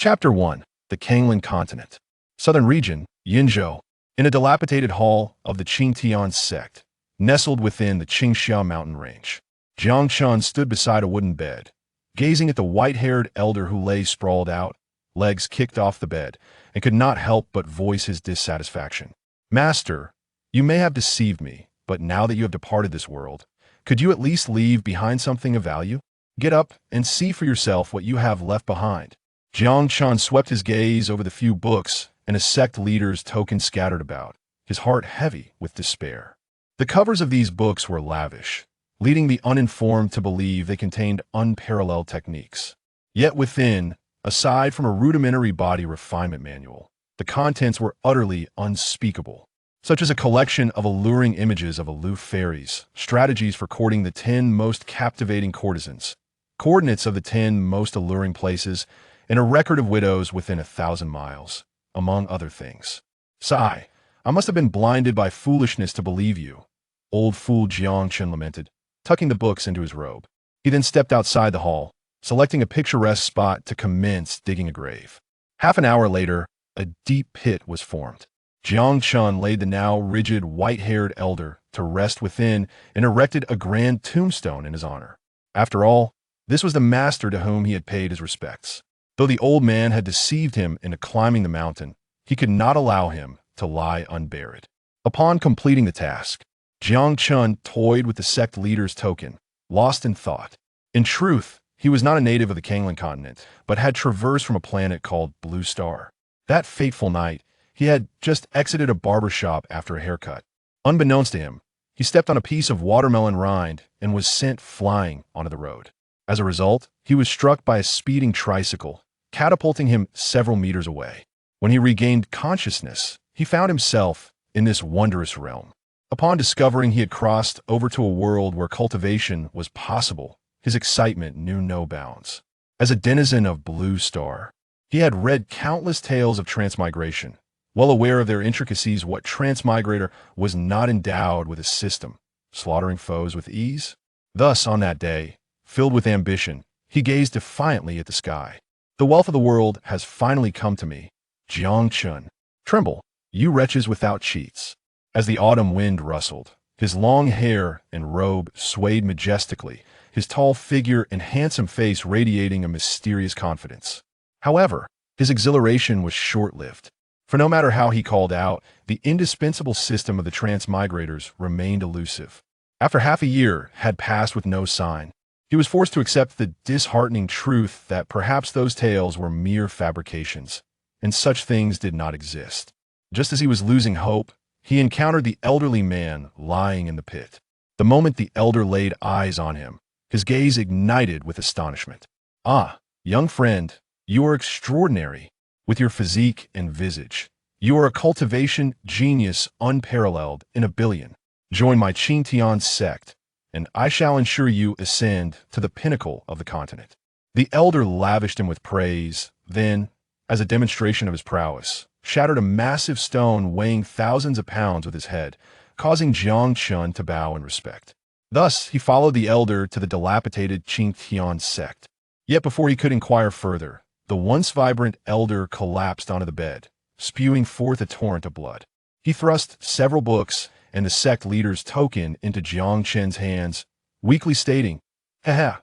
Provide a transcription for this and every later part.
Chapter 1. The Kanglan Continent. Southern region, Yinzhou. In a dilapidated hall of the Qingtian sect, nestled within the Qingxia mountain range, Jiang Chen stood beside a wooden bed, gazing at the white-haired elder who lay sprawled out, legs kicked off the bed, and could not help but voice his dissatisfaction. Master, you may have deceived me, but now that you have departed this world, could you at least leave behind something of value? Get up and see for yourself what you have left behind. Jiang Chen swept his gaze over the few books and a sect leader's token scattered about, his heart heavy with despair. The covers of these books were lavish, leading the uninformed to believe they contained unparalleled techniques. Yet within, aside from a rudimentary body refinement manual, the contents were utterly unspeakable, such as a collection of alluring images of aloof fairies, strategies for courting the 10 most captivating courtesans, coordinates of the 10 most alluring places, and a record of widows within 1,000 miles, among other things. Sigh, I must have been blinded by foolishness to believe you, old fool, Jiang Chen lamented, tucking the books into his robe. He then stepped outside the hall, selecting a picturesque spot to commence digging a grave. Half an hour later, a deep pit was formed. Jiang Chen laid the now rigid, white-haired elder to rest within and erected a grand tombstone in his honor. After all, this was the master to whom he had paid his respects. Though the old man had deceived him into climbing the mountain, he could not allow him to lie unburied. Upon completing the task, Jiang Chen toyed with the sect leader's token, lost in thought. In truth, he was not a native of the Kanglan continent, but had traversed from a planet called Blue Star. That fateful night, he had just exited a barber shop after a haircut. Unbeknownst to him, he stepped on a piece of watermelon rind and was sent flying onto the road. As a result, he was struck by a speeding tricycle, catapulting him several meters away. When he regained consciousness, he found himself in this wondrous realm. Upon discovering he had crossed over to a world where cultivation was possible, his excitement knew no bounds. As a denizen of Blue Star, he had read countless tales of transmigration, well aware of their intricacies. What transmigrator was not endowed with a system, slaughtering foes with ease? Thus, on that day, filled with ambition, he gazed defiantly at the sky. The wealth of the world has finally come to me, Jiang Chen. Tremble, you wretches without cheats. As the autumn wind rustled, his long hair and robe swayed majestically, his tall figure and handsome face radiating a mysterious confidence. However, his exhilaration was short-lived, for no matter how he called out, the indispensable system of the transmigrators remained elusive. After half a year had passed with no sign, he was forced to accept the disheartening truth that perhaps those tales were mere fabrications, and such things did not exist. Just as he was losing hope, he encountered the elderly man lying in the pit. The moment the elder laid eyes on him, his gaze ignited with astonishment. Ah, young friend, you are extraordinary, with your physique and visage. You are a cultivation genius unparalleled in a billion. Join my Qingtian sect, and I shall ensure you ascend to the pinnacle of the continent. The elder lavished him with praise, then, as a demonstration of his prowess, shattered a massive stone weighing thousands of pounds with his head, causing Jiang Chen to bow in respect. Thus, he followed the elder to the dilapidated Qingtian sect. Yet before he could inquire further, the once vibrant elder collapsed onto the bed, spewing forth a torrent of blood. He thrust several books and the sect leader's token into Jiang Chen's hands, weakly stating, "Haha,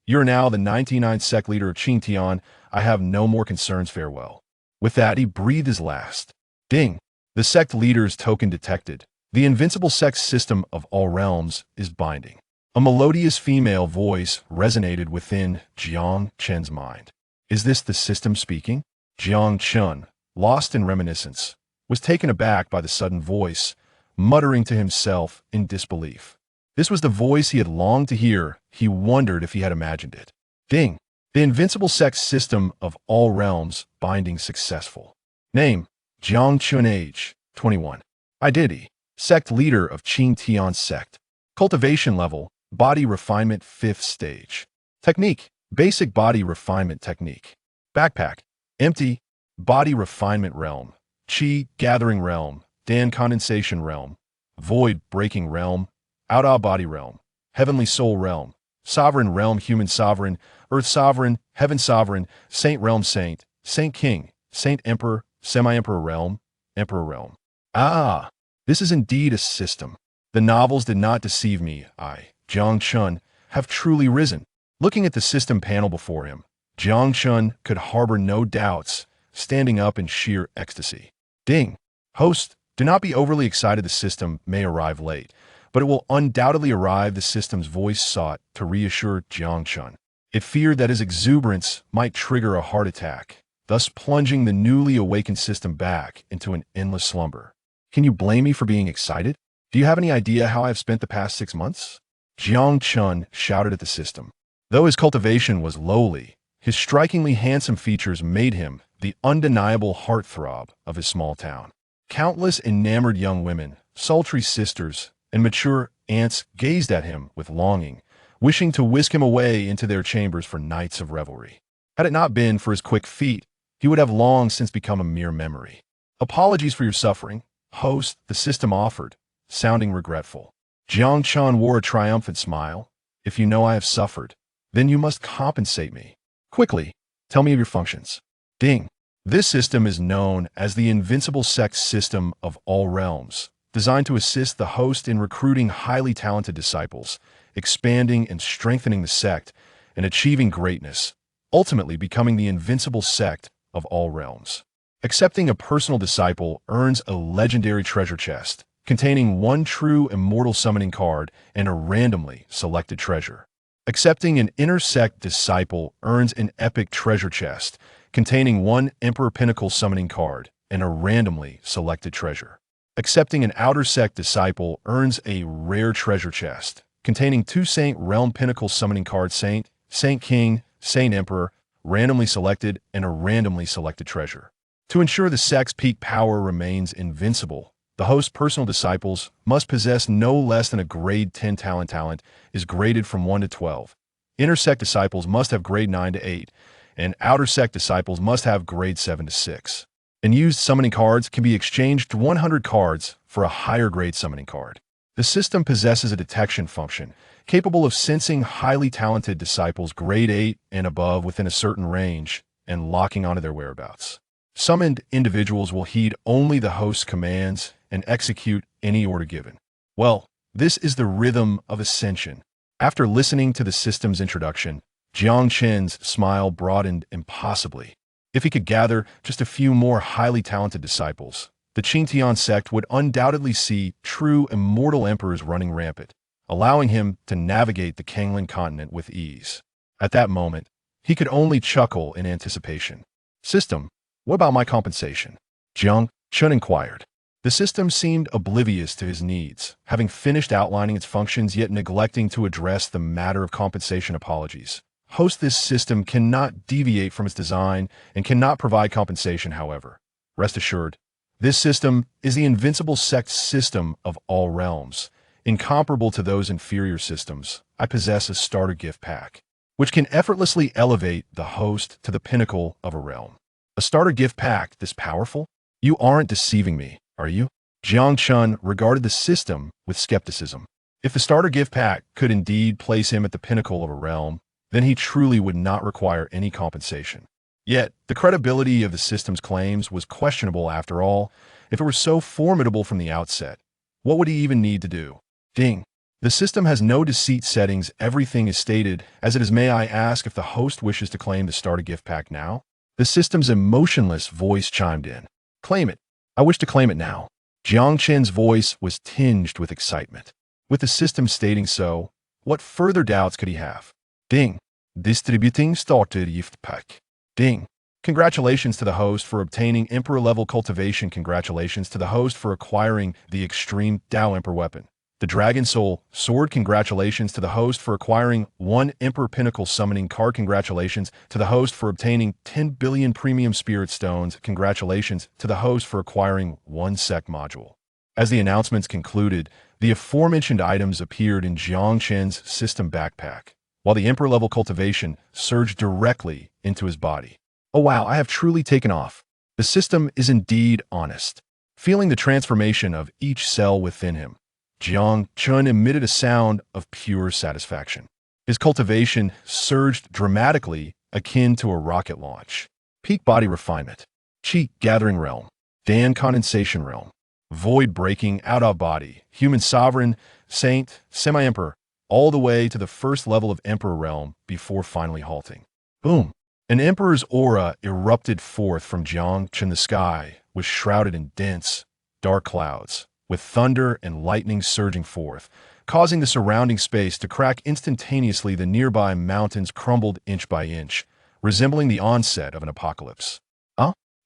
you're now the 99th sect leader of Qingtian. I have no more concerns, farewell." With that, he breathed his last. Ding! The sect leader's token detected. The invincible sect system of all realms is binding. A melodious female voice resonated within Jiang Chen's mind. Is this the system speaking? Jiang Chen, lost in reminiscence, was taken aback by the sudden voice, muttering to himself in disbelief. This was the voice he had longed to hear. He wondered if he had imagined it. Ding! The invincible sect system of all realms binding successful. Name, Jiang Chen. Age, 21. Identity, sect leader of Qingtian sect. Cultivation level, body refinement 5th stage. Technique, basic body refinement technique. Backpack, empty, body refinement realm. Qi, gathering realm. Dan, condensation realm. Void, breaking realm. Out body realm. Heavenly soul realm. Sovereign realm, human sovereign. Earth sovereign, heaven sovereign, saint realm saint, Saint King, Saint Emperor, Semi-Emperor Realm, Emperor Realm. Ah, this is indeed a system. The novels did not deceive me. I, Jiang Chen, have truly risen. Looking at the system panel before him, Jiang Chen could harbor no doubts, standing up in sheer ecstasy. Ding. Host, do not be overly excited. The system may arrive late, but it will undoubtedly arrive. The system's voice sought to reassure Jiang Chen. It feared that his exuberance might trigger a heart attack, thus plunging the newly awakened system back into an endless slumber. Can you blame me for being excited? Do you have any idea how I have spent the past 6 months? Jiang Chen shouted at the system. Though his cultivation was lowly, his strikingly handsome features made him the undeniable heartthrob of his small town. Countless enamored young women, sultry sisters, and mature aunts gazed at him with longing, wishing to whisk him away into their chambers for nights of revelry. Had it not been for his quick feet, he would have long since become a mere memory. Apologies for your suffering, host, the system offered, sounding regretful. Jiang Chen wore a triumphant smile. If you know I have suffered, then you must compensate me. Quickly, tell me of your functions. Ding. This system is known as the Invincible Sect system of all realms, designed to assist the host in recruiting highly talented disciples, expanding and strengthening the sect, and achieving greatness, ultimately becoming the Invincible Sect of all realms. Accepting a personal disciple earns a legendary treasure chest, containing one True Immortal Summoning Card and a randomly selected treasure. Accepting an inner sect disciple earns an epic treasure chest, containing one Emperor Pinnacle Summoning Card and a randomly selected treasure. Accepting an outer sect disciple earns a rare treasure chest, containing 2 Saint Realm Pinnacle Summoning Cards, Saint, Saint King, Saint Emperor, randomly selected, and a randomly selected treasure. To ensure the sect's peak power remains invincible, the host's personal disciples must possess no less than a grade 10 talent is graded from 1 to 12. Inner sect disciples must have grade 9 to 8, and outer sect disciples must have grade 7 to 6. And used summoning cards can be exchanged to 100 cards for a higher grade summoning card. The system possesses a detection function, capable of sensing highly talented disciples grade 8 and above within a certain range and locking onto their whereabouts. Summoned individuals will heed only the host's commands and execute any order given. Well, this is the rhythm of ascension. After listening to the system's introduction, Jiang Chen's smile broadened impossibly. If he could gather just a few more highly talented disciples, the Qingtian sect would undoubtedly see true immortal emperors running rampant, allowing him to navigate the Kanglan continent with ease. At that moment, he could only chuckle in anticipation. System, what about my compensation? Jiang Chen inquired. The system seemed oblivious to his needs, having finished outlining its functions yet neglecting to address the matter of compensation. Apologies. Host, this system cannot deviate from its design and cannot provide compensation, however. Rest assured, this system is the Invincible Sect system of all realms. Incomparable to those inferior systems, I possess a starter gift pack, which can effortlessly elevate the host to the pinnacle of a realm. A starter gift pack this powerful? You aren't deceiving me, are you? Jiang Chen regarded the system with skepticism. If the starter gift pack could indeed place him at the pinnacle of a realm, then he truly would not require any compensation. Yet, the credibility of the system's claims was questionable after all. If it were so formidable from the outset, what would he even need to do? Ding. The system has no deceit settings. Everything is stated as it is. May I ask if the host wishes to claim the starter gift pack now? The system's emotionless voice chimed in. Claim it. I wish to claim it now. Jiang Chen's voice was tinged with excitement. With the system stating so, what further doubts could he have? Ding. Distributing starter gift pack. Ding. Congratulations to the host for obtaining Emperor-level cultivation. Congratulations to the host for acquiring the Extreme Tao Emperor weapon, the Dragon Soul Sword. Congratulations to the host for acquiring one Emperor Pinnacle Summoning Card. Congratulations to the host for obtaining 10 billion Premium Spirit Stones. Congratulations to the host for acquiring one Sect module. As the announcements concluded, the aforementioned items appeared in Jiang Chen's system backpack, while the Emperor-level cultivation surged directly into his body. Oh wow, I have truly taken off. The system is indeed honest. Feeling the transformation of each cell within him, Jiang Chen emitted a sound of pure satisfaction. His cultivation surged dramatically, akin to a rocket launch. peak body refinement, chi gathering realm, Dan condensation realm, void breaking out of body, human sovereign, saint, semi-emperor, all the way to the first level of emperor realm before finally halting. Boom! An emperor's aura erupted forth from Jiang Chen. The sky was shrouded in dense, dark clouds, with thunder and lightning surging forth, causing the surrounding space to crack instantaneously. The nearby mountains crumbled inch by inch, resembling the onset of an apocalypse.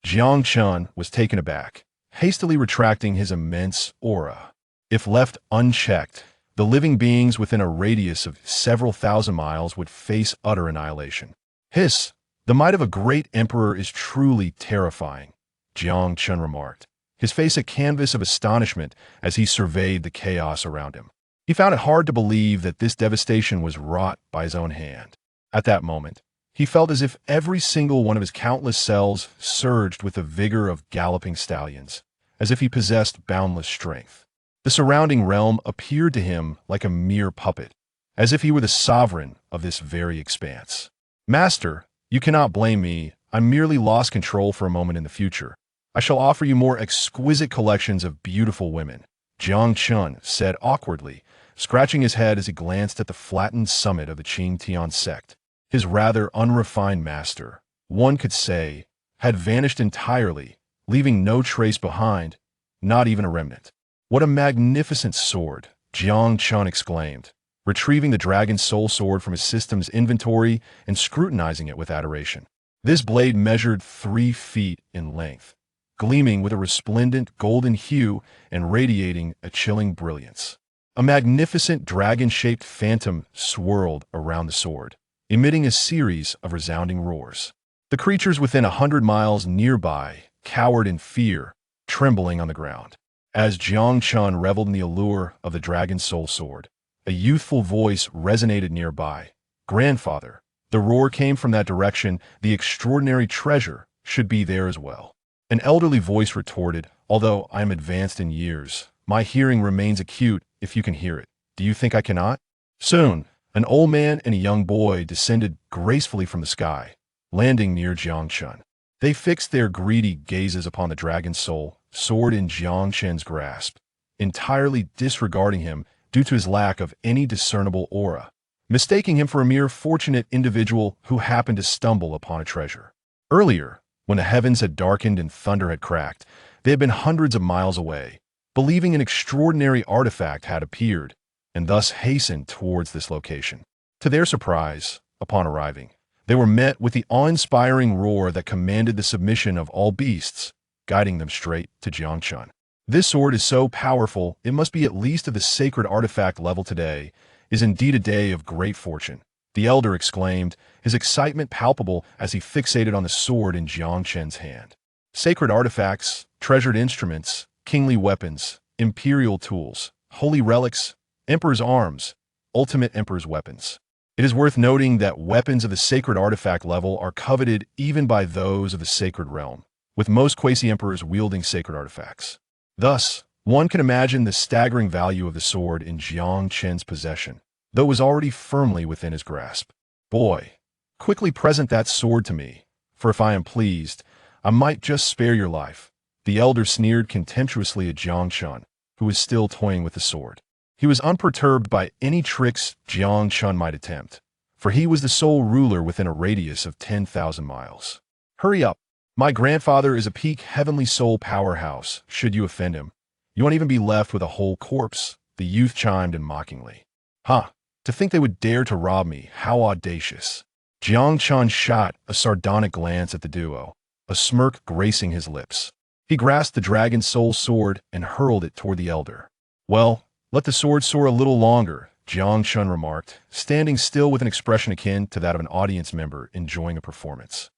Jiang Chen was taken aback, hastily retracting his immense aura. If left unchecked, the living beings within a radius of several thousand miles would face utter annihilation. Hiss! The might of a great emperor is truly terrifying, Jiang Chen remarked, his face a canvas of astonishment as he surveyed the chaos around him. He found it hard to believe that this devastation was wrought by his own hand. At that moment, he felt as if every single one of his countless cells surged with the vigor of galloping stallions, as if he possessed boundless strength. The surrounding realm appeared to him like a mere puppet, as if he were the sovereign of this very expanse. Master, you cannot blame me. I merely lost control for a moment in the future. I shall offer you more exquisite collections of beautiful women, Jiang Chen said awkwardly, scratching his head as he glanced at the flattened summit of the Qing sect. His rather unrefined master, one could say, had vanished entirely, leaving no trace behind, not even a remnant. What a magnificent sword, Jiang Chen exclaimed, retrieving the dragon soul sword from his system's inventory and scrutinizing it with adoration. This blade measured 3 feet in length, gleaming with a resplendent golden hue and radiating a chilling brilliance. A magnificent dragon-shaped phantom swirled around the sword, emitting a series of resounding roars. The creatures within 100 miles nearby cowered in fear, trembling on the ground. As Jiang Chen reveled in the allure of the dragon soul sword, a youthful voice resonated nearby. Grandfather, the roar came from that direction. The extraordinary treasure should be there as well. An elderly voice retorted, although I am advanced in years, my hearing remains acute if you can hear it. Do you think I cannot? Soon, an old man and a young boy descended gracefully from the sky, landing near Jiang Chen. They fixed their greedy gazes upon the dragon soul sword in Jiang Chen's grasp, entirely disregarding him due to his lack of any discernible aura, mistaking him for a mere fortunate individual who happened to stumble upon a treasure. Earlier, when the heavens had darkened and thunder had cracked, they had been hundreds of miles away, believing an extraordinary artifact had appeared, and thus hastened towards this location. To their surprise, upon arriving, they were met with the awe-inspiring roar that commanded the submission of all beasts, guiding them straight to Jiang Chen. This sword is so powerful, it must be at least of the sacred artifact level. Today is indeed a day of great fortune, the elder exclaimed, his excitement palpable as he fixated on the sword in Jiang Chen's hand. Sacred artifacts, treasured instruments, kingly weapons, imperial tools, holy relics, Emperor's arms, ultimate Emperor's weapons. It is worth noting that weapons of the sacred artifact level are coveted even by those of the sacred realm, with most quasi-emperors wielding sacred artifacts. Thus, one can imagine the staggering value of the sword in Jiang Chen's possession, though it was already firmly within his grasp. Boy, quickly present that sword to me, for if I am pleased, I might just spare your life. The elder sneered contemptuously at Jiang Chen, who was still toying with the sword. He was unperturbed by any tricks Jiang Chen might attempt, for he was the sole ruler within a radius of 10,000 miles. Hurry up. My grandfather is a peak heavenly soul powerhouse. Should you offend him, you won't even be left with a whole corpse, the youth chimed in mockingly. Ha! To think they would dare to rob me, how audacious. Jiang Chen shot a sardonic glance at the duo, a smirk gracing his lips. He grasped the dragon soul sword and hurled it toward the elder. Well, let the sword soar a little longer, Jiang Chen remarked, standing still with an expression akin to that of an audience member enjoying a performance.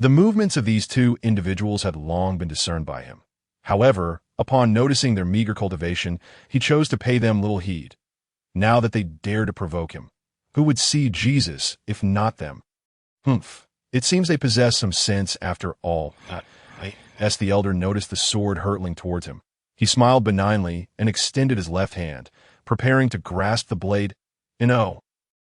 The movements of these two individuals had long been discerned by him. However, upon noticing their meager cultivation, he chose to pay them little heed. Now that they dared to provoke him, who would see Jesus if not them? Humph, it seems they possess some sense after all. As the elder noticed the sword hurtling towards him, he smiled benignly and extended his left hand, preparing to grasp the blade.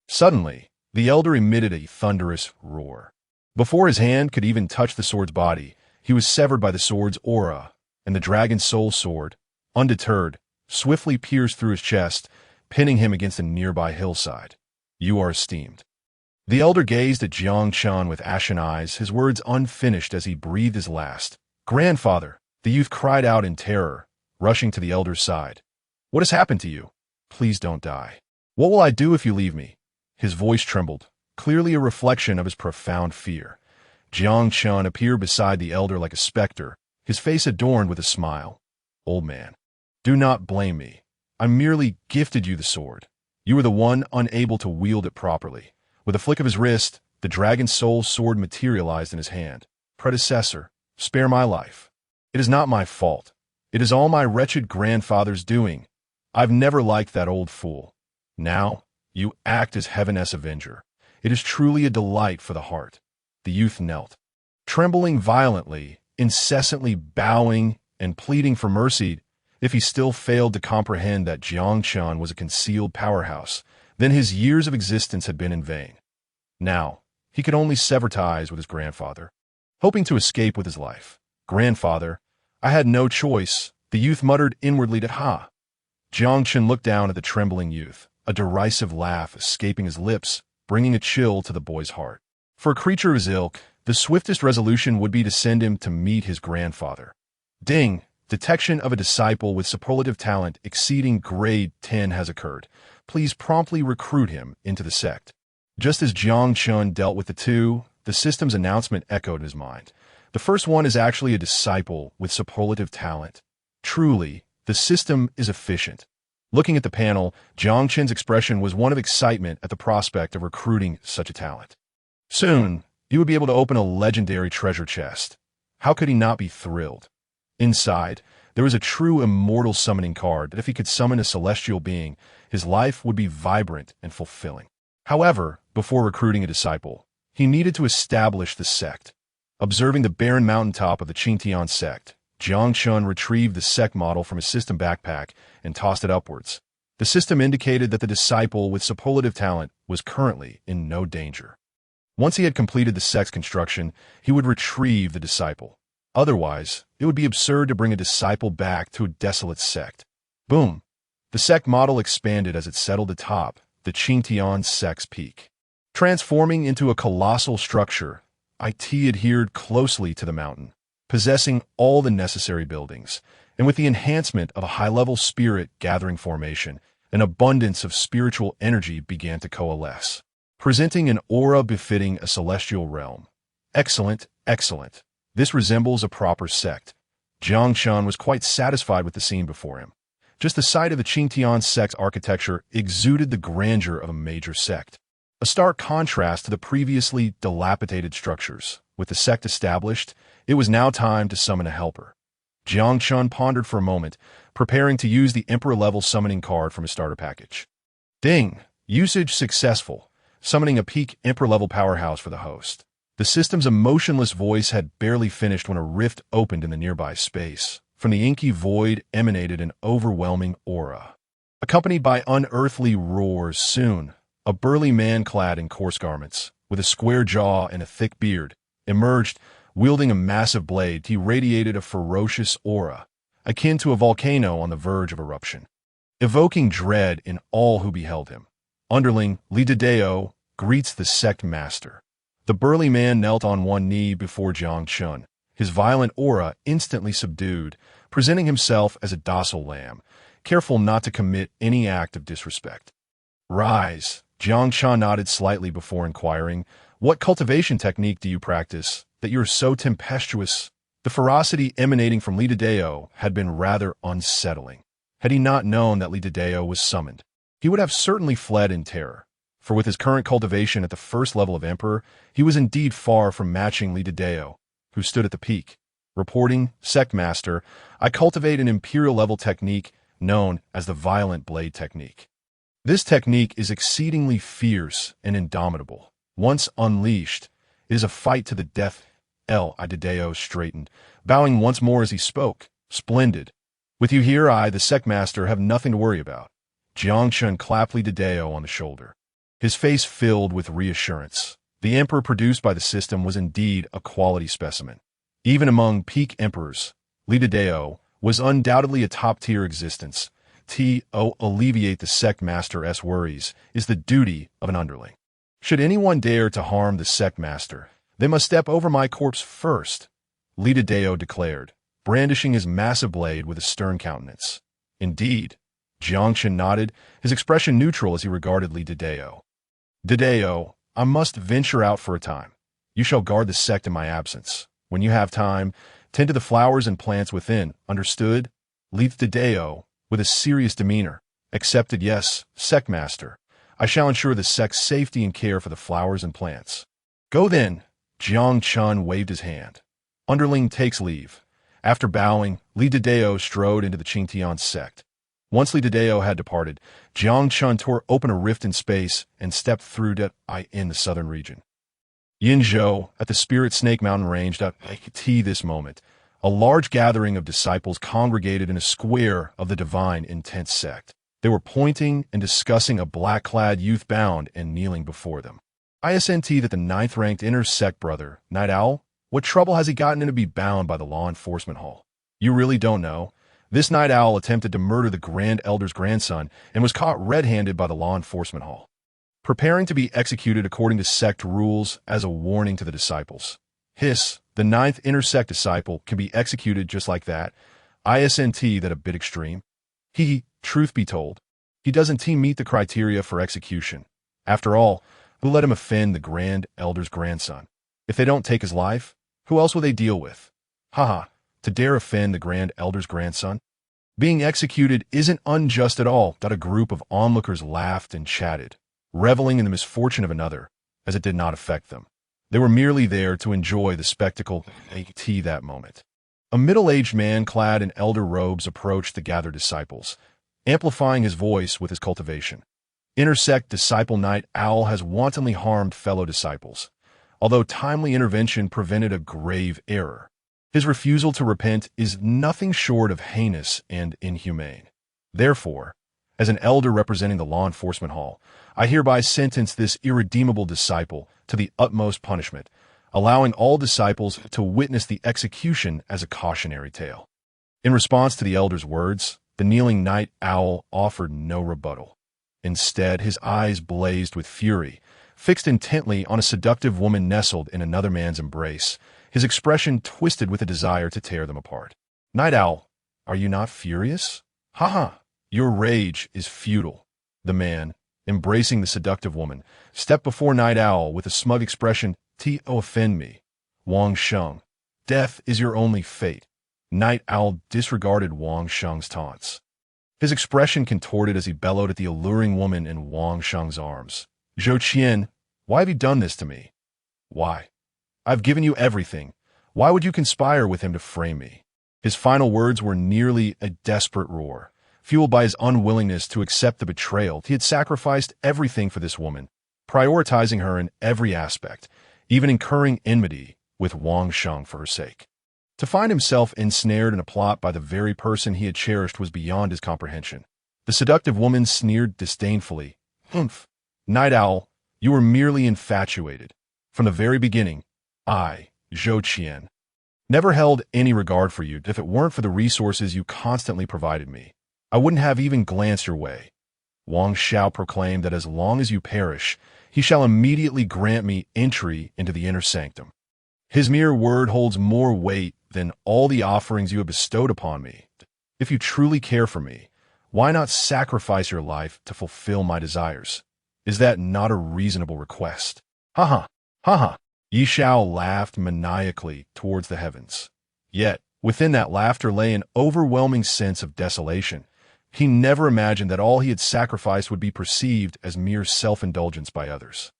Suddenly, the elder emitted a thunderous roar. Before his hand could even touch the sword's body, he was severed by the sword's aura, and the dragon's soul sword, undeterred, swiftly pierced through his chest, pinning him against a nearby hillside. You are esteemed. The elder gazed at Jiang Chen with ashen eyes, his words unfinished as he breathed his last. Grandfather, the youth cried out in terror, rushing to the elder's side. What has happened to you? Please don't die. What will I do if you leave me? His voice trembled, clearly a reflection of his profound fear. Jiang Chen appeared beside the elder like a specter, his face adorned with a smile. Old man, do not blame me. I merely gifted you the sword. You were the one unable to wield it properly. With a flick of his wrist, the dragon's soul sword materialized in his hand. Predecessor, spare my life. It is not my fault. It is all my wretched grandfather's doing. I've never liked that old fool. Now, you act as Heaven's avenger. It is truly a delight for the heart. The youth knelt, trembling violently, incessantly bowing and pleading for mercy. If he still failed to comprehend that Jiang Chen was a concealed powerhouse, then his years of existence had been in vain. Now, he could only sever ties with his grandfather, hoping to escape with his life. Grandfather, I had no choice, the youth muttered inwardly to Ha. Jiang Chen looked down at the trembling youth, a derisive laugh escaping his lips, bringing a chill to the boy's heart. For a creature of his ilk, the swiftest resolution would be to send him to meet his grandfather. Ding! Detection of a disciple with superlative talent exceeding grade 10 has occurred. Please promptly recruit him into the sect. Just as Jiang Chen dealt with the two, the system's announcement echoed in his mind. The first one is actually a disciple with superlative talent. Truly, the system is efficient. Looking at the panel, Jiang Chen's expression was one of excitement at the prospect of recruiting such a talent. Soon, he would be able to open a legendary treasure chest. How could he not be thrilled? Inside, there was a true immortal summoning card that if he could summon a celestial being, his life would be vibrant and fulfilling. However, before recruiting a disciple, he needed to establish the sect. Observing the barren mountaintop of the Qingtian sect, Jiang Chen retrieved the sect model from his system backpack and tossed it upwards. The system indicated that the disciple with superlative talent was currently in no danger. Once he had completed the sect's construction, he would retrieve the disciple. Otherwise, it would be absurd to bring a disciple back to a desolate sect. Boom! The sect model expanded as it settled atop the Qingtian sect's peak. Transforming into a colossal structure, it adhered closely to the mountain, possessing all the necessary buildings, and with the enhancement of a high-level spirit gathering formation, an abundance of spiritual energy began to coalesce, presenting an aura befitting a celestial realm. Excellent, excellent. This resembles a proper sect. Jiang Chen was quite satisfied with the scene before him. Just the sight of the Qingtian sect's architecture exuded the grandeur of a major sect. A stark contrast to the previously dilapidated structures. With the sect established, it was now time to summon a helper. Jiang Chen pondered for a moment, preparing to use the Emperor-level summoning card from his starter package. Ding! Usage successful, summoning a peak Emperor-level powerhouse for the host. The system's emotionless voice had barely finished when a rift opened in the nearby space. From the inky void emanated an overwhelming aura. Accompanied by unearthly roars, soon, a burly man clad in coarse garments, with a square jaw and a thick beard, emerged, wielding a massive blade. He radiated a ferocious aura, akin to a volcano on the verge of eruption, evoking dread in all who beheld him. Underling Li Dedeo greets the sect master. The burly man knelt on one knee before Jiang Chen, his violent aura instantly subdued, presenting himself as a docile lamb, careful not to commit any act of disrespect. Rise. Jiang Chen nodded slightly before inquiring, what cultivation technique do you practice, that you are so tempestuous? The ferocity emanating from Li Dedeo had been rather unsettling. Had he not known that Li Dedeo was summoned, he would have certainly fled in terror. For with his current cultivation at the first level of Emperor, he was indeed far from matching Li Dedeo, who stood at the peak. Reporting, Sect Master, I cultivate an Imperial-level technique known as the Violent Blade Technique. This technique is exceedingly fierce and indomitable. Once unleashed, it is a fight to the death. Li Dedeo straightened, bowing once more as he spoke. Splendid. With you here, I, the Sect Master, have nothing to worry about. Jiang Chen clapped Li Dedeo on the shoulder. His face filled with reassurance. The emperor produced by the system was indeed a quality specimen. Even among peak emperors, Li Dao was undoubtedly a top-tier existence. To alleviate the sect master's worries is the duty of an underling. Should anyone dare to harm the sect master, they must step over my corpse first, Li Dao declared, brandishing his massive blade with a stern countenance. Indeed, Jiang Chen nodded, his expression neutral as he regarded Li Dao. Dao, I must venture out for a time. You shall guard the sect in my absence. When you have time, tend to the flowers and plants within, understood? Li Dao, with a serious demeanor, accepted. Yes, sect master. I shall ensure the sect's safety and care for the flowers and plants. Go then. Jiang Chen waved his hand. Underling takes leave. After bowing, Li Dao strode into the Qingtian sect. Once Li Dao had departed, Jiang Chen tore open a rift in space and stepped through in the southern region. Yinzhou, at the Spirit Snake Mountain Range, this moment, a large gathering of disciples congregated in a square of the divine intense sect. They were pointing and discussing a black-clad youth bound and kneeling before them. Isn't that the ninth-ranked inner sect brother, Night Owl? What trouble has he gotten in to be bound by the law enforcement hall? You really don't know? This Night Owl attempted to murder the Grand Elder's grandson and was caught red-handed by the law enforcement hall, preparing to be executed according to sect rules as a warning to the disciples. The ninth inner sect disciple can be executed just like that. Isn't that a bit extreme? Truth be told, he doesn't meet the criteria for execution. After all, who let him offend the Grand Elder's grandson? If they don't take his life, who else will they deal with? To dare offend the Grand Elder's grandson? Being executed isn't unjust at all. A group of onlookers laughed and chatted, reveling in the misfortune of another, as it did not affect them. They were merely there to enjoy the spectacle that moment. A middle-aged man clad in elder robes approached the gathered disciples, amplifying his voice with his cultivation. Intersect disciple Night Owl has wantonly harmed fellow disciples, although timely intervention prevented a grave error. His refusal to repent is nothing short of heinous and inhumane. Therefore, as an elder representing the law enforcement hall, I hereby sentence this irredeemable disciple to the utmost punishment, allowing all disciples to witness the execution as a cautionary tale. In response to the elder's words, the kneeling Night Owl offered no rebuttal. Instead, his eyes blazed with fury, fixed intently on a seductive woman nestled in another man's embrace, his expression twisted with a desire to tear them apart. Night Owl, are you not furious? Your rage is futile. The man, embracing the seductive woman, stepped before Night Owl with a smug expression. Offend me. Wang Sheng, death is your only fate. Night Owl disregarded Wang Sheng's taunts. His expression contorted as he bellowed at the alluring woman in Wang Sheng's arms. Zhou Qian, why have you done this to me? Why? I've given you everything. Why would you conspire with him to frame me? His final words were nearly a desperate roar. Fueled by his unwillingness to accept the betrayal, he had sacrificed everything for this woman, prioritizing her in every aspect, even incurring enmity with Wang Sheng for her sake. To find himself ensnared in a plot by the very person he had cherished was beyond his comprehension. The seductive woman sneered disdainfully. Night Owl, you were merely infatuated. From the very beginning, I, Zhou Qian, never held any regard for you. If it weren't for the resources you constantly provided me, I wouldn't have even glanced your way. Wang Shao proclaimed that as long as you perish, he shall immediately grant me entry into the inner sanctum. His mere word holds more weight than all the offerings you have bestowed upon me. If you truly care for me, why not sacrifice your life to fulfill my desires? Is that not a reasonable request? Yi Shao laughed maniacally towards the heavens. Yet, within that laughter lay an overwhelming sense of desolation. He never imagined that all he had sacrificed would be perceived as mere self-indulgence by others.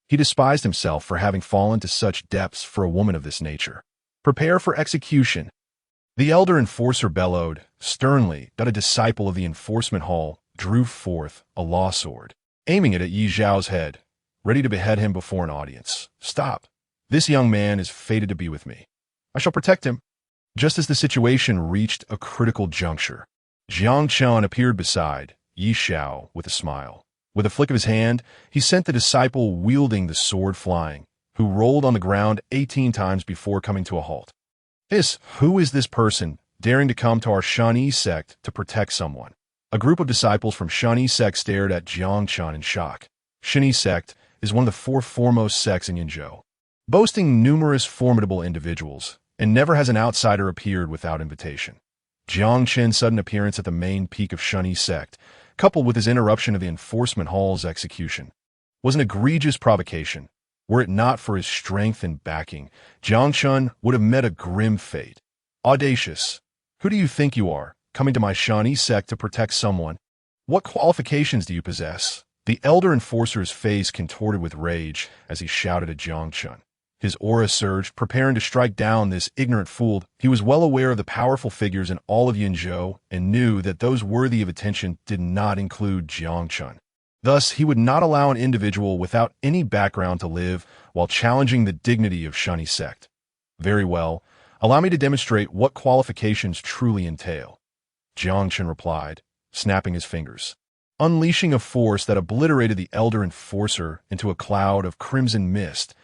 He despised himself for having fallen to such depths for a woman of this nature. Prepare for execution. The elder enforcer bellowed sternly that a disciple of the enforcement hall drew forth a law sword, aiming it at Yi Zhao's head, ready to behead him before an audience. Stop. This young man is fated to be with me. I shall protect him. Just as the situation reached a critical juncture, Jiang Chen appeared beside Yi Shao with a smile. With a flick of his hand, he sent the disciple wielding the sword flying, who rolled on the ground 18 times before coming to a halt. Who is this person daring to come to our Shawnee sect to protect someone? A group of disciples from Shawnee sect stared at Jiang Chen in shock. Shawnee sect is one of the four foremost sects in Yinzhou, boasting numerous formidable individuals, and never has an outsider appeared without invitation. Jiang Chen's sudden appearance at the main peak of Shawnee sect, coupled with his interruption of the enforcement hall's execution, was an egregious provocation. Were it not for his strength and backing, Jiang Chen would have met a grim fate. Audacious! Who do you think you are, coming to my Shawnee sect to protect someone? What qualifications do you possess? The elder enforcer's face contorted with rage as he shouted at Jiang Chen. His aura surged, preparing to strike down this ignorant fool. He was well aware of the powerful figures in all of Yinzhou and knew that those worthy of attention did not include Jiang Chen. Thus, he would not allow an individual without any background to live while challenging the dignity of Shawnee sect. Very well, allow me to demonstrate what qualifications truly entail, Jiang Chen replied, snapping his fingers, unleashing a force that obliterated the elder enforcer into a cloud of crimson mist.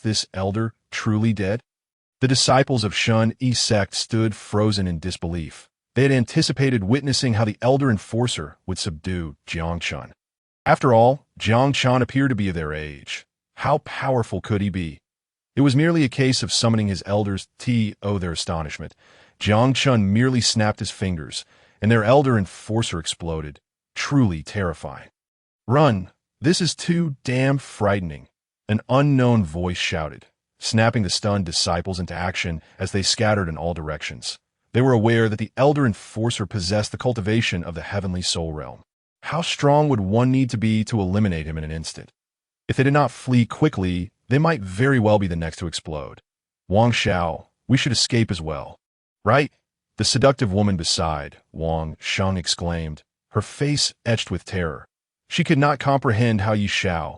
This elder truly dead? The disciples of Shawnee sect stood frozen in disbelief. They had anticipated witnessing how the elder enforcer would subdue Jiang Chen. After all, Jiang Chen appeared to be of their age. How powerful could he be? It was merely a case of summoning his elders. To their astonishment, Jiang Chen merely snapped his fingers, and their elder enforcer exploded. Truly terrifying. Run! This is too damn frightening, an unknown voice shouted, snapping the stunned disciples into action as they scattered in all directions. They were aware that the elder enforcer possessed the cultivation of the heavenly soul realm. How strong would one need to be to eliminate him in an instant? If they did not flee quickly, they might very well be the next to explode. Wang Xiao, we should escape as well. Right? The seductive woman beside Wang Sheng exclaimed, her face etched with terror. She could not comprehend how Yi Xiao,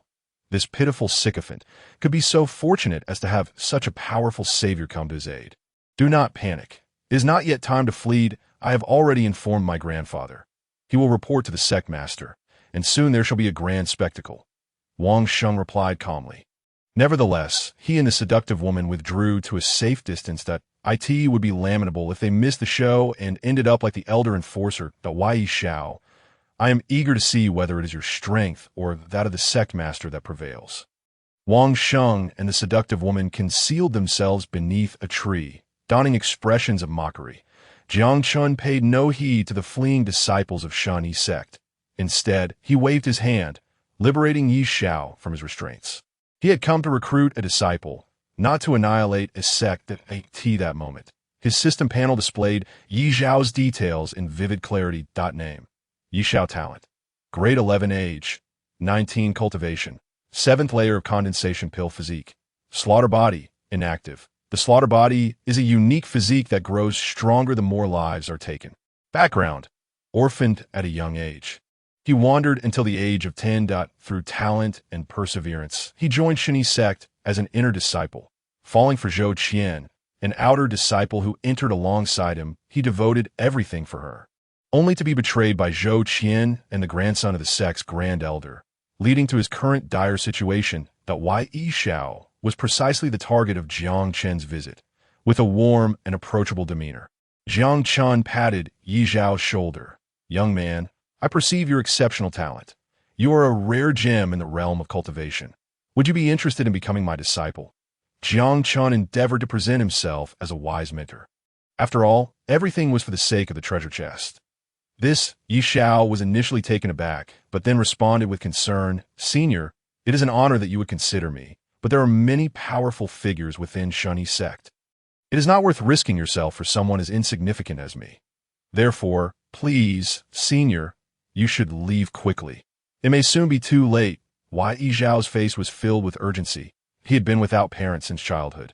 this pitiful sycophant, could be so fortunate as to have such a powerful savior come to his aid. Do not panic. It is not yet time to flee. I have already informed my grandfather. He will report to the sect master, and soon there shall be a grand spectacle, Wang Sheng replied calmly. Nevertheless, he and the seductive woman withdrew to a safe distance that it would be lamentable if they missed the show and ended up like the elder enforcer, the Yi Xiao. I am eager to see whether it is your strength or that of the sect master that prevails. Wang Sheng and the seductive woman concealed themselves beneath a tree, donning expressions of mockery. Jiang Chen paid no heed to the fleeing disciples of Shawnee sect. Instead, he waved his hand, liberating Yi Xiao from his restraints. He had come to recruit a disciple, not to annihilate a sect at that moment. His system panel displayed Yi Xiao's details in vivid clarity. Name: Yi Xiao talent. Grade 11 age. 19 cultivation. 7th layer of condensation pill physique. Slaughter body, inactive. The slaughter body is a unique physique that grows stronger the more lives are taken. Background: orphaned at a young age. He wandered until the age of 10. Through talent and perseverance, he joined Shawnee sect as an inner disciple. Falling for Zhou Qian, an outer disciple who entered alongside him, he devoted everything for her, only to be betrayed by Zhou Qian and the grandson of the sect's grand elder, leading to his current dire situation. Yi Xiao was precisely the target of Jiang Chen's visit. With a warm and approachable demeanor, Jiang Chen patted Yi Xiao's shoulder. Young man, I perceive your exceptional talent. You are a rare gem in the realm of cultivation. Would you be interested in becoming my disciple? Jiang Chen endeavored to present himself as a wise mentor. After all, everything was for the sake of the treasure chest. Yi Xiao was initially taken aback, but then responded with concern. Senior, it is an honor that you would consider me, but there are many powerful figures within Shawnee sect. It is not worth risking yourself for someone as insignificant as me. Therefore, please, senior, you should leave quickly. It may soon be too late. Yi Xiao's face was filled with urgency. He had been without parents since childhood,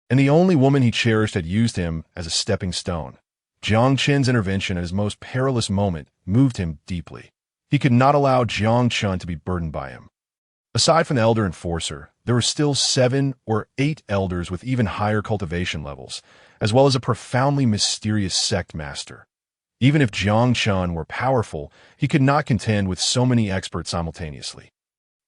and the only woman he cherished had used him as a stepping stone. Jiang Chen's intervention at his most perilous moment moved him deeply. He could not allow Jiang Chen to be burdened by him. Aside from the elder enforcer, there were still 7 or 8 elders with even higher cultivation levels, as well as a profoundly mysterious sect master. Even if Jiang Chen were powerful, he could not contend with so many experts simultaneously.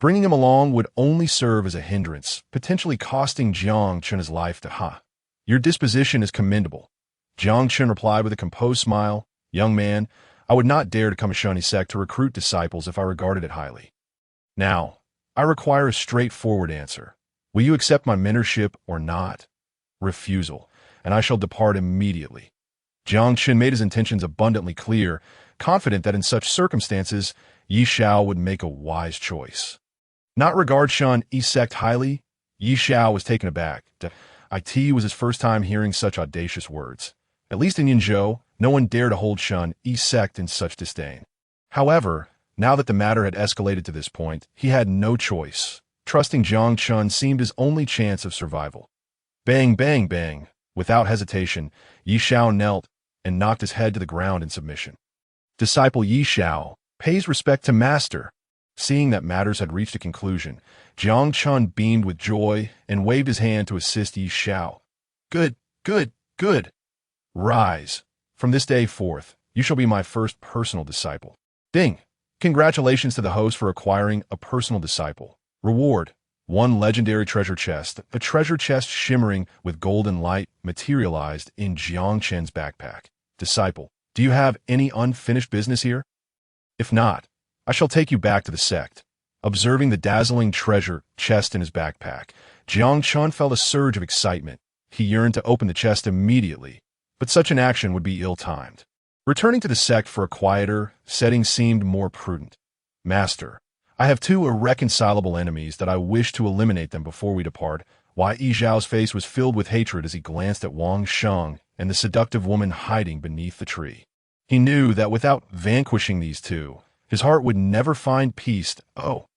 Bringing him along would only serve as a hindrance, potentially costing Jiang Chen his life to Your disposition is commendable. Jiang Chen replied with a composed smile. Young man, I would not dare to come to Shani sect to recruit disciples if I regarded it highly. Now, I require a straightforward answer. Will you accept my mentorship or not? Refusal, and I shall depart immediately. Jiang Chen made his intentions abundantly clear, confident that in such circumstances, Yi Xiao would make a wise choice. Not regard Shan Yi sect highly, Yi Xiao was taken aback. It was his first time hearing such audacious words. At least in Yinzhou, no one dared to hold Shan Yi sect in such disdain. However, now that the matter had escalated to this point, he had no choice. Trusting Jiang Chen seemed his only chance of survival. Bang, bang, bang. Without hesitation, Yi Xiao knelt and knocked his head to the ground in submission. Disciple Yi Xiao pays respect to master. Seeing that matters had reached a conclusion, Jiang Chen beamed with joy and waved his hand to assist Yi Xiao. Good, good, good. Rise. From this day forth, you shall be my first personal disciple. Ding. Congratulations to the host for acquiring a personal disciple. Reward. 1 legendary treasure chest. A treasure chest shimmering with golden light materialized in Jiang Chen's backpack. Disciple, do you have any unfinished business here? If not, I shall take you back to the sect. Observing the dazzling treasure chest in his backpack, Jiang Chen felt a surge of excitement. He yearned to open the chest immediately, but such an action would be ill-timed. Returning to the sect for a quieter setting seemed more prudent. Master, I have 2 irreconcilable enemies that I wish to eliminate them before we depart. Yi Zhao's face was filled with hatred as he glanced at Wang Sheng and the seductive woman hiding beneath the tree. He knew that without vanquishing these 2, his heart would never find peace. Oh,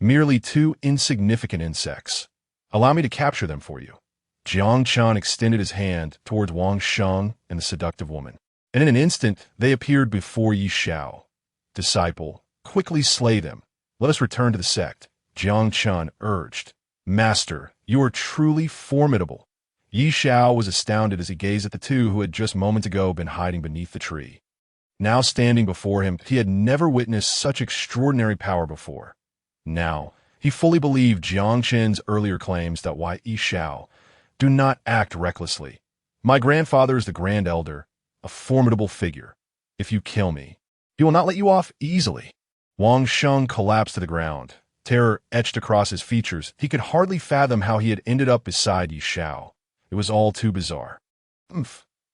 merely 2 insignificant insects. Allow me to capture them for you. Jiang Chen extended his hand towards Wang Sheng and the seductive woman, and in an instant they appeared before Yi Xiao. Disciple, quickly slay them. Let us return to the sect, Jiang Chen urged. Master, you are truly formidable. Yi Xiao was astounded as he gazed at the 2 who had just moments ago been hiding beneath the tree. Now standing before him, he had never witnessed such extraordinary power before. Now, he fully believed Jiang Chen's earlier claims that Yi Xiao, do not act recklessly. My grandfather is the Grand Elder, a formidable figure. If you kill me, he will not let you off easily. Wang Sheng collapsed to the ground. Terror etched across his features. He could hardly fathom how he had ended up beside Yi Xiao. It was all too bizarre.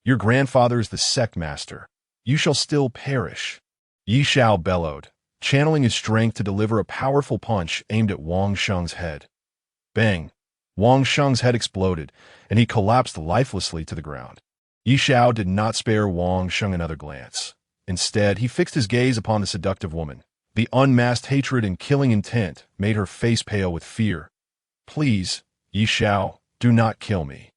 Your grandfather is the sect master. You shall still perish. Yi Xiao bellowed, channeling his strength to deliver a powerful punch aimed at Wang Sheng's head. Bang! Wang Sheng's head exploded, and he collapsed lifelessly to the ground. Yi Xiao did not spare Wang Sheng another glance. Instead, he fixed his gaze upon the seductive woman. The unmasked hatred and killing intent made her face pale with fear. Please, Yi Xiao, do not kill me.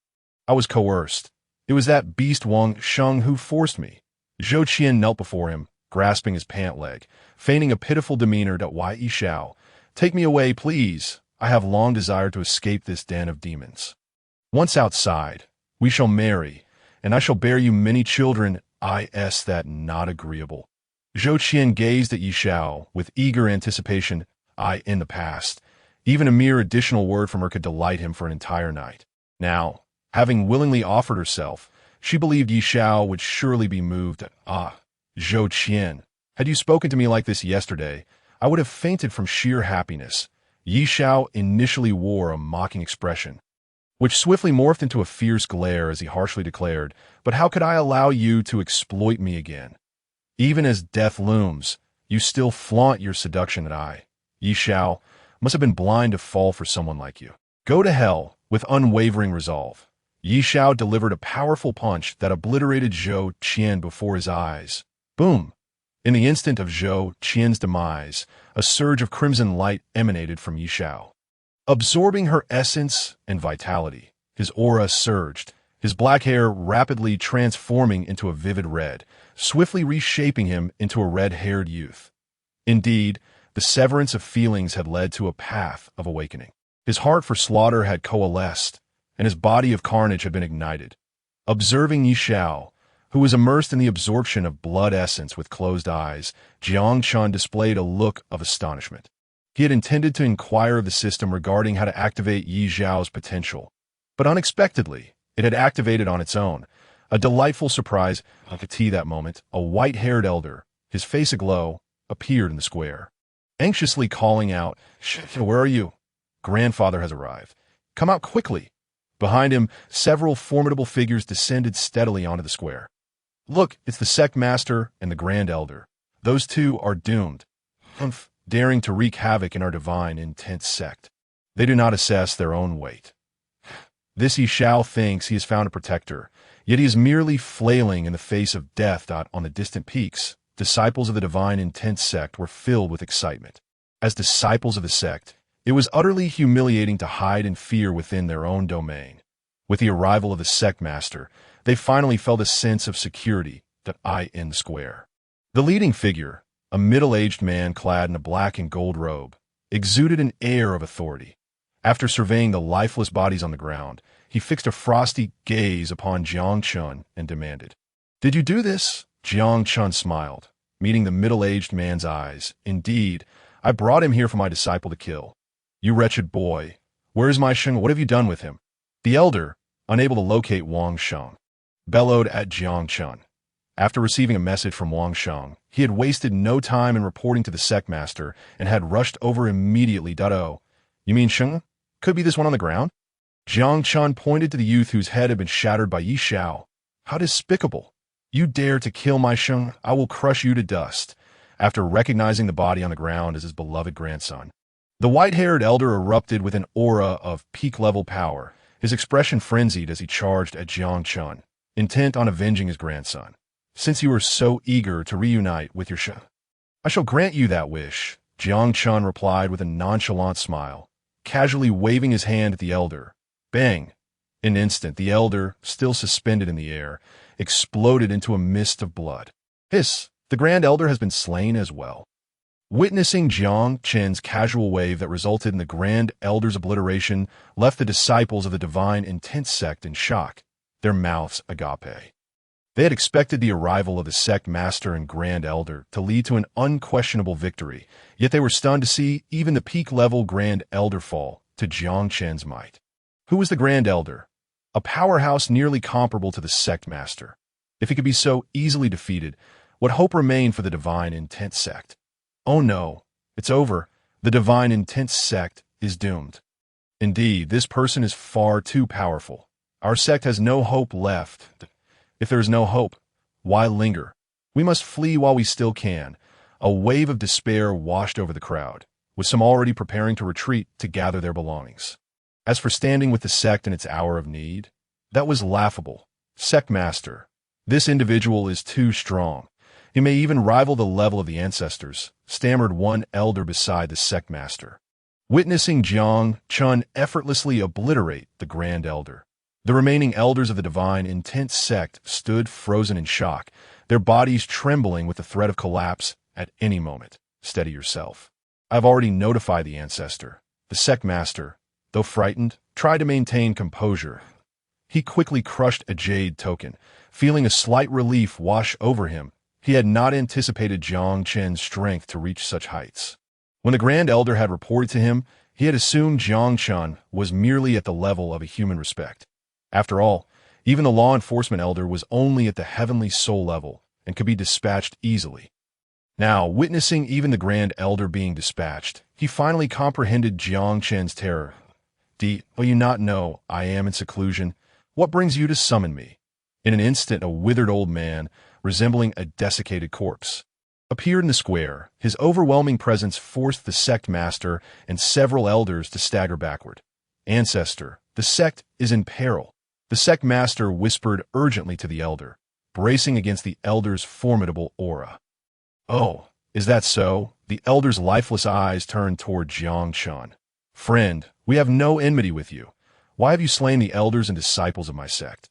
I was coerced. It was that beast Wang Sheng who forced me. Zhou Qian knelt before him, grasping his pant leg, feigning a pitiful demeanor to Yi Xiao. Take me away, please. I have long desired to escape this den of demons. Once outside, we shall marry, and I shall bear you many children. That not agreeable. Zhou Qian gazed at Yi Xiao with eager anticipation. In the past, even a mere additional word from her could delight him for an entire night. Now, having willingly offered herself, she believed Yi Xiao would surely be moved. Zhou Qian, had you spoken to me like this yesterday, I would have fainted from sheer happiness. Yi Xiao initially wore a mocking expression, which swiftly morphed into a fierce glare as he harshly declared, but how could I allow you to exploit me again? Even as death looms, you still flaunt your seduction that Yi Xiao, must have been blind to fall for someone like you. Go to hell, with unwavering resolve. Yi Xiao delivered a powerful punch that obliterated Zhou Qian before his eyes. Boom! In the instant of Zhou Qian's demise, a surge of crimson light emanated from Yi Xiao. Absorbing her essence and vitality, his aura surged, his black hair rapidly transforming into a vivid red, swiftly reshaping him into a red-haired youth. Indeed, the severance of feelings had led to a path of awakening. His heart for slaughter had coalesced, and his body of carnage had been ignited. Observing Yi Xiao, who was immersed in the absorption of blood essence with closed eyes, Jiang Chen displayed a look of astonishment. He had intended to inquire of the system regarding how to activate Yi Zhao's potential, but unexpectedly, it had activated on its own. A delightful surprise, I could see that moment, a white-haired elder, his face aglow, appeared in the square, anxiously calling out, "Where are you? Grandfather has arrived. Come out quickly." Behind him, several formidable figures descended steadily onto the square. "Look, it's the sect master and the grand elder. Those two are doomed, daring to wreak havoc in our divine, intense sect. They do not assess their own weight. This Yi Xiao thinks he has found a protector, yet he is merely flailing in the face of death." On the distant peaks, disciples of the divine, intense sect were filled with excitement. As disciples of the sect, it was utterly humiliating to hide in fear within their own domain. With the arrival of the sect master, they finally felt a sense of security in the square. The leading figure, a middle-aged man clad in a black and gold robe, exuded an air of authority. After surveying the lifeless bodies on the ground, he fixed a frosty gaze upon Jiang Chen and demanded, "Did you do this?" Jiang Chen smiled, meeting the middle-aged man's eyes. "Indeed, I brought him here for my disciple to kill. You wretched boy, where is my Sheng? What have you done with him?" The elder, unable to locate Wang Sheng, bellowed at Jiang Chen. After receiving a message from Wang Sheng, he had wasted no time in reporting to the sect master and had rushed over immediately. "Oh, you mean Sheng? Could be this one on the ground?" Jiang Chen pointed to the youth whose head had been shattered by Yi Xiao. "How despicable! You dare to kill my Sheng? I will crush you to dust." After recognizing the body on the ground as his beloved grandson, the white-haired elder erupted with an aura of peak-level power, his expression frenzied as he charged at Jiang Chen, intent on avenging his grandson. "Since you are so eager to reunite with your Sheng, I shall grant you that wish," Jiang Chen replied with a nonchalant smile, casually waving his hand at the elder. Bang! In an instant, the elder, still suspended in the air, exploded into a mist of blood. "Hiss! The grand elder has been slain as well." Witnessing Jiang Chen's casual wave that resulted in the grand elder's obliteration left the disciples of the divine, intense sect in shock, their mouths agape. They had expected the arrival of the sect master and grand elder to lead to an unquestionable victory, yet they were stunned to see even the peak-level grand elder fall to Jiang Chen's might. Who was the grand elder? A powerhouse nearly comparable to the sect master. If he could be so easily defeated, what hope remained for the divine, intense sect? Oh no, it's over. The divine, intense sect is doomed. Indeed, this person is far too powerful. Our sect has no hope left. If there is no hope, why linger? We must flee while we still can. A wave of despair washed over the crowd, with some already preparing to retreat to gather their belongings. As for standing with the sect in its hour of need, that was laughable. Sect master, this individual is too strong. He may even rival the level of the ancestors, stammered one elder beside the sect master. Witnessing Jiang Chen effortlessly obliterate the grand elder, the remaining elders of the divine, intense sect stood frozen in shock, their bodies trembling with the threat of collapse at any moment. "Steady yourself. I've already notified the ancestor." The sect master, though frightened, tried to maintain composure. He quickly crushed a jade token, feeling a slight relief wash over him. He had not anticipated Jiang Chen's strength to reach such heights. When the grand elder had reported to him, he had assumed Jiang Chen was merely at the level of a human respect. After all, even the law enforcement elder was only at the heavenly soul level and could be dispatched easily. Now, witnessing even the grand elder being dispatched, he finally comprehended Jiang Chen's terror. "Do you not know I am in seclusion? What brings you to summon me?" In an instant, a withered old man, resembling a desiccated corpse, appeared in the square. His overwhelming presence forced the sect master and several elders to stagger backward. "Ancestor, the sect is in peril," the sect master whispered urgently to the elder, bracing against the elder's formidable aura. "Oh, is that so?" The elder's lifeless eyes turned toward Jiang Chen. "Friend, we have no enmity with you. Why have you slain the elders and disciples of my sect?"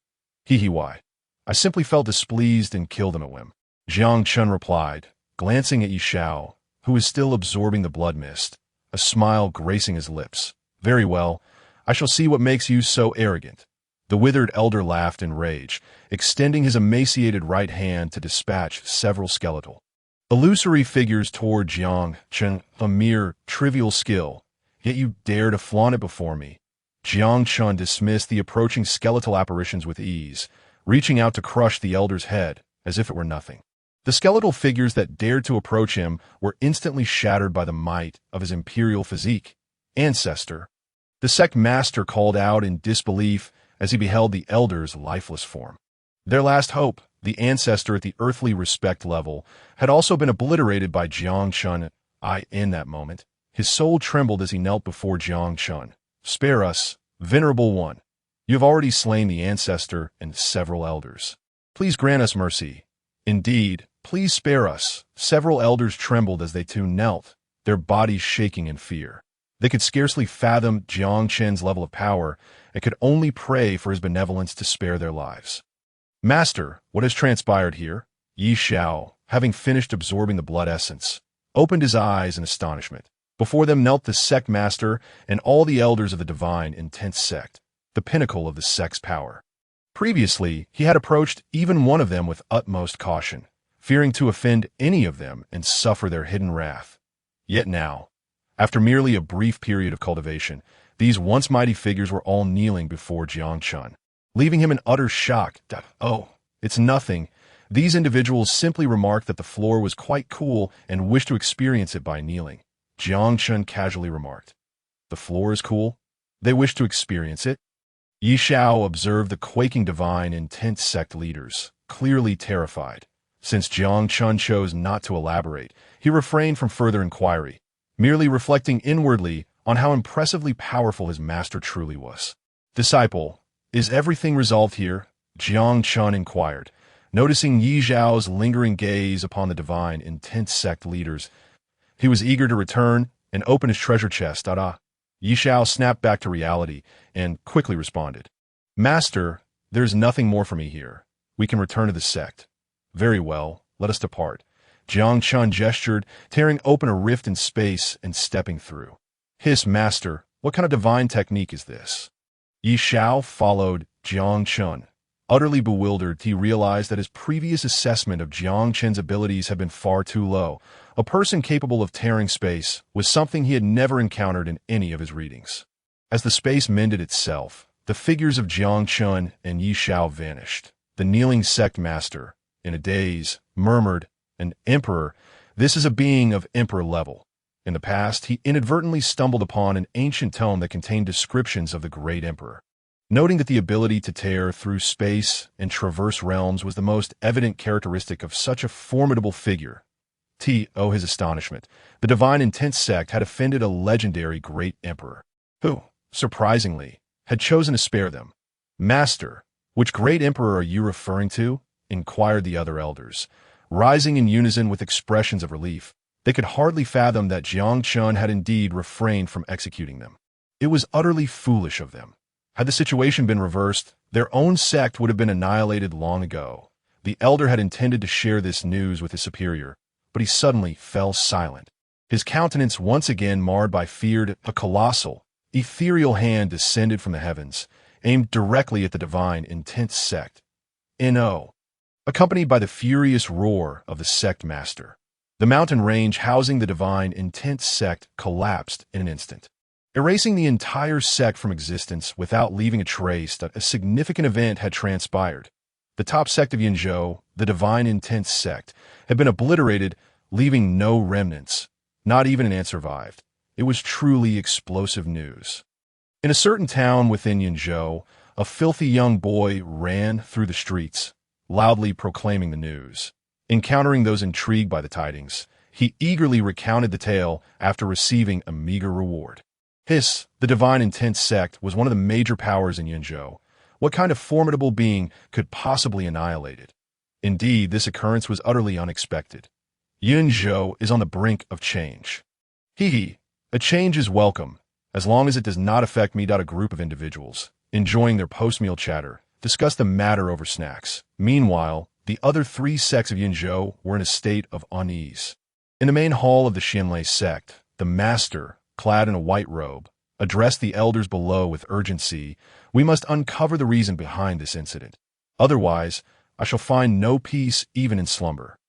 Why? I simply felt displeased and killed them at whim." Jiang Chen replied, glancing at Yi Xiao, who was still absorbing the blood mist, a smile gracing his lips. "Very well, I shall see what makes you so arrogant." The withered elder laughed in rage, extending his emaciated right hand to dispatch several skeletal Illusory figures toward Jiang Chen, a mere trivial skill, yet you dare to flaunt it before me. Jiang Chen dismissed the approaching skeletal apparitions with ease, reaching out to crush the elder's head as if it were nothing. The skeletal figures that dared to approach him were instantly shattered by the might of his imperial physique. Ancestor. The sect master called out in disbelief as he beheld the elder's lifeless form. Their last hope, the ancestor at the earthly respect level, had also been obliterated by Jiang Chen. In that moment, his soul trembled as he knelt before Jiang Chen. Spare us, venerable one. You have already slain the ancestor and several elders. Please grant us mercy. Indeed, please spare us. Several elders trembled as they too knelt, their bodies shaking in fear. They could scarcely fathom Jiang Chen's level of power and could only pray for his benevolence to spare their lives. Master, what has transpired here? Yi Xiao, having finished absorbing the blood essence, opened his eyes in astonishment. Before them knelt the sect master and all the elders of the divine intense sect, the pinnacle of the sect's power. Previously, he had approached even one of them with utmost caution, fearing to offend any of them and suffer their hidden wrath. Yet now, after merely a brief period of cultivation, these once mighty figures were all kneeling before Jiang Chen, leaving him in utter shock. Oh, it's nothing. These individuals simply remarked that the floor was quite cool and wished to experience it by kneeling. Jiang Chen casually remarked, "The floor is cool? They wish to experience it?" Yi Xiao observed the quaking divine intense sect leaders, clearly terrified. Since Jiang Chen chose not to elaborate, he refrained from further inquiry, merely reflecting inwardly on how impressively powerful his master truly was. Disciple, is everything resolved here? Jiang Chen inquired, noticing Yi Xiao's lingering gaze upon the divine intense sect leaders. He was eager to return and open his treasure chest. Yi Xiao snapped back to reality and quickly responded, "Master, there's nothing more for me here. We can return to the sect." "Very well, let us depart." Jiang Chen gestured, tearing open a rift in space and stepping through. "Hiss, Master, what kind of divine technique is this?" Yi Xiao followed Jiang Chen. Utterly bewildered, he realized that his previous assessment of Jiang Chen's abilities had been far too low. A person capable of tearing space was something he had never encountered in any of his readings. As the space mended itself, the figures of Jiang Chen and Yi Xiao vanished. The kneeling sect master, in a daze, murmured, "An emperor? This is a being of emperor level." In the past, he inadvertently stumbled upon an ancient tome that contained descriptions of the great emperor. Noting that the ability to tear through space and traverse realms was the most evident characteristic of such a formidable figure, his astonishment, the divine intense sect had offended a legendary great emperor, who, surprisingly, had chosen to spare them. "Master, which great emperor are you referring to?" inquired the other elders, rising in unison with expressions of relief. They could hardly fathom that Jiang Chen had indeed refrained from executing them. It was utterly foolish of them. Had the situation been reversed, their own sect would have been annihilated long ago. The elder had intended to share this news with his superior, but he suddenly fell silent. His countenance once again marred by fear. A colossal, ethereal hand descended from the heavens, aimed directly at the divine intense sect. No. Accompanied by the furious roar of the sect master, the mountain range housing the divine intense sect collapsed in an instant, erasing the entire sect from existence without leaving a trace. That a significant event had transpired. The top sect of Yinzhou, the divine intense sect, had been obliterated, leaving no remnants. Not even an ant survived. It was truly explosive news. In a certain town within Yinzhou, a filthy young boy ran through the streets, loudly proclaiming the news. Encountering those intrigued by the tidings, he eagerly recounted the tale after receiving a meager reward. The divine intense sect was one of the major powers in Yinzhou. What kind of formidable being could possibly annihilate it? Indeed, this occurrence was utterly unexpected. Yinzhou is on the brink of change. A change is welcome, as long as it does not affect me. A group of individuals, enjoying their post-meal chatter, discussed the matter over snacks. Meanwhile, the other three sects of Yinzhou were in a state of unease. In the main hall of the Xianlei sect, the master, clad in a white robe, addressed the elders below with urgency. "We must uncover the reason behind this incident. Otherwise, I shall find no peace even in slumber."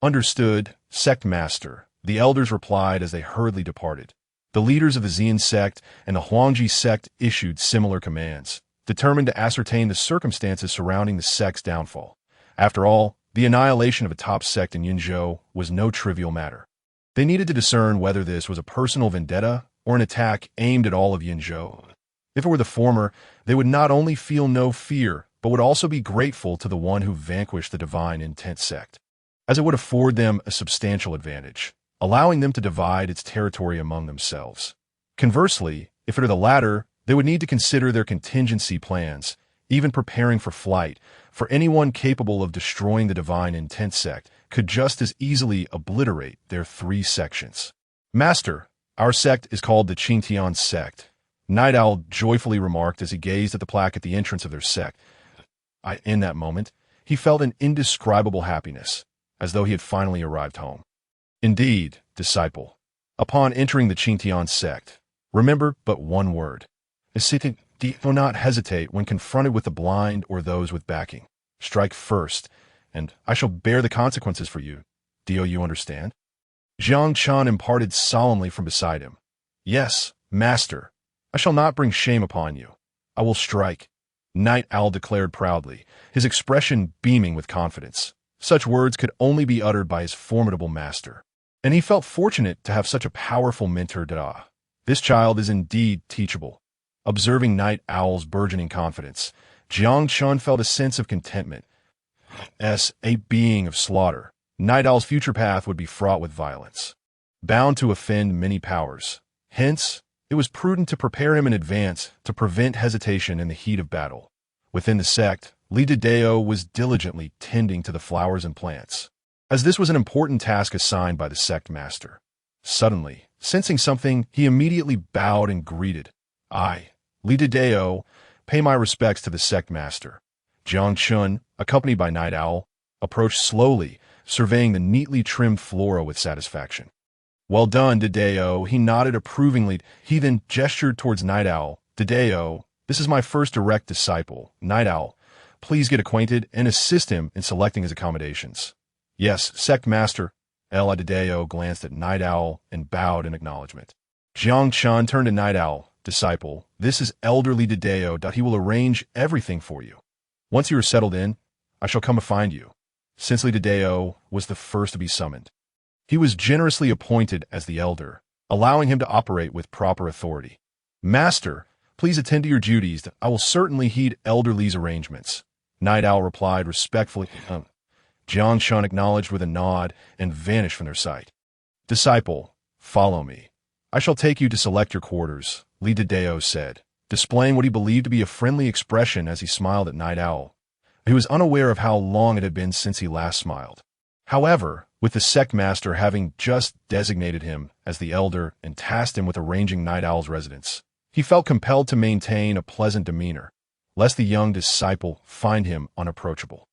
"Understood," Sect Master, the elders replied as they hurriedly departed. The leaders of the Xian sect and the Huangji sect issued similar commands, determined to ascertain the circumstances surrounding the sect's downfall. After all, the annihilation of a top sect in Yinzhou was no trivial matter. They needed to discern whether this was a personal vendetta or an attack aimed at all of Yinzhou. If it were the former, they would not only feel no fear, but would also be grateful to the one who vanquished the divine intent sect, as it would afford them a substantial advantage, allowing them to divide its territory among themselves. Conversely, if it were the latter, they would need to consider their contingency plans, even preparing for flight, for anyone capable of destroying the divine intent sect could just as easily obliterate their 3 sections. Master, our sect is called the Qingtian sect, Night Owl joyfully remarked as he gazed at the plaque at the entrance of their sect. In that moment, he felt an indescribable happiness, as though he had finally arrived home. Indeed, disciple, upon entering the Qingtian sect, remember but one word. Do not hesitate when confronted with the blind or those with backing. Strike first, and I shall bear the consequences for you. Do you understand? Jiang Chen imparted solemnly from beside him. Yes, master. I shall not bring shame upon you. I will strike. Night Owl declared proudly, his expression beaming with confidence. Such words could only be uttered by his formidable master, and he felt fortunate to have such a powerful mentor. This child is indeed teachable. Observing Night Owl's burgeoning confidence, Jiang Chen felt a sense of contentment. As a being of slaughter, Night Owl's future path would be fraught with violence, bound to offend many powers. Hence, it was prudent to prepare him in advance to prevent hesitation in the heat of battle. Within the sect, Li Dideo was diligently tending to the flowers and plants, as this was an important task assigned by the sect master. Suddenly, sensing something, he immediately bowed and greeted. I, Li Dideo, pay my respects to the sect master. Jiang Chen, accompanied by Night Owl, approached slowly, surveying the neatly trimmed flora with satisfaction. Well done, Dideo, he nodded approvingly. He then gestured towards Night Owl. Dideo, this is my first direct disciple. Night Owl, please get acquainted and assist him in selecting his accommodations. Yes, sect master. Dideo glanced at Night Owl and bowed in acknowledgement. Jiang Chen turned to Night Owl. Disciple, this is elderly Dideo. He will arrange everything for you. Once you are settled in, I shall come to find you. Since Li Dideo was the first to be summoned, he was generously appointed as the elder, allowing him to operate with proper authority. Master, please attend to your duties. I will certainly heed Elder Li's arrangements. Night Owl replied respectfully. Jiang Chen acknowledged with a nod and vanished from their sight. Disciple, follow me. I shall take you to select your quarters, Li Dideo said, displaying what he believed to be a friendly expression as he smiled at Night Owl. He was unaware of how long it had been since he last smiled. However, with the sect master having just designated him as the elder and tasked him with arranging Night Owl's residence, he felt compelled to maintain a pleasant demeanor, lest the young disciple find him unapproachable.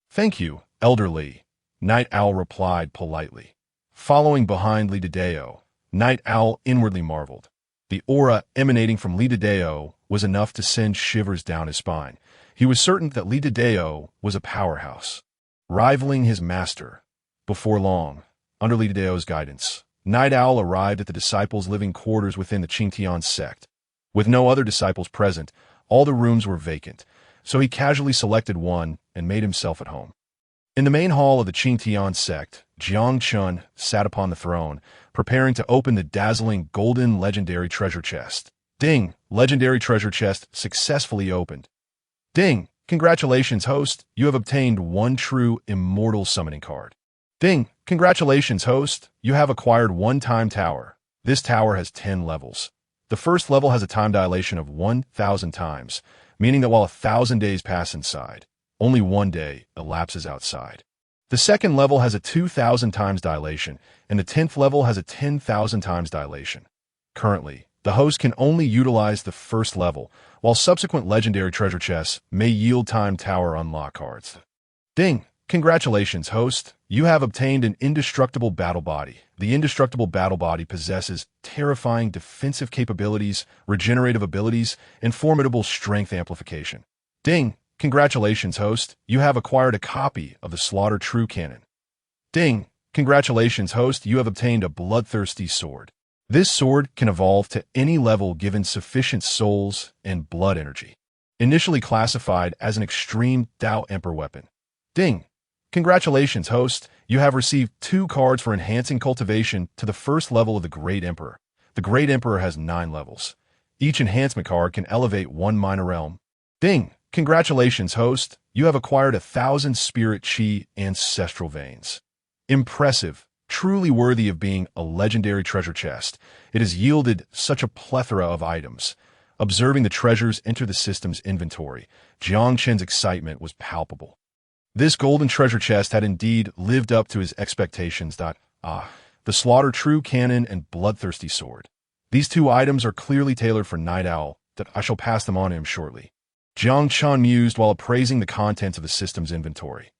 Thank you, Elder Li, Night Owl replied politely. Following behind Li Dideo, Night Owl inwardly marveled. The aura emanating from Li Dideo was enough to send shivers down his spine. He was certain that Li Dideo was a powerhouse, rivaling his master. Before long, under Li Dideo's guidance, Night Owl arrived at the disciples' living quarters within the Qingtian sect. With no other disciples present, all the rooms were vacant, so he casually selected one and made himself at home. In the main hall of the Qingtian sect, Jiang Chen sat upon the throne, preparing to open the dazzling golden legendary treasure chest. Ding! Legendary treasure chest successfully opened. Ding! Congratulations, host! You have obtained one True Immortal Summoning Card. Ding! Congratulations, host! You have acquired one time tower. This tower has 10 levels. The first level has a time dilation of 1,000 times, meaning that while 1,000 days pass inside, only 1 day elapses outside. The second level has a 2,000 times dilation, and the 10th level has a 10,000 times dilation. Currently, the host can only utilize the first level, while subsequent legendary treasure chests may yield time tower unlock cards. Ding! Congratulations, host! You have obtained an indestructible battle body. The indestructible battle body possesses terrifying defensive capabilities, regenerative abilities, and formidable strength amplification. Ding! Congratulations, host! You have acquired a copy of the Slaughter True Cannon. Ding! congratulations, host, you have obtained a bloodthirsty sword. This sword can evolve to any level given sufficient souls and blood energy. Initially classified as an extreme Tao Emperor weapon. Ding! Congratulations, host, you have received 2 cards for enhancing cultivation to the first level of the Great Emperor. The Great Emperor has 9 levels. Each enhancement card can elevate 1 minor realm. Ding! Congratulations, host, you have acquired 1,000 spirit chi ancestral veins. Impressive, truly worthy of being a legendary treasure chest. It has yielded such a plethora of items. Observing the treasures enter the system's inventory, Jiang Chen's excitement was palpable. This golden treasure chest had indeed lived up to his expectations. The Slaughter True Cannon and Bloodthirsty Sword. These 2 items are clearly tailored for Night Owl, that I shall pass them on to him shortly. Jiang Chen mused while appraising the contents of the system's inventory.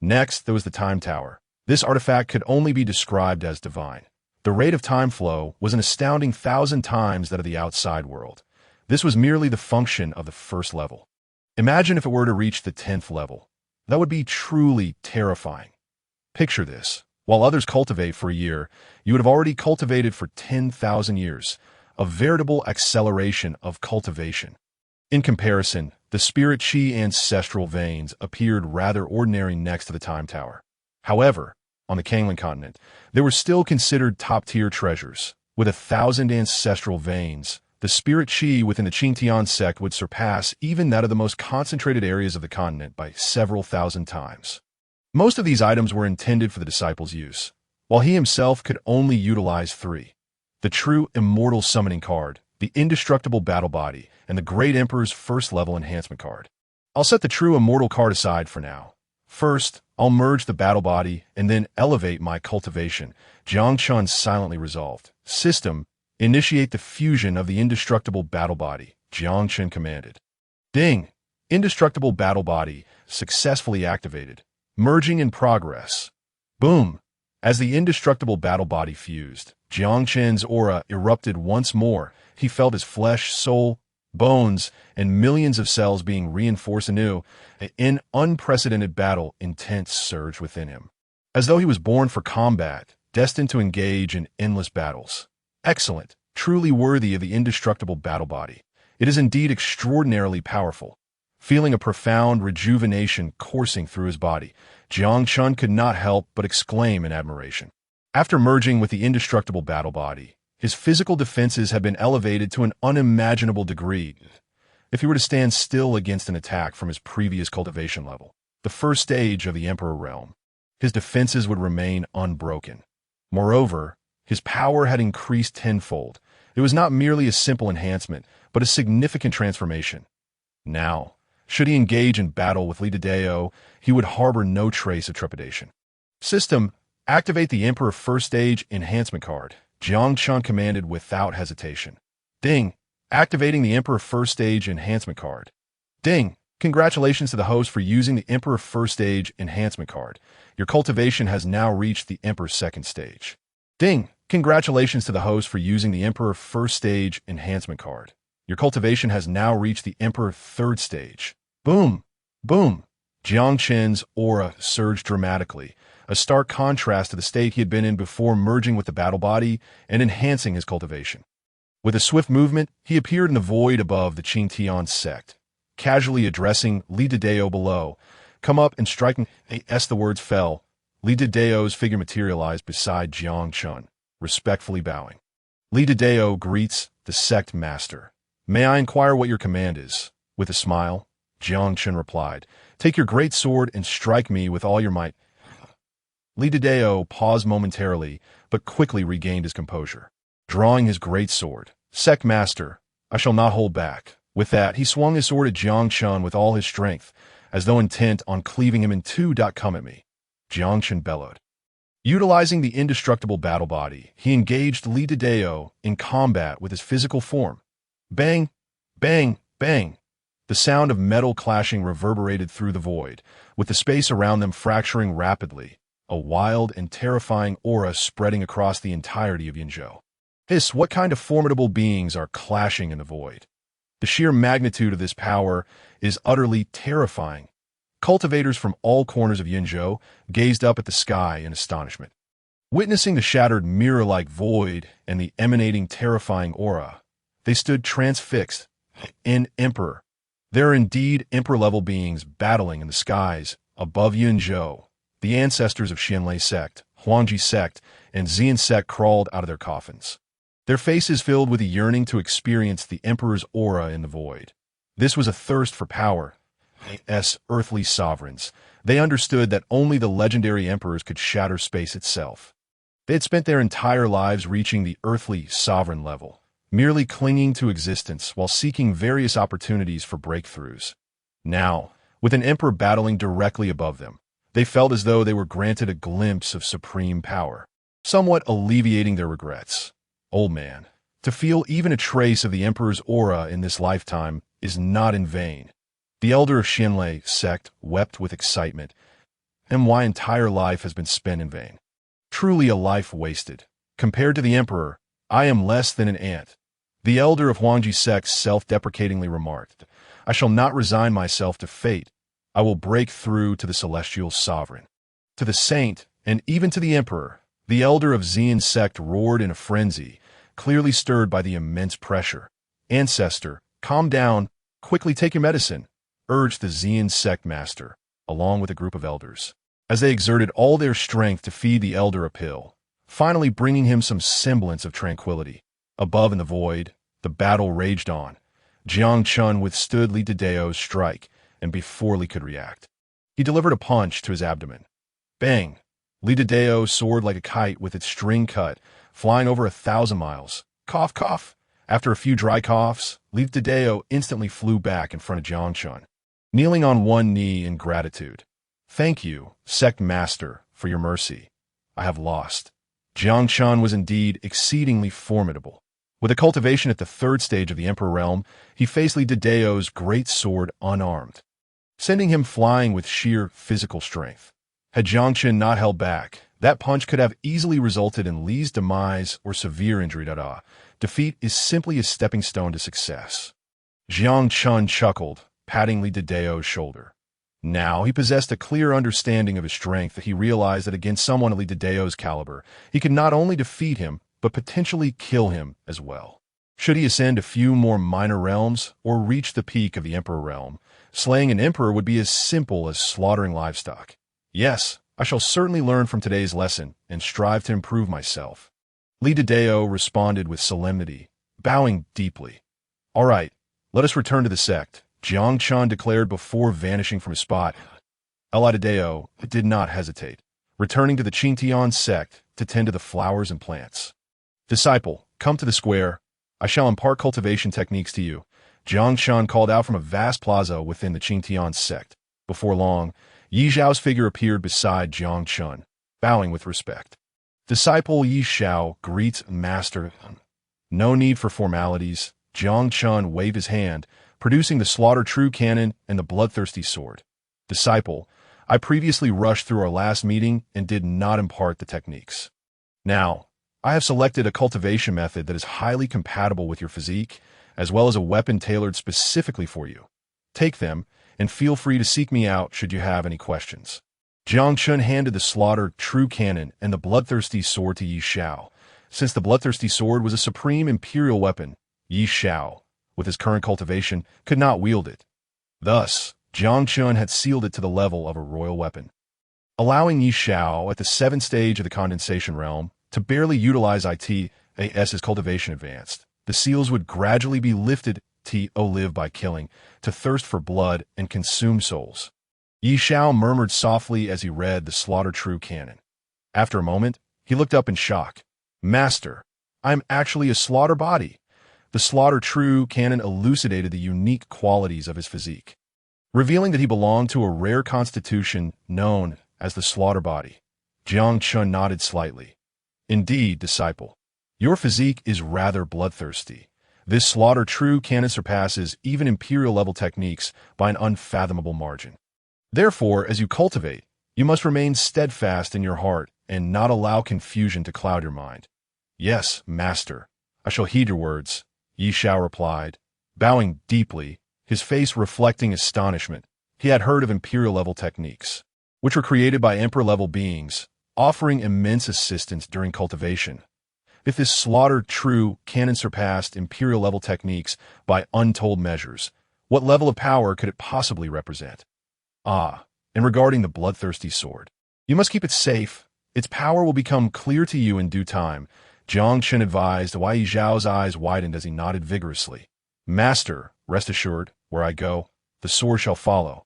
Next, there was the Time Tower. This artifact could only be described as divine. The rate of time flow was an astounding 1,000 times that of the outside world. This was merely the function of the first level. Imagine if it were to reach the 10th level. That would be truly terrifying. Picture this. While others cultivate for a year, you would have already cultivated for 10,000 years. A veritable acceleration of cultivation. In comparison, the spirit chi ancestral veins appeared rather ordinary next to the Time Tower. However, on the Kangling continent, they were still considered top-tier treasures. With 1,000 ancestral veins, the spirit chi within the Qingtian sect would surpass even that of the most concentrated areas of the continent by several thousand times. Most of these items were intended for the disciples' use, while he himself could only utilize 3. The True Immortal Summoning Card, the Indestructible Battle Body, and the Great Emperor's first-level enhancement card. I'll set the True Immortal card aside for now. First, I'll merge the battle body and then elevate my cultivation, Jiang Chen silently resolved. System, initiate the fusion of the indestructible battle body, Jiang Chen commanded. Ding! Indestructible battle body successfully activated. Merging in progress. Boom! As the indestructible battle body fused, Jiang Chen's aura erupted once more. He felt his flesh, soul, bones, and millions of cells being reinforced anew. An unprecedented battle intent surged within him. As though he was born for combat, destined to engage in endless battles. Excellent, truly worthy of the indestructible battle body. It is indeed extraordinarily powerful. Feeling a profound rejuvenation coursing through his body, Jiang Chen could not help but exclaim in admiration. After merging with the indestructible battle body, his physical defenses had been elevated to an unimaginable degree. If he were to stand still against an attack from his previous cultivation level, the first stage of the Emperor realm, his defenses would remain unbroken. Moreover, his power had increased tenfold. It was not merely a simple enhancement, but a significant transformation. Now, should he engage in battle with Li Dideo, he would harbor no trace of trepidation. System, activate the Emperor First Stage Enhancement Card, Jiang Chen commanded without hesitation. Ding! Activating the Emperor First Stage Enhancement Card. Ding! Congratulations to the host for using the Emperor First Stage Enhancement Card. Your cultivation has now reached the Emperor's Second Stage. Ding! Congratulations to the host for using the Emperor First Stage Enhancement Card. Your cultivation has now reached the Emperor Third Stage. Boom! Boom! Jiang Chen's aura surged dramatically, a stark contrast to the state he had been in before merging with the battle body and enhancing his cultivation. With a swift movement, he appeared in the void above the Qingtian sect, casually addressing Li Dideo below. Come up and strike me. As the words fell, Li Dideo's figure materialized beside Jiang Chen, respectfully bowing. Li Dideo greets the sect master. May I inquire what your command is? With a smile, Jiang Chen replied, Take your great sword and strike me with all your might. Li Dideo paused momentarily, but quickly regained his composure. Drawing his great sword, Sect Master, I shall not hold back. With that, he swung his sword at Jiang Chen with all his strength, as though intent on cleaving him in two. Come at me, Jiang Chen bellowed. Utilizing the indestructible battle body, he engaged Li Dideo in combat with his physical form. Bang! Bang! Bang! The sound of metal clashing reverberated through the void, with the space around them fracturing rapidly, a wild and terrifying aura spreading across the entirety of Yinzhou. What kind of formidable beings are clashing in the void? The sheer magnitude of this power is utterly terrifying. Cultivators from all corners of Yinzhou gazed up at the sky in astonishment. Witnessing the shattered mirror-like void and the emanating terrifying aura, they stood transfixed. In Emperor, there are indeed Emperor-level beings battling in the skies above Yunzhou. The ancestors of Xianlei sect, Huangji sect, and Xian sect crawled out of their coffins, their faces filled with a yearning to experience the Emperor's aura in the void. This was a thirst for power. As earthly sovereigns, they understood that only the legendary emperors could shatter space itself. They had spent their entire lives reaching the earthly sovereign level, merely clinging to existence while seeking various opportunities for breakthroughs. Now, with an emperor battling directly above them, they felt as though they were granted a glimpse of supreme power, somewhat alleviating their regrets. Old man, to feel even a trace of the emperor's aura in this lifetime is not in vain. The elder of Xianlei sect wept with excitement, and my entire life has been spent in vain. Truly a life wasted. Compared to the emperor, I am less than an ant. The elder of Huangji sect self-deprecatingly remarked, I shall not resign myself to fate. I will break through to the celestial sovereign. To the saint, and even to the emperor, the elder of Xian sect roared in a frenzy, clearly stirred by the immense pressure. Ancestor, calm down, quickly take your medicine, urged the Xian sect master, along with a group of elders, as they exerted all their strength to feed the elder a pill, finally bringing him some semblance of tranquility. Above in the void, the battle raged on. Jiang Chen withstood Li Dedeo's strike, and before Li could react, he delivered a punch to his abdomen. Bang! Li Dedeo soared like a kite with its string cut, flying over 1,000 miles. Cough, cough. After a few dry coughs, Li Dedeo instantly flew back in front of Jiang Chen, kneeling on one knee in gratitude. Thank you, sect master, for your mercy. I have lost. Jiang Chen was indeed exceedingly formidable. With a cultivation at the third stage of the Emperor realm, he faced Li Dedeo's great sword unarmed, sending him flying with sheer physical strength. Had Jiang Chen not held back, that punch could have easily resulted in Li's demise or severe injury. Defeat is simply a stepping stone to success. Jiang Chen chuckled, patting Li Dedeo's shoulder. Now he possessed a clear understanding of his strength that he realized that against someone of Li Dedeo's caliber, he could not only defeat him, but potentially kill him as well. Should he ascend a few more minor realms or reach the peak of the Emperor realm, slaying an emperor would be as simple as slaughtering livestock. Yes, I shall certainly learn from today's lesson and strive to improve myself. Li Dedeo responded with solemnity, bowing deeply. All right, let us return to the sect, Jiang Chen declared before vanishing from his spot. Li Dedeo did not hesitate, returning to the Qingtian sect to tend to the flowers and plants. Disciple, come to the square. I shall impart cultivation techniques to you, Jiang Chen called out from a vast plaza within the Qingtian sect. Before long, Yi Xiao's figure appeared beside Jiang Chen, bowing with respect. Disciple Yi Xiao greets Master. No need for formalities. Jiang Chen waved his hand, producing the Slaughter True Cannon and the Bloodthirsty Sword. Disciple, I previously rushed through our last meeting and did not impart the techniques. Now, I have selected a cultivation method that is highly compatible with your physique, as well as a weapon tailored specifically for you. Take them, and feel free to seek me out should you have any questions. Jiang Chen handed the Slaughter True Cannon and the Bloodthirsty Sword to Yi Xiao. Since the Bloodthirsty Sword was a supreme imperial weapon, Yi Xiao, with his current cultivation, could not wield it. Thus, Jiang Chen had sealed it to the level of a royal weapon, allowing Yi Xiao at the 7th stage of the condensation realm to barely utilize it as his cultivation advanced. The seals would gradually be lifted to live by killing, to thirst for blood and consume souls. Yi Xiao murmured softly as he read the Slaughter True Cannon. After a moment, he looked up in shock. Master, I am actually a slaughter body. The Slaughter True Cannon elucidated the unique qualities of his physique, revealing that he belonged to a rare constitution known as the slaughter body. Jiang Chen nodded slightly. Indeed, disciple, your physique is rather bloodthirsty. This Slaughter True Cannon surpasses even imperial-level techniques by an unfathomable margin. Therefore, as you cultivate, you must remain steadfast in your heart and not allow confusion to cloud your mind. Yes, master, I shall heed your words, Yi Xiao replied, bowing deeply, his face reflecting astonishment. He had heard of imperial-level techniques, which were created by emperor-level beings, offering immense assistance during cultivation. If this slaughtered true canon surpassed imperial-level techniques by untold measures, what level of power could it possibly represent? And regarding the bloodthirsty sword, you must keep it safe. Its power will become clear to you in due time, Jiang Chen advised, while Yi Zhao's eyes widened as he nodded vigorously. Master, rest assured, where I go, the sword shall follow.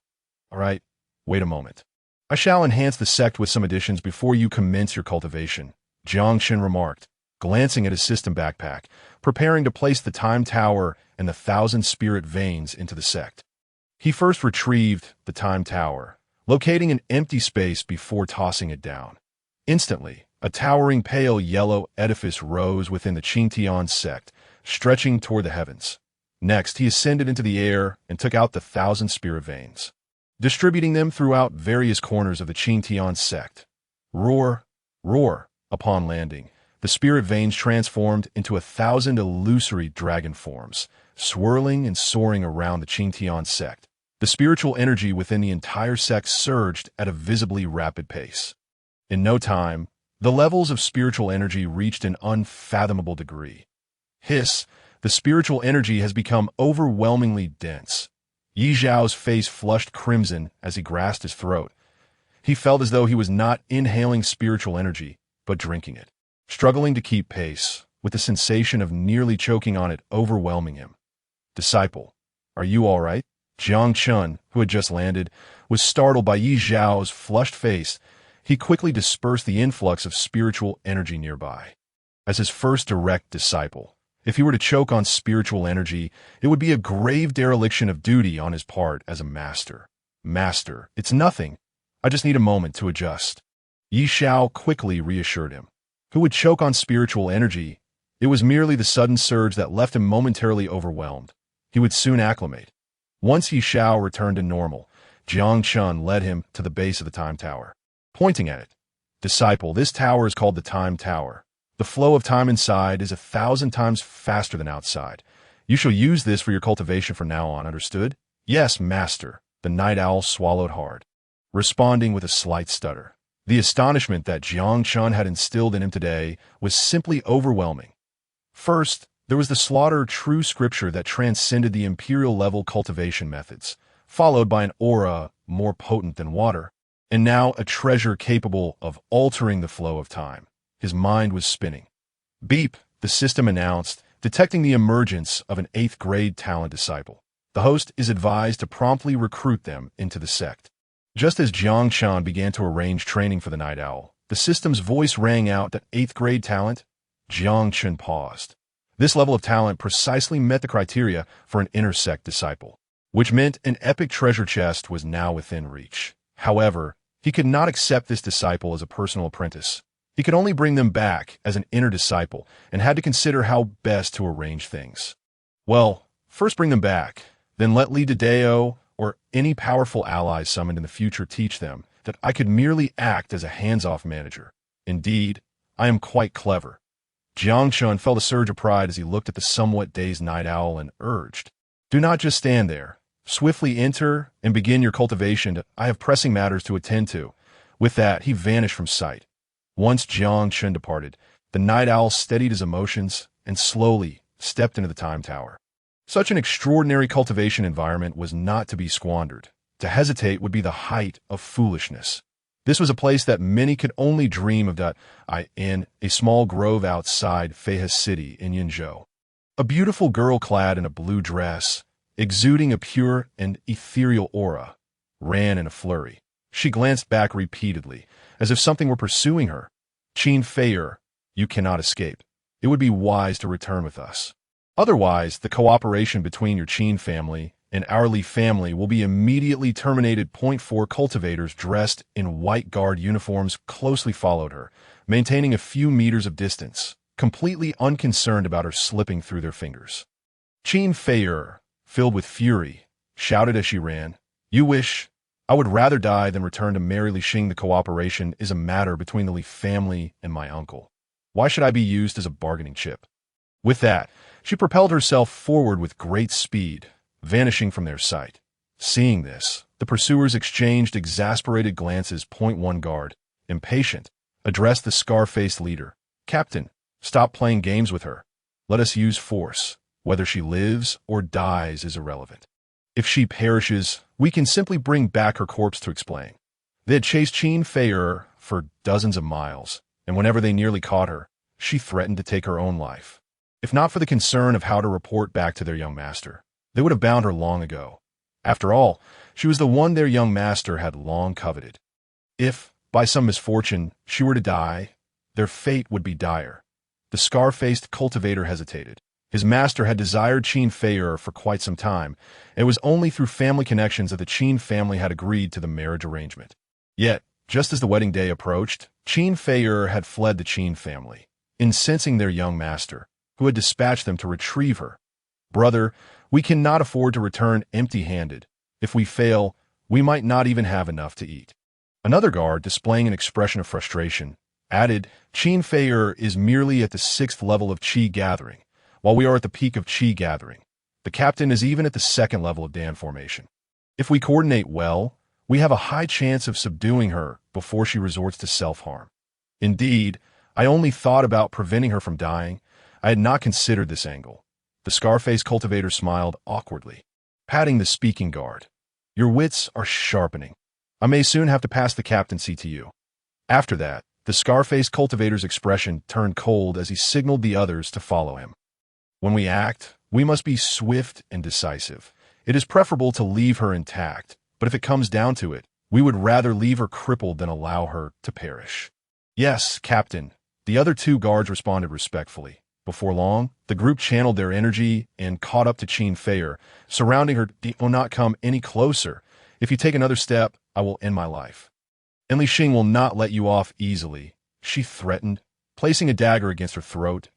All right, wait a moment. I shall enhance the sect with some additions before you commence your cultivation, Jiang Chen remarked, glancing at his system backpack, preparing to place the time tower and the 1,000 spirit veins into the sect. He first retrieved the time tower, locating an empty space before tossing it down. Instantly, a towering pale yellow edifice rose within the Qingtian sect, stretching toward the heavens. Next, he ascended into the air and took out the 1,000 spirit veins, distributing them throughout various corners of the Qingtian sect. Roar, roar, upon landing, the spirit veins transformed into 1,000 illusory dragon forms, swirling and soaring around the Qingtian sect. The spiritual energy within the entire sect surged at a visibly rapid pace. In no time, the levels of spiritual energy reached an unfathomable degree. Hiss, the spiritual energy has become overwhelmingly dense. Yi Zhao's face flushed crimson as he grasped his throat. He felt as though he was not inhaling spiritual energy, but drinking it, struggling to keep pace, with the sensation of nearly choking on it overwhelming him. Disciple, are you all right? Jiang Chen, who had just landed, was startled by Yi Zhao's flushed face. He quickly dispersed the influx of spiritual energy nearby. As his first direct disciple, if he were to choke on spiritual energy, it would be a grave dereliction of duty on his part as a master. Master, it's nothing. I just need a moment to adjust. Yi Zhao quickly reassured him. Who would choke on spiritual energy? It was merely the sudden surge that left him momentarily overwhelmed. He would soon acclimate. Once Yi Zhao returned to normal, Jiang Chen led him to the base of the time tower. Pointing at it, Disciple, this tower is called the Time Tower. The flow of time inside is 1,000 times faster than outside. You shall use this for your cultivation from now on, understood? Yes, master, the night owl swallowed hard, responding with a slight stutter. The astonishment that Jiang Chen had instilled in him today was simply overwhelming. First, there was the slaughter true scripture that transcended the imperial-level cultivation methods, followed by an aura more potent than water, and now a treasure capable of altering the flow of time. His mind was spinning. Beep, the system announced, detecting the emergence of an 8th-grade talent disciple. The host is advised to promptly recruit them into the sect. Just as Jiang Chen began to arrange training for the night owl, the system's voice rang out that 8th-grade talent. Jiang Chen paused. This level of talent precisely met the criteria for an inner-sect disciple, which meant an epic treasure chest was now within reach. However, he could not accept this disciple as a personal apprentice. He could only bring them back as an inner disciple and had to consider how best to arrange things. Well, first bring them back, then let Li Dedeo or any powerful allies summoned in the future teach them that I could merely act as a hands-off manager. Indeed, I am quite clever. Jiang Chen felt a surge of pride as he looked at the somewhat dazed night owl and urged, do not just stand there. Swiftly enter and begin your cultivation. I have pressing matters to attend to. With that, he vanished from sight. Once Jiang Chen departed, the night owl steadied his emotions and slowly stepped into the time tower. Such an extraordinary cultivation environment was not to be squandered. To hesitate would be the height of foolishness. This was a place that many could only dream of. In a small grove outside Feihe City in Yinzhou. A beautiful girl clad in a blue dress, exuding a pure and ethereal aura, ran in a flurry. She glanced back repeatedly, as if something were pursuing her. Qin Fei'er, you cannot escape. It would be wise to return with us. Otherwise, the cooperation between your Qin family and our Li family will be immediately terminated. 4 cultivators dressed in white guard uniforms closely followed her, maintaining a few meters of distance, completely unconcerned about her slipping through their fingers. Qin Fei'er, filled with fury, shouted as she ran, you wish? I would rather die than return to Mary Li Xing. The cooperation is a matter between the Li family and my uncle. Why should I be used as a bargaining chip? With that, she propelled herself forward with great speed, vanishing from their sight. Seeing this, the pursuers exchanged exasperated glances. 1 guard, impatient, addressed the scar-faced leader. Captain, stop playing games with her. Let us use force. Whether she lives or dies is irrelevant. If she perishes, we can simply bring back her corpse to explain. They had chased Qin Fei'er for dozens of miles, and whenever they nearly caught her, she threatened to take her own life. If not for the concern of how to report back to their young master, they would have bound her long ago. After all, she was the one their young master had long coveted. If, by some misfortune, she were to die, their fate would be dire. The scar-faced cultivator hesitated. His master had desired Qin Fei'er for quite some time, and it was only through family connections that the Qin family had agreed to the marriage arrangement. Yet, just as the wedding day approached, Qin Fei'er had fled the Qin family, incensing their young master, who had dispatched them to retrieve her. Brother, we cannot afford to return empty-handed. If we fail, we might not even have enough to eat. Another guard, displaying an expression of frustration, added, Qin Fei'er is merely at the 6th level of Qi gathering, while we are at the peak of Qi gathering. The captain is even at the 2nd level of Dan formation. If we coordinate well, we have a high chance of subduing her before she resorts to self-harm. Indeed, I only thought about preventing her from dying. I had not considered this angle. The scar-faced cultivator smiled awkwardly, patting the speaking guard. Your wits are sharpening. I may soon have to pass the captaincy to you. After that, the scar-faced cultivator's expression turned cold as he signaled the others to follow him. When we act, we must be swift and decisive. It is preferable to leave her intact, but if it comes down to it, we would rather leave her crippled than allow her to perish. Yes, Captain. The other 2 guards responded respectfully. Before long, the group channeled their energy and caught up to Qin Fei'er, surrounding her. Do not come any closer. If you take another step, I will end my life. And Li Xing will not let you off easily, she threatened, placing a dagger against her throat.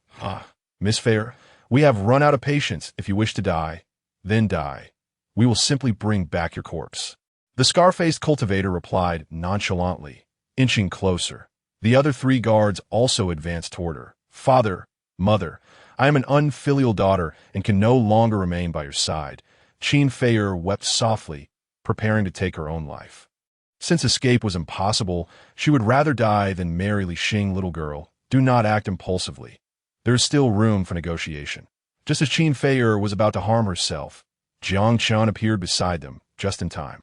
Miss Fei'er, we have run out of patience. If you wish to die, then die. We will simply bring back your corpse. The scar-faced cultivator replied nonchalantly, inching closer. The other 3 guards also advanced toward her. Father, Mother, I am an unfilial daughter and can no longer remain by your side. Qin Fei'er wept softly, preparing to take her own life. Since escape was impossible, she would rather die than marry Li Xing. Little girl, do not act impulsively. There is still room for negotiation. Just as Qin Fei'er was about to harm herself, Jiang Chen appeared beside them, just in time.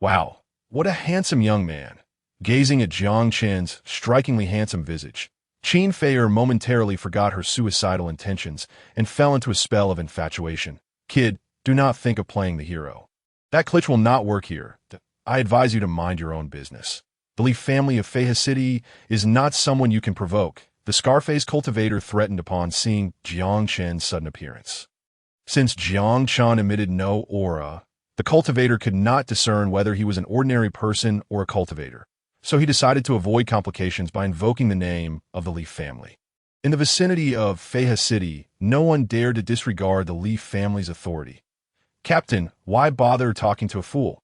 Wow, what a handsome young man. Gazing at Jiang Chen's strikingly handsome visage, Qin Fei'er momentarily forgot her suicidal intentions and fell into a spell of infatuation. Kid, do not think of playing the hero. That glitch will not work here. I advise you to mind your own business. The Li family of Feihe City is not someone you can provoke. The scar-faced cultivator threatened upon seeing Jiang Chen's sudden appearance. Since Jiang Chen emitted no aura, the cultivator could not discern whether he was an ordinary person or a cultivator, so he decided to avoid complications by invoking the name of the Li family. In the vicinity of Feihe City, no one dared to disregard the Li family's authority. Captain, why bother talking to a fool?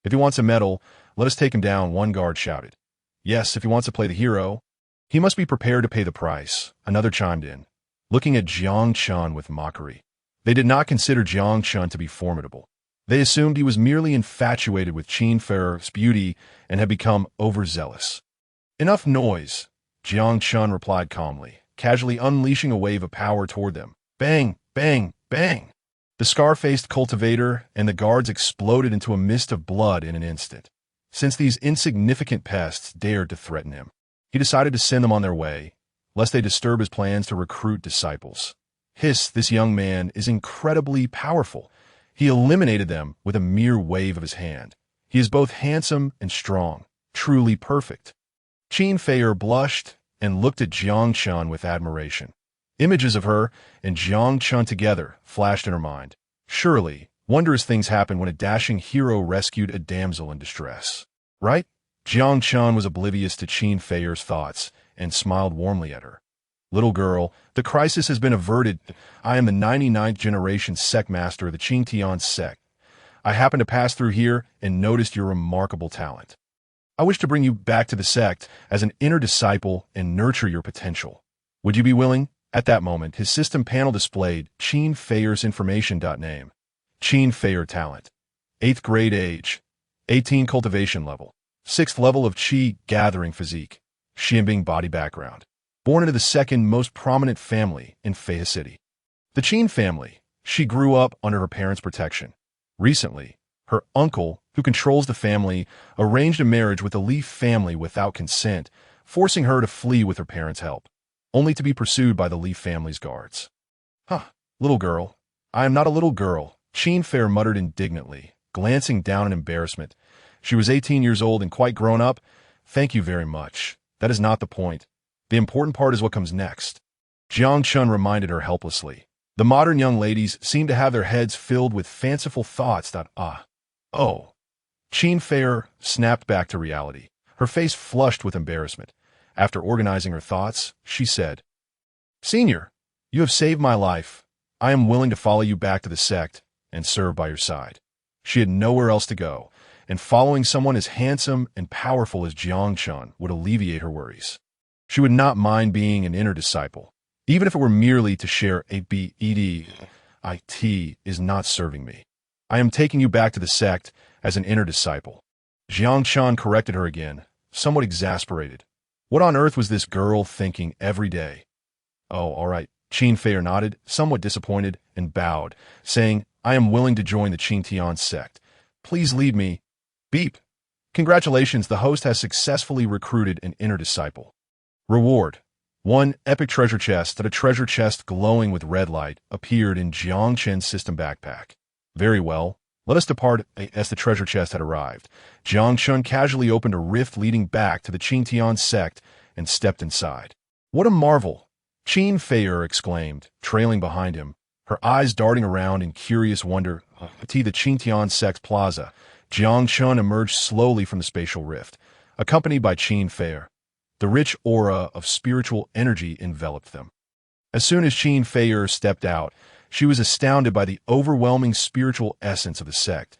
If he wants a medal, let us take him down, one guard shouted. Yes, if he wants to play the hero, he must be prepared to pay the price, another chimed in, looking at Jiang Chen with mockery. They did not consider Jiang Chen to be formidable. They assumed he was merely infatuated with Qin Fei'er's beauty and had become overzealous. Enough noise, Jiang Chen replied calmly, casually unleashing a wave of power toward them. Bang, bang, bang! The scar-faced cultivator and the guards exploded into a mist of blood in an instant. Since these insignificant pests dared to threaten him, he decided to send them on their way, lest they disturb his plans to recruit disciples. Hiss, this young man is incredibly powerful. He eliminated them with a mere wave of his hand. He is both handsome and strong, truly perfect. Qin Fei'er blushed and looked at Jiang Chen with admiration. Images of her and Jiang Chen together flashed in her mind. Surely, wondrous things happen when a dashing hero rescued a damsel in distress. Right? Jiang Chen was oblivious to Qin Fei'er's thoughts and smiled warmly at her. Little girl, the crisis has been averted. I am the 99th generation sect master of the Qing Tian sect. I happened to pass through here and noticed your remarkable talent. I wish to bring you back to the sect as an inner disciple and nurture your potential. Would you be willing? At that moment, his system panel displayed Qin Fei'er's information. Name. Qin Fei'er talent. 8th grade age. 18 cultivation level. 6th level of Qi gathering physique. Xianbing body background. Born into the second most prominent family in Fei City. The Qin family. She grew up under her parents' protection. Recently, her uncle, who controls the family, arranged a marriage with the Li family without consent, forcing her to flee with her parents' help, only to be pursued by the Li family's guards. Huh, little girl. I am not a little girl, Qin Fair muttered indignantly, glancing down in embarrassment. She was 18 years old and quite grown up. Thank you very much. That is not the point. The important part is what comes next. Jiang Chen reminded her helplessly. The modern young ladies seem to have their heads filled with fanciful thoughts that, oh. Qin Fair snapped back to reality, her face flushed with embarrassment. After organizing her thoughts, she said, Senior, you have saved my life. I am willing to follow you back to the sect and serve by your side. She had nowhere else to go, and following someone as handsome and powerful as Jiang Chen would alleviate her worries. She would not mind being an inner disciple, even if it were merely to share a BED. IT is not serving me. I am taking you back to the sect as an inner disciple. Jiang Chen corrected her again, somewhat exasperated. What on earth was this girl thinking every day? Oh, all right. Qin Fair nodded, somewhat disappointed, and bowed, saying, I am willing to join the Qin Tian sect. Please lead me. Beep. Congratulations, the host has successfully recruited an inner disciple. Reward. 1 epic treasure chest. A treasure chest glowing with red light appeared in Jiang Chen's system backpack. Very well. Let us depart. As the treasure chest had arrived, Jiang Chen casually opened a rift leading back to the Qin Tian sect and stepped inside. What a marvel! Qin Fair exclaimed, trailing behind him, her eyes darting around in curious wonder. To the Qin Tian sect plaza, Jiang Chen emerged slowly from the spatial rift, accompanied by Qin Fair. The rich aura of spiritual energy enveloped them. As soon as Qin Fair stepped out, she was astounded by the overwhelming spiritual essence of the sect.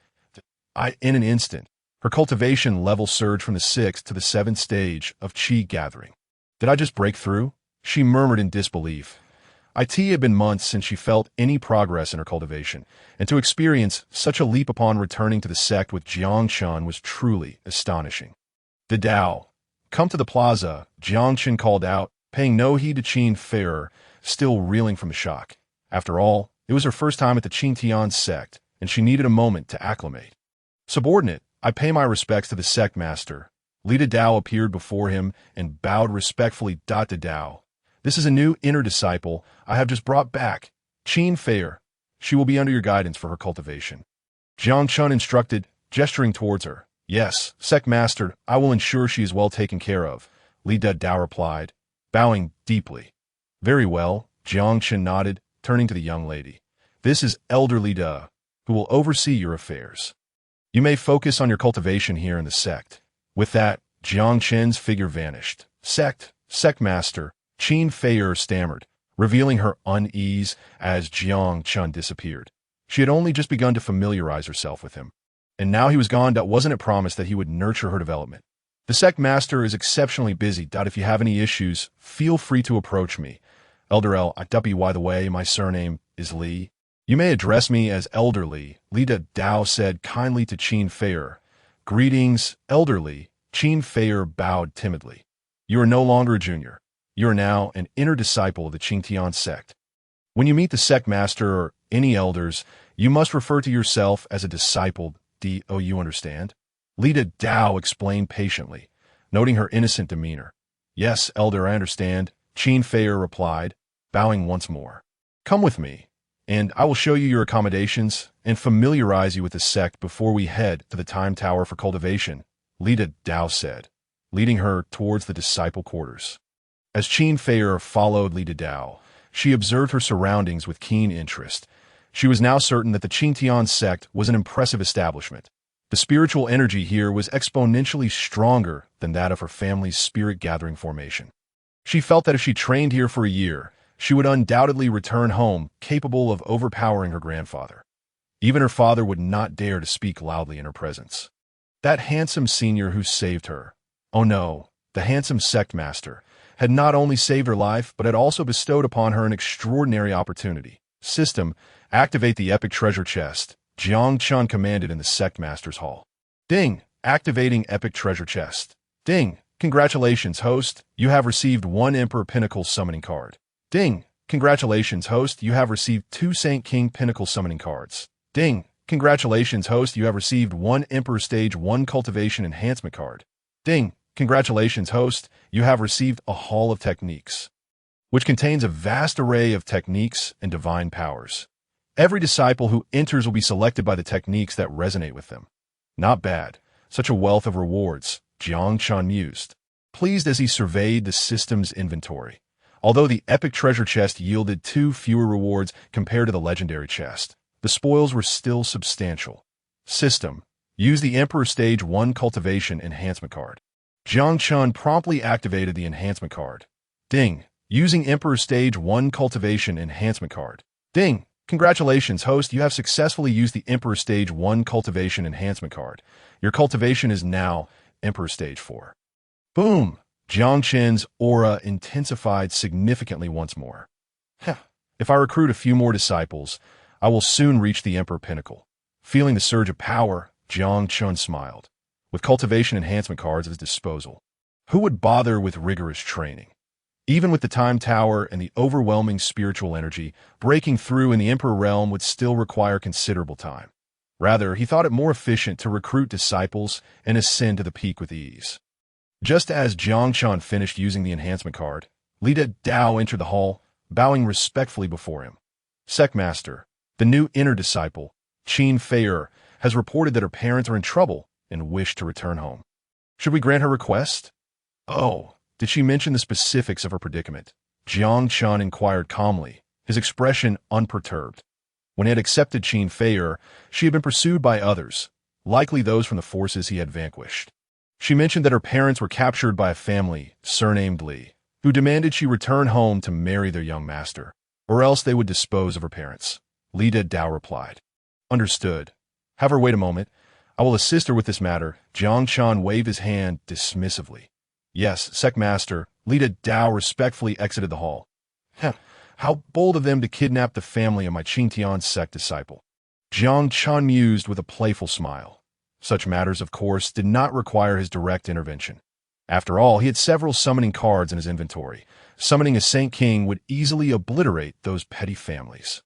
In an instant, her cultivation level surged from the 6th to the 7th stage of Qi gathering. Did I just break through? She murmured in disbelief. It had been months since she felt any progress in her cultivation, and to experience such a leap upon returning to the sect with Jiang Chen was truly astonishing. The Tao. Come to the plaza, Jiang Chen called out, paying no heed to Qin Fair, still reeling from the shock. After all, it was her first time at the Qin Tian sect, and she needed a moment to acclimate. Subordinate, I pay my respects to the sect master. Lida Dao appeared before him and bowed respectfully. To Dao. This is a new inner disciple I have just brought back, Qin Fair. She will be under your guidance for her cultivation. Jiang Chen instructed, gesturing towards her. Yes, sect master, I will ensure she is well taken care of, Lida Dao replied, bowing deeply. Very well, Jiang Chen nodded, turning to the young lady. This is Elder Lida, who will oversee your affairs. You may focus on your cultivation here in the sect. With that, Jiang Chen's figure vanished. Sect master, Qin Fair stammered, revealing her unease as Jiang Chen disappeared. She had only just begun to familiarize herself with him. And now he was gone. Wasn't it promised that he would nurture her development? The sect master is exceptionally busy. If you have any issues, feel free to approach me. Elder L. By the way, my surname is Li. You may address me as Elderly, Lida Dao said kindly to Qin Fair. Greetings, Elderly. Qin Fair bowed timidly. You are no longer a junior. You are now an inner disciple of the Qin Tian sect. When you meet the sect master or any elders, you must refer to yourself as a disciple. You understand? Lida Dao explained patiently, noting her innocent demeanor. Yes, Elder, I understand, Qin Fair replied, bowing once more. Come with me, and I will show you your accommodations and familiarize you with the sect before we head to the Time Tower for cultivation, Lida Dao said, leading her towards the disciple quarters. As Qin Fair followed Lida Dao, she observed her surroundings with keen interest. She was now certain that the Qin Tian sect was an impressive establishment. The spiritual energy here was exponentially stronger than that of her family's spirit-gathering formation. She felt that if she trained here for a year, she would undoubtedly return home capable of overpowering her grandfather. Even her father would not dare to speak loudly in her presence. That handsome senior who saved her. Oh no, the handsome sect master had not only saved her life, but had also bestowed upon her an extraordinary opportunity. System, activate the epic treasure chest, Jiang Chen commanded in the sect master's hall. Ding, activating epic treasure chest. Ding, Congratulations, host. You have received 1 Emperor Pinnacle Summoning Card. Ding! Congratulations, host. You have received 2 Saint King Pinnacle Summoning Cards. Ding! Congratulations, host. You have received 1 Emperor Stage 1 Cultivation Enhancement Card. Ding! Congratulations, host. You have received a Hall of Techniques, which contains a vast array of techniques and divine powers. Every disciple who enters will be selected by the techniques that resonate with them. Not bad. Such a wealth of rewards, Jiang Chen mused, pleased as he surveyed the system's inventory. Although the epic treasure chest yielded 2 fewer rewards compared to the legendary chest, the spoils were still substantial. System: use the Emperor Stage 1 Cultivation Enhancement Card. Jiang Chen promptly activated the enhancement card. Ding! Using Emperor Stage 1 Cultivation Enhancement Card. Ding! Congratulations, host. You have successfully used the Emperor Stage 1 Cultivation Enhancement Card. Your cultivation is now Emperor Stage 4. Boom! Jiang Chen's aura intensified significantly once more. If I recruit a few more disciples, I will soon reach the Emperor Pinnacle. Feeling the surge of power, Jiang Chen smiled. With cultivation enhancement cards at his disposal, who would bother with rigorous training? Even with the Time Tower and the overwhelming spiritual energy, breaking through in the Emperor realm would still require considerable time. Rather, he thought it more efficient to recruit disciples and ascend to the peak with ease. Just as Jiang Chen finished using the enhancement card, Lida Dao entered the hall, bowing respectfully before him. Sect Master, the new inner disciple, Qin Fei'er, has reported that her parents are in trouble and wish to return home. Should we grant her request? Oh, did she mention the specifics of her predicament? Jiang Chen inquired calmly, his expression unperturbed. When he had accepted Qin Fei'er, she had been pursued by others, likely those from the forces he had vanquished. She mentioned that her parents were captured by a family, surnamed Li, who demanded she return home to marry their young master, or else they would dispose of her parents. Lida Dao replied. Understood. Have her wait a moment. I will assist her with this matter. Jiang Chen waved his hand dismissively. Yes, Sect Master. Lida Dao respectfully exited the hall. How bold of them to kidnap the family of my Qingtian sect disciple. Jiang Chen mused with a playful smile. Such matters, of course, did not require his direct intervention. After all, he had several summoning cards in his inventory. Summoning a Saint King would easily obliterate those petty families.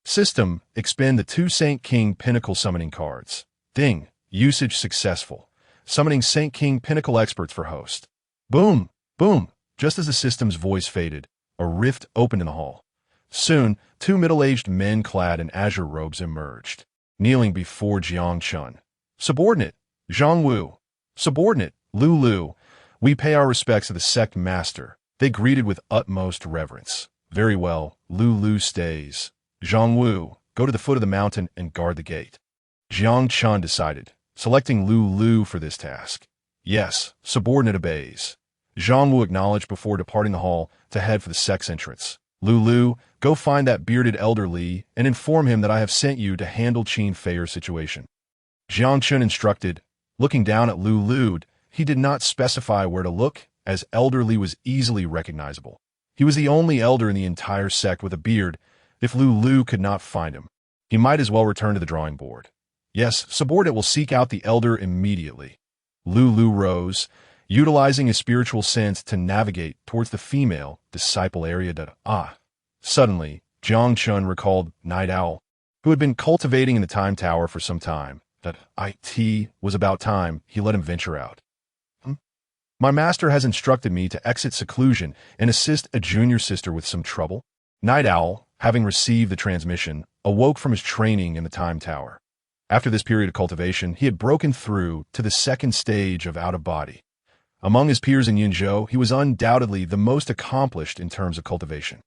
System: expend the 2 Saint King Pinnacle Summoning Cards. Ding! Usage successful. Summoning Saint King Pinnacle Experts for host. Boom! Boom! Just as the system's voice faded, a rift opened in the hall. Soon, 2 middle-aged men clad in azure robes emerged, kneeling before Jiang Chen. Subordinate, Zhang Wu. Subordinate, Lu Lu. We pay our respects to the sect master. They greeted with utmost reverence. Very well, Lu Lu stays. Zhang Wu, go to the foot of the mountain and guard the gate. Jiang Chen decided, selecting Lu Lu for this task. Yes, subordinate obeys. Zhang Wu acknowledged before departing the hall to head for the sect's entrance. Lu Lu, go find that bearded elder Li and inform him that I have sent you to handle Qin Fei'er's situation. Jiang Chen instructed. Looking down at Lu Lu, he did not specify where to look, as Elder Li was easily recognizable. He was the only elder in the entire sect with a beard. If Lu Lu could not find him, he might as well return to the drawing board. Yes, subordinate will seek out the elder immediately. Lu Lu rose, utilizing his spiritual sense to navigate towards the female disciple area. Suddenly, Jiang Chen recalled Night Owl, who had been cultivating in the Time Tower for some time. That it was about time he let him venture out. My master has instructed me to exit seclusion and assist a junior sister with some trouble. Night Owl, having received the transmission, awoke from his training in the Time Tower. After this period of cultivation, he had broken through to the 2nd stage of out-of-body. Among his peers in Yunzhou, he was undoubtedly the most accomplished in terms of cultivation.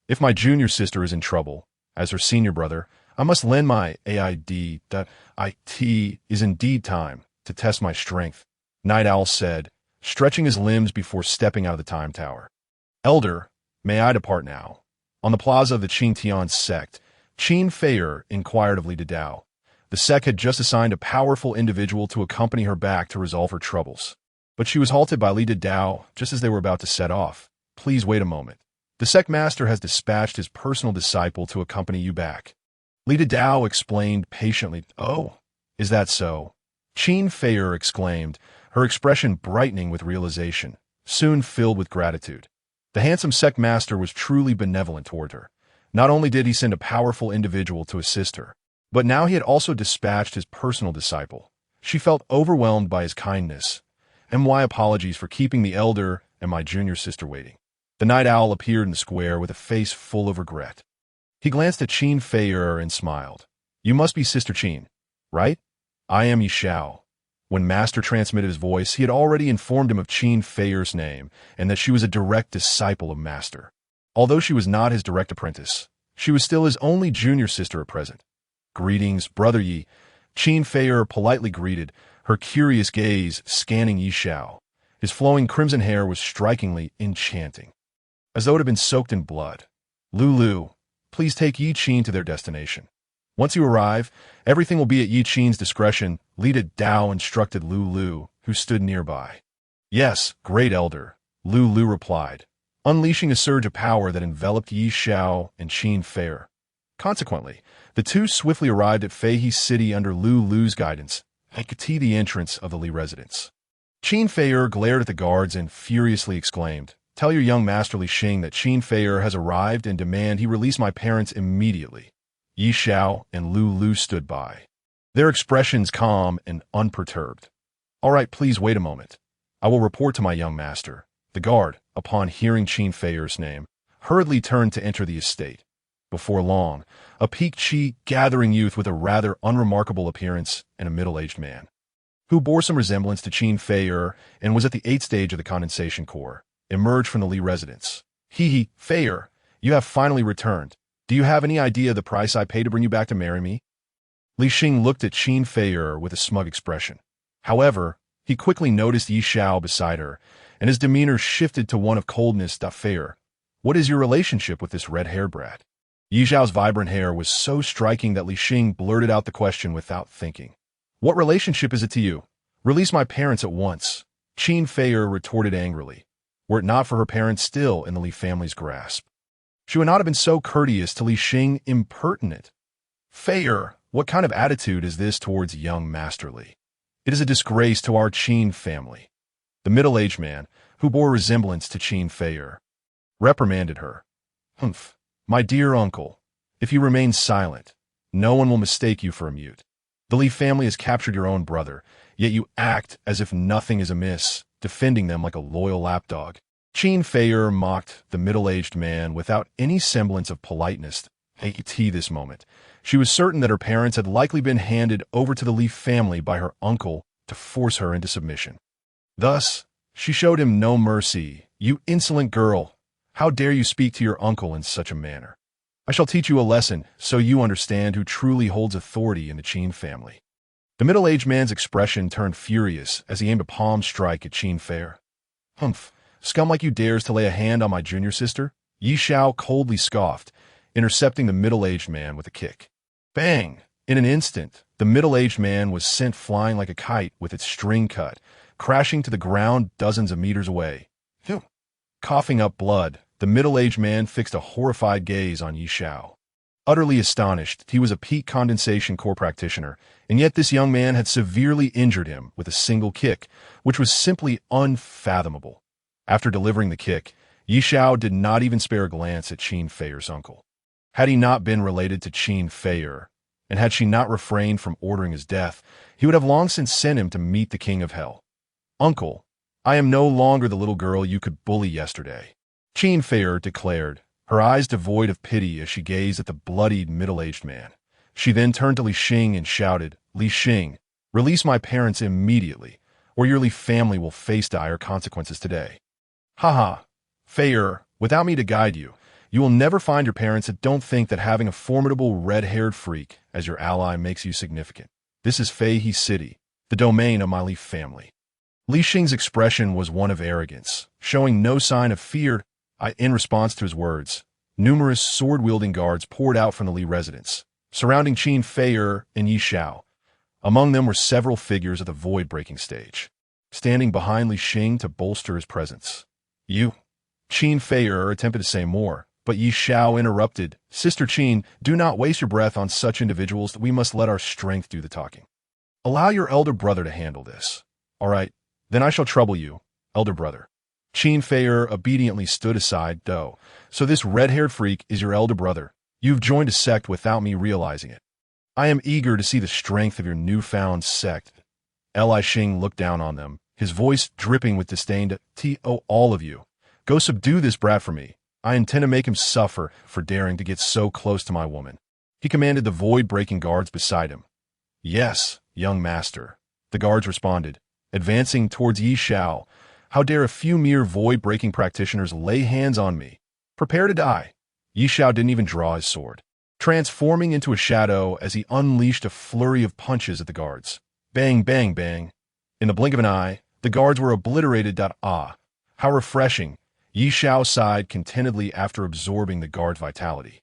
If my junior sister is in trouble, as her senior brother, I must lend my aid. It is indeed time to test my strength, Night Owl said, stretching his limbs before stepping out of the Time Tower. Elder, may I depart now? On the plaza of the Qingtian sect, Qin Fei'er inquired of Li Dao. The sect had just assigned a powerful individual to accompany her back to resolve her troubles. But she was halted by Li Dao just as they were about to set off. Please wait a moment. The sect master has dispatched his personal disciple to accompany you back. Li Dao explained patiently. Oh, is that so? Qin Feier exclaimed, her expression brightening with realization, soon filled with gratitude. The handsome sect master was truly benevolent toward her. Not only did he send a powerful individual to assist her, but now he had also dispatched his personal disciple. She felt overwhelmed by his kindness. My apologies for keeping the elder and my junior sister waiting. The night owl appeared in the square with a face full of regret. He glanced at Qin Feier and smiled. You must be Sister Qin, right? I am Yi Xiao. When Master transmitted his voice, he had already informed him of Qin Feier's name and that she was a direct disciple of Master. Although she was not his direct apprentice, she was still his only junior sister at present. Greetings, Brother Yi. Qin Feier politely greeted, her curious gaze scanning Yi Xiao. His flowing crimson hair was strikingly enchanting, as though it had been soaked in blood. Lulu, please take Yi Qin to their destination. Once you arrive, everything will be at Yi Qin's discretion, Lida Dao instructed Lulu, who stood nearby. Yes, great elder, Lulu replied, unleashing a surge of power that enveloped Yi Xiao and Qin Feier. Consequently, the two swiftly arrived at Feihe City under Lulu's guidance and could see the entrance of the Li residence. Qin Feier glared at the guards and furiously exclaimed, Tell your young master Li Xing that Qin Feier has arrived and demand he release my parents immediately. Yi Xiao and Lulu stood by, their expressions calm and unperturbed. All right, please wait a moment. I will report to my young master. The guard, upon hearing Qin Feier's name, hurriedly turned to enter the estate. Before long, a peak-chi gathering youth with a rather unremarkable appearance and a middle-aged man, who bore some resemblance to Qin Feier and was at the 8th stage of the condensation core, emerged from the Li residence. Hee, Feier, you have finally returned. Do you have any idea the price I paid to bring you back to marry me? Li Xing looked at Qin Feier with a smug expression. However, he quickly noticed Yi Xiao beside her, and his demeanor shifted to one of coldness. Feier, what is your relationship with this red-haired brat? Yi Xiao's vibrant hair was so striking that Li Xing blurted out the question without thinking. What relationship is it to you? Release my parents at once, Qin Feier retorted angrily. Were it not for her parents still in the Li family's grasp, she would not have been so courteous to Li Xing. Impertinent. Feier, what kind of attitude is this towards young Master Li? It is a disgrace to our Qin family. The middle-aged man, who bore resemblance to Qin Feier, reprimanded her. Humph, my dear uncle, if you remain silent, no one will mistake you for a mute. The Li family has captured your own brother, yet you act as if nothing is amiss, defending them like a loyal lapdog. Qin Feier mocked the middle-aged man without any semblance of politeness. At this moment, she was certain that her parents had likely been handed over to the Li family by her uncle to force her into submission. Thus, she showed him no mercy. You insolent girl, how dare you speak to your uncle in such a manner? I shall teach you a lesson so you understand who truly holds authority in the Qin family. The middle-aged man's expression turned furious as he aimed a palm strike at Qin Feier. Humph, scum like you dares to lay a hand on my junior sister? Yi Xiao coldly scoffed, intercepting the middle-aged man with a kick. Bang! In an instant, the middle-aged man was sent flying like a kite with its string cut, crashing to the ground dozens of meters away. Phew! Coughing up blood, the middle-aged man fixed a horrified gaze on Yi Xiao. Utterly astonished, he was a peak condensation core practitioner, and yet this young man had severely injured him with a single kick, which was simply unfathomable. After delivering the kick, Yi Xiao did not even spare a glance at Qin Feier's uncle. Had he not been related to Qin Feier, and had she not refrained from ordering his death, he would have long since sent him to meet the king of hell. Uncle, I am no longer the little girl you could bully yesterday, Qin Feier declared, her eyes devoid of pity as she gazed at the bloodied middle-aged man. She then turned to Li Xing and shouted, Li Xing, release my parents immediately, or your Li family will face dire consequences today. Haha, Feier, without me to guide you, you will never find your parents that don't think that having a formidable red-haired freak as your ally makes you significant. This is Feihe City, the domain of my Li family. Li Xing's expression was one of arrogance, showing no sign of fear. In response to his words, numerous sword-wielding guards poured out from the Li residence, surrounding Qin Feier and Yi Xiao. Among them were several figures at the void-breaking stage, standing behind Li Xing to bolster his presence. You, Qin Feier attempted to say more, but Yi Xiao interrupted. Sister Qin, do not waste your breath on such individuals. We must let our strength do the talking. Allow your elder brother to handle this. All right, then I shall trouble you, elder brother. Qin Feier obediently stood aside, though. So this red-haired freak is your elder brother. You've joined a sect without me realizing it. I am eager to see the strength of your newfound sect. Li Xing looked down on them, his voice dripping with disdain. All of you. Go subdue this brat for me. I intend to make him suffer for daring to get so close to my woman. He commanded the void-breaking guards beside him. Yes, young master. The guards responded, advancing towards Yi Xiao. How dare a few mere void-breaking practitioners lay hands on me? Prepare to die. Yi Xiao didn't even draw his sword, transforming into a shadow as he unleashed a flurry of punches at the guards. Bang, bang, bang. In the blink of an eye, the guards were obliterated. Ah, how refreshing. Yi Xiao sighed contentedly after absorbing the guard's vitality.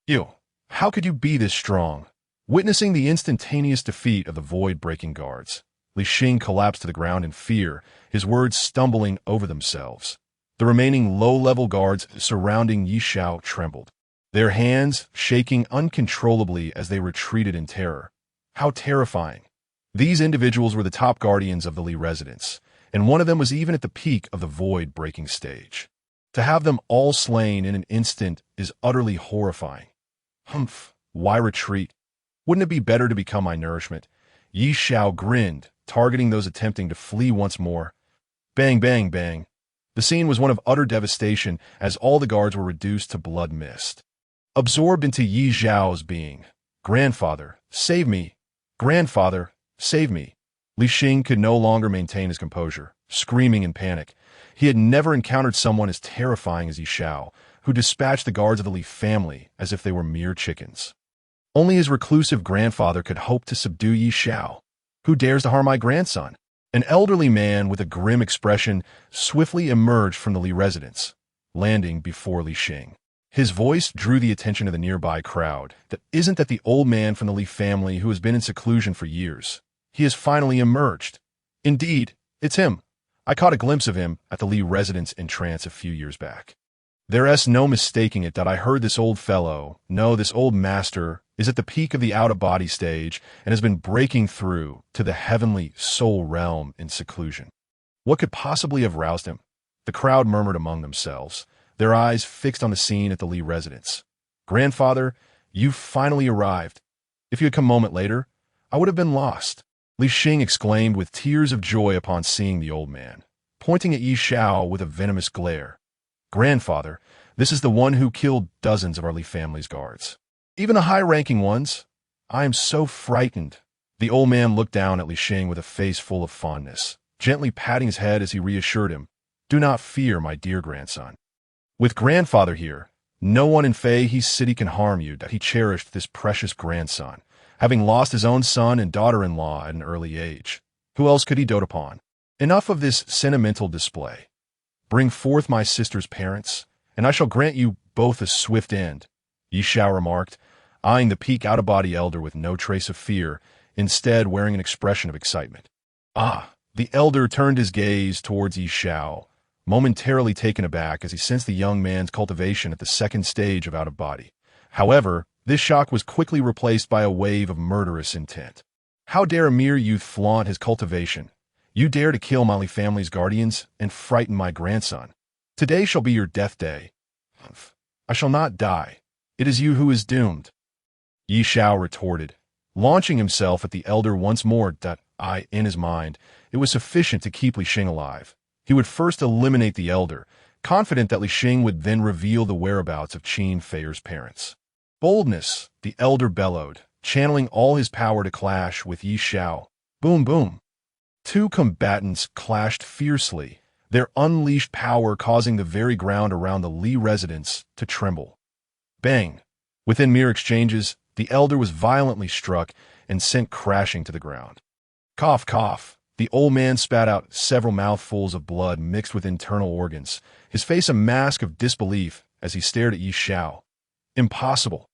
You, how could you be this strong? Witnessing the instantaneous defeat of the void-breaking guards, Li Xing collapsed to the ground in fear, his words stumbling over themselves. The remaining low-level guards surrounding Yi Xiao trembled, their hands shaking uncontrollably as they retreated in terror. How terrifying. These individuals were the top guardians of the Li residence, and one of them was even at the peak of the void-breaking stage. To have them all slain in an instant is utterly horrifying. Humph, why retreat? Wouldn't it be better to become my nourishment? Yi Xiao grinned, targeting those attempting to flee once more. Bang, bang, bang. The scene was one of utter devastation as all the guards were reduced to blood mist. Absorbed into Yi Xiao's being. Grandfather, save me. Grandfather, save me. Li Xing could no longer maintain his composure, screaming in panic. He had never encountered someone as terrifying as Yi Xiao, who dispatched the guards of the Li family as if they were mere chickens. Only his reclusive grandfather could hope to subdue Yi Xiao. Who dares to harm my grandson? An elderly man with a grim expression swiftly emerged from the Li residence, landing before Li Xing. His voice drew the attention of the nearby crowd. That isn't that the old man from the Li family who has been in seclusion for years. He has finally emerged. Indeed, it's him. I caught a glimpse of him at the Li residence in trance a few years back. There's no mistaking it that I heard this old fellow, no, this old master, is at the peak of the out-of-body stage and has been breaking through to the heavenly soul realm in seclusion. What could possibly have roused him? The crowd murmured among themselves, their eyes fixed on the scene at the Li residence. Grandfather, you've finally arrived. If you had come a moment later, I would have been lost. Li Xing exclaimed with tears of joy upon seeing the old man, pointing at Yi Xiao with a venomous glare. Grandfather, this is the one who killed dozens of our Li family's guards. Even the high-ranking ones. I am so frightened. The old man looked down at Li Xing with a face full of fondness, gently patting his head as he reassured him. Do not fear, my dear grandson. With grandfather here, no one in Feihe's city can harm you, that he cherished this precious grandson, having lost his own son and daughter-in-law at an early age. Who else could he dote upon? Enough of this sentimental display. Bring forth my sister's parents, and I shall grant you both a swift end, Yi Xiao remarked, eyeing the peak out-of-body elder with no trace of fear, instead wearing an expression of excitement. Ah, the elder turned his gaze towards Yi Xiao, momentarily taken aback as he sensed the young man's cultivation at the second stage of out-of-body. However, this shock was quickly replaced by a wave of murderous intent. How dare a mere youth flaunt his cultivation? You dare to kill my Li family's guardians and frighten my grandson. Today shall be your death day. I shall not die. It is you who is doomed. Yi Xiao retorted, launching himself at the elder once more. In his mind, it was sufficient to keep Li Xing alive. He would first eliminate the elder, confident that Li Xing would then reveal the whereabouts of Qin Feier's parents. Boldness, the elder bellowed, channeling all his power to clash with Yi Xiao. Boom, boom. Two combatants clashed fiercely, their unleashed power causing the very ground around the Li residence to tremble. Bang! Within mere exchanges, the elder was violently struck and sent crashing to the ground. Cough, cough. The old man spat out several mouthfuls of blood mixed with internal organs, his face a mask of disbelief as he stared at Yi Xiao. Impossible.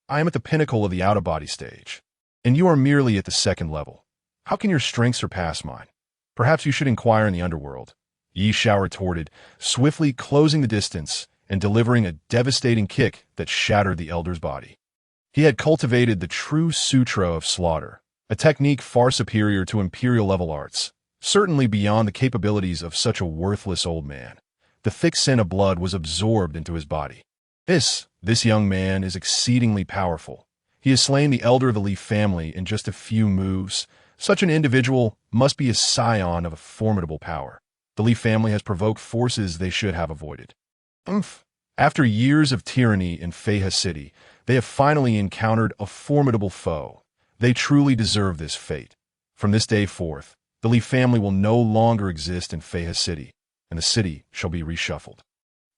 I am at the pinnacle of the out-of-body stage, and you are merely at the second level. How can your strength surpass mine? Perhaps you should inquire in the underworld. Yi Xiao retorted, swiftly closing the distance and delivering a devastating kick that shattered the elder's body. He had cultivated the true sutra of slaughter, a technique far superior to imperial-level arts, certainly beyond the capabilities of such a worthless old man. The thick scent of blood was absorbed into his body. This young man is exceedingly powerful. He has slain the elder of the Li family in just a few moves. Such an individual must be a scion of a formidable power. The Li family has provoked forces they should have avoided. After years of tyranny in Feihe City, they have finally encountered a formidable foe. They truly deserve this fate. From this day forth, the Li family will no longer exist in Feihe City, and the city shall be reshuffled.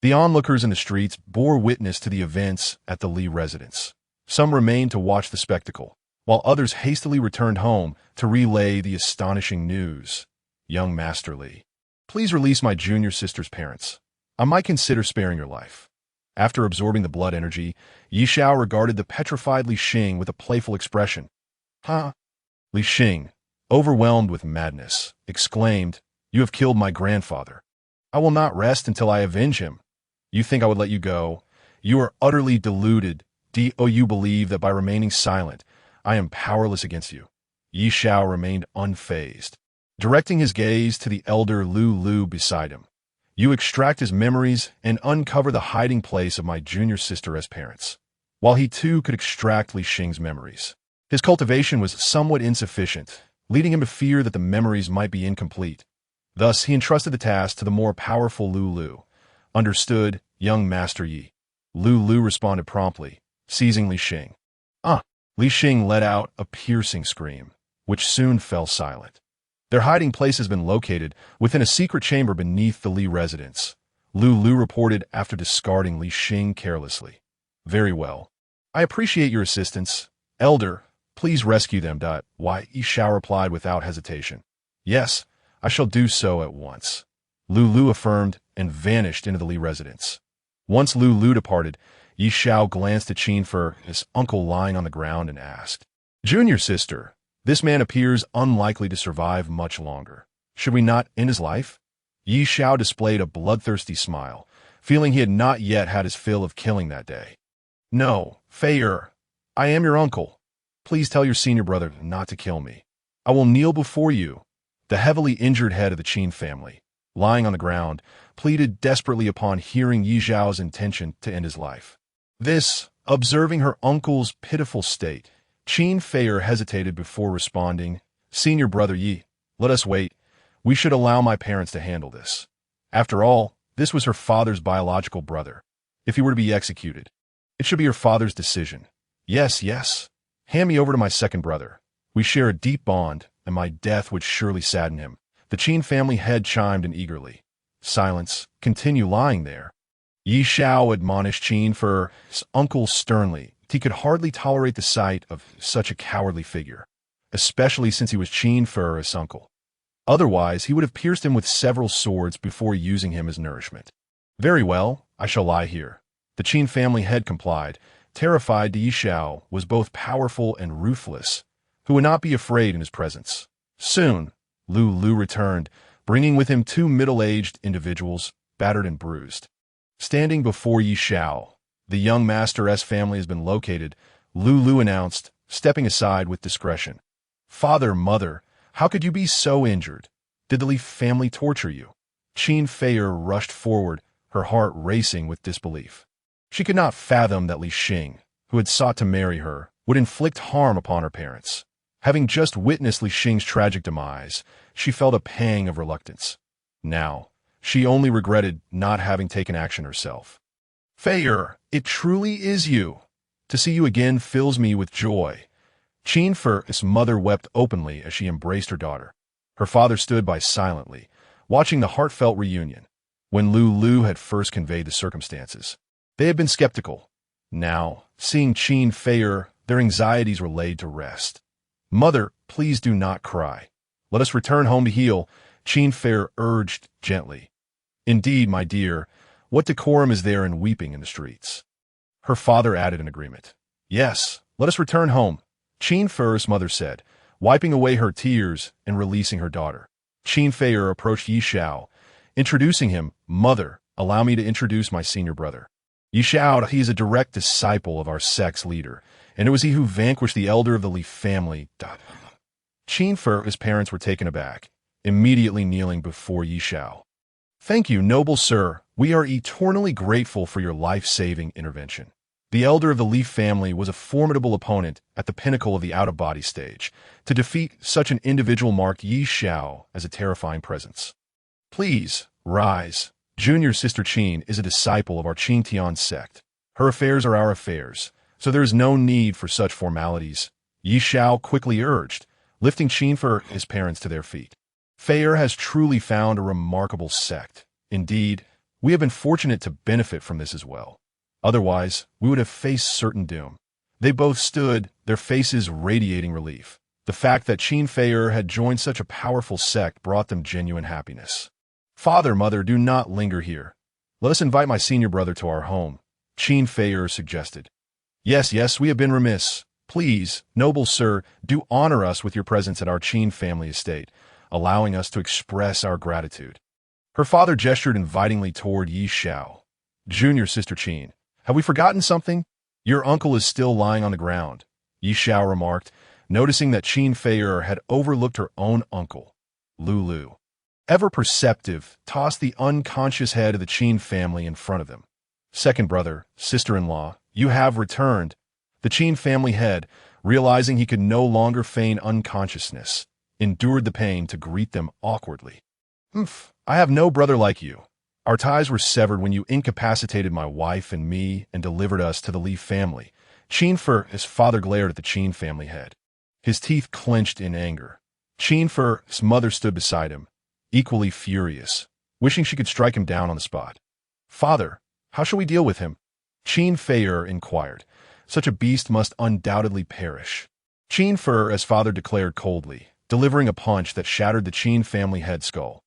The onlookers in the streets bore witness to the events at the Li residence. Some remained to watch the spectacle, while others hastily returned home to relay the astonishing news. Young Master Li, please release my junior sister's parents. I might consider sparing your life. After absorbing the blood energy, Yi Xiao regarded the petrified Li Xing with a playful expression. Huh? Li Xing, overwhelmed with madness, exclaimed, "You have killed my grandfather. I will not rest until I avenge him. You think I would let you go? You are utterly deluded. Do you believe that by remaining silent, I am powerless against you?" Yi Xiao remained unfazed, directing his gaze to the elder Lu Lu beside him. "You extract his memories and uncover the hiding place of my junior sister as parents." While he too could extract Li Xing's memories, his cultivation was somewhat insufficient, leading him to fear that the memories might be incomplete. Thus, he entrusted the task to the more powerful Lu Lu. "Understood, young Master Yi." Lu Lu responded promptly, seizing Li Xing. Li Xing let out a piercing scream, which soon fell silent. Their hiding place has been located within a secret chamber beneath the Li residence, Lu Lu reported after discarding Li Xing carelessly. "Very well. I appreciate your assistance. Elder, please rescue them." Yi Xiao replied without hesitation. "Yes, I shall do so at once," Lu Lu affirmed and vanished into the Li residence. Once Lu Lu departed, Yi Xiao glanced at Qin Fer, his uncle lying on the ground, and asked, "Junior sister, this man appears unlikely to survive much longer. Should we not end his life?" Yi Xiao displayed a bloodthirsty smile, feeling he had not yet had his fill of killing that day. "No, Fei, I am your uncle. Please tell your senior brother not to kill me. I will kneel before you." The heavily injured head of the Qin family, lying on the ground, pleaded desperately upon hearing Yi Xiao's intention to end his life. Observing her uncle's pitiful state, Qin Fei hesitated before responding. "Senior brother Yi, let us wait. We should allow my parents to handle this. After all, this was her father's biological brother. If he were to be executed, it should be her father's decision. Yes, hand me over to my second brother. We share a deep bond, and my death would surely sadden him." The Qin family head chimed in eagerly. "Silence. Continue lying there." Yi Xiao admonished Qin Fer, his uncle, sternly. He could hardly tolerate the sight of such a cowardly figure, especially since he was Qin Fer, his uncle. Otherwise, he would have pierced him with several swords before using him as nourishment. "Very well, I shall lie here." The Qin family head complied, terrified Yi Xiao was both powerful and ruthless, who would not be afraid in his presence. Soon, Lu Lu returned, bringing with him two middle-aged individuals, battered and bruised. Standing before Yi Xiao, "The young Master-S family has been located," Lu Lu announced, stepping aside with discretion. "Father, mother, how could you be so injured? Did the Li family torture you?" Qin Fei rushed forward, her heart racing with disbelief. She could not fathom that Li Xing, who had sought to marry her, would inflict harm upon her parents. Having just witnessed Li Xing's tragic demise, she felt a pang of reluctance. Now, she only regretted not having taken action herself. "Fei, it truly is you. To see you again fills me with joy." Qin Fer's mother wept openly as she embraced her daughter. Her father stood by silently, watching the heartfelt reunion. When Lu Lu had first conveyed the circumstances, they had been skeptical. Now, seeing Qin Fei, their anxieties were laid to rest. "Mother, please do not cry. Let us return home to heal," Qin Fei urged gently. "Indeed, my dear, what decorum is there in weeping in the streets?" Her father added in agreement. "Yes, let us return home," Qin Fei's mother said, wiping away her tears and releasing her daughter. Qin Fei approached Yi Xiao, introducing him. "Mother, allow me to introduce my senior brother. Yi Xiao, he is a direct disciple of our sect's leader, and it was he who vanquished the elder of the Li family." Qin Fer, his parents were taken aback, immediately kneeling before Yi Xiao. "Thank you, noble sir. We are eternally grateful for your life-saving intervention." The elder of the Li family was a formidable opponent at the pinnacle of the out-of-body stage. To defeat such an individual marked Yi Xiao as a terrifying presence. "Please, rise. Junior sister Qin is a disciple of our Qin Tian sect. Her affairs are our affairs, so there is no need for such formalities," Yi Xiao quickly urged, lifting Qin Fer, his parents, to their feet. "Fei'er has truly found a remarkable sect. Indeed, we have been fortunate to benefit from this as well. Otherwise, we would have faced certain doom." They both stood, their faces radiating relief. The fact that Qin Fei'er had joined such a powerful sect brought them genuine happiness. "Father, mother, do not linger here. Let us invite my senior brother to our home," Qin Fei'er suggested. Yes, we have been remiss. Please, noble sir, do honor us with your presence at our Qin family estate, allowing us to express our gratitude." Her father gestured invitingly toward Yi Xiao. "Junior sister Qin, have we forgotten something? Your uncle is still lying on the ground," Yi Xiao remarked, noticing that Qin Fei'er had overlooked her own uncle. Lulu, ever perceptive, tossed the unconscious head of the Qin family in front of them. "Second brother, sister-in-law, you have returned." The Qin family head, realizing he could no longer feign unconsciousness, endured the pain to greet them awkwardly. "I have no brother like you. Our ties were severed when you incapacitated my wife and me and delivered us to the Li family." Qin Fer, his father, glared at the Qin family head. His teeth clenched in anger. Qin Fer, his mother, stood beside him, equally furious, wishing she could strike him down on the spot. "Father, how shall we deal with him?" Qin Fei'er inquired. "Such a beast must undoubtedly perish." Qin Fer, as father, declared coldly, delivering a punch that shattered the Qin family head skull.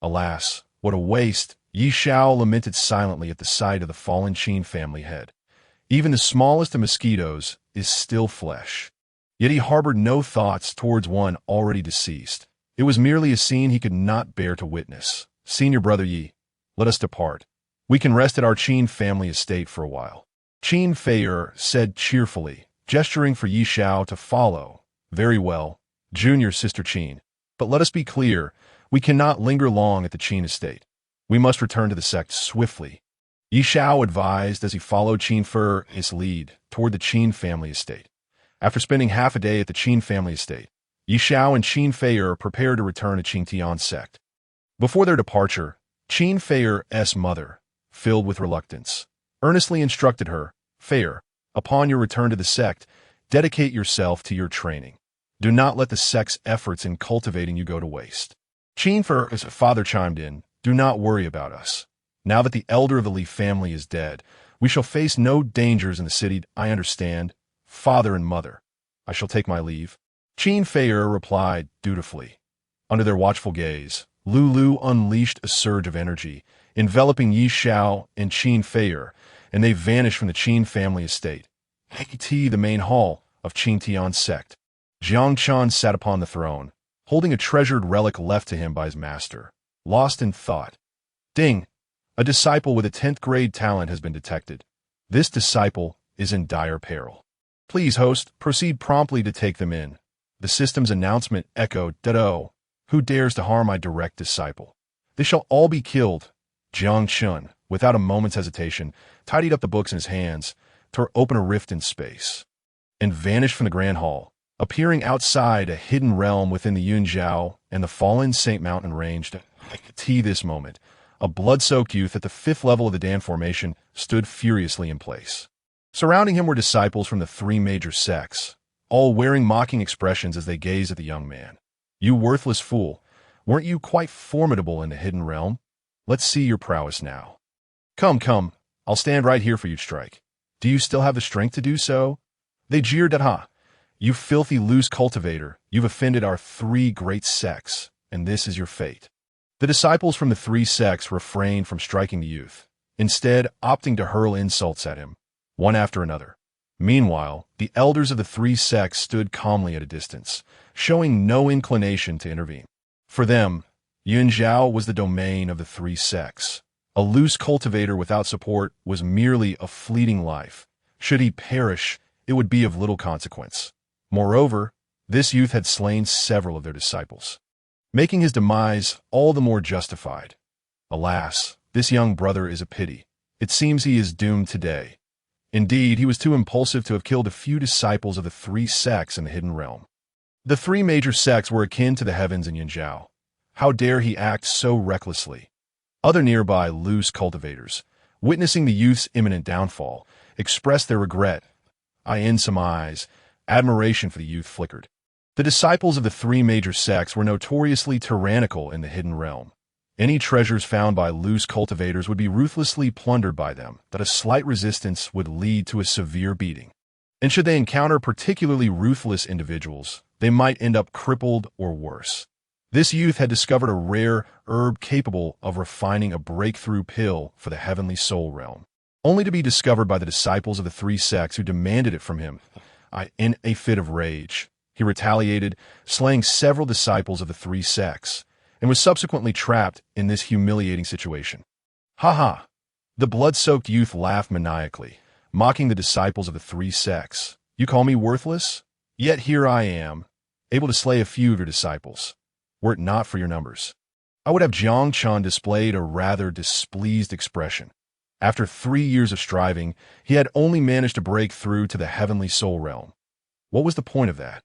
"Alas, what a waste!" Yi Xiao lamented silently at the sight of the fallen Qin family head. Even the smallest of mosquitoes is still flesh. Yet he harbored no thoughts towards one already deceased. It was merely a scene he could not bear to witness. "Senior brother Yi, let us depart. We can rest at our Qin family estate for a while," Qin Fei'er said cheerfully, gesturing for Yi Xiao to follow. "Very well, junior sister Qin. But let us be clear, we cannot linger long at the Qin estate. We must return to the sect swiftly," Yi Xiao advised as he followed Qin Fer, his lead, toward the Qin family estate. After spending half a day at the Qin family estate, Yi Xiao and Qin Fei'er prepared to return to Qin Tian sect. Before their departure, Qin Fei'er's mother, filled with reluctance, earnestly instructed her, "Fei'er, upon your return to the sect, dedicate yourself to your training. Do not let the sect's efforts in cultivating you go to waste." Qin Fer's father chimed in, "Do not worry about us. Now that the elder of the Li family is dead, we shall face no dangers in the city. I understand, father and mother. I shall take my leave." Qin Fei'er replied dutifully. Under their watchful gaze, Lulu unleashed a surge of energy, enveloping Yi Xiao and Qin Fei'er, and they vanished from the Qin family estate. The main hall of Qin Tian sect. Jiang Chen sat upon the throne, holding a treasured relic left to him by his master, lost in thought. Ding! A disciple with a 10th grade talent has been detected. This disciple is in dire peril. Please, host, proceed promptly to take them in. The system's announcement echoed, "Dedo! Who dares to harm my direct disciple? They shall all be killed." Jiang Chen, without a moment's hesitation, tidied up the books in his hands, tore open a rift in space, and vanished from the grand hall, appearing outside a hidden realm within the Yunjiao and the fallen Saint Mountain range. This moment, a blood-soaked youth at the 5th level of the Dan formation stood furiously in place. Surrounding him were disciples from the 3 major sects, all wearing mocking expressions as they gazed at the young man. "You worthless fool, weren't you quite formidable in the hidden realm? Let's see your prowess now. Come, I'll stand right here for you to strike. Do you still have the strength to do so?" They jeered at Ha. "You filthy loose cultivator, you've offended our 3 great sects, and this is your fate." The disciples from the 3 sects refrained from striking the youth, instead opting to hurl insults at him, one after another. Meanwhile, the elders of the 3 sects stood calmly at a distance, showing no inclination to intervene. For them, Yunjiao was the domain of the 3 sects. A loose cultivator without support was merely a fleeting life. Should he perish, it would be of little consequence. Moreover, This youth had slain several of their disciples, making his demise all the more justified. Alas, this young brother is a pity. It seems he is doomed today. Indeed, he was too impulsive to have killed a few disciples of the three sects in the hidden realm. The three major sects were akin to the heavens in Yinzhou. How dare he act so recklessly? Other nearby loose cultivators, witnessing the youth's imminent downfall, expressed their regret. In some eyes, admiration for the youth flickered. The disciples of the three major sects were notoriously tyrannical in the hidden realm. Any treasures found by loose cultivators would be ruthlessly plundered by them, that a slight resistance would lead to a severe beating. And should they encounter particularly ruthless individuals, they might end up crippled or worse. This youth had discovered a rare herb capable of refining a breakthrough pill for the heavenly soul realm, only to be discovered by the disciples of the three sects who demanded it from him. In a fit of rage, he retaliated, slaying several disciples of the three sects, and was subsequently trapped in this humiliating situation. Ha ha! The blood-soaked youth laughed maniacally, mocking the disciples of the three sects. You call me worthless? Yet here I am, able to slay a few of your disciples. Were it not for your numbers, I would have Jiang Chen displayed a rather displeased expression. After 3 years of striving, he had only managed to break through to the heavenly soul realm. What was the point of that?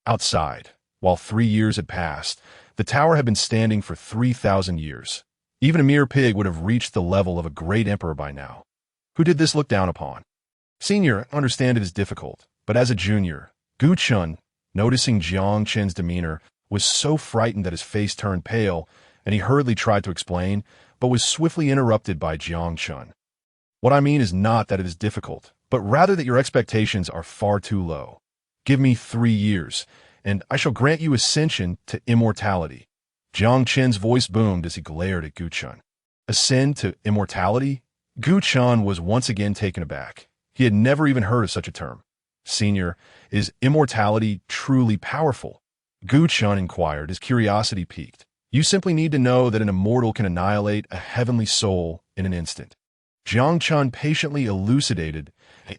Outside, while 3 years had passed, the tower had been standing for 3,000 years. Even a mere pig would have reached the level of a great emperor by now. Who did this look down upon? Senior, understand it is difficult, but as a junior, Gu Chun, noticing Jiang Chen's demeanor, was so frightened that his face turned pale, and he hurriedly tried to explain, but was swiftly interrupted by Jiang Chen. What I mean is not that it is difficult, but rather that your expectations are far too low. Give me 3 years, and I shall grant you ascension to immortality. Jiang Chen's voice boomed as he glared at Gu Chun. Ascend to immortality? Gu Chun was once again taken aback. He had never even heard of such a term. Senior, is immortality truly powerful? Gu Chun inquired, his curiosity piqued. You simply need to know that an immortal can annihilate a heavenly soul in an instant. Jiang Chen patiently elucidated,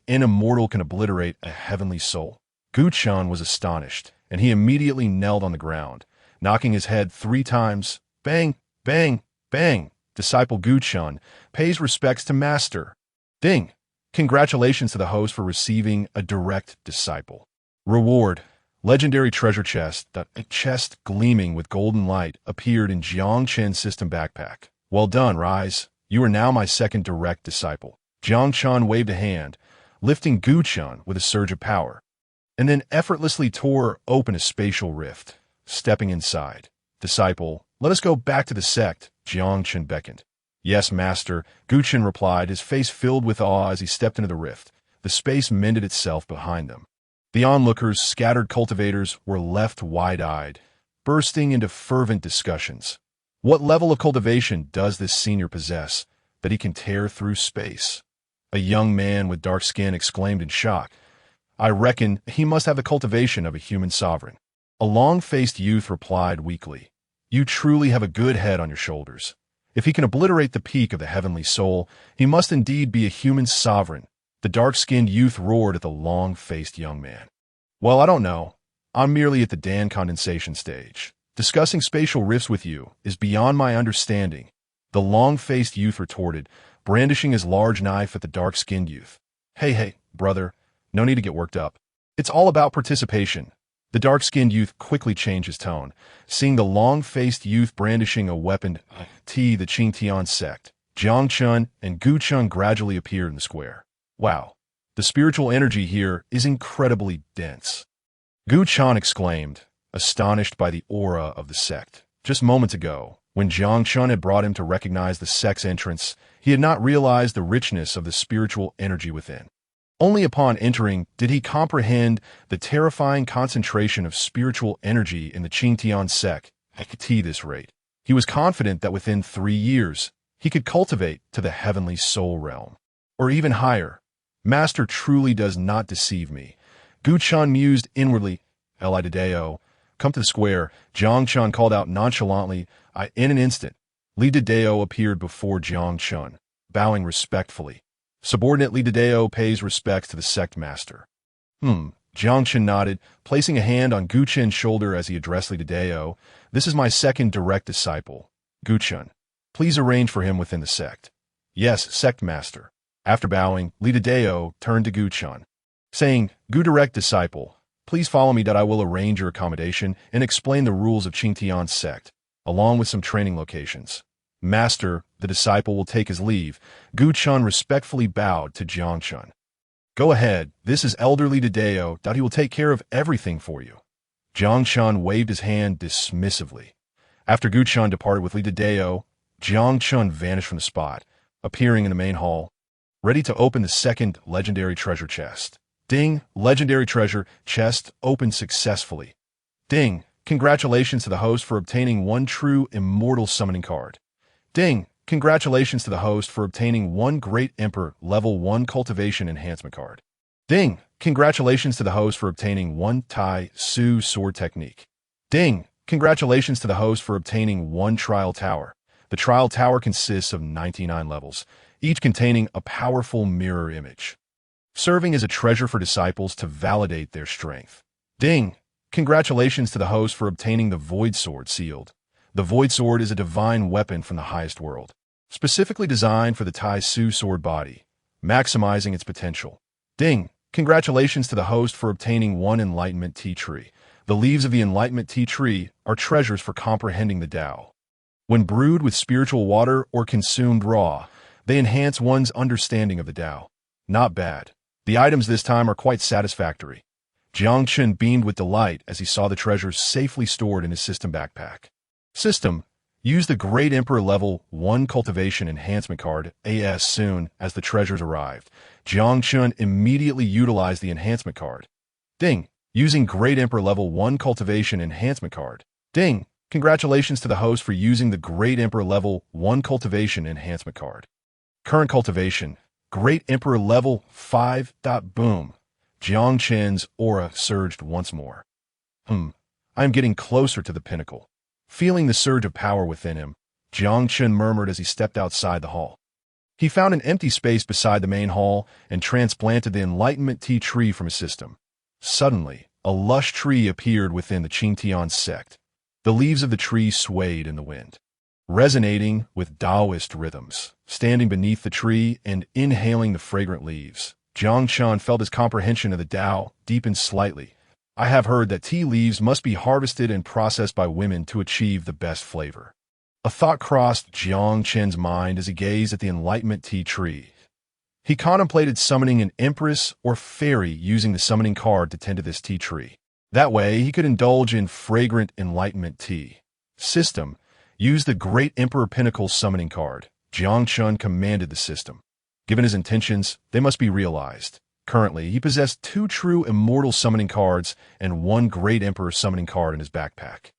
an immortal can obliterate a heavenly soul. Gu Chun was astonished, and he immediately knelt on the ground, knocking his head 3 times. Bang, bang, bang. Disciple Gu Chun pays respects to master. Ding. Congratulations to the host for receiving a direct disciple. Reward. Legendary treasure chest, a chest gleaming with golden light, appeared in Jiang Chen's system backpack. Well done, Rise. You are now my second direct disciple. Jiang Chen waved a hand, lifting Gu Chun with a surge of power, and then effortlessly tore open a spatial rift. Stepping inside. Disciple, let us go back to the sect, Jiang Chen beckoned. Yes, master, Gu Chun replied, his face filled with awe as he stepped into the rift. The space mended itself behind them. The onlookers, scattered cultivators, were left wide-eyed, bursting into fervent discussions. What level of cultivation does this senior possess, that he can tear through space? A young man with dark skin exclaimed in shock. I reckon he must have the cultivation of a human sovereign. A long-faced youth replied weakly. You truly have a good head on your shoulders. If he can obliterate the peak of the heavenly soul, he must indeed be a human sovereign. The dark-skinned youth roared at the long-faced young man. Well, I don't know. I'm merely at the Dan condensation stage. Discussing spatial rifts with you is beyond my understanding, the long-faced youth retorted, brandishing his large knife at the dark-skinned youth. Hey, brother, no need to get worked up. It's all about participation. The dark-skinned youth quickly changed his tone, seeing the long-faced youth brandishing a weapon. The Qingtian sect. Jiang Chen and Gu Chun gradually appeared in the square. Wow, the spiritual energy here is incredibly dense. Gu Chun exclaimed, astonished by the aura of the sect. Just moments ago, when Jiang Chen had brought him to recognize the sect's entrance, he had not realized the richness of the spiritual energy within. Only upon entering did he comprehend the terrifying concentration of spiritual energy in the Qingtian sect at this rate. He was confident that within 3 years, he could cultivate to the heavenly soul realm, or even higher. Master truly does not deceive me. Gu Chun mused inwardly. Eli Dideo, come to the square. Jiang Chen called out nonchalantly. In an instant, Li Dideo appeared before Jiang Chen, bowing respectfully. Subordinate Li Dideo pays respects to the sect master. Jiang Chen nodded, placing a hand on Gu Chen's shoulder as he addressed Li Dao. This is my second direct disciple, Gu Chen. Please arrange for him within the sect. Yes, sect master. After bowing, Li Dao turned to Gu Chen, saying, Gu direct disciple, please follow me that I will arrange your accommodation and explain the rules of Qingtian's sect, along with some training locations. Master, the disciple will take his leave. Gu Chen respectfully bowed to Jiang Chen. Go ahead, this is elderly Dao that he will take care of everything for you. Jiang Chen waved his hand dismissively. After Gu Chen departed with Li Dao, Jiang Chen vanished from the spot, appearing in the main hall, ready to open the second legendary treasure chest. Ding, legendary treasure chest opened successfully. Ding, congratulations to the host for obtaining one True Immortal Summoning Card. Ding, congratulations to the host for obtaining one Great Emperor Level 1 Cultivation Enhancement Card. Ding, congratulations to the host for obtaining one Tai Su Sword Technique. Ding, congratulations to the host for obtaining one Trial Tower. The Trial Tower consists of 99 levels, each containing a powerful mirror image, serving as a treasure for disciples to validate their strength. Ding, congratulations to the host for obtaining the Void Sword sealed. The Void Sword is a divine weapon from the highest world, specifically designed for the Tai Su sword body, maximizing its potential. Ding, congratulations to the host for obtaining one Enlightenment Tea Tree. The leaves of the Enlightenment Tea Tree are treasures for comprehending the Tao. When brewed with spiritual water or consumed raw, they enhance one's understanding of the Tao. Not bad. The items this time are quite satisfactory. Jiang Chen beamed with delight as he saw the treasures safely stored in his system backpack. System, use the Great Emperor Level 1 Cultivation Enhancement Card as soon as the treasures arrived. Jiang Chen immediately utilized the enhancement card. Ding, using Great Emperor Level 1 Cultivation Enhancement Card. Ding, congratulations to the host for using the Great Emperor Level 1 Cultivation Enhancement Card. Current cultivation, Great Emperor Level 5. Boom. Jiang Chen's aura surged once more. I am getting closer to the pinnacle. Feeling the surge of power within him, Jiang Chen murmured as he stepped outside the hall. He found an empty space beside the main hall and transplanted the Enlightenment Tea Tree from his system. Suddenly, a lush tree appeared within the Qingtian sect. The leaves of the tree swayed in the wind, resonating with Taoist rhythms. Standing beneath the tree and inhaling the fragrant leaves, Jiang Chen felt his comprehension of the Tao deepen slightly. I have heard that tea leaves must be harvested and processed by women to achieve the best flavor. A thought crossed Jiang Chen's mind as he gazed at the Enlightenment Tea Tree. He contemplated summoning an empress or fairy using the summoning card to tend to this tea tree. That way, he could indulge in fragrant enlightenment tea. System, use the Great Emperor Pinnacle Summoning Card. Jiang Chen commanded the system. Given his intentions, they must be realized. Currently, he possessed 2 True Immortal Summoning Cards and 1 Great Emperor Summoning Card in his backpack.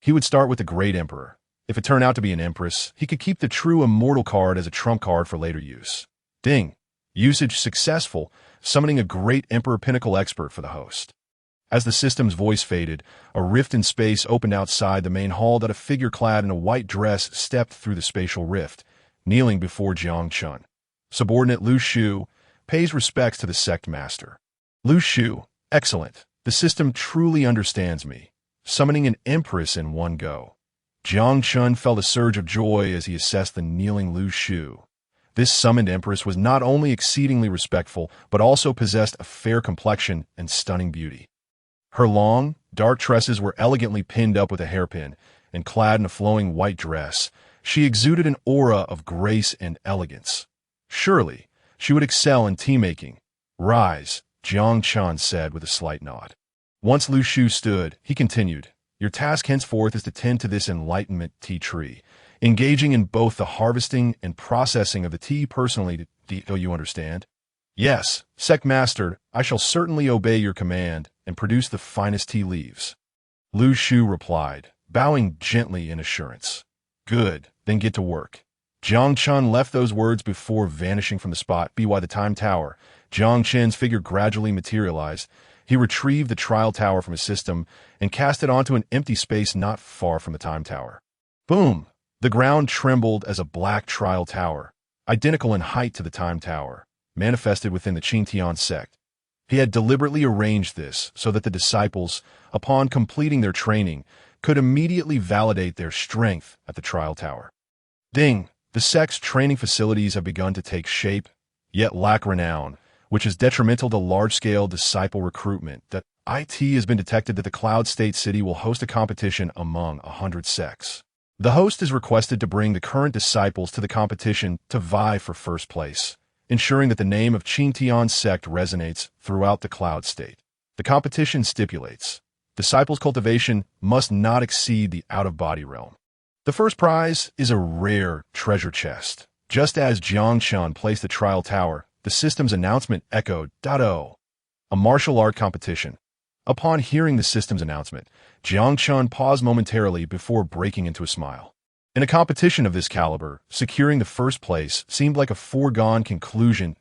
He would start with the Great Emperor. If it turned out to be an Empress, he could keep the True Immortal card as a trump card for later use. Ding. Usage successful, summoning a Great Emperor Pinnacle Expert for the host. As the system's voice faded, a rift in space opened outside the main hall that a figure clad in a white dress stepped through the spatial rift, kneeling before Jiang Chen. Subordinate Lu Shu pays respects to the sect master. Lu Shu, excellent. The system truly understands me. Summoning an empress in one go. Jiang Chen felt a surge of joy as he assessed the kneeling Lu Shu. This summoned empress was not only exceedingly respectful, but also possessed a fair complexion and stunning beauty. Her long, dark tresses were elegantly pinned up with a hairpin, and clad in a flowing white dress, she exuded an aura of grace and elegance. Surely, she would excel in tea-making. Rise, Jiang Chen said with a slight nod. Once Lu Shu stood, he continued, your task henceforth is to tend to this enlightenment tea tree, engaging in both the harvesting and processing of the tea personally. Do you understand? Yes, sect master, I shall certainly obey your command and produce the finest tea leaves. Lu Shu replied, bowing gently in assurance. Good, then get to work. Jiang Chen left those words before vanishing from the spot. By the time tower, Jiang Chen's figure gradually materialized. He retrieved the trial tower from his system and cast it onto an empty space not far from the time tower. Boom! The ground trembled as a black trial tower, identical in height to the time tower, manifested within the Qingtian sect. He had deliberately arranged this so that the disciples, upon completing their training, could immediately validate their strength at the trial tower. Ding! The sect's training facilities have begun to take shape, yet lack renown, which is detrimental to large-scale disciple recruitment. That it has been detected that the Cloud State City will host a competition among 100 sects. The host is requested to bring the current disciples to the competition to vie for first place, ensuring that the name of Qingtian's sect resonates throughout the Cloud State. The competition stipulates, disciples' cultivation must not exceed the out-of-body realm. The first prize is a rare treasure chest. Just as Jiang Chen placed the trial tower, the system's announcement echoed, "Oh, a martial art competition." Upon hearing the system's announcement, Jiang Chen paused momentarily before breaking into a smile. In a competition of this caliber, securing the first place seemed like a foregone conclusion.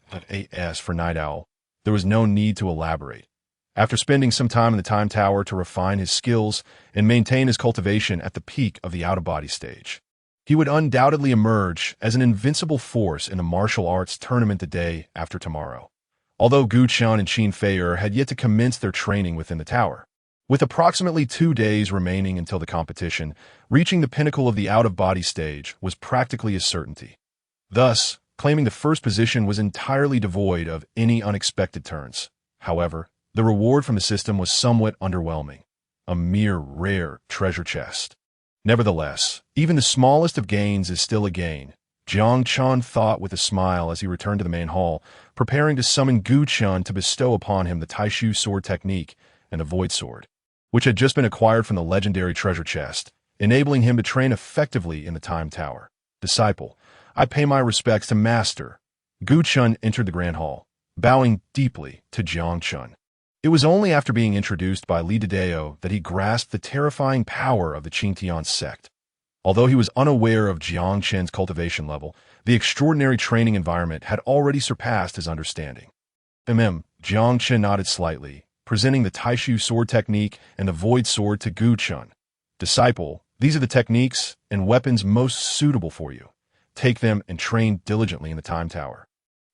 As for Night Owl, there was no need to elaborate. After spending some time in the Time Tower to refine his skills and maintain his cultivation at the peak of the out-of-body stage, he would undoubtedly emerge as an invincible force in a martial arts tournament the day after tomorrow. Although Gu Chen and Qin Fei'er had yet to commence their training within the tower, with approximately 2 days remaining until the competition, reaching the pinnacle of the out-of-body stage was practically a certainty. Thus, claiming the first position was entirely devoid of any unexpected turns. However, the reward from the system was somewhat underwhelming, a mere rare treasure chest. Nevertheless, even the smallest of gains is still a gain, Jiang Chen thought with a smile as he returned to the main hall, preparing to summon Gu Chen to bestow upon him the Taishu sword technique and the void sword, which had just been acquired from the legendary treasure chest, enabling him to train effectively in the Time Tower. Disciple, I pay my respects to Master. Gu Chen entered the grand hall, bowing deeply to Jiang Chen. It was only after being introduced by Li Dideo that he grasped the terrifying power of the Qingtian sect. Although he was unaware of Jiang Chen's cultivation level, the extraordinary training environment had already surpassed his understanding. Jiang Chen nodded slightly, presenting the Taishu sword technique and the void sword to Gu Chen. Disciple, these are the techniques and weapons most suitable for you. Take them and train diligently in the Time Tower.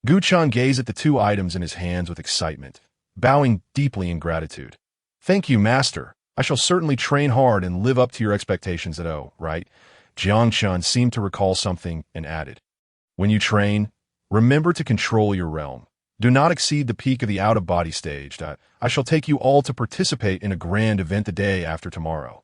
Gu Chen gazed at the 2 items in his hands with excitement, bowing deeply in gratitude. Thank you, Master. I shall certainly train hard and live up to your expectations right? Jiang Chen seemed to recall something and added, when you train, remember to control your realm. Do not exceed the peak of the out-of-body stage. I shall take you all to participate in a grand event the day after tomorrow.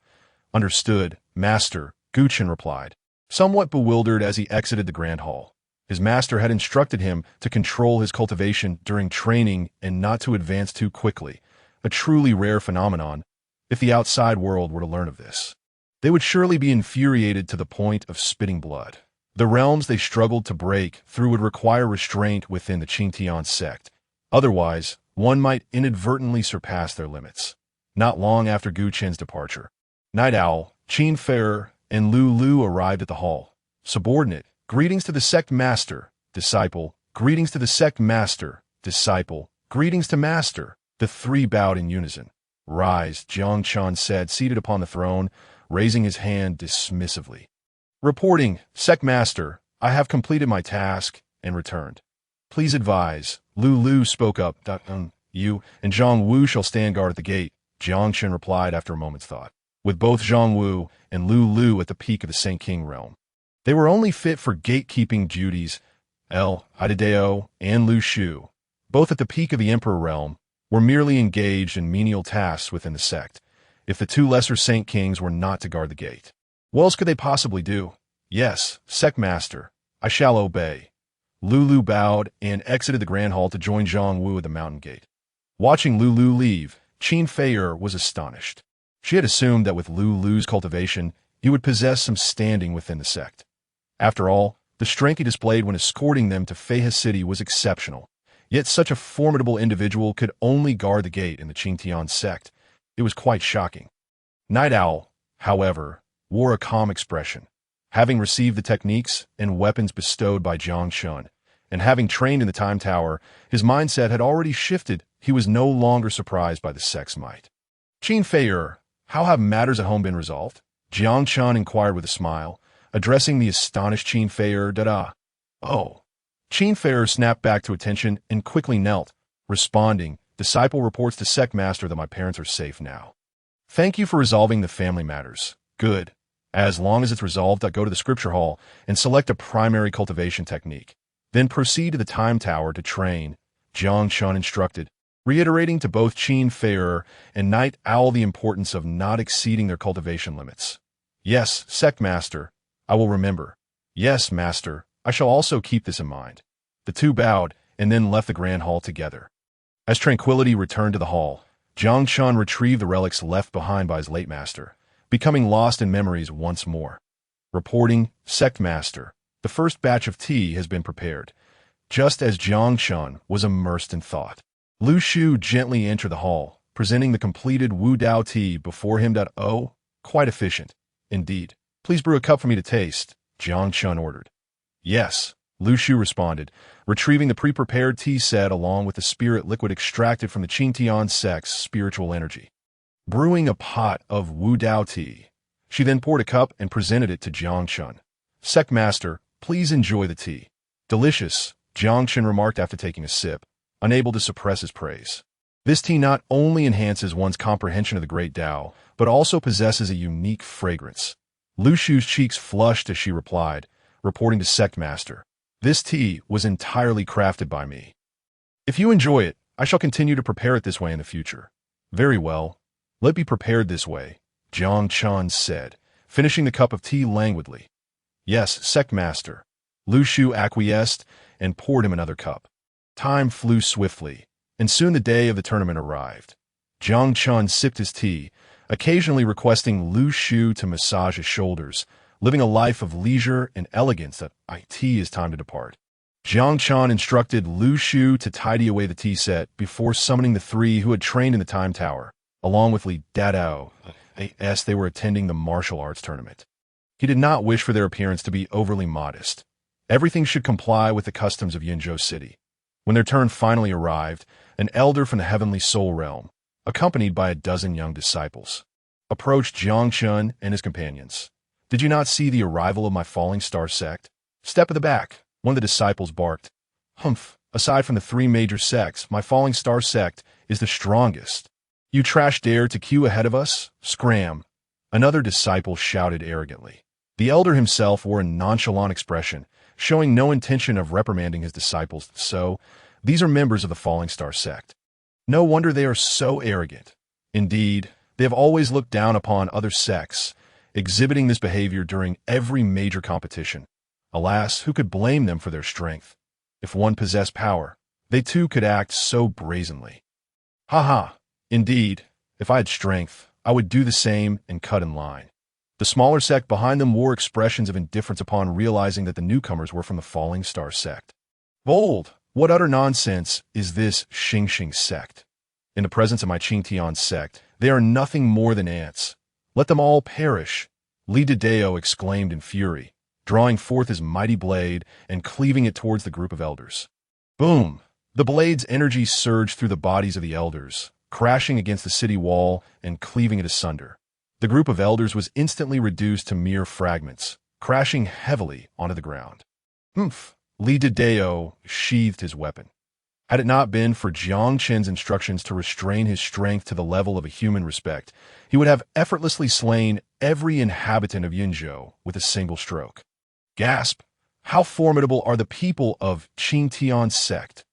Understood, Master, Gu Chen replied, somewhat bewildered as he exited the grand hall. His master had instructed him to control his cultivation during training and not to advance too quickly, a truly rare phenomenon. If the outside world were to learn of this, they would surely be infuriated to the point of spitting blood. The realms they struggled to break through would require restraint within the Qingtian sect. Otherwise, one might inadvertently surpass their limits. Not long after Gu Chen's departure, Night Owl, Qin Fei'er, and Lu Lu arrived at the hall. Subordinate, greetings to the sect master. Disciple, greetings to the sect master. Disciple, greetings to master. The 3 bowed in unison. Rise, Jiang Chen said, seated upon the throne, raising his hand dismissively. Reporting, Sect Master, I have completed my task and returned. Please advise. Lu Lu spoke up. You and Zhang Wu shall stand guard at the gate, Jiang Chen replied after a moment's thought. With both Zhang Wu and Lu Lu at the peak of the Saint King realm, they were only fit for gatekeeping duties. Idideo and Lu Shu, both at the peak of the Emperor realm, were merely engaged in menial tasks within the sect. If the 2 lesser Saint Kings were not to guard the gate, what else could they possibly do? Yes, Sect Master, I shall obey. Lulu bowed and exited the grand hall to join Zhang Wu at the mountain gate. Watching Lulu leave, Qin Fei'er was astonished. She had assumed that with Lulu's cultivation, he would possess some standing within the sect. After all, the strength he displayed when escorting them to Feihe City was exceptional. Yet such a formidable individual could only guard the gate in the Qingtian sect. It was quite shocking. Night Owl, however, wore a calm expression. Having received the techniques and weapons bestowed by Jiang Chen, and having trained in the Time Tower, his mindset had already shifted. He was no longer surprised by the sect's might. Qin Fei'er, how have matters at home been resolved? Jiang Chen inquired with a smile, addressing the astonished Qin Fei'er. Oh. Qin Fei'er snapped back to attention and quickly knelt, responding, Disciple reports to sect master that my parents are safe now. Thank you for resolving the family matters. Good. As long as it's resolved, go to the scripture hall and select a primary cultivation technique. Then proceed to the time tower to train, Jiang Chen instructed, reiterating to both Qin Fei'er and Night Owl the importance of not exceeding their cultivation limits. Yes, sect master, I will remember. Yes, master, I shall also keep this in mind. The two bowed and then left the grand hall together. As tranquility returned to the hall, Jiang Chen retrieved the relics left behind by his late master, becoming lost in memories once more. Reporting, sect master, the first batch of tea has been prepared. Just as Jiang Chen was immersed in thought, Lu Shu gently entered the hall, presenting the completed Wu Dao tea before him. Oh, quite efficient, indeed. Please brew a cup for me to taste, Jiang Chen ordered. Yes, Lu Shu responded, retrieving the pre-prepared tea set along with the spirit liquid extracted from the Qingtian sect's spiritual energy. Brewing a pot of Wu Dao tea, she then poured a cup and presented it to Jiang Chen. Sect master, please enjoy the tea. Delicious, Jiang Chen remarked after taking a sip, unable to suppress his praise. This tea not only enhances one's comprehension of the great Tao, but also possesses a unique fragrance. Lu Shu's cheeks flushed as she replied, reporting to sect master. This tea was entirely crafted by me. If you enjoy it, I shall continue to prepare it this way in the future. Very well. Let it be prepared this way, Jiang Chen said, finishing the cup of tea languidly. Yes, sect master. Lu Shu acquiesced and poured him another cup. Time flew swiftly, and soon the day of the tournament arrived. Jiang Chen sipped his tea, occasionally requesting Lu Shu to massage his shoulders, living a life of leisure and elegance that tea is time to depart. Jiang Chen instructed Lu Shu to tidy away the tea set before summoning the three who had trained in the time tower, along with Li Dadao, as they were attending the martial arts tournament. He did not wish for their appearance to be overly modest. Everything should comply with the customs of Yinzhou City. When their turn finally arrived, an elder from the heavenly soul realm, accompanied by a dozen young disciples, approached Jiang Chen and his companions. Did you not see the arrival of my falling star sect? Step at the back, one of the disciples barked. Humph, aside from the three major sects, my falling star sect is the strongest. You trash dare to queue ahead of us? Scram. Another disciple shouted arrogantly. The elder himself wore a nonchalant expression, showing no intention of reprimanding his disciples. So, these are members of the falling star sect. No wonder they are so arrogant. Indeed, they have always looked down upon other sects, exhibiting this behavior during every major competition. Alas, who could blame them for their strength? If one possessed power, they too could act so brazenly. Ha! Indeed, if I had strength, I would do the same and cut in line. The smaller sect behind them wore expressions of indifference upon realizing that the newcomers were from the falling star sect. Bold! What utter nonsense is this Xingxing sect? In the presence of my Qingtian sect, they are nothing more than ants. Let them all perish, Li Dadao exclaimed in fury, drawing forth his mighty blade and cleaving it towards the group of elders. Boom! The blade's energy surged through the bodies of the elders, crashing against the city wall and cleaving it asunder. The group of elders was instantly reduced to mere fragments, crashing heavily onto the ground. Oomph! Li Dadao sheathed his weapon. Had it not been for Jiang Chen's instructions to restrain his strength to the level of a human respect, he would have effortlessly slain every inhabitant of Yinzhou with a single stroke. Gasp! How formidable are the people of Qingtian sect!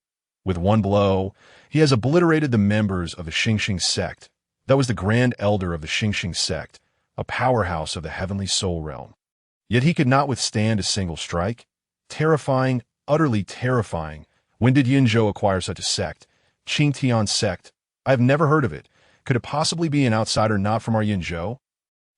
With one blow, he has obliterated the members of the Xingxing sect. That was the grand elder of the Xingxing sect, a powerhouse of the heavenly soul realm. Yet he could not withstand a single strike. Terrifying, utterly terrifying. When did Yinzhou acquire such a sect? Qingtian sect. I have never heard of it. Could it possibly be an outsider not from our Yinzhou?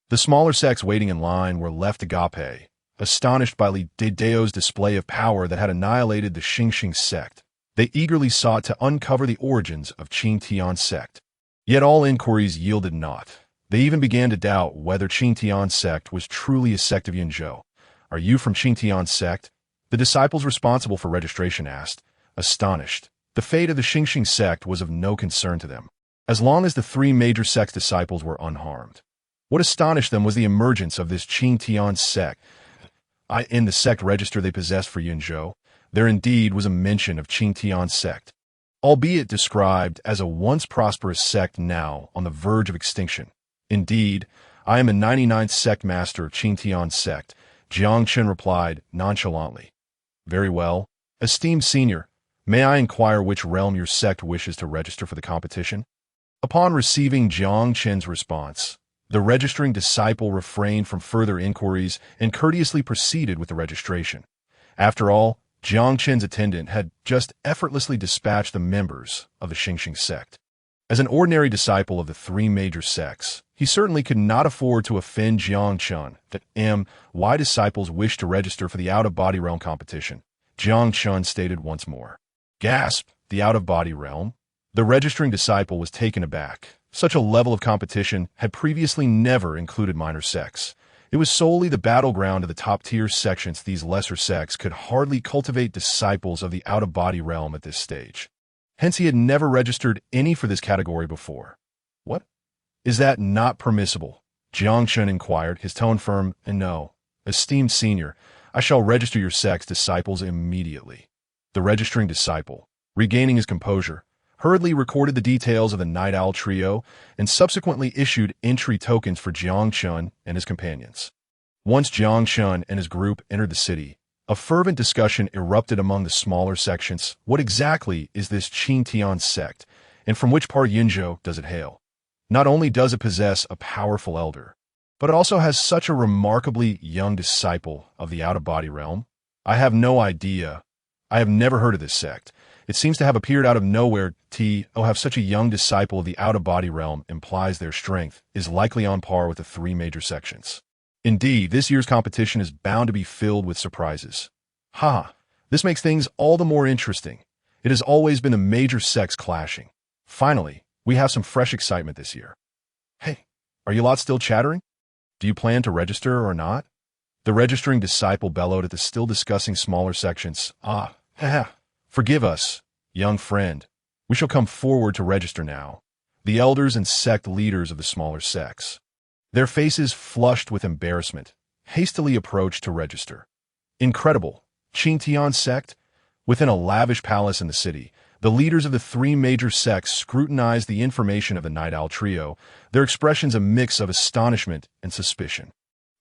The smaller sects waiting in line were left agape, astonished by Li Dadao's display of power that had annihilated the Xingxing sect. They eagerly sought to uncover the origins of Qingtian sect. Yet all inquiries yielded naught. They even began to doubt whether Qingtian sect was truly a sect of Yinzhou. Are you from Qingtian sect? The disciples responsible for registration asked, astonished. The fate of the Xingxing sect was of no concern to them, as long as the three major sect's disciples were unharmed. What astonished them was the emergence of this Qingtian sect. In the sect register they possessed for Yinzhou, there indeed was a mention of Qingtian sect. albeit described as a once prosperous sect now on the verge of extinction. Indeed, I am a 99th sect master of Qingtian sect, Jiang Chen replied nonchalantly. Very well. Esteemed senior, may I inquire which realm your sect wishes to register for the competition? Upon receiving Jiang Chen's response, the registering disciple refrained from further inquiries and courteously proceeded with the registration. After all, Jiang Chen's attendant had just effortlessly dispatched the members of the Xingxing sect. As an ordinary disciple of the three major sects, he certainly could not afford to offend Jiang Chen that why disciples wish to register for the out-of-body realm competition. Jiang Chen stated once more. Gasp! The out-of-body realm? The registering disciple was taken aback. Such a level of competition had previously never included minor sects. It was solely the battleground of the top-tier sections. These lesser sects could hardly cultivate disciples of the out-of-body realm at this stage. Hence he had never registered any for this category before. What? Is that not permissible? Jiang Chen inquired, his tone firm. And no, esteemed senior, I shall register your sect's disciples immediately. The registering disciple, regaining his composure, hurriedly recorded the details of the Night Owl trio and subsequently issued entry tokens for Jiang Chen and his companions. Once Jiang Chen and his group entered the city, a fervent discussion erupted among the smaller sections. What exactly is this Qingtian sect, and from which part Yinzhou does it hail? Not only does it possess a powerful elder, but it also has such a remarkably young disciple of the out-of-body realm. I have no idea. I have never heard of this sect. It seems to have appeared out of nowhere. Have such a young disciple of the out-of-body realm implies their strength is likely on par with the three major sections. Indeed, this year's competition is bound to be filled with surprises. This makes things all the more interesting. It has always been the major sects clashing. Finally, we have some fresh excitement this year. Hey, are you lot still chattering? Do you plan to register or not? The registering disciple bellowed at the still discussing smaller sections. Forgive us, young friend. We shall come forward to register now. The elders and sect leaders of the smaller sects, their faces flushed with embarrassment, hastily approached to register. Incredible. Qingtian sect? Within a lavish palace in the city, the leaders of the three major sects scrutinized the information of the Night Owl trio, their expressions a mix of astonishment and suspicion.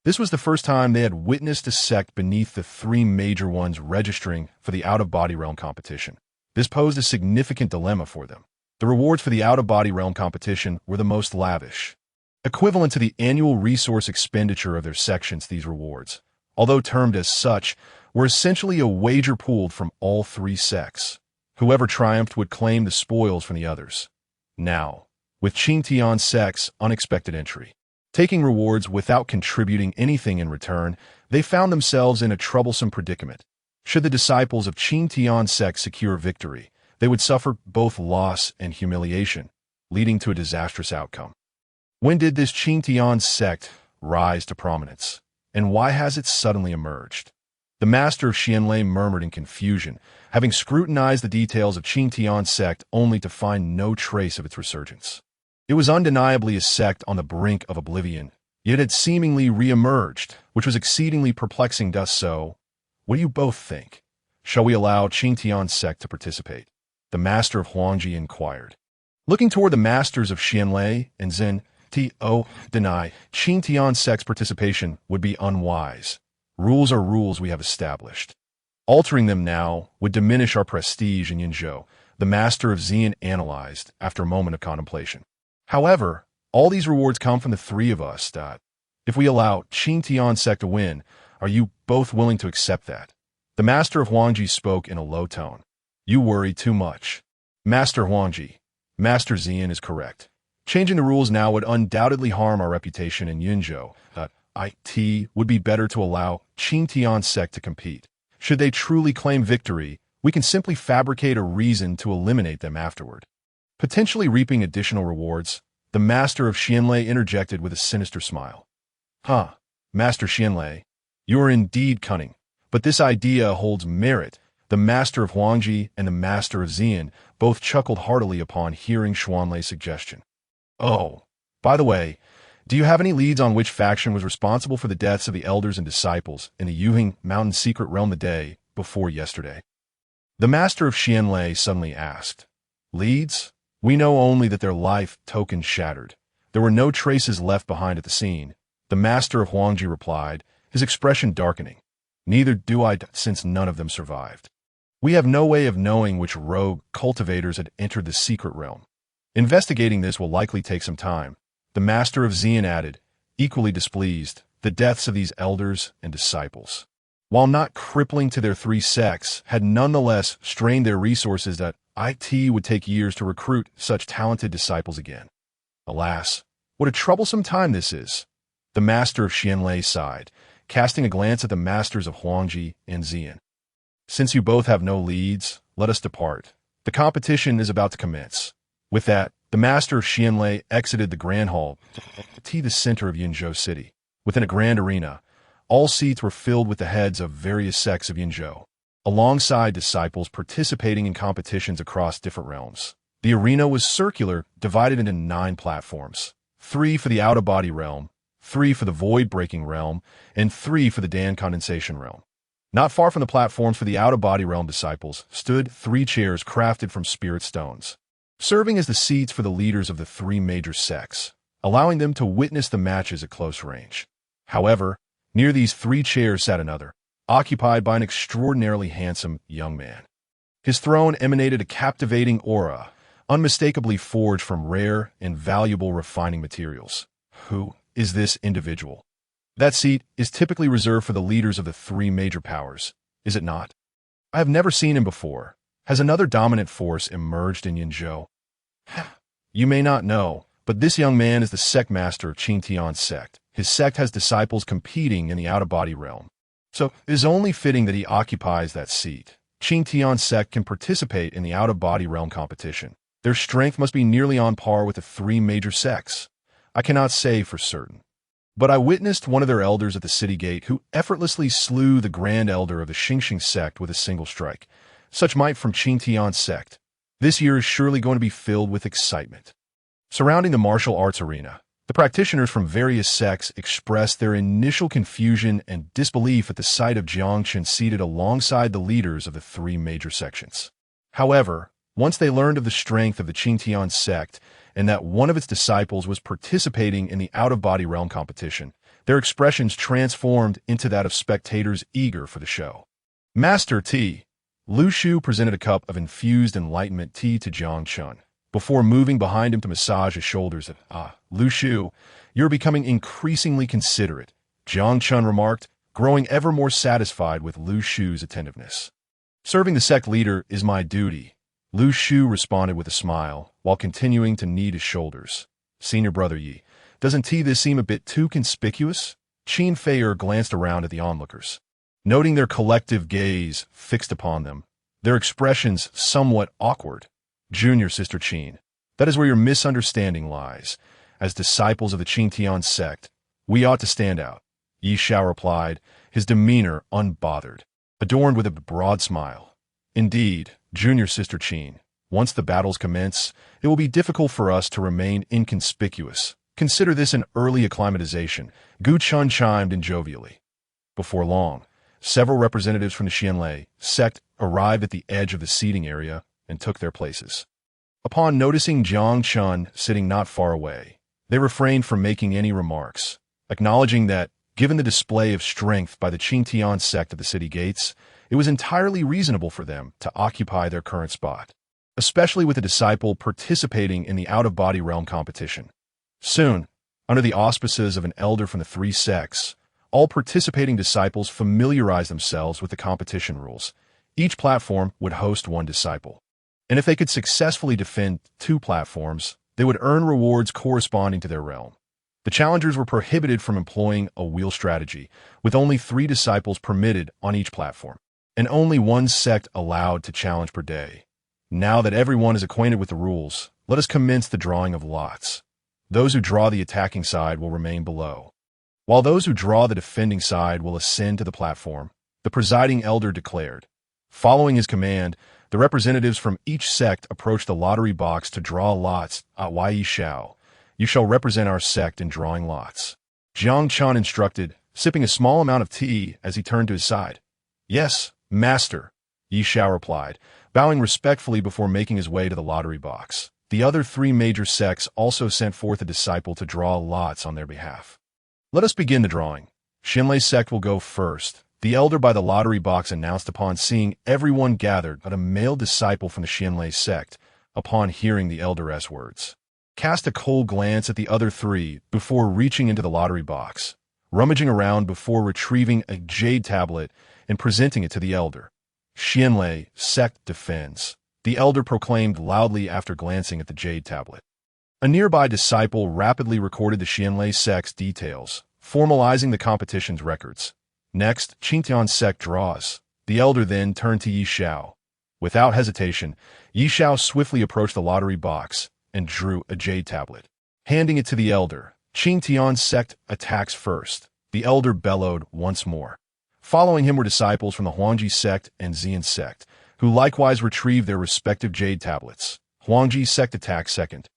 This was the first time they had witnessed a sect beneath the three major ones registering for the out-of-body realm competition. This posed a significant dilemma for them. The rewards for the out-of-body realm competition were the most lavish. Equivalent to the annual resource expenditure of their sections, these rewards, although termed as such, were essentially a wager pooled from all three sects. Whoever triumphed would claim the spoils from the others. Now, with Qingtian sect's unexpected entry, taking rewards without contributing anything in return, they found themselves in a troublesome predicament. Should the disciples of Qingtian sect secure victory, they would suffer both loss and humiliation, leading to a disastrous outcome. When did this Qingtian sect rise to prominence, and why has it suddenly emerged? The master of Xianlei murmured in confusion, having scrutinized the details of Qingtian sect only to find no trace of its resurgence. It was undeniably a sect on the brink of oblivion, yet it had seemingly re-emerged, which was exceedingly perplexing. So, what do you both think? Shall we allow Qingtian sect to participate? The master of Huangji inquired. Looking toward the masters of Xianlei and Zhen, deny Qingtian sect's participation would be unwise. Rules are rules we have established. Altering them now would diminish our prestige in Yinzhou, the master of Xian analyzed after a moment of contemplation. However, all these rewards come from the three of us. If we allow Qingtian sect to win, are you both willing to accept that? The master of Huangji spoke in a low tone. You worry too much. Master Huangji, Master Xian is correct. Changing the rules now would undoubtedly harm our reputation in Yinzhou. It would be better to allow Qingtian sect to compete. Should they truly claim victory, we can simply fabricate a reason to eliminate them afterward. Potentially reaping additional rewards, the master of Xianlei interjected with a sinister smile. Master Xianlei, you are indeed cunning, but this idea holds merit. The master of Huangji and the master of Xian both chuckled heartily upon hearing Xuanlei's suggestion. Oh, by the way, do you have any leads on which faction was responsible for the deaths of the elders and disciples in the Yuhing Mountain secret realm the day before yesterday? The master of Xianlei suddenly asked. Leads? We know only that their life tokens shattered. There were no traces left behind at the scene. The master of Huangji replied, his expression darkening. Neither do I, since none of them survived. We have no way of knowing which rogue cultivators had entered the secret realm. Investigating this will likely take some time. The master of Xian added, equally displeased, the deaths of these elders and disciples, while not crippling to their three sects, had nonetheless strained their resources that it would take years to recruit such talented disciples again. Alas, what a troublesome time this is. The master of Xianlei sighed, casting a glance at the masters of Huangji and Xian. Since you both have no leads, let us depart. The competition is about to commence. With that, the master of Xianlei exited the grand hall to the center of Yinzhou City. Within a grand arena, all seats were filled with the heads of various sects of Yinzhou, alongside disciples participating in competitions across different realms. The arena was circular, divided into 9 platforms, 3 for the out-of-body realm, 3 for the void-breaking realm, and 3 for the Dan condensation realm. Not far from the platforms for the out-of-body realm disciples stood 3 chairs crafted from spirit stones, serving as the seats for the leaders of the 3 major sects, allowing them to witness the matches at close range. However, near these 3 chairs sat another, occupied by an extraordinarily handsome young man. His throne emanated a captivating aura, unmistakably forged from rare and valuable refining materials. Who is this individual? That seat is typically reserved for the leaders of the 3 major powers, is it not? I have never seen him before. Has another dominant force emerged in Yinzhou? You may not know, but this young man is the sect master of Qingtian's sect. His sect has disciples competing in the out-of-body realm, so it is only fitting that he occupies that seat. Qingtian's sect can participate in the out-of-body realm competition. Their strength must be nearly on par with the 3 major sects. I cannot say for certain, but I witnessed one of their elders at the city gate who effortlessly slew the grand elder of the Xingxing sect with a single strike. Such might from Qingtian's sect. This year is surely going to be filled with excitement. Surrounding the martial arts arena, the practitioners from various sects expressed their initial confusion and disbelief at the sight of Jiang Chen seated alongside the leaders of the 3 major sections. However, once they learned of the strength of the Qingtian sect and that one of its disciples was participating in the out-of-body realm competition, their expressions transformed into that of spectators eager for the show. Master T. Lu Shu presented a cup of infused enlightenment tea to Jiang Chen, before moving behind him to massage his shoulders. Lu Shu, you're becoming increasingly considerate, Jiang Chen remarked, growing ever more satisfied with Lu Shu's attentiveness. Serving the sect leader is my duty, Lu Shu responded with a smile, while continuing to knead his shoulders. Senior brother Yi, doesn't this seem a bit too conspicuous? Qin Feier glanced around at the onlookers, noting their collective gaze fixed upon them, their expressions somewhat awkward. Junior sister Qin, that is where your misunderstanding lies. As disciples of the Qingtian sect, we ought to stand out. Yi Xiao replied, his demeanor unbothered, adorned with a broad smile. Indeed, junior sister Qin, once the battles commence, it will be difficult for us to remain inconspicuous. Consider this an early acclimatization, Gu Chun chimed in jovially. Before long, several representatives from the Xianlei sect arrived at the edge of the seating area and took their places. Upon noticing Jiang Chen sitting not far away, they refrained from making any remarks, acknowledging that, given the display of strength by the Qingtian sect at the city gates, it was entirely reasonable for them to occupy their current spot, especially with a disciple participating in the out-of-body realm competition. Soon, under the auspices of an elder from the 3 sects, all participating disciples familiarized themselves with the competition rules. Each platform would host 1 disciple, and if they could successfully defend 2 platforms, they would earn rewards corresponding to their realm. The challengers were prohibited from employing a wheel strategy, with only 3 disciples permitted on each platform, and only 1 sect allowed to challenge per day. Now that everyone is acquainted with the rules, let us commence the drawing of lots. Those who draw the attacking side will remain below, while those who draw the defending side will ascend to the platform, the presiding elder declared. Following his command, the representatives from each sect approached the lottery box to draw lots. Yi Xiao, you shall represent our sect in drawing lots. Jiang Chen instructed, sipping a small amount of tea as he turned to his side. Yes, master, Yi Xiao replied, bowing respectfully before making his way to the lottery box. The other three major sects also sent forth a disciple to draw lots on their behalf. Let us begin the drawing. Xianlei sect will go first, the elder by the lottery box announced upon seeing everyone gathered but a male disciple from the Xianlei sect upon hearing the elder's words. Cast a cold glance at the other three before reaching into the lottery box, rummaging around before retrieving a jade tablet and presenting it to the elder. Xianlei sect defends, the elder proclaimed loudly after glancing at the jade tablet. A nearby disciple rapidly recorded the Xianlei sect's details, formalizing the competition's records. Next, Qingtian sect draws. The elder then turned to Yi Xiao. Without hesitation, Yi Xiao swiftly approached the lottery box and drew a jade tablet. Handing it to the elder, Qingtian sect attacks first. The elder bellowed once more. Following him were disciples from the Huangji sect and Xian sect, who likewise retrieved their respective jade tablets. Huangji sect attacks second.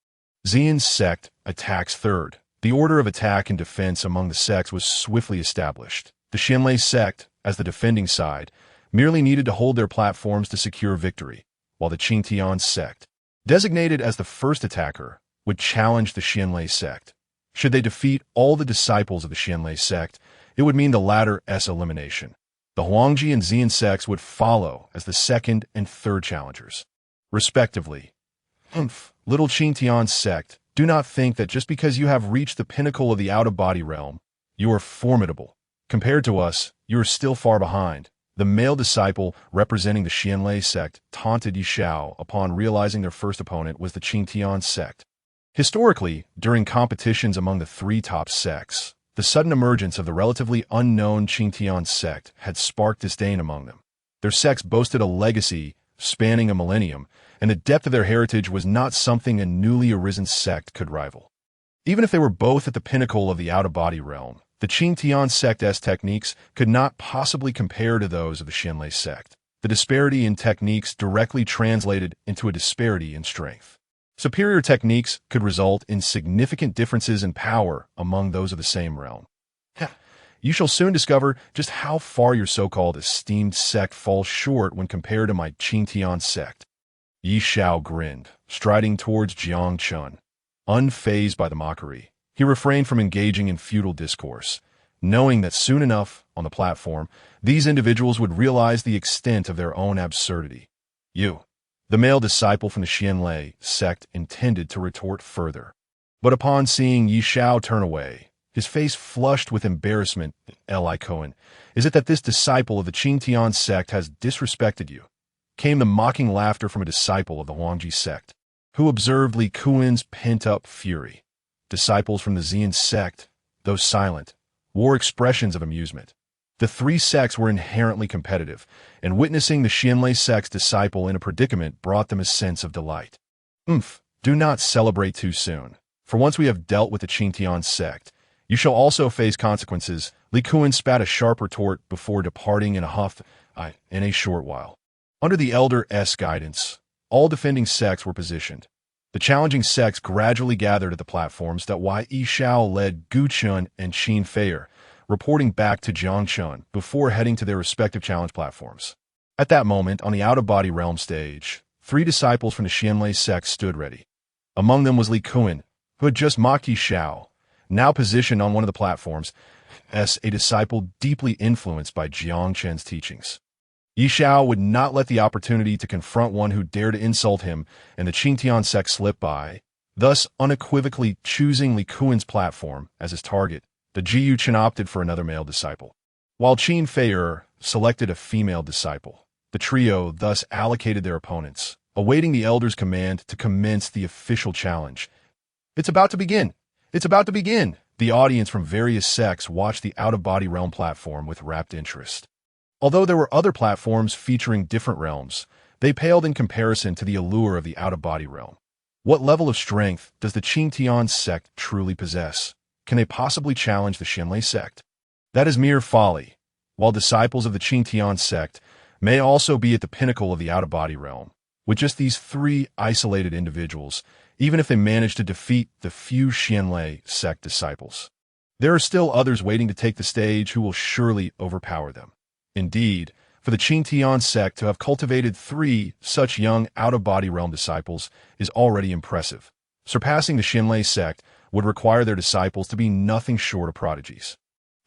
Xian sect attacks third. The order of attack and defense among the sects was swiftly established. The Xianlei sect, as the defending side, merely needed to hold their platforms to secure victory, while the Qingtian sect, designated as the first attacker, would challenge the Xianlei sect. Should they defeat all the disciples of the Xianlei sect, it would mean the latter's elimination. The Huangji and Xian sects would follow as the second and third challengers, respectively. Little Qingtian sect, do not think that just because you have reached the pinnacle of the out-of-body realm, you are formidable. Compared to us, you are still far behind. The male disciple representing the Xianlei sect taunted Yi Xiao upon realizing their first opponent was the Qingtian sect. Historically, during competitions among the three top sects, the sudden emergence of the relatively unknown Qingtian sect had sparked disdain among them. Their sects boasted a legacy spanning a millennium, and the depth of their heritage was not something a newly arisen sect could rival. Even if they were both at the pinnacle of the out-of-body realm, the Qingtian sect's techniques could not possibly compare to those of the Xianlei sect. The disparity in techniques directly translated into a disparity in strength. Superior techniques could result in significant differences in power among those of the same realm. You shall soon discover just how far your so-called esteemed sect falls short when compared to my Qingtian sect. Yi Xiao grinned, striding towards Jiang Chen. Unfazed by the mockery, he refrained from engaging in futile discourse, knowing that soon enough, on the platform, these individuals would realize the extent of their own absurdity. You, the male disciple from the Xianlei sect, intended to retort further. But upon seeing Yi Xiao turn away, his face flushed with embarrassment. Li Cohen, is it that this disciple of the Qingtian sect has disrespected you? Came the mocking laughter from a disciple of the Huangji sect, who observed Li Kuan's pent-up fury. Disciples from the Xian sect, though silent, wore expressions of amusement. The three sects were inherently competitive, and witnessing the Xianlei sect's disciple in a predicament brought them a sense of delight. Do not celebrate too soon, for once we have dealt with the Qingtian sect, you shall also face consequences. Li Kuan spat a sharp retort before departing in a huff. In a short while. Under the elder's guidance, all defending sects were positioned. The challenging sects gradually gathered at the platforms that Yi Xiao led Gu Chun and Qin Feier, reporting back to Jiang Chen before heading to their respective challenge platforms. At that moment, on the out-of-body realm stage, three disciples from the Xianlei sect stood ready. Among them was Li Kuan, who had just mocked Yi Xiao, now positioned on one of the platforms, as a disciple deeply influenced by Jiang Chen's teachings. Yi Xiao would not let the opportunity to confront one who dared to insult him and the Qingtian sect slip by, thus unequivocally choosing Li Kuan's platform as his target. The Jiu Chen opted for another male disciple, while Qin Feier selected a female disciple. The trio thus allocated their opponents, awaiting the elder's command to commence the official challenge. It's about to begin! It's about to begin! The audience from various sects watched the out-of-body realm platform with rapt interest. Although there were other platforms featuring different realms, they paled in comparison to the allure of the out-of-body realm. What level of strength does the Qingtian sect truly possess? Can they possibly challenge the Xianlei sect? That is mere folly. While disciples of the Qingtian sect may also be at the pinnacle of the out-of-body realm, with just these three isolated individuals, even if they manage to defeat the few Xianlei sect disciples, there are still others waiting to take the stage who will surely overpower them. Indeed, For the Qingtian sect to have cultivated 3 such young out-of-body realm disciples is already impressive. Surpassing the Xianlei sect would require their disciples to be nothing short of prodigies.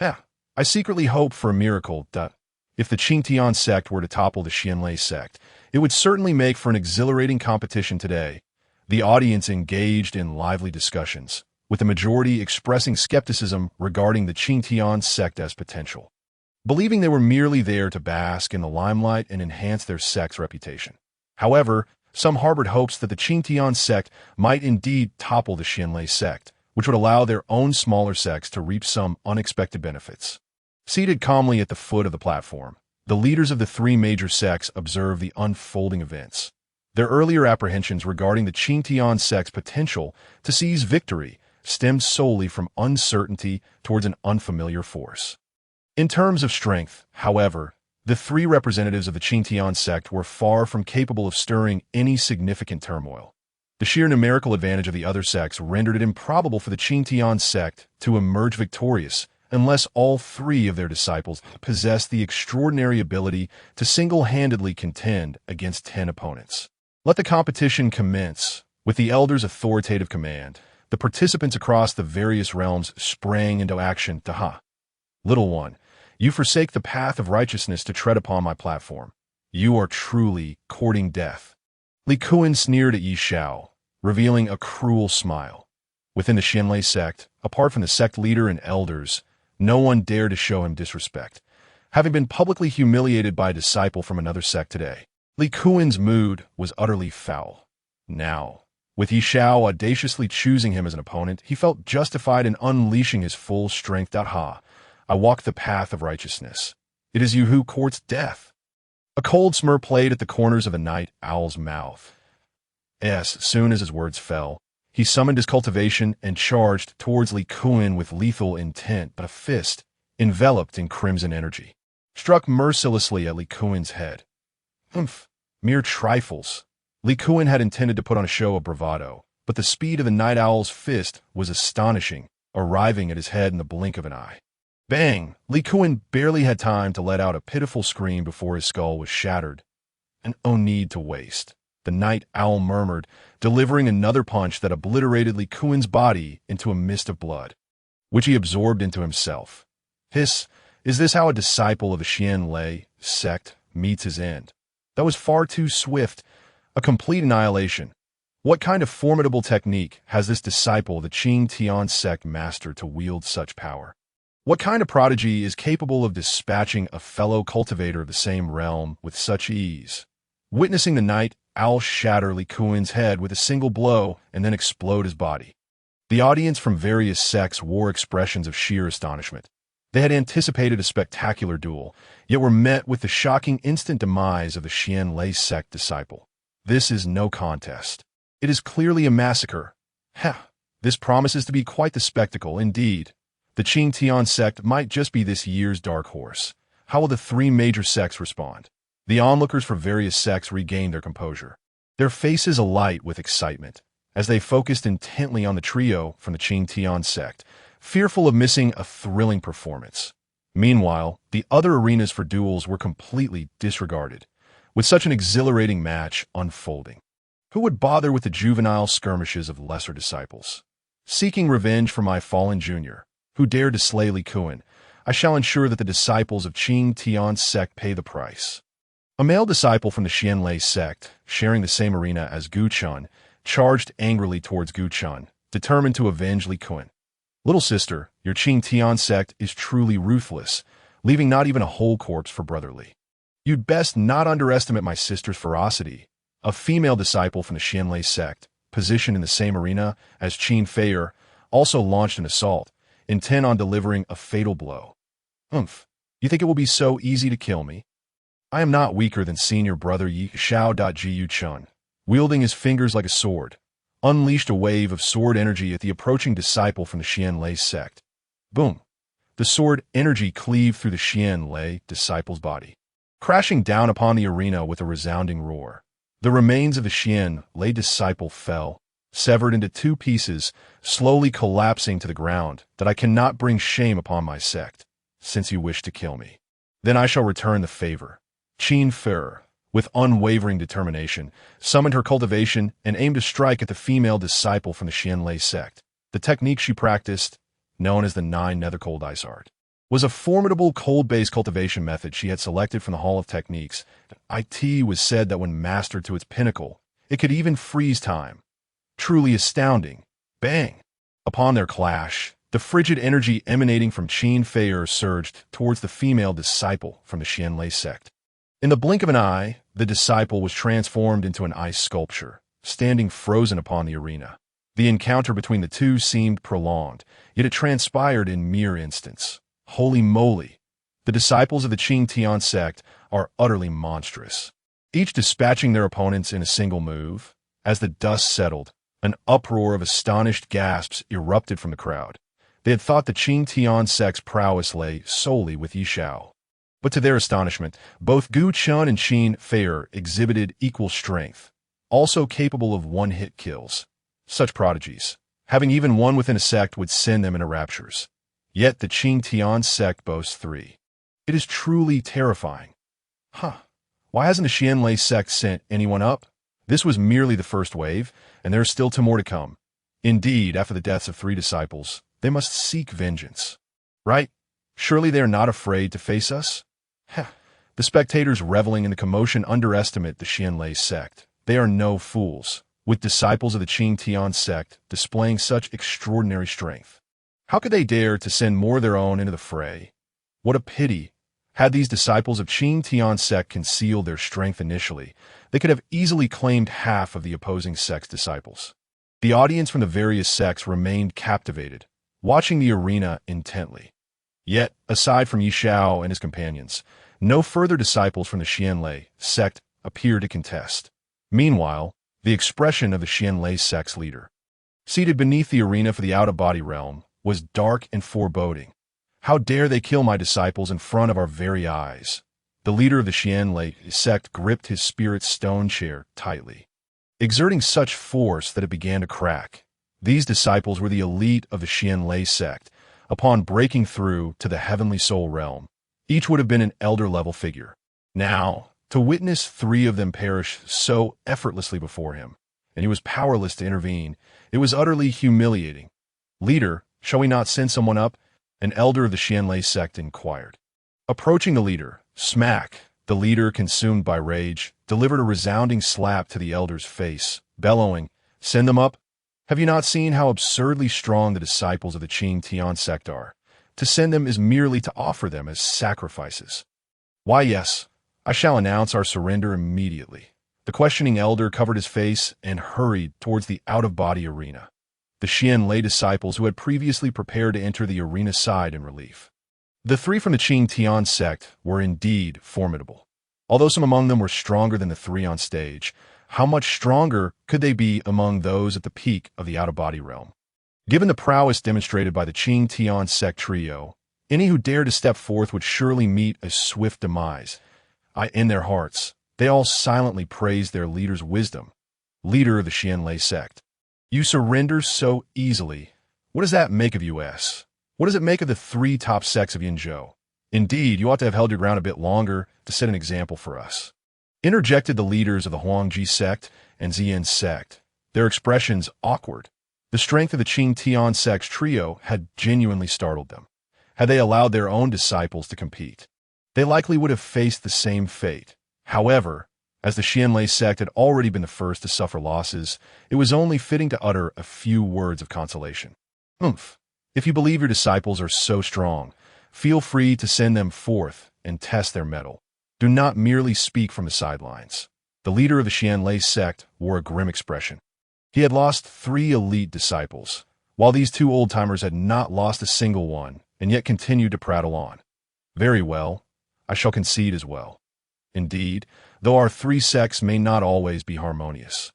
I secretly hope for a miracle that, if the Qingtian sect were to topple the Xianlei sect, it would certainly make for an exhilarating competition today. The audience engaged in lively discussions, with the majority expressing skepticism regarding the Qingtian sect as potential, believing they were merely there to bask in the limelight and enhance their sect's reputation. However, some harbored hopes that the Qingtian sect might indeed topple the Xianlei sect, which would allow their own smaller sects to reap some unexpected benefits. Seated calmly at the foot of the platform, the leaders of the 3 major sects observed the unfolding events. Their earlier apprehensions regarding the Qingtian sect's potential to seize victory stemmed solely from uncertainty towards an unfamiliar force. In terms of strength, however, the 3 representatives of the Qingtian sect were far from capable of stirring any significant turmoil. The sheer numerical advantage of the other sects rendered it improbable for the Qingtian sect to emerge victorious unless all 3 of their disciples possessed the extraordinary ability to single-handedly contend against 10 opponents. Let the competition commence. With the elder's authoritative command, the participants across the various realms sprang into action. Little one, you forsake the path of righteousness to tread upon my platform. You are truly courting death. Li Kuan sneered at Yi Xiao, revealing a cruel smile. Within the Xianlei sect, apart from the sect leader and elders, no one dared to show him disrespect, having been publicly humiliated by a disciple from another sect today. Li Kuan's mood was utterly foul. Now, with Yi Xiao audaciously choosing him as an opponent, he felt justified in unleashing his full strength. I walk the path of righteousness. It is you who courts death. A cold smirk played at the corners of the night owl's mouth. As soon as his words fell, he summoned his cultivation and charged towards Li Kuan with lethal intent, but a fist, enveloped in crimson energy, struck mercilessly at Li Kuan's head. Mere trifles. Li Kuan had intended to put on a show of bravado, but the speed of the night owl's fist was astonishing, arriving at his head in the blink of an eye. Bang! Li Kuan barely had time to let out a pitiful scream before his skull was shattered. And no need to waste, the night owl murmured, delivering another punch that obliterated Li Kuan's body into a mist of blood, which he absorbed into himself. Is this how a disciple of the Xianlei sect meets his end? That was far too swift, a complete annihilation. What kind of formidable technique has this disciple of the Qingtian sect mastered to wield such power? What kind of prodigy is capable of dispatching a fellow cultivator of the same realm with such ease? Witnessing the night owl shatter Li Kuan's head with a single blow and then explode his body, the audience from various sects wore expressions of sheer astonishment. They had anticipated a spectacular duel, yet were met with the shocking instant demise of the Xianlei sect disciple. This is no contest. It is clearly a massacre. This promises to be quite the spectacle indeed. The Qingtian sect might just be this year's dark horse. How will the 3 major sects respond? The onlookers for various sects regained their composure, their faces alight with excitement, as they focused intently on the trio from the Qingtian sect, fearful of missing a thrilling performance. Meanwhile, the other arenas for duels were completely disregarded, with such an exhilarating match unfolding. Who would bother with the juvenile skirmishes of lesser disciples? Seeking revenge for my fallen junior, who dared to slay Li Kuan, I shall ensure that the disciples of Qingtian sect pay the price. A male disciple from the Xianlei sect, sharing the same arena as Gu Chun, charged angrily towards Gu Chun, determined to avenge Li Kuan. Little sister, your Qingtian sect is truly ruthless, leaving not even a whole corpse for brother Li. You'd best not underestimate my sister's ferocity. A female disciple from the Xianlei sect, positioned in the same arena as Qin Feier, also launched an assault, intent on delivering a fatal blow. You think it will be so easy to kill me? I am not weaker than senior brother Yi Xiao. Jiu Chun, wielding his fingers like a sword, unleashed a wave of sword energy at the approaching disciple from the Xianlei sect. Boom! The sword energy cleaved through the Xianlei disciple's body, crashing down upon the arena with a resounding roar. The remains of the Xianlei disciple fell, severed into 2 pieces, slowly collapsing to the ground. That I cannot bring shame upon my sect, since you wish to kill me. Then I shall return the favor. Qin Fer, with unwavering determination, summoned her cultivation and aimed to strike at the female disciple from the Xianlei sect. The technique she practiced, known as the Nine Nether Cold Ice Art, was a formidable cold-based cultivation method she had selected from the Hall of Techniques. It was said that when mastered to its pinnacle, it could even freeze time. Truly astounding. Bang! Upon their clash, the frigid energy emanating from Qin Fer surged towards the female disciple from the Xianlei sect. In the blink of an eye, the disciple was transformed into an ice sculpture, standing frozen upon the arena. The encounter between the two seemed prolonged, yet it transpired in mere instants. Holy moly! The disciples of the Qing Tian sect are utterly monstrous, each dispatching their opponents in a single move. As the dust settled, an uproar of astonished gasps erupted from the crowd. They had thought the Qing Tian sect's prowess lay solely with Yishao. But to their astonishment, both Gu Chun and Qin Fer exhibited equal strength, also capable of one-hit kills. Such prodigies, having even one within a sect, would send them into raptures. Yet the Qing Tian sect boasts 3. It is truly terrifying. Why hasn't the Xianlei sect sent anyone up? This was merely the first wave, and there are still 2 more to come. Indeed, after the deaths of 3 disciples, they must seek vengeance. Right? Surely they are not afraid to face us? The spectators reveling in the commotion underestimate the Xianlei sect. They are no fools, with disciples of the Qing Tian sect displaying such extraordinary strength. How could they dare to send more of their own into the fray? What a pity! Had these disciples of Qing Tian sect concealed their strength initially, they could have easily claimed half of the opposing sect's disciples. The audience from the various sects remained captivated, watching the arena intently. Yet, aside from Yishao and his companions, no further disciples from the Xianlei sect appeared to contest. Meanwhile, the expression of the Xianlei sect's leader, seated beneath the arena for the out-of-body realm, was dark and foreboding. How dare they kill my disciples in front of our very eyes? The leader of the Xianlei sect gripped his spirit stone chair tightly, exerting such force that it began to crack. These disciples were the elite of the Xianlei sect. Upon breaking through to the heavenly soul realm, each would have been an elder-level figure. Now, to witness 3 of them perish so effortlessly before him, and he was powerless to intervene, it was utterly humiliating. Leader, shall we not send someone up? An elder of the Xianlei sect inquired. Approaching the leader, smack, the leader, consumed by rage, delivered a resounding slap to the elder's face, bellowing, "Send them up? Have you not seen how absurdly strong the disciples of the Qing Tian sect are? To send them is merely to offer them as sacrifices." "Why, yes, I shall announce our surrender immediately." The questioning elder covered his face and hurried towards the out-of-body arena. The Xianlei disciples who had previously prepared to enter the arena sighed in relief. The 3 from the Qing Tian sect were indeed formidable. Although some among them were stronger than the 3 on stage, how much stronger could they be among those at the peak of the out-of-body realm? Given the prowess demonstrated by the Qing Tian sect trio, any who dared to step forth would surely meet a swift demise. In their hearts, they all silently praised their leader's wisdom. Leader of the Xianlei sect, you surrender so easily. What does that make of you, S? What does it make of the 3 top sects of Yinzhou? Indeed, you ought to have held your ground a bit longer to set an example for us. Interjected the leaders of the Huangji sect and Ziyin sect, their expressions awkward. The strength of the Qing Tian sect's trio had genuinely startled them. Had they allowed their own disciples to compete, they likely would have faced the same fate. However, as the Xianlei sect had already been the first to suffer losses, it was only fitting to utter a few words of consolation. If you believe your disciples are so strong, feel free to send them forth and test their mettle. Do not merely speak from the sidelines. The leader of the Xianlei sect wore a grim expression. He had lost 3 elite disciples, while these 2 old-timers had not lost a single one, and yet continued to prattle on. Very well, I shall concede as well. Indeed, though our 3 sects may not always be harmonious,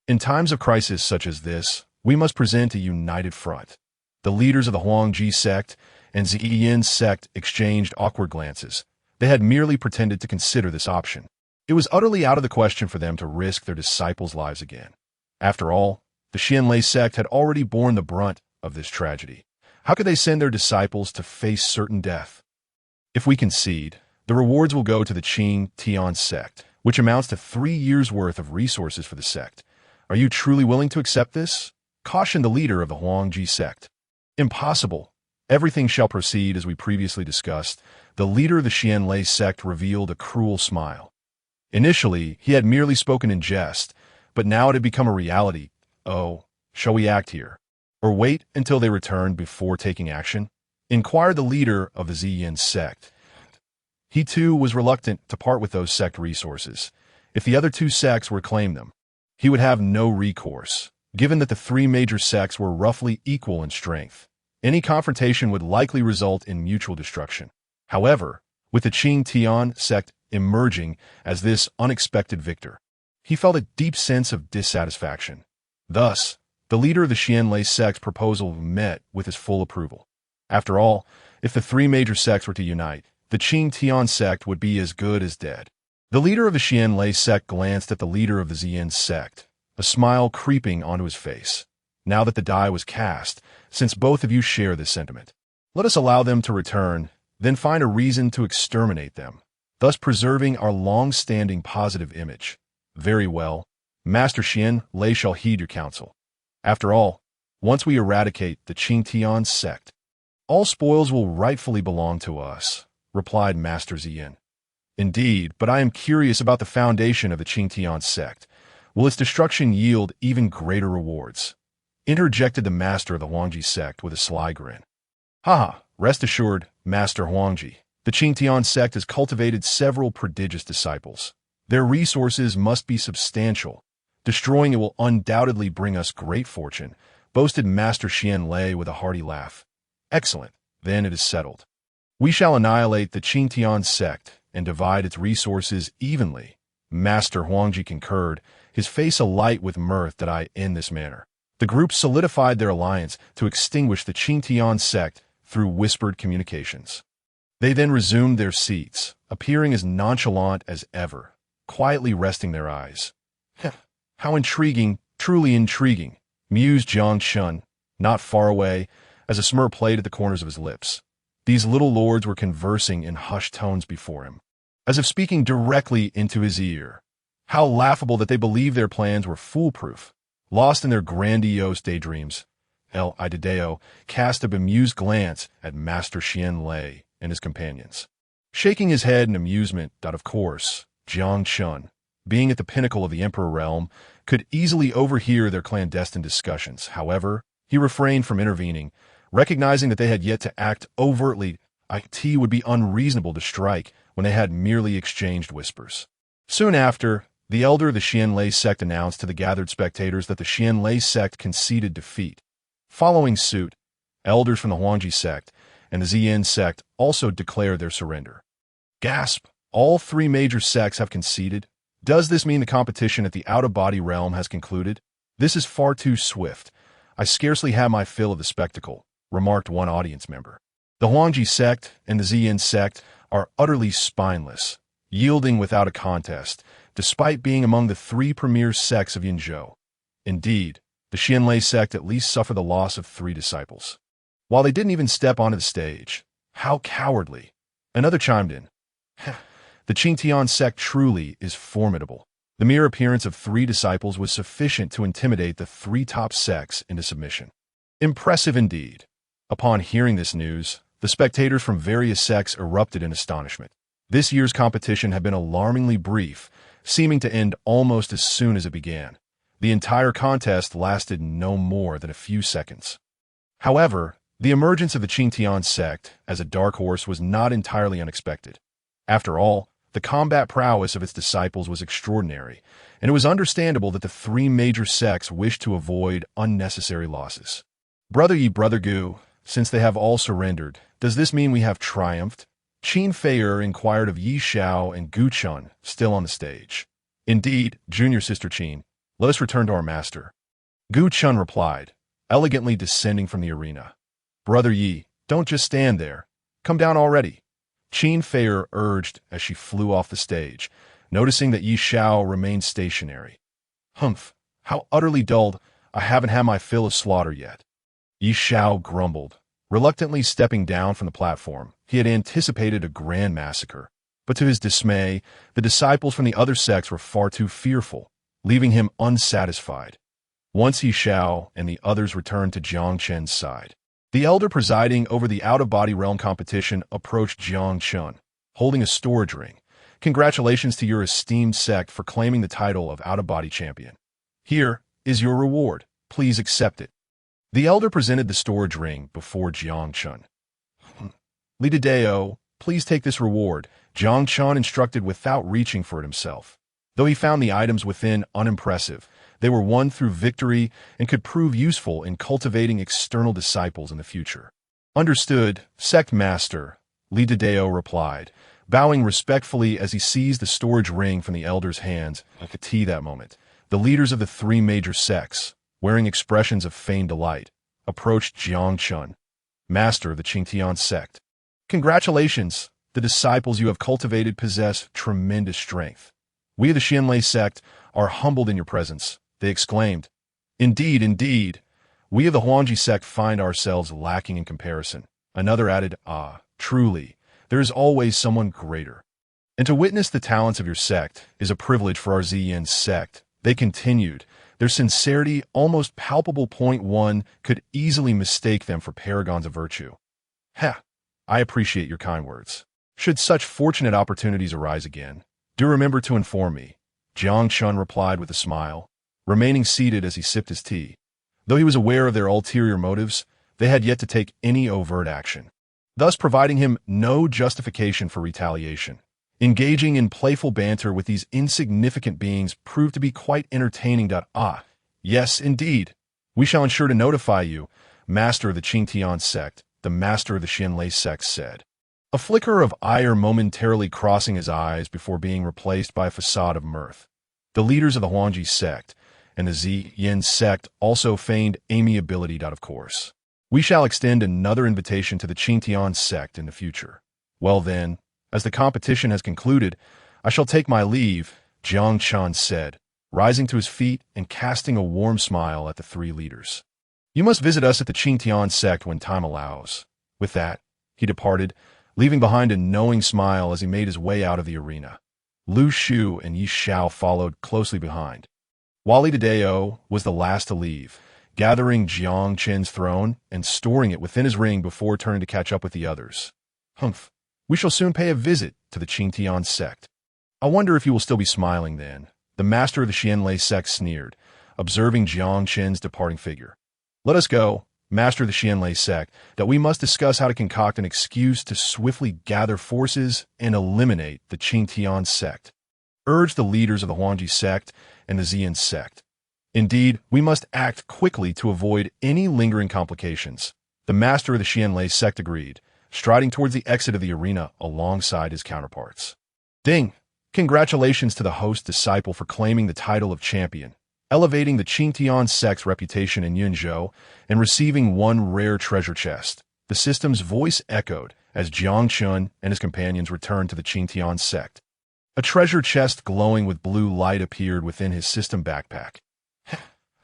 in times of crisis such as this, we must present a united front. The leaders of the Huangji sect and Ziyin sect exchanged awkward glances. They had merely pretended to consider this option. It was utterly out of the question for them to risk their disciples' lives again. After all, the Xianlei sect had already borne the brunt of this tragedy. How could they send their disciples to face certain death? If we concede, The rewards will go to the Qing Tian sect, which amounts to 3 years' worth of resources for the sect. Are you truly willing to accept this? Cautioned the leader of the Huangji sect. Impossible. Everything shall proceed as we previously discussed. The leader of the Xianlei sect revealed a cruel smile. Initially, he had merely spoken in jest, but now it had become a reality. Oh, shall we act here? Or wait until they return before taking action? Inquired the leader of the Ziyin sect. He too was reluctant to part with those sect resources. If the other 2 sects were to claim them, he would have no recourse, given that the 3 major sects were roughly equal in strength. Any confrontation would likely result in mutual destruction. However, with the Qing Tian sect emerging as this unexpected victor, he felt a deep sense of dissatisfaction. Thus, the leader of the Xianlei sect's proposal met with his full approval. After all, if the 3 major sects were to unite, the Qing Tian sect would be as good as dead. The leader of the Xianlei sect glanced at the leader of the Ziyin sect, a smile creeping onto his face. Now that the die was cast, since both of you share this sentiment, let us allow them to return, then find a reason to exterminate them, thus preserving our long-standing positive image. Very well. Master Xianlei shall heed your counsel. After all, once we eradicate the Qing Tian sect, all spoils will rightfully belong to us, replied Master Ziyin. Indeed, but I am curious about the foundation of the Qing Tian sect. Will its destruction yield even greater rewards? Interjected the master of the Huangji sect with a sly grin. Haha, rest assured, Master Huangji, the Qing Tian sect has cultivated several prodigious disciples. Their resources must be substantial. Destroying it will undoubtedly bring us great fortune, boasted Master Xianlei with a hearty laugh. Excellent, then it is settled. We shall annihilate the Qing Tian sect and divide its resources evenly. Master Huangji concurred, his face alight with mirth that I in this manner. The group solidified their alliance to extinguish the Qing Tian sect through whispered communications. They then resumed their seats, appearing as nonchalant as ever, quietly resting their eyes. How intriguing, truly intriguing, mused Jiang Chen, not far away, as a smirk played at the corners of his lips. These little lords were conversing in hushed tones before him, as if speaking directly into his ear. How laughable that they believed their plans were foolproof. Lost in their grandiose daydreams, El Idadeo cast a bemused glance at Master Xianlei and his companions. Shaking his head in amusement that, of course, Jiang Chen, being at the pinnacle of the Emperor realm, could easily overhear their clandestine discussions. However, he refrained from intervening, recognizing that they had yet to act overtly. It would be unreasonable to strike when they had merely exchanged whispers. Soon after, the elder of the Xianlei sect announced to the gathered spectators that the Xianlei sect conceded defeat. Following suit, elders from the Huangji sect and the Ziyin sect also declared their surrender. Gasp! All 3 major sects have conceded? Does this mean the competition at the out-of-body realm has concluded? This is far too swift. I scarcely have my fill of the spectacle, remarked one audience member. The Huangji sect and the Ziyin sect are utterly spineless, yielding without a contest, despite being among the 3 premier sects of Yinzhou. Indeed, the Xianlei sect at least suffered the loss of 3 disciples, while they didn't even step onto the stage. How cowardly! Another chimed in. The Qing Tian sect truly is formidable. The mere appearance of 3 disciples was sufficient to intimidate the 3 top sects into submission. Impressive indeed. Upon hearing this news, the spectators from various sects erupted in astonishment. This year's competition had been alarmingly brief, seeming to end almost as soon as it began. The entire contest lasted no more than a few seconds. However, the emergence of the Qing Tian sect as a dark horse was not entirely unexpected. After all, the combat prowess of its disciples was extraordinary, and it was understandable that the 3 major sects wished to avoid unnecessary losses. Brother Yi, Brother Gu, since they have all surrendered, does this mean we have triumphed? Qin Fei'er inquired of Yi Xiao and Gu Chun, still on the stage. Indeed, junior sister Qin, let us return to our master. Gu Chun replied, elegantly descending from the arena. Brother Yi, don't just stand there. Come down already. Qin Fei'er urged as she flew off the stage, noticing that Yi Xiao remained stationary. Humph, how utterly dulled, I haven't had my fill of slaughter yet. Yi Xiao grumbled, reluctantly stepping down from the platform. He had anticipated a grand massacre. But to his dismay, the disciples from the other sects were far too fearful, leaving him unsatisfied. Once Yi Xiao and the others returned to Jiang Chen's side, the elder presiding over the out-of-body realm competition approached Jiang Chen, holding a storage ring. Congratulations to your esteemed sect for claiming the title of out-of-body champion. Here is your reward. Please accept it. The elder presented the storage ring before Jiang Chen. Li Dao, please take this reward, Jiang Chen instructed without reaching for it himself. Though he found the items within unimpressive, they were won through victory and could prove useful in cultivating external disciples in the future. Understood, Sect Master, Li Dao replied, bowing respectfully as he seized the storage ring from the elder's hands. At that moment, the leaders of the three major sects, wearing expressions of feigned delight, approached Jiang Chen, master of the Qingtian sect. Congratulations, the disciples you have cultivated possess tremendous strength. We of the Xianlei sect are humbled in your presence, they exclaimed. Indeed, indeed. We of the Huangji sect find ourselves lacking in comparison. Another added, truly, there is always someone greater. And to witness the talents of your sect is a privilege for our Ziyin sect, they continued, their sincerity almost palpable. One could easily mistake them for paragons of virtue. I appreciate your kind words. Should such fortunate opportunities arise again, do remember to inform me, Jiang Chen replied with a smile, remaining seated as he sipped his tea. Though he was aware of their ulterior motives, they had yet to take any overt action, thus providing him no justification for retaliation. Engaging in playful banter with these insignificant beings proved to be quite entertaining. Yes, indeed. We shall ensure to notify you, master of the Qingtian sect, the master of the Xianlei sect said. A flicker of ire momentarily crossing his eyes before being replaced by a facade of mirth. The leaders of the Huangji sect and the Ziyin sect also feigned amiability. Of course, we shall extend another invitation to the Qingtian sect in the future. Well then, as the competition has concluded, I shall take my leave, Jiang Chen said, rising to his feet and casting a warm smile at the three leaders. You must visit us at the Qingtian sect when time allows. With that, he departed, leaving behind a knowing smile as he made his way out of the arena. Lu Shu and Yi Xiao followed closely behind. Li Dao was the last to leave, gathering Jiang Chen's throne and storing it within his ring before turning to catch up with the others. Humph. We shall soon pay a visit to the Qingtian sect. I wonder if you will still be smiling then, the master of the Xianlei sect sneered, observing Jiang Chen's departing figure. Let us go, master of the Xianlei sect, that we must discuss how to concoct an excuse to swiftly gather forces and eliminate the Qingtian sect, urged the leaders of the Huangji sect and the Ziyin sect. Indeed, we must act quickly to avoid any lingering complications. The master of the Xianlei sect agreed, striding towards the exit of the arena alongside his counterparts. Ding! Congratulations to the host disciple for claiming the title of champion, elevating the Qingtian sect's reputation in Yunzhou, and receiving one rare treasure chest. The system's voice echoed as Jiang Chen and his companions returned to the Qingtian sect. A treasure chest glowing with blue light appeared within his system backpack.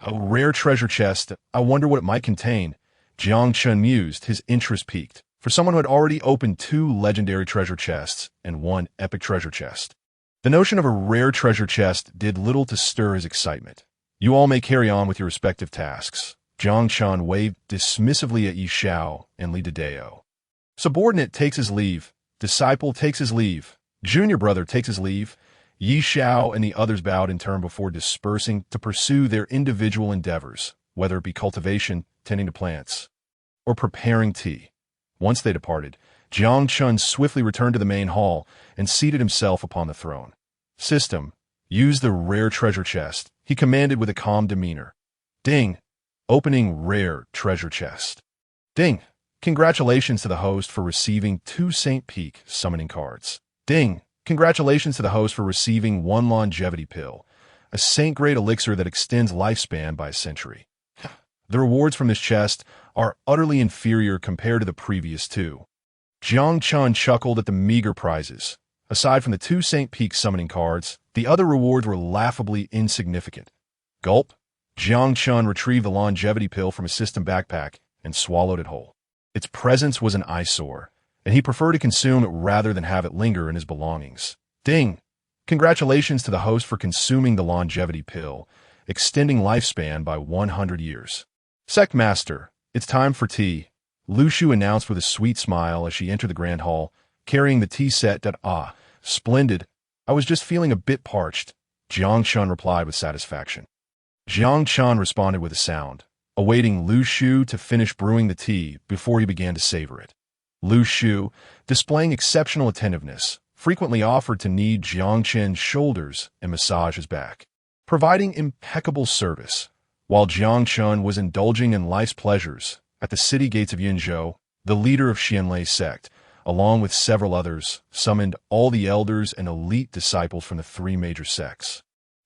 A rare treasure chest, I wonder what it might contain, Jiang Chen mused, his interest piqued. For someone who had already opened 2 legendary treasure chests and 1 epic treasure chest, the notion of a rare treasure chest did little to stir his excitement. You all may carry on with your respective tasks. Jiang Chen waved dismissively at Yi Xiao and Li Dao. Subordinate takes his leave. Disciple takes his leave. Junior brother takes his leave. Yi Xiao and the others bowed in turn before dispersing to pursue their individual endeavors, whether it be cultivation, tending to plants, or preparing tea. Once they departed, Jiang Chen swiftly returned to the main hall and seated himself upon the throne. System, use the rare treasure chest, he commanded with a calm demeanor. Ding! Opening rare treasure chest. Ding! Congratulations to the host for receiving 2 St. Peak summoning cards. Ding! Congratulations to the host for receiving 1 longevity pill, a Saint-grade elixir that extends lifespan by a century. The rewards from this chest are utterly inferior compared to the previous 2. Jiang Chen chuckled at the meager prizes. Aside from the 2 St. Peak summoning cards, the other rewards were laughably insignificant. Gulp. Jiang Chen retrieved the longevity pill from his system backpack and swallowed it whole. Its presence was an eyesore, and he preferred to consume it rather than have it linger in his belongings. Ding! Congratulations to the host for consuming the longevity pill, extending lifespan by 100 years. Sect Master, it's time for tea, Lu Shu announced with a sweet smile as she entered the grand hall, carrying the tea set. Splendid. I was just feeling a bit parched, Jiang Chen replied with satisfaction. Jiang Chen responded with a sound, awaiting Lu Shu to finish brewing the tea before he began to savor it. Lu Shu, displaying exceptional attentiveness, frequently offered to knead Jiang Chen's shoulders and massage his back, providing impeccable service. While Jiang Chen was indulging in life's pleasures, at the city gates of Yinzhou, the leader of Xianlei's sect, along with several others, summoned all the elders and elite disciples from the three major sects,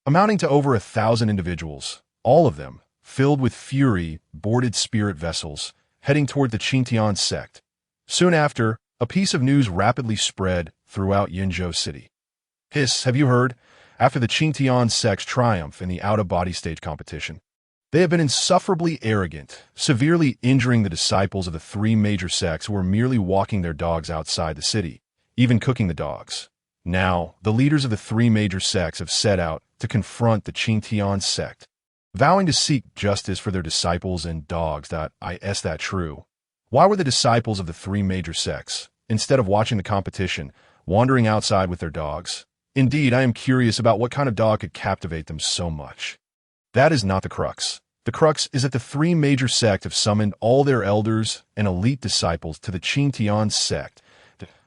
amounting to over 1,000 individuals, all of them, filled with fury, boarded spirit vessels, heading toward the Qingtian sect. Soon after, a piece of news rapidly spread throughout Yinzhou city. Have you heard? After the Qingtian sect's triumph in the out-of-body stage competition, they have been insufferably arrogant, severely injuring the disciples of the three major sects who were merely walking their dogs outside the city, even cooking the dogs. Now, the leaders of the three major sects have set out to confront the Qingtian sect, vowing to seek justice for their disciples and dogs. Is that true? Why were the disciples of the three major sects, instead of watching the competition, wandering outside with their dogs? Indeed, I am curious about what kind of dog could captivate them so much. That is not the crux. The crux is that the three major sects have summoned all their elders and elite disciples to the Qingtian sect.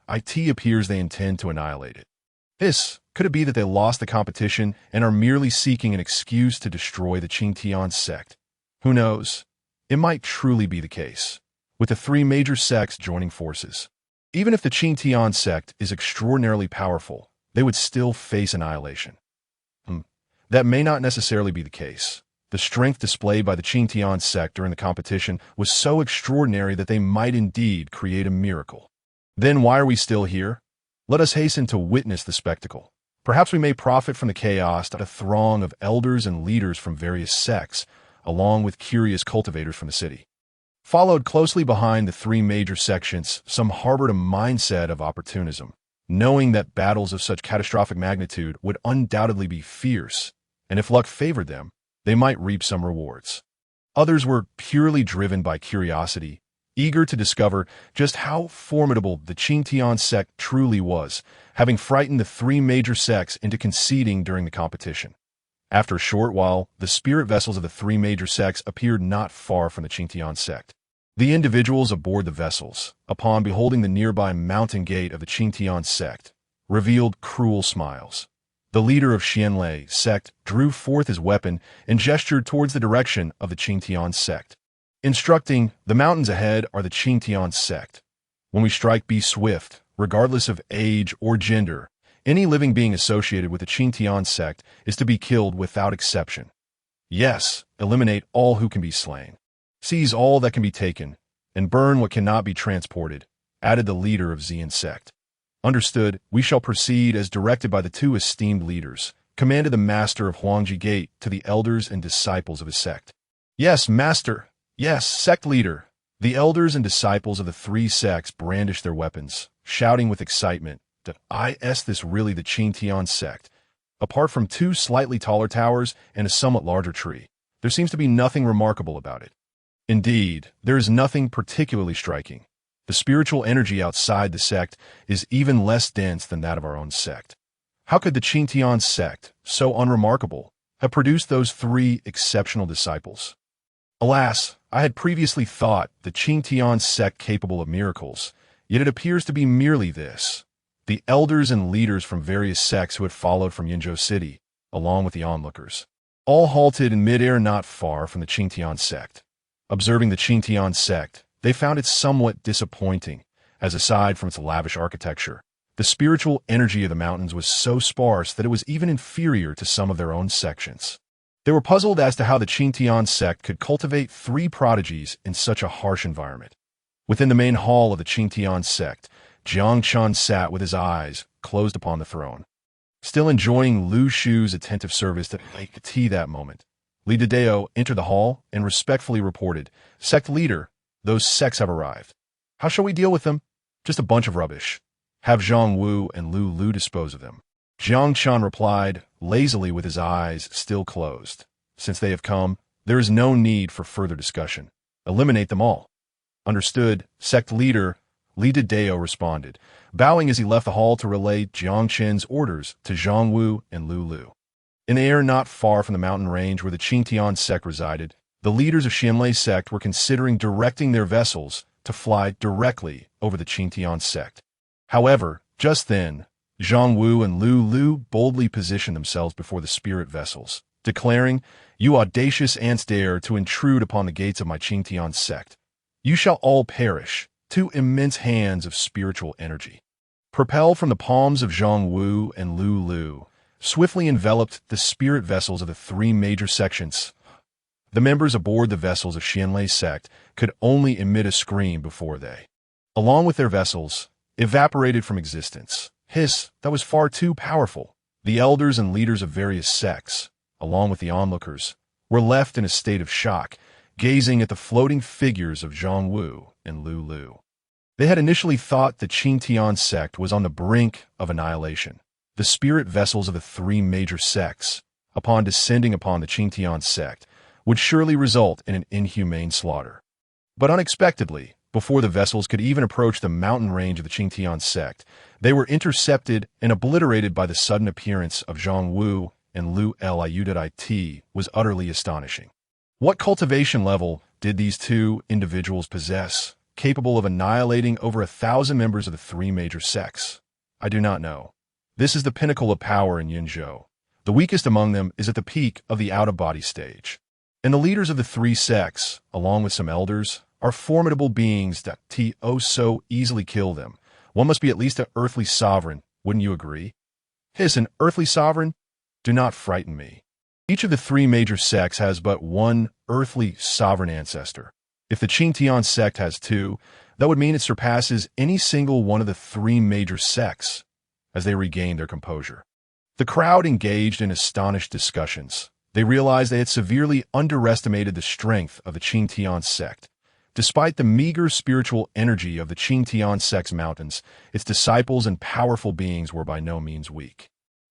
It appears they intend to annihilate it. Could it be that they lost the competition and are merely seeking an excuse to destroy the Qingtian sect? Who knows? It might truly be the case, with the three major sects joining forces. Even if the Qingtian sect is extraordinarily powerful, they would still face annihilation. That may not necessarily be the case. The strength displayed by the Qingtian sect during the competition was so extraordinary that they might indeed create a miracle. Then why are we still here? Let us hasten to witness the spectacle. Perhaps we may profit from the chaos that a throng of elders and leaders from various sects, along with curious cultivators from the city, followed closely behind the three major sections. Some harbored a mindset of opportunism, knowing that battles of such catastrophic magnitude would undoubtedly be fierce, and if luck favored them, they might reap some rewards. Others were purely driven by curiosity, eager to discover just how formidable the Qingtian sect truly was, having frightened the three major sects into conceding during the competition. After a short while, the spirit vessels of the three major sects appeared not far from the Qingtian sect. The individuals aboard the vessels, upon beholding the nearby mountain gate of the Qingtian sect, revealed cruel smiles. The leader of Xianlei's sect drew forth his weapon and gestured towards the direction of the Qingtian sect, instructing, "The mountains ahead are the Qingtian sect. When we strike, be swift, regardless of age or gender. Any living being associated with the Qingtian sect is to be killed without exception. Yes, eliminate all who can be slain. Seize all that can be taken, and burn what cannot be transported," added the leader of Xian sect. "Understood, we shall proceed as directed by the two esteemed leaders," commanded the master of Huangji Gate to the elders and disciples of his sect. "Yes, master. Yes, sect leader." The elders and disciples of the three sects brandished their weapons, shouting with excitement, "Is this really the Qingtian sect? Apart from two slightly taller towers and a somewhat larger tree, there seems to be nothing remarkable about it." Indeed, there is nothing particularly striking. The spiritual energy outside the sect is even less dense than that of our own sect. How could the Qingtian sect, so unremarkable, have produced those three exceptional disciples? Alas, I had previously thought the Qingtian sect capable of miracles, yet it appears to be merely this. The elders and leaders from various sects who had followed from Yinzhou city, along with the onlookers, all halted in midair not far from the Qingtian sect. Observing the Qingtian sect, they found it somewhat disappointing, as aside from its lavish architecture, the spiritual energy of the mountains was so sparse that it was even inferior to some of their own sections. They were puzzled as to how the Qingtian sect could cultivate three prodigies in such a harsh environment. Within the main hall of the Qingtian sect, Jiang Chen sat with his eyes closed upon the throne, still enjoying Lu Shu's attentive service to make tea that moment. Li Dedeo entered the hall and respectfully reported, "Sect leader, those sects have arrived. How shall we deal with them?" Just a bunch of rubbish. Have Zhang Wu and Lu Lu dispose of them. Jiang Chen replied, lazily with his eyes still closed. Since they have come, there is no need for further discussion. Eliminate them all. Understood, sect leader Li Dao responded, bowing as he left the hall to relay Jiang Chen's orders to Zhang Wu and Lu Lu. In the air not far from the mountain range where the Qingtian sect resided, the leaders of Xianlei sect were considering directing their vessels to fly directly over the Qingtian sect. However, just then, Zhang Wu and Lu Lu boldly positioned themselves before the spirit vessels, declaring, "You audacious ants dare to intrude upon the gates of my Qingtian sect. You shall all perish." Two immense hands of spiritual energy, propelled from the palms of Zhang Wu and Lu Lu, swiftly enveloped the spirit vessels of the three major sections. The members aboard the vessels of Xianlei sect could only emit a scream before they, along with their vessels, evaporated from existence. Hiss, that was far too powerful. The elders and leaders of various sects, along with the onlookers, were left in a state of shock, gazing at the floating figures of Zhang Wu and Lu Lu. They had initially thought the Qingtian sect was on the brink of annihilation. The spirit vessels of the three major sects, upon descending upon the Qingtian sect, would surely result in an inhumane slaughter. But unexpectedly, before the vessels could even approach the mountain range of the Qingtian sect, they were intercepted and obliterated by the sudden appearance of Zhang Wu and Lu Liu. Was utterly astonishing. What cultivation level did these two individuals possess, capable of annihilating over 1,000 members of the three major sects? I do not know. This is the pinnacle of power in Yinzhou. The weakest among them is at the peak of the out-of-body stage. And the leaders of the three sects, along with some elders, are formidable beings that so easily kill them. One must be at least an earthly sovereign, wouldn't you agree? Hiss, an earthly sovereign? Do not frighten me. Each of the three major sects has but one earthly sovereign ancestor. If the Qingtian sect has two, that would mean it surpasses any single one of the three major sects. As they regained their composure, the crowd engaged in astonished discussions. They realized they had severely underestimated the strength of the Qingtian sect. Despite the meager spiritual energy of the Qingtian sect's mountains, its disciples and powerful beings were by no means weak.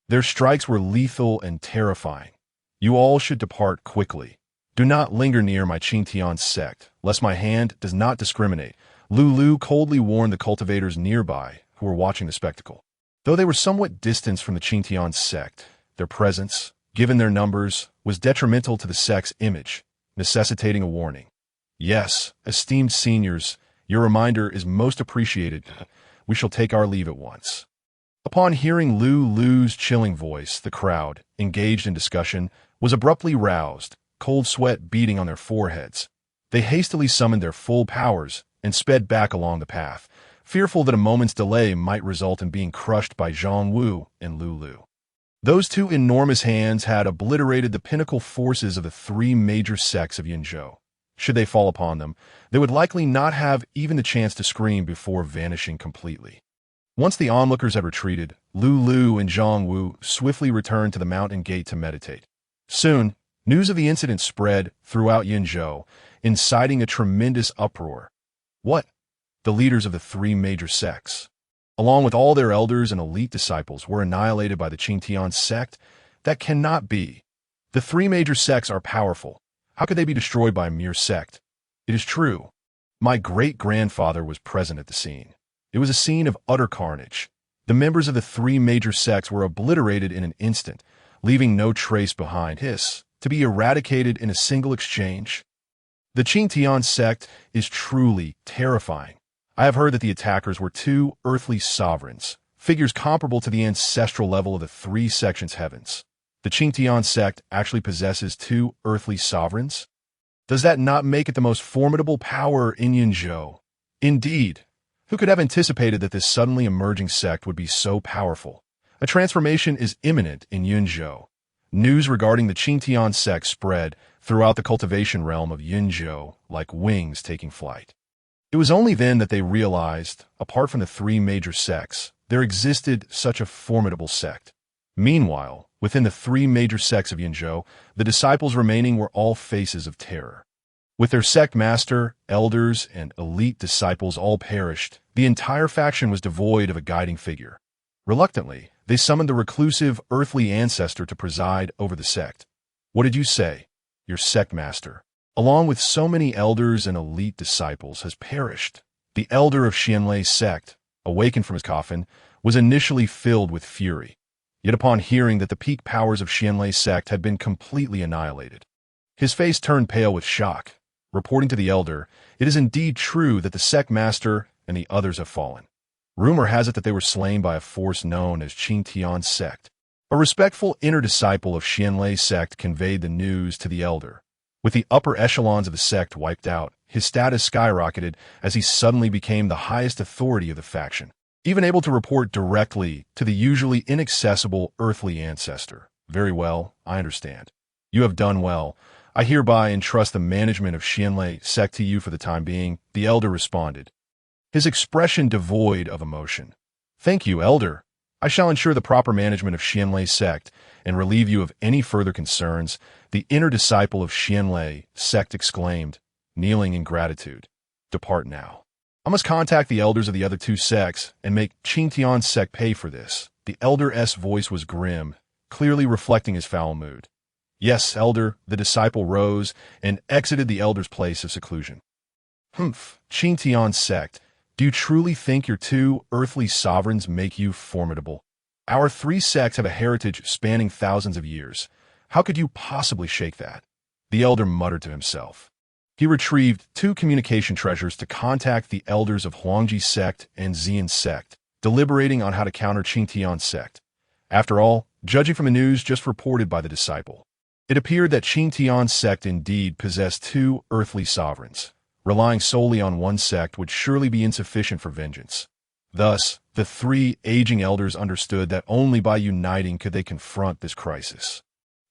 Their strikes were lethal and terrifying. You all should depart quickly. Do not linger near my Qingtian sect, lest my hand does not discriminate. Lu Lu coldly warned the cultivators nearby who were watching the spectacle. Though they were somewhat distanced from the Qingtian sect, their presence, given their numbers, was detrimental to the sect's image, necessitating a warning. Yes, esteemed seniors, your reminder is most appreciated. We shall take our leave at once. Upon hearing Lu Lu's chilling voice, the crowd, engaged in discussion, was abruptly roused, cold sweat beading on their foreheads. They hastily summoned their full powers and sped back along the path, fearful that a moment's delay might result in being crushed by Zhang Wu and Lu Lu. Those two enormous hands had obliterated the pinnacle forces of the three major sects of Yinzhou. Should they fall upon them, they would likely not have even the chance to scream before vanishing completely. Once the onlookers had retreated, Lu Lu and Zhang Wu swiftly returned to the mountain gate to meditate. Soon, news of the incident spread throughout Yinzhou, inciting a tremendous uproar. What? The leaders of the three major sects, along with all their elders and elite disciples, were annihilated by the Qingtian sect? That cannot be. The three major sects are powerful. How could they be destroyed by a mere sect? It is true. My great-grandfather was present at the scene. It was a scene of utter carnage. The members of the three major sects were obliterated in an instant, leaving no trace behind. Hiss, to be eradicated in a single exchange. The Qingtian sect is truly terrifying. I have heard that the attackers were two earthly sovereigns, figures comparable to the ancestral level of the three sections heavens. The Qingtian sect actually possesses two earthly sovereigns? Does that not make it the most formidable power in Yinzhou? Indeed. Who could have anticipated that this suddenly emerging sect would be so powerful? A transformation is imminent in Yinzhou. News regarding the Qingtian sect spread throughout the cultivation realm of Yinzhou like wings taking flight. It was only then that they realized, apart from the three major sects, there existed such a formidable sect. Meanwhile, within the three major sects of Yinzhou, the disciples remaining were all faces of terror. With their sect master, elders, and elite disciples all perished, the entire faction was devoid of a guiding figure. Reluctantly, they summoned the reclusive, earthly ancestor to preside over the sect. What did you say? Your sect master, along with so many elders and elite disciples, has perished. The elder of Xianlei's sect, awakened from his coffin, was initially filled with fury. Yet upon hearing that the peak powers of Xianlei's sect had been completely annihilated, his face turned pale with shock. Reporting to the elder, it is indeed true that the sect master and the others have fallen. Rumor has it that they were slain by a force known as Qing Tian's sect. A respectful inner disciple of Xianlei's sect conveyed the news to the elder. With the upper echelons of the sect wiped out, his status skyrocketed as he suddenly became the highest authority of the faction, even able to report directly to the usually inaccessible earthly ancestor. Very well, I understand. You have done well. I hereby entrust the management of Xianlei's sect to you for the time being, the elder responded, his expression devoid of emotion. Thank you, elder. I shall ensure the proper management of Xianlei's sect and relieve you of any further concerns, the inner disciple of Xianlei's sect exclaimed, kneeling in gratitude. Depart now. I must contact the elders of the other two sects and make Qing Tian's sect pay for this. The elder's voice was grim, clearly reflecting his foul mood. Yes, elder, the disciple rose and exited the elder's place of seclusion. Humph, Qing Tian's sect. Do you truly think your two earthly sovereigns make you formidable? Our three sects have a heritage spanning thousands of years. How could you possibly shake that? The elder muttered to himself. He retrieved 2 communication treasures to contact the elders of Huangji's sect and Xian's sect, deliberating on how to counter Qing Tian's sect. After all, judging from the news just reported by the disciple, it appeared that Qing Tian's sect indeed possessed 2 earthly sovereigns. Relying solely on one sect would surely be insufficient for vengeance. Thus, the 3 aging elders understood that only by uniting could they confront this crisis.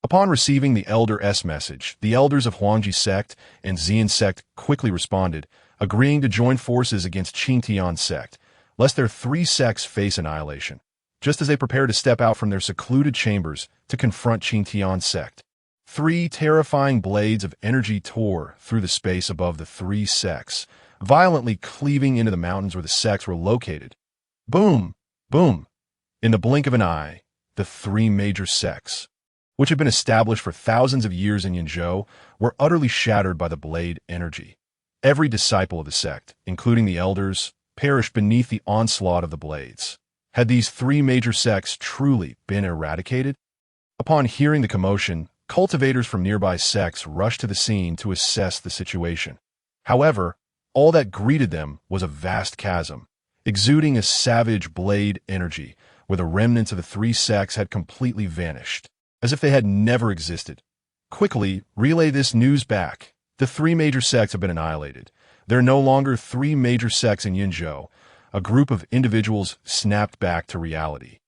Upon receiving the elder's message, the elders of Huangji's sect and Xian's sect quickly responded, agreeing to join forces against Qing Tian's sect, lest their 3 sects face annihilation, just as they prepare to step out from their secluded chambers to confront Qing Tian's sect. 3 terrifying blades of energy tore through the space above the 3 sects, violently cleaving into the mountains where the sects were located. Boom! Boom! In the blink of an eye, the 3 major sects, which had been established for thousands of years in Yinzhou, were utterly shattered by the blade energy. Every disciple of the sect, including the elders, perished beneath the onslaught of the blades. Had these 3 major sects truly been eradicated? Upon hearing the commotion, cultivators from nearby sects rushed to the scene to assess the situation. However, all that greeted them was a vast chasm, exuding a savage blade energy, where the remnants of the 3 sects had completely vanished, as if they had never existed. Quickly, relay this news back. The 3 major sects have been annihilated. There are no longer 3 major sects in Yinzhou. A group of individuals snapped back to reality,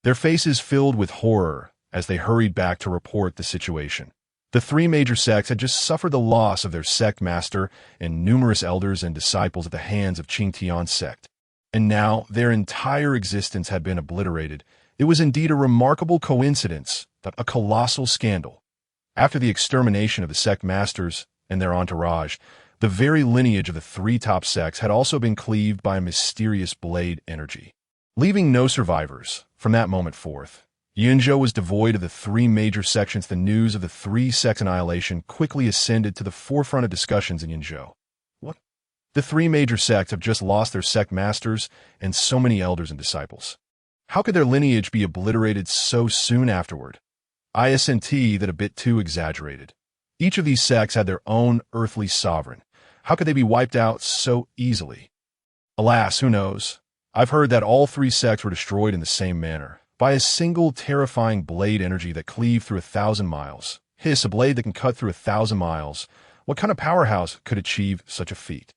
their faces filled with horror as they hurried back to report the situation. The 3 major sects had just suffered the loss of their sect master and numerous elders and disciples at the hands of Qing Tian's sect, and now their entire existence had been obliterated. It was indeed a remarkable coincidence, but a colossal scandal. After the extermination of the sect masters and their entourage, the very lineage of the 3 top sects had also been cleaved by a mysterious blade energy, leaving no survivors. From that moment forth, Yinzhou was devoid of the 3 major sections. The news of the 3 sects' annihilation quickly ascended to the forefront of discussions in Yinzhou. What? The 3 major sects have just lost their sect masters and so many elders and disciples. How could their lineage be obliterated so soon afterward? Isn't that a bit too exaggerated? Each of these sects had their own earthly sovereign. How could they be wiped out so easily? Alas, who knows? I've heard that all 3 sects were destroyed in the same manner, by a single terrifying blade energy that cleaved through 1,000 miles. Hiss, a blade that can cut through 1,000 miles. What kind of powerhouse could achieve such a feat?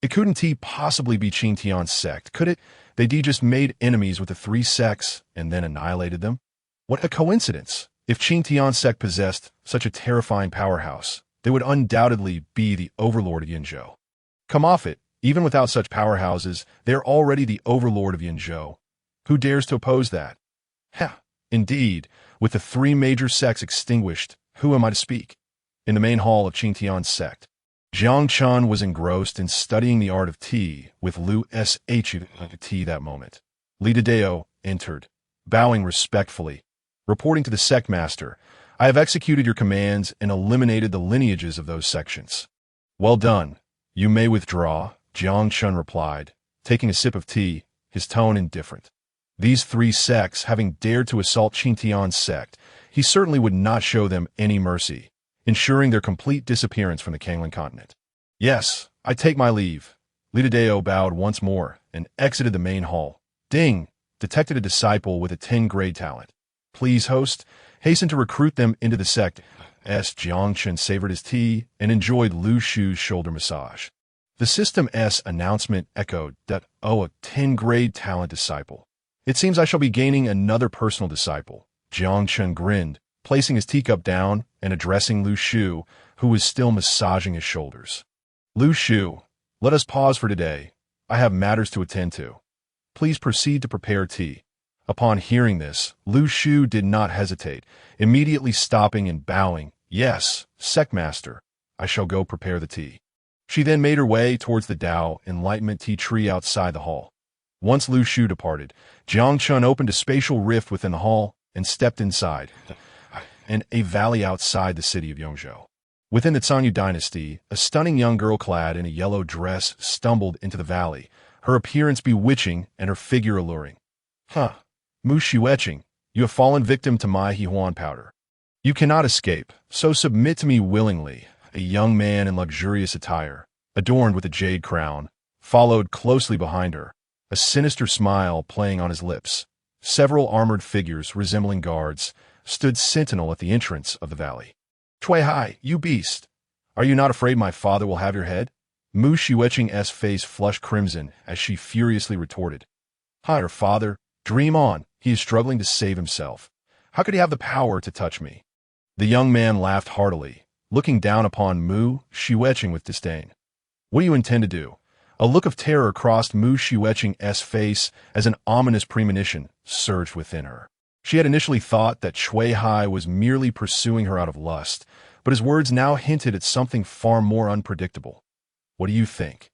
It couldn't possibly be Qing Tian's sect, could it? They just made enemies with the 3 sects and then annihilated them? What a coincidence! If Qing Tian's sect possessed such a terrifying powerhouse, they would undoubtedly be the overlord of Yinzhou. Come off it, even without such powerhouses, they are already the overlord of Yinzhou. Who dares to oppose that? Indeed, with the 3 major sects extinguished, who am I to speak? In the main hall of Qing Tian's sect, Jiang Chen was engrossed in studying the art of tea with Lu Sht that moment. Li Deo entered, bowing respectfully, reporting to the sect master, "I have executed your commands and eliminated the lineages of those sections." "Well done. You may withdraw," Jiang Chen replied, taking a sip of tea, his tone indifferent. These three sects having dared to assault Qingtian's sect, he certainly would not show them any mercy, ensuring their complete disappearance from the Kanglan continent. "Yes, I take my leave." Li Deo bowed once more and exited the main hall. Ding! Detected a disciple with a 10-grade talent. "Please, host, hasten to recruit them into the sect." Jiang Chen savored his tea and enjoyed Lu Shu's shoulder massage. The system's announcement echoed that, "Oh, a 10-grade talent disciple. It seems I shall be gaining another personal disciple." Jiang Chen grinned, placing his teacup down and addressing Lu Shu, who was still massaging his shoulders. "Lu Shu, let us pause for today. I have matters to attend to. Please proceed to prepare tea." Upon hearing this, Lu Shu did not hesitate, immediately stopping and bowing. "Yes, sect master, I shall go prepare the tea." She then made her way towards the Tao Enlightenment tea tree outside the hall. Once Lu Shu departed, Jiang Chen opened a spatial rift within the hall and stepped inside, in a valley outside the city of Yongzhou. Within the Zhangyu dynasty, a stunning young girl clad in a yellow dress stumbled into the valley, her appearance bewitching and her figure alluring. Mu Xueqing, you have fallen victim to my Huan powder. You cannot escape, so submit to me willingly." A young man in luxurious attire, adorned with a jade crown, followed closely behind her, a sinister smile playing on his lips. Several armored figures resembling guards stood sentinel at the entrance of the valley. "Cui Hai, you beast! Are you not afraid my father will have your head?" Mu Xueqing's face flushed crimson as she furiously retorted. "Hi, her father, dream on, he is struggling to save himself. How could he have the power to touch me?" The young man laughed heartily, looking down upon Mu Xueqing with disdain. "What do you intend to do?" A look of terror crossed Mu Xueqing's face as an ominous premonition surged within her. She had initially thought that Cui Hai was merely pursuing her out of lust, but his words now hinted at something far more unpredictable. "What do you think?"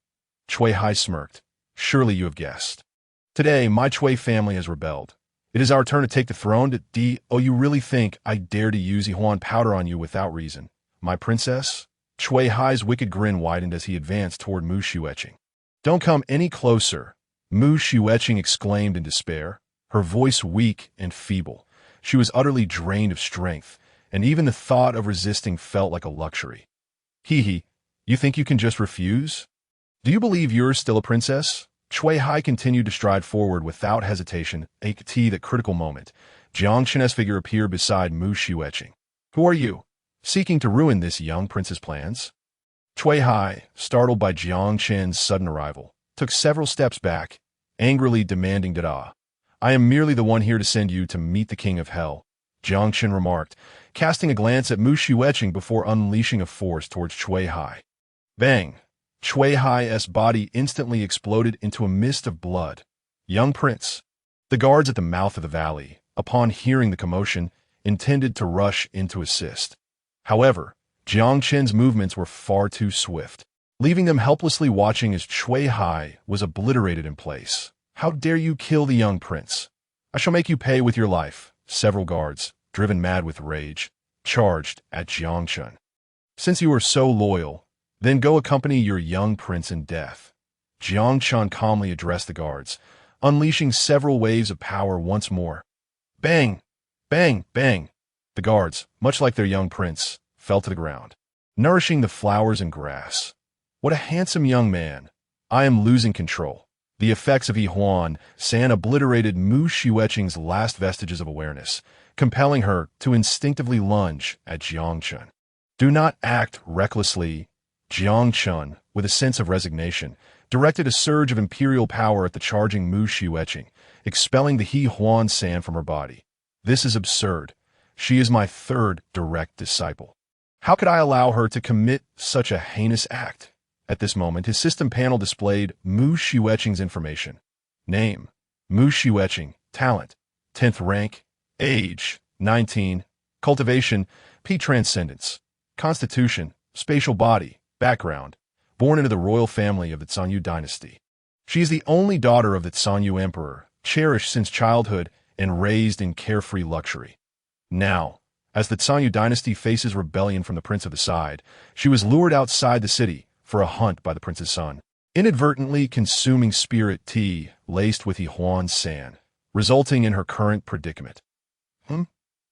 Cui Hai smirked. "Surely you have guessed. Today, my Cui family has rebelled. It is our turn to take the throne. Oh, you really think I dare to use Yuan powder on you without reason, my princess?" Cui Hai's wicked grin widened as he advanced toward Mu Xueqing. "Don't come any closer," Mu Xueqing exclaimed in despair, her voice weak and feeble. She was utterly drained of strength, and even the thought of resisting felt like a luxury. "Hee, you think you can just refuse? Do you believe you're still a princess?" Cui Hai continued to stride forward without hesitation. At that critical moment, Jiang Chen's figure appeared beside Mu Xueqing. "Who are you? Seeking to ruin this young prince's plans?" Cui Hai, startled by Jiang Chen's sudden arrival, took several steps back, angrily demanding "Dada. I am merely the one here to send you to meet the king of hell," Jiang Chen remarked, casting a glance at Mu Xueqing before unleashing a force towards Cui Hai. Bang! Cui Hai's body instantly exploded into a mist of blood. "Young prince." The guards at the mouth of the valley, upon hearing the commotion, intended to rush in to assist. However, Jiang Chen's movements were far too swift, leaving them helplessly watching as Cui Hai was obliterated in place. "How dare you kill the young prince? I shall make you pay with your life." Several guards, driven mad with rage, charged at Jiang Chen. "Since you are so loyal, then go accompany your young prince in death." Jiang Chen calmly addressed the guards, unleashing several waves of power once more. Bang! Bang! Bang! The guards, much like their young prince, fell to the ground, nourishing the flowers and grass. "What a handsome young man. I am losing control." The effects of Yuan San obliterated Mu Xueqing's last vestiges of awareness, compelling her to instinctively lunge at Jiang Chen. "Do not act recklessly." Jiang Chen, with a sense of resignation, directed a surge of imperial power at the charging Mu Xueqing, expelling the Huan San from her body. "This is absurd. She is my third direct disciple. How could I allow her to commit such a heinous act?" At this moment, his system panel displayed Mu Xueqing's information. Name: Mu Xueqing. Talent: 10th rank. Age: 19. Cultivation: P. Transcendence. Constitution: Spatial body, Background: born into the royal family of the Zhongyu dynasty. She is the only daughter of the Zhongyu emperor, cherished since childhood and raised in carefree luxury. Now, as the Zhongyu dynasty faces rebellion from the prince of the side, she was lured outside the city for a hunt by the prince's son, inadvertently consuming spirit tea laced with Yihuan sand, resulting in her current predicament.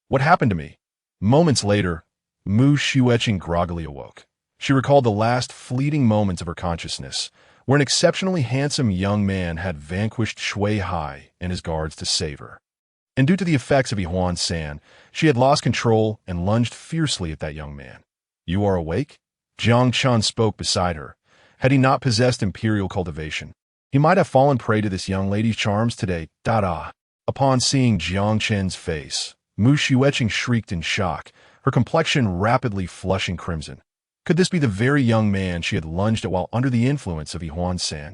What happened to me? Moments later, Mu Xueqing groggily awoke. She recalled the last fleeting moments of her consciousness, where an exceptionally handsome young man had vanquished Shui Hai and his guards to save her. And due to the effects of Yihuan San, she had lost control and lunged fiercely at that young man. "You are awake?" Jiang Chen spoke beside her. Had he not possessed imperial cultivation, he might have fallen prey to this young lady's charms today. Upon seeing Jiang Chen's face, Mu Xueqing shrieked in shock, her complexion rapidly flushing crimson. Could this be the very young man she had lunged at while under the influence of Yihuan San?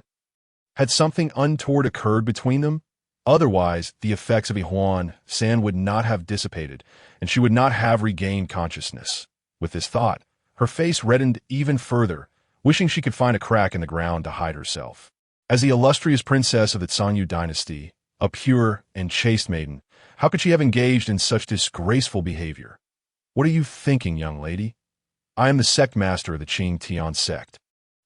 Had something untoward occurred between them? Otherwise, the effects of Yihuan San would not have dissipated, and she would not have regained consciousness. With this thought, her face reddened even further, wishing she could find a crack in the ground to hide herself. As the illustrious princess of the Zhongyu dynasty, a pure and chaste maiden, how could she have engaged in such disgraceful behavior? "What are you thinking, young lady? I am the sect master of the Qing Tian sect,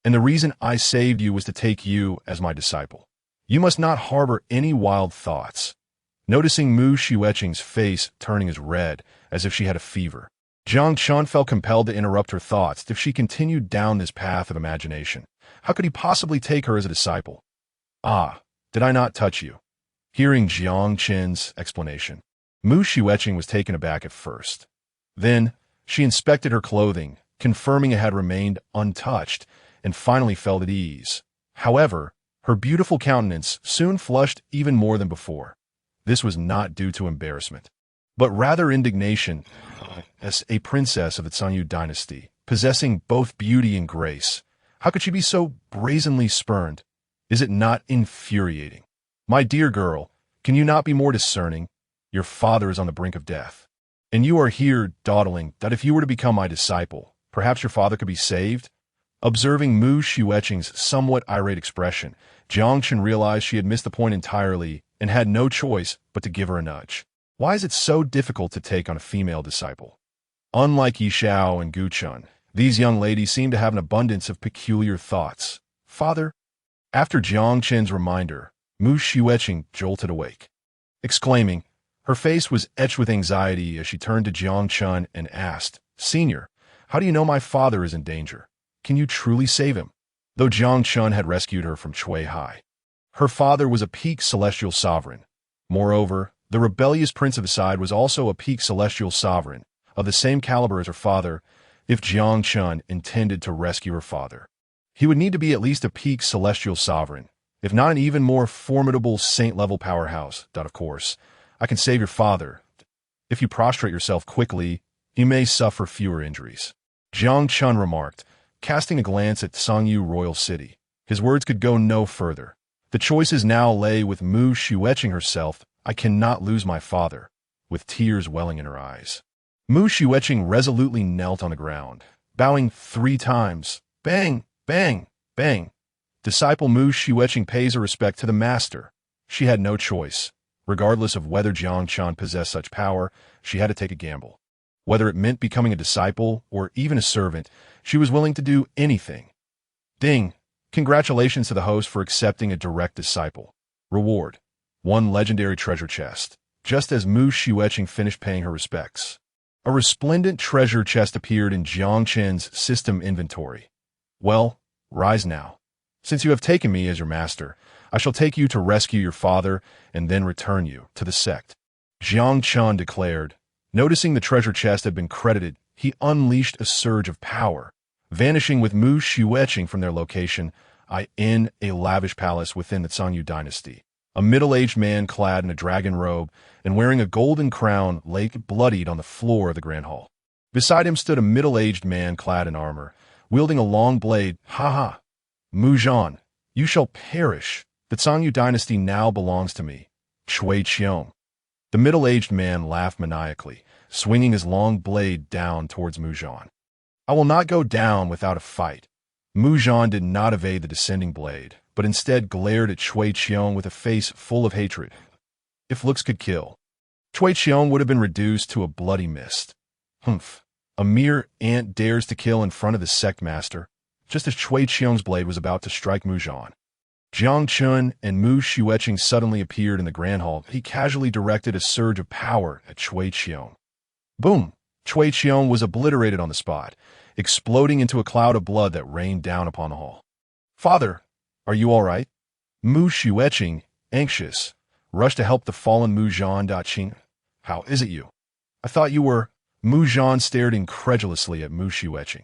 and the reason I saved you was to take you as my disciple. You must not harbor any wild thoughts." Noticing Mu Xueqing's face turning as red as if she had a fever, Jiang Chen felt compelled to interrupt her thoughts. If she continued down this path of imagination, how could he possibly take her as a disciple? Did I not touch you? Hearing Jiang Chen's explanation, Mu Xueqing was taken aback at first. Then, she inspected her clothing, confirming it had remained untouched, and finally felt at ease. However, her beautiful countenance soon flushed even more than before. This was not due to embarrassment, but rather indignation. As a princess of the Zhongyu dynasty, possessing both beauty and grace, how could she be so brazenly spurned? Is it not infuriating? "My dear girl, can you not be more discerning? Your father is on the brink of death, and you are here dawdling that if you were to become my disciple, perhaps your father could be saved?" Observing Mu Xueqing's somewhat irate expression, Jiang Chen realized she had missed the point entirely and had no choice but to give her a nudge. Why is it so difficult to take on a female disciple? Unlike Yi Xiao and Gu Chun, these young ladies seem to have an abundance of peculiar thoughts. "Father?" After Jiang Chen's reminder, Mu Xueqing jolted awake. Exclaiming, her face was etched with anxiety as she turned to Jiang Chen and asked, "Senior, how do you know my father is in danger? Can you truly save him?" Though Jiang Chen had rescued her from Shui Hai, her father was a peak celestial sovereign. Moreover, the rebellious prince of the side was also a peak celestial sovereign, of the same caliber as her father. If Jiang Chen intended to rescue her father, he would need to be at least a peak celestial sovereign, if not an even more formidable saint-level powerhouse. Of course, I can save your father. If you prostrate yourself quickly, you may suffer fewer injuries. Jiang Chen remarked, casting a glance at Zhongyu Royal City. His words could go no further. The choices now lay with Mu Xueqing herself. "I cannot lose my father," with tears welling in her eyes. Mu Xueqing resolutely knelt on the ground, bowing 3 times. Bang, bang, bang. Disciple Mu Xueqing pays her respect to the master. She had no choice. Regardless of whether Jiang Chen possessed such power, she had to take a gamble. Whether it meant becoming a disciple or even a servant, she was willing to do anything. Ding! Congratulations to the host for accepting a direct disciple. Reward: 1 legendary treasure chest. Just as Mu Xueqing finished paying her respects, a resplendent treasure chest appeared in Jiang Chen's system inventory. "Well, rise now. Since you have taken me as your master, I shall take you to rescue your father and then return you to the sect," Jiang Chen declared. Noticing the treasure chest had been credited, he unleashed a surge of power, vanishing with Mu Xueqing from their location in a lavish palace within the Zhongyu dynasty. A middle-aged man clad in a dragon robe and wearing a golden crown lay bloodied on the floor of the grand hall. Beside him stood a middle-aged man clad in armor, wielding a long blade. "Ha! Mu Zhan, you shall perish. The Zhongyu dynasty now belongs to me. Chui Qiong." The middle-aged man laughed maniacally, swinging his long blade down towards Mu Zhan. "I will not go down without a fight. Mu Zhan did not evade the descending blade, but instead glared at Cui Qiong with a face full of hatred. If looks could kill, Cui Qiong would have been reduced to a bloody mist. Humph. A mere ant dares to kill in front of the sect master, just as Cui Qiong's blade was about to strike Mu Zhan. Jiang Chen and Mu Xueqing suddenly appeared in the grand hall. He casually directed a surge of power at Cui Qiong. Boom! Cui Qiong was obliterated on the spot, exploding into a cloud of blood that rained down upon the hall. Father, are you all right? Mu Xueqing, anxious, rushed to help the fallen Mu Zhan. Qing, how is it you? I thought you were... Mu Zhan stared incredulously at Mu Xueqing.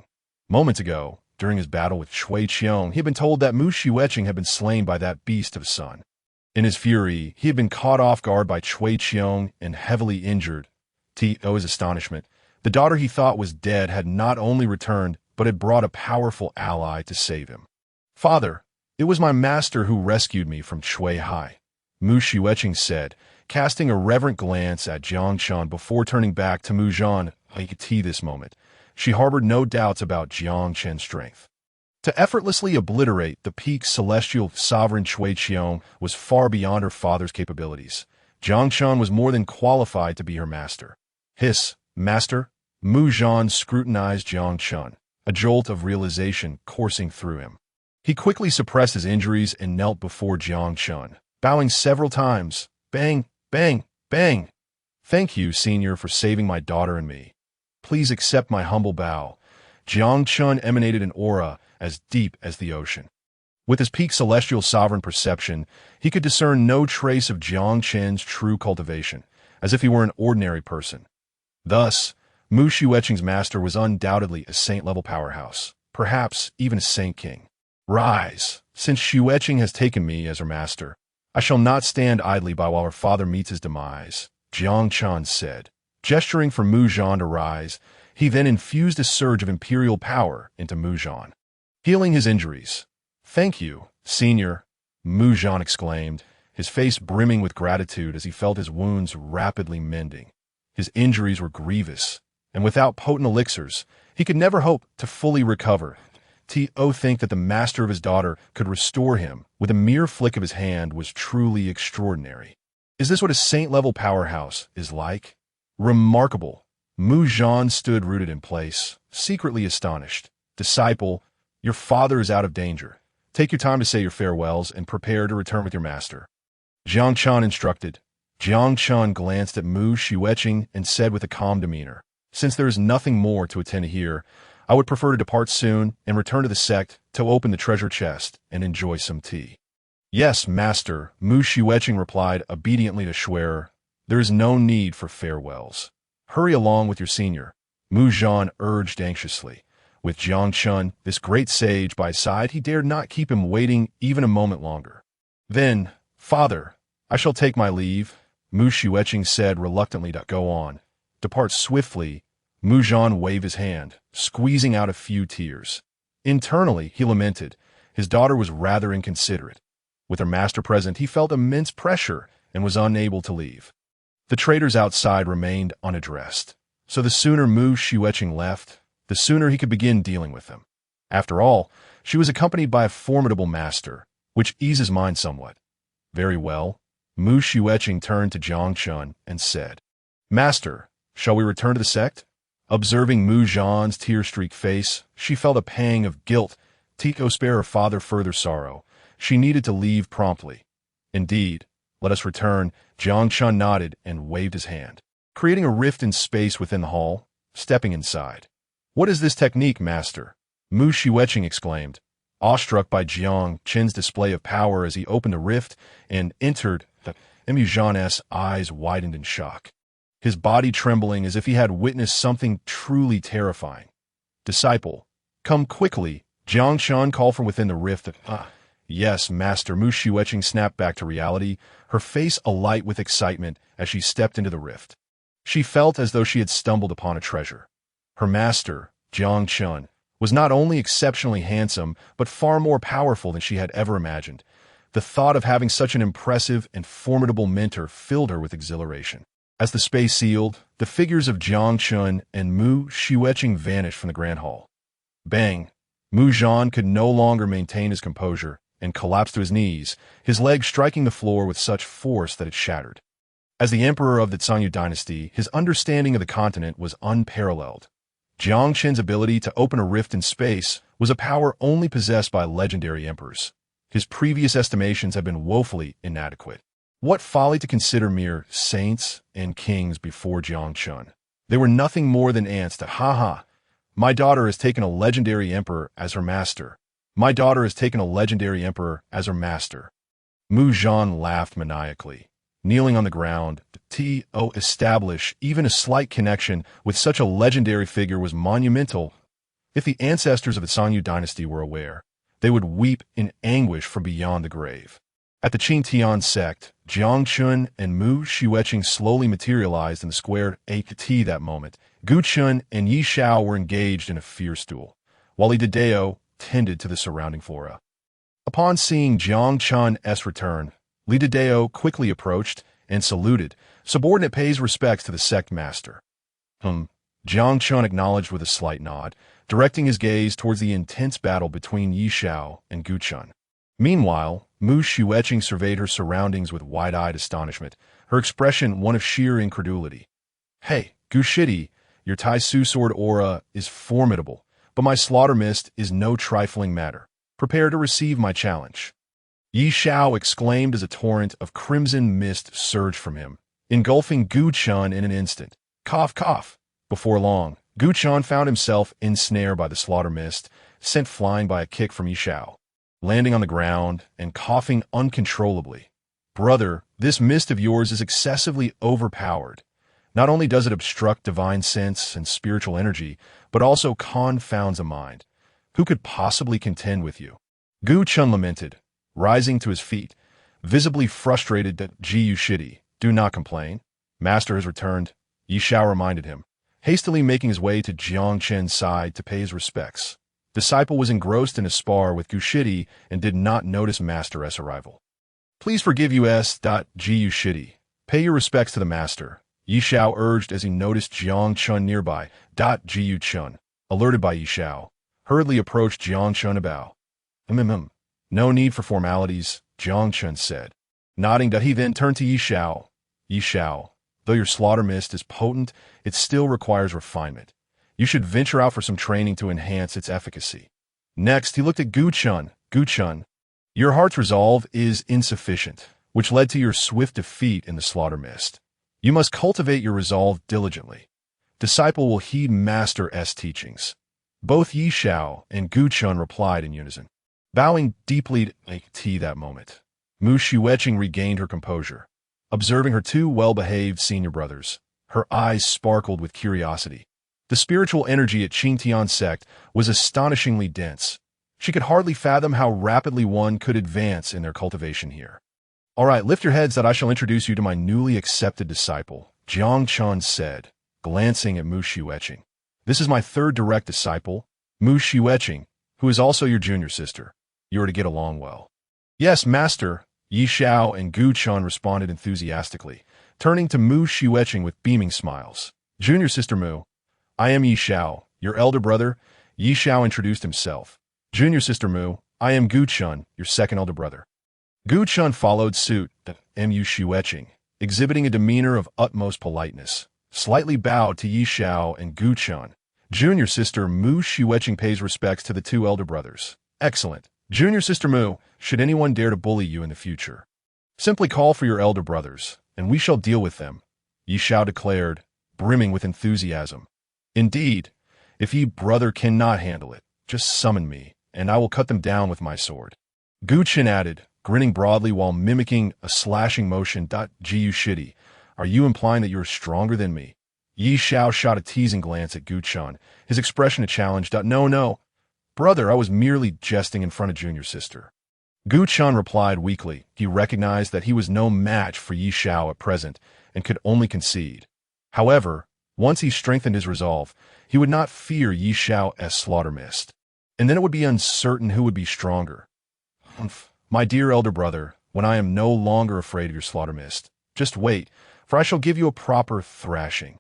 Moments ago, during his battle with Cui Qiong, he had been told that Mu Xueqing had been slain by that beast of a son. In his fury, he had been caught off guard by Cui Qiong and heavily injured. To his astonishment, the daughter he thought was dead had not only returned, but had brought a powerful ally to save him. Father, it was my master who rescued me from Cui Hai, Mu Xueqing said, casting a reverent glance at Jiang Chen before turning back to Mu Zhan. This moment, she harbored no doubts about Jiang Chen's strength. To effortlessly obliterate the peak celestial sovereign Cui Qiong was far beyond her father's capabilities. Jiang Chen was more than qualified to be her master. Hiss, master? Mu Zhan scrutinized Jiang Chen, a jolt of realization coursing through him. He quickly suppressed his injuries and knelt before Jiang Chen, bowing several times. Bang, bang, bang. Thank you, senior, for saving my daughter and me. Please accept my humble bow. Jiang Chen emanated an aura as deep as the ocean. With his peak celestial sovereign perception, he could discern no trace of Jiang Chen's true cultivation, as if he were an ordinary person. Thus, Mu Xueqing's master was undoubtedly a saint-level powerhouse, perhaps even a saint king. Rise, since Xueqing has taken me as her master. I shall not stand idly by while her father meets his demise, Jiang Chen said. Gesturing for Mu Zhan to rise, he then infused a surge of imperial power into Mu Zhan, healing his injuries. Thank you, senior, Mu Zhan exclaimed, his face brimming with gratitude as he felt his wounds rapidly mending. His injuries were grievous, and without potent elixirs, he could never hope to fully recover. To think that the master of his daughter could restore him with a mere flick of his hand was truly extraordinary. Is this what a saint-level powerhouse is like? Remarkable. Mu Zhan stood rooted in place, secretly astonished. Disciple, your father is out of danger. Take your time to say your farewells and prepare to return with your master. Jiang Chen instructed. Jiang Chen glanced at Mu Xueqing and said with a calm demeanor, since there is nothing more to attend to here, I would prefer to depart soon and return to the sect to open the treasure chest and enjoy some tea. Yes, master, Mu Xueqing replied obediently to Schwerer. There is no need for farewells. Hurry along with your senior, Mu Zhan urged anxiously. With Jiang Chen, this great sage, by his side, he dared not keep him waiting even a moment longer. Then, father, I shall take my leave, Mu Xueqing said reluctantly to go on. Depart swiftly. Mu Zhan waved his hand, squeezing out a few tears. Internally, he lamented. His daughter was rather inconsiderate. With her master present, he felt immense pressure and was unable to leave. The traders outside remained unaddressed, so the sooner Mu Xueqing left, the sooner he could begin dealing with them. After all, she was accompanied by a formidable master, which eased his mind somewhat. Very well. Mu Xueqing turned to Jiang Chen and said, Master, shall we return to the sect? Observing Mu Zhan's tear-streaked face, she felt a pang of guilt. To spare her father further sorrow, she needed to leave promptly. Indeed, let us return. Jiang Chen nodded and waved his hand, creating a rift in space within the hall, stepping inside. What is this technique, master? Mu Xueqing exclaimed, awestruck by Jiang Chen's display of power as he opened a rift and entered. Mu Zhan's eyes widened in shock, his body trembling as if he had witnessed something truly terrifying. Disciple, come quickly, Jiang Chen called from within the rift. Yes, master, Mu Xueqing snapped back to reality, her face alight with excitement as she stepped into the rift. She felt as though she had stumbled upon a treasure. Her master, Jiang Chen, was not only exceptionally handsome, but far more powerful than she had ever imagined. The thought of having such an impressive and formidable mentor filled her with exhilaration. As the space sealed, the figures of Jiang Chen and Mu Xueqing vanished from the grand hall. Bang! Mu Zhan could no longer maintain his composure and collapsed to his knees, his legs striking the floor with such force that it shattered. As the emperor of the Zhongyu dynasty, his understanding of the continent was unparalleled. Jiang Chen's ability to open a rift in space was a power only possessed by legendary emperors. His previous estimations had been woefully inadequate. What folly to consider mere saints and kings before Jiang Chen. They were nothing more than ants that, ha. My daughter has taken a legendary emperor as her master. My daughter has taken a legendary emperor as her master. Mu Zhan laughed maniacally. Kneeling on the ground, to establish even a slight connection with such a legendary figure was monumental. If the ancestors of the Zhongyu dynasty were aware, they would weep in anguish from beyond the grave. At the Qingtian sect, Jiang Chen and Mu Xueqing slowly materialized in the square AT that moment. Gu Chun and Yi Xiao were engaged in a fierce duel, while Li Dideo tended to the surrounding flora. Upon seeing Jiang Chen's return, Li Dideo quickly approached and saluted. Subordinate pays respects to the sect master. Jiang Chen acknowledged with a slight nod, directing his gaze towards the intense battle between Yi Xiao and Gu Chun. Meanwhile, Mu Xueqing surveyed her surroundings with wide-eyed astonishment, her expression one of sheer incredulity. Hey, Gu Shidi, your Tai Su sword aura is formidable, but my slaughter mist is no trifling matter. Prepare to receive my challenge. Yi Xiao exclaimed as a torrent of crimson mist surged from him, engulfing Gu Chun in an instant. Cough, cough. Before long, Gu Chun found himself ensnared by the slaughter mist, sent flying by a kick from Yi Xiao, landing on the ground and coughing uncontrollably. Brother, this mist of yours is excessively overpowered. Not only does it obstruct divine sense and spiritual energy, but also confounds a mind. Who could possibly contend with you? Gu Chun lamented, rising to his feet, visibly frustrated that Ji Yushidi, do not complain. Master has returned, Yi Xiao reminded him, hastily making his way to Jiang Chen's side to pay his respects. Disciple was engrossed in a spar with Gu Shidi and did not notice Master's arrival. Please forgive us. Ji Yushidi. Pay your respects to the master, Yi Xiao urged as he noticed Jiang Chen nearby. Ji Yu Chun, alerted by Yi Xiao, hurriedly approached Jiang Chen a bow. No need for formalities, Jiang Chen said. Nodding, he then turned to Yi Xiao. Yi Xiao, though your slaughter mist is potent, it still requires refinement. You should venture out for some training to enhance its efficacy. Next, he looked at Gu Chun. Gu Chun, your heart's resolve is insufficient, which led to your swift defeat in the slaughter mist. You must cultivate your resolve diligently. Disciple will heed Master's teachings. Both Yi Xiao and Gu Chun replied in unison. Bowing deeply to that moment, Mu Xueqing regained her composure. Observing her two well-behaved senior brothers, her eyes sparkled with curiosity. The spiritual energy at Qingtian sect was astonishingly dense. She could hardly fathom how rapidly one could advance in their cultivation here. All right, lift your heads that I shall introduce you to my newly accepted disciple, Jiang Chen said, glancing at Mu Xueqing. This is my third direct disciple, Mu Xueqing, who is also your junior sister. You are to get along well. Yes, master, Yi Xiao and Gu Chun responded enthusiastically, turning to Mu Xueqing with beaming smiles. Junior sister Mu, I am Yi Xiao, your elder brother. Yi Xiao introduced himself. Junior sister Mu, I am Gu Chun, your second elder brother. Gu Chun followed suit, Mu Xueqing, exhibiting a demeanor of utmost politeness, slightly bowed to Yi Xiao and Gu Chun. Junior sister Mu Xueqing pays respects to the two elder brothers. Excellent. Junior sister Mu, should anyone dare to bully you in the future, simply call for your elder brothers, and we shall deal with them, Yi Xiao declared, brimming with enthusiasm. Indeed, if ye brother cannot handle it, just summon me, and I will cut them down with my sword. Gu Chen added, grinning broadly while mimicking a slashing motion. Ji Yushidi, are you implying that you are stronger than me? Yi Xiao shot a teasing glance at Gu Chun, his expression a challenge. No. Brother, I was merely jesting in front of junior sister. Gu Chun replied weakly. He recognized that he was no match for Yi Xiao at present and could only concede. However, once he strengthened his resolve, he would not fear Yi Xiao's slaughter mist. And then it would be uncertain who would be stronger. My dear elder brother, when I am no longer afraid of your slaughter mist, just wait, for I shall give you a proper thrashing.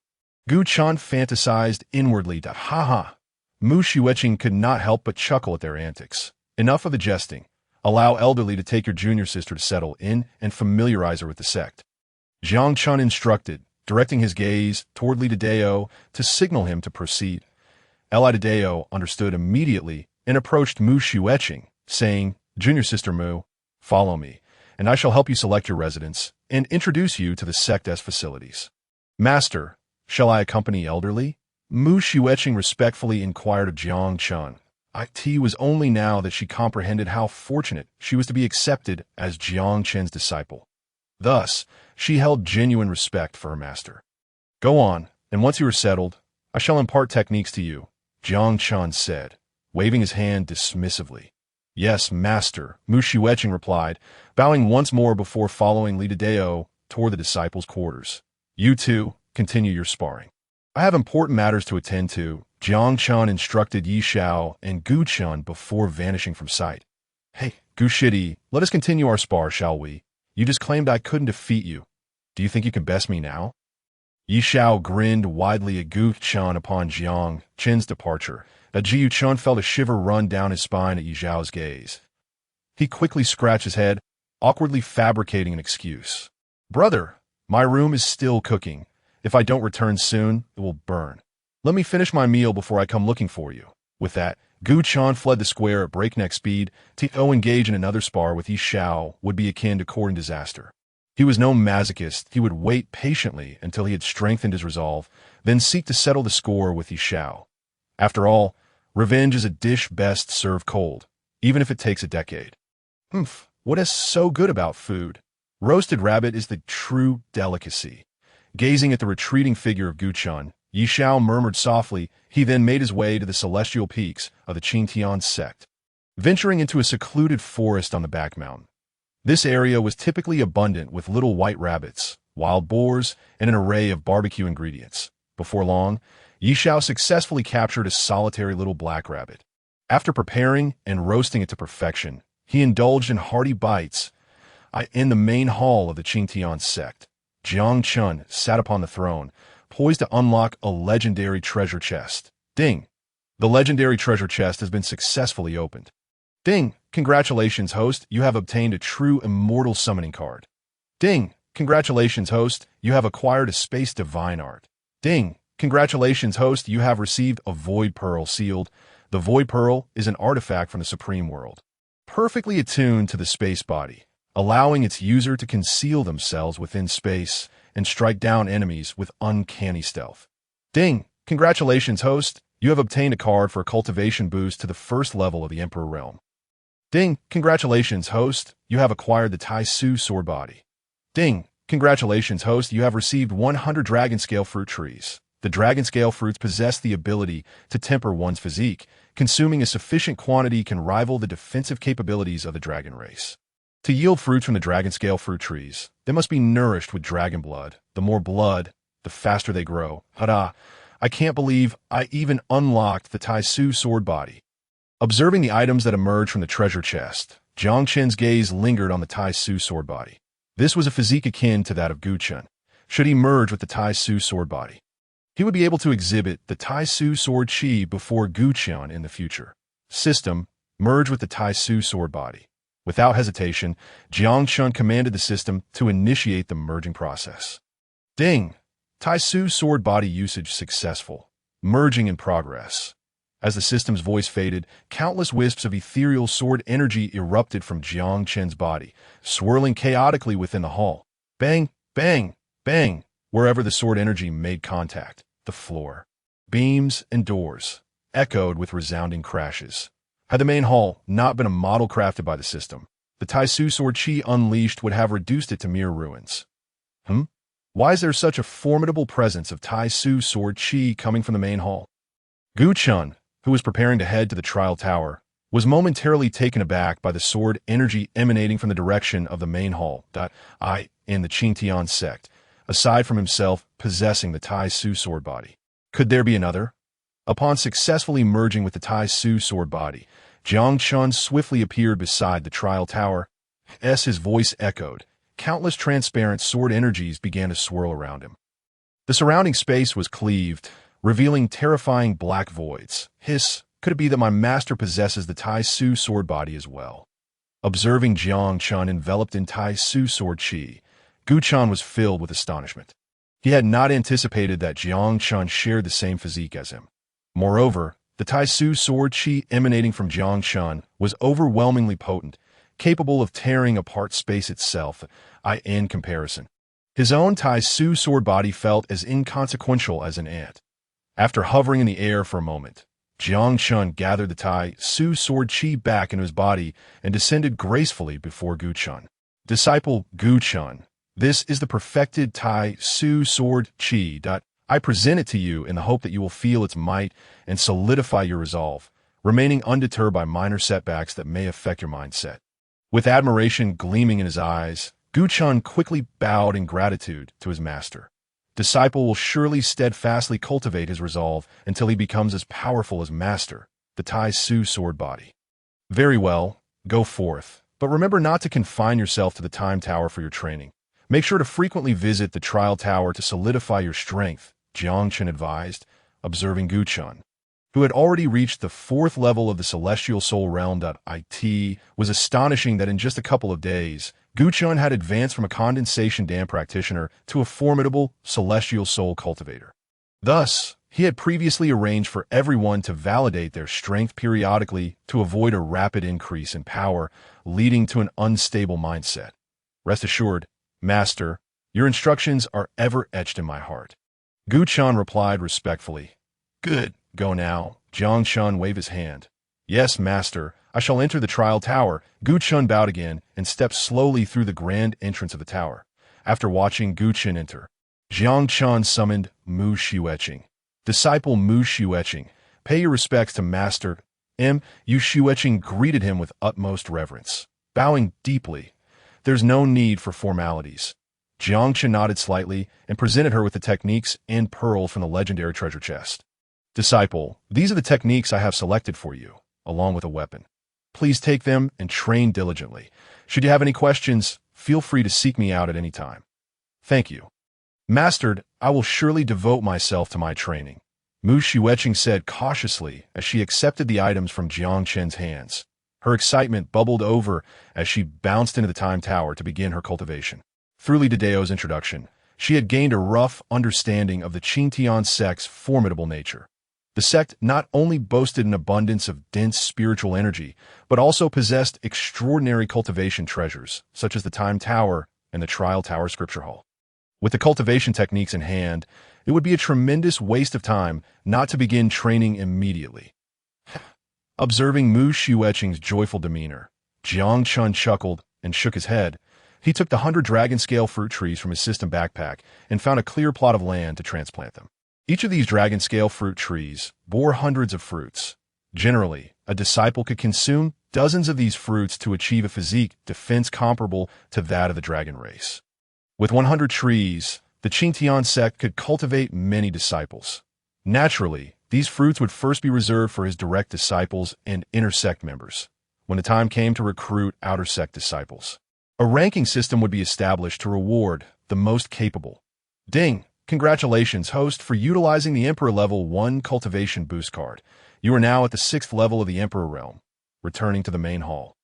Gu Chun fantasized inwardly. Ha. Mu Xueqing could not help but chuckle at their antics. Enough of the jesting. Allow elderly to take your junior sister to settle in and familiarize her with the sect. Jiang Chen instructed, directing his gaze toward Li Deo to signal him to proceed. Li Deo understood immediately and approached Mu Xueqing, saying, "Junior sister Mu, follow me, and I shall help you select your residence and introduce you to the sect's facilities." "Master, shall I accompany elderly?" Mu Xueqing respectfully inquired of Jiang Chen. It was only now that she comprehended how fortunate she was to be accepted as Jiang Chen's disciple. Thus, she held genuine respect for her master. "Go on, and once you are settled, I shall impart techniques to you," Jiang Chen said, waving his hand dismissively. "Yes, master," Mu Xueqing replied, bowing once more before following Li Deo toward the disciples' quarters. "You two, continue your sparring. I have important matters to attend to," Jiang Chen instructed Yi Xiao and Gu Chen before vanishing from sight. "Hey, Gu Shidi, let us continue our spar, shall we? You just claimed I couldn't defeat you. Do you think you can best me now?" Yi Xiao grinned widely at Gu Chen upon Jiang Chen's departure. Jiu Chen felt a shiver run down his spine at Yi Xiao's gaze. He quickly scratched his head, awkwardly fabricating an excuse. "Brother, my room is still cooking. If I don't return soon, it will burn. Let me finish my meal before I come looking for you." With that, Gu Chen fled the square at breakneck speed. To engage in another spar with Yi Xiao would be akin to courting disaster. He was no masochist. He would wait patiently until he had strengthened his resolve, then seek to settle the score with Yi Xiao. After all, revenge is a dish best served cold, even if it takes a decade. What is so good about food? Roasted rabbit is the true delicacy. Gazing at the retreating figure of Gu Chen, Yi Xiao murmured softly. He then made his way to the celestial peaks of the Qingtian sect, venturing into a secluded forest on the back mountain. This area was typically abundant with little white rabbits, wild boars, and an array of barbecue ingredients. Before long, Yi Xiao successfully captured a solitary little black rabbit. After preparing and roasting it to perfection, he indulged in hearty bites. In the main hall of the Qingtian sect, Jiang Chen sat upon the throne, poised to unlock a legendary treasure chest. Ding! The legendary treasure chest has been successfully opened. Ding! Congratulations, host, you have obtained a True Immortal Summoning Card. Ding! Congratulations, host, you have acquired a Space Divine Art. Ding! Congratulations, host, you have received a Void Pearl sealed. The Void Pearl is an artifact from the Supreme World, perfectly attuned to the space body, allowing its user to conceal themselves within space and strike down enemies with uncanny stealth. Ding! Congratulations, host, you have obtained a card for a cultivation boost to the first level of the Emperor Realm. Ding! Congratulations, host, you have acquired the Tai Su sword body. Ding! Congratulations, host, you have received 100 dragon scale fruit trees. The dragon scale fruits possess the ability to temper one's physique. Consuming a sufficient quantity can rival the defensive capabilities of the dragon race. To yield fruits from the dragon scale fruit trees, they must be nourished with dragon blood. The more blood, the faster they grow. Hada! I can't believe I even unlocked the Tai Su sword body. Observing the items that emerged from the treasure chest, Jiang Chen's gaze lingered on the Tai Su sword body. This was a physique akin to that of Gu Chen. Should he merge with the Tai Su sword body, he would be able to exhibit the Tai Su sword chi before Gu Chen in the future. System, merge with the Tai Su sword body. Without hesitation, Jiang Chen commanded the system to initiate the merging process. Ding! Tai Su sword body usage successful. Merging in progress. As the system's voice faded, countless wisps of ethereal sword energy erupted from Jiang Chen's body, swirling chaotically within the hall. Bang, bang, bang, wherever the sword energy made contact. The floor, beams, and doors echoed with resounding crashes. Had the main hall not been a model crafted by the system, the Tai Su sword chi unleashed would have reduced it to mere ruins. Why is there such a formidable presence of Tai Su sword chi coming from the main hall? Gu Chen, who was preparing to head to the trial tower, was momentarily taken aback by the sword energy emanating from the direction of the main hall. In the Qingtian sect, aside from himself possessing the Tai Su sword body, could there be another? Upon successfully merging with the Tai Su sword body, Jiang Chen swiftly appeared beside the trial tower. As his voice echoed, countless transparent sword energies began to swirl around him. The surrounding space was cleaved, revealing terrifying black voids. Hiss, could it be that my master possesses the Tai Su sword body as well? Observing Jiang Chen enveloped in Tai Su sword chi, Gu Chen was filled with astonishment. He had not anticipated that Jiang Chen shared the same physique as him. Moreover, the Tai Su sword chi emanating from Jiang Chen was overwhelmingly potent, capable of tearing apart space itself, in comparison. His own Tai Su sword body felt as inconsequential as an ant. After hovering in the air for a moment, Jiang Chen gathered the Tai Su sword chi back into his body and descended gracefully before Gu Chen. Disciple Gu Chen, this is the perfected Tai Su sword chi. I present it to you in the hope that you will feel its might and solidify your resolve, remaining undeterred by minor setbacks that may affect your mindset. With admiration gleaming in his eyes, Gu Chen quickly bowed in gratitude to his master. Disciple will surely steadfastly cultivate his resolve until he becomes as powerful as master, the Tai Su sword body. Very well, go forth, but remember not to confine yourself to the time tower for your training. Make sure to frequently visit the trial tower to solidify your strength, Jiang Chen advised, observing Gu Chen, who had already reached the 4th level of the celestial soul realm. It was astonishing that in just a couple of days, Gu Chen had advanced from a condensation dam practitioner to a formidable celestial soul cultivator. Thus, he had previously arranged for everyone to validate their strength periodically to avoid a rapid increase in power, leading to an unstable mindset. Rest assured, Master, your instructions are ever etched in my heart. Gu Chen replied respectfully. Good, go now. Jiang Chen waved his hand. Yes, Master, I shall enter the trial tower. Gu Chen bowed again and stepped slowly through the grand entrance of the tower. After watching Gu Chen enter, Jiang Chen summoned Mu Xueqing. Disciple Mu Xueqing, pay your respects to Master. Yu Xueqing greeted him with utmost reverence, bowing deeply. There's no need for formalities. Jiang Chen nodded slightly and presented her with the techniques and pearl from the legendary treasure chest. Disciple, these are the techniques I have selected for you, along with a weapon. Please take them and train diligently. Should you have any questions, feel free to seek me out at any time. Thank you. Mastered, I will surely devote myself to my training, Mu Xueqing said cautiously as she accepted the items from Jiang Chen's hands. Her excitement bubbled over as she bounced into the time tower to begin her cultivation. Through Li Dedeo's introduction, she had gained a rough understanding of the Qingtian sect's formidable nature. The sect not only boasted an abundance of dense spiritual energy, but also possessed extraordinary cultivation treasures, such as the Time Tower and the Trial Tower Scripture Hall. With the cultivation techniques in hand, it would be a tremendous waste of time not to begin training immediately. Observing Mu Xueqing's joyful demeanor, Jiang Chen chuckled and shook his head. He took the 100 dragon-scale fruit trees from his system backpack and found a clear plot of land to transplant them. Each of these dragon-scale fruit trees bore hundreds of fruits. Generally, a disciple could consume dozens of these fruits to achieve a physique defense comparable to that of the dragon race. With 100 trees, the Qingtian sect could cultivate many disciples. Naturally, these fruits would first be reserved for his direct disciples and inner sect members, when the time came to recruit outer sect disciples. A ranking system would be established to reward the most capable. Ding! Congratulations, host, for utilizing the Emperor Level 1 Cultivation Boost card. You are now at the 6th level of the Emperor Realm. Returning to the main hall,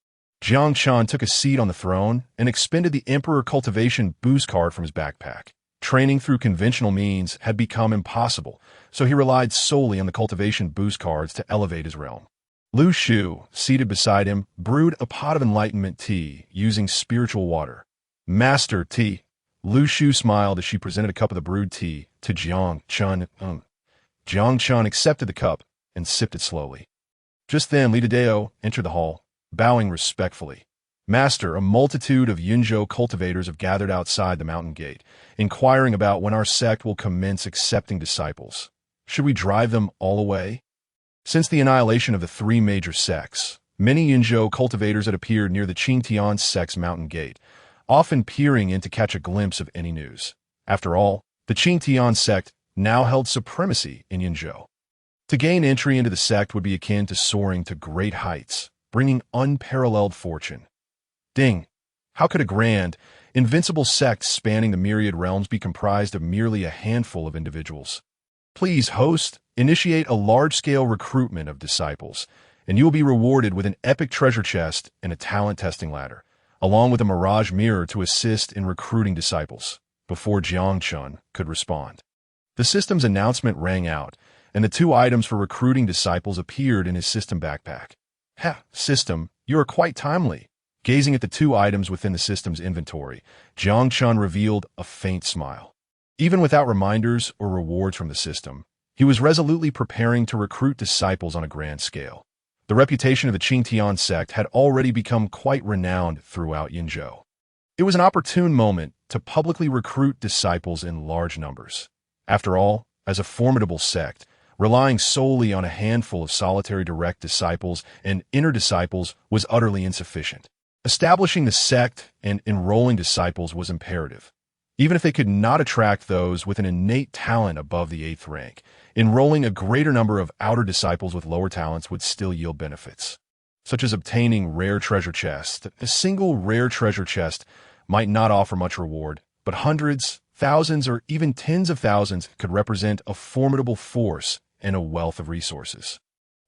Jiang Chen took a seat on the throne and expended the Emperor Cultivation Boost card from his backpack. Training through conventional means had become impossible, so he relied solely on the Cultivation Boost cards to elevate his realm. Lu Shu, seated beside him, brewed a pot of enlightenment tea using spiritual water. Master tea. Lu Shu smiled as she presented a cup of the brewed tea to Jiang Chen. Jiang Chen accepted the cup and sipped it slowly. Just then, Li Dedeo entered the hall, bowing respectfully. Master, a multitude of Yunzhou cultivators have gathered outside the mountain gate, inquiring about when our sect will commence accepting disciples. Should we drive them all away? Since the annihilation of the 3 major sects, many Yunzhou cultivators had appeared near the Qingtian sect's mountain gate, often peering in to catch a glimpse of any news. After all, the Qingtian sect now held supremacy in Yunzhou. To gain entry into the sect would be akin to soaring to great heights, bringing unparalleled fortune. Ding! How could a grand, invincible sect spanning the myriad realms be comprised of merely a handful of individuals? Please, host, initiate a large-scale recruitment of disciples, and you will be rewarded with an epic treasure chest and a talent testing ladder, along with a mirage mirror to assist in recruiting disciples. Before Jiang Chen could respond, the system's announcement rang out, and the 2 items for recruiting disciples appeared in his system backpack. Ha, system, you are quite timely. Gazing at the 2 items within the system's inventory, Jiang Chen revealed a faint smile. Even without reminders or rewards from the system, he was resolutely preparing to recruit disciples on a grand scale. The reputation of the Qingtian sect had already become quite renowned throughout Yinzhou. It was an opportune moment to publicly recruit disciples in large numbers. After all, as a formidable sect, relying solely on a handful of solitary direct disciples and inner disciples was utterly insufficient. Establishing the sect and enrolling disciples was imperative. Even if they could not attract those with an innate talent above the 8th rank, enrolling a greater number of outer disciples with lower talents would still yield benefits, such as obtaining rare treasure chests. A single rare treasure chest might not offer much reward, but hundreds, thousands, or even tens of thousands could represent a formidable force and a wealth of resources.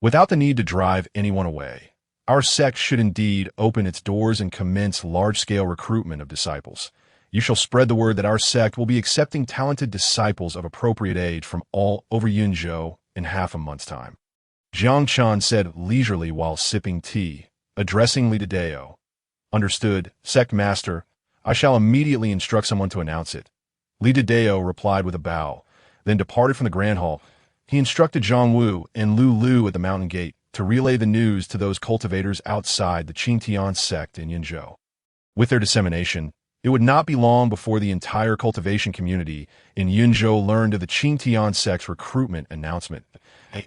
Without the need to drive anyone away, our sect should indeed open its doors and commence large-scale recruitment of disciples. You shall spread the word that our sect will be accepting talented disciples of appropriate age from all over Yinzhou in half a month's time. Jiang Chen said leisurely while sipping tea, addressing Li Dao. Understood, sect master. I shall immediately instruct someone to announce it. Li Dao replied with a bow, then departed from the grand hall. He instructed Zhang Wu and Lu Lu at the mountain gate to relay the news to those cultivators outside the Qingtian sect in Yinzhou. With their dissemination, it would not be long before the entire cultivation community in Yinzhou learned of the Qingtian sect's recruitment announcement.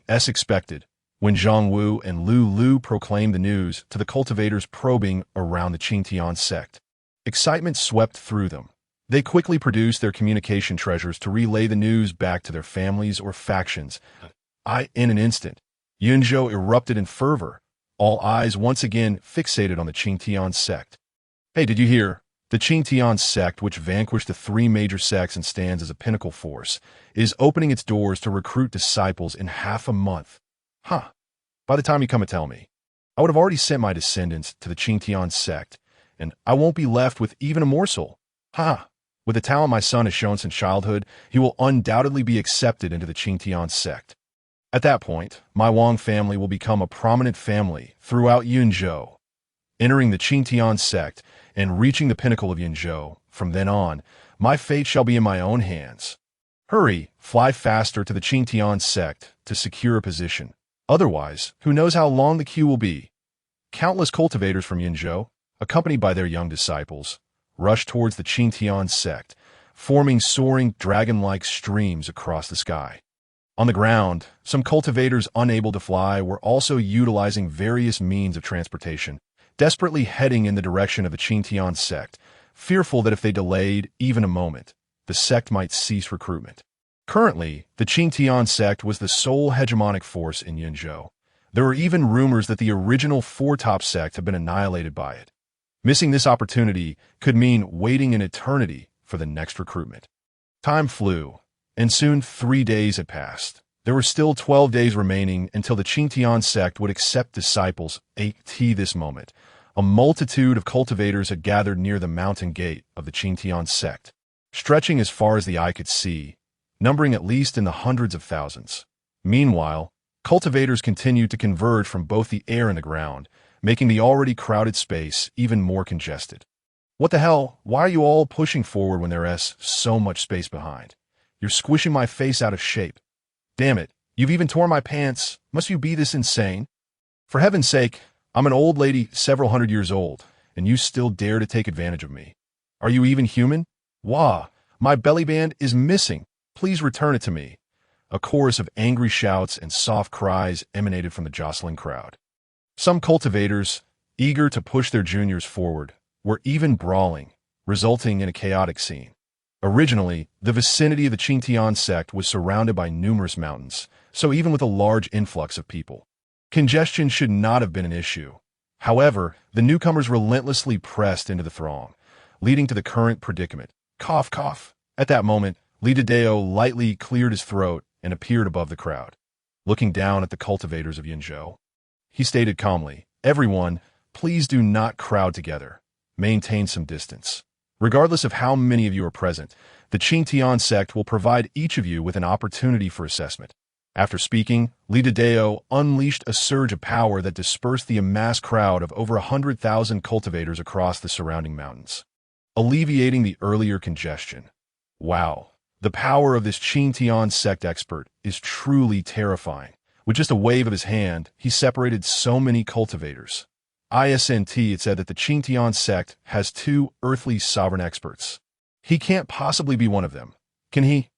As expected, when Zhang Wu and Lu Lu proclaimed the news to the cultivators probing around the Qingtian sect, excitement swept through them. They quickly produced their communication treasures to relay the news back to their families or factions. In an instant, Yinzhou erupted in fervor, all eyes once again fixated on the Qingtian sect. Hey, did you hear? The Qingtian sect, which vanquished the 3 major sects and stands as a pinnacle force, is opening its doors to recruit disciples in half a month. Huh. By the time you come and tell me, I would have already sent my descendants to the Qingtian sect, and I won't be left with even a morsel. With the talent my son has shown since childhood, he will undoubtedly be accepted into the Qingtian sect. At that point, my Wang family will become a prominent family throughout Yinzhou. Entering the Qingtian sect and reaching the pinnacle of Yinzhou, from then on, my fate shall be in my own hands. Hurry, fly faster to the Qingtian sect to secure a position. Otherwise, who knows how long the queue will be. Countless cultivators from Yinzhou, accompanied by their young disciples, rushed towards the Qingtian sect, forming soaring dragon-like streams across the sky. On the ground, some cultivators unable to fly were also utilizing various means of transportation, desperately heading in the direction of the Qingtian sect, fearful that if they delayed even a moment, the sect might cease recruitment. Currently, the Qingtian sect was the sole hegemonic force in Yinzhou. There were even rumors that the original 4-top sect had been annihilated by it. Missing this opportunity could mean waiting an eternity for the next recruitment. Time flew, and soon 3 days had passed. There were still 12 days remaining until the Qingtian sect would accept disciples. At this moment, a multitude of cultivators had gathered near the mountain gate of the Qingtian sect, stretching as far as the eye could see, numbering at least in the hundreds of thousands. Meanwhile, cultivators continued to converge from both the air and the ground, making the already crowded space even more congested. What the hell? Why are you all pushing forward when there's so much space behind? You're squishing my face out of shape. Damn it, you've even torn my pants. Must you be this insane? For heaven's sake, I'm an old lady several hundred years old, and you still dare to take advantage of me. Are you even human? Wah, my belly band is missing. Please return it to me. A chorus of angry shouts and soft cries emanated from the jostling crowd. Some cultivators, eager to push their juniors forward, were even brawling, resulting in a chaotic scene. Originally, the vicinity of the Qingtian sect was surrounded by numerous mountains, so even with a large influx of people, congestion should not have been an issue. However, the newcomers relentlessly pressed into the throng, leading to the current predicament. Cough, cough. At that moment, Li Dao lightly cleared his throat and appeared above the crowd. Looking down at the cultivators of Yinzhou, he stated calmly, "Everyone, please do not crowd together. Maintain some distance. Regardless of how many of you are present, the Qingtian sect will provide each of you with an opportunity for assessment." After speaking, Li Dao unleashed a surge of power that dispersed the amassed crowd of over 100,000 cultivators across the surrounding mountains, alleviating the earlier congestion. Wow, the power of this Qingtian sect expert is truly terrifying. With just a wave of his hand, he separated so many cultivators. It said that the Qingtian sect has 2 earthly sovereign experts. He can't possibly be one of them. Can he?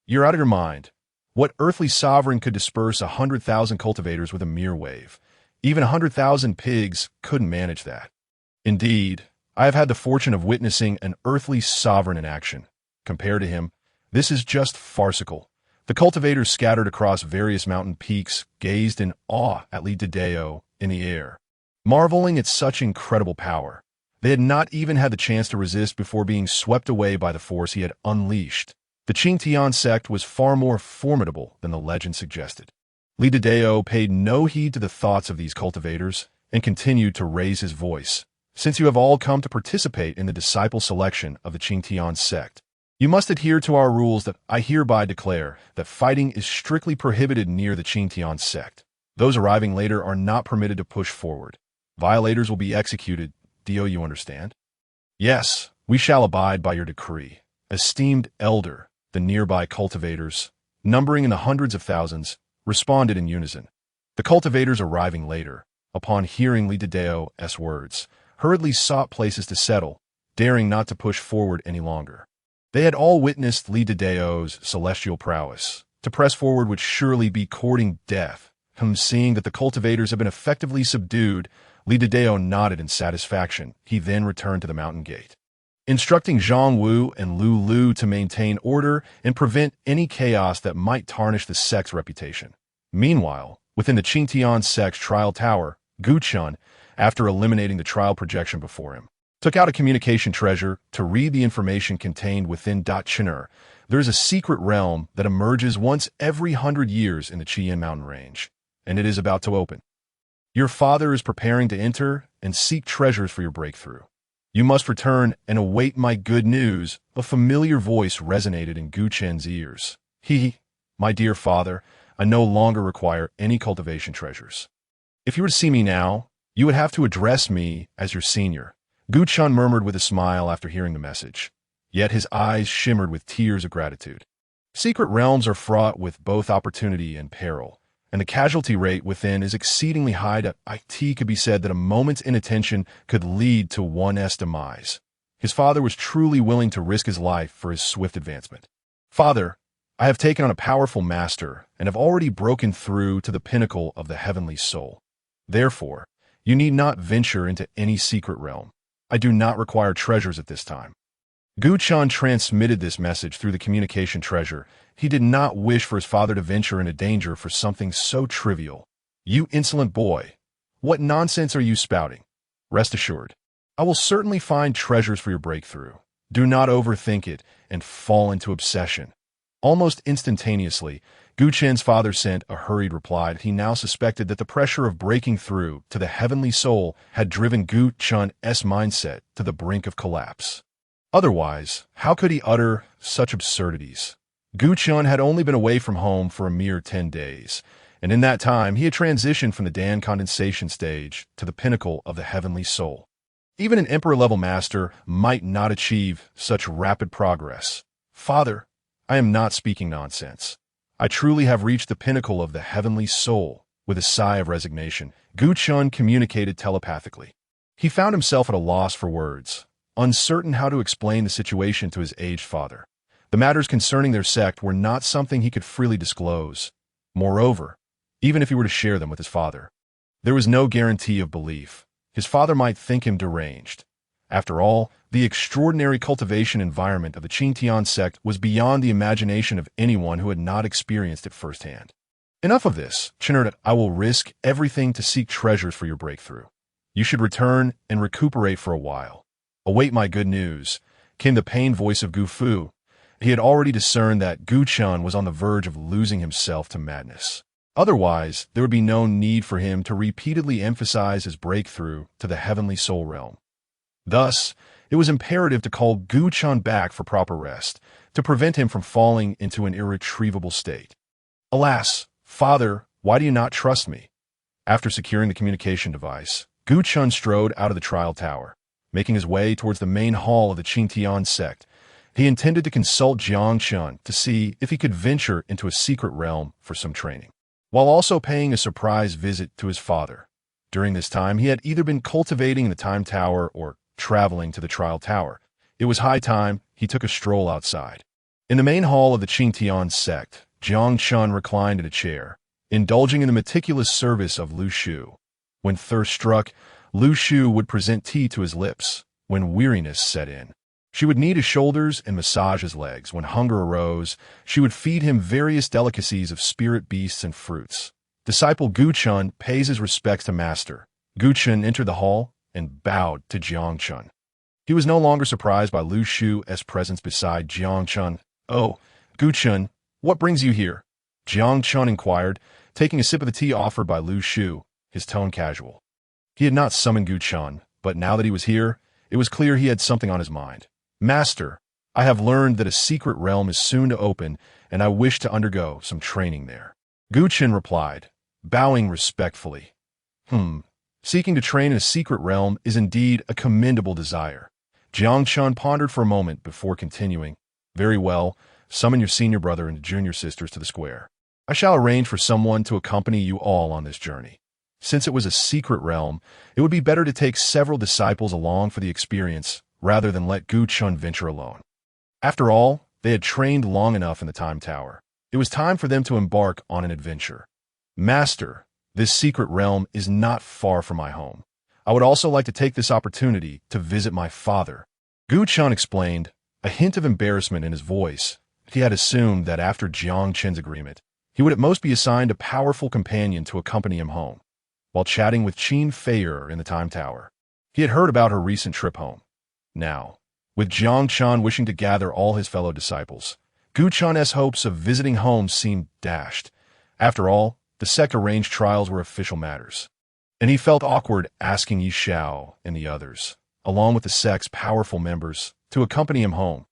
You're out of your mind. What earthly sovereign could disperse 100,000 cultivators with a mere wave? Even 100,000 pigs couldn't manage that. Indeed, I have had the fortune of witnessing an earthly sovereign in action. Compared to him, this is just farcical. The cultivators scattered across various mountain peaks gazed in awe at Li Dao in the air, marveling at such incredible power. They had not even had the chance to resist before being swept away by the force he had unleashed. The Qingtian sect was far more formidable than the legend suggested. Li Dao paid no heed to the thoughts of these cultivators and continued to raise his voice. "Since you have all come to participate in the disciple selection of the Qingtian sect, you must adhere to our rules that I hereby declare that fighting is strictly prohibited near the Qingtian sect. Those arriving later are not permitted to push forward. Violators will be executed. Do you understand?" "Yes, we shall abide by your decree, esteemed elder." The nearby cultivators, numbering in the hundreds of thousands, responded in unison. The cultivators arriving later, upon hearing Li Dao's words, hurriedly sought places to settle, daring not to push forward any longer. They had all witnessed Li Dao's celestial prowess. To press forward would surely be courting death. Seeing that the cultivators had been effectively subdued, Li Dao nodded in satisfaction. He then returned to the mountain gate, instructing Zhang Wu and Lu Lu to maintain order and prevent any chaos that might tarnish the sect's reputation. Meanwhile, within the Qingtian sect's trial tower, Gu Chen, after eliminating the trial projection before him, took out a communication treasure to read the information contained within. Chen'er. There is a secret realm that emerges once every 100 years in the Qian mountain range, and it is about to open. Your father is preparing to enter and seek treasures for your breakthrough. You must return and await my good news. A familiar voice resonated in Gu Chen's ears. My dear father, I no longer require any cultivation treasures. If you were to see me now, you would have to address me as your senior. Gu Chen murmured with a smile after hearing the message, yet his eyes shimmered with tears of gratitude. Secret realms are fraught with both opportunity and peril, and the casualty rate within is exceedingly high. It could be said that a moment's inattention could lead to one's demise. His father was truly willing to risk his life for his swift advancement. "Father, I have taken on a powerful master and have already broken through to the pinnacle of the heavenly soul. Therefore, you need not venture into any secret realm. I do not require treasures at this time." Gu Chen transmitted this message through the communication treasure. He did not wish for his father to venture into danger for something so trivial. "You insolent boy! What nonsense are you spouting? Rest assured, I will certainly find treasures for your breakthrough. Do not overthink it and fall into obsession." Almost instantaneously, Gu Chen's father sent a hurried reply. He now suspected that the pressure of breaking through to the heavenly soul had driven Gu Chen's mindset to the brink of collapse. Otherwise, how could he utter such absurdities? Gu Chen had only been away from home for a mere 10 days, and in that time he had transitioned from the Dan condensation stage to the pinnacle of the heavenly soul. Even an emperor-level master might not achieve such rapid progress. "Father, I am not speaking nonsense. I truly have reached the pinnacle of the heavenly soul." With a sigh of resignation, Gu Chen communicated telepathically. He found himself at a loss for words, uncertain how to explain the situation to his aged father. The matters concerning their sect were not something he could freely disclose. Moreover, even if he were to share them with his father, there was no guarantee of belief. His father might think him deranged. After all, the extraordinary cultivation environment of the Qingtian sect was beyond the imagination of anyone who had not experienced it firsthand. "Enough of this, Chen'er. I will risk everything to seek treasures for your breakthrough. You should return and recuperate for a while. Await my good news," came the pained voice of Gu Fu. He had already discerned that Gu Chun was on the verge of losing himself to madness. Otherwise, there would be no need for him to repeatedly emphasize his breakthrough to the heavenly soul realm. Thus, it was imperative to call Gu Chun back for proper rest, to prevent him from falling into an irretrievable state. Alas, Father, why do you not trust me? After securing the communication device, Gu Chun strode out of the trial tower. Making his way towards the main hall of the Qingtian sect, he intended to consult Jiang Chen to see if he could venture into a secret realm for some training, while also paying a surprise visit to his father. During this time, he had either been cultivating in the Time Tower or traveling to the Trial Tower. It was high time he took a stroll outside. In the main hall of the Qingtian sect, Jiang Chen reclined in a chair, indulging in the meticulous service of Lu Shu. When thirst struck, Lu Shu would present tea to his lips. When weariness set in, she would knead his shoulders and massage his legs. When hunger arose, she would feed him various delicacies of spirit beasts and fruits. Disciple Gu Chun pays his respects to Master. Gu Chun entered the hall and bowed to Jiang Chen. He was no longer surprised by Lu Shu's presence beside Jiang Chen. "Oh, Gu Chun, what brings you here?" Jiang Chen inquired, taking a sip of the tea offered by Lu Shu, his tone casual. He had not summoned Gu Chun, but now that he was here, it was clear he had something on his mind. "Master, I have learned that a secret realm is soon to open, and I wish to undergo some training there." Gu Chun replied, bowing respectfully. Seeking to train in a secret realm is indeed a commendable desire." Jiang Chen pondered for a moment before continuing. "Very well, summon your senior brother and junior sisters to the square. I shall arrange for someone to accompany you all on this journey. Since it was a secret realm, it would be better to take several disciples along for the experience, rather than let Gu Chun venture alone." After all, they had trained long enough in the Time Tower. It was time for them to embark on an adventure. "Master, this secret realm is not far from my home. I would also like to take this opportunity to visit my father." Gu Chun explained, a hint of embarrassment in his voice. He had assumed that after Jiang Chen's agreement, he would at most be assigned a powerful companion to accompany him home. While chatting with Qin Feier in the Time Tower, he had heard about her recent trip home. Now, with Jiang Chen wishing to gather all his fellow disciples, Gu Chun's hopes of visiting home seemed dashed. After all, the sect arranged trials were official matters, and he felt awkward asking Yi Xiao and the others, along with the sect's powerful members, to accompany him home.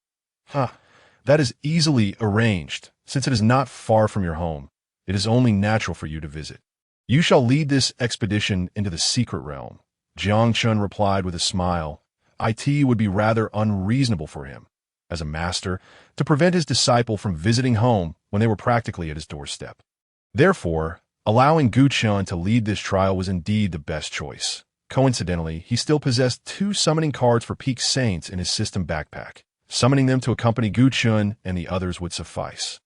That is easily arranged. Since it is not far from your home, it is only natural for you to visit. You shall lead this expedition into the secret realm." Jiang Chen replied with a smile. It would be rather unreasonable for him, as a master, to prevent his disciple from visiting home when they were practically at his doorstep. Therefore, allowing Gu Chun to lead this trial was indeed the best choice. Coincidentally, he still possessed 2 summoning cards for peak saints in his system backpack. Summoning them to accompany Gu Chun and the others would suffice.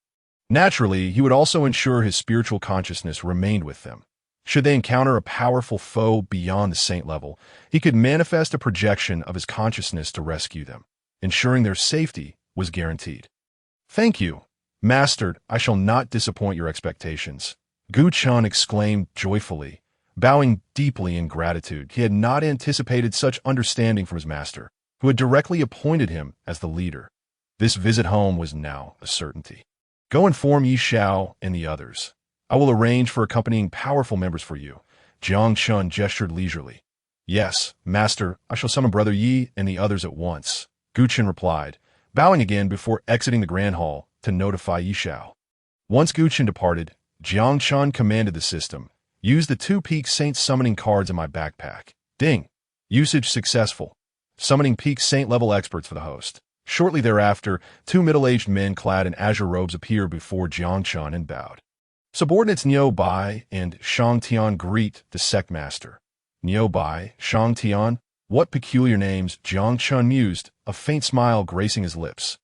Naturally, he would also ensure his spiritual consciousness remained with them. Should they encounter a powerful foe beyond the saint level, he could manifest a projection of his consciousness to rescue them, ensuring their safety was guaranteed. "Thank you, Master, I shall not disappoint your expectations," Gu Chun exclaimed joyfully, bowing deeply in gratitude. He had not anticipated such understanding from his master, who had directly appointed him as the leader. This visit home was now a certainty. "Go inform Yi Xiao and the others. I will arrange for accompanying powerful members for you." Jiang Chen gestured leisurely. "Yes, Master, I shall summon Brother Yi and the others at once," Gu Chen replied, bowing again before exiting the Grand Hall to notify Yi Xiao. Once Gu Chen departed, Jiang Chen commanded the system, "Use the 2 peak saint summoning cards in my backpack." Ding! Usage successful. Summoning peak saint level experts for the host. Shortly thereafter, 2 middle-aged men clad in azure robes appeared before Jiang Chen and bowed. Subordinates Niu Bai and Shang Tian greet the sect master. Niu Bai, Shang Tian, what peculiar names, Jiang Chen mused, a faint smile gracing his lips.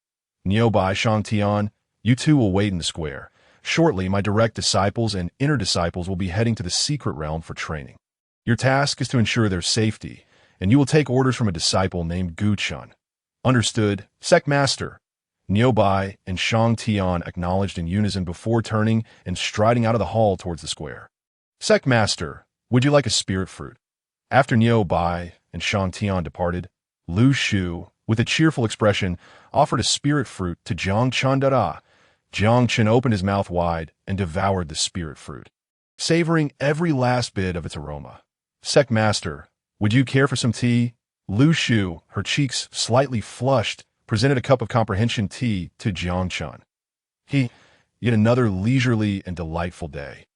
Niu Bai, Shang Tian, you two will wait in the square. Shortly, my direct disciples and inner disciples will be heading to the secret realm for training. Your task is to ensure their safety, and you will take orders from a disciple named Gu Chun. Understood, sect master. Niu Bai and Shang Tian acknowledged in unison before turning and striding out of the hall towards the square. "Sect master, would you like a spirit fruit?" After Niu Bai and Shang Tian departed, Lu Shu, with a cheerful expression, offered a spirit fruit to Jiang Chen. Jiang Chen opened his mouth wide and devoured the spirit fruit, savoring every last bit of its aroma. Sect Master, would you care for some tea? Lu Shu, her cheeks slightly flushed, presented a cup of comprehension tea to Jiang Chen. Yet another leisurely and delightful day.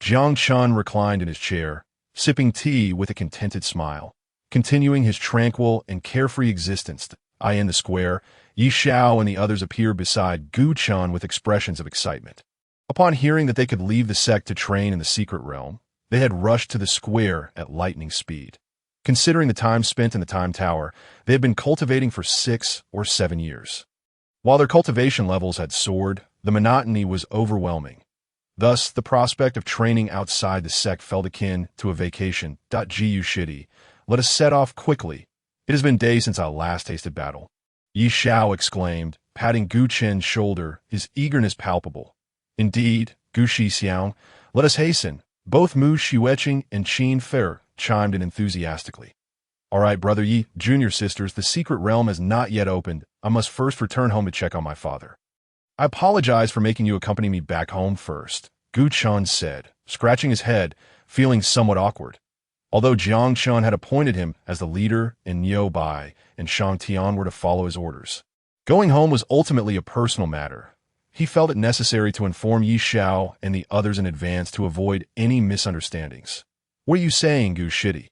Jiang Chen reclined in his chair, sipping tea with a contented smile, continuing his tranquil and carefree existence. In the square, Yi Xiao and the others appeared beside Gu Chen with expressions of excitement. Upon hearing that they could leave the sect to train in the secret realm, they had rushed to the square at lightning speed. Considering the time spent in the Time Tower, they had been cultivating for 6 or 7 years. While their cultivation levels had soared, the monotony was overwhelming. Thus, the prospect of training outside the sect felt akin to a vacation. Gu Shidi, let us set off quickly. It has been days since I last tasted battle. Yi Xiao exclaimed, patting Gu Chen's shoulder, his eagerness palpable. Indeed, Gu Shixiang, let us hasten. Both Mu Xueqing and Qin Fer chimed in enthusiastically. All right, Brother Yi, junior sisters, the secret realm has not yet opened. I must first return home to check on my father. I apologize for making you accompany me back home first, Gu Chen said, scratching his head, feeling somewhat awkward. Although Jiang Chen had appointed him as the leader and Niu Bai and Shang Tian were to follow his orders, going home was ultimately a personal matter. He felt it necessary to inform Yi Xiao and the others in advance to avoid any misunderstandings. What are you saying, Gu Shidi?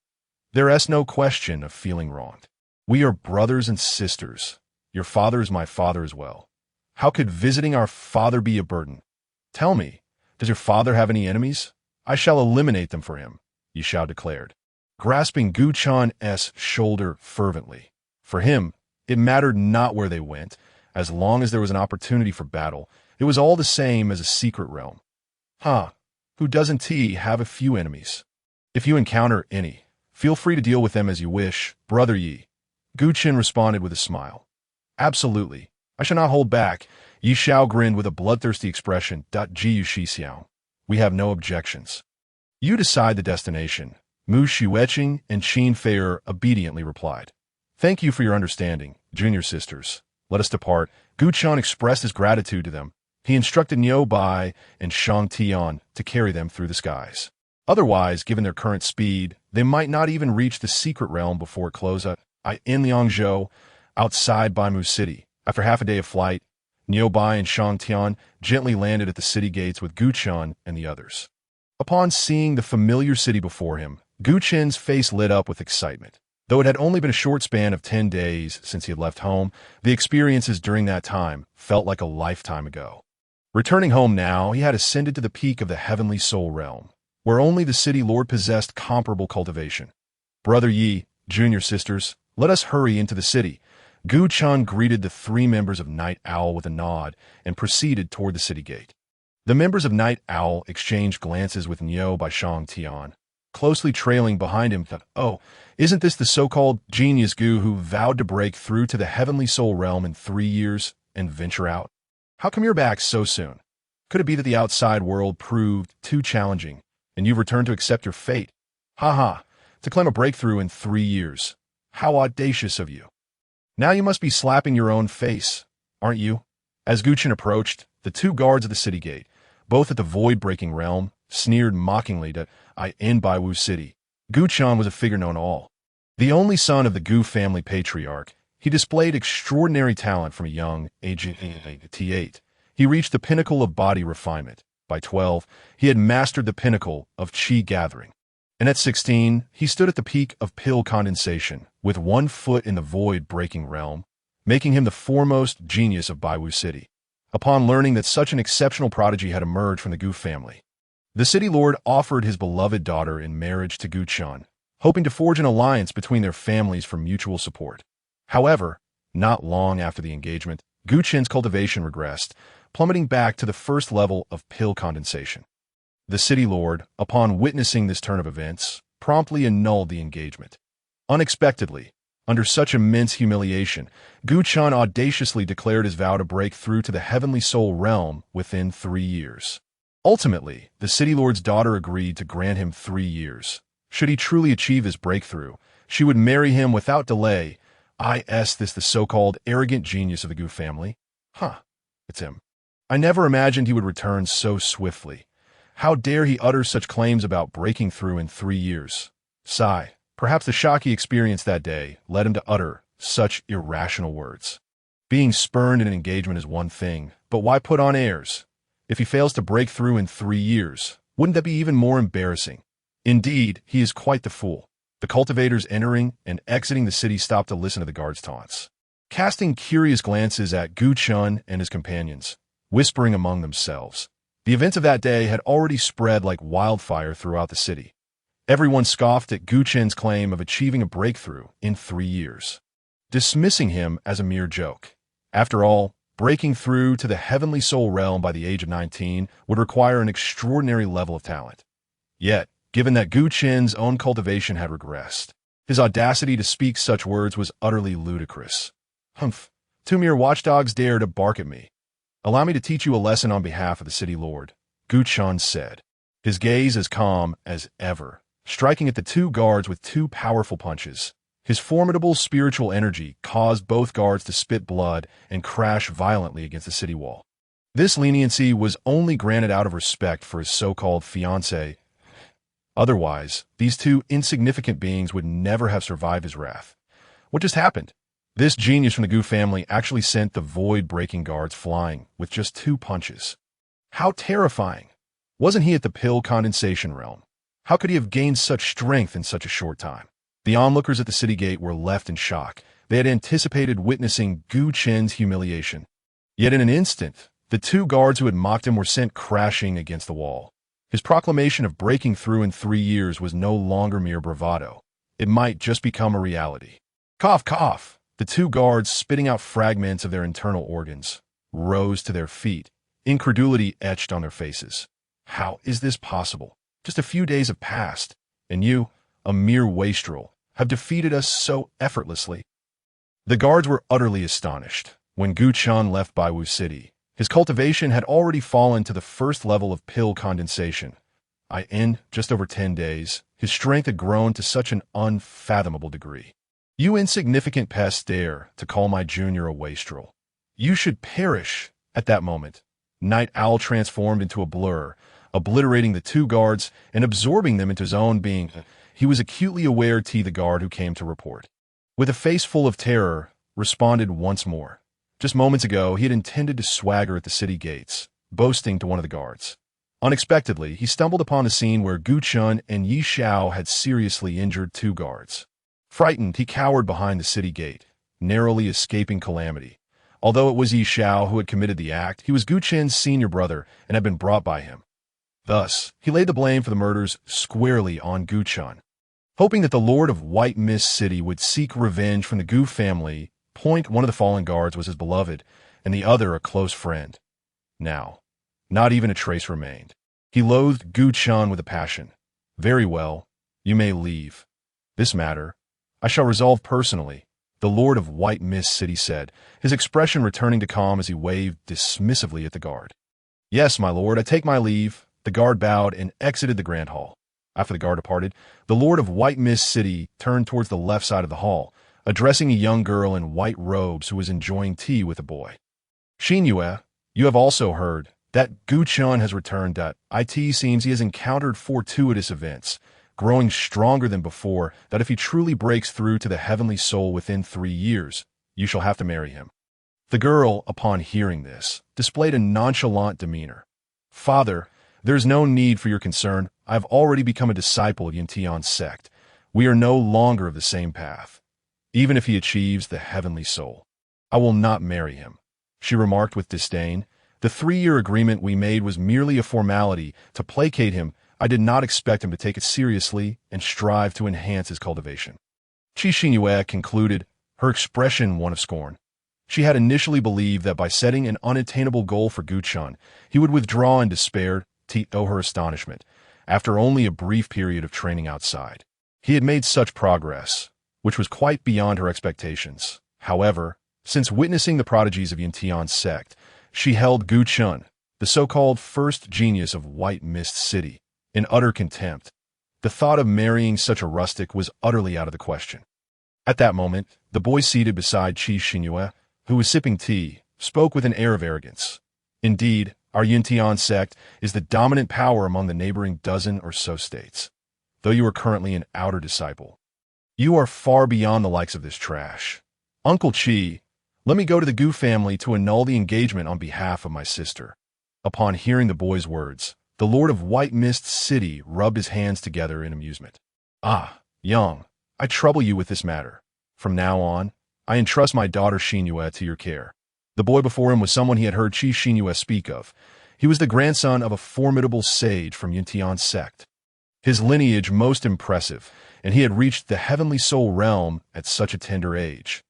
There is no question of feeling wronged. We are brothers and sisters. Your father is my father as well. How could visiting our father be a burden? Tell me, does your father have any enemies? I shall eliminate them for him, Yi Xiao declared, grasping Gu Chen's shoulder fervently. For him, it mattered not where they went. As long as there was an opportunity for battle, it was all the same as a secret realm. Who doesn't have a few enemies? If you encounter any, feel free to deal with them as you wish, Brother Yi. Gu Chen responded with a smile. Absolutely. I shall not hold back. Yi Xiao grinned with a bloodthirsty expression. Gu Shixiao. We have no objections. You decide the destination. Mu Xueqing and Qin Fer obediently replied. Thank you for your understanding, junior sisters. Let us depart. Gu Chen expressed his gratitude to them. He instructed Niu Bai and Shang Tian to carry them through the skies. Otherwise, given their current speed, they might not even reach the secret realm before it closes. In Liangzhou, outside Baimu City. After half a day of flight, Niu Bai and Shang Tian gently landed at the city gates with Gu Chen and the others. Upon seeing the familiar city before him, Gu Chen's face lit up with excitement. Though it had only been a short span of 10 days since he had left home, the experiences during that time felt like a lifetime ago. Returning home now, he had ascended to the peak of the heavenly soul realm, where only the city lord possessed comparable cultivation. Brother Yi, junior sisters, let us hurry into the city. Gu Chen greeted the 3 members of Night Owl with a nod and proceeded toward the city gate. The members of Night Owl exchanged glances with Niu Bai Shang Tian, closely trailing behind him. Oh, isn't this the so-called genius Gu who vowed to break through to the heavenly soul realm in 3 years and venture out? How come you're back so soon? Could it be that the outside world proved too challenging, and you've returned to accept your fate? To claim a breakthrough in 3 years. How audacious of you. Now you must be slapping your own face, aren't you? As Gu Chen approached, the 2 guards of the city gate, both at the void-breaking realm, sneered mockingly to in Baiwu City. Gu Chen was a figure known to all. The only son of the Gu family patriarch, he displayed extraordinary talent from a young age. At 8, he reached the pinnacle of body refinement. By 12, he had mastered the pinnacle of qi gathering. And at 16, he stood at the peak of pill condensation, with 1 foot in the void-breaking realm, making him the foremost genius of Baiwu City. Upon learning that such an exceptional prodigy had emerged from the Gu family, the city lord offered his beloved daughter in marriage to Gu Chen, hoping to forge an alliance between their families for mutual support. However, not long after the engagement, Gu Chen's cultivation regressed, plummeting back to the first level of pill condensation. The city lord, upon witnessing this turn of events, promptly annulled the engagement. Unexpectedly, under such immense humiliation, Gu Chen audaciously declared his vow to break through to the heavenly soul realm within 3 years. Ultimately, the city lord's daughter agreed to grant him 3 years. Should he truly achieve his breakthrough, she would marry him without delay, Is this the so-called arrogant genius of the Gu family? Huh, it's him. I never imagined he would return so swiftly. How dare he utter such claims about breaking through in 3 years? Sigh. Perhaps the shock he experienced that day led him to utter such irrational words. Being spurned in an engagement is one thing, but why put on airs? If he fails to break through in 3 years, wouldn't that be even more embarrassing? Indeed, he is quite the fool. The cultivators entering and exiting the city stopped to listen to the guards' taunts, casting curious glances at Jiang Chen and his companions, whispering among themselves. The events of that day had already spread like wildfire throughout the city. Everyone scoffed at Jiang Chen's claim of achieving a breakthrough in 3 years, dismissing him as a mere joke. After all, breaking through to the heavenly soul realm by the age of 19 would require an extraordinary level of talent. Yet, given that Jiang Chen's own cultivation had regressed, his audacity to speak such words was utterly ludicrous. Humph, 2 mere watchdogs dare to bark at me. Allow me to teach you a lesson on behalf of the city lord, Jiang Chen said, his gaze as calm as ever, striking at the 2 guards with 2 powerful punches. His formidable spiritual energy caused both guards to spit blood and crash violently against the city wall. This leniency was only granted out of respect for his so-called fiancée. Otherwise, these 2 insignificant beings would never have survived his wrath. What just happened? This genius from the Gu family actually sent the void-breaking guards flying with just 2 punches. How terrifying! Wasn't he at the pill condensation realm? How could he have gained such strength in such a short time? The onlookers at the city gate were left in shock. They had anticipated witnessing Jiang Chen's humiliation. Yet in an instant, the 2 guards who had mocked him were sent crashing against the wall. His proclamation of breaking through in 3 years was no longer mere bravado. It might just become a reality. Cough, cough! The 2 guards, spitting out fragments of their internal organs, rose to their feet, incredulity etched on their faces. How is this possible? Just a few days have passed, and you, a mere wastrel, have defeated us so effortlessly. The guards were utterly astonished. When Jiang Chen left Baiwu City, his cultivation had already fallen to the first level of pill condensation. In just over 10 days, his strength had grown to such an unfathomable degree. You insignificant pests dare to call my junior a wastrel. You should perish. At that moment, Night Owl transformed into a blur, obliterating the 2 guards and absorbing them into his own being. He was acutely aware the guard who came to report, with a face full of terror, responded once more. Just moments ago, he had intended to swagger at the city gates, boasting to one of the guards. Unexpectedly, he stumbled upon a scene where Jiang Chen and Yi Xiao had seriously injured 2 guards. Frightened, he cowered behind the city gate, narrowly escaping calamity. Although it was Yi Xiao who had committed the act, he was Jiang Chen's senior brother and had been brought by him. Thus, he laid the blame for the murders squarely on Jiang Chen. Hoping that the Lord of White Mist City would seek revenge from the Gu family, one of the fallen guards was his beloved, and the other a close friend. Now, not even a trace remained. He loathed Jiang Chen with a passion. Very well, you may leave. This matter I shall resolve personally, the Lord of White Mist City said, his expression returning to calm as he waved dismissively at the guard. Yes, my lord, I take my leave. The guard bowed and exited the grand hall. After the guard departed, the Lord of White Mist City turned towards the left side of the hall, addressing a young girl in white robes who was enjoying tea with a boy. Xinyue, you have also heard that Jiang Chen has returned. It seems he has encountered fortuitous events, growing stronger than before, that if he truly breaks through to the heavenly soul within 3 years, you shall have to marry him. The girl, upon hearing this, displayed a nonchalant demeanor. Father, there is no need for your concern. I have already become a disciple of Yintian's sect. We are no longer of the same path. Even if he achieves the heavenly soul, I will not marry him, she remarked with disdain. The 3-year agreement we made was merely a formality to placate him. I did not expect him to take it seriously and strive to enhance his cultivation. Xinyue concluded, her expression one of scorn. She had initially believed that by setting an unattainable goal for Jiang Chen, he would withdraw in despair. To her astonishment, after only a brief period of training outside, he had made such progress, which was quite beyond her expectations. However, since witnessing the prodigies of Yintian's sect, she held Jiang Chen, the so-called first genius of White Mist City, in utter contempt. The thought of marrying such a rustic was utterly out of the question. At that moment, The boy seated beside Qi Xinyue, who was sipping tea, spoke with an air of arrogance. Indeed, our Yuntian sect is the dominant power among the neighboring dozen or so states. Though you are currently an outer disciple, you are far beyond the likes of this trash. Uncle Qi, let me go to the Gu family to annul the engagement on behalf of my sister. Upon hearing the boy's words, the Lord of White Mist City rubbed his hands together in amusement. Ah, Yang, I trouble you with this matter. From now on, I entrust my daughter Xinyue to your care. The boy before him was someone he had heard Qi Xinyue speak of. He was the grandson of a formidable sage from Yuntian sect. His lineage most impressive, and he had reached the heavenly soul realm at such a tender age.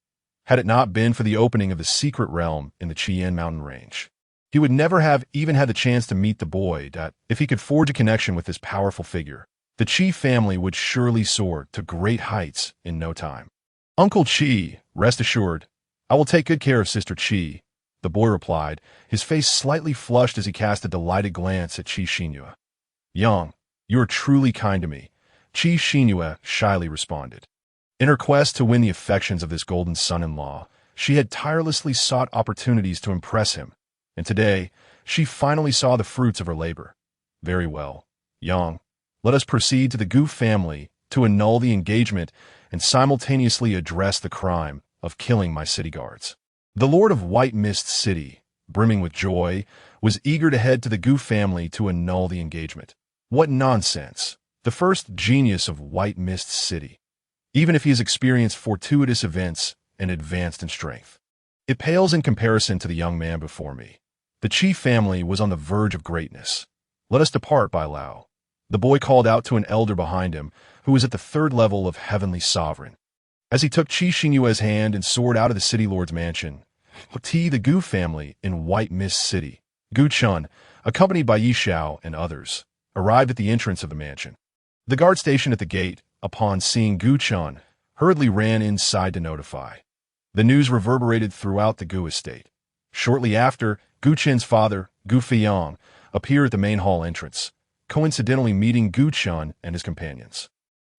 Had it not been for the opening of the secret realm in the Qian mountain range, he would never have even had the chance to meet the boy that, if he could forge a connection with this powerful figure, the Qi family would surely soar to great heights in no time. Uncle Qi, rest assured, I will take good care of Sister Qi, the boy replied, his face slightly flushed as he cast a delighted glance at Qi Xinyue. Yang, you are truly kind to me, Qi Xinyue shyly responded. In her quest to win the affections of this golden son-in-law, she had tirelessly sought opportunities to impress him, and today she finally saw the fruits of her labor. Very well, Yang, let us proceed to the Gu family to annul the engagement and simultaneously address the crime of killing my city guards. The Lord of White Mist City, brimming with joy, was eager to head to the Gu family to annul the engagement. What nonsense! The first genius of White Mist City. Even if he has experienced fortuitous events and advanced in strength, it pales in comparison to the young man before me. The Qi family was on the verge of greatness. Let us depart, Bai Lao. The boy called out to an elder behind him, who was at the third level of Heavenly Sovereign. As he took Qi Xinyue's hand and soared out of the city lord's mansion, the Gu family in White Mist City, Gu Chen, accompanied by Yi Xiao and others, arrived at the entrance of the mansion. The guard stationed at the gate, upon seeing Gu Chen, hurriedly ran inside to notify. The news reverberated throughout the Gu estate. Shortly after, Gu Chen's father, Gu Fiyang, appeared at the main hall entrance, coincidentally meeting Gu Chen and his companions.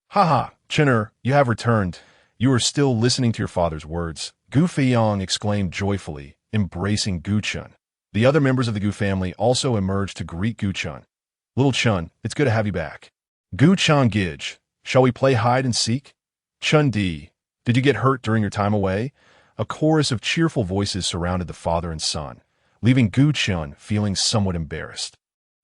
"Ha, Chener, you have returned. You are still listening to your father's words," Gu Fiyang exclaimed joyfully, embracing Gu Chen. The other members of the Gu family also emerged to greet Gu Chen. "Little Chen, it's good to have you back." "Gu Chen Gij, shall we play hide and seek?" "Chun Di, did you get hurt during your time away?" A chorus of cheerful voices surrounded the father and son, leaving Gu Chen feeling somewhat embarrassed.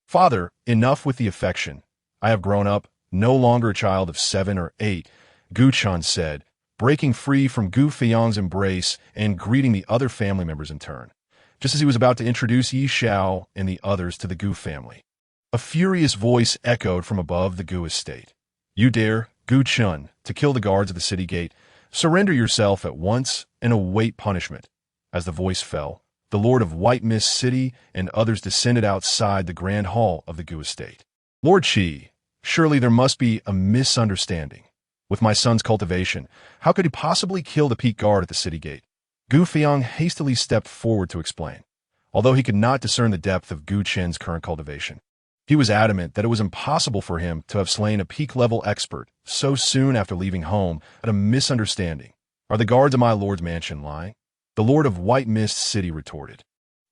"Father, enough with the affection. I have grown up, no longer a child of 7 or 8, Gu Chen said, breaking free from Gu Fiyang's embrace and greeting the other family members in turn, just as he was about to introduce Yi Xiao and the others to the Gu family. A furious voice echoed from above the Gu estate. "You dare, Gu Chen, to kill the guards of the city gate. Surrender yourself at once and await punishment." As the voice fell, the Lord of White Mist City and others descended outside the grand hall of the Gu estate. "Lord Qi, surely there must be a misunderstanding. With my son's cultivation, how could he possibly kill the peak guard at the city gate?" Gu Fiyang hastily stepped forward to explain. Although he could not discern the depth of Gu Chen's current cultivation, he was adamant that it was impossible for him to have slain a peak-level expert so soon after leaving home at a misunderstanding. "Are the guards of my lord's mansion lying?" the Lord of White Mist City retorted.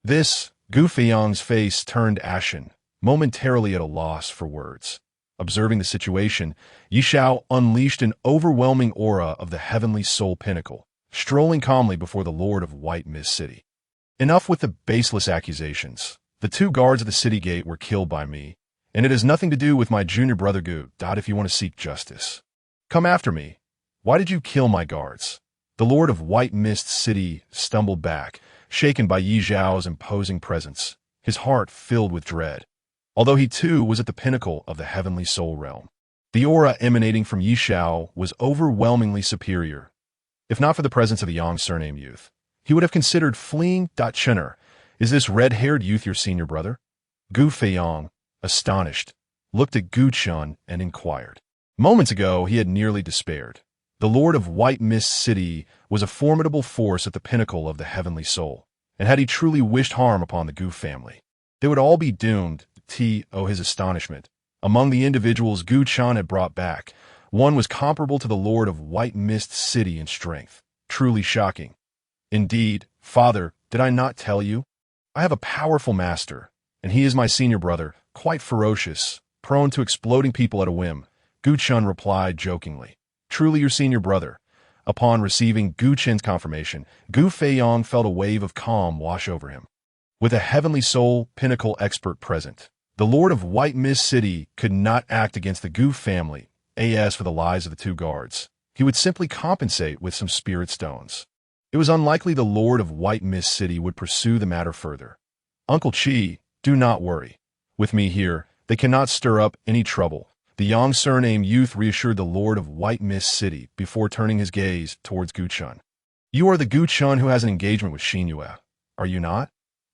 This, Gu Fiyang's face turned ashen, momentarily at a loss for words. Observing the situation, Yi Xiao unleashed an overwhelming aura of the heavenly soul pinnacle, strolling calmly before the Lord of White Mist City. "Enough with the baseless accusations. The 2 guards of the city gate were killed by me, and it has nothing to do with my junior brother Gu. If you want to seek justice, come after me. Why did you kill my guards?" The Lord of White Mist City stumbled back, shaken by Yi Xiao's imposing presence, his heart filled with dread. Although he too was at the pinnacle of the heavenly soul realm, the aura emanating from Yi Xiao was overwhelmingly superior. If not for the presence of the Yang surname youth, he would have considered fleeing. Chener, is this red-haired youth your senior brother? Gu Fiyang, astonished, looked at Gu Chen and inquired. Moments ago he had nearly despaired. The Lord of White Mist City was a formidable force at the pinnacle of the heavenly soul, and had he truly wished harm upon the Gu family, they would all be doomed. His astonishment. Among the individuals Gu Chen had brought back, one was comparable to the Lord of White Mist City in strength. truly shocking. Indeed, father, did I not tell you? I have a powerful master, and he is my senior brother, quite ferocious, prone to exploding people at a whim. Gu Chen replied jokingly. Truly your senior brother. Upon receiving Gu Chen's confirmation, Gu Feiyong felt a wave of calm wash over him. With a heavenly soul pinnacle expert present, the Lord of White Mist City could not act against the Gu family. As for the lies of the two guards, he would simply compensate with some spirit stones. It was unlikely the Lord of White Mist City would pursue the matter further. Uncle Chi, do not worry. With me here, they cannot stir up any trouble. The Yang surnamed youth reassured the Lord of White Mist City before turning his gaze towards Gu Chen. You are the Gu Chen who has an engagement with Xinyue, are you not?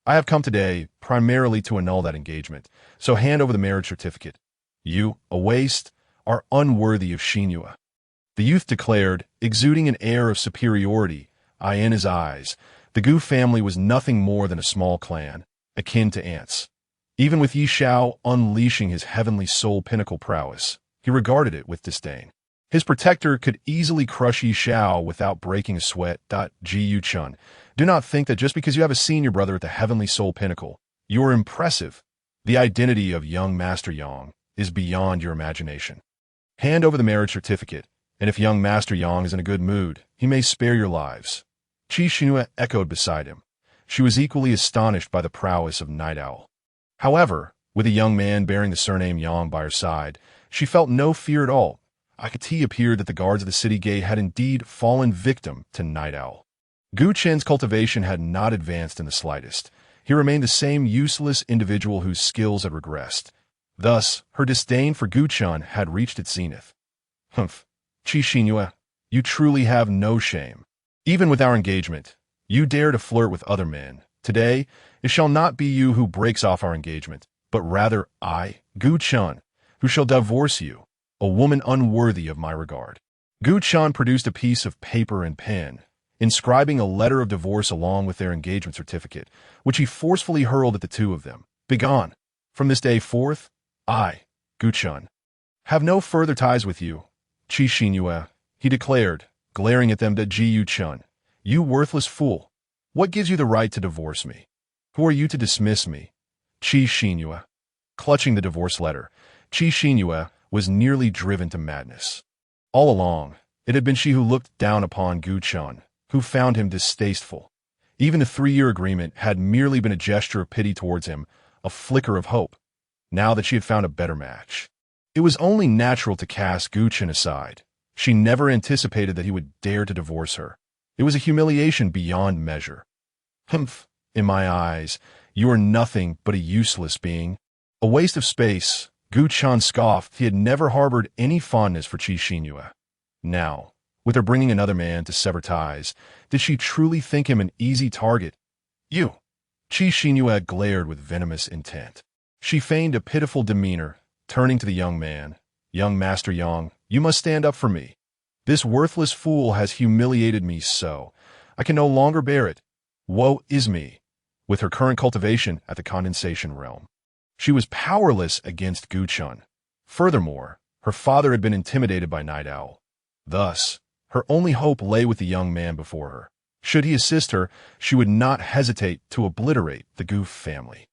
I have come today primarily to annul that engagement, so hand over the marriage certificate. You, a waste, are unworthy of Xinyue. The youth declared, exuding an air of superiority, eye in his eyes. The Gu family was nothing more than a small clan, akin to ants. Even with Yi Xiao unleashing his heavenly soul pinnacle prowess, he regarded it with disdain. His protector could easily crush Yi Xiao without breaking a sweat. Jiang Chen, do not think that just because you have a senior brother at the heavenly soul pinnacle, you are impressive. The identity of young Master Yang is beyond your imagination. Hand over the marriage certificate, and if young Master Yang is in a good mood, he may spare your lives. Qi Xinyue echoed beside him. She was equally astonished by the prowess of Night Owl. However, with a young man bearing the surname Yang by her side, she felt no fear at all. It appeared that the guards of the city gate had indeed fallen victim to Night Owl. Gu Chen's cultivation had not advanced in the slightest. He remained the same useless individual whose skills had regressed. Thus, her disdain for Gu Chen had reached its zenith. Humph, Qi Xinyue, you truly have no shame. Even with our engagement, you dare to flirt with other men. Today, it shall not be you who breaks off our engagement, but rather I, Gu Chen, who shall divorce you, a woman unworthy of my regard. Gu Chen produced a piece of paper and pen, inscribing a letter of divorce along with their engagement certificate, which he forcefully hurled at the two of them. Begone! From this day forth, I, Gu Chen, have no further ties with you. Qi Xinyue, he declared, glaring at them. Jiang Chen, you worthless fool. What gives you the right to divorce me? Who are you to dismiss me? Qi Xinyue. Clutching the divorce letter, Qi Xinyue was nearly driven to madness. All along, it had been she who looked down upon Gu Chen, who found him distasteful. Even the 3-year agreement had merely been a gesture of pity towards him, a flicker of hope. Now that she had found a better match, it was only natural to cast Gu Chen aside. She never anticipated that he would dare to divorce her. It was a humiliation beyond measure. Humph, in my eyes, you are nothing but a useless being. A waste of space. Gu Chen scoffed. He had never harbored any fondness for Qi Xinyue. Now, with her bringing another man to sever ties, did she truly think him an easy target? You! Qi Xinyue glared with venomous intent. She feigned a pitiful demeanor, turning to the young man. Young Master Yang, you must stand up for me. This worthless fool has humiliated me so. I can no longer bear it. Woe is me. With her current cultivation at the condensation realm, she was powerless against Gu Chen. Furthermore, her father had been intimidated by Night Owl. Thus, her only hope lay with the young man before her. Should he assist her, she would not hesitate to obliterate the Gu family.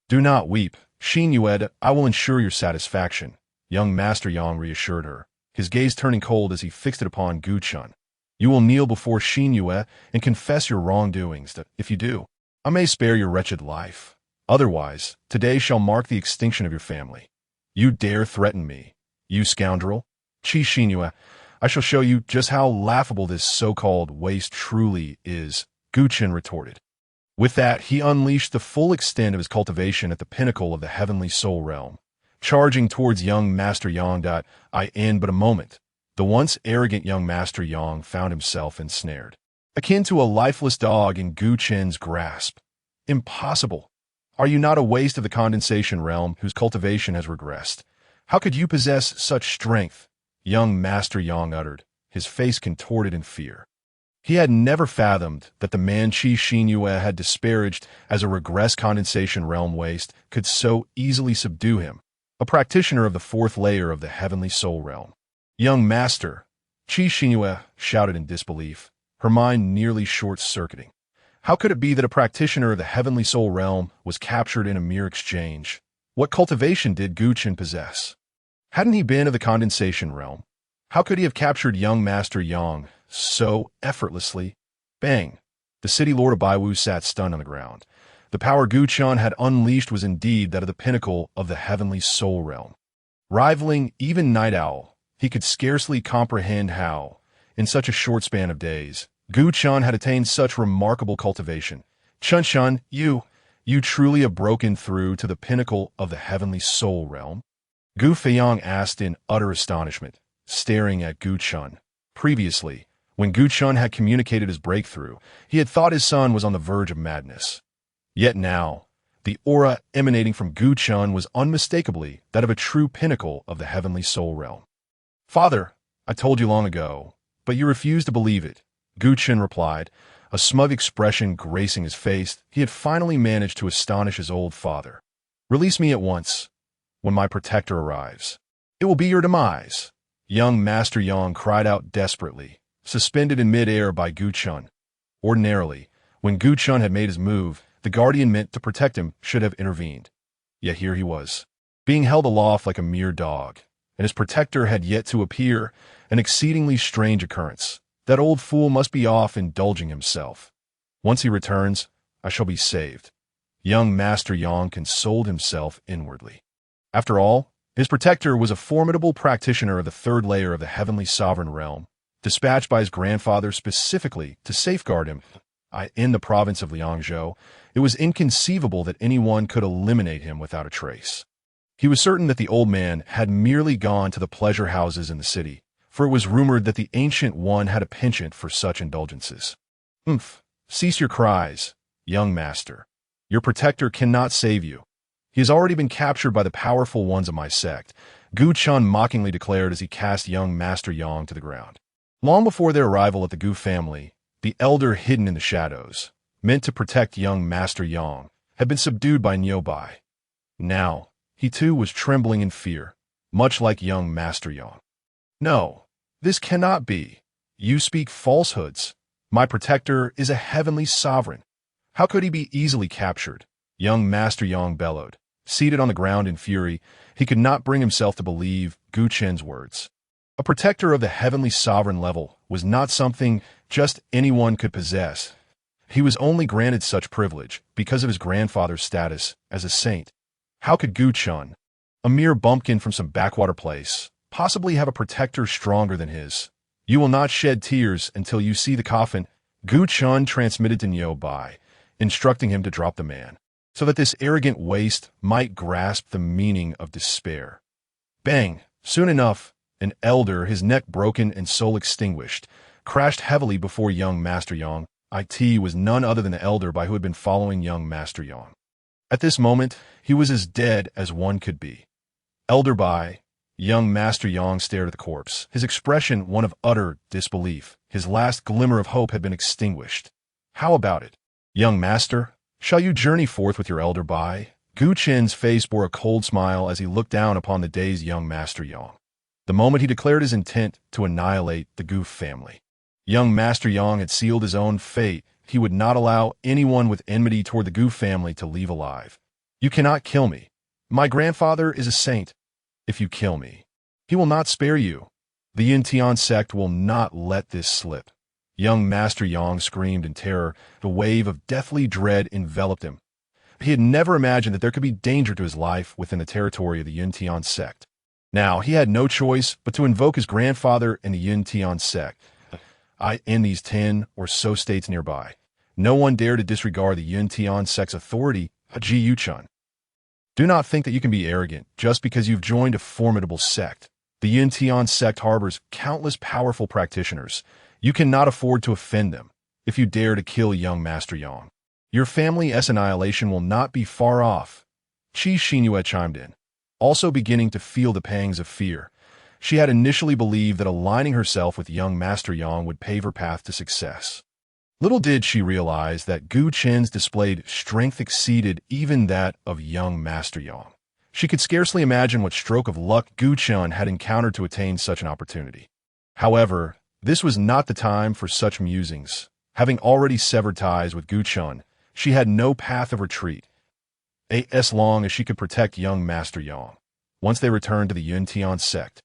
Do not weep, Xinyue, I will ensure your satisfaction, young Master Yang reassured her, his gaze turning cold as he fixed it upon Gu Chen. You will kneel before Xinyue and confess your wrongdoings. If you do, I may spare your wretched life. Otherwise, today shall mark the extinction of your family. You dare threaten me, you scoundrel? Qi Xinyue, I shall show you just how laughable this so-called waste truly is, Gu Chen retorted. With that, he unleashed the full extent of his cultivation at the pinnacle of the heavenly soul realm, charging towards young Master Yang. In but a moment, the once arrogant young Master Yang found himself ensnared, akin to a lifeless dog in Gu Chen's grasp. Impossible! Are you not a waste of the condensation realm whose cultivation has regressed? How could you possess such strength? Young Master Yang uttered, his face contorted in fear. He had never fathomed that the man Qi Xinyue had disparaged as a regressed condensation realm waste could so easily subdue him, a practitioner of the 4th layer of the heavenly soul realm. Young Master, Qi Xinyue shouted in disbelief, her mind nearly short-circuiting. How could it be that a practitioner of the heavenly soul realm was captured in a mere exchange? What cultivation did Jiang Chen possess? Hadn't he been of the condensation realm? How could he have captured young Master Yang so effortlessly? Bang! The city lord of Baiwu sat stunned on the ground. The power Jiang Chen had unleashed was indeed that of the pinnacle of the heavenly soul realm. Rivaling even Night Owl, he could scarcely comprehend how, in such a short span of days, Jiang Chen had attained such remarkable cultivation. Chen, you truly have broken through to the pinnacle of the heavenly soul realm? Gu Feiyang asked in utter astonishment, staring at Jiang Chen. Previously, when Jiang Chen had communicated his breakthrough, he had thought his son was on the verge of madness. Yet now, the aura emanating from Jiang Chen was unmistakably that of a true pinnacle of the heavenly soul realm. "Father, I told you long ago, but you refused to believe it," Jiang Chen replied, a smug expression gracing his face. He had finally managed to astonish his old father. "Release me at once. When my protector arrives, it will be your demise," young Master Yang cried out desperately, suspended in mid-air by Jiang Chen. Ordinarily, when Jiang Chen had made his move, the guardian meant to protect him should have intervened. Yet here he was, being held aloft like a mere dog, and his protector had yet to appear, an exceedingly strange occurrence. That old fool must be off indulging himself. Once he returns, I shall be saved. Young Master Yang consoled himself inwardly. After all, his protector was a formidable practitioner of the third layer of the heavenly sovereign realm, dispatched by his grandfather specifically to safeguard him. In the province of Liangzhou, it was inconceivable that anyone could eliminate him without a trace. He was certain that the old man had merely gone to the pleasure houses in the city, for it was rumored that the Ancient One had a penchant for such indulgences. Cease your cries, young master. Your protector cannot save you. He has already been captured by the powerful ones of my sect, Jiang Chen mockingly declared as he cast young Master Yang to the ground. Long before their arrival at the Gu family, the elder hidden in the shadows, meant to protect young Master Yang, had been subdued by Niobai. Now, he too was trembling in fear, much like young Master Yang. "No, this cannot be. You speak falsehoods. My protector is a heavenly sovereign. How could he be easily captured?" Young Master Yang bellowed. Seated on the ground in fury, he could not bring himself to believe Jiang Chen's words. A protector of the heavenly sovereign level was not something just anyone could possess. He was only granted such privilege because of his grandfather's status as a saint. How could Jiang Chen, a mere bumpkin from some backwater place, possibly have a protector stronger than his? "You will not shed tears until you see the coffin," Jiang Chen transmitted to Niu Bai, instructing him to drop the man, so that this arrogant waste might grasp the meaning of despair. Bang! Soon enough, an elder, his neck broken and soul extinguished, crashed heavily before young Master Yang. It was none other than the elder by who had been following young Master Yang. At this moment, he was as dead as one could be. "Elder Bai," young Master Yang stared at the corpse, his expression one of utter disbelief. His last glimmer of hope had been extinguished. "How about it, young master? Shall you journey forth with your elder Bai?" Jiang Chen's face bore a cold smile as he looked down upon the dazed young Master Yang. The moment he declared his intent to annihilate the Gu family, young Master Yang had sealed his own fate. He would not allow anyone with enmity toward the Gu family to leave alive. "You cannot kill me. My grandfather is a saint. If you kill me, he will not spare you. The Yin Tian sect will not let this slip." Young Master Yang screamed in terror. The wave of deathly dread enveloped him. He had never imagined that there could be danger to his life within the territory of the Yin Tian sect. Now, he had no choice but to invoke his grandfather and the Yin Tian sect. In these 10 or so states nearby, no one dared to disregard the Yin Tian sect's authority, Ji Yuchun. Do not think that you can be arrogant just because you've joined a formidable sect. The Yin Tian sect harbors countless powerful practitioners. You cannot afford to offend them if you dare to kill young Master Yang. Your family's annihilation will not be far off. Qi Xinyue chimed in, also beginning to feel the pangs of fear. She had initially believed that aligning herself with young Master Yang would pave her path to success. Little did she realize that Jiang Chen's displayed strength exceeded even that of young Master Yang. She could scarcely imagine what stroke of luck Jiang Chen had encountered to attain such an opportunity. However, This was not the time for such musings. Having already severed ties with Gu Chun, she had no path of retreat, as long as she could protect young Master Yang. Once they returned to the Yun Tian sect,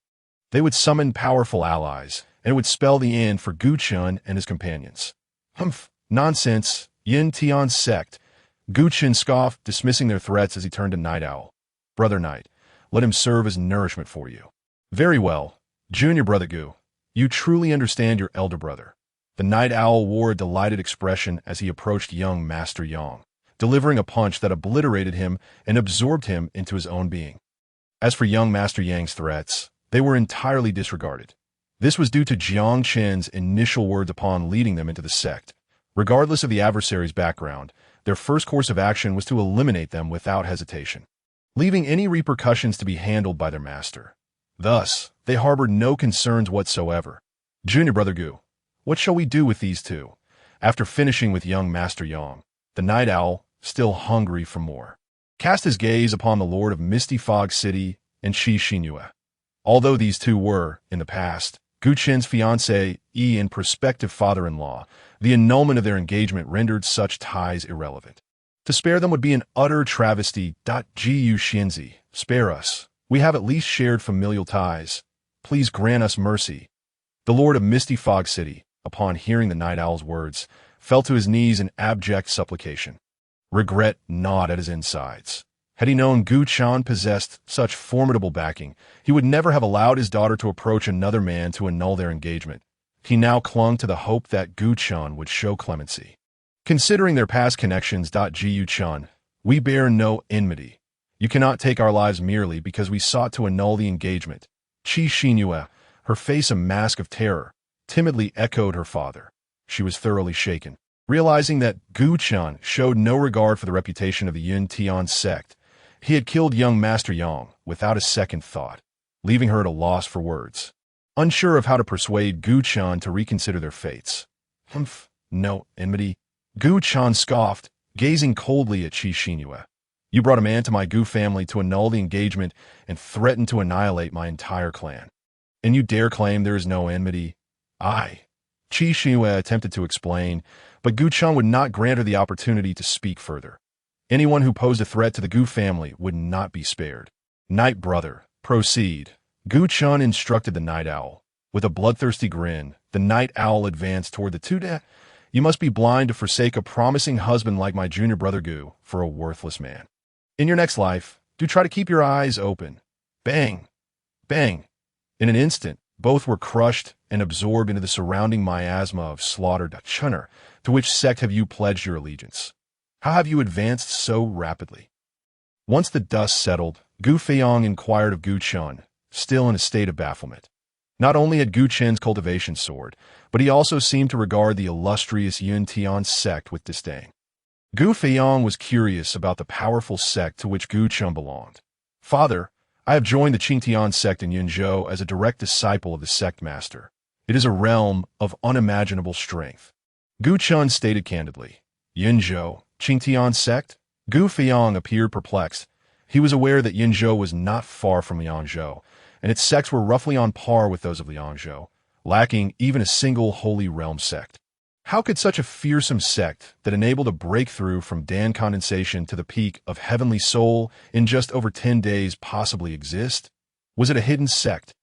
they would summon powerful allies, and it would spell the end for Gu Chun and his companions. Humph, nonsense, Yun Tian sect. Gu Chun scoffed, dismissing their threats as he turned to Night Owl. Brother Night, let him serve as nourishment for you. Very well, Junior Brother Gu. You truly understand your elder brother. The Night Owl wore a delighted expression as he approached young Master Yang, delivering a punch that obliterated him and absorbed him into his own being. As for young Master Yang's threats, they were entirely disregarded. This was due to Jiang Chen's initial words upon leading them into the sect. Regardless of the adversary's background, their first course of action was to eliminate them without hesitation, leaving any repercussions to be handled by their master. Thus, they harbored no concerns whatsoever. Junior Brother Gu, what shall we do with these two? After finishing with young Master Yang, the Night Owl, still hungry for more, cast his gaze upon the Lord of Misty Fog City and Qi Xinyue. Although these two were, in the past, Gu Chen's fiancé and prospective father-in-law, the annulment of their engagement rendered such ties irrelevant. To spare them would be an utter travesty. Gu Xianzi, spare us. We have at least shared familial ties. Please grant us mercy. The Lord of Misty Fog City, upon hearing the Night Owl's words, fell to his knees in abject supplication. Regret gnawed at his insides. Had he known Gu Chan possessed such formidable backing, he would never have allowed his daughter to approach another man to annul their engagement. He now clung to the hope that Gu Chan would show clemency. Considering their past connections, Gu Chan, we bear no enmity. You cannot take our lives merely because we sought to annul the engagement. Qi Xinyue, her face a mask of terror, timidly echoed her father. She was thoroughly shaken, realizing that Gu Chan showed no regard for the reputation of the Yun Tian sect. He had killed young Master Yang without a second thought, leaving her at a loss for words, unsure of how to persuade Gu Chan to reconsider their fates. Humph, no enmity. Gu Chan scoffed, gazing coldly at Qi Xinyue. You brought a man to my Gu family to annul the engagement and threaten to annihilate my entire clan. And you dare claim there is no enmity? Qi Xinyue attempted to explain, but Gu Chan would not grant her the opportunity to speak further. Anyone who posed a threat to the Gu family would not be spared. Night Brother, proceed. Gu Chan instructed the Night Owl. With a bloodthirsty grin, the Night Owl advanced toward the two. You must be blind to forsake a promising husband like my junior brother Gu for a worthless man. In your next life, do try to keep your eyes open. Bang! Bang! In an instant, both were crushed and absorbed into the surrounding miasma of slaughter. Chunner, to which sect have you pledged your allegiance? How have you advanced so rapidly? Once the dust settled, Gu Feiyong inquired of Gu Chun, still in a state of bafflement. Not only had Gu Chen's cultivation soared, but he also seemed to regard the illustrious Yun Tian sect with disdain. Gu Feiyong was curious about the powerful sect to which Gu Chun belonged. Father, I have joined the Qingtian sect in Yunzhou as a direct disciple of the sect master. It is a realm of unimaginable strength. Gu Chun stated candidly. Yunzhou, Qingtian sect? Gu Feiyong appeared perplexed. He was aware that Yunzhou was not far from Liangzhou, and its sects were roughly on par with those of Liangzhou, lacking even a single holy realm sect. How could such a fearsome sect that enabled a breakthrough from Dan condensation to the peak of heavenly soul in just over 10 days possibly exist? Was it a hidden sect?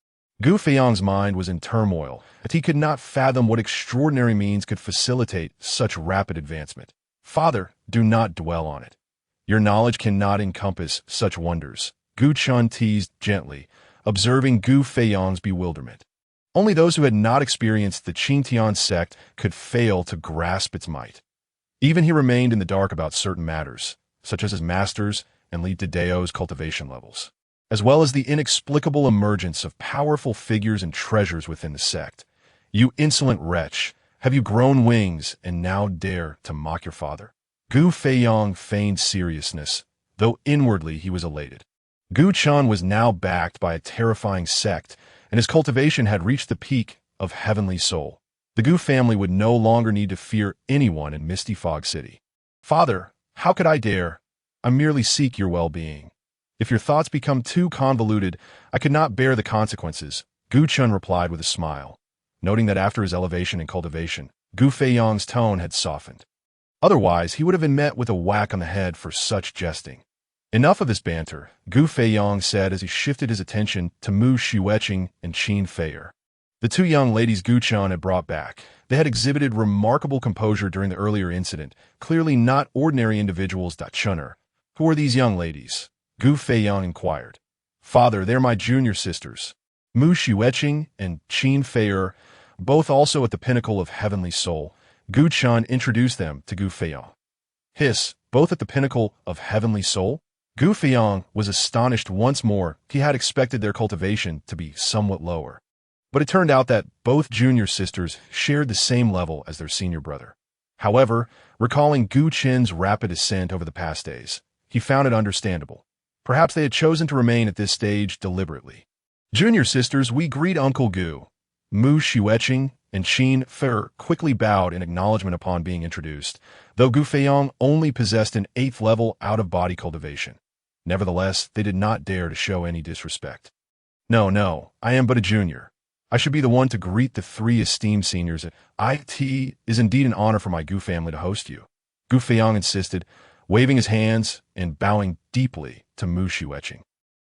Gu Feiyong's mind was in turmoil, as he could not fathom what extraordinary means could facilitate such rapid advancement. Father, do not dwell on it. Your knowledge cannot encompass such wonders, Gu Chun teased gently, observing Gu Feiyong's bewilderment. Only those who had not experienced the Qingtian sect could fail to grasp its might. Even he remained in the dark about certain matters, such as his master's and Li Dedeo's cultivation levels, as well as the inexplicable emergence of powerful figures and treasures within the sect. You insolent wretch, have you grown wings and now dare to mock your father? Gu Feiyong feigned seriousness, though inwardly he was elated. Gu Chun was now backed by a terrifying sect, and his cultivation had reached the peak of heavenly soul. The Gu family would no longer need to fear anyone in Misty Fog City. Father, how could I dare? I merely seek your well-being. If your thoughts become too convoluted, I could not bear the consequences, Gu Chun replied with a smile. noting that after his elevation in cultivation, Gu Feiyang's tone had softened. Otherwise, he would have been met with a whack on the head for such jesting. Enough of this banter, Gu Feiyang said as he shifted his attention to Mu Shiweqing and Qin Feier. The two young ladies Gu Chen had brought back. They had exhibited remarkable composure during the earlier incident, clearly not ordinary individuals. Chun'er. Who are these young ladies? Gu Feiyang inquired. Father, they're my junior sisters. Mu Shiweqing and Qin Feier, both also at the pinnacle of heavenly soul. Gu Chen introduced them to Gu Feiyang. Hiss, both at the pinnacle of heavenly soul? Gu Feiyang was astonished once more. He had expected their cultivation to be somewhat lower. But it turned out that both junior sisters shared the same level as their senior brother. However, recalling Gu Chen's rapid ascent over the past days, he found it understandable. Perhaps they had chosen to remain at this stage deliberately. Junior sisters, we greet Uncle Gu. Mu Shiweqing and Qin Feier quickly bowed in acknowledgement upon being introduced, though Gu Feiyang only possessed an 8th level out-of-body cultivation. Nevertheless, they did not dare to show any disrespect. No, I am but a junior. I should be the one to greet the 3 esteemed seniors. It is indeed an honor for my Gu family to host you. Gu Feiyang insisted, waving his hands and bowing deeply to Mu Shiweqing.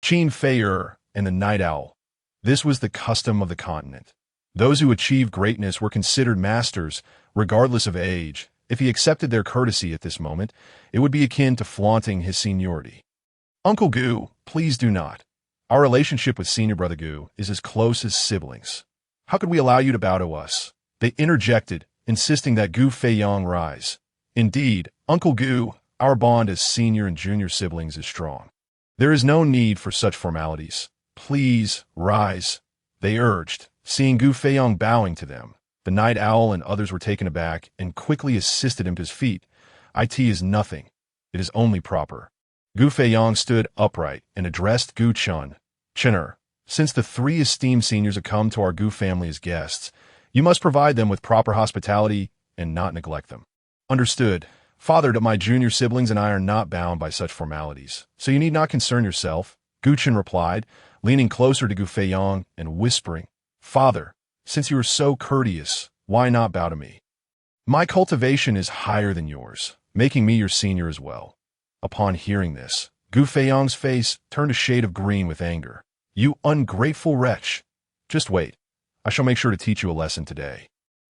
Qin Feier and the Night Owl. This was the custom of the continent. Those who achieved greatness were considered masters, regardless of age. If he accepted their courtesy at this moment, it would be akin to flaunting his seniority. Uncle Gu, please do not. Our relationship with senior brother Gu is as close as siblings. How could we allow you to bow to us? They interjected, insisting that Gu Feiyang rise. Indeed, Uncle Gu, our bond as senior and junior siblings is strong. There is no need for such formalities. Please, rise, they urged, seeing Gu Feiyang bowing to them. The Night Owl and others were taken aback and quickly assisted him to his feet. It is nothing. It is only proper. Gu Feiyang stood upright and addressed Gu Chen. Chun'er, since the 3 esteemed seniors have come to our Gu family as guests, you must provide them with proper hospitality and not neglect them. Understood. Father, my junior siblings and I are not bound by such formalities, so you need not concern yourself, Gu Chen replied, leaning closer to Gu Feiyang and whispering, Father, since you are so courteous, why not bow to me? My cultivation is higher than yours, making me your senior as well. Upon hearing this, Gu Feiyang's face turned a shade of green with anger. You ungrateful wretch! Just wait. I shall make sure to teach you a lesson today.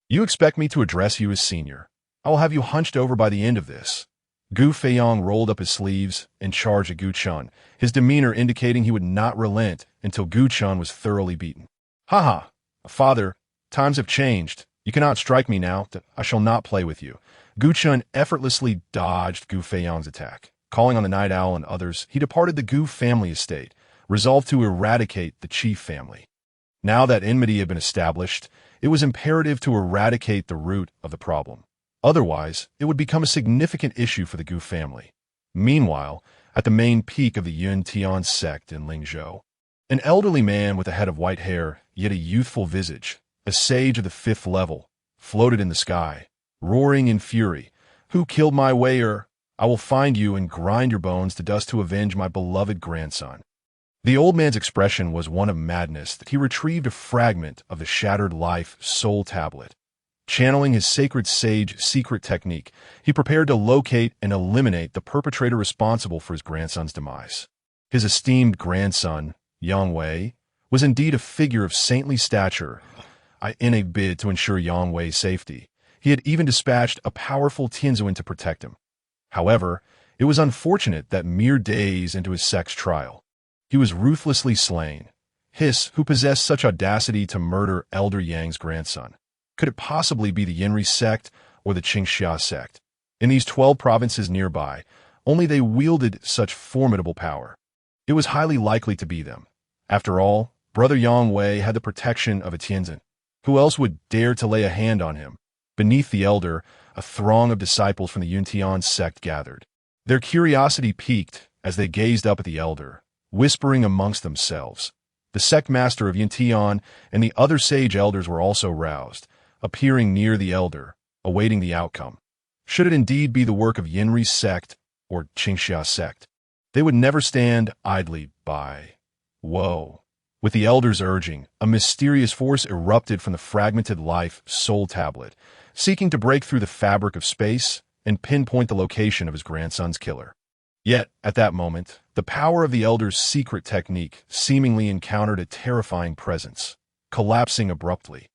You expect me to address you as senior. I will have you hunched over by the end of this. Gu Feiyang rolled up his sleeves and charged at Gu Chen, his demeanor indicating he would not relent until Gu Chen was thoroughly beaten. Ha! Father, times have changed. You cannot strike me now. I shall not play with you. Gu Chen effortlessly dodged Gu Feiyang's attack. Calling on the Night Owl and others, he departed the Gu family estate, resolved to eradicate the chief family. Now that enmity had been established, it was imperative to eradicate the root of the problem. Otherwise, it would become a significant issue for the Gu family. Meanwhile, at the main peak of the Yuntian sect in Lingzhou, an elderly man with a head of white hair, yet a youthful visage, a sage of the 5th level, floated in the sky, roaring in fury. Who killed my wayer? I will find you and grind your bones to dust to avenge my beloved grandson. The old man's expression was one of madness. He retrieved a fragment of the shattered life soul tablet. Channeling his sacred sage secret technique, he prepared to locate and eliminate the perpetrator responsible for his grandson's demise. His esteemed grandson, Yang Wei, was indeed a figure of saintly stature. In a bid to ensure Yang Wei's safety, he had even dispatched a powerful Tianzuan to protect him. However, it was unfortunate that mere days into his sect's trial, he was ruthlessly slain. Hiss, who possessed such audacity to murder Elder Yang's grandson. Could it possibly be the Yinri sect or the Qingxia sect? In these 12 provinces nearby, only they wielded such formidable power. It was highly likely to be them. After all, Brother Yang Wei had the protection of a Tianzan. Who else would dare to lay a hand on him? Beneath the elder, a throng of disciples from the Yuntian sect gathered. Their curiosity piqued as they gazed up at the elder, whispering amongst themselves. The sect master of Yuntian and the other sage elders were also roused, appearing near the elder, awaiting the outcome. Should it indeed be the work of Yinri's sect or Qingxia sect, they would never stand idly by. Woe! With the elders urging, a mysterious force erupted from the fragmented life soul tablet, seeking to break through the fabric of space and pinpoint the location of his grandson's killer. Yet, at that moment, the power of the elders' secret technique seemingly encountered a terrifying presence, collapsing abruptly.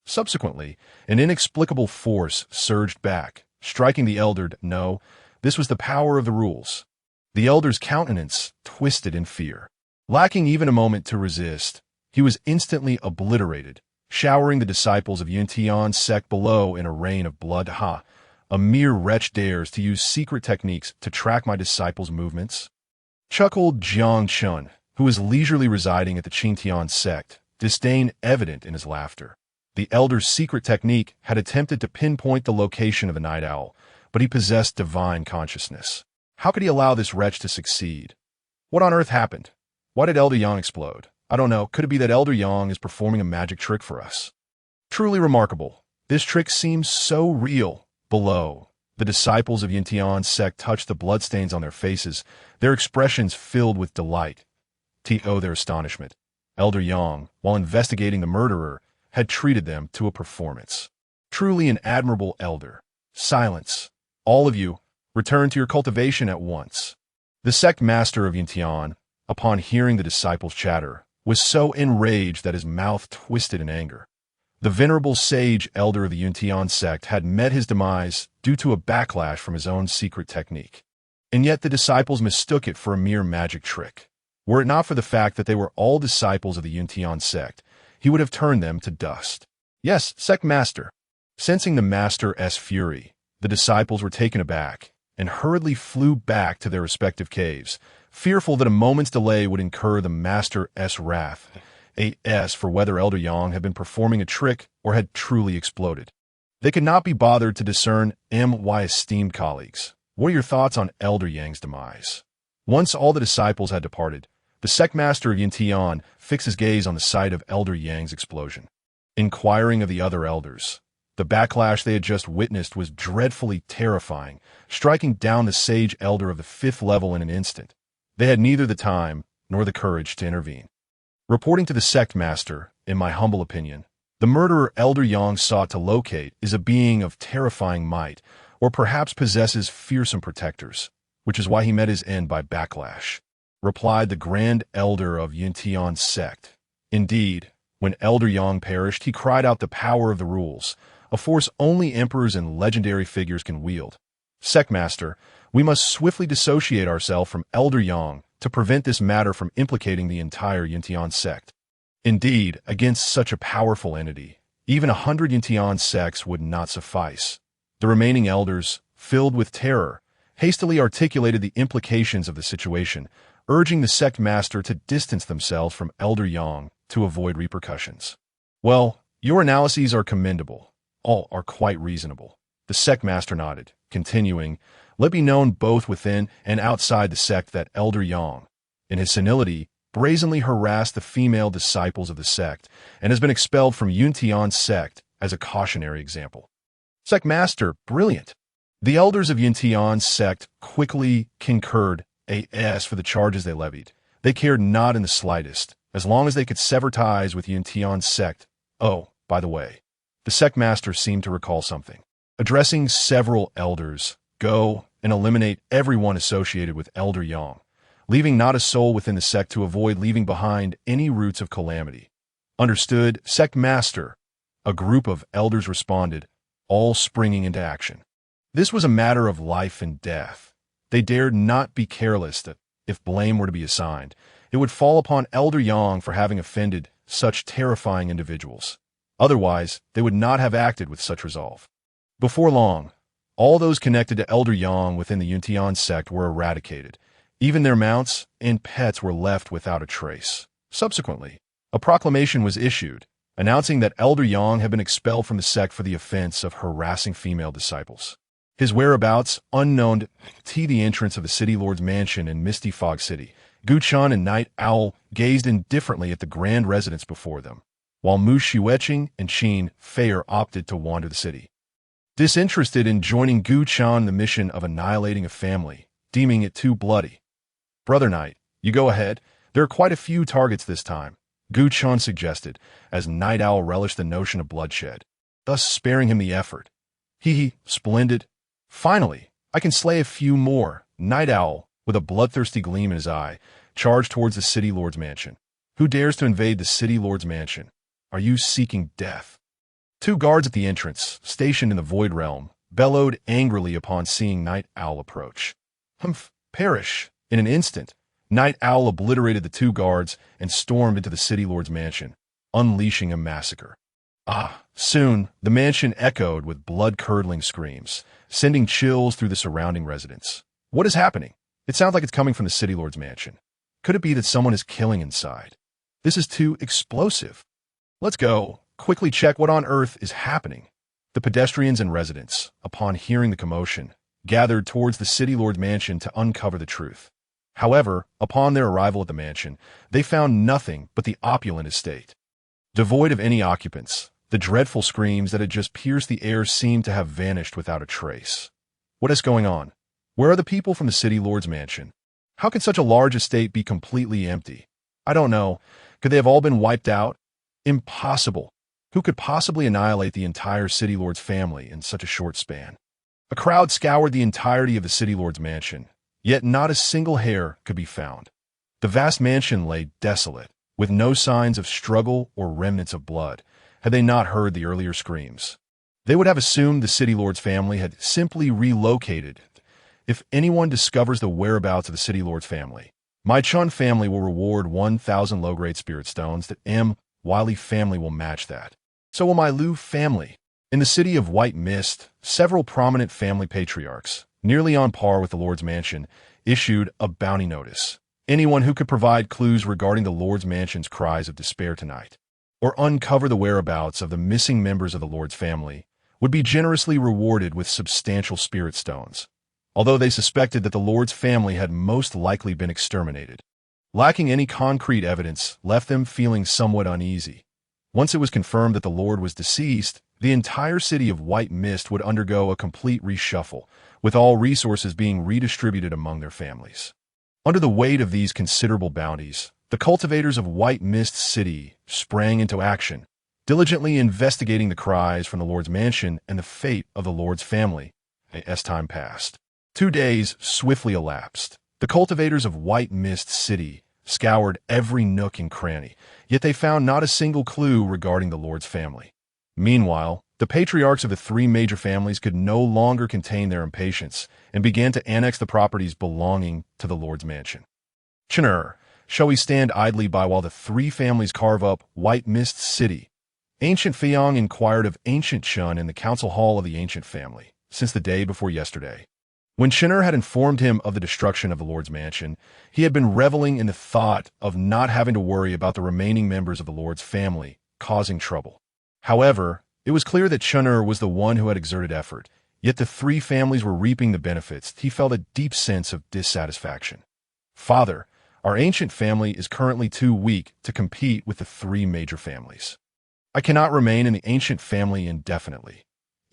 Subsequently, an inexplicable force surged back, striking the elder. No, this was the power of the rules. The elder's countenance twisted in fear. Lacking even a moment to resist, he was instantly obliterated, showering the disciples of Yuntian's sect below in a rain of blood. Ha! A mere wretch dares to use secret techniques to track my disciples' movements? Chuckled Jiang Chen, who was leisurely residing at the Qingtian sect, disdain evident in his laughter. The elder's secret technique had attempted to pinpoint the location of the night owl, but he possessed divine consciousness. How could he allow this wretch to succeed? What on earth happened? Why did Elder Yang explode? I don't know. Could it be that Elder Yang is performing a magic trick for us? Truly remarkable. This trick seems so real. Below, the disciples of Yuntian's sect touched the bloodstains on their faces, their expressions filled with delight. Their astonishment. Elder Yang, while investigating the murderer, had treated them to a performance. Truly an admirable elder. Silence. All of you, return to your cultivation at once. The sect master of Yuntian, upon hearing the disciples' chatter, was so enraged that his mouth twisted in anger. The venerable sage elder of the Yuntian sect had met his demise due to a backlash from his own secret technique. And yet the disciples mistook it for a mere magic trick. Were it not for the fact that they were all disciples of the Yuntian sect, he would have turned them to dust. Yes, sect master. Sensing the master's fury, the disciples were taken aback and hurriedly flew back to their respective caves, fearful that a moment's delay would incur the master's wrath. For whether Elder Yang had been performing a trick or had truly exploded. They could not be bothered to discern. My esteemed colleagues, what are your thoughts on Elder Yang's demise? Once all the disciples had departed, the sect master of Yuntian fixed his gaze on the site of Elder Yang's explosion. Inquiring of the other elders, the backlash they had just witnessed was dreadfully terrifying, striking down the sage elder of the 5th level in an instant. They had neither the time nor the courage to intervene. Reporting to the sect master, in my humble opinion, the murderer Elder Yang sought to locate is a being of terrifying might, or perhaps possesses fearsome protectors, which is why he met his end by backlash, replied the grand elder of Yuntian's sect. Indeed, when Elder Yang perished, he cried out the power of the rules, a force only emperors and legendary figures can wield. Sect master, we must swiftly dissociate ourselves from Elder Yang to prevent this matter from implicating the entire Yuntian sect. Indeed, against such a powerful entity, even 100 Yuntian sects would not suffice. The remaining elders, filled with terror, hastily articulated the implications of the situation, urging the sect master to distance themselves from Elder Yang to avoid repercussions. Well, your analyses are commendable. All are quite reasonable. The sect master nodded, continuing, let be known both within and outside the sect that Elder Yang, in his senility, brazenly harassed the female disciples of the sect and has been expelled from Yuntian's sect as a cautionary example. Sect master, brilliant. The elders of Yuntian's sect quickly concurred for the charges they levied. They cared not in the slightest, as long as they could sever ties with Yuntian's sect. Oh, by the way, the sect master seemed to recall something. Addressing several elders, go and eliminate everyone associated with Elder Yang, leaving not a soul within the sect to avoid leaving behind any roots of calamity. Understood, sect master. A group of elders responded, all springing into action. This was a matter of life and death. They dared not be careless that, if blame were to be assigned, it would fall upon Elder Yang for having offended such terrifying individuals. Otherwise, they would not have acted with such resolve. Before long, all those connected to Elder Yang within the Yuntian sect were eradicated. Even their mounts and pets were left without a trace. Subsequently, a proclamation was issued, announcing that Elder Yang had been expelled from the sect for the offense of harassing female disciples. His whereabouts, unknown to the entrance of the city lord's mansion in Misty Fog City, Gu Chan and Night Owl gazed indifferently at the grand residence before them, while Mu Shiweqing and Qin Feier opted to wander the city. Disinterested in joining Gu Chan in the mission of annihilating a family, deeming it too bloody. Brother Knight, you go ahead. There are quite a few targets this time. Gu Chun suggested, as Night Owl relished the notion of bloodshed, thus sparing him the effort. Hee, splendid. Finally, I can slay a few more. Night Owl, with a bloodthirsty gleam in his eye, charged towards the City Lord's mansion. Who dares to invade the City Lord's mansion? Are you seeking death? Two guards at the entrance, stationed in the Void Realm, bellowed angrily upon seeing Night Owl approach. Humph, perish. In an instant, Night Owl obliterated the two guards and stormed into the City Lord's mansion, unleashing a massacre. Soon, the mansion echoed with blood-curdling screams, sending chills through the surrounding residents. What is happening? It sounds like it's coming from the City Lord's mansion. Could it be that someone is killing inside? This is too explosive. Let's go. Quickly check what on earth is happening. The pedestrians and residents, upon hearing the commotion, gathered towards the City Lord's mansion to uncover the truth. However, upon their arrival at the mansion, they found nothing but the opulent estate. Devoid of any occupants, the dreadful screams that had just pierced the air seemed to have vanished without a trace. What is going on? Where are the people from the City Lord's mansion? How could such a large estate be completely empty? I don't know. Could they have all been wiped out? Impossible. Who could possibly annihilate the entire City Lord's family in such a short span? A crowd scoured the entirety of the City Lord's mansion, yet not a single hair could be found. The vast mansion lay desolate, with no signs of struggle or remnants of blood, had they not heard the earlier screams. They would have assumed the City Lord's family had simply relocated. If anyone discovers the whereabouts of the City Lord's family, my Chun family will reward 1,000 low-grade spirit stones. That M. Wiley family will match that. So will my Lu family. In the city of White Mist, several prominent family patriarchs, nearly on par with the Lord's mansion, issued a bounty notice. Anyone who could provide clues regarding the Lord's mansion's cries of despair tonight, or uncover the whereabouts of the missing members of the Lord's family, would be generously rewarded with substantial spirit stones, although they suspected that the Lord's family had most likely been exterminated. Lacking any concrete evidence left them feeling somewhat uneasy. Once it was confirmed that the Lord was deceased, the entire city of White Mist would undergo a complete reshuffle, with all resources being redistributed among their families. Under the weight of these considerable bounties, the cultivators of White Mist City sprang into action, diligently investigating the cries from the Lord's mansion and the fate of the Lord's family. As time passed, 2 days swiftly elapsed. The cultivators of White Mist City scoured every nook and cranny, yet they found not a single clue regarding the Lord's family. Meanwhile, the patriarchs of the 3 major families could no longer contain their impatience and began to annex the properties belonging to the Lord's mansion. Chenur, shall we stand idly by while the 3 families carve up White Mist City? Ancient Feiyang inquired of Ancient Chun in the council hall of the ancient family, since the day before yesterday. When Chenur had informed him of the destruction of the Lord's mansion, he had been reveling in the thought of not having to worry about the remaining members of the Lord's family causing trouble. However, it was clear that Chenur was the one who had exerted effort, yet the 3 families were reaping the benefits. He felt a deep sense of dissatisfaction. Father, our ancient family is currently too weak to compete with the 3 major families. I cannot remain in the ancient family indefinitely.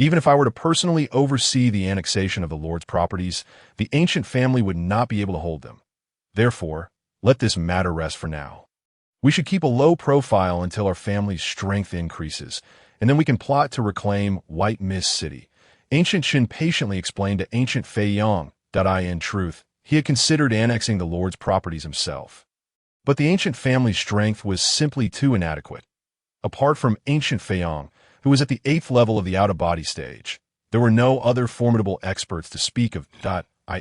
Even if I were to personally oversee the annexation of the Lord's properties, the ancient family would not be able to hold them. Therefore, let this matter rest for now. We should keep a low profile until our family's strength increases, and then we can plot to reclaim White Mist City. Ancient Chen patiently explained to Ancient Feiyang that in truth, he had considered annexing the Lord's properties himself. But the ancient family's strength was simply too inadequate. Apart from Ancient Feiyang, who was at the 8th level of the out-of-body stage, there were no other formidable experts to speak of.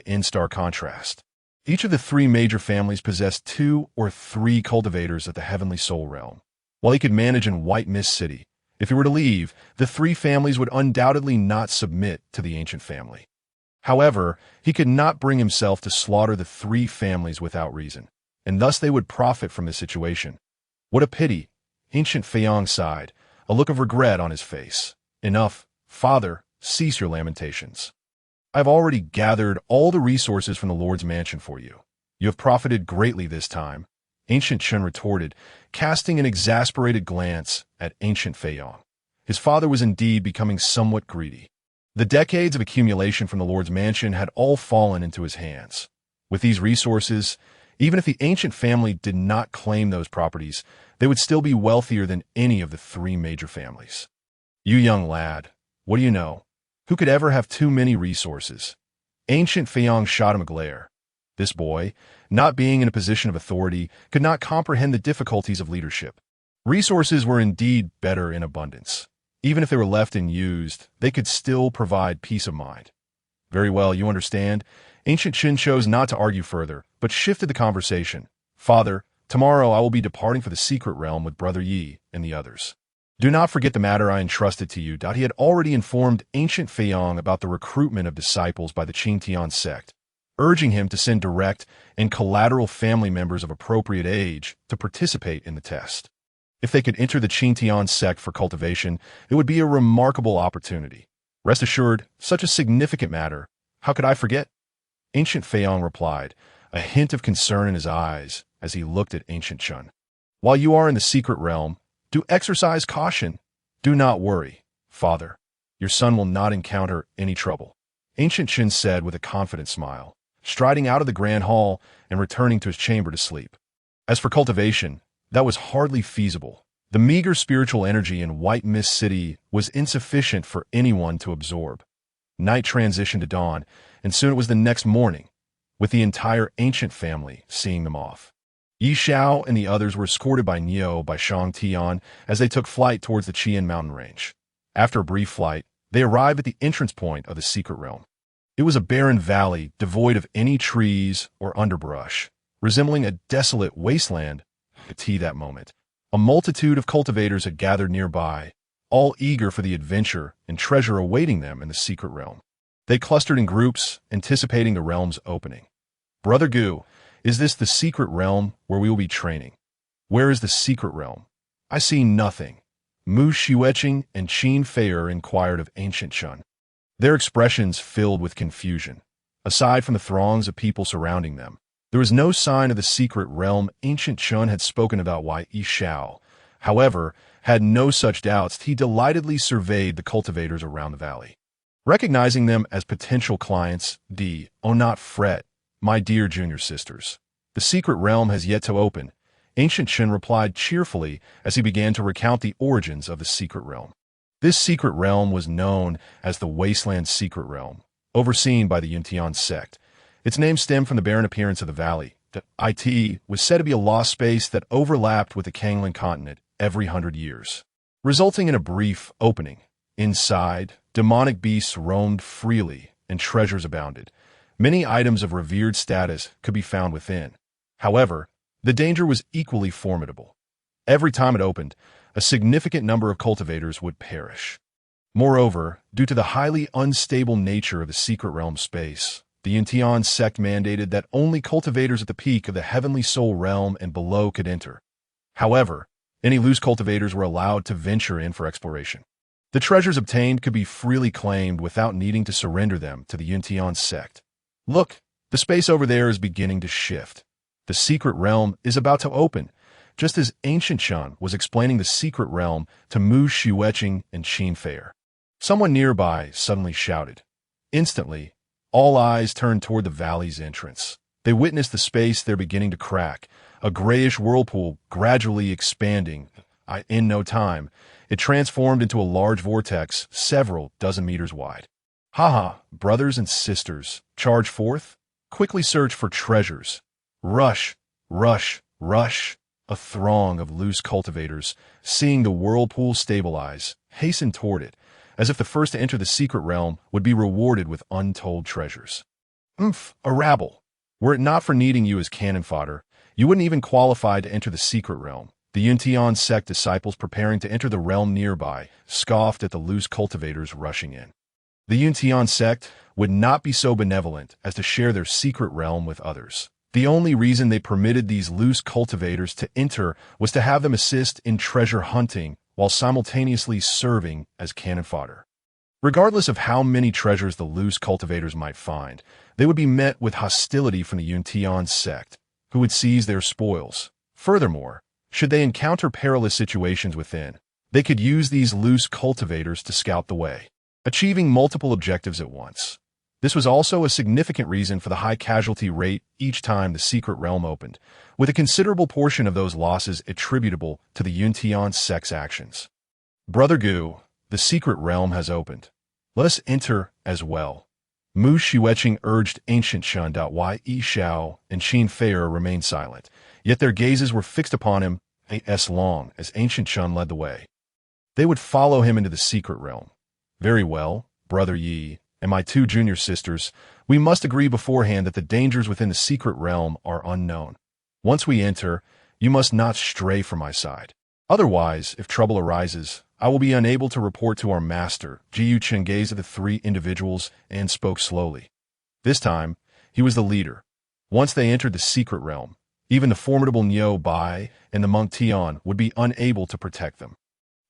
In stark contrast, each of the 3 major families possessed 2 or 3 cultivators at the Heavenly Soul Realm. While he could manage in White Mist City, if he were to leave, the 3 families would undoubtedly not submit to the ancient family. However, he could not bring himself to slaughter the 3 families without reason, and thus they would profit from the situation. What a pity! Ancient Feiyang sighed, a look of regret on his face. Enough, father, cease your lamentations. I have already gathered all the resources from the Lord's mansion for you. You have profited greatly this time, Ancient Chen retorted, casting an exasperated glance at Ancient Feiyang. His father was indeed becoming somewhat greedy. The decades of accumulation from the Lord's mansion had all fallen into his hands. With these resources, Even if the ancient family did not claim those properties, they would still be wealthier than any of the three major families. You young lad, what do you know? Who could ever have too many resources? Ancient Feiyong shot him a glare. This boy, not being in a position of authority, could not comprehend the difficulties of leadership. Resources were indeed better in abundance. Even if they were left unused, they could still provide peace of mind. Very well, you understand. Ancient Chen chose not to argue further, but shifted the conversation. Father, tomorrow I will be departing for the secret realm with Brother Yi and the others. Do not forget the matter I entrusted to you. He had already informed Ancient Feiyong about the recruitment of disciples by the Qingtian sect, urging him to send direct and collateral family members of appropriate age to participate in the test. If they could enter the Qingtian sect for cultivation, it would be a remarkable opportunity. Rest assured, such a significant matter, how could I forget? Ancient Feiyong replied, a hint of concern in his eyes as he looked at Ancient Chen. While you are in the secret realm, do exercise caution. Do not worry, Father. Your son will not encounter any trouble. Ancient Chen said with a confident smile, striding out of the grand hall and returning to his chamber to sleep. As for cultivation, that was hardly feasible. The meager spiritual energy in White Mist City was insufficient for anyone to absorb. Night transitioned to dawn, and soon it was the next morning, with the entire ancient family seeing them off. Yi Xiao and the others were escorted by Niu by Shang Tian as they took flight towards the Qian mountain range. After a brief flight, they arrived at the entrance point of the secret realm. It was a barren valley devoid of any trees or underbrush, resembling a desolate wasteland. That moment, a multitude of cultivators had gathered nearby, all eager for the adventure and treasure awaiting them in the secret realm. They clustered in groups, anticipating the realm's opening. Brother Gu, is this the secret realm where we will be training? Where is the secret realm? I see nothing. Mu Xueqing and Qin Fei'er inquired of Ancient Chen. Their expressions filled with confusion. Aside from the throngs of people surrounding them, there was no sign of the secret realm Ancient Chen had spoken about. Yi Xiao, however, had no such doubts. He delightedly surveyed the cultivators around the valley. Recognizing them as potential clients, "Oh, not fret, my dear junior sisters. The secret realm has yet to open," Ancient Chen replied cheerfully as he began to recount the origins of the secret realm. This secret realm was known as the Wasteland Secret Realm, overseen by the Yuntian sect. Its name stemmed from the barren appearance of the valley. It was said to be a lost space that overlapped with the Kanglan continent every 100 years, resulting in a brief opening. Inside, demonic beasts roamed freely and treasures abounded. Many items of revered status could be found within. However, the danger was equally formidable. Every time it opened, a significant number of cultivators would perish. Moreover, due to the highly unstable nature of the secret realm space, the Yuntian sect mandated that only cultivators at the peak of the heavenly soul realm and below could enter. However, any loose cultivators were allowed to venture in for exploration. The treasures obtained could be freely claimed without needing to surrender them to the Yuntian sect. Look, the space over there is beginning to shift. The secret realm is about to open, just as Ancient Chen was explaining the secret realm to Mu Xueqing and Qin Fei'er. Someone nearby suddenly shouted. Instantly, all eyes turned toward the valley's entrance. They witnessed the space there beginning to crack, a grayish whirlpool gradually expanding. In no time, it transformed into a large vortex several dozen meters wide. Brothers and sisters, charge forth. Quickly search for treasures. Rush, rush, rush. A throng of loose cultivators, seeing the whirlpool stabilize, hastened toward it, as if the first to enter the secret realm would be rewarded with untold treasures. A rabble. Were it not for needing you as cannon fodder, you wouldn't even qualify to enter the secret realm. The Yuntian sect disciples preparing to enter the realm nearby scoffed at the loose cultivators rushing in. The Yuntian sect would not be so benevolent as to share their secret realm with others. The only reason they permitted these loose cultivators to enter was to have them assist in treasure hunting while simultaneously serving as cannon fodder. Regardless of how many treasures the loose cultivators might find, they would be met with hostility from the Yuntian sect, who would seize their spoils. Furthermore, should they encounter perilous situations within, they could use these loose cultivators to scout the way, achieving multiple objectives at once. This was also a significant reason for the high casualty rate each time the secret realm opened, with a considerable portion of those losses attributable to the Yuntian sect's actions. Brother Gu, the secret realm has opened. Let us enter as well. Mu Shiueching urged ancient Shen. Yi Xiao and Qin Fei'er remained silent, yet their gazes were fixed upon him as long as ancient Shen led the way. They would follow him into the secret realm. Very well, Brother Yi, and my two junior sisters, we must agree beforehand that the dangers within the secret realm are unknown. Once we enter, you must not stray from my side. Otherwise, if trouble arises, I will be unable to report to our master. Jiang Chen gazed at the three individuals and spoke slowly. This time, he was the leader. Once they entered the secret realm, even the formidable Niu Bai and the monk Tian would be unable to protect them.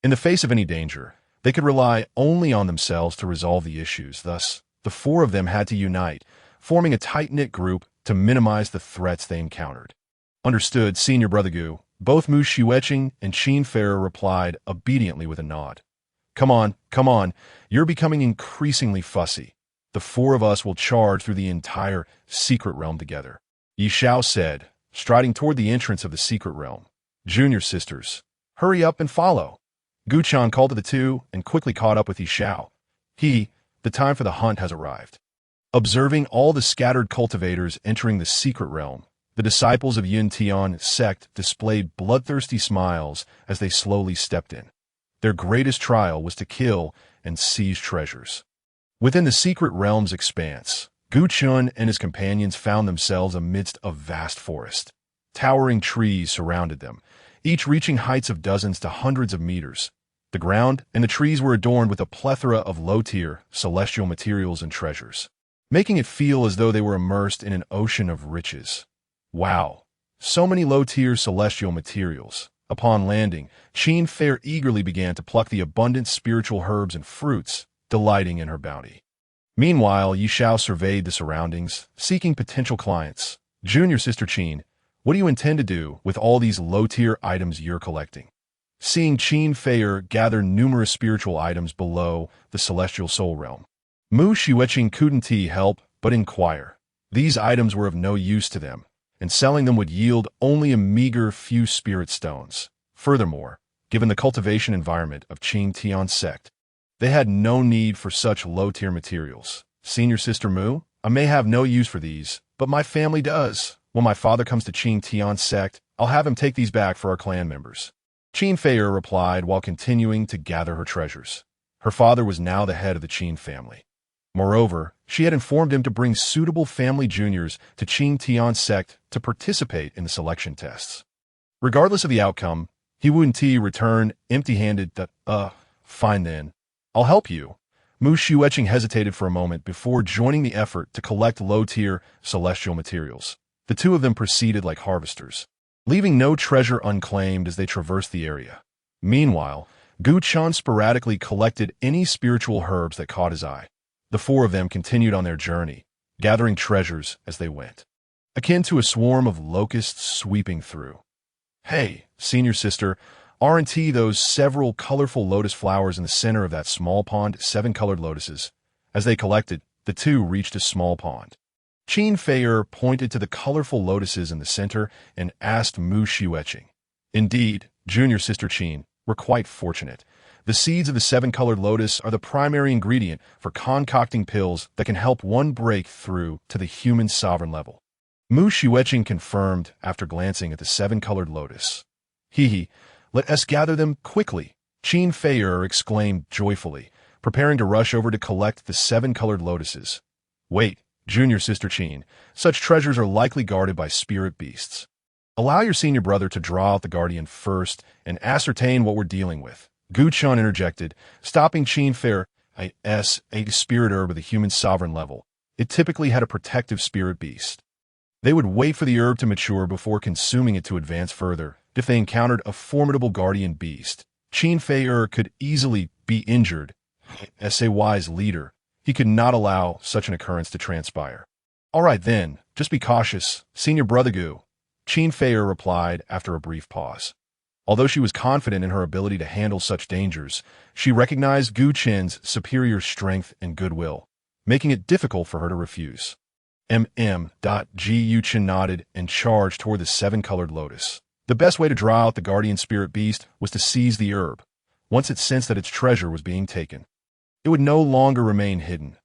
In the face of any danger, they could rely only on themselves to resolve the issues. Thus, the four of them had to unite, forming a tight-knit group to minimize the threats they encountered. Understood, Senior Brother Gu. Both Mu Shiueching and Qin Fei'er replied obediently with a nod. Come on, you're becoming increasingly fussy. The four of us will charge through the entire secret realm together. Yi Xiao said, striding toward the entrance of the secret realm. Junior sisters, hurry up and follow. Gu Chan called to the two and quickly caught up with Yi Xiao. The time for the hunt has arrived. Observing all the scattered cultivators entering the secret realm, the disciples of Yuntian sect displayed bloodthirsty smiles as they slowly stepped in. Their greatest trial was to kill and seize treasures. Within the secret realm's expanse, Gu Chun and his companions found themselves amidst a vast forest. Towering trees surrounded them, each reaching heights of dozens to hundreds of meters. The ground and the trees were adorned with a plethora of low-tier, celestial materials and treasures, making it feel as though they were immersed in an ocean of riches. Wow! So many low-tier celestial materials. Upon landing, Qin Fei'er eagerly began to pluck the abundant spiritual herbs and fruits, delighting in her bounty. Meanwhile, Yi Xiao surveyed the surroundings, seeking potential clients. Junior Sister Qin, what do you intend to do with all these low-tier items you're collecting? Seeing Qin Fei'er gather numerous spiritual items below the celestial soul realm, Mu Shiueching couldn't help but inquire. These items were of no use to them, and selling them would yield only a meager few spirit stones. Furthermore, given the cultivation environment of Qing Tian sect, they had no need for such low-tier materials. Senior Sister Mu, I may have no use for these, but my family does. When my father comes to Qing Tian sect, I'll have him take these back for our clan members. Qin Fei'er replied while continuing to gather her treasures. Her father was now the head of the Qin family. Moreover, she had informed him to bring suitable family juniors to Qing Tian sect to participate in the selection tests. Regardless of the outcome, he wouldn't return empty-handed. Fine then. I'll help you. Mu Shiueching hesitated for a moment before joining the effort to collect low-tier celestial materials. The two of them proceeded like harvesters, leaving no treasure unclaimed as they traversed the area. Meanwhile, Gu Chan sporadically collected any spiritual herbs that caught his eye. The four of them continued on their journey, gathering treasures as they went, akin to a swarm of locusts sweeping through. Hey, senior sister, aren't those several colorful lotus flowers in the center of that small pond? 7 colored lotuses. As they collected, the two reached a small pond. Qin Fei'er pointed to the colorful lotuses in the center and asked Mu Shiueching. Indeed, junior sister Qin, we're quite fortunate. The seeds of the 7-colored lotus are the primary ingredient for concocting pills that can help one break through to the human sovereign level. Mu Shiueching confirmed after glancing at the 7-colored lotus. Let us gather them quickly, Qin Fei'er exclaimed joyfully, preparing to rush over to collect the 7-colored lotuses. Wait, junior sister Qin, such treasures are likely guarded by spirit beasts. Allow your senior brother to draw out the guardian first and ascertain what we're dealing with. Gu Chun interjected, stopping Qin Fei'er. A spirit herb of the human sovereign level. It typically had a protective spirit beast. They would wait for the herb to mature before consuming it to advance further. If they encountered a formidable guardian beast, Qin Fei'er could easily be injured. As a wise leader, he could not allow such an occurrence to transpire. All right then, just be cautious, senior brother Gu, Qin Fei'er replied after a brief pause. Although she was confident in her ability to handle such dangers, she recognized Gu Chen's superior strength and goodwill. making it difficult for her to refuse. Jiang Chen nodded and charged toward the seven-colored lotus. The best way to draw out the guardian spirit beast was to seize the herb. Once it sensed that its treasure was being taken, it would no longer remain hidden.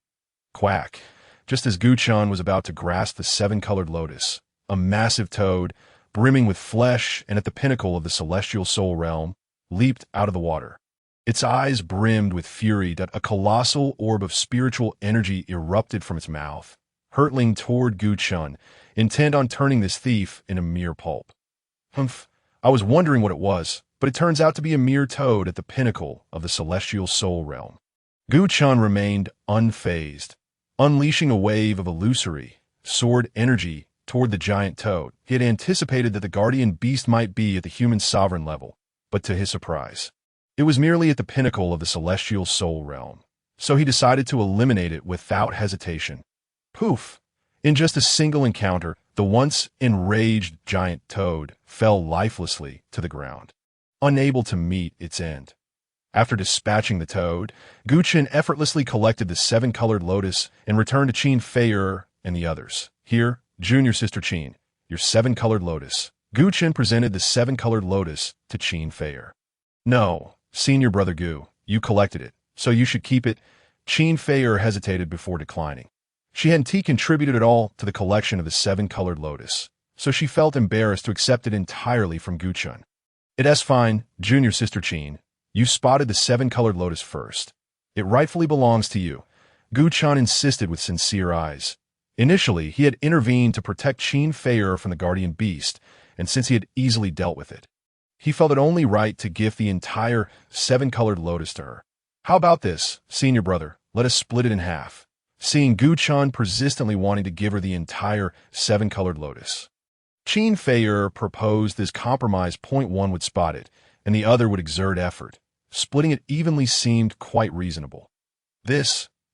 Quack! Just as Gu Chen was about to grasp the seven-colored lotus, a massive toad, brimming with flesh and at the pinnacle of the celestial soul realm, leaped out of the water. Its eyes brimmed with fury that a colossal orb of spiritual energy erupted from its mouth, hurtling toward Gu Chen, intent on turning this thief into mere pulp. Humph, I was wondering what it was, but it turns out to be a mere toad at the pinnacle of the celestial soul realm. Gu Chen remained unfazed, unleashing a wave of illusory, sword energy toward the giant toad. He had anticipated that the guardian beast might be at the human sovereign level, but to his surprise, it was merely at the pinnacle of the celestial soul realm, so he decided to eliminate it without hesitation. Poof! In just a single encounter, the once enraged giant toad fell lifelessly to the ground, unable to meet its end. After dispatching the toad, Gu Chen effortlessly collected the seven-colored lotus and returned to Qin Fei and the others. Here, junior sister Qin, your seven-colored lotus. Gu Chen presented the seven-colored lotus to Qin Fei. No, senior brother Gu, you collected it, so you should keep it. Qin Fei hesitated before declining. She hadn't contributed at all to the collection of the seven-colored lotus, so she felt embarrassed to accept it entirely from Gu Chen. It's fine, junior sister Qin. You spotted the seven-colored lotus first. It rightfully belongs to you. Gu Chen insisted with sincere eyes. Initially, he had intervened to protect Qin Fei from the guardian beast, and since he had easily dealt with it, he felt it only right to gift the entire seven-colored lotus to her. How about this, senior brother? Let us split it in half. Seeing Gu Chen persistently wanting to give her the entire seven-colored lotus, Qin Fei proposed this compromise. One would spot it, and the other would exert effort. Splitting it evenly seemed quite reasonable.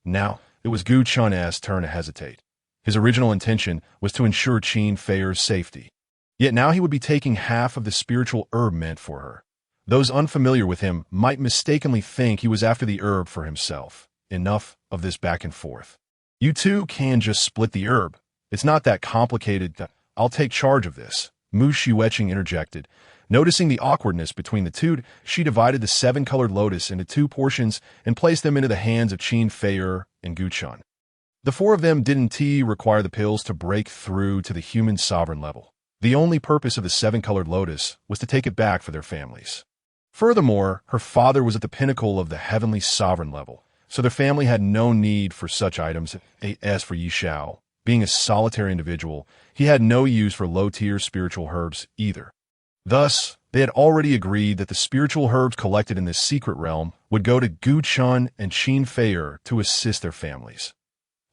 Now, it was Gu Chen's turn to hesitate. His original intention was to ensure Qin Fei's safety. Yet now he would be taking half of the spiritual herb meant for her. Those unfamiliar with him might mistakenly think he was after the herb for himself. Enough of this back and forth. You two can just split the herb. It's not that complicated. I'll take charge of this, Mu Shiueqing interjected. Noticing the awkwardness between the two, she divided the seven-colored lotus into two portions and placed them into the hands of Qin Fei and Gu Chen. The four of them didn't require the pills to break through to the human sovereign level. The only purpose of the seven-colored lotus was to take it back for their families. Furthermore, her father was at the pinnacle of the heavenly sovereign level, so their family had no need for such items. As for Yi Xiao, being a solitary individual, he had no use for low-tier spiritual herbs either. Thus, they had already agreed that the spiritual herbs collected in this secret realm would go to Gu Chen and Qin Fei to assist their families.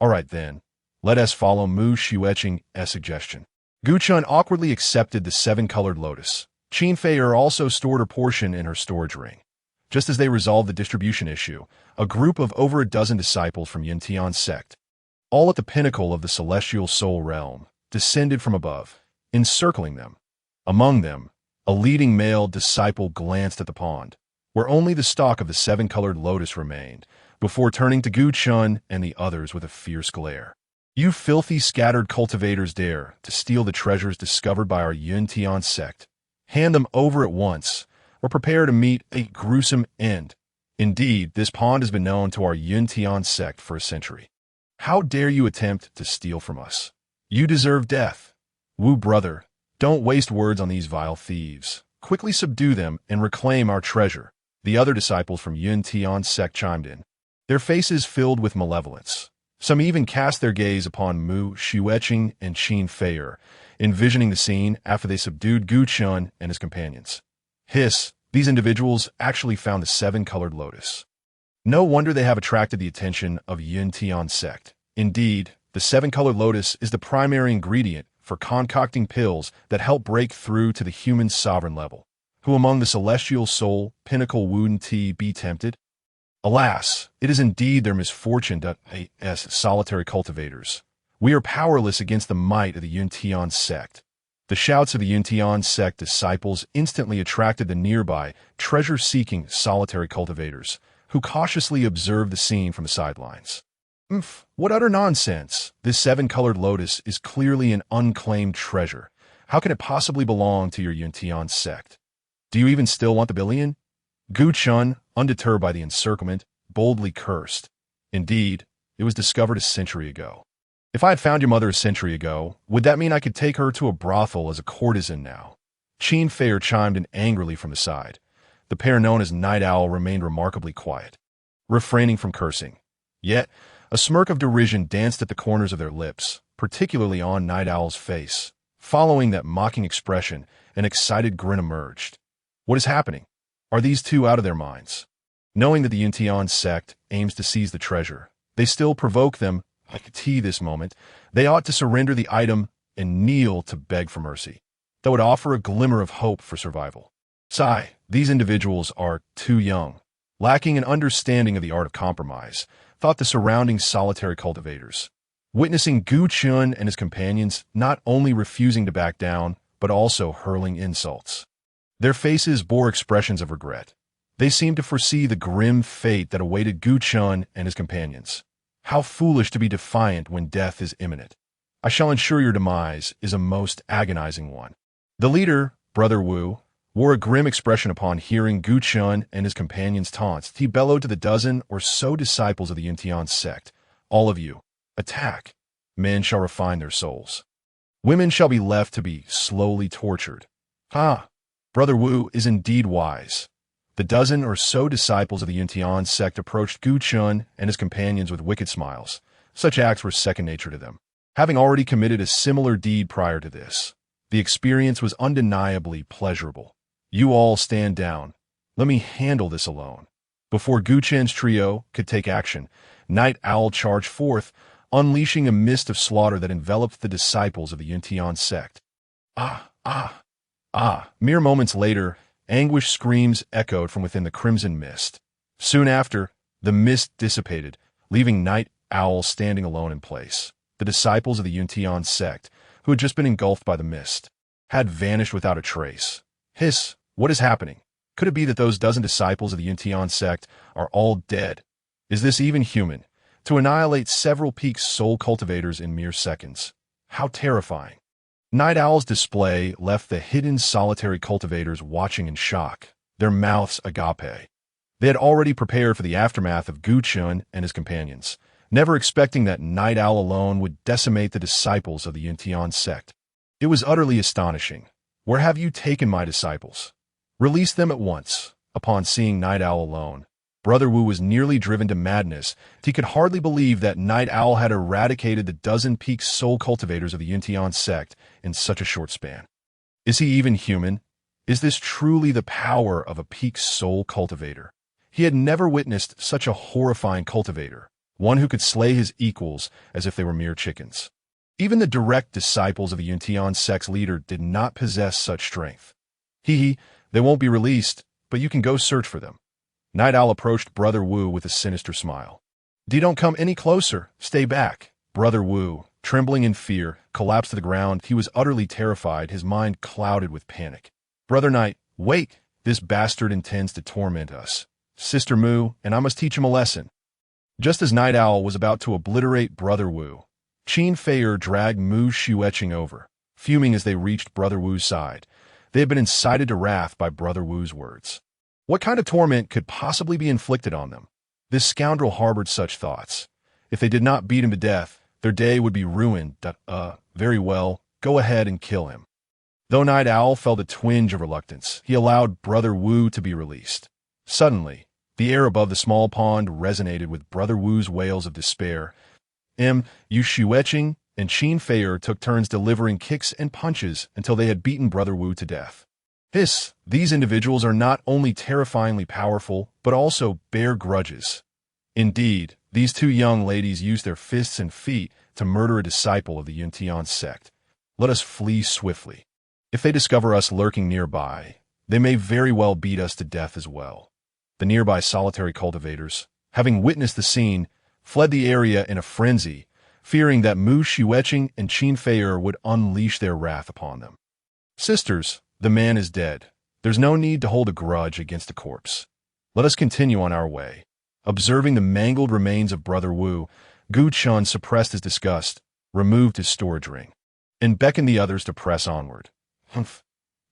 All right then, let us follow Mu Shiueqing's suggestion. Gu Chen awkwardly accepted the seven-colored lotus. Qin Fei also stored her portion in her storage ring. Just as they resolved the distribution issue, a group of over a dozen disciples from Yuntian sect, all at the pinnacle of the celestial soul realm, descended from above, encircling them. Among them, a leading male disciple glanced at the pond, where only the stalk of the seven-colored lotus remained, before turning to Gu Chen and the others with a fierce glare. You filthy scattered cultivators dare to steal the treasures discovered by our Yuntian sect. Hand them over at once, or prepare to meet a gruesome end. Indeed, this pond has been known to our Yuntian sect for a century. How dare you attempt to steal from us? You deserve death. Wu brother, don't waste words on these vile thieves. Quickly subdue them and reclaim our treasure. The other disciples from Yuntian sect chimed in, their faces filled with malevolence. Some even cast their gaze upon Mu Shiueqing and Qin Fei, envisioning the scene after they subdued Gu Chen and his companions. Hiss, these individuals actually found the seven-colored lotus. No wonder they have attracted the attention of Yuntian sect. Indeed, the seven-colored lotus is the primary ingredient for concocting pills that help break through to the human sovereign level. Who among the celestial soul pinnacle wouldn't be tempted? Alas, it is indeed their misfortune that, as solitary cultivators, we are powerless against the might of the Yuntian sect. The shouts of the Yuntian sect disciples instantly attracted the nearby, treasure-seeking solitary cultivators, who cautiously observed the scene from the sidelines. What utter nonsense! This seven-colored lotus is clearly an unclaimed treasure. How can it possibly belong to your Yuntian sect? Do you even still want the billion? Gu Chun, undeterred by the encirclement, boldly cursed. Indeed, it was discovered a century ago. If I had found your mother a century ago, would that mean I could take her to a brothel as a courtesan now? Qin Feier chimed in angrily from the side. The pair known as Night Owl remained remarkably quiet, refraining from cursing. Yet, a smirk of derision danced at the corners of their lips, particularly on Night Owl's face. Following that mocking expression, an excited grin emerged. What is happening? Are these two out of their minds? Knowing that the Yuntian sect aims to seize the treasure, they still provoke them. I could see this moment. They ought to surrender the item and kneel to beg for mercy. That would offer a glimmer of hope for survival. Sigh, these individuals are too young, lacking an understanding of the art of compromise, thought the surrounding solitary cultivators. Witnessing Gu Chun and his companions not only refusing to back down, but also hurling insults. Their faces bore expressions of regret. They seemed to foresee the grim fate that awaited Gu Chun and his companions. How foolish to be defiant when death is imminent. I shall ensure your demise is a most agonizing one. The leader, Brother Wu, wore a grim expression upon hearing Gu Chun and his companions' taunts. He bellowed to the dozen or so disciples of the Yuntian sect. All of you, attack. Men shall refine their souls. Women shall be left to be slowly tortured. Brother Wu is indeed wise. The dozen or so disciples of the Yuntian sect approached Gu Chun and his companions with wicked smiles. Such acts were second nature to them. Having already committed a similar deed prior to this, the experience was undeniably pleasurable. You all stand down. Let me handle this alone. Before Gu Chen's trio could take action, Night Owl charged forth, unleashing a mist of slaughter that enveloped the disciples of the Yuntian sect. Mere moments later, anguished screams echoed from within the crimson mist. Soon after, the mist dissipated, leaving Night Owl standing alone in place. The disciples of the Yuntian sect, who had just been engulfed by the mist, had vanished without a trace. Hiss, what is happening? Could it be that those dozen disciples of the Yuntian sect are all dead? Is this even human? To annihilate several peak soul cultivators in mere seconds. How terrifying. Night Owl's display left the hidden solitary cultivators watching in shock, their mouths agape. They had already prepared for the aftermath of Gu Chun and his companions, never expecting that Night Owl alone would decimate the disciples of the Yuntian sect. It was utterly astonishing. Where have you taken my disciples? Release them at once. Upon seeing Night Owl alone, Brother Wu was nearly driven to madness. He could hardly believe that Night Owl had eradicated the dozen peak soul cultivators of the Yuntian sect in such a short span. Is he even human? Is this truly the power of a peak soul cultivator? He had never witnessed such a horrifying cultivator, one who could slay his equals as if they were mere chickens. Even the direct disciples of the Yuntian sect's leader did not possess such strength. They won't be released, but you can go search for them. Night Owl approached Brother Wu with a sinister smile. Don't come any closer. Stay back. Brother Wu, trembling in fear, collapsed to the ground. He was utterly terrified, his mind clouded with panic. Brother Night, wait! This bastard intends to torment us. Sister Mu, and I must teach him a lesson. Just as Night Owl was about to obliterate Brother Wu, Qin Feier dragged Mu Xueqing over, fuming as they reached Brother Wu's side. They had been incited to wrath by Brother Wu's words. What kind of torment could possibly be inflicted on them? This scoundrel harbored such thoughts. If they did not beat him to death, their day would be ruined. Very well, go ahead and kill him. Though Night Owl felt a twinge of reluctance, he allowed Brother Wu to be released. Suddenly, the air above the small pond resonated with Brother Wu's wails of despair. Mu Xueqing and Qin Feier took turns delivering kicks and punches until they had beaten Brother Wu to death. These individuals are not only terrifyingly powerful, but also bear grudges. Indeed, these two young ladies used their fists and feet to murder a disciple of the Yuntian sect. Let us flee swiftly. If they discover us lurking nearby, they may very well beat us to death as well. The nearby solitary cultivators, having witnessed the scene, fled the area in a frenzy, fearing that Mu Xueqing and Qin Feier would unleash their wrath upon them. Sisters, the man is dead. There's no need to hold a grudge against a corpse. Let us continue on our way. Observing the mangled remains of Brother Wu, Gu Chun suppressed his disgust, removed his storage ring, and beckoned the others to press onward. Humph.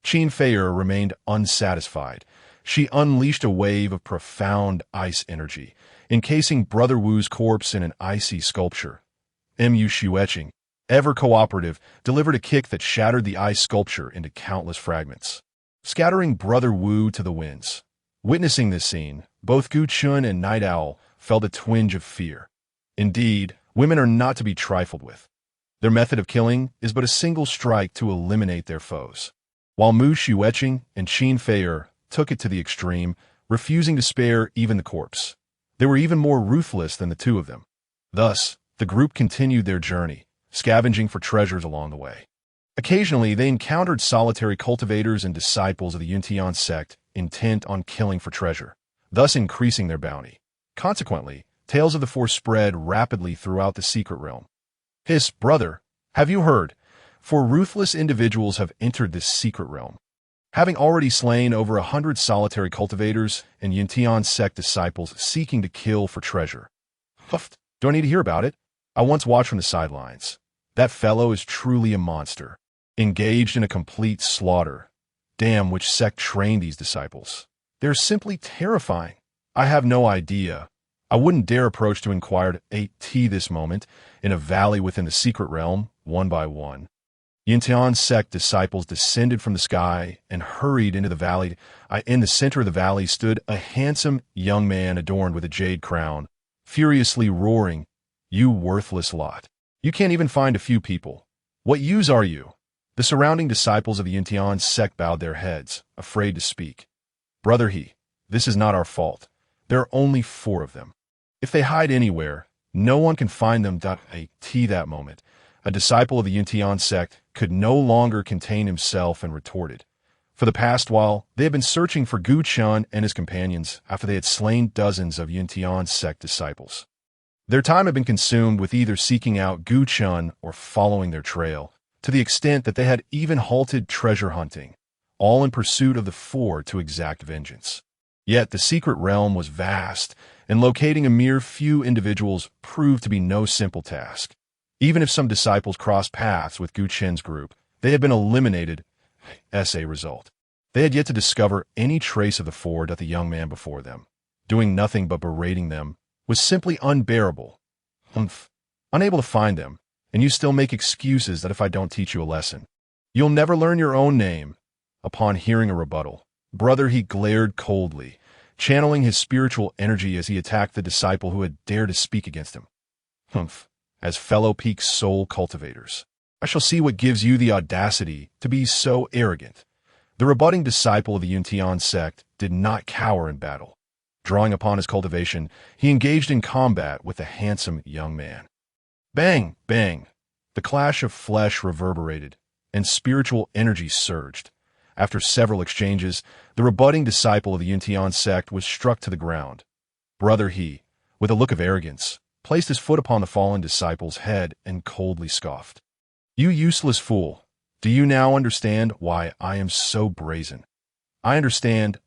Qin Fei'er remained unsatisfied. She unleashed a wave of profound ice energy, encasing Brother Wu's corpse in an icy sculpture. Mu Xueqing, ever cooperative, delivered a kick that shattered the ice sculpture into countless fragments, scattering Brother Wu to the winds. Witnessing this scene, both Gu Chun and Night Owl felt a twinge of fear. Indeed, women are not to be trifled with. Their method of killing is but a single strike to eliminate their foes. While Mu Xueqing and Qin Fei'er took it to the extreme, refusing to spare even the corpse. They were even more ruthless than the two of them. Thus, the group continued their journey, scavenging for treasures along the way. Occasionally, they encountered solitary cultivators and disciples of the Yuntian sect intent on killing for treasure, thus increasing their bounty. Consequently, tales of the four spread rapidly throughout the secret realm. Hiss, brother, have you heard? 4 ruthless individuals have entered this secret realm, having already slain over 100 solitary cultivators and Yuntian sect disciples seeking to kill for treasure. Huffed. Do I need to hear about it? I once watched from the sidelines. That fellow is truly a monster, engaged in a complete slaughter. Damn, which sect trained these disciples? They're simply terrifying. I have no idea. I wouldn't dare approach to inquire at this moment in a valley within the secret realm, one by one. Yuntian sect disciples descended from the sky and hurried into the valley. In the center of the valley stood a handsome young man adorned with a jade crown, furiously roaring, "You worthless lot. You can't even find a few people. What use are you?" The surrounding disciples of the Yuntian sect bowed their heads, afraid to speak. Brother this is not our fault. There are only 4 of them. If they hide anywhere, no one can find them. That moment, a disciple of the Yuntian sect could no longer contain himself and retorted. For the past while, they had been searching for Gu Chun and his companions after they had slain dozens of Yuntian sect disciples. Their time had been consumed with either seeking out Gu Chun or following their trail, to the extent that they had even halted treasure hunting, all in pursuit of the 4 to exact vengeance. Yet the secret realm was vast, and locating a mere few individuals proved to be no simple task. Even if some disciples crossed paths with Gu Chen's group, they had been eliminated as a result. They had yet to discover any trace of the 4 that the young man before them, doing nothing but berating them, was simply unbearable. Humph. Unable to find them, and you still make excuses that if I don't teach you a lesson, you'll never learn your own name. Upon hearing a rebuttal, Brother he glared coldly, channeling his spiritual energy as he attacked the disciple who had dared to speak against him. Humph. As fellow peak soul cultivators, I shall see what gives you the audacity to be so arrogant. The rebutting disciple of the Yuntian sect did not cower in battle. Drawing upon his cultivation, he engaged in combat with the handsome young man. Bang, bang. The clash of flesh reverberated, and spiritual energy surged. After several exchanges, the rebutting disciple of the Yuntian sect was struck to the ground. Brother he, with a look of arrogance, placed his foot upon the fallen disciple's head and coldly scoffed. You useless fool, do you now understand why I am so brazen? I understand,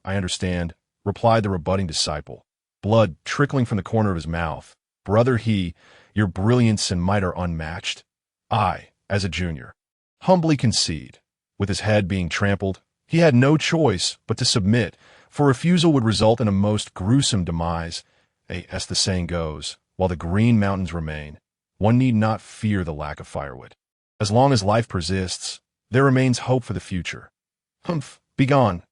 replied the rebutting disciple, blood trickling from the corner of his mouth. Brother he, your brilliance and might are unmatched. I, as a junior, humbly concede. With his head being trampled, he had no choice but to submit, for refusal would result in a most gruesome demise. As the saying goes, while the green mountains remain, one need not fear the lack of firewood. As long as life persists, there remains hope for the future. Humph, begone.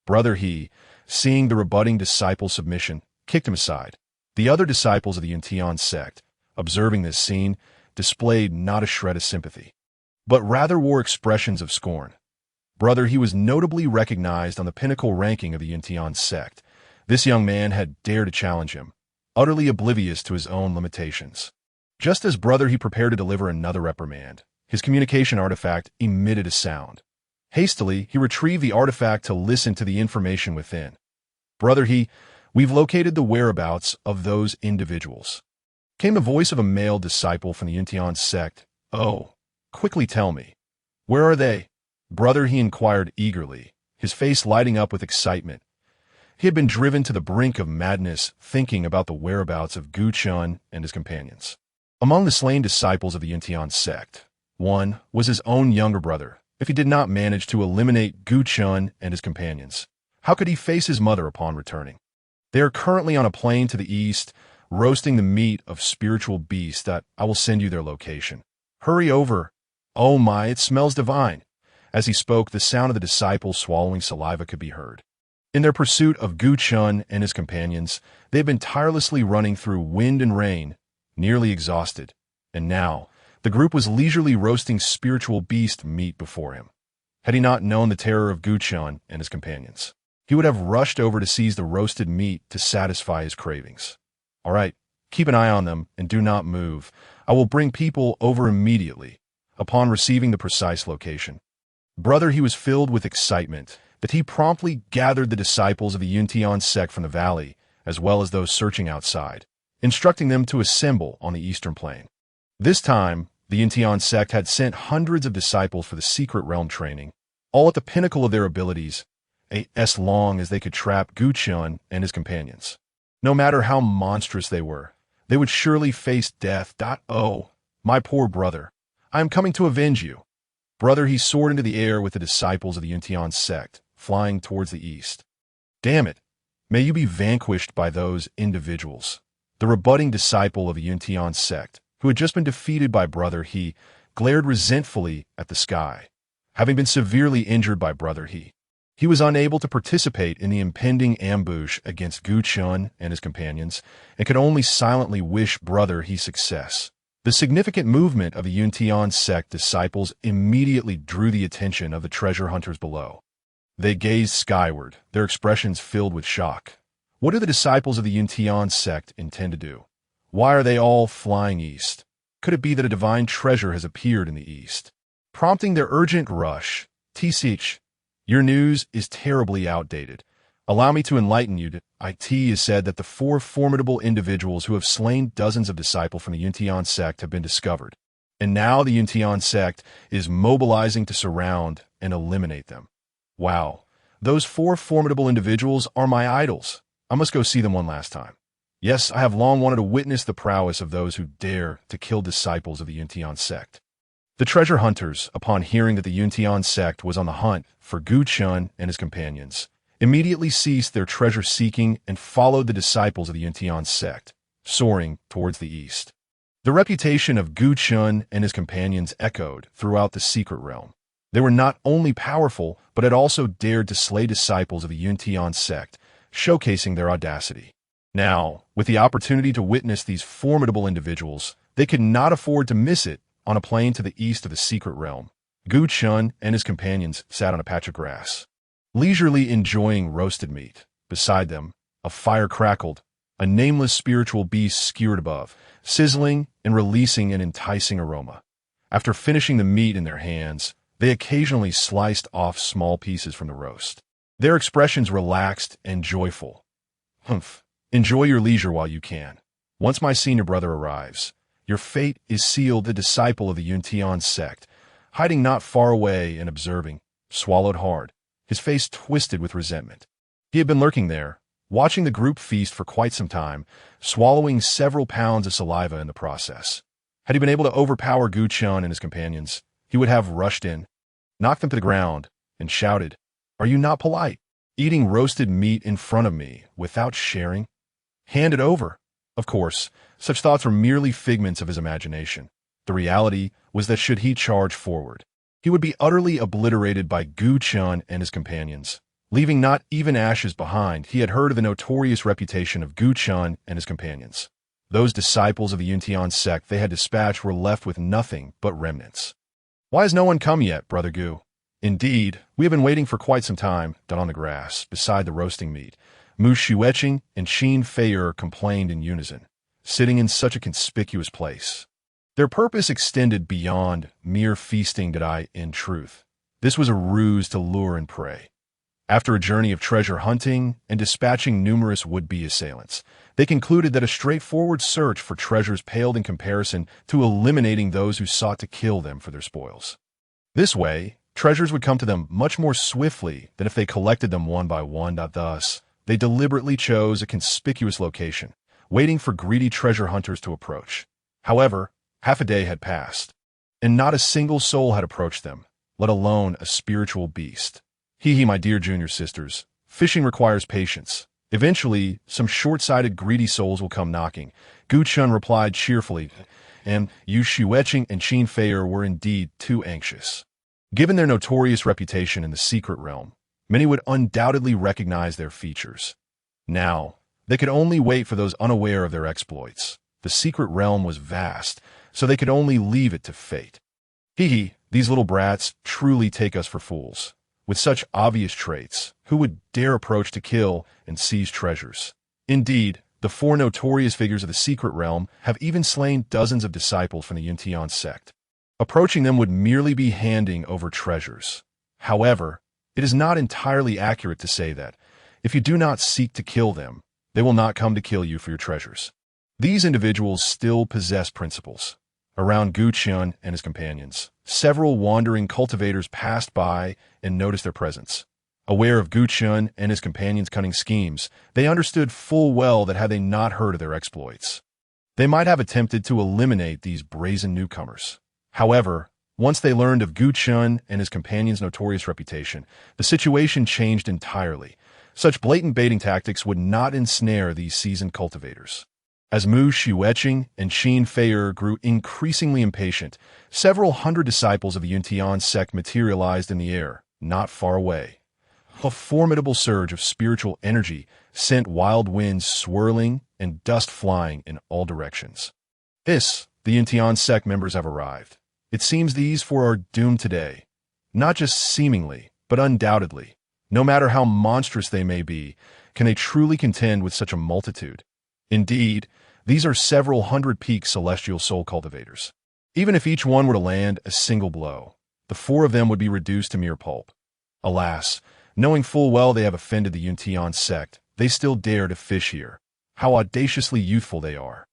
Brother he, seeing the rebutting disciple's submission, kicked him aside. The other disciples of the Yuntian sect, observing this scene, displayed not a shred of sympathy, but rather wore expressions of scorn. Brother he was notably recognized on the pinnacle ranking of the Yuntian sect. This young man had dared to challenge him, utterly oblivious to his own limitations. Just as Brother he prepared to deliver another reprimand, his communication artifact emitted a sound. Hastily, he retrieved the artifact to listen to the information within. Brother he, we've located the whereabouts of those individuals. Came the voice of a male disciple from the Yuntian sect. Oh, quickly tell me. Where are they? Brother he inquired eagerly, his face lighting up with excitement. He had been driven to the brink of madness thinking about the whereabouts of Gu Chun and his companions. Among the slain disciples of the Yuntian sect, one was his own younger brother. If he did not manage to eliminate Gu Chun and his companions, how could he face his mother upon returning? They are currently on a plain to the east, roasting the meat of spiritual beasts that I will send you their location. Hurry over. Oh my, it smells divine. As he spoke, the sound of the disciples swallowing saliva could be heard. In their pursuit of Gu Chun and his companions, they had been tirelessly running through wind and rain, nearly exhausted, and now the group was leisurely roasting spiritual beast meat before him. Had he not known the terror of Gu Chun and his companions, he would have rushed over to seize the roasted meat to satisfy his cravings. All right, keep an eye on them and do not move. I will bring people over immediately upon receiving the precise location. Brother, he was filled with excitement that he promptly gathered the disciples of the Yuntian sect from the valley, as well as those searching outside, instructing them to assemble on the eastern plain. This time, the Yuntian sect had sent hundreds of disciples for the secret realm training, all at the pinnacle of their abilities, as long as they could trap Gu Chun and his companions. No matter how monstrous they were, they would surely face death. Oh, my poor brother, I am coming to avenge you. Brother, he soared into the air with the disciples of the Yuntian sect, flying towards the east. Damn it, may you be vanquished by those individuals. The rebutting disciple of the Yuntian sect, who had just been defeated by Brother He, glared resentfully at the sky. Having been severely injured by Brother He was unable to participate in the impending ambush against Gu Chun and his companions, and could only silently wish Brother He success. The significant movement of the Yuntian sect disciples immediately drew the attention of the treasure hunters below. They gazed skyward, their expressions filled with shock. What do the disciples of the Yuntian sect intend to do? Why are they all flying east? Could it be that a divine treasure has appeared in the east, prompting their urgent rush? TCH, your news is terribly outdated. Allow me to enlighten you. It is said that the 4 formidable individuals who have slain dozens of disciples from the Yuntian sect have been discovered, and now the Yuntian sect is mobilizing to surround and eliminate them. Wow, those 4 formidable individuals are my idols. I must go see them one last time. Yes, I have long wanted to witness the prowess of those who dare to kill disciples of the Yuntian sect. The treasure hunters, upon hearing that the Yuntian sect was on the hunt for Gu Chun and his companions, immediately ceased their treasure-seeking and followed the disciples of the Yuntian sect, soaring towards the east. The reputation of Gu Chun and his companions echoed throughout the secret realm. They were not only powerful, but had also dared to slay disciples of the Yuntian sect, showcasing their audacity. Now, with the opportunity to witness these formidable individuals, they could not afford to miss it. On a plain to the east of the secret realm, Gu Chun and his companions sat on a patch of grass, leisurely enjoying roasted meat. Beside them, a fire crackled, a nameless spiritual beast skewered above, sizzling and releasing an enticing aroma. After finishing the meat in their hands, they occasionally sliced off small pieces from the roast. Their expressions relaxed and joyful. Humph, enjoy your leisure while you can. Once my senior brother arrives, your fate is sealed. The disciple of the Yuntian sect, hiding not far away and observing, swallowed hard, his face twisted with resentment. He had been lurking there, watching the group feast for quite some time, swallowing several pounds of saliva in the process. Had he been able to overpower Gu Chun and his companions, he would have rushed in, knocked them to the ground, and shouted, "Are you not polite? Eating roasted meat in front of me without sharing? Hand it over." Of course, such thoughts were merely figments of his imagination. The reality was that should he charge forward, he would be utterly obliterated by Gu Chun and his companions, leaving not even ashes behind. He had heard of the notorious reputation of Gu Chun and his companions. Those disciples of the Yuntian sect they had dispatched were left with nothing but remnants. "Why has no one come yet, Brother Gu?" "Indeed, we have been waiting for quite some time." Down on the grass, beside the roasting meat, Mu Xueqing and Qin Fei'er complained in unison, sitting in such a conspicuous place. Their purpose extended beyond mere feasting. In truth, this was a ruse to lure and prey. After a journey of treasure hunting and dispatching numerous would-be assailants, they concluded that a straightforward search for treasures paled in comparison to eliminating those who sought to kill them for their spoils. This way, treasures would come to them much more swiftly than if they collected them one by one. Thus, they deliberately chose a conspicuous location, waiting for greedy treasure hunters to approach. However, half a day had passed, and not a single soul had approached them, let alone a spiritual beast. Hee, my dear junior sisters, fishing requires patience. Eventually, some short-sighted greedy souls will come knocking, Gu Chun replied cheerfully, and Yu Xueqing and Qin Fei'er were indeed too anxious. Given their notorious reputation in the secret realm, many would undoubtedly recognize their features. Now, they could only wait for those unaware of their exploits. The secret realm was vast, so they could only leave it to fate. Hee, these little brats truly take us for fools. With such obvious traits, who would dare approach to kill and seize treasures? Indeed, the four notorious figures of the secret realm have even slain dozens of disciples from the Yuntian sect. Approaching them would merely be handing over treasures. However, it is not entirely accurate to say that, if you do not seek to kill them, they will not come to kill you for your treasures. These individuals still possess principles. Around Gu Chun and his companions, several wandering cultivators passed by and noticed their presence. Aware of Gu Chun and his companions' cunning schemes, they understood full well that had they not heard of their exploits, they might have attempted to eliminate these brazen newcomers. However, once they learned of Gu Chun and his companions' notorious reputation, the situation changed entirely. Such blatant baiting tactics would not ensnare these seasoned cultivators. As Mu Xueqing and Qin Fei'er grew increasingly impatient, several hundred disciples of the Yuntian sect materialized in the air, not far away. A formidable surge of spiritual energy sent wild winds swirling and dust flying in all directions. The Yuntian sect members have arrived. It seems these four are doomed today. Not just seemingly, but undoubtedly. No matter how monstrous they may be, can they truly contend with such a multitude? Indeed, these are several hundred-peak celestial soul cultivators. Even if each one were to land a single blow, the four of them would be reduced to mere pulp. Alas, knowing full well they have offended the Yuntian sect, they still dare to fish here. How audaciously youthful they are.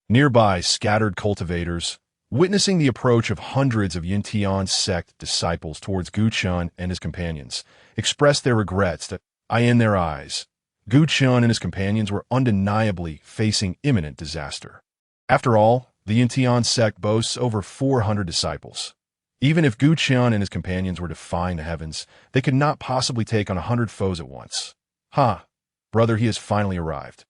Nearby, scattered cultivators, witnessing the approach of hundreds of Yuntian sect disciples towards Gu Chun and his companions, expressed their regrets that, in their eyes, Gu Chun and his companions were undeniably facing imminent disaster. After all, the Yuntian sect boasts over 400 disciples. Even if Gu Chun and his companions were defying the heavens, they could not possibly take on 100 foes at once. Brother, he has finally arrived.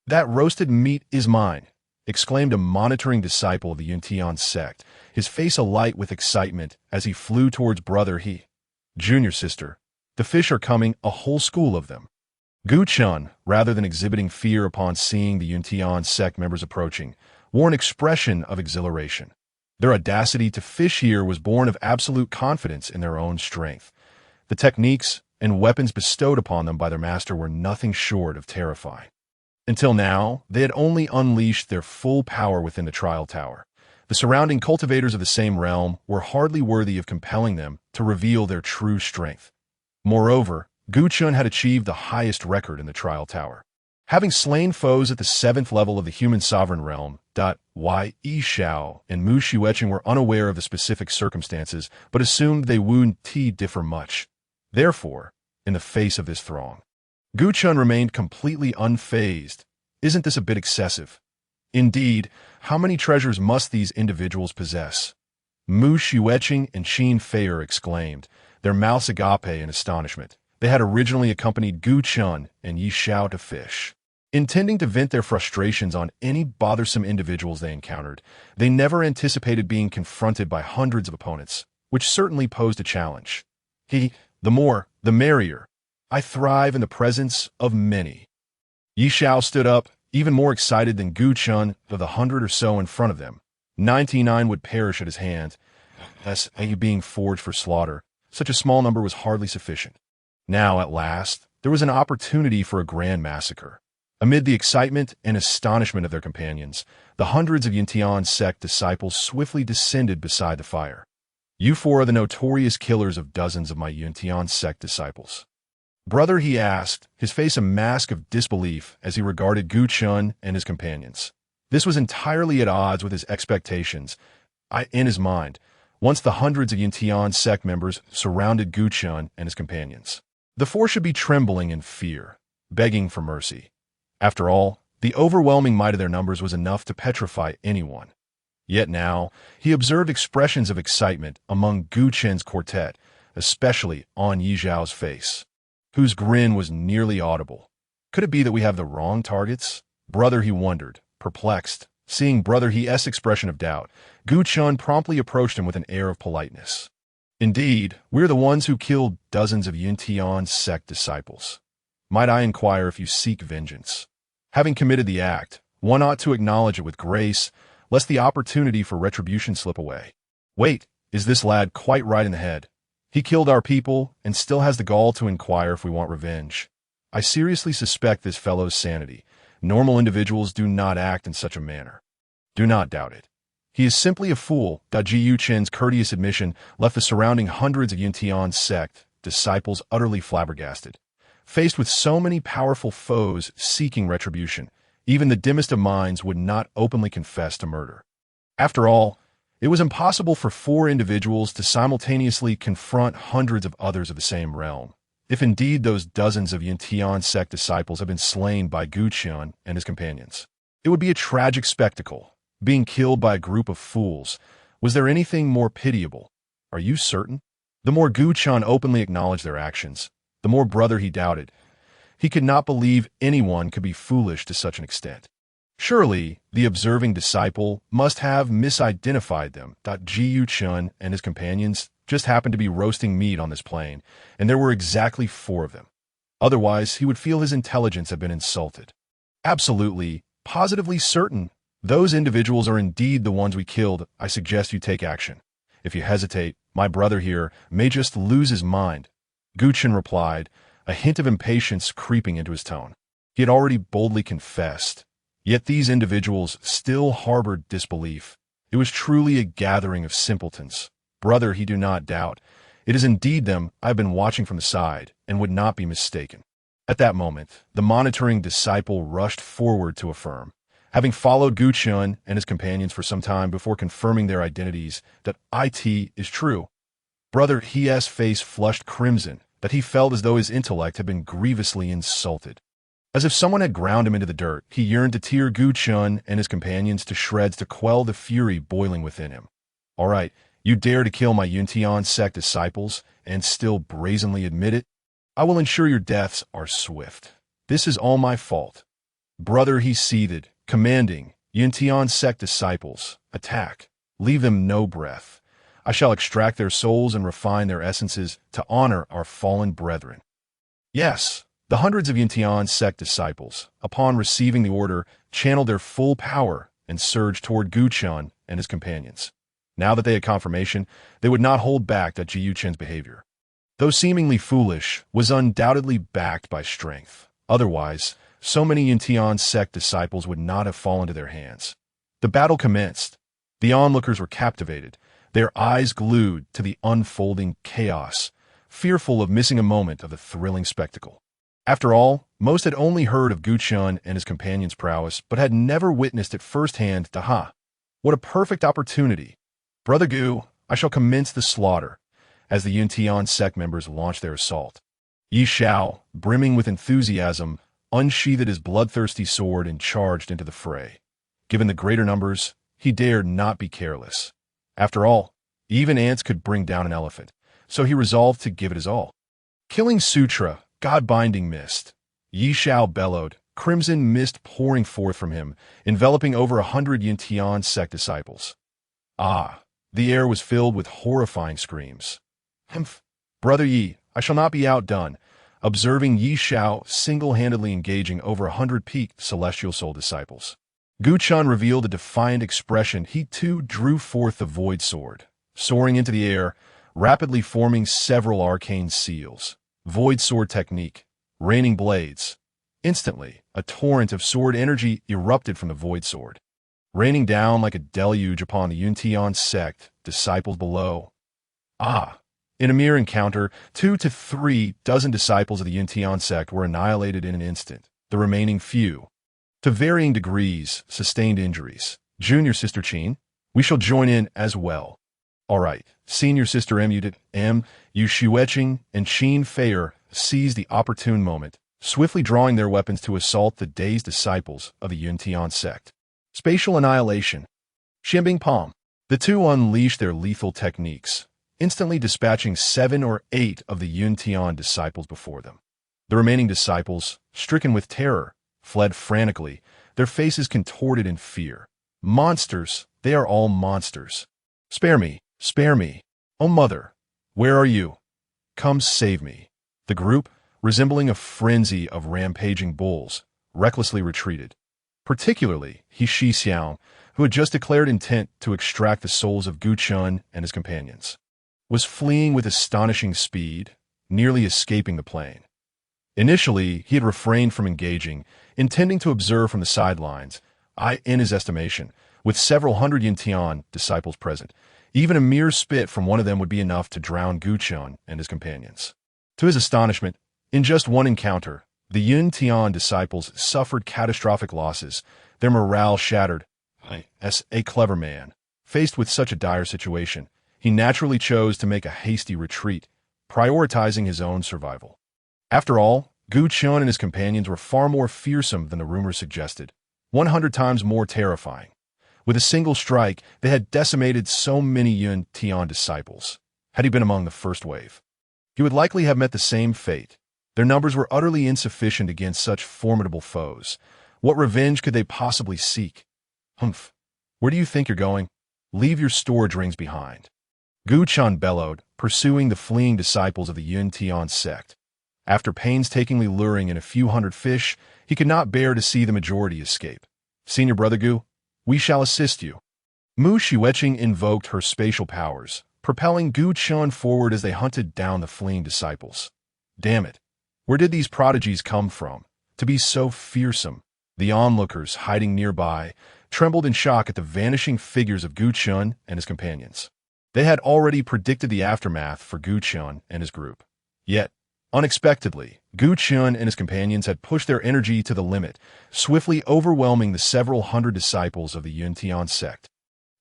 That roasted meat is mine, exclaimed a monitoring disciple of the Yuntian sect, his face alight with excitement as he flew towards brother he. Junior sister, the fish are coming, a whole school of them. Gu Chun, rather than exhibiting fear upon seeing the Yuntian sect members approaching, wore an expression of exhilaration. Their audacity to fish here was born of absolute confidence in their own strength. The techniques and weapons bestowed upon them by their master were nothing short of terrifying. Until now, they had only unleashed their full power within the trial tower. The surrounding cultivators of the same realm were hardly worthy of compelling them to reveal their true strength. Moreover, Gu Chun had achieved the highest record in the trial tower. Having slain foes at the 7th level of the human sovereign realm, Yi Xiao and Mu Xueqing were unaware of the specific circumstances, but assumed they wouldn't differ much. Therefore, in the face of this throng, Gu Chun remained completely unfazed. Isn't this a bit excessive? Indeed, how many treasures must these individuals possess? Mu Xueqing and Qin Fei'er exclaimed, their mouths agape in astonishment. They had originally accompanied Gu Chun and Yi Xiao to fish. Intending to vent their frustrations on any bothersome individuals they encountered, they never anticipated being confronted by hundreds of opponents, which certainly posed a challenge. The more, the merrier. I thrive in the presence of many. Yi Xiao stood up, even more excited than Gu Chun of the 100 or so in front of them. 99 would perish at his hand. As being forged for slaughter, such a small number was hardly sufficient. Now, at last, there was an opportunity for a grand massacre. Amid the excitement and astonishment of their companions, the hundreds of Yuntian sect disciples swiftly descended beside the fire. You four are the notorious killers of dozens of my Yuntian sect disciples. Brother, he asked, his face a mask of disbelief as he regarded Gu Chun and his companions. This was entirely at odds with his expectations. In his mind, once the hundreds of Yuntian sect members surrounded Gu Chun and his companions, the four should be trembling in fear, begging for mercy. After all, the overwhelming might of their numbers was enough to petrify anyone. Yet now, he observed expressions of excitement among Gu Chen's quartet, especially on Yi Zhao's face, whose grin was nearly audible. Could it be that we have the wrong targets? Brother, he wondered, perplexed. Seeing Brother He's expression of doubt, Gu Chen promptly approached him with an air of politeness. Indeed, we're the ones who killed dozens of Yuntian's sect disciples. Might I inquire if you seek vengeance? Having committed the act, one ought to acknowledge it with grace, lest the opportunity for retribution slip away. Wait, is this lad quite right in the head? He killed our people and still has the gall to inquire if we want revenge. I seriously suspect this fellow's sanity. Normal individuals do not act in such a manner. Do not doubt it. He is simply a fool. Jiang Chen's courteous admission left the surrounding hundreds of Yuntian's sect disciples utterly flabbergasted. Faced with so many powerful foes seeking retribution, even the dimmest of minds would not openly confess to murder. After all, it was impossible for four individuals to simultaneously confront hundreds of others of the same realm. If indeed those dozens of Yuntian sect disciples have been slain by Gu Chen and his companions, it would be a tragic spectacle, being killed by a group of fools. Was there anything more pitiable? Are you certain? The more Gu Chen openly acknowledged their actions, the more Brother he doubted. He could not believe anyone could be foolish to such an extent. Surely, the observing disciple must have misidentified them. Jiang Chen and his companions just happened to be roasting meat on this plain, and there were exactly 4 of them. Otherwise, he would feel his intelligence had been insulted. Absolutely, positively certain, those individuals are indeed the ones we killed. I suggest you take action. If you hesitate, my brother here may just lose his mind. Gu Chen replied, a hint of impatience creeping into his tone. He had already boldly confessed. Yet these individuals still harbored disbelief. It was truly a gathering of simpletons. Brother, he do not doubt. It is indeed them I have been watching from the side, and would not be mistaken. At that moment, the monitoring disciple rushed forward to affirm, having followed Gu Chen and his companions for some time before confirming their identities, that it is true. Brother He's face flushed crimson, that he felt as though his intellect had been grievously insulted. As if someone had ground him into the dirt, he yearned to tear Gu Chen and his companions to shreds to quell the fury boiling within him. All right, you dare to kill my Yuntian sect disciples and still brazenly admit it? I will ensure your deaths are swift. This is all my fault. Brother, he seethed, commanding, Yuntian sect disciples, attack. Leave them no breath. I shall extract their souls and refine their essences to honor our fallen brethren. Yes, the hundreds of Yuntian sect disciples, upon receiving the order, channeled their full power and surged toward Gu Chen and his companions. Now that they had confirmation, they would not hold back Jiang Chen's behavior. Though seemingly foolish, was undoubtedly backed by strength. Otherwise, so many Yuntian sect disciples would not have fallen to their hands. The battle commenced. The onlookers were captivated, their eyes glued to the unfolding chaos, fearful of missing a moment of the thrilling spectacle. After all, most had only heard of Gu Chen and his companions' prowess, but had never witnessed it firsthand. What a perfect opportunity! Brother Gu, I shall commence the slaughter, as the Yuntian sect members launched their assault. Yi Zhao, brimming with enthusiasm, unsheathed his bloodthirsty sword and charged into the fray. Given the greater numbers, he dared not be careless. After all, even ants could bring down an elephant, so he resolved to give it his all. Killing Sutra, God-binding mist. Yi Zhao bellowed, crimson mist pouring forth from him, enveloping over 100 Yuntian sect disciples. The air was filled with horrifying screams. Humph! Brother Yi, I shall not be outdone. Observing Yi Zhao single-handedly engaging over 100 peaked celestial soul disciples. Gu Chen revealed a defiant expression. He too drew forth the void sword, soaring into the air, rapidly forming several arcane seals. Void sword technique, raining blades. Instantly, a torrent of sword energy erupted from the void sword, raining down like a deluge upon the Yuntian sect disciples below. In a mere encounter, 2 to 3 dozen disciples of the Yuntian sect were annihilated in an instant. The remaining few, to varying degrees, sustained injuries. Junior Sister Qin, we shall join in as well. All right, Senior Sister Yu Xueqing and Qin Feier seized the opportune moment, swiftly drawing their weapons to assault the dazed disciples of the Yuntian sect. Spatial annihilation. Xianbing Palm. The two unleashed their lethal techniques, instantly dispatching 7 or 8 of the Yun Tian disciples before them. The remaining disciples, stricken with terror, fled frantically, their faces contorted in fear. Monsters, they are all monsters. Spare me, spare me. Oh mother, where are you? Come save me. The group, resembling a frenzy of rampaging bulls, recklessly retreated. Particularly He Shi Xiao, who had just declared intent to extract the souls of Gu Chun and his companions, was fleeing with astonishing speed, nearly escaping the plain. Initially, he had refrained from engaging, intending to observe from the sidelines. In his estimation, with several hundred Yun Tian disciples present, even a mere spit from one of them would be enough to drown Gu Chun and his companions. To his astonishment, in just one encounter, the Yun Tian disciples suffered catastrophic losses, their morale shattered. As a clever man, faced with such a dire situation, he naturally chose to make a hasty retreat, prioritizing his own survival. After all, Gu Chun and his companions were far more fearsome than the rumors suggested, 100 times more terrifying. With a single strike, they had decimated so many Yun Tian disciples. Had he been among the first wave, he would likely have met the same fate. Their numbers were utterly insufficient against such formidable foes. What revenge could they possibly seek? Humph. Where do you think you're going? Leave your storage rings behind. Gu Chun bellowed, pursuing the fleeing disciples of the Yun Tian sect. After painstakingly luring in a few hundred fish, he could not bear to see the majority escape. Senior Brother Gu, we shall assist you. Mu Xueqing invoked her spatial powers, propelling Gu Chun forward as they hunted down the fleeing disciples. Damn it. Where did these prodigies come from, to be so fearsome? The onlookers, hiding nearby, trembled in shock at the vanishing figures of Gu Chun and his companions. They had already predicted the aftermath for Gu Chun and his group. Yet, unexpectedly, Gu Chun and his companions had pushed their energy to the limit, swiftly overwhelming the several hundred disciples of the Yun Tian sect.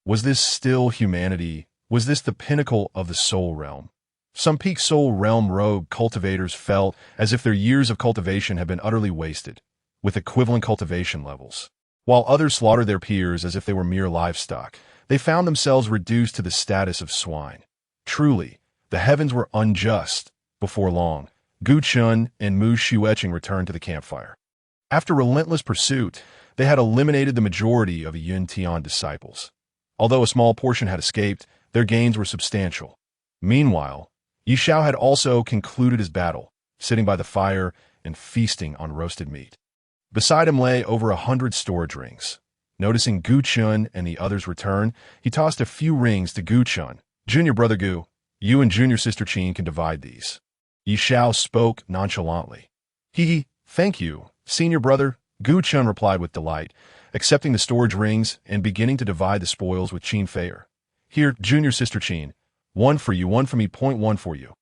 Was this still humanity? Was this the pinnacle of the soul realm? Some peak soul realm rogue cultivators felt as if their years of cultivation had been utterly wasted, with equivalent cultivation levels. While others slaughtered their peers as if they were mere livestock, they found themselves reduced to the status of swine. Truly, the heavens were unjust. Before long, Gu Chun and Mu Xueqing returned to the campfire. After relentless pursuit, they had eliminated the majority of the Yun Tian disciples. Although a small portion had escaped, their gains were substantial. Meanwhile, Yi Shao had also concluded his battle, sitting by the fire and feasting on roasted meat. Beside him lay over 100 storage rings. Noticing Gu Chun and the others return, he tossed a few rings to Gu Chun. Junior Brother Gu, you and Junior Sister Qin can divide these. Yi Shao spoke nonchalantly. Thank you, Senior Brother, Gu Chun replied with delight, accepting the storage rings and beginning to divide the spoils with Qin Feier. Here, Junior Sister Qin, one for you, one for me, one for you.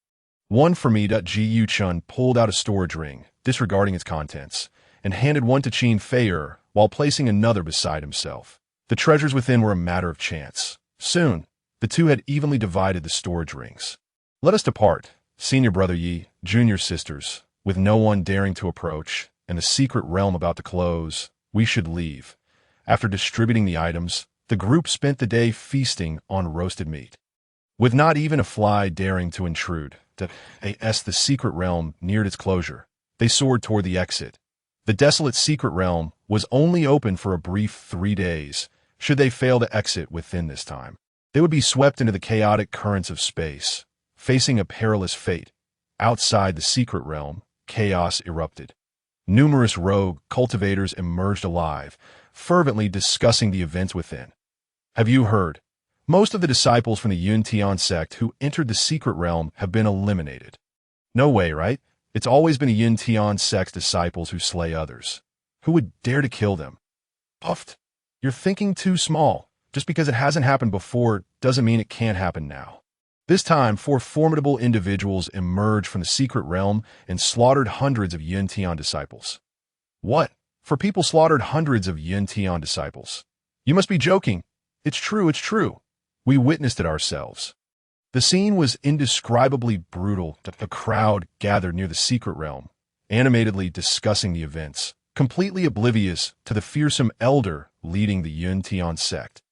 One for me. Gu Chun pulled out a storage ring, disregarding its contents, and handed one to Qin Feier while placing another beside himself. The treasures within were a matter of chance. Soon, the two had evenly divided the storage rings. Let us depart, Senior Brother Yi, Junior Sisters, with no one daring to approach, and the secret realm about to close. We should leave. After distributing the items, the group spent the day feasting on roasted meat. With not even a fly daring to intrude, as the secret realm neared its closure, they soared toward the exit. The desolate secret realm was only open for a brief 3 days. Should they fail to exit within this time, they would be swept into the chaotic currents of space, facing a perilous fate. Outside the secret realm, chaos erupted. Numerous rogue cultivators emerged alive, fervently discussing the events within. Have you heard? Most of the disciples from the Yun Tian sect who entered the secret realm have been eliminated. No way, right? It's always been the Yun Tian sect's disciples who slay others. Who would dare to kill them? Puffed. You're thinking too small. Just because it hasn't happened before doesn't mean it can't happen now. This time, 4 formidable individuals emerged from the secret realm and slaughtered hundreds of Yun Tian disciples. What? For people slaughtered hundreds of Yun Tian disciples? You must be joking. It's true, it's true. We witnessed it ourselves. The scene was indescribably brutal. The crowd gathered near the secret realm, animatedly discussing the events, completely oblivious to the fearsome elder leading the Yun Tian sect.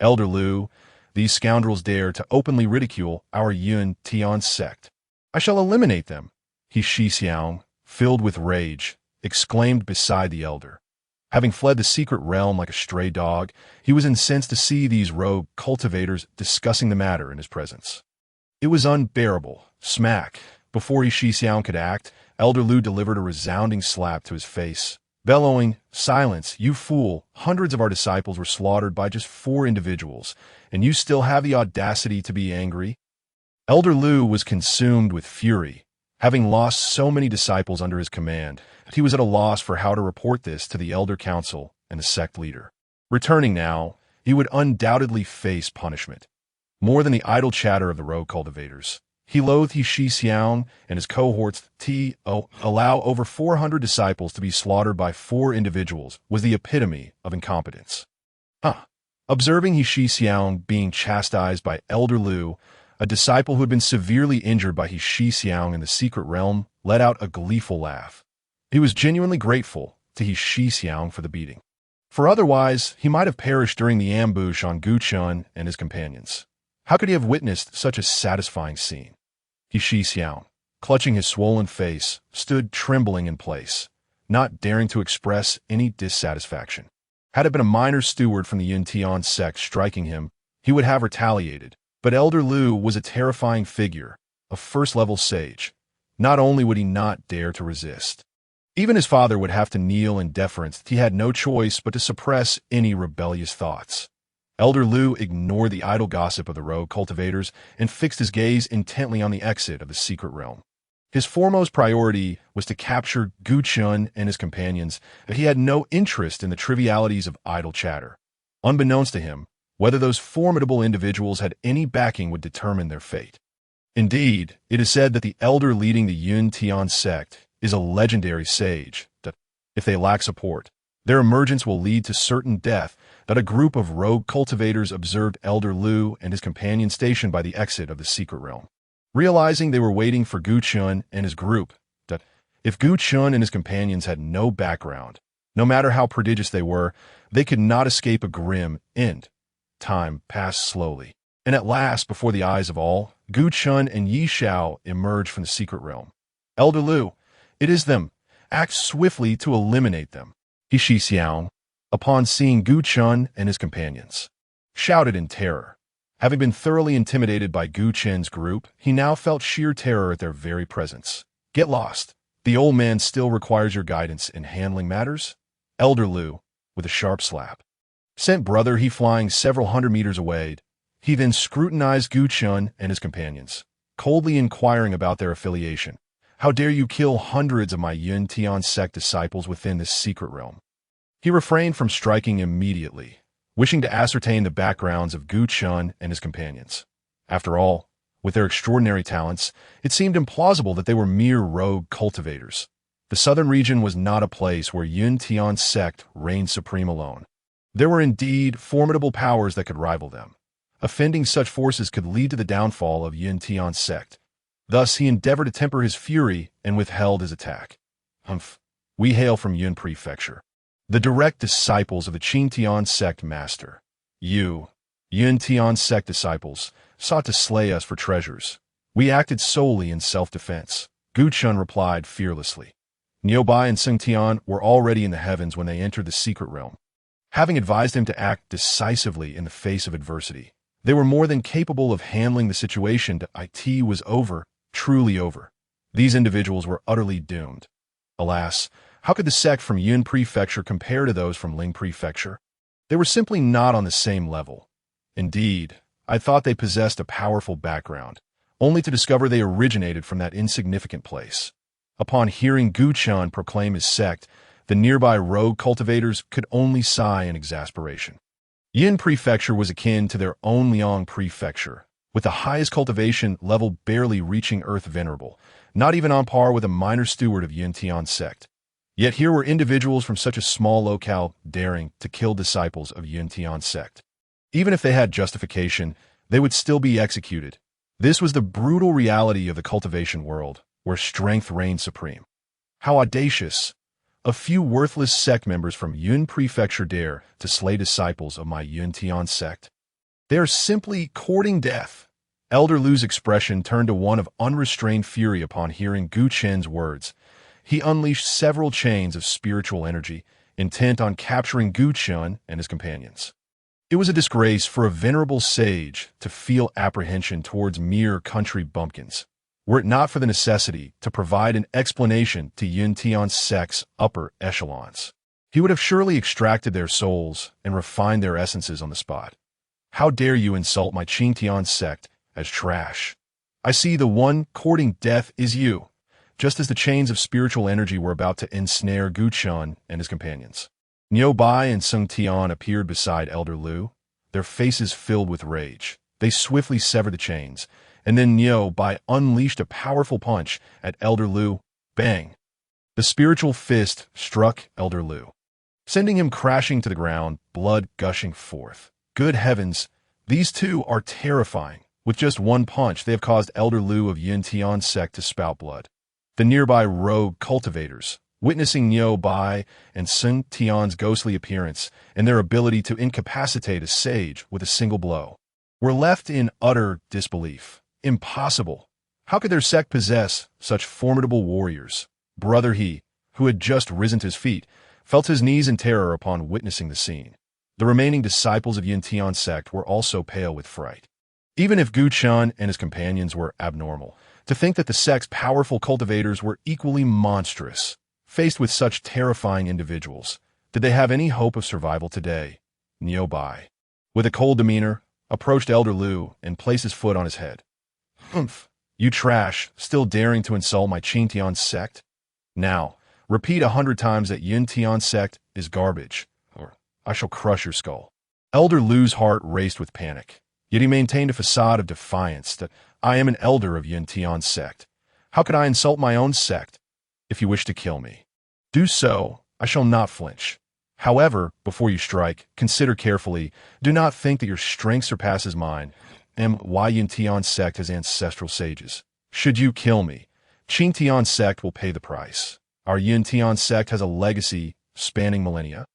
Elder Lu, these scoundrels dare to openly ridicule our Yun Tian sect. I shall eliminate them, he Shi Xiang, filled with rage, exclaimed beside the elder. Having fled the secret realm like a stray dog, he was incensed to see these rogue cultivators discussing the matter in his presence. It was unbearable. Smack. Before Shi Xiang could act, Elder Lu delivered a resounding slap to his face, bellowing, "Silence, you fool! Hundreds of our disciples were slaughtered by just 4 individuals, and you still have the audacity to be angry?" Elder Lu was consumed with fury. Having lost so many disciples under his command, he was at a loss for how to report this to the Elder Council and the sect leader. Returning now, he would undoubtedly face punishment. More than the idle chatter of the rogue cultivators, he loathed Shi Xiang and his cohorts to allow over 400 disciples to be slaughtered by 4 individuals was the epitome of incompetence. Observing Shi Xiang being chastised by Elder Lu, a disciple who had been severely injured by Shi Xiang in the secret realm let out a gleeful laugh. He was genuinely grateful to Shi Xiang for the beating. For otherwise, he might have perished during the ambush on Gu Chun and his companions. How could he have witnessed such a satisfying scene? Shi Xiang, clutching his swollen face, stood trembling in place, not daring to express any dissatisfaction. Had it been a minor steward from the Yun Tian sect striking him, he would have retaliated. But Elder Lu was a terrifying figure, a first-level sage. Not only would he not dare to resist, even his father would have to kneel in deference. He had no choice but to suppress any rebellious thoughts. Elder Lu ignored the idle gossip of the rogue cultivators and fixed his gaze intently on the exit of the secret realm. His foremost priority was to capture Gu Chun and his companions, but he had no interest in the trivialities of idle chatter. Unbeknownst to him, whether those formidable individuals had any backing would determine their fate. Indeed, it is said that the elder leading the Yun Tian sect is a legendary sage, that if they lack support, their emergence will lead to certain death. That a group of rogue cultivators observed Elder Lu and his companion stationed by the exit of the secret realm. Realizing they were waiting for Gu Chun and his group, that if Gu Chun and his companions had no background, no matter how prodigious they were, they could not escape a grim end. Time passed slowly, and at last, before the eyes of all, Gu Chun and Yi Xiao emerged from the secret realm. Elder Lu, it is them. Act swiftly to eliminate them. Shi Xiang, upon seeing Gu Chun and his companions, shouted in terror. Having been thoroughly intimidated by Gu Chen's group, he now felt sheer terror at their very presence. Get lost. The old man still requires your guidance in handling matters. Elder Lu, with a sharp slap, sent brother he flying several hundred meters away. He then scrutinized Gu Chun and his companions, coldly inquiring about their affiliation. How dare you kill hundreds of my Yun Tian sect disciples within this secret realm? He refrained from striking immediately, wishing to ascertain the backgrounds of Gu Chun and his companions. After all, with their extraordinary talents, it seemed implausible that they were mere rogue cultivators. The southern region was not a place where Yun Tian sect reigned supreme alone. There were indeed formidable powers that could rival them. Offending such forces could lead to the downfall of Yun Tian sect. Thus, he endeavored to temper his fury and withheld his attack. We hail from Yun Prefecture, the direct disciples of the Qing Tian sect master. You, Yun Tian sect disciples, sought to slay us for treasures. We acted solely in self-defense. Gu Chun replied fearlessly. Niubai and Seng Tian were already in the heavens when they entered the secret realm. Having advised him to act decisively in the face of adversity, they were more than capable of handling the situation. It was over, truly over. These individuals were utterly doomed. Alas, how could the sect from Yun Prefecture compare to those from Ling Prefecture? They were simply not on the same level. Indeed, I thought they possessed a powerful background, only to discover they originated from that insignificant place. Upon hearing Gu Chun proclaim his sect, the nearby rogue cultivators could only sigh in exasperation. Yin Prefecture was akin to their own Liang Prefecture, with the highest cultivation level barely reaching Earth Venerable, not even on par with a minor steward of Yun Tian sect. Yet here were individuals from such a small locale daring to kill disciples of Yun Tian sect. Even if they had justification, they would still be executed. This was the brutal reality of the cultivation world, where strength reigned supreme. How audacious! A few worthless sect members from Yun Prefecture dare to slay disciples of my Yun Tian sect. They are simply courting death. Elder Lu's expression turned to one of unrestrained fury upon hearing Gu Chen's words. He unleashed several chains of spiritual energy, intent on capturing Gu Chen and his companions. It was a disgrace for a venerable sage to feel apprehension towards mere country bumpkins, were it not for the necessity to provide an explanation to Yin Tian's sect's upper echelons. He would have surely extracted their souls and refined their essences on the spot. How dare you insult my Qing Tian sect as trash? I see the one courting death is you, just as the chains of spiritual energy were about to ensnare Gu Chen and his companions. Niu Bai and Sung Tian appeared beside Elder Lu, their faces filled with rage. They swiftly severed the chains, and then Niu Bai unleashed a powerful punch at Elder Lu. Bang! The spiritual fist struck Elder Lu, sending him crashing to the ground, blood gushing forth. Good heavens, these two are terrifying. With just one punch, they have caused Elder Lu of Yin Tian's sect to spout blood. The nearby rogue cultivators, witnessing Niu Bai and Sun Tian's ghostly appearance and their ability to incapacitate a sage with a single blow, were left in utter disbelief. Impossible. How could their sect possess such formidable warriors? Brother He, who had just risen to his feet, felt his knees in terror upon witnessing the scene. The remaining disciples of Yin Tian's sect were also pale with fright. Even if Gu Chen and his companions were abnormal, to think that the sect's powerful cultivators were equally monstrous. Faced with such terrifying individuals, did they have any hope of survival today? Niu Bai, with a cold demeanor, approached Elder Lu and placed his foot on his head. Humph, you trash, still daring to insult my Qing Tian sect? Now, repeat 100 times that Yin Tian sect is garbage, or I shall crush your skull. Elder Lu's heart raced with panic, yet he maintained a facade of defiance that I am an elder of Yin Tian's sect. How could I insult my own sect? If you wish to kill me, do so. I shall not flinch. However, before you strike, consider carefully. Do not think that your strength surpasses mine. Why Yin Tian sect has ancestral sages. Should you kill me, Qing Tian sect will pay the price. Our Yin Tian sect has a legacy spanning millennia,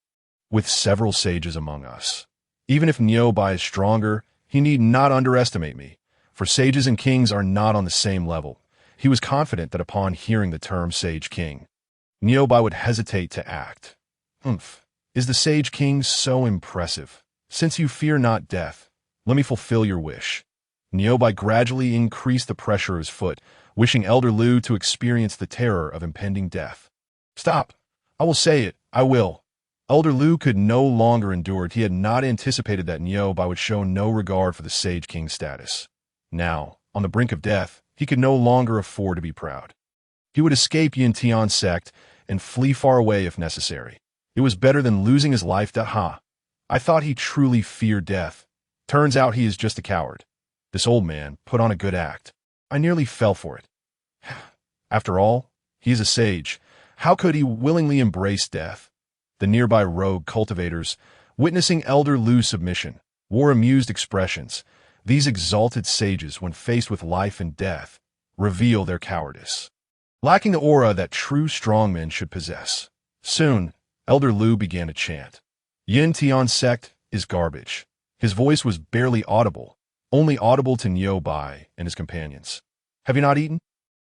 with several sages among us. Even if Niu Bai is stronger, he need not underestimate me, for sages and kings are not on the same level. He was confident that upon hearing the term Sage King, Niu Bai would hesitate to act. Is the Sage King so impressive? Since you fear not death, let me fulfill your wish. Niu Bai gradually increased the pressure of his foot, wishing Elder Lu to experience the terror of impending death. Stop! I will say it. I will. Elder Lu could no longer endure it. He had not anticipated that Niu Bai would show no regard for the Sage King status. Now, on the brink of death, he could no longer afford to be proud. He would escape Yin Tian's sect and flee far away if necessary. It was better than losing his life. I thought he truly feared death. Turns out he is just a coward. This old man put on a good act. I nearly fell for it. After all, he is a sage. How could he willingly embrace death? The nearby rogue cultivators, witnessing Elder Lu's submission, wore amused expressions. These exalted sages, when faced with life and death, reveal their cowardice, lacking the aura that true strongmen should possess. Soon, Elder Lu began to chant. Yin Tian sect is garbage. His voice was barely audible, only audible to Niu Bai and his companions. Have you not eaten?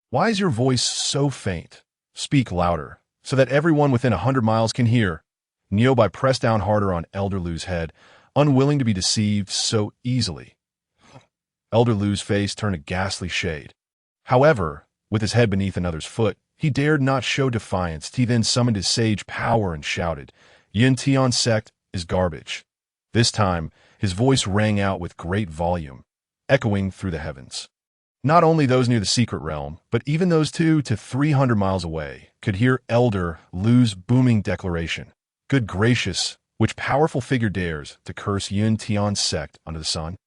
Why is your voice so faint? Speak louder, so that everyone within 100 miles can hear. Niu Bai pressed down harder on Elder Lu's head, unwilling to be deceived so easily. Elder Lu's face turned a ghastly shade. However, with his head beneath another's foot, he dared not show defiance. He then summoned his sage power and shouted, Yin Tian sect is garbage. This time, his voice rang out with great volume, echoing through the heavens. Not only those near the secret realm, but even those 200 to 300 miles away could hear Elder Lu's booming declaration. Good gracious, which powerful figure dares to curse Yin Tian's sect under the sun?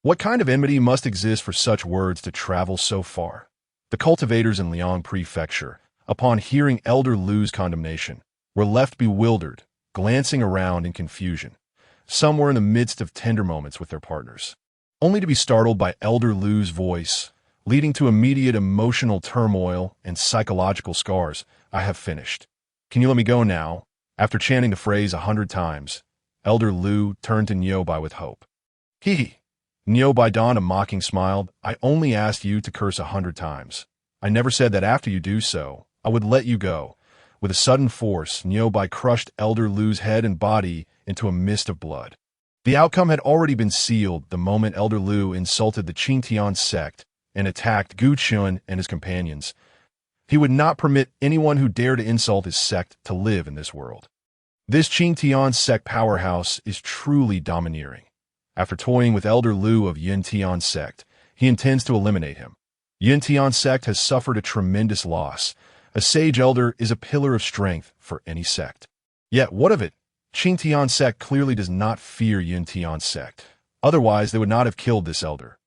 What kind of enmity must exist for such words to travel so far? The cultivators in Liang Prefecture, upon hearing Elder Lu's condemnation, were left bewildered, glancing around in confusion. Some were in the midst of tender moments with their partners, only to be startled by Elder Lu's voice, leading to immediate emotional turmoil and psychological scars. I have finished. Can you let me go now? After chanting the phrase 100 times, Elder Lu turned to Niu Bai with hope. Niobai donned a mocking smile. I only asked you to curse 100 times. I never said that after you do so, I would let you go. With a sudden force, Niobai crushed Elder Lu's head and body into a mist of blood. The outcome had already been sealed the moment Elder Lu insulted the Qingtian sect and attacked Gu Chun and his companions. He would not permit anyone who dared to insult his sect to live in this world. This Qingtian sect powerhouse is truly domineering. After toying with Elder Lu of Yintian sect, he intends to eliminate him. Yintian sect has suffered a tremendous loss. A sage elder is a pillar of strength for any sect. Yet what of it? Qingtian sect clearly does not fear Yintian sect. Otherwise, they would not have killed this elder.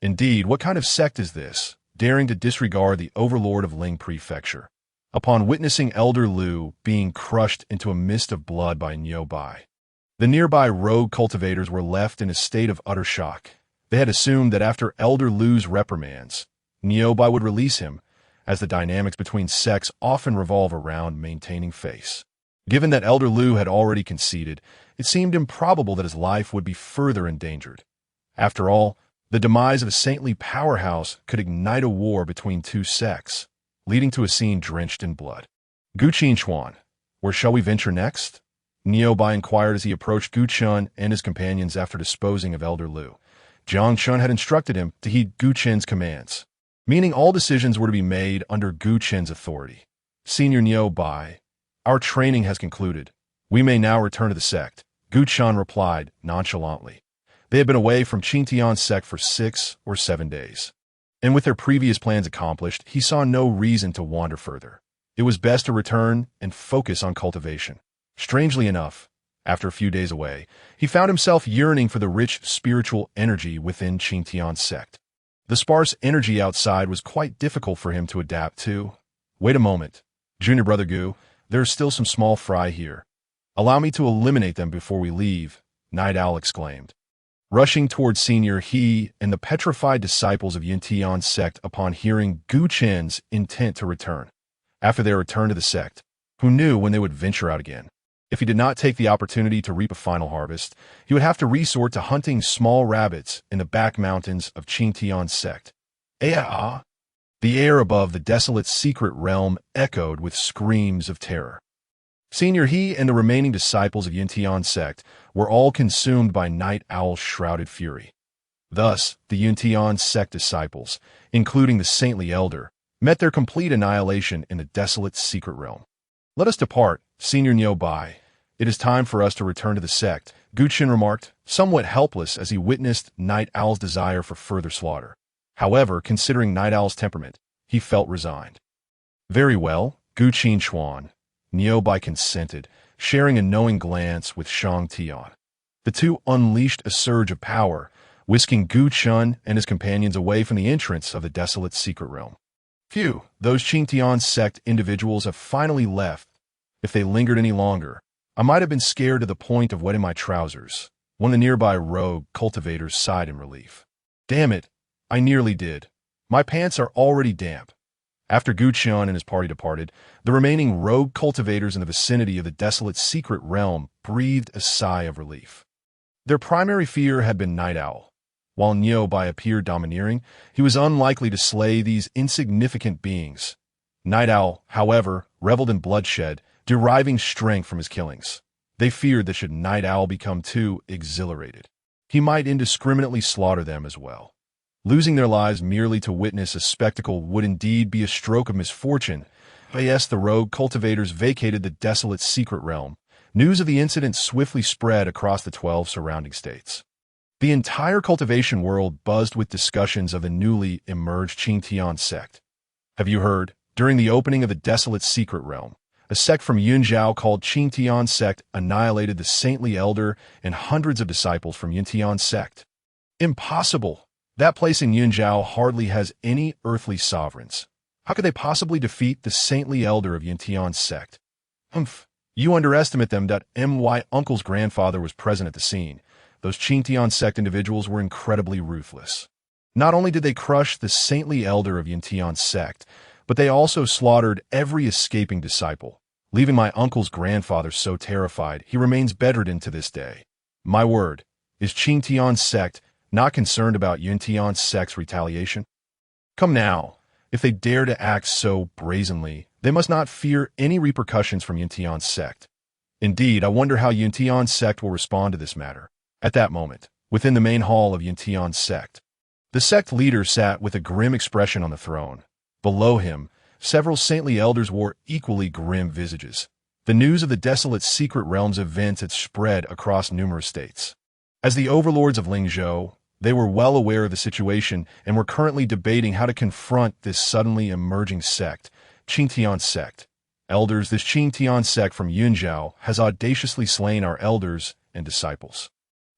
Indeed, what kind of sect is this, daring to disregard the overlord of Ling Prefecture? Upon witnessing Elder Lu being crushed into a mist of blood by Niobai, the nearby rogue cultivators were left in a state of utter shock. They had assumed that after Elder Lu's reprimands, Niobai would release him, as the dynamics between sects often revolve around maintaining face. Given that Elder Lu had already conceded, it seemed improbable that his life would be further endangered. After all, the demise of a saintly powerhouse could ignite a war between two sects, leading to a scene drenched in blood. Gu Chuan, where shall we venture next? Niobai inquired as he approached Gu Chun and his companions after disposing of Elder Lu. Jiang Chen had instructed him to heed Gu Chen's commands, meaning all decisions were to be made under Gu Chen's authority. Senior Niobai, our training has concluded. We may now return to the sect, Gu Chen replied nonchalantly. They had been away from Qingtian's sect for 6 or 7 days. And with their previous plans accomplished, he saw no reason to wander further. It was best to return and focus on cultivation. Strangely enough, after a few days away, he found himself yearning for the rich spiritual energy within Qingtian's sect. The sparse energy outside was quite difficult for him to adapt to. Wait a moment, Junior Brother Gu, there is still some small fry here. Allow me to eliminate them before we leave, Night Owl exclaimed. Rushing towards Senior, he and the petrified disciples of Yintian's sect upon hearing Gu Chen's intent to return. After their return to the sect, who knew when they would venture out again? If he did not take the opportunity to reap a final harvest, he would have to resort to hunting small rabbits in the back mountains of Qingtian's sect. The air above the desolate secret realm echoed with screams of terror. Senior, he and the remaining disciples of Yintian's sect were all consumed by Night Owl's shrouded fury. Thus, the Yintian sect disciples, including the saintly elder, met their complete annihilation in the desolate secret realm. Let us depart, Senior Niobai. It is time for us to return to the sect, Gu Chen remarked, somewhat helpless as he witnessed Night Owl's desire for further slaughter. However, considering Night Owl's temperament, he felt resigned. Very well, Gu Chuan, Niobai consented, sharing a knowing glance with Shang Tian. The two unleashed a surge of power, whisking Gu Chun and his companions away from the entrance of the desolate secret realm. Phew, those Qingtian sect individuals have finally left. If they lingered any longer, I might have been scared to the point of wetting my trousers. One of the nearby rogue cultivators sighed in relief. Damn it, I nearly did. My pants are already damp. After Gu Chun and his party departed, the remaining rogue cultivators in the vicinity of the desolate secret realm breathed a sigh of relief. Their primary fear had been Night Owl. While Niobai appeared domineering, he was unlikely to slay these insignificant beings. Night Owl, however, reveled in bloodshed, deriving strength from his killings. They feared that should Night Owl become too exhilarated, he might indiscriminately slaughter them as well. Losing their lives merely to witness a spectacle would indeed be a stroke of misfortune. But yes, the rogue cultivators vacated the desolate secret realm. News of the incident swiftly spread across the 12 surrounding states. The entire cultivation world buzzed with discussions of the newly emerged Qingtian sect. Have you heard? During the opening of the desolate secret realm, a sect from Yunzhou called Qingtian sect annihilated the saintly elder and hundreds of disciples from Yintian sect. Impossible! That place in Yunzhou hardly has any earthly sovereigns. How could they possibly defeat the saintly elder of Yintian sect? Humph! You underestimate them. My uncle's grandfather was present at the scene. Those Qingtian sect individuals were incredibly ruthless. Not only did they crush the saintly elder of Yintian sect, but they also slaughtered every escaping disciple, leaving my uncle's grandfather so terrified he remains bedridden to this day. My word, is Qingtian sect not concerned about Yuntian's sect's retaliation? Come now, if they dare to act so brazenly, they must not fear any repercussions from Yuntian's sect. Indeed, I wonder how Yuntian's sect will respond to this matter. At that moment, within the main hall of Yuntian's sect, the sect leader sat with a grim expression on the throne. Below him, several saintly elders wore equally grim visages. The news of the desolate secret realms events had spread across numerous states. As the overlords of Lingzhou, they were well aware of the situation and were currently debating how to confront this suddenly emerging sect, Qingtian sect. Elders, this Qingtian sect from Yunzhou has audaciously slain our elders and disciples.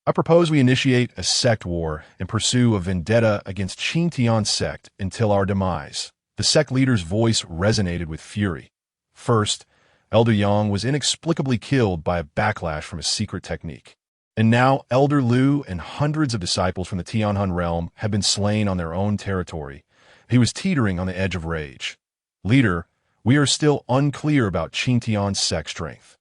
I propose we initiate a sect war and pursue a vendetta against Qingtian sect until our demise. The sect leader's voice resonated with fury. First, Elder Yang was inexplicably killed by a backlash from a secret technique. And now Elder Liu and hundreds of disciples from the Tianhun realm have been slain on their own territory. He was teetering on the edge of rage. Leader, we are still unclear about Qingtian's sect strength.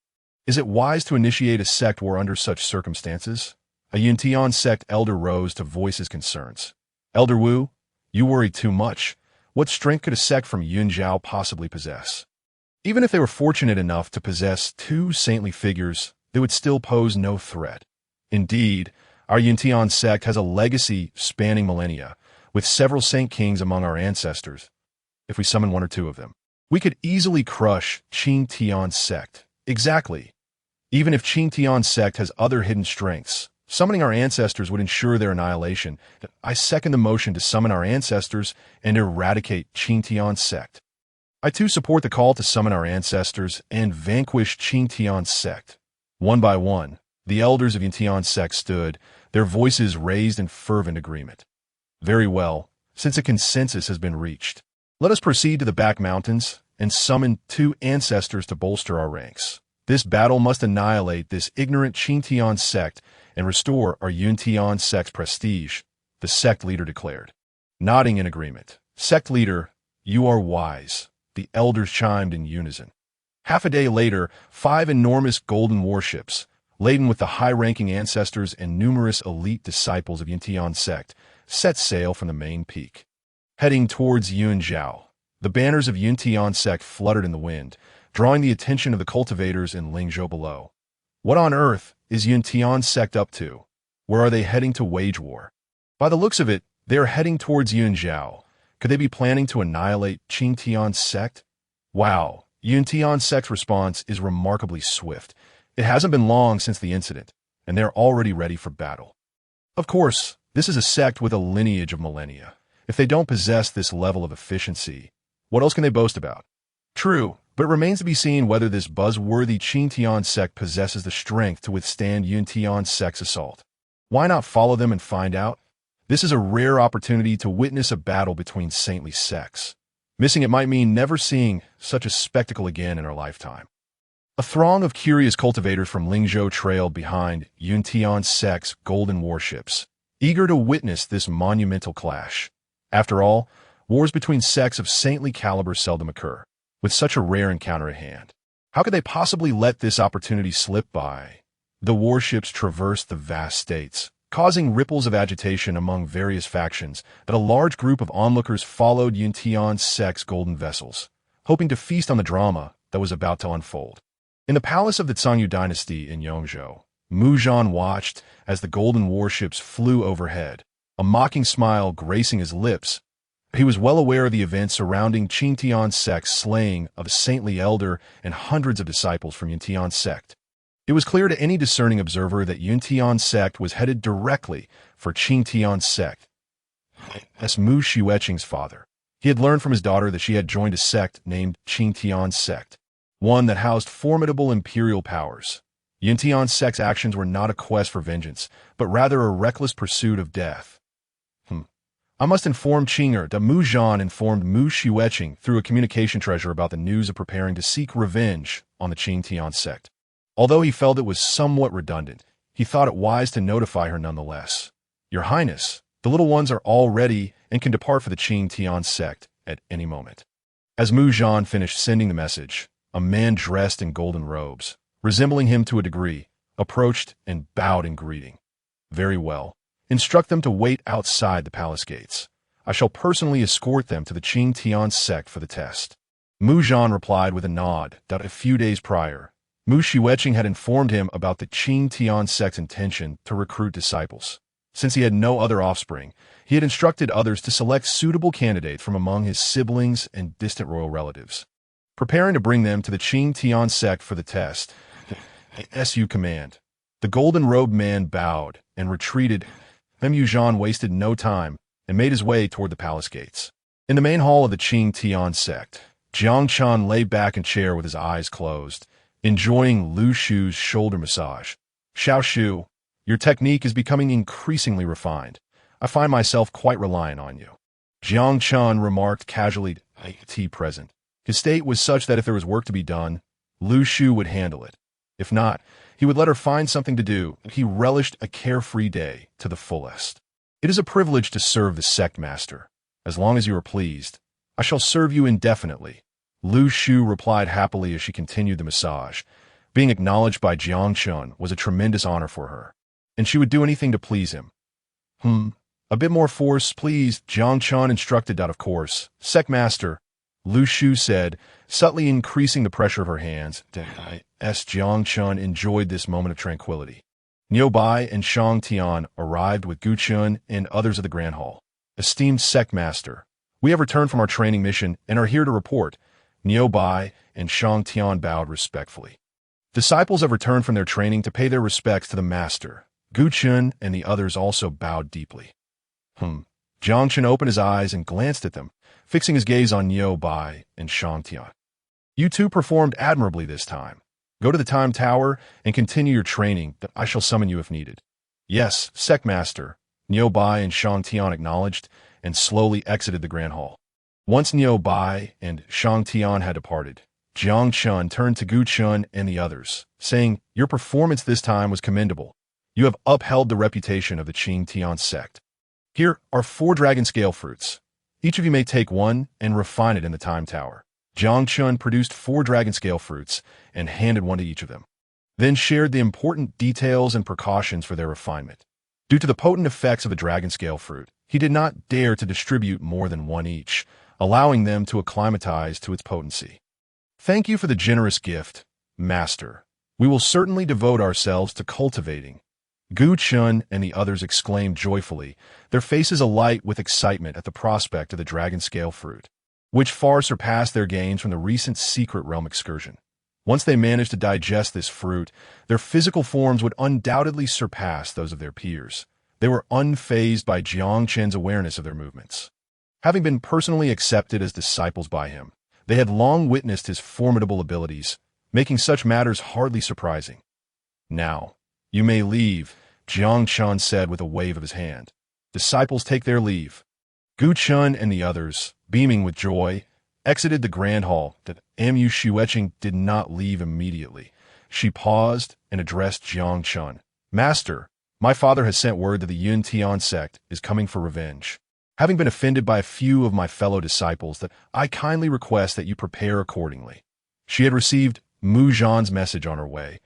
Is it wise to initiate a sect war under such circumstances? A Yuntian sect elder rose to voice his concerns. Elder Wu, you worry too much. What strength could a sect from Yunzhou possibly possess? Even if they were fortunate enough to possess two saintly figures, they would still pose no threat. Indeed, our Yuntian sect has a legacy spanning millennia, with several saint kings among our ancestors. If we summon one or two of them, we could easily crush Qingtian sect. Exactly. Even if Qingtian sect has other hidden strengths, summoning our ancestors would ensure their annihilation. I second the motion to summon our ancestors and eradicate Qingtian sect. I too support the call to summon our ancestors and vanquish Qingtian sect. One by one, the elders of Yuntian sect stood, their voices raised in fervent agreement. Very well, since a consensus has been reached, let us proceed to the back mountains and summon two ancestors to bolster our ranks. This battle must annihilate this ignorant Qingtian sect and restore our Yuntian sect's prestige, the sect leader declared. Nodding in agreement, sect leader, you are wise, the elders chimed in unison. Half a day later, 5 enormous golden warships, laden with the high-ranking ancestors and numerous elite disciples of Yuntian sect, set sail from the main peak. Heading towards Yunzhou, the banners of Yuntian sect fluttered in the wind, drawing the attention of the cultivators in Lingzhou below. What on earth is Yuntian sect up to? Where are they heading to wage war? By the looks of it, they are heading towards Yunzhou. Could they be planning to annihilate Qingtian sect? Wow, Yuntian sect's response is remarkably swift. It hasn't been long since the incident, and they're already ready for battle. Of course, this is a sect with a lineage of millennia. If they don't possess this level of efficiency, what else can they boast about? True, but it remains to be seen whether this buzzworthy Qingtian sect possesses the strength to withstand Yuntian sect's assault. Why not follow them and find out? This is a rare opportunity to witness a battle between saintly sects. Missing it might mean never seeing such a spectacle again in our lifetime. A throng of curious cultivators from Lingzhou trailed behind Yuntian sect's golden warships, eager to witness this monumental clash. After all, wars between sects of saintly caliber seldom occur. With such a rare encounter at hand, how could they possibly let this opportunity slip by? The warships traversed the vast states, causing ripples of agitation among various factions, but a large group of onlookers followed Yuntian sect's golden vessels, hoping to feast on the drama that was about to unfold. In the palace of the Zhangyu dynasty in Yongzhou, Mu Zhan watched as the golden warships flew overhead, a mocking smile gracing his lips. He was well aware of the events surrounding Qingtian sect's slaying of a saintly elder and hundreds of disciples from Yuntian sect. It was clear to any discerning observer that Yuntian sect was headed directly for Qingtian sect. As Mu Shiueqing's father, he had learned from his daughter that she had joined a sect named Qingtian sect, one that housed formidable imperial powers. Yuntian sect's actions were not a quest for vengeance, but rather a reckless pursuit of death. I must inform Qinger that Mu Zhan informed Mu Shiueqing through a communication treasure about the news of preparing to seek revenge on the Qingtian sect. Although he felt it was somewhat redundant, he thought it wise to notify her nonetheless. Your Highness, the little ones are all ready and can depart for the Qingtian sect at any moment. As Mu Zhan finished sending the message, a man dressed in golden robes, resembling him to a degree, approached and bowed in greeting. Very well. Instruct them to wait outside the palace gates. I shall personally escort them to the Qing Tian sect for the test." Mu Zhan replied with a nod that a few days prior, Mu Shiueqing had informed him about the Qing Tian sect's intention to recruit disciples. Since he had no other offspring, he had instructed others to select suitable candidates from among his siblings and distant royal relatives. Preparing to bring them to the Qing Tian sect for the test, SU command. The golden-robed man bowed and retreated. Mu Zhan wasted no time and made his way toward the palace gates. In the main hall of the Qing Tian sect, Jiang Chen lay back in a chair with his eyes closed, enjoying Lu Shu's shoulder massage. "Xiao Shu, your technique is becoming increasingly refined. I find myself quite reliant on you," Jiang Chen remarked casually to present. His state was such that if there was work to be done, Lu Shu would handle it. If not, he would let her find something to do. He relished a carefree day to the fullest. "It is a privilege to serve the sect master. As long as you are pleased, I shall serve you indefinitely," Lu Shu replied happily as she continued the massage. Being acknowledged by Jiang Chen was a tremendous honor for her, and she would do anything to please him. A bit more force, please," Jiang Chen instructed. "Of course, sect master," Lu Shu said, subtly increasing the pressure of her hands. Jiang Chen enjoyed this moment of tranquility. Niu Bai and Shang Tian arrived with Gu Chun and others of the Grand Hall. "Esteemed sect master, we have returned from our training mission and are here to report." Niu Bai and Shang Tian bowed respectfully. Disciples have returned from their training to pay their respects to the master. Gu Chun and the others also bowed deeply. Jiang Chen opened his eyes and glanced at them, fixing his gaze on Niu Bai and Shang Tian. "You two performed admirably this time. Go to the Time Tower and continue your training. I shall summon you if needed." "Yes, sect master," Niu Bai and Shang Tian acknowledged and slowly exited the Grand Hall. Once Niu Bai and Shang Tian had departed, Jiang Chen turned to Gu Chun and the others, saying, "Your performance this time was commendable. You have upheld the reputation of the Qing Tian sect. Here are 4 dragon scale fruits. Each of you may take one and refine it in the Time Tower." Jiang Chen produced 4 dragon scale fruits and handed one to each of them, then shared the important details and precautions for their refinement. Due to the potent effects of the dragon scale fruit, he did not dare to distribute more than one each, allowing them to acclimatize to its potency. "Thank you for the generous gift, master. We will certainly devote ourselves to cultivating." Gu Chun and the others exclaimed joyfully, their faces alight with excitement at the prospect of the dragon scale fruit, which far surpassed their gains from the recent secret realm excursion. Once they managed to digest this fruit, their physical forms would undoubtedly surpass those of their peers. They were unfazed by Jiang Chen's awareness of their movements. Having been personally accepted as disciples by him, they had long witnessed his formidable abilities, making such matters hardly surprising. "Now, you may leave," Jiang Chen said with a wave of his hand. Disciples take their leave. Gu Chun and the others, beaming with joy, exited the Grand Hall. That Mu Shiueqing did not leave immediately. She paused and addressed Jiang Chen. "Master, my father has sent word that the Yun Tian sect is coming for revenge. Having been offended by a few of my fellow disciples, that I kindly request that you prepare accordingly." She had received Mu Zhan's message on her way,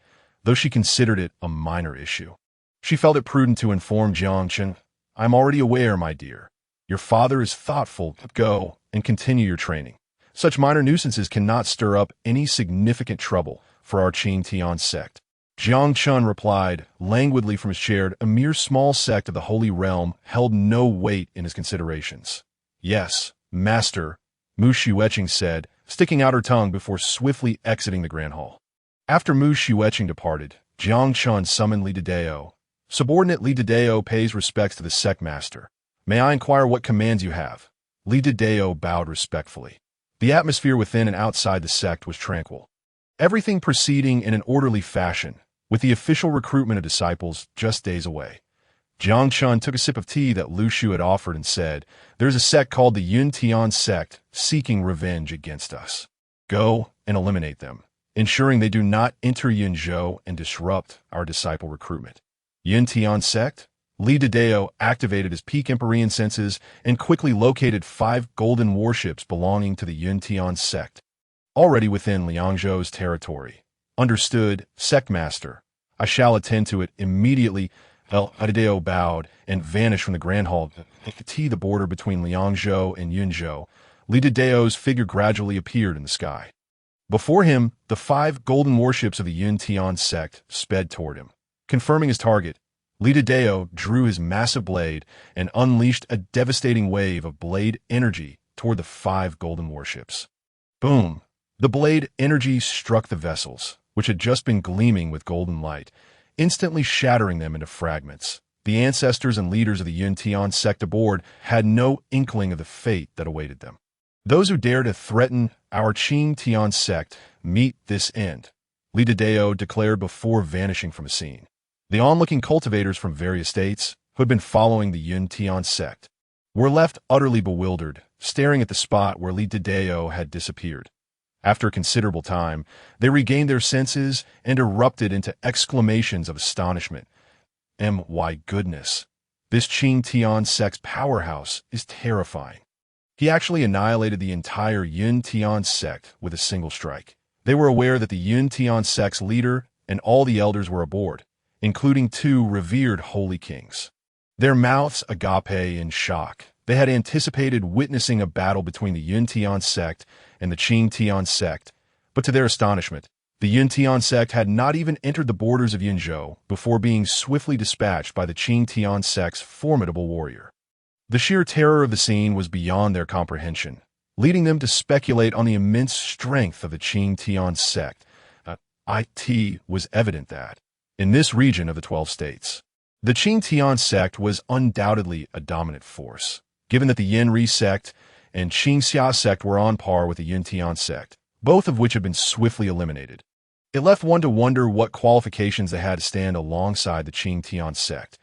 though she considered it a minor issue. She felt it prudent to inform Jiang Chen, "I am already aware, my dear. Your father is thoughtful. Go and continue your training. Such minor nuisances cannot stir up any significant trouble for our Qing Tian sect." Jiang Chen replied languidly from his chair. A mere small sect of the Holy Realm held no weight in his considerations. "Yes, master," Mu Shiueqing said, sticking out her tongue before swiftly exiting the Grand Hall. After Mu Shiueqing departed, Jiang Chen summoned Li Dideo. "Subordinate Li Dideo pays respects to the sect master. May I inquire what commands you have?" Li Dideo bowed respectfully. The atmosphere within and outside the sect was tranquil, everything proceeding in an orderly fashion, with the official recruitment of disciples just days away. Jiang Chen took a sip of tea that Lu Shu had offered and said, "There is a sect called the Yun Tian sect seeking revenge against us. Go and eliminate them, ensuring they do not enter Yunzhou and disrupt our disciple recruitment." Yun Tian sect? Li Dideo activated his peak Empyrean senses and quickly located 5 golden warships belonging to the Yun Tian sect, already within Liangzhou's territory. "Understood, sect master. I shall attend to it immediately." El Adideo bowed and vanished from the grand hall. The border between Liangzhou and Yunzhou, Li Dedeo's figure gradually appeared in the sky. Before him, the 5 golden warships of the Yun Tian sect sped toward him. Confirming his target, Li Dedeo drew his massive blade and unleashed a devastating wave of blade energy toward the 5 golden warships. Boom! The blade energy struck the vessels, which had just been gleaming with golden light, instantly shattering them into fragments. The ancestors and leaders of the Yun Tian sect aboard had no inkling of the fate that awaited them. Those who dare to threaten our Qing Tian sect meet this end, Li Dedeo declared before vanishing from the scene. The onlooking cultivators from various states, who had been following the Yun Tian sect, were left utterly bewildered, staring at the spot where Li Dedeo had disappeared. After a considerable time, they regained their senses and erupted into exclamations of astonishment. My goodness, this Qing Tian sect's powerhouse is terrifying. He actually annihilated the entire Yun Tian sect with a single strike. They were aware that the Yun Tian sect's leader and all the elders were aboard, including 2 revered holy kings. Their mouths agape in shock. They had anticipated witnessing a battle between the Yun Tian sect and the Qing Tian sect, but to their astonishment, the Yun Tian sect had not even entered the borders of Yunzhou before being swiftly dispatched by the Qing Tian sect's formidable warrior. The sheer terror of the scene was beyond their comprehension, leading them to speculate on the immense strength of the Qing Tian sect. It was evident that, in this region of the 12 states, the Qing Tian sect was undoubtedly a dominant force, given that the Yenri sect and Qingxia sect were on par with the Yun Tian sect, both of which had been swiftly eliminated. It left one to wonder what qualifications they had to stand alongside the Qing Tian sect.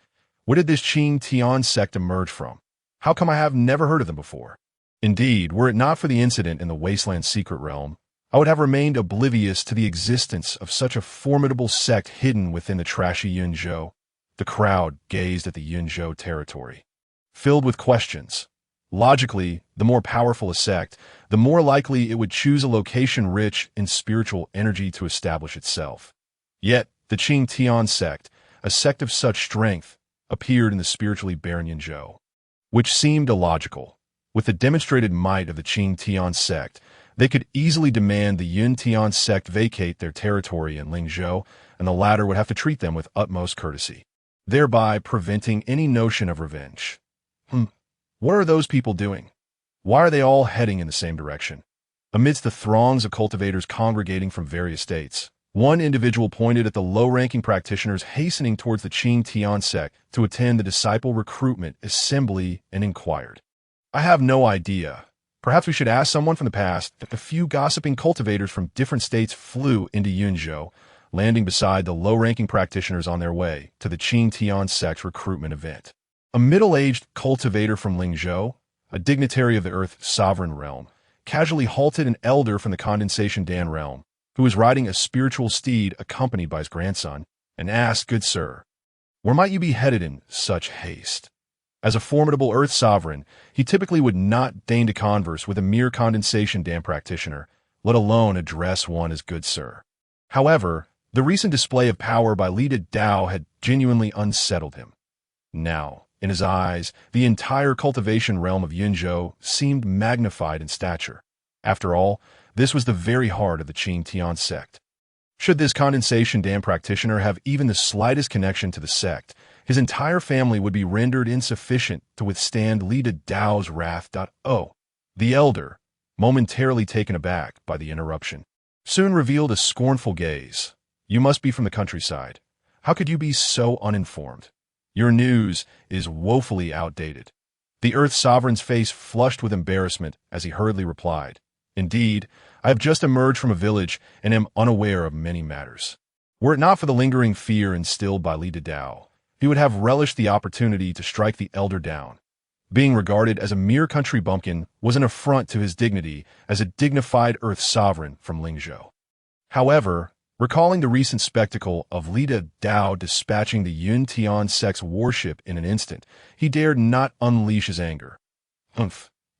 Where did this Qing Tian sect emerge from? How come I have never heard of them before? Indeed, were it not for the incident in the Wasteland Secret Realm, I would have remained oblivious to the existence of such a formidable sect hidden within the trashy Yunzhou. The crowd gazed at the Yunzhou territory, filled with questions. Logically, the more powerful a sect, the more likely it would choose a location rich in spiritual energy to establish itself. Yet, the Qing Tian sect, a sect of such strength, appeared in the spiritually barren Yunzhou, which seemed illogical. With the demonstrated might of the Qing Tian sect, they could easily demand the Yun Tian sect vacate their territory in Lingzhou, and the latter would have to treat them with utmost courtesy, thereby preventing any notion of revenge. What are those people doing? Why are they all heading in the same direction? Amidst the throngs of cultivators congregating from various states, one individual pointed at the low-ranking practitioners hastening towards the Qing Tian sect to attend the disciple recruitment assembly and inquired. I have no idea. Perhaps we should ask someone from the past. A few gossiping cultivators from different states flew into Yunzhou, landing beside the low-ranking practitioners on their way to the Qing Tian sect's recruitment event. A middle-aged cultivator from Lingzhou, a dignitary of the Earth Sovereign Realm, casually halted an elder from the Condensation Dan realm, who was riding a spiritual steed accompanied by his grandson, and asked, "Good sir, where might you be headed in such haste?" As a formidable Earth Sovereign, he typically would not deign to converse with a mere Condensation Dan practitioner, let alone address one as "good sir." However, the recent display of power by Li Dedao had genuinely unsettled him. Now, in his eyes, the entire cultivation realm of Yunzhou seemed magnified in stature. After all, this was the very heart of the Qing Tian sect. Should this Condensation Dan practitioner have even the slightest connection to the sect, his entire family would be rendered insufficient to withstand Li Dedao's wrath. The elder, momentarily taken aback by the interruption, soon revealed a scornful gaze. "You must be from the countryside. How could you be so uninformed? Your news is woefully outdated." The Earth Sovereign's face flushed with embarrassment as he hurriedly replied, "Indeed, I have just emerged from a village and am unaware of many matters." Were it not for the lingering fear instilled by Li Dedao, he would have relished the opportunity to strike the elder down. Being regarded as a mere country bumpkin was an affront to his dignity as a dignified Earth Sovereign from Lingzhou. However, recalling the recent spectacle of Li Dedao dispatching the Yun Tian sect's warship in an instant, he dared not unleash his anger.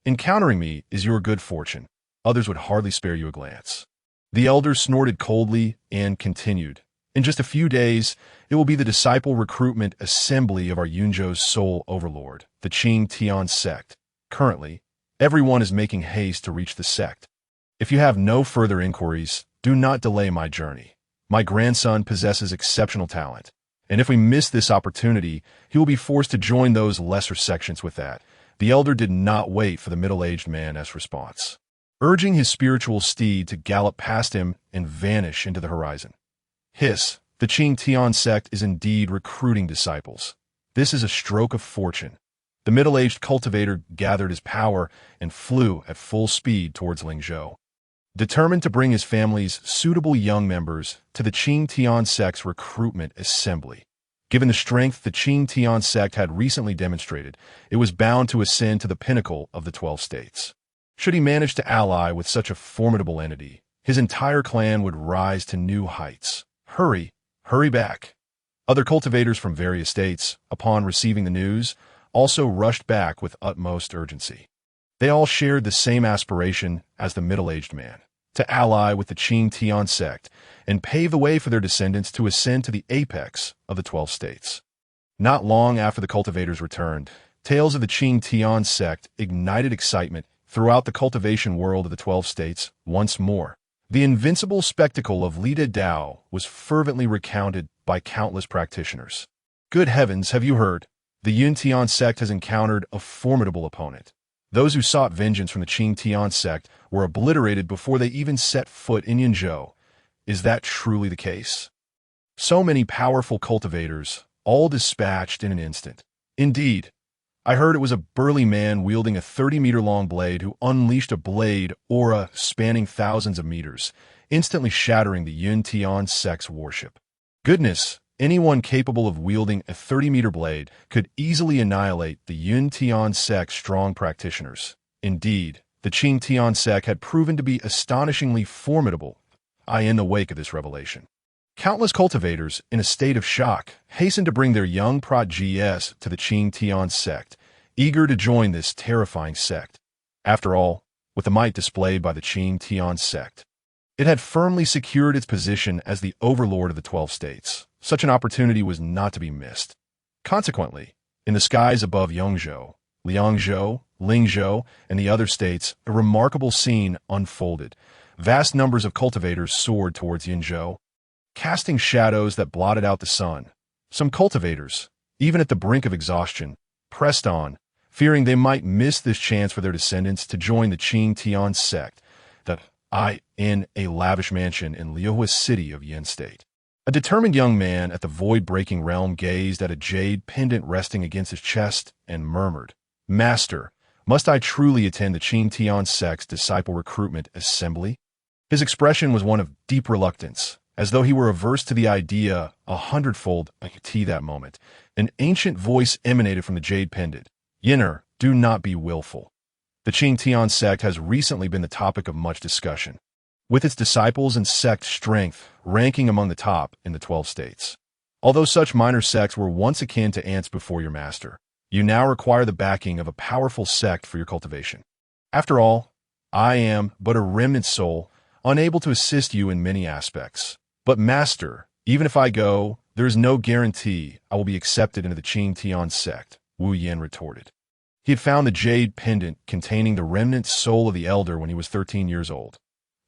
Encountering me is your good fortune. Others would hardly spare you a glance." The elder snorted coldly and continued, In just a few days, it will be the disciple recruitment assembly of our Yunzhou's sole overlord, the Qing Tian sect. Currently, everyone is making haste to reach the sect. If you have no further inquiries, do not delay my journey. My grandson possesses exceptional talent, and if we miss this opportunity, he will be forced to join those lesser sections with that. The elder did not wait for the middle-aged man's response, urging his spiritual steed to gallop past him and vanish into the horizon. Hiss, the Qing Tian sect is indeed recruiting disciples. This is a stroke of fortune. The middle-aged cultivator gathered his power and flew at full speed towards Lingzhou, determined to bring his family's suitable young members to the Qing Tian sect's recruitment assembly. Given the strength the Qing Tian sect had recently demonstrated, it was bound to ascend to the pinnacle of the 12 states. Should he manage to ally with such a formidable entity, his entire clan would rise to new heights. Hurry back. Other cultivators from various states, upon receiving the news, also rushed back with utmost urgency. They all shared the same aspiration as the middle-aged man, to ally with the Qing Tian sect and pave the way for their descendants to ascend to the apex of the 12 states. Not long after the cultivators returned, tales of the Qing Tian sect ignited excitement throughout the cultivation world of the 12 states once more. The invincible spectacle of Lida Dao was fervently recounted by countless practitioners. Good heavens, have you heard? The Yun Tian sect has encountered a formidable opponent. Those who sought vengeance from the Qing Tian sect were obliterated before they even set foot in Yunzhou. Is that truly the case? So many powerful cultivators, all dispatched in an instant. Indeed, I heard it was a burly man wielding a 30-meter-long blade who unleashed a blade aura spanning thousands of meters, instantly shattering the Yun Tian sect's warship. Goodness, anyone capable of wielding a 30-meter blade could easily annihilate the Yun Tian sect's strong practitioners. Indeed, the Qing Tian sect had proven to be astonishingly formidable. In the wake of this revelation, countless cultivators, in a state of shock, hastened to bring their young protégés to the Qing Tian sect, eager to join this terrifying sect. After all, with the might displayed by the Qing Tian sect, it had firmly secured its position as the overlord of the 12 states. Such an opportunity was not to be missed. Consequently, in the skies above Yongzhou, Liangzhou, Lingzhou, and the other states, a remarkable scene unfolded. Vast numbers of cultivators soared towards Yunzhou, casting shadows that blotted out the sun. Some cultivators, even at the brink of exhaustion, pressed on, fearing they might miss this chance for their descendants to join the Qing Tian sect, in a lavish mansion in Liuhua city of Yin State. A determined young man at the void-breaking realm gazed at a jade pendant resting against his chest and murmured, "Master, must I truly attend the Qing Tian sect's disciple recruitment assembly?" His expression was one of deep reluctance, as though he were averse to the idea 100-fold that moment. An ancient voice emanated from the jade pendant. "Yinner, do not be willful." The Qing Tian sect has recently been the topic of much discussion, with its disciples and sect strength ranking among the top in the 12 states. Although such minor sects were once akin to ants before your master, you now require the backing of a powerful sect for your cultivation. After all, I am but a remnant soul, unable to assist you in many aspects. But master, even if I go, there is no guarantee I will be accepted into the Qing Tian sect, Wu Yan retorted. He had found the jade pendant containing the remnant soul of the elder when he was 13 years old.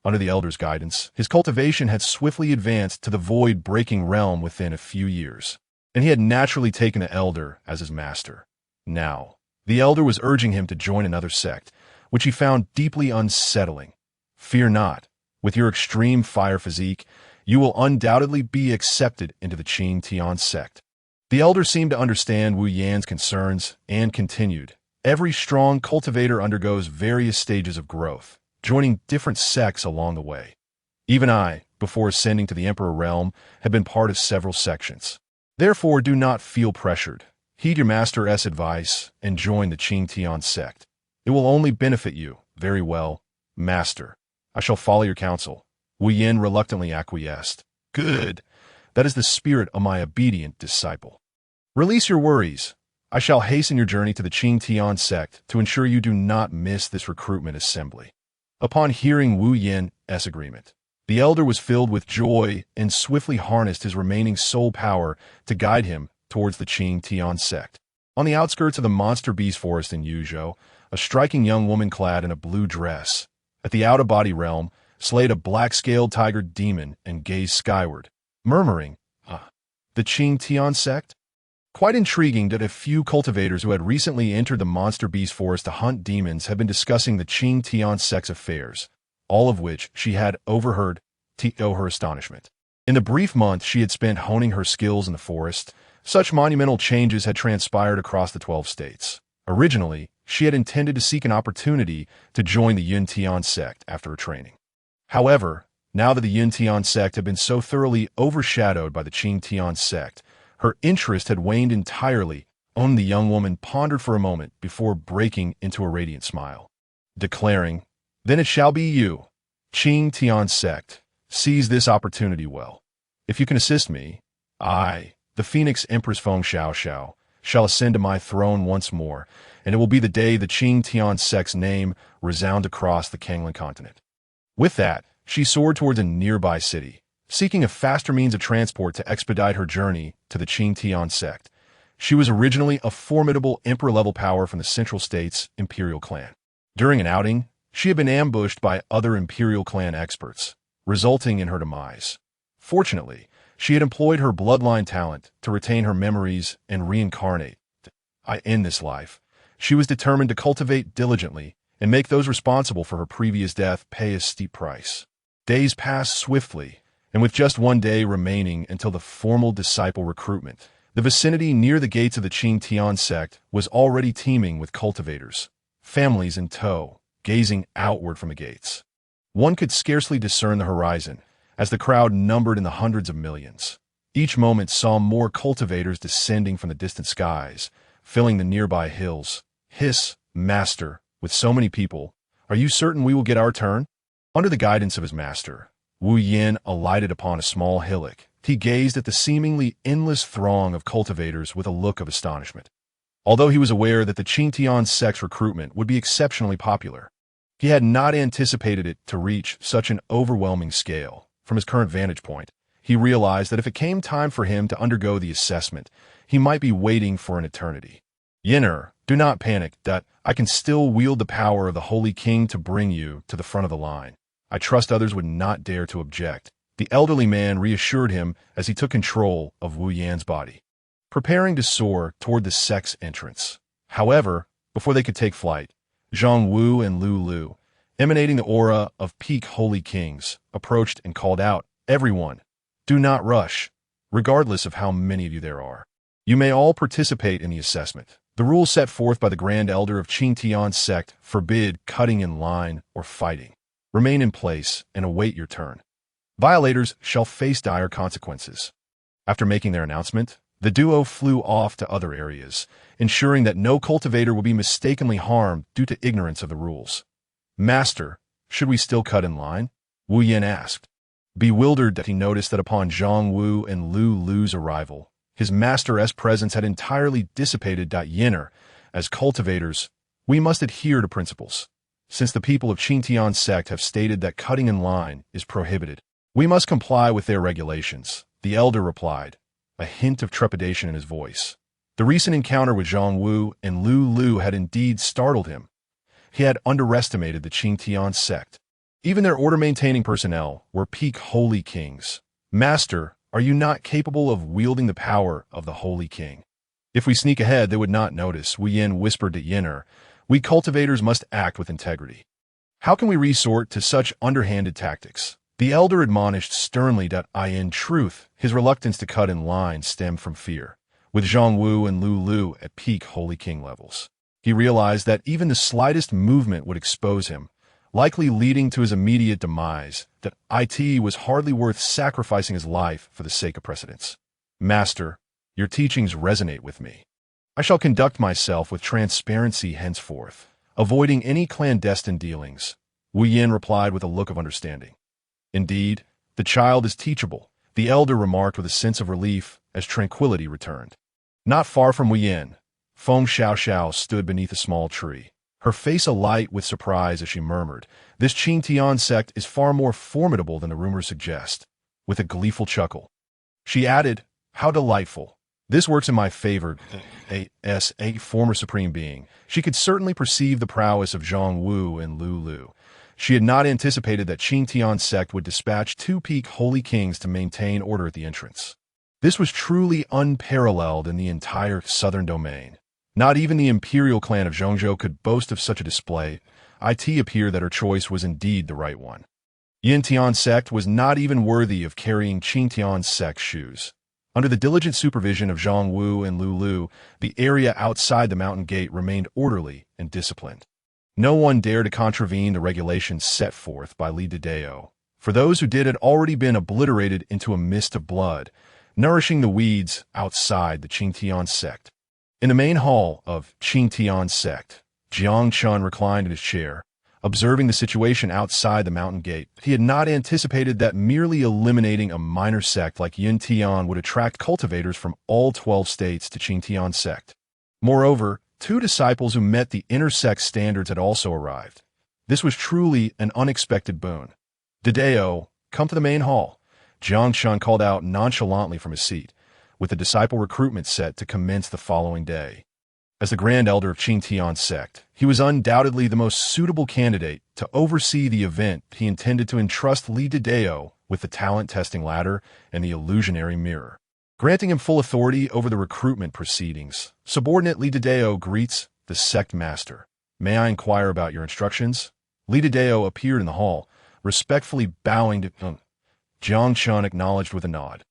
Under the elder's guidance, his cultivation had swiftly advanced to the void-breaking realm within a few years, and he had naturally taken the elder as his master. Now, the elder was urging him to join another sect, which he found deeply unsettling. Fear not. With your extreme fire physique, you will undoubtedly be accepted into the Qing Tian sect. The elder seemed to understand Wu Yan's concerns and continued. Every strong cultivator undergoes various stages of growth, joining different sects along the way. Even I, before ascending to the Emperor realm, have been part of several sections. Therefore, do not feel pressured. Heed your master's advice and join the Qing Tian sect. It will only benefit you. Very well, master. I shall follow your counsel. Wu Yan reluctantly acquiesced. Good. That is the spirit of my obedient disciple. Release your worries. I shall hasten your journey to the Qing Tian sect to ensure you do not miss this recruitment assembly. Upon hearing Wu Yan's agreement, The elder was filled with joy and swiftly harnessed his remaining soul power to guide him towards the Qing Tian sect. On the outskirts of the monster beast forest in Yuzhou, a striking young woman clad in a blue dress, at the out-of-body realm, slayed a black-scaled tiger demon and gazed skyward, murmuring, the Qing Tian sect? Quite intriguing that a few cultivators who had recently entered the monster beast forest to hunt demons had been discussing the Qing Tian sect's affairs, all of which she had overheard to her astonishment. In the brief month she had spent honing her skills in the forest, such monumental changes had transpired across the 12 states. Originally, she had intended to seek an opportunity to join the Yin Tian sect after her training. However, now that the Yin Tian sect had been so thoroughly overshadowed by the Qing Tian sect, her interest had waned entirely. The young woman pondered for a moment before breaking into a radiant smile, declaring, "Then it shall be you, Qing Tian sect. Seize this opportunity well. If you can assist me, I, the Phoenix Empress Feng Xiaoxiao, shall ascend to my throne once more, and it will be the day the Qing Tian sect's name resound across the Kanglan continent." With that, she soared towards a nearby city, seeking a faster means of transport to expedite her journey to the Qing Tian sect. She was originally a formidable emperor-level power from the Central States Imperial clan. During an outing, she had been ambushed by other Imperial clan experts, resulting in her demise. Fortunately, she had employed her bloodline talent to retain her memories and reincarnate. In this life, she was determined to cultivate diligently and make those responsible for her previous death pay a steep price. Days passed swiftly, and with just one day remaining until the formal disciple recruitment, the vicinity near the gates of the Qing Tian sect was already teeming with cultivators, families in tow, gazing outward from the gates. One could scarcely discern the horizon, as the crowd numbered in the hundreds of millions. Each moment saw more cultivators descending from the distant skies, filling the nearby hills. "Hiss, master, with so many people, are you certain we will get our turn?" Under the guidance of his master, Wu Yin alighted upon a small hillock. He gazed at the seemingly endless throng of cultivators with a look of astonishment. Although he was aware that the Qing Tian sect's recruitment would be exceptionally popular, he had not anticipated it to reach such an overwhelming scale. From his current vantage point, he realized that if it came time for him to undergo the assessment, he might be waiting for an eternity. "Yinner, do not panic, that I can still wield the power of the Holy King to bring you to the front of the line. I trust others would not dare to object," the elderly man reassured him as he took control of Wu Yan's body, preparing to soar toward the sect's entrance. However, before they could take flight, Zhang Wu and Lu Lu, emanating the aura of peak holy kings, approached and called out, "Everyone, do not rush, regardless of how many of you there are. You may all participate in the assessment. The rules set forth by the Grand Elder of Qing Tian sect forbid cutting in line or fighting. Remain in place and await your turn. Violators shall face dire consequences." After making their announcement, the duo flew off to other areas, ensuring that no cultivator would be mistakenly harmed due to ignorance of the rules. "Master, should we still cut in line?" Wu Yin asked, bewildered that he noticed that upon Zhang Wu and Lu Lu's arrival, his master's presence had entirely dissipated. "Yinner, as cultivators, we must adhere to principles. Since the people of Qing Tian sect have stated that cutting in line is prohibited, we must comply with their regulations," the elder replied, a hint of trepidation in his voice. The recent encounter with Zhang Wu and Lu Lu had indeed startled him. He had underestimated the Qing Tian sect. Even their order-maintaining personnel were peak holy kings. "Master, are you not capable of wielding the power of the Holy King? If we sneak ahead, they would not notice," Wu Yin whispered to Yinner. "We cultivators must act with integrity. How can we resort to such underhanded tactics?" The elder admonished sternly. In truth, his reluctance to cut in line stemmed from fear. With Zhang Wu and Lu Lu at peak Holy King levels, he realized that even the slightest movement would expose him, likely leading to his immediate demise. It was hardly worth sacrificing his life for the sake of precedence. "Master, your teachings resonate with me. I shall conduct myself with transparency henceforth, avoiding any clandestine dealings," Wu Yin replied with a look of understanding. "Indeed, the child is teachable," the elder remarked with a sense of relief as tranquility returned. Not far from Wu Yin, Feng Xiaoxiao stood beneath a small tree, her face alight with surprise as she murmured, "This Qing Tian sect is far more formidable than the rumors suggest." With a gleeful chuckle, she added, "How delightful. This works in my favor." As a former supreme being, she could certainly perceive the prowess of Zhang Wu and Lu Lu. She had not anticipated that Qing Tian sect would dispatch two peak holy kings to maintain order at the entrance. This was truly unparalleled in the entire southern domain. Not even the imperial clan of Zhongzhou could boast of such a display. It appeared that her choice was indeed the right one. Yin Tian sect was not even worthy of carrying Qing Tian sect's shoes. Under the diligent supervision of Zhang Wu and Lu Lu, the area outside the mountain gate remained orderly and disciplined. No one dared to contravene the regulations set forth by Li Dideo, for those who did had already been obliterated into a mist of blood, nourishing the weeds outside the Qing Tian sect. In the main hall of Qing Tian sect, Jiang Chen reclined in his chair, observing the situation outside the mountain gate. He had not anticipated that merely eliminating a minor sect like Yin Tian would attract cultivators from all 12 states to Qing Tian sect. Moreover, two disciples who met the inter-sect standards had also arrived. This was truly an unexpected boon. "Dideo, come to the main hall," Jiang Chen called out nonchalantly from his seat, with the disciple recruitment set to commence the following day. As the Grand Elder of Qing Tian sect, he was undoubtedly the most suitable candidate to oversee the event. He intended to entrust Li Dideo with the talent testing ladder and the illusionary mirror, granting him full authority over the recruitment proceedings. Subordinate Li Dideo greets the sect master. "May I inquire about your instructions?" Li Dideo appeared in the hall, respectfully bowing to Jiang Chen acknowledged with a nod,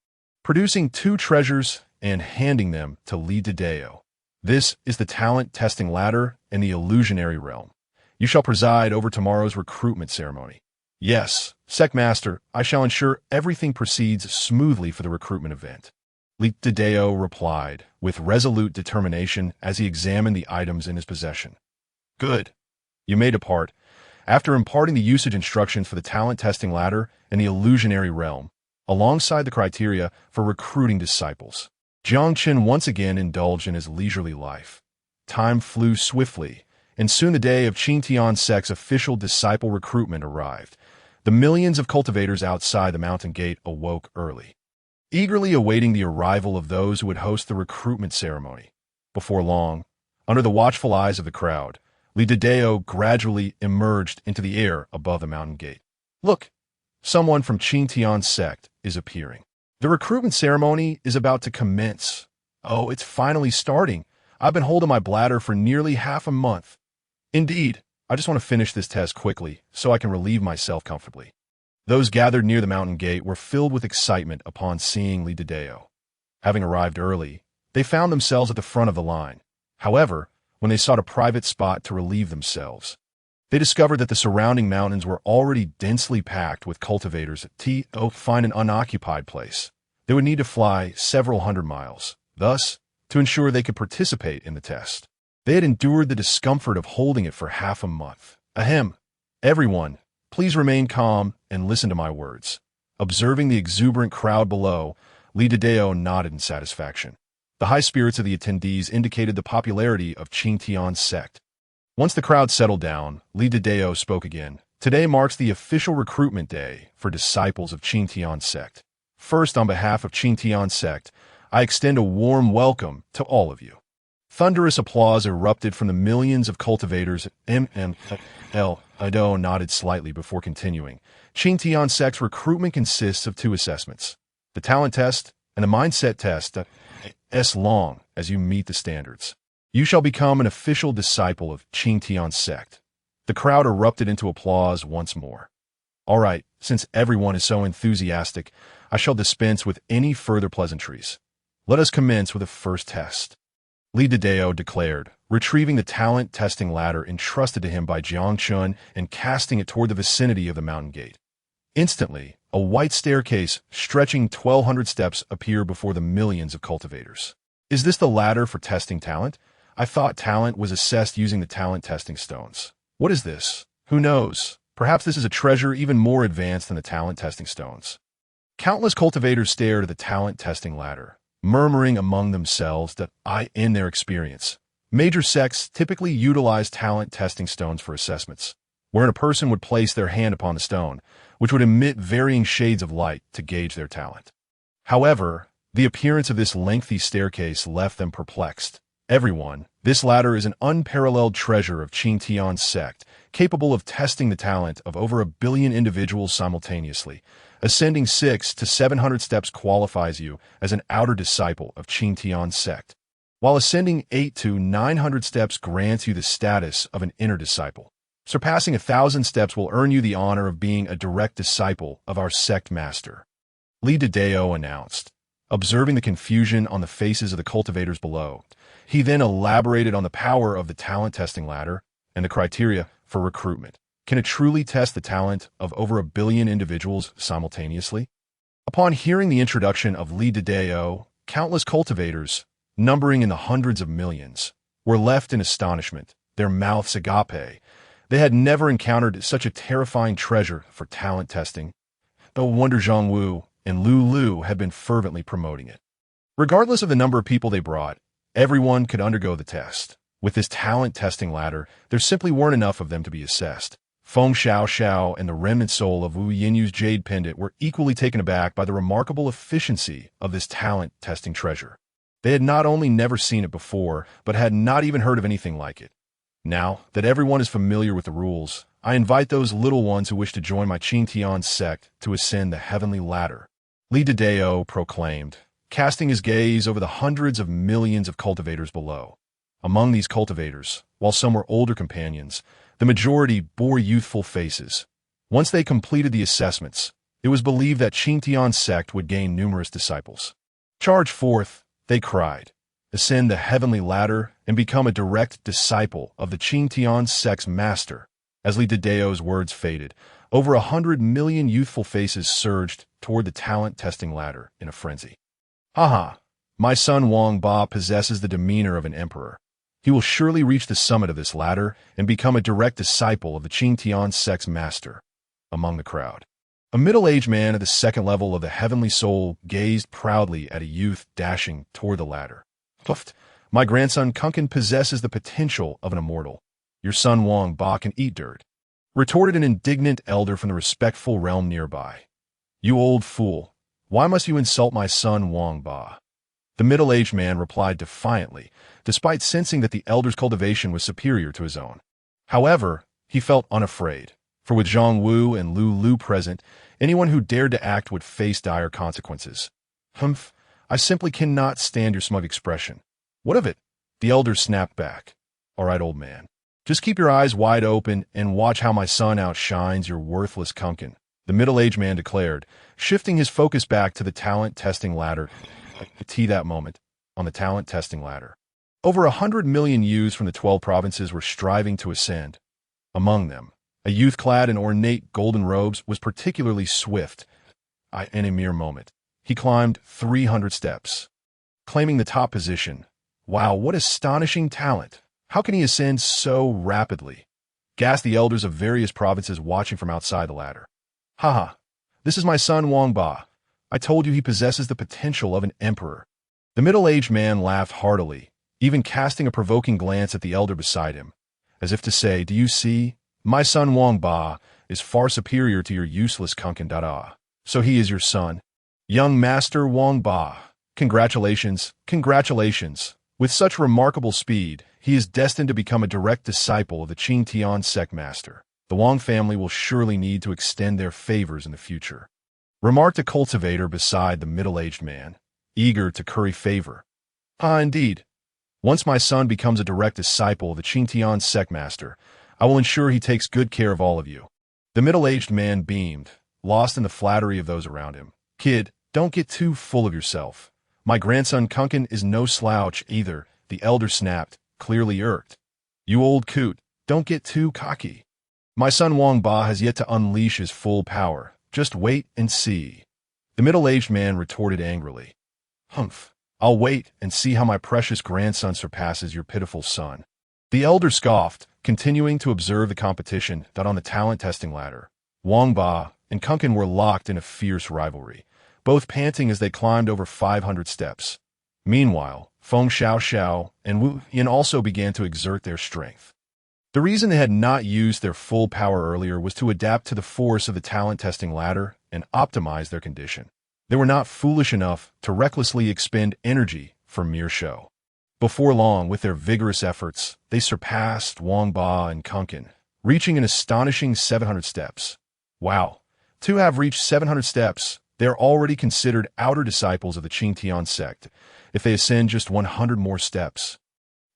producing two treasures and handing them to Li Dideo. "This is the talent testing ladder in the illusionary realm. You shall preside over tomorrow's recruitment ceremony." "Yes, sect master, I shall ensure everything proceeds smoothly for the recruitment event," Li Dideo replied, with resolute determination as he examined the items in his possession. "Good. You may depart." After imparting the usage instructions for the talent testing ladder in the illusionary realm, alongside the criteria for recruiting disciples, Jiang Chen once again indulged in his leisurely life. Time flew swiftly, and soon the day of Qing Tian sect's official disciple recruitment arrived. The millions of cultivators outside the mountain gate awoke early, eagerly awaiting the arrival of those who would host the recruitment ceremony. Before long, under the watchful eyes of the crowd, Li Dideo gradually emerged into the air above the mountain gate. "Look, someone from Qing Tian sect is appearing. The recruitment ceremony is about to commence. Oh, it's finally starting. I've been holding my bladder for nearly half a month. Indeed, I just want to finish this test quickly so I can relieve myself comfortably." Those gathered near the mountain gate were filled with excitement upon seeing Li Dideo. Having arrived early, they found themselves at the front of the line. However, when they sought a private spot to relieve themselves, they discovered that the surrounding mountains were already densely packed with cultivators. To find an unoccupied place, they would need to fly several hundred miles. Thus, to ensure they could participate in the test, they had endured the discomfort of holding it for half a month. Ahem. Everyone, please remain calm and listen to my words. Observing the exuberant crowd below, Li Dideo nodded in satisfaction. The high spirits of the attendees indicated the popularity of Qing Tian sect. Once the crowd settled down, Li Dideo spoke again. "Today marks the official recruitment day for disciples of Qing Tian sect. First, on behalf of Qing Tian sect, I extend a warm welcome to all of you." Thunderous applause erupted from the millions of cultivators. Ido nodded slightly before continuing. "Qing Tian sect's recruitment consists of two assessments, the talent test and the mindset test. As long as you meet the standards, you shall become an official disciple of Qing Tian sect." The crowd erupted into applause once more. "All right, since everyone is so enthusiastic, I shall dispense with any further pleasantries. Let us commence with the first test," Li Dideo declared, retrieving the talent testing ladder entrusted to him by Jiang Chen and casting it toward the vicinity of the mountain gate. Instantly, a white staircase stretching 1,200 steps appeared before the millions of cultivators. "Is this the ladder for testing talent? I thought talent was assessed using the talent testing stones. What is this? Who knows? Perhaps this is a treasure even more advanced than the talent testing stones." Countless cultivators stared at the talent testing ladder, murmuring among themselves that in their experience, Major sects typically utilize talent testing stones for assessments, wherein a person would place their hand upon the stone, which would emit varying shades of light to gauge their talent. However, the appearance of this lengthy staircase left them perplexed. Everyone, this ladder is an unparalleled treasure of Qingtian's sect, capable of testing the talent of over 1 billion individuals simultaneously. Ascending 600 to 700 steps qualifies you as an outer disciple of Qingtian's sect, while ascending 800 to 900 steps grants you the status of an inner disciple. Surpassing 1,000 steps will earn you the honor of being a direct disciple of our sect master. Li Dao announced. Observing the confusion on the faces of the cultivators below, he then elaborated on the power of the talent testing ladder and the criteria for recruitment. Can it truly test the talent of over 1 billion individuals simultaneously? Upon hearing the introduction of Li Dao, countless cultivators, numbering in the hundreds of millions, were left in astonishment, their mouths agape. They had never encountered such a terrifying treasure for talent testing. No wonder Zhang Wu and Lu had been fervently promoting it. Regardless of the number of people they brought, everyone could undergo the test. With this talent testing ladder, there simply weren't enough of them to be assessed. Feng Xiao and the remnant soul of Wu Yinyu's jade pendant were equally taken aback by the remarkable efficiency of this talent testing treasure. They had not only never seen it before, but had not even heard of anything like it. Now that everyone is familiar with the rules, I invite those little ones who wish to join my Qingtian sect to ascend the heavenly ladder. Li Dao proclaimed, casting his gaze over the hundreds of millions of cultivators below. Among these cultivators, while some were older companions, the majority bore youthful faces. Once they completed the assessments, it was believed that Qingtian sect would gain numerous disciples. Charge forth, they cried. Ascend the heavenly ladder and become a direct disciple of the Qingtian sect's master. As Li Dao's words faded, over 100 million youthful faces surged toward the talent testing ladder in a frenzy. Haha, my son Wang Ba possesses the demeanor of an emperor. He will surely reach the summit of this ladder and become a direct disciple of the Qingtian sect's master. Among the crowd, a middle-aged man at the second level of the heavenly soul gazed proudly at a youth dashing toward the ladder. My grandson Kunkin possesses the potential of an immortal. Your son Wang Ba can eat dirt, retorted an indignant elder from the respectful realm nearby. You old fool, why must you insult my son Wang Ba? The middle-aged man replied defiantly, despite sensing that the elder's cultivation was superior to his own. However, he felt unafraid, for with Zhang Wu and Lu present, anyone who dared to act would face dire consequences. Humph, I simply cannot stand your smug expression. What of it? The elder snapped back. All right, old man. Just keep your eyes wide open and watch how my son outshines your worthless Kunkin, the middle-aged man declared, shifting his focus back to the talent testing ladder. That moment, on the talent testing ladder, over 100 million youths from the 12 provinces were striving to ascend. Among them, a youth clad in ornate golden robes was particularly swift. In a mere moment, he climbed 300 steps, claiming the top position. Wow, what astonishing talent! How can he ascend so rapidly? Gasped the elders of various provinces watching from outside the ladder. Haha, this is my son Wang Ba. I told you he possesses the potential of an emperor. The middle-aged man laughed heartily, even casting a provoking glance at the elder beside him, as if to say, do you see? My son Wang Ba is far superior to your useless Kunkin Dada. So he is your son. Young Master Wang Ba, congratulations, congratulations. With such remarkable speed, he is destined to become a direct disciple of the Qingtian sect master. The Wang family will surely need to extend their favors in the future. Remarked a cultivator beside the middle-aged man, eager to curry favor. Indeed. Once my son becomes a direct disciple of the Qingtian sect master, I will ensure he takes good care of all of you. The middle-aged man beamed, lost in the flattery of those around him. Kid, don't get too full of yourself. My grandson Kunkin is no slouch either, the elder snapped, clearly irked. You old coot, don't get too cocky. My son Wang Ba has yet to unleash his full power. Just wait and see. The middle-aged man retorted angrily. Humph, I'll wait and see how my precious grandson surpasses your pitiful son. The elder scoffed, continuing to observe the competition that on the talent testing ladder. Wang Ba and Kunkin were locked in a fierce rivalry, both panting as they climbed over 500 steps. Meanwhile, Feng Xiao and Wu Yin also began to exert their strength. The reason they had not used their full power earlier was to adapt to the force of the talent testing ladder and optimize their condition. They were not foolish enough to recklessly expend energy for mere show. Before long, with their vigorous efforts, they surpassed Wang Ba and Kunkin, reaching an astonishing 700 steps. Wow! To have reached 700 steps, they are already considered outer disciples of the Qingtian sect. If they ascend just 100 more steps,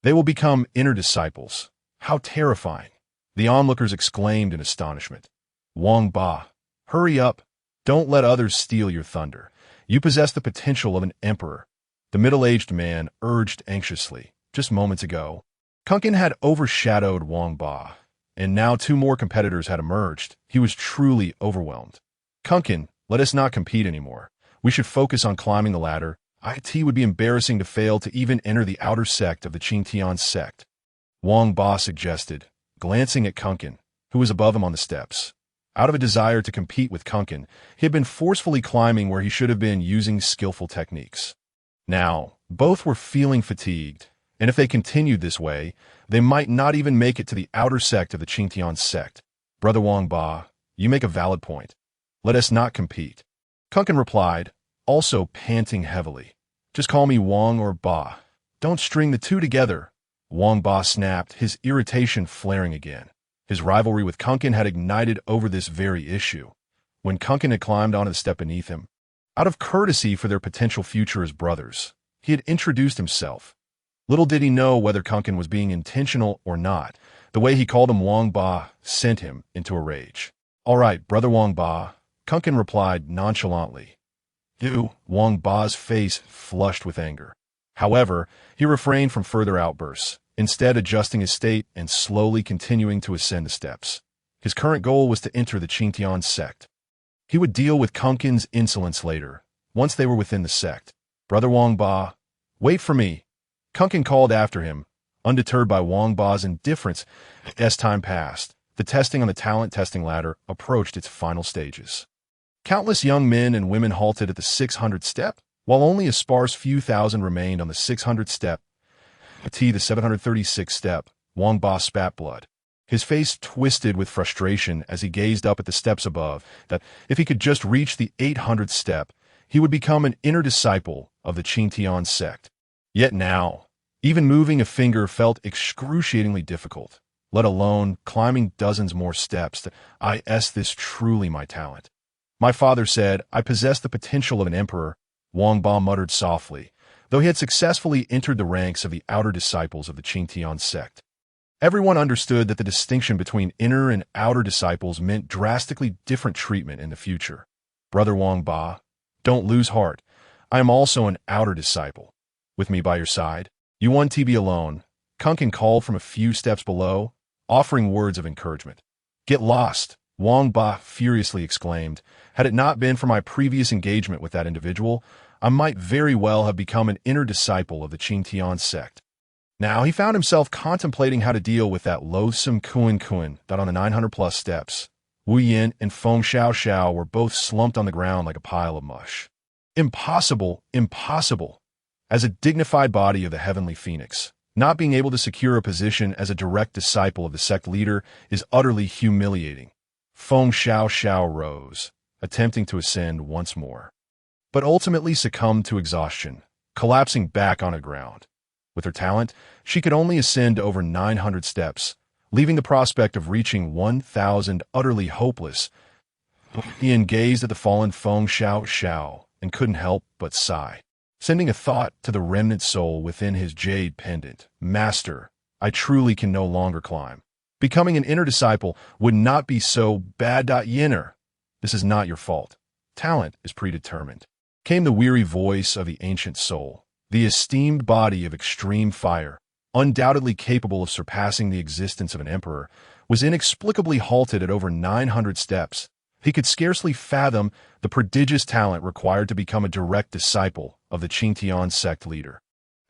they will become inner disciples. How terrifying! The onlookers exclaimed in astonishment. Wang Ba, hurry up! Don't let others steal your thunder. You possess the potential of an emperor. The middle-aged man urged anxiously. Just moments ago, Kunkin had overshadowed Wang Ba, and now 2 more competitors had emerged. He was truly overwhelmed. Kunkin, let us not compete anymore. We should focus on climbing the ladder. It would be embarrassing to fail to even enter the outer sect of the Qingtian sect, Wang Ba suggested, glancing at Kunkin, who was above him on the steps. Out of a desire to compete with Kunkin, he had been forcefully climbing where he should have been using skillful techniques. Now, both were feeling fatigued, and if they continued this way, they might not even make it to the outer sect of the Qingtian sect. Brother Wang Ba, you make a valid point. Let us not compete. Kunkin replied, also panting heavily. Just call me Wang or Ba. Don't string the two together. Wang Ba snapped, his irritation flaring again. His rivalry with Kunkin had ignited over this very issue. When Kunkin had climbed onto the step beneath him, out of courtesy for their potential future as brothers, he had introduced himself. Little did he know whether Kunkin was being intentional or not. The way he called him Wang Ba sent him into a rage. All right, Brother Wang Ba, Kunkin replied nonchalantly. You, Wang Ba's face flushed with anger. However, he refrained from further outbursts, instead adjusting his state and slowly continuing to ascend the steps. His current goal was to enter the Qingtian sect. He would deal with Kunkin's insolence later, once they were within the sect. Brother Wang Ba, wait for me. Kunkin called after him, undeterred by Wang Ba's indifference. As time passed, the testing on the talent testing ladder approached its final stages. Countless young men and women halted at the 600th step, while only a sparse few thousand remained on the 600th step. At the 736th step, Wang Ba spat blood. His face twisted with frustration as he gazed up at the steps above, that if he could just reach the 800th step, he would become an inner disciple of the Qingtian sect. Yet now, even moving a finger felt excruciatingly difficult, let alone climbing dozens more steps. This truly my talent. My father said I possessed the potential of an emperor, Wang Ba muttered softly, though he had successfully entered the ranks of the outer disciples of the Qingtian sect. Everyone understood that the distinction between inner and outer disciples meant drastically different treatment in the future. Brother Wang Ba, don't lose heart. I am also an outer disciple. With me by your side, you won't be alone. Kunkin called from a few steps below, offering words of encouragement. Get lost, Wang Ba furiously exclaimed. Had it not been for my previous engagement with that individual, I might very well have become an inner disciple of the Qingtian sect. Now he found himself contemplating how to deal with that loathsome Kun that on the 900-plus steps. Wu Yin and Feng Xiao were both slumped on the ground like a pile of mush. Impossible, impossible. As a dignified body of the heavenly phoenix, not being able to secure a position as a direct disciple of the sect leader is utterly humiliating. Feng Xiao rose, attempting to ascend once more, but ultimately succumbed to exhaustion, collapsing back on the ground. With her talent, she could only ascend over 900 steps, leaving the prospect of reaching 1,000 utterly hopeless. Ian gazed at the fallen Feng Xiao and couldn't help but sigh, sending a thought to the remnant soul within his jade pendant. Master, I truly can no longer climb. Becoming an inner disciple would not be so bad. Yinner, this is not your fault. Talent is predetermined. Came the weary voice of the ancient soul. The esteemed body of extreme fire, undoubtedly capable of surpassing the existence of an emperor, was inexplicably halted at over 900 steps. He could scarcely fathom the prodigious talent required to become a direct disciple of the Qingtian sect leader.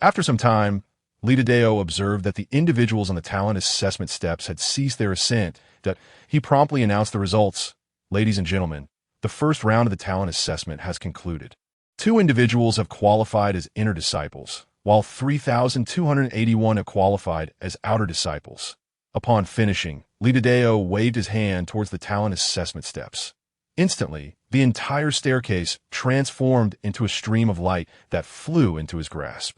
After some time, Lidadeo observed that the individuals on the talent assessment steps had ceased their ascent. He promptly announced the results. Ladies and gentlemen, the first round of the talent assessment has concluded. 2 individuals have qualified as inner disciples, while 3,281 qualified as outer disciples. Upon finishing, Lidadeo waved his hand towards the talent assessment steps. Instantly, the entire staircase transformed into a stream of light that flew into his grasp.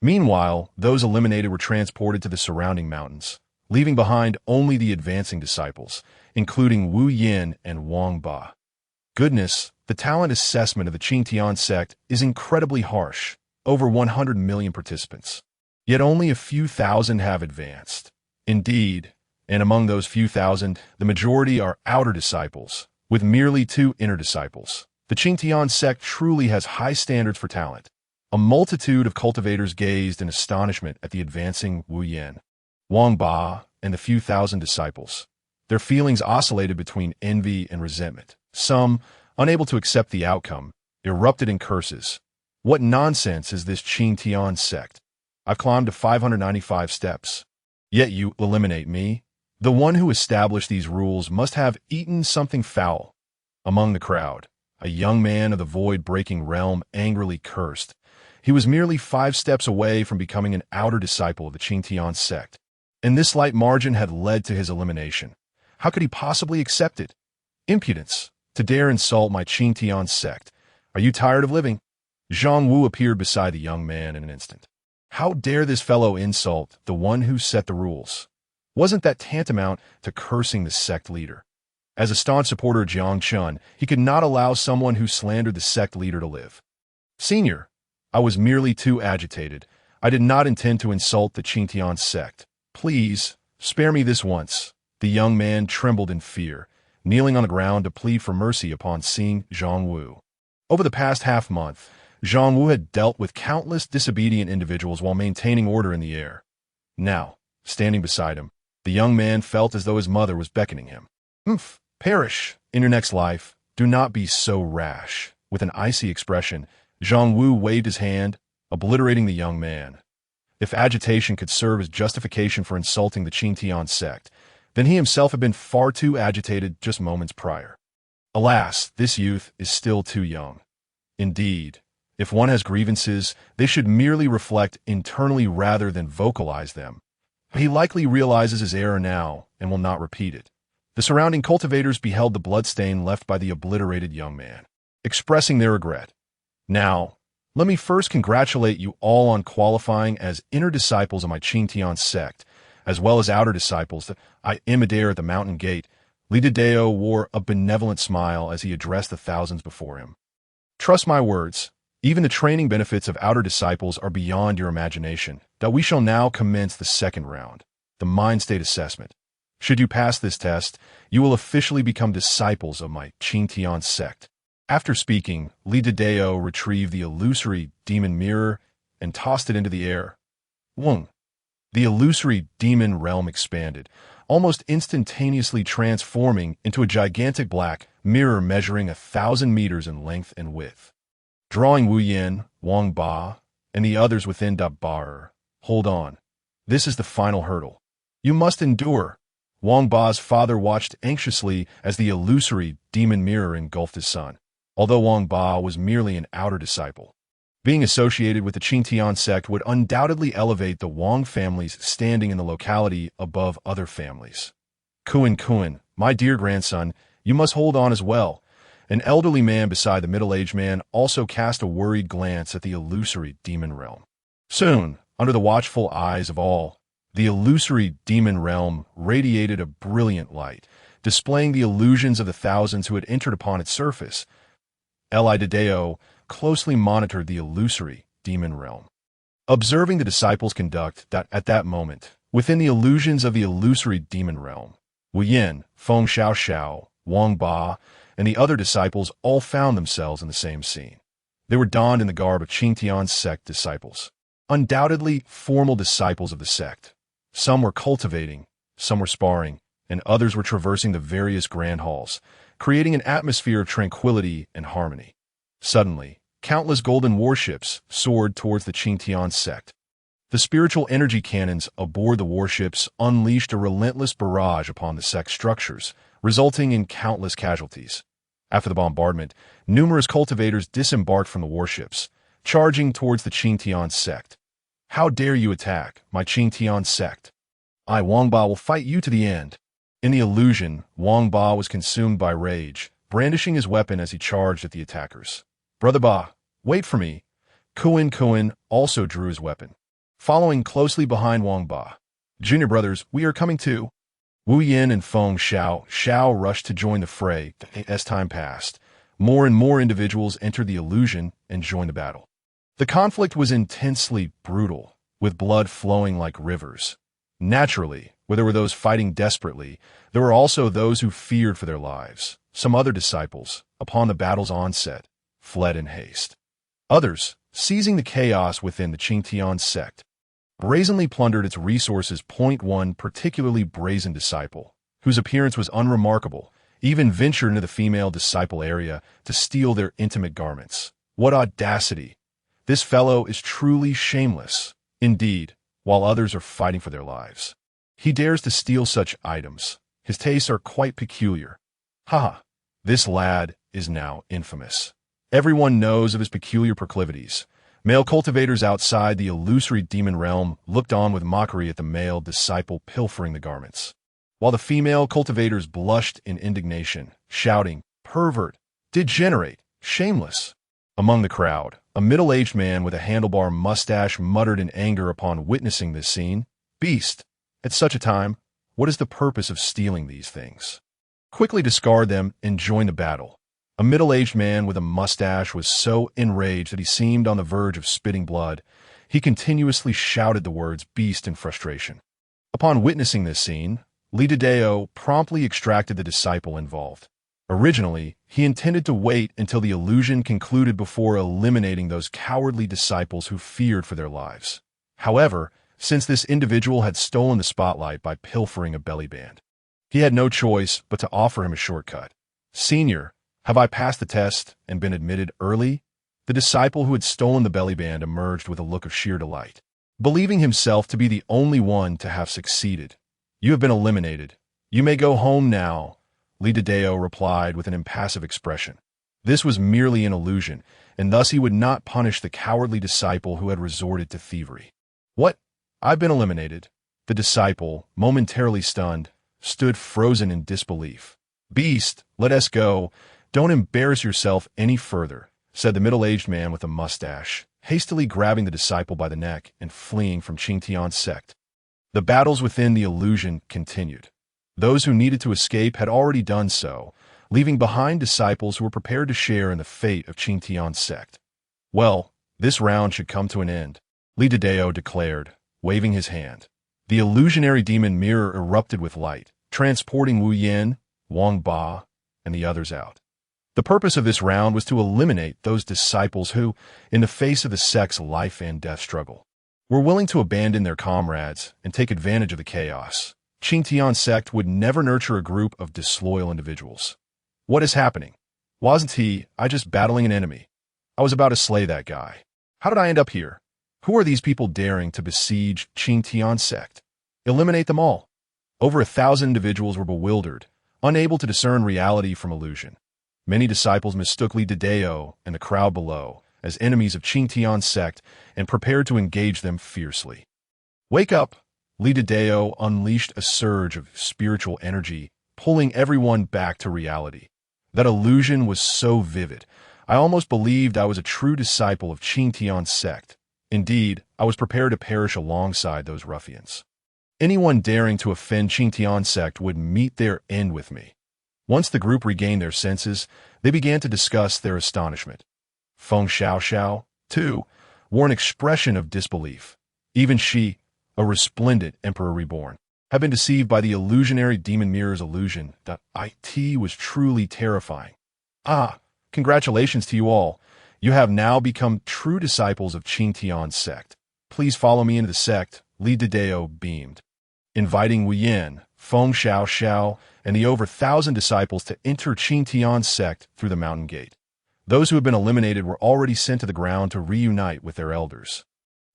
Meanwhile, those eliminated were transported to the surrounding mountains, leaving behind only the advancing disciples, including Wu Yin and Wang Ba. Goodness, the talent assessment of the Qingtian sect is incredibly harsh, over 100 million participants. Yet only a few thousand have advanced. Indeed, and among those few thousand, the majority are outer disciples, with merely 2 inner disciples. The Qingtian sect truly has high standards for talent. A multitude of cultivators gazed in astonishment at the advancing Wu Yin, Wang Ba, and the few thousand disciples. Their feelings oscillated between envy and resentment. Some, unable to accept the outcome, erupted in curses. What nonsense is this Qingtian sect? I've climbed to 595 steps. Yet you eliminate me? The one who established these rules must have eaten something foul. Among the crowd, a young man of the void-breaking realm angrily cursed. He was merely 5 steps away from becoming an outer disciple of the Qingtian sect, and this slight margin had led to his elimination. How could he possibly accept it? Impudence, to dare insult my Qingtian sect. Are you tired of living? Zhang Wu appeared beside the young man in an instant. How dare this fellow insult the one who set the rules? Wasn't that tantamount to cursing the sect leader? As a staunch supporter of Jiang Chen, he could not allow someone who slandered the sect leader to live. Senior, I was merely too agitated. I did not intend to insult the Qingtian sect. Please, spare me this once. The young man trembled in fear, kneeling on the ground to plead for mercy upon seeing Zhang Wu. Over the past half-month, Zhang Wu had dealt with countless disobedient individuals while maintaining order in the air. Now, standing beside him, the young man felt as though his mother was beckoning him. Perish in your next life. Do not be so rash. With an icy expression, Zhang Wu waved his hand, obliterating the young man. If agitation could serve as justification for insulting the Qingtian sect, then he himself had been far too agitated just moments prior. Alas, this youth is still too young. Indeed, if one has grievances, they should merely reflect internally rather than vocalize them. He likely realizes his error now and will not repeat it. The surrounding cultivators beheld the bloodstain left by the obliterated young man, expressing their regret. Now, let me first congratulate you all on qualifying as inner disciples of my Qingtian sect, as well as outer disciples that I imitate at the mountain gate. Lidadeo wore a benevolent smile as he addressed the thousands before him. Trust my words, even the training benefits of outer disciples are beyond your imagination, that we shall now commence the second round, the mind state assessment. Should you pass this test, you will officially become disciples of my Qingtian sect. After speaking, Lidadeo retrieved the illusory demon mirror and tossed it into the air. Wung. The illusory demon realm expanded, almost instantaneously transforming into a gigantic black mirror measuring 1,000 meters in length and width. Drawing Wu Yin, Wang Ba, and the others within Bar. Hold on. This is the final hurdle. You must endure. Wang Ba's father watched anxiously as the illusory demon mirror engulfed his son, although Wang Ba was merely an outer disciple. Being associated with the Qingtian sect would undoubtedly elevate the Wang family's standing in the locality above other families. Kuan, my dear grandson, you must hold on as well. An elderly man beside the middle-aged man also cast a worried glance at the illusory demon realm. Soon, under the watchful eyes of all, the illusory demon realm radiated a brilliant light, displaying the illusions of the thousands who had entered upon its surface. Lidadeo closely monitored the illusory demon realm, observing the disciples conduct that at that moment, within the illusions of the illusory demon realm, Wu Yin, Feng Xiao, Wang Ba, and the other disciples all found themselves in the same scene. They were donned in the garb of Qingtian sect disciples, undoubtedly formal disciples of the sect. Some were cultivating, some were sparring, and others were traversing the various grand halls, creating an atmosphere of tranquility and harmony. Suddenly, countless golden warships soared towards the Qingtian sect. The spiritual energy cannons aboard the warships unleashed a relentless barrage upon the sect structures, resulting in countless casualties. After the bombardment, numerous cultivators disembarked from the warships, charging towards the Qingtian sect. How dare you attack my Qingtian sect? I, Wang Ba, will fight you to the end. In the illusion, Wang Ba was consumed by rage, brandishing his weapon as he charged at the attackers. Brother Ba, wait for me. Kuan also drew his weapon, following closely behind Wang Ba. Junior brothers, we are coming too. Wu Yin and Feng Xiao rushed to join the fray. As time passed, more and more individuals entered the illusion and joined the battle. The conflict was intensely brutal, with blood flowing like rivers. Naturally, where there were those fighting desperately, there were also those who feared for their lives. Some other disciples, upon the battle's onset, fled in haste. Others, seizing the chaos within the Qingtian sect, brazenly plundered its resources. One particularly brazen disciple, whose appearance was unremarkable, even ventured into the female disciple area to steal their intimate garments. What audacity! This fellow is truly shameless. Indeed, while others are fighting for their lives, he dares to steal such items. His tastes are quite peculiar. Ha! This lad is now infamous. Everyone knows of his peculiar proclivities. Male cultivators outside the illusory demon realm looked on with mockery at the male disciple pilfering the garments, while the female cultivators blushed in indignation, shouting, "Pervert! Degenerate! Shameless!" Among the crowd, a middle-aged man with a handlebar mustache muttered in anger upon witnessing this scene, "Beast! At such a time, what is the purpose of stealing these things? Quickly discard them and join the battle." A middle-aged man with a mustache was so enraged that he seemed on the verge of spitting blood. He continuously shouted the words "beast" in frustration. Upon witnessing this scene, Li Dao promptly extracted the disciple involved. Originally, he intended to wait until the illusion concluded before eliminating those cowardly disciples who feared for their lives. However, since this individual had stolen the spotlight by pilfering a belly band, he had no choice but to offer him a shortcut. "Senior, have I passed the test and been admitted early?" The disciple who had stolen the belly band emerged with a look of sheer delight, believing himself to be the only one to have succeeded. "You have been eliminated. You may go home now," Li Dao replied with an impassive expression. This was merely an illusion, and thus he would not punish the cowardly disciple who had resorted to thievery. "What? I've been eliminated?" The disciple, momentarily stunned, stood frozen in disbelief. "Beast, let us go. Don't embarrass yourself any further," said the middle-aged man with a mustache, hastily grabbing the disciple by the neck and fleeing from Qingtian's sect. The battles within the illusion continued. Those who needed to escape had already done so, leaving behind disciples who were prepared to share in the fate of Qingtian's sect. "Well, this round should come to an end," Li Dao declared, waving his hand. The illusionary demon mirror erupted with light, transporting Wu Yin, Wang Ba, and the others out. The purpose of this round was to eliminate those disciples who, in the face of the sect's life and death struggle, were willing to abandon their comrades and take advantage of the chaos. Qingtian sect would never nurture a group of disloyal individuals. "What is happening? Wasn't I just battling an enemy? I was about to slay that guy. How did I end up here? Who are these people daring to besiege Qingtian sect? Eliminate them all." Over 1,000 individuals were bewildered, unable to discern reality from illusion. Many disciples mistook Li Dao and the crowd below as enemies of Qingtian sect and prepared to engage them fiercely. "Wake up!" Li Dao unleashed a surge of spiritual energy, pulling everyone back to reality. That illusion was so vivid, I almost believed I was a true disciple of Qingtian sect. Indeed, I was prepared to perish alongside those ruffians. Anyone daring to offend Qingtian sect would meet their end with me. Once the group regained their senses, they began to discuss their astonishment. Feng Xiao, too, wore an expression of disbelief. Even she, a resplendent emperor reborn, had been deceived by the illusionary demon mirror's illusion. It was truly terrifying. "Ah, congratulations to you all. You have now become true disciples of Qingtian sect. Please follow me into the sect," Li Dao beamed, inviting Wu Yin, Feng Xiao, and the over 1,000 disciples to enter Qingtian sect through the mountain gate. Those who had been eliminated were already sent to the ground to reunite with their elders.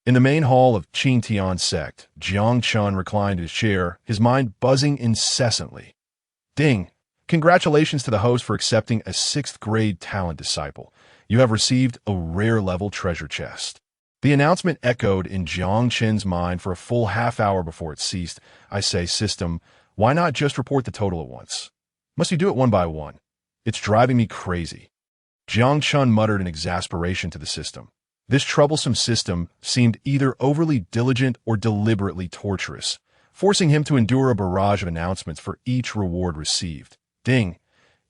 In the main hall of Qingtian sect, Jiang Chen reclined in his chair, his mind buzzing incessantly. "Ding! Congratulations to the host for accepting a 6th grade talent disciple. You have received a rare level treasure chest." The announcement echoed in Jiang Chen's mind for a full half-hour before it ceased. I say, system, why not just report the total at once? Must you do it one by one? It's driving me crazy. Jiang Chen muttered in exasperation to the system. This troublesome system seemed either overly diligent or deliberately torturous, forcing him to endure a barrage of announcements for each reward received. Ding!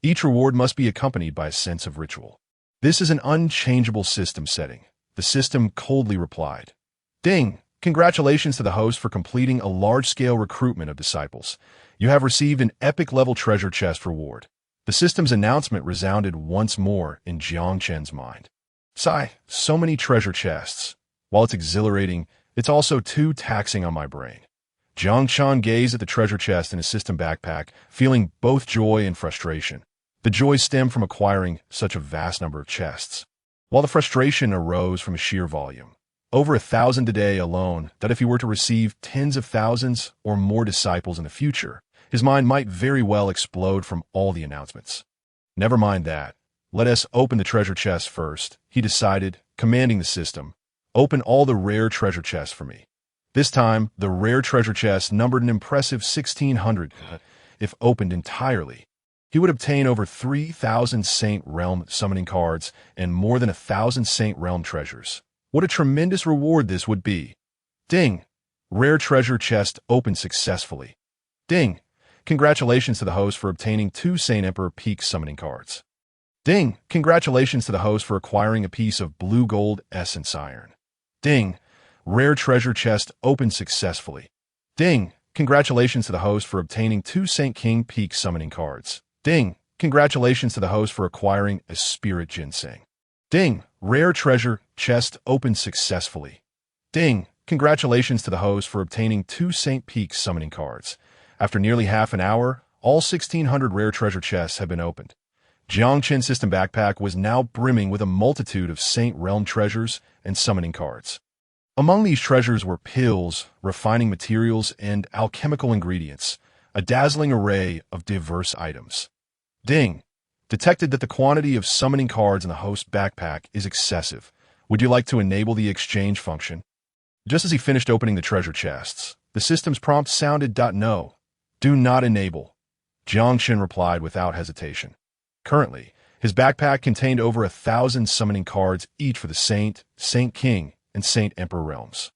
Each reward must be accompanied by a sense of ritual. This is an unchangeable system setting. The system coldly replied. Ding! Congratulations to the host for completing a large-scale recruitment of disciples. You have received an epic-level treasure chest reward. The system's announcement resounded once more in Jiang Chen's mind. Sigh, so many treasure chests. While it's exhilarating, it's also too taxing on my brain. Jiang Chen gazed at the treasure chest in his system backpack, feeling both joy and frustration. The joy stemmed from acquiring such a vast number of chests, while the frustration arose from sheer volume. Over 1,000 a day alone, that if he were to receive tens of thousands or more disciples in the future, his mind might very well explode from all the announcements. Never mind that. Let us open the treasure chest first, he decided, commanding the system. Open all the rare treasure chests for me. This time, the rare treasure chest numbered an impressive 1,600. If opened entirely, he would obtain over 3,000 Saint Realm summoning cards and more than 1,000 Saint Realm treasures. What a tremendous reward this would be. Ding! Rare treasure chest opened successfully. Ding! Congratulations to the host for obtaining 2 Saint Emperor Peak summoning cards. Ding! Congratulations to the host for acquiring a piece of blue gold essence iron. Ding! Rare treasure chest opened successfully. Ding! Congratulations to the host for obtaining 2 Saint King Peak summoning cards. Ding! Congratulations to the host for acquiring a spirit ginseng. Ding! Rare treasure chest opened successfully. Ding! Congratulations to the host for obtaining 2 Saint Peak summoning cards. After nearly half an hour, all 1,600 rare treasure chests had been opened. Jiang Chen's system backpack was now brimming with a multitude of Saint Realm treasures and summoning cards. Among these treasures were pills, refining materials, and alchemical ingredients, a dazzling array of diverse items. Ding! Detected that the quantity of summoning cards in the host's backpack is excessive. Would you like to enable the exchange function? Just as he finished opening the treasure chests, the system's prompt sounded. No. Do not enable. Jiang Chen replied without hesitation. Currently, his backpack contained over 1,000 summoning cards, each for the Saint, Saint King, and Saint Emperor realms.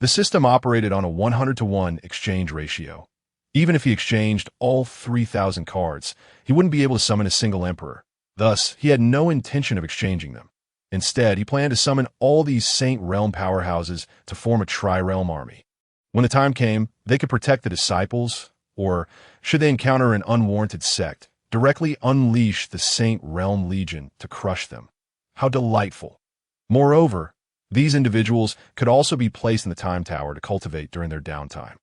The system operated on a 100-to-1 exchange ratio. Even if he exchanged all 3,000 cards, he wouldn't be able to summon a single emperor. Thus, he had no intention of exchanging them. Instead, he planned to summon all these Saint Realm powerhouses to form a tri-realm army. When the time came, they could protect the disciples, or, should they encounter an unwarranted sect, directly unleash the Saint Realm Legion to crush them. How delightful! Moreover, these individuals could also be placed in the Time Tower to cultivate during their downtime.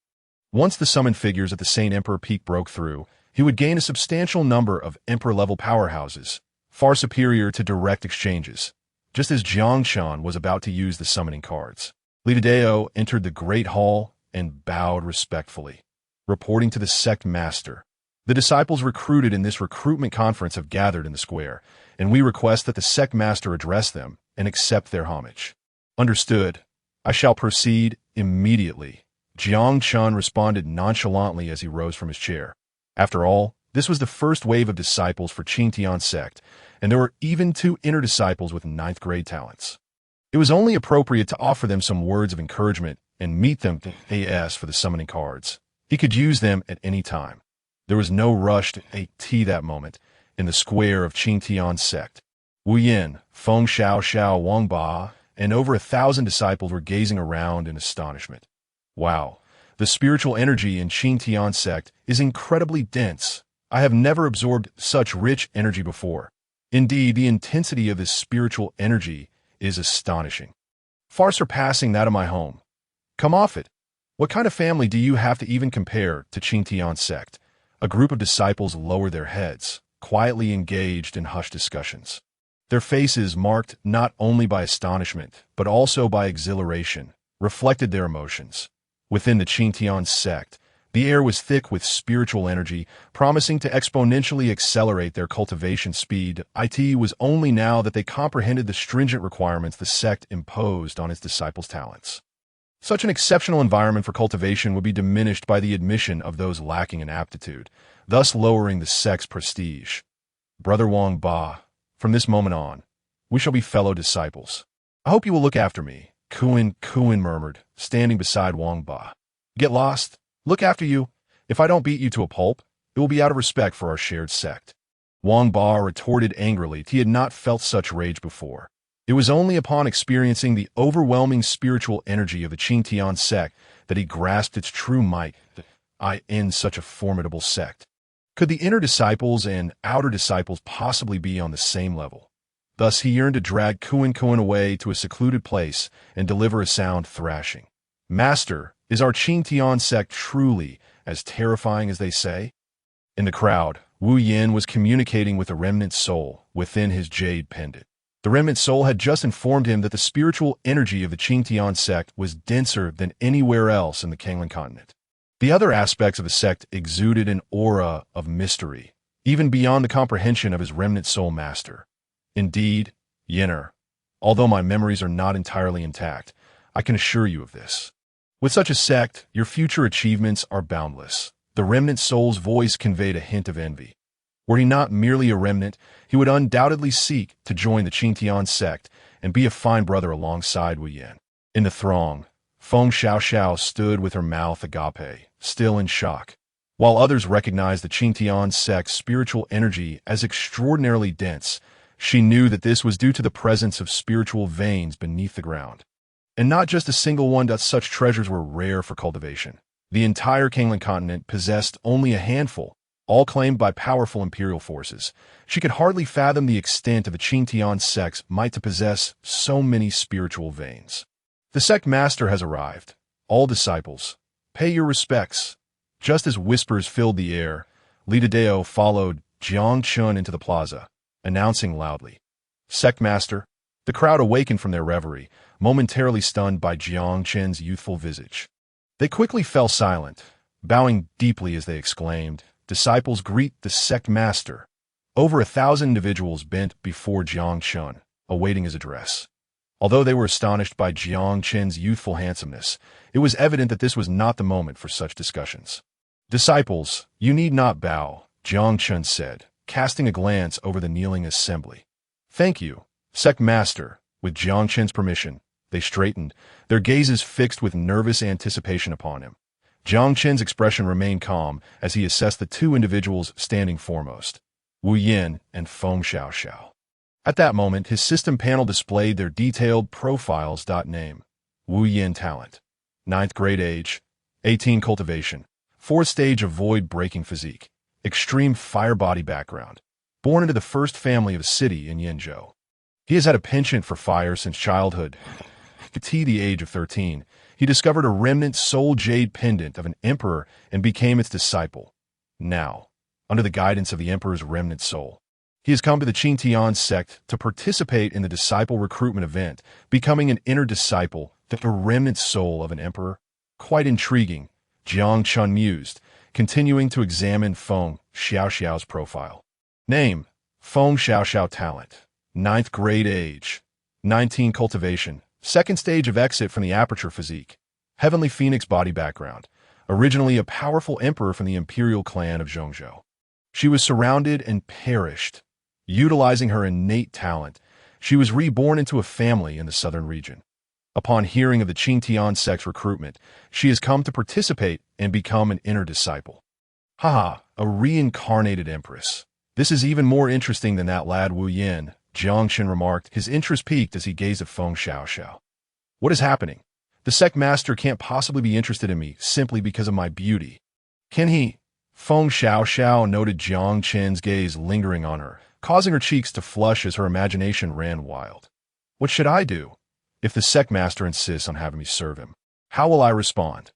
Once the summoned figures at the Saint Emperor Peak broke through, he would gain a substantial number of Emperor-level powerhouses, far superior to direct exchanges. Just as Jiang Chen was about to use the summoning cards, Lidadeo entered the Great Hall and bowed respectfully. Reporting to the sect master, the disciples recruited in this recruitment conference have gathered in the square, and we request that the sect master address them and accept their homage. Understood. I shall proceed immediately. Jiang Chen responded nonchalantly as he rose from his chair. After all, this was the first wave of disciples for Qingtian sect, and there were even 2 inner disciples with 9th-grade talents. It was only appropriate to offer them some words of encouragement and meet them AS for the summoning cards. He could use them at any time. There was no rush to take tea that moment in the square of Qingtian sect. Wu Yin, Feng Xiao Wang Ba, and over 1,000 disciples were gazing around in astonishment. Wow, the spiritual energy in Qingtian sect is incredibly dense. I have never absorbed such rich energy before. Indeed, the intensity of this spiritual energy is astonishing, far surpassing that of my home. Come off it. What kind of family do you have to even compare to Qingtian sect? A group of disciples lowered their heads, quietly engaged in hushed discussions. Their faces, marked not only by astonishment, but also by exhilaration, reflected their emotions. Within the Qingtian sect, The air was thick with spiritual energy, promising to exponentially accelerate their cultivation speed. It was only now that they comprehended the stringent requirements the sect imposed on its disciples' talents. Such an exceptional environment for cultivation would be diminished by the admission of those lacking in aptitude, thus lowering the sect's prestige. Brother Wang Ba, from this moment on, we shall be fellow disciples. I hope you will look after me, Kuan murmured, standing beside Wang Ba. Get lost. Look after you. If I don't beat you to a pulp, it will be out of respect for our shared sect. Wang Ba retorted angrily. He had not felt such rage before. It was only upon experiencing the overwhelming spiritual energy of the Qingtian sect that he grasped its true might. In such a formidable sect, could the inner disciples and outer disciples possibly be on the same level? Thus he yearned to drag Kuan away to a secluded place and deliver a sound thrashing. Master, is our Qingtian sect truly as terrifying as they say? In the crowd, Wu Yin was communicating with a remnant soul within his jade pendant. The remnant soul had just informed him that the spiritual energy of the Qingtian sect was denser than anywhere else in the Kanglan continent. The other aspects of the sect exuded an aura of mystery, even beyond the comprehension of his remnant soul master. Indeed, Yinner, although my memories are not entirely intact, I can assure you of this. With such a sect, your future achievements are boundless. The remnant soul's voice conveyed a hint of envy. Were he not merely a remnant, he would undoubtedly seek to join the Qingtian sect and be a fine brother alongside Wu Yin. In the throng, Feng Xiaoxiao stood with her mouth agape, still in shock. While others recognized the Qingtian sect's spiritual energy as extraordinarily dense, she knew that this was due to the presence of spiritual veins beneath the ground. And not just a single one. Such treasures were rare for cultivation. The entire Kanglan continent possessed only a handful, all claimed by powerful imperial forces. She could hardly fathom the extent of the Qingtian sect's might to possess so many spiritual veins. The sect master has arrived. All disciples, pay your respects. Just as whispers filled the air, Li Dao followed Jiang Chen into the plaza, announcing loudly, "Sect master." The crowd awakened from their reverie, momentarily stunned by Jiang Chen's youthful visage. They quickly fell silent, bowing deeply as they exclaimed, "Disciples greet the sect master." Over 1,000 individuals bent before Jiang Chen, awaiting his address. Although they were astonished by Jiang Chen's youthful handsomeness, it was evident that this was not the moment for such discussions. "Disciples, you need not bow," Jiang Chen said, casting a glance over the kneeling assembly. "Thank you, sect master." With Jiang Chen's permission, they straightened, their gazes fixed with nervous anticipation upon him. Jiang Chen's expression remained calm as he assessed the two individuals standing foremost, Wu Yin and Feng Xiaoxiao. At that moment, his system panel displayed their detailed profiles. Name: Wu Yin talent, 9th grade age, 18 cultivation, 4th stage of void-breaking physique, extreme fire body background, born into the first family of a city in Yinzhou. He has had a penchant for fire since childhood. At the age of 13, he discovered a remnant soul jade pendant of an emperor and became its disciple. Now, under the guidance of the emperor's remnant soul, he has come to the Qingtian sect to participate in the disciple recruitment event, becoming an inner disciple, the remnant soul of an emperor. Quite intriguing, Jiang Chen mused, continuing to examine Feng Xiaoxiao's profile. Name: Feng Xiaoxiao talent, 9th grade age, 19 cultivation, 2nd stage of exit from the aperture physique, heavenly phoenix body background, originally a powerful emperor from the imperial clan of Zhongzhou. She was surrounded and perished. Utilizing her innate talent, she was reborn into a family in the southern region. Upon hearing of the Qingtian sect's recruitment, she has come to participate and become an inner disciple. Haha, a reincarnated empress. This is even more interesting than that lad Wu Yin, Jiang Chen remarked, his interest peaked as he gazed at Feng Xiaoxiao. What is happening? The sect master can't possibly be interested in me simply because of my beauty. Can he? Feng Xiaoxiao noted Jiang Chen's gaze lingering on her, causing her cheeks to flush as her imagination ran wild. What should I do? If the sect master insists on having me serve him, how will I respond?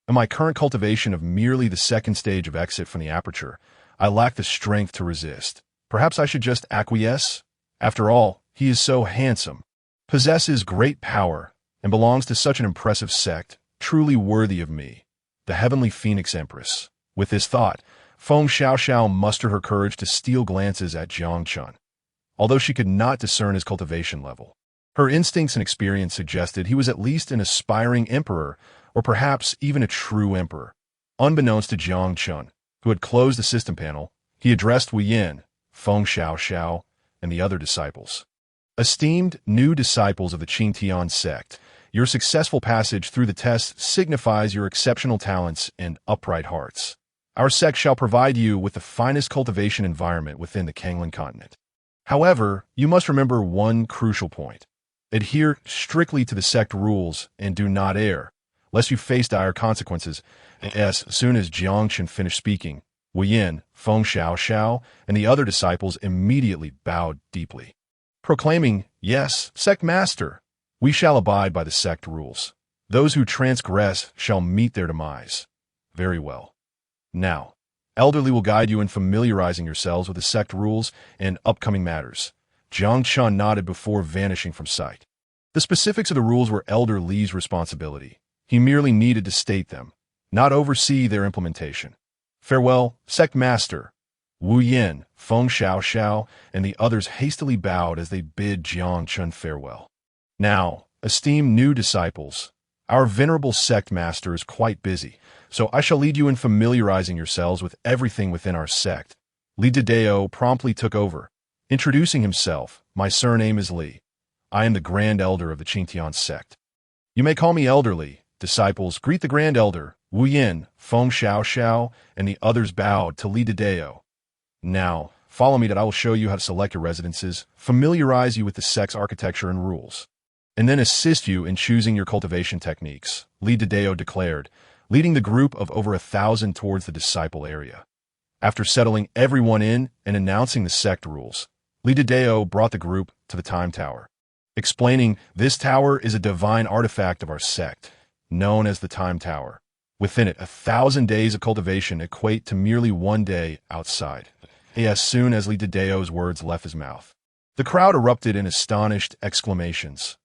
In my current cultivation of merely the 2nd stage of exit from the aperture, I lack the strength to resist. Perhaps I should just acquiesce? After all, he is so handsome, possesses great power, and belongs to such an impressive sect, truly worthy of me. the heavenly phoenix empress. With this thought, Feng Xiaoxiao mustered her courage to steal glances at Jiang Chen. Although she could not discern his cultivation level, her instincts and experience suggested he was at least an aspiring emperor, or perhaps even a true emperor. Unbeknownst to Jiang Chen, who had closed the system panel, he addressed Wu Yin, Feng Xiaoxiao, and the other disciples. Esteemed new disciples of the Qingtian sect, your successful passage through the test signifies your exceptional talents and upright hearts. Our sect shall provide you with the finest cultivation environment within the Kanglan continent. However, you must remember one crucial point. Adhere strictly to the sect rules and do not err, lest you face dire consequences. As soon as Jiang Chen finished speaking, Wu Yin, Feng Xiaoxiao, and the other disciples immediately bowed deeply, proclaiming, "Yes, sect master, we shall abide by the sect rules. Those who transgress shall meet their demise." Very well. Now, Elderly will guide you in familiarizing yourselves with the sect rules and upcoming matters. Jiang Chen nodded before vanishing from sight. The specifics of the rules were Elder Li's responsibility. He merely needed to state them, not oversee their implementation. Farewell, sect master. Wu Yin, Feng Xiaoxiao, and the others hastily bowed as they bid Jiang Chen farewell. Now, esteemed new disciples, our venerable sect master is quite busy, so I shall lead you in familiarizing yourselves with everything within our sect. Li Dedeo promptly took over, introducing himself. "My surname is Li. I am the Grand Elder of the Qingtian sect. You may call me Elderly." Disciples, greet the Grand Elder. Wu Yin, Feng Xiaoxiao, and the others bowed to Li Dedeo. Now, follow me that I will show you how to select your residences, familiarize you with the sect's architecture and rules, and then assist you in choosing your cultivation techniques, Li Dedeo declared, leading the group of over 1,000 towards the disciple area. After settling everyone in and announcing the sect rules, Li Dedeo brought the group to the Time Tower, explaining, "This tower is a divine artifact of our sect, known as the Time Tower. Within it, 1,000 days of cultivation equate to merely 1 day outside." As soon as Li Dedeo's words left his mouth, the crowd erupted in astonished exclamations.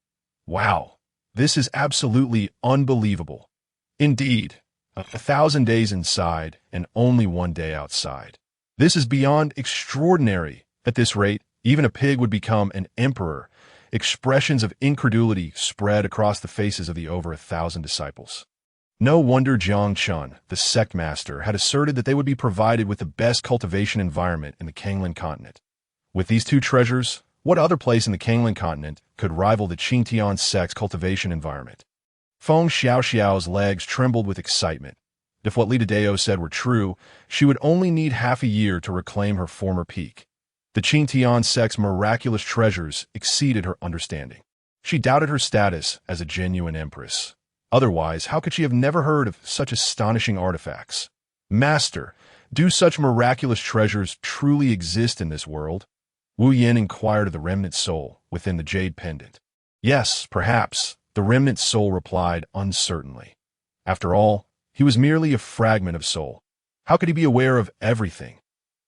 "Wow, this is absolutely unbelievable. Indeed, 1,000 days inside and only 1 day outside. This is beyond extraordinary. At this rate, even a pig would become an emperor." Expressions of incredulity spread across the faces of the over 1,000 disciples. No wonder Jiang Chen, the sect master, had asserted that they would be provided with the best cultivation environment in the Kanglan continent. With these two treasures, what other place in the Kanglan continent could rival the Qingtian sect's cultivation environment? Feng Xiaoxiao's legs trembled with excitement. If what Li Dedeo said were true, she would only need half a year to reclaim her former peak. The Qingtian sect's miraculous treasures exceeded her understanding. She doubted her status as a genuine empress. Otherwise, how could she have never heard of such astonishing artifacts? "Master, do such miraculous treasures truly exist in this world?" Wu Yin inquired of the remnant soul within the jade pendant. "Yes, perhaps," the remnant soul replied uncertainly. After all, he was merely a fragment of soul. How could he be aware of everything?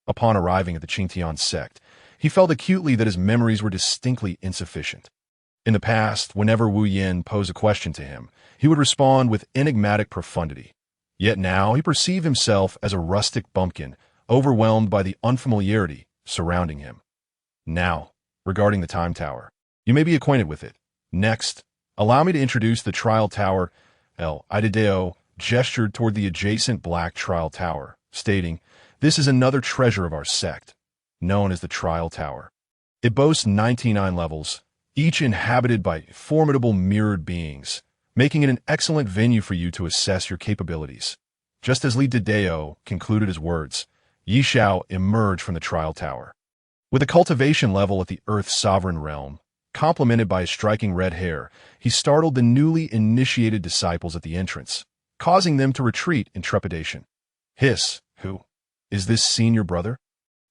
Upon arriving at the Qingtian sect, he felt acutely that his memories were distinctly insufficient. In the past, whenever Wu Yin posed a question to him, he would respond with enigmatic profundity. Yet now he perceived himself as a rustic bumpkin, overwhelmed by the unfamiliarity surrounding him. Now, regarding the Time Tower, you may be acquainted with it. Next, allow me to introduce the Trial Tower. Li Dedeo gestured toward the adjacent black Trial Tower, stating, "This is another treasure of our sect, known as the Trial Tower. It boasts 99 levels, each inhabited by formidable mirrored beings, making it an excellent venue for you to assess your capabilities." Just as Li Dedeo concluded his words, Yi Xiao emerged from the Trial Tower. With a cultivation level at the Earth's sovereign realm, complemented by his striking red hair, he startled the newly initiated disciples at the entrance, causing them to retreat in trepidation. "Hiss, who? Is this senior brother?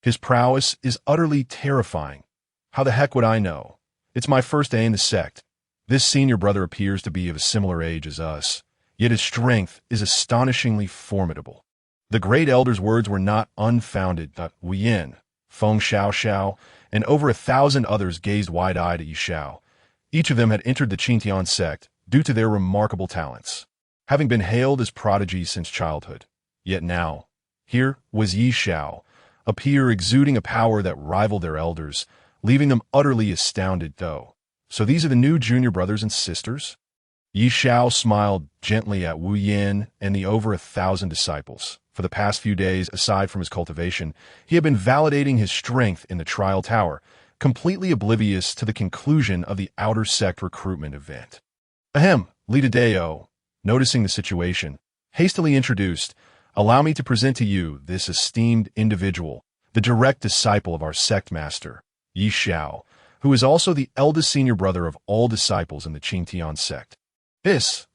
His prowess is utterly terrifying. How the heck would I know? It's my first day in the sect. This senior brother appears to be of a similar age as us, yet his strength is astonishingly formidable." The great elder's words were not unfounded. Wu Yin, Feng Xiaoxiao, and over 1,000 others gazed wide-eyed at Yi Xiao. Each of them had entered the Qingtian sect due to their remarkable talents. having been hailed as prodigies since childhood. Yet now, here was Yi Xiao, a peer exuding a power that rivaled their elders, leaving them utterly astounded though. So these are the new junior brothers and sisters? Yi Xiao smiled gently at Wu Yin and the over 1,000 disciples. For the past few days, aside from his cultivation, he had been validating his strength in the trial tower, completely oblivious to the conclusion of the outer sect recruitment event. Ahem, Lita Deo, noticing the situation, hastily introduced, "Allow me to present to you this esteemed individual, the direct disciple of our sect master, Yi Xiao, who is also the eldest senior brother of all disciples in the Qingtian sect."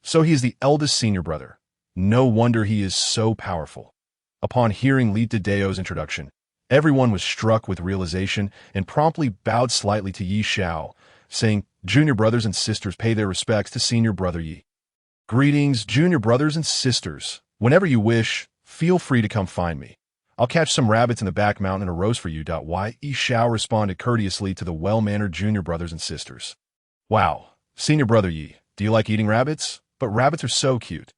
So he is the eldest senior brother. No wonder he is so powerful. Upon hearing Lita Deo's introduction, everyone was struck with realization and promptly bowed slightly to Yi Xiao, saying, "Junior brothers and sisters, pay their respects to senior brother Yi." "Greetings, junior brothers and sisters. Whenever you wish, feel free to come find me. I'll catch some rabbits in the back mountain and a roast for you." Yi Xiao responded courteously to the well-mannered junior brothers and sisters. "Wow, senior brother Yi, do you like eating rabbits? But rabbits are so cute.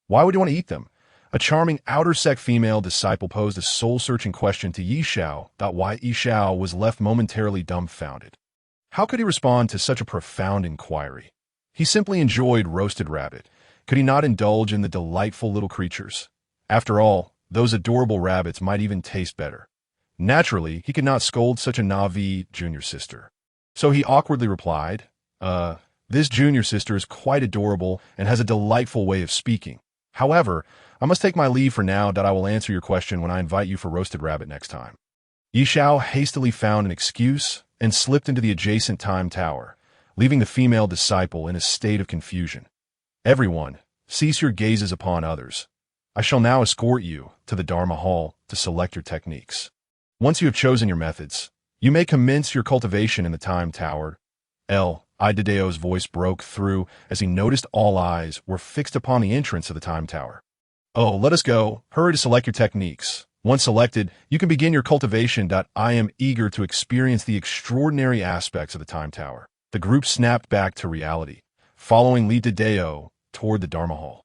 Why would you want to eat them?" A charming outer sect female disciple posed a soul-searching question to Yi Xiao. Yi Xiao was left momentarily dumbfounded. How could he respond to such a profound inquiry? He simply enjoyed roasted rabbit. Could he not indulge in the delightful little creatures? After all, those adorable rabbits might even taste better. Naturally, he could not scold such a Navi junior sister. So he awkwardly replied, "This junior sister is quite adorable and has a delightful way of speaking. However, I must take my leave for now. I will answer your question when I invite you for roasted rabbit next time." Yi Xiao hastily found an excuse and slipped into the adjacent time tower, leaving the female disciple in a state of confusion. "Everyone, cease your gazes upon others. I shall now escort you to the Dharma Hall to select your techniques. Once you have chosen your methods, you may commence your cultivation in the time tower." Dedeo's voice broke through as he noticed all eyes were fixed upon the entrance of the time tower. "Oh, let us go. Hurry to select your techniques. Once selected, you can begin your cultivation. I am eager to experience the extraordinary aspects of the time tower." The group snapped back to reality, following Li Dedeo toward the Dharma Hall.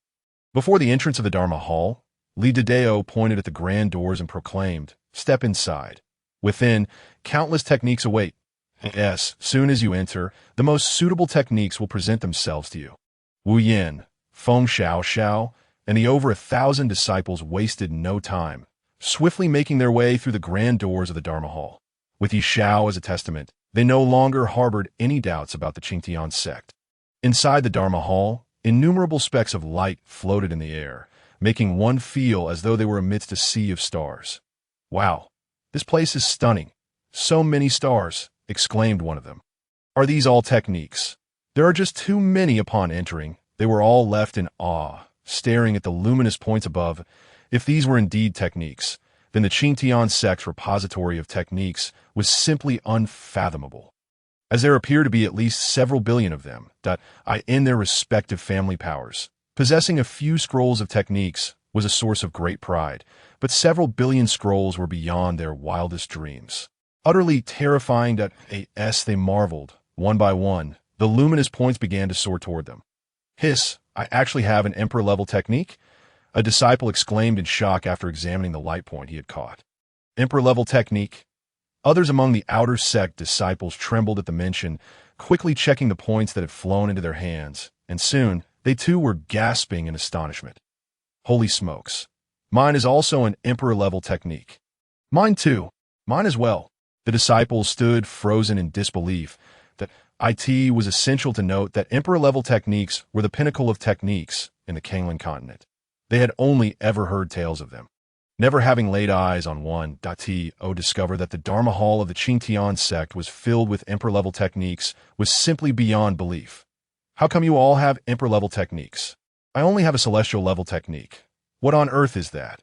Before the entrance of the Dharma Hall, Li Dedeo pointed at the grand doors and proclaimed, "Step inside. Within, countless techniques await. Yes, soon as you enter, the most suitable techniques will present themselves to you." Wu Yin, Feng Xiao, and the over 1,000 disciples wasted no time, swiftly making their way through the grand doors of the Dharma Hall. With Yi Xiao as a testament, they no longer harbored any doubts about the Qingtian sect. Inside the Dharma Hall, innumerable specks of light floated in the air, making one feel as though they were amidst a sea of stars. "Wow, this place is stunning. So many stars," exclaimed one of them. "Are these all techniques?" "There are just too many." Upon entering, they were all left in awe, staring at the luminous points above. If these were indeed techniques, then the Qingtian sect's repository of techniques was simply unfathomable, as there appear to be at least several billion of them, in their respective family powers. Possessing a few scrolls of techniques was a source of great pride, but several billion scrolls were beyond their wildest dreams. Utterly terrifying, they marveled. One by one, the luminous points began to soar toward them. "I actually have an emperor-level technique?" a disciple exclaimed in shock after examining the light point he had caught. "Emperor-level technique?" Others among the outer sect disciples trembled at the mention, quickly checking the points that had flown into their hands, and soon they too were gasping in astonishment. "Holy smokes! Mine is also an emperor-level technique." "Mine too. Mine as well." The disciples stood frozen in disbelief. It was essential to note that emperor-level techniques were the pinnacle of techniques in the Kanglan continent. They had only ever heard tales of them, never having laid eyes on one. Discover that the Dharma Hall of the Qingtian sect was filled with emperor-level techniques was simply beyond belief. "How come you all have emperor-level techniques?" "I only have a celestial-level technique." "What on earth is that?"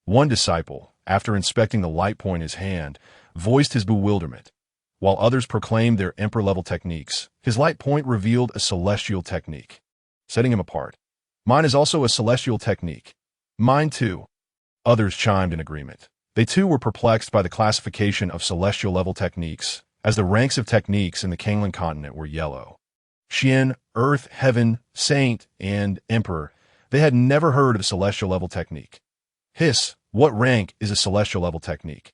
One disciple, after inspecting the light point in his hand, voiced his bewilderment. While others proclaimed their emperor-level techniques, his light point revealed a celestial technique, setting him apart. "Mine is also a celestial technique." "Mine too." Others chimed in agreement. They too were perplexed by the classification of celestial-level techniques, as the ranks of techniques in the Kanglan continent were yellow. Xian, Earth, Heaven, Saint, and Emperor. They had never heard of a celestial level technique. Hiss, what rank is a celestial level technique?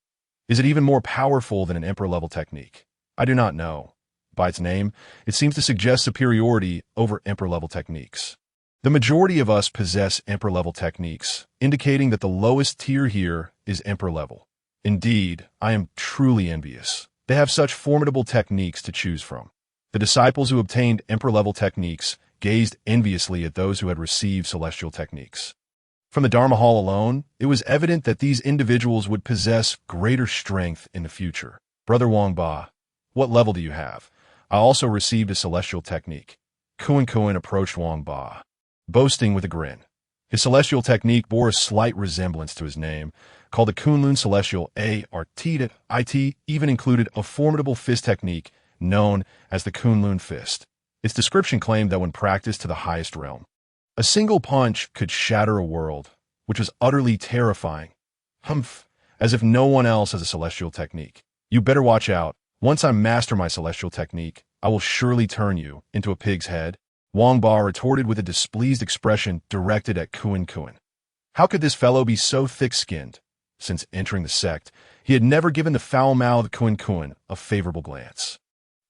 Is it even more powerful than an emperor level technique? I do not know. By its name, it seems to suggest superiority over emperor level techniques. The majority of us possess emperor level techniques, indicating that the lowest tier here is emperor level. Indeed, I am truly envious. They have such formidable techniques to choose from. The disciples who obtained emperor level techniques gazed enviously at those who had received celestial techniques. From the Dharma Hall alone, it was evident that these individuals would possess greater strength in the future. Brother Wang Ba, what level do you have? I also received a celestial technique. Kuan approached Wang Ba, boasting with a grin. His celestial technique bore a slight resemblance to his name, called the Kunlun Celestial It, even included a formidable fist technique known as the Kunlun Fist. Its description claimed that when practiced to the highest realm, a single punch could shatter a world, which was utterly terrifying. Humph, as if no one else has a celestial technique. You better watch out. Once I master my celestial technique, I will surely turn you into a pig's head. Wang Ba retorted with a displeased expression directed at Kuan. How could this fellow be so thick-skinned? Since entering the sect, he had never given the foul-mouthed Kuan a favorable glance.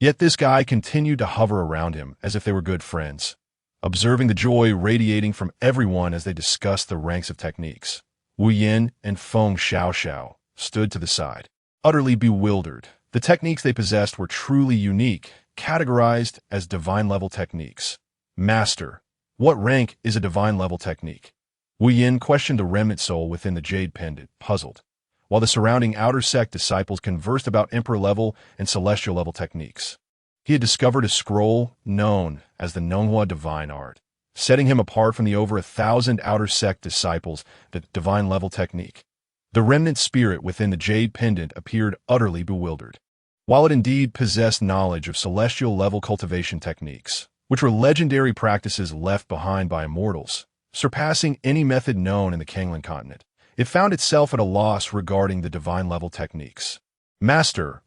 Yet this guy continued to hover around him as if they were good friends. Observing the joy radiating from everyone as they discussed the ranks of techniques, Wu Yin and Feng Xiaoxiao stood to the side, utterly bewildered. The techniques they possessed were truly unique, categorized as divine-level techniques. Master, what rank is a divine-level technique? Wu Yin questioned the remnant soul within the jade pendant, puzzled, while the surrounding outer sect disciples conversed about emperor-level and celestial-level techniques. He had discovered a scroll known as the Nonghua Divine Art, setting him apart from the over 1,000 outer sect disciples, the divine-level technique. The remnant spirit within the jade pendant appeared utterly bewildered. While it indeed possessed knowledge of celestial-level cultivation techniques, which were legendary practices left behind by immortals, surpassing any method known in the Kanglan continent, it found itself at a loss regarding the divine-level techniques. Master,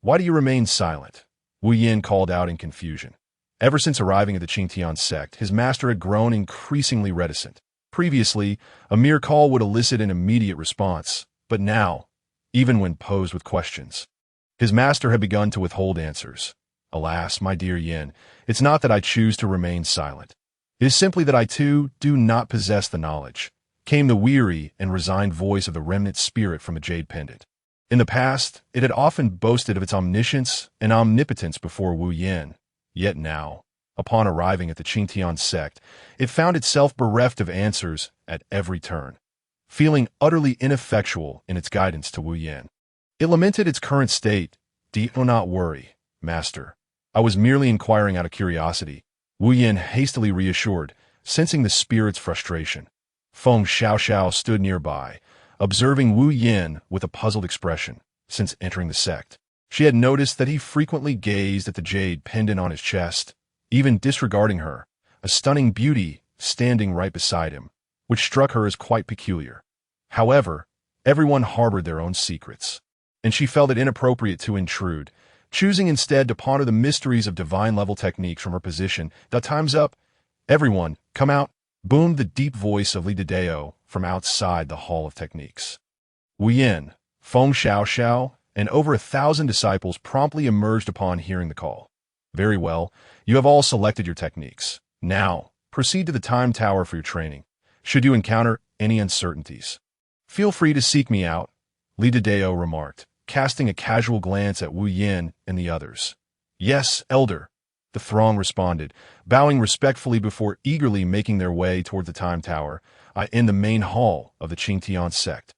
why do you remain silent? Wu Yin called out in confusion. Ever since arriving at the Qingtian sect, his master had grown increasingly reticent. Previously, a mere call would elicit an immediate response, but now, even when posed with questions, his master had begun to withhold answers. Alas, my dear Yin, it's not that I choose to remain silent. It is simply that I too do not possess the knowledge, came the weary and resigned voice of the remnant spirit from the jade pendant. In the past, it had often boasted of its omniscience and omnipotence before Wu Yin. Yet now, upon arriving at the Qingtian sect, it found itself bereft of answers at every turn, feeling utterly ineffectual in its guidance to Wu Yin. It lamented its current state. Do not worry, master. I was merely inquiring out of curiosity, Wu Yin hastily reassured, sensing the spirit's frustration. Feng Xiaoxiao stood nearby, observing Wu Yin with a puzzled expression. Since entering the sect, she had noticed that he frequently gazed at the jade pendant on his chest, even disregarding her, a stunning beauty standing right beside him, which struck her as quite peculiar. However, everyone harbored their own secrets, and she felt it inappropriate to intrude, choosing instead to ponder the mysteries of divine-level techniques from her position. Time's up. Everyone, come out, boomed the deep voice of Li Dideo from outside the Hall of Techniques. Wu Yin, Feng Xiaoxiao, and over 1,000 disciples promptly emerged upon hearing the call. Very well, you have all selected your techniques. Now, proceed to the Time Tower for your training. Should you encounter any uncertainties, feel free to seek me out, Li Dideo remarked, casting a casual glance at Wu Yin and the others. Yes, Elder, the throng responded, bowing respectfully before eagerly making their way toward the Time Tower, in the main hall of the Qingtian sect.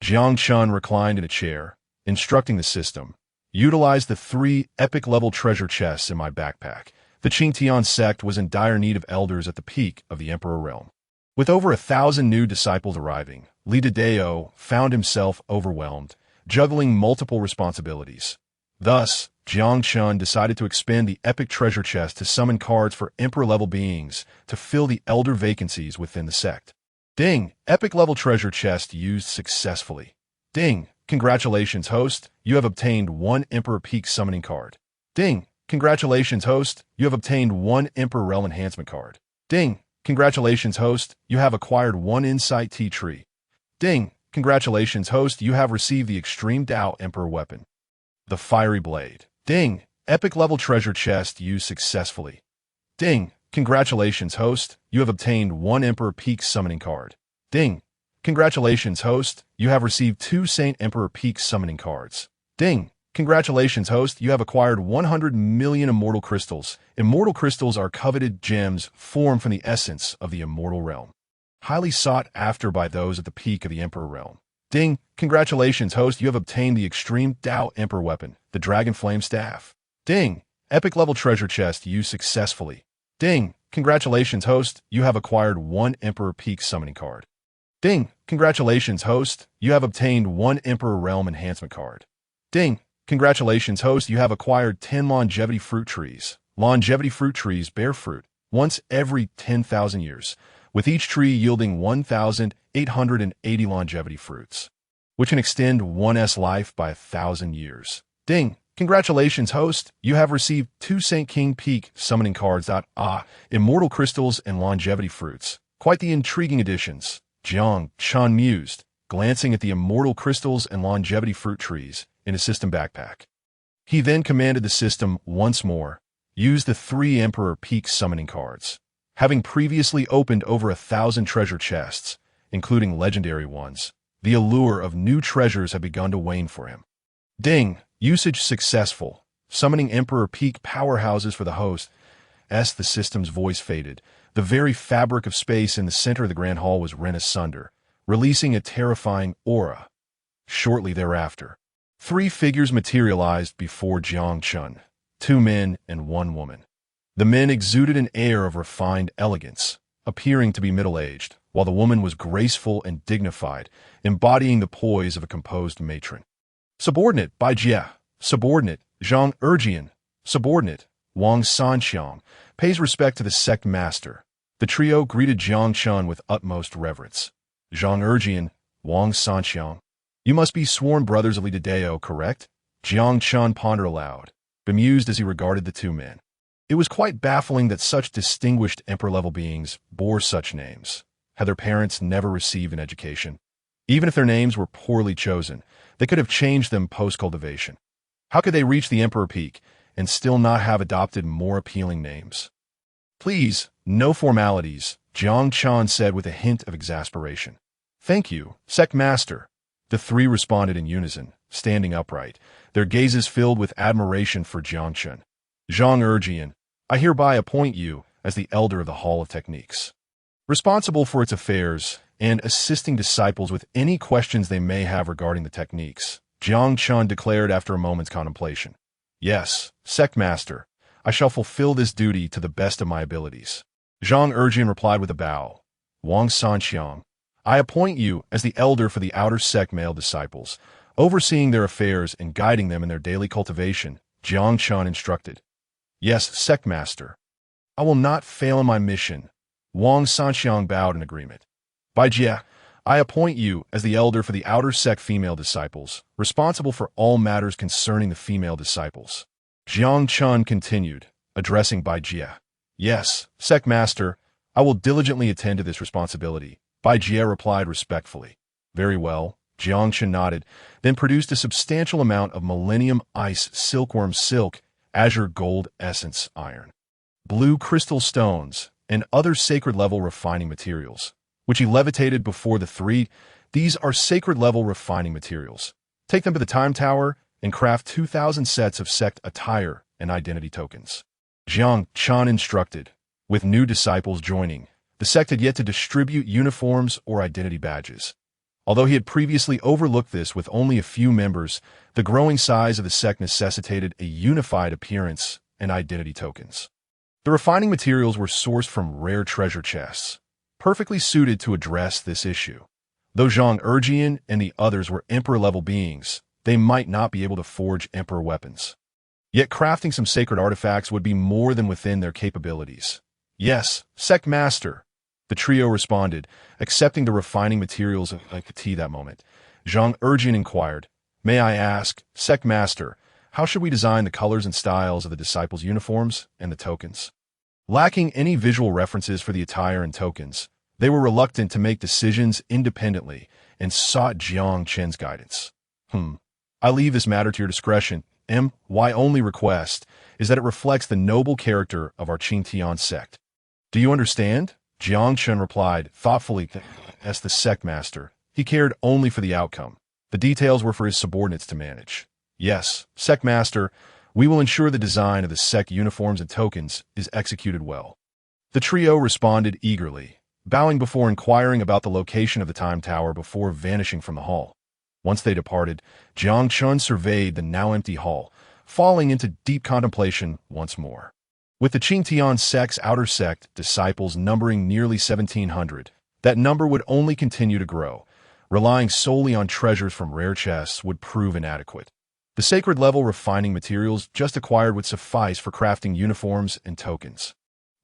Jiang Chen reclined in a chair, instructing the system. Utilize the 3 epic-level treasure chests in my backpack. The Qingtian sect was in dire need of elders at the peak of the Emperor realm. With over 1,000 new disciples arriving, Li Dideo found himself overwhelmed, juggling multiple responsibilities. Thus, Jiang Chen decided to expend the epic treasure chest to summon cards for Emperor-level beings to fill the elder vacancies within the sect. Ding! Epic-level treasure chest used successfully. Ding! Congratulations, host. You have obtained 1 Emperor Peak summoning card. Ding! Congratulations, host. You have obtained 1 Emperor Rel enhancement card. Ding! Congratulations, host. You have acquired 1 insight tea tree. Ding. Congratulations, host. You have received the Extreme Tao Emperor weapon. The Fiery Blade. Ding. Epic level treasure chest used successfully. Ding. Congratulations, host. You have obtained 1 Emperor Peak Summoning Card. Ding. Congratulations, host. You have received 2 Saint Emperor Peak Summoning Cards. Ding. Congratulations, host. You have acquired 100 million Immortal Crystals. Immortal Crystals are coveted gems formed from the essence of the Immortal Realm, highly sought after by those at the peak of the Emperor Realm. Ding. Congratulations, host. You have obtained the Extreme Tao Emperor weapon, the Dragon Flame Staff. Ding. Epic level treasure chest used successfully. Ding. Congratulations, host. You have acquired 1 Emperor Peak Summoning Card. Ding. Congratulations, host. You have obtained 1 Emperor Realm Enhancement Card. Ding. Congratulations, host. You have acquired 10 Longevity Fruit Trees. Longevity fruit trees bear fruit once every 10,000 years, with each tree yielding 1,880 longevity fruits, which can extend one's life by 1,000 years. Ding. Congratulations, host. You have received 2 St. King Peak Summoning Cards. Immortal Crystals and Longevity Fruits. Quite the intriguing additions. Jiang Chen mused, glancing at the Immortal Crystals and Longevity Fruit Trees in his system backpack. He then commanded the system once more, use the 3 Emperor Peak Summoning Cards. Having previously opened over 1,000 treasure chests, including legendary ones, the allure of new treasures had begun to wane for him. Ding. Usage successful. Summoning Emperor Peak powerhouses for the host. As the system's voice faded, the very fabric of space in the center of the Grand Hall was rent asunder, releasing a terrifying aura. Shortly thereafter, 3 figures materialized before Jiang Chen, 2 men and 1 woman. The men exuded an air of refined elegance, appearing to be middle-aged, while the woman was graceful and dignified, embodying the poise of a composed matron. Subordinate, Bai Jie. Subordinate, Zhang Erjian. Subordinate, Wang Sanxiang, pays respect to the sect master. The trio greeted Jiang Chen with utmost reverence. Zhang Erjian, Wang Sanxiang. You must be sworn brothers of Li Deo, correct? Jiang Chen pondered aloud, bemused as he regarded the 2 men. It was quite baffling that such distinguished emperor-level beings bore such names. Had their parents never received an education? Even if their names were poorly chosen, they could have changed them post-cultivation. How could they reach the Emperor Peak and still not have adopted more appealing names? Please, no formalities, Jiang Chen said with a hint of exasperation. Thank you, Sect Master. The 3 responded in unison, standing upright, their gazes filled with admiration for Jiang Chen. Zhang Erjian, I hereby appoint you as the elder of the Hall of Techniques, responsible for its affairs and assisting disciples with any questions they may have regarding the techniques, Jiang Chen declared after a moment's contemplation. Yes, Sect Master, I shall fulfill this duty to the best of my abilities. Zhang Erjian replied with a bow. Wang Sanxiang, I appoint you as the elder for the outer sect male disciples, overseeing their affairs and guiding them in their daily cultivation, Jiang Chen instructed. Yes, Sect Master. I will not fail in my mission. Wang Sanxiang bowed in agreement. Bai Jie, I appoint you as the elder for the outer sect female disciples, responsible for all matters concerning the female disciples. Jiang Chen continued, addressing Bai Jie. Yes, Sect Master, I will diligently attend to this responsibility. Bai Jie replied respectfully. Very well, Jiang Chen nodded, then produced a substantial amount of Millennium Ice Silkworm Silk, Azure Gold Essence Iron, Blue Crystal Stones, and other sacred-level refining materials, which he levitated before the 3. These are sacred-level refining materials. Take them to the Time Tower and craft 2,000 sets of sect attire and identity tokens. Jiang Chen instructed. With new disciples joining, the sect had yet to distribute uniforms or identity badges. Although he had previously overlooked this with only a few members, the growing size of the sect necessitated a unified appearance and identity tokens. The refining materials were sourced from rare treasure chests, perfectly suited to address this issue. Though Zhang Erjian and the others were emperor-level beings, they might not be able to forge emperor weapons. Yet crafting some sacred artifacts would be more than within their capabilities. Yes, Sect Master, the trio responded, accepting the refining materials of tea that moment. Zhang Erjian inquired, May I ask, Sect Master, how should we design the colors and styles of the disciples' uniforms and the tokens? Lacking any visual references for the attire and tokens, they were reluctant to make decisions independently and sought Jiang Chen's guidance. I leave this matter to your discretion. My only request is that it reflects the noble character of our Qingtian sect. Do you understand? Jiang Chen replied, thoughtfully. As the sect master, he cared only for the outcome. The details were for his subordinates to manage. Yes, sect master, we will ensure the design of the sect uniforms and tokens is executed well. The trio responded eagerly, bowing before inquiring about the location of the time tower before vanishing from the hall. Once they departed, Jiang Chen surveyed the now empty hall, falling into deep contemplation once more. With the Qingtian sect's outer sect disciples numbering nearly 1,700, that number would only continue to grow. Relying solely on treasures from rare chests would prove inadequate. The sacred-level refining materials just acquired would suffice for crafting uniforms and tokens.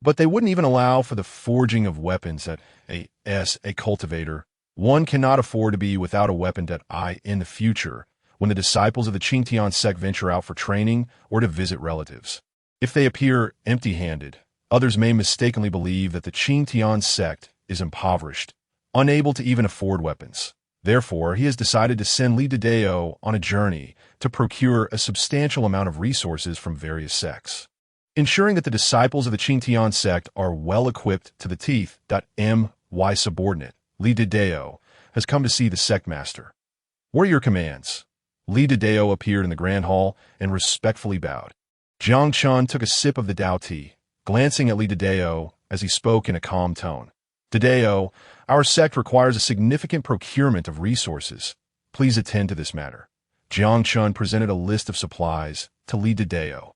But they wouldn't even allow for the forging of weapons at a cultivator. One cannot afford to be without a weapon in the future when the disciples of the Qingtian sect venture out for training or to visit relatives. If they appear empty-handed, others may mistakenly believe that the Qingtian sect is impoverished, unable to even afford weapons. Therefore, he has decided to send Li Dideo on a journey to procure a substantial amount of resources from various sects, ensuring that the disciples of the Qingtian sect are well equipped to the teeth. My subordinate, Li Dideo, has come to see the sect master. What are your commands? Li Dideo appeared in the grand hall and respectfully bowed. Jiang Chen took a sip of the Dao tea, glancing at Li Dideo as he spoke in a calm tone. Dideo, our sect requires a significant procurement of resources. Please attend to this matter. Jiang Chen presented a list of supplies to Li Dideo.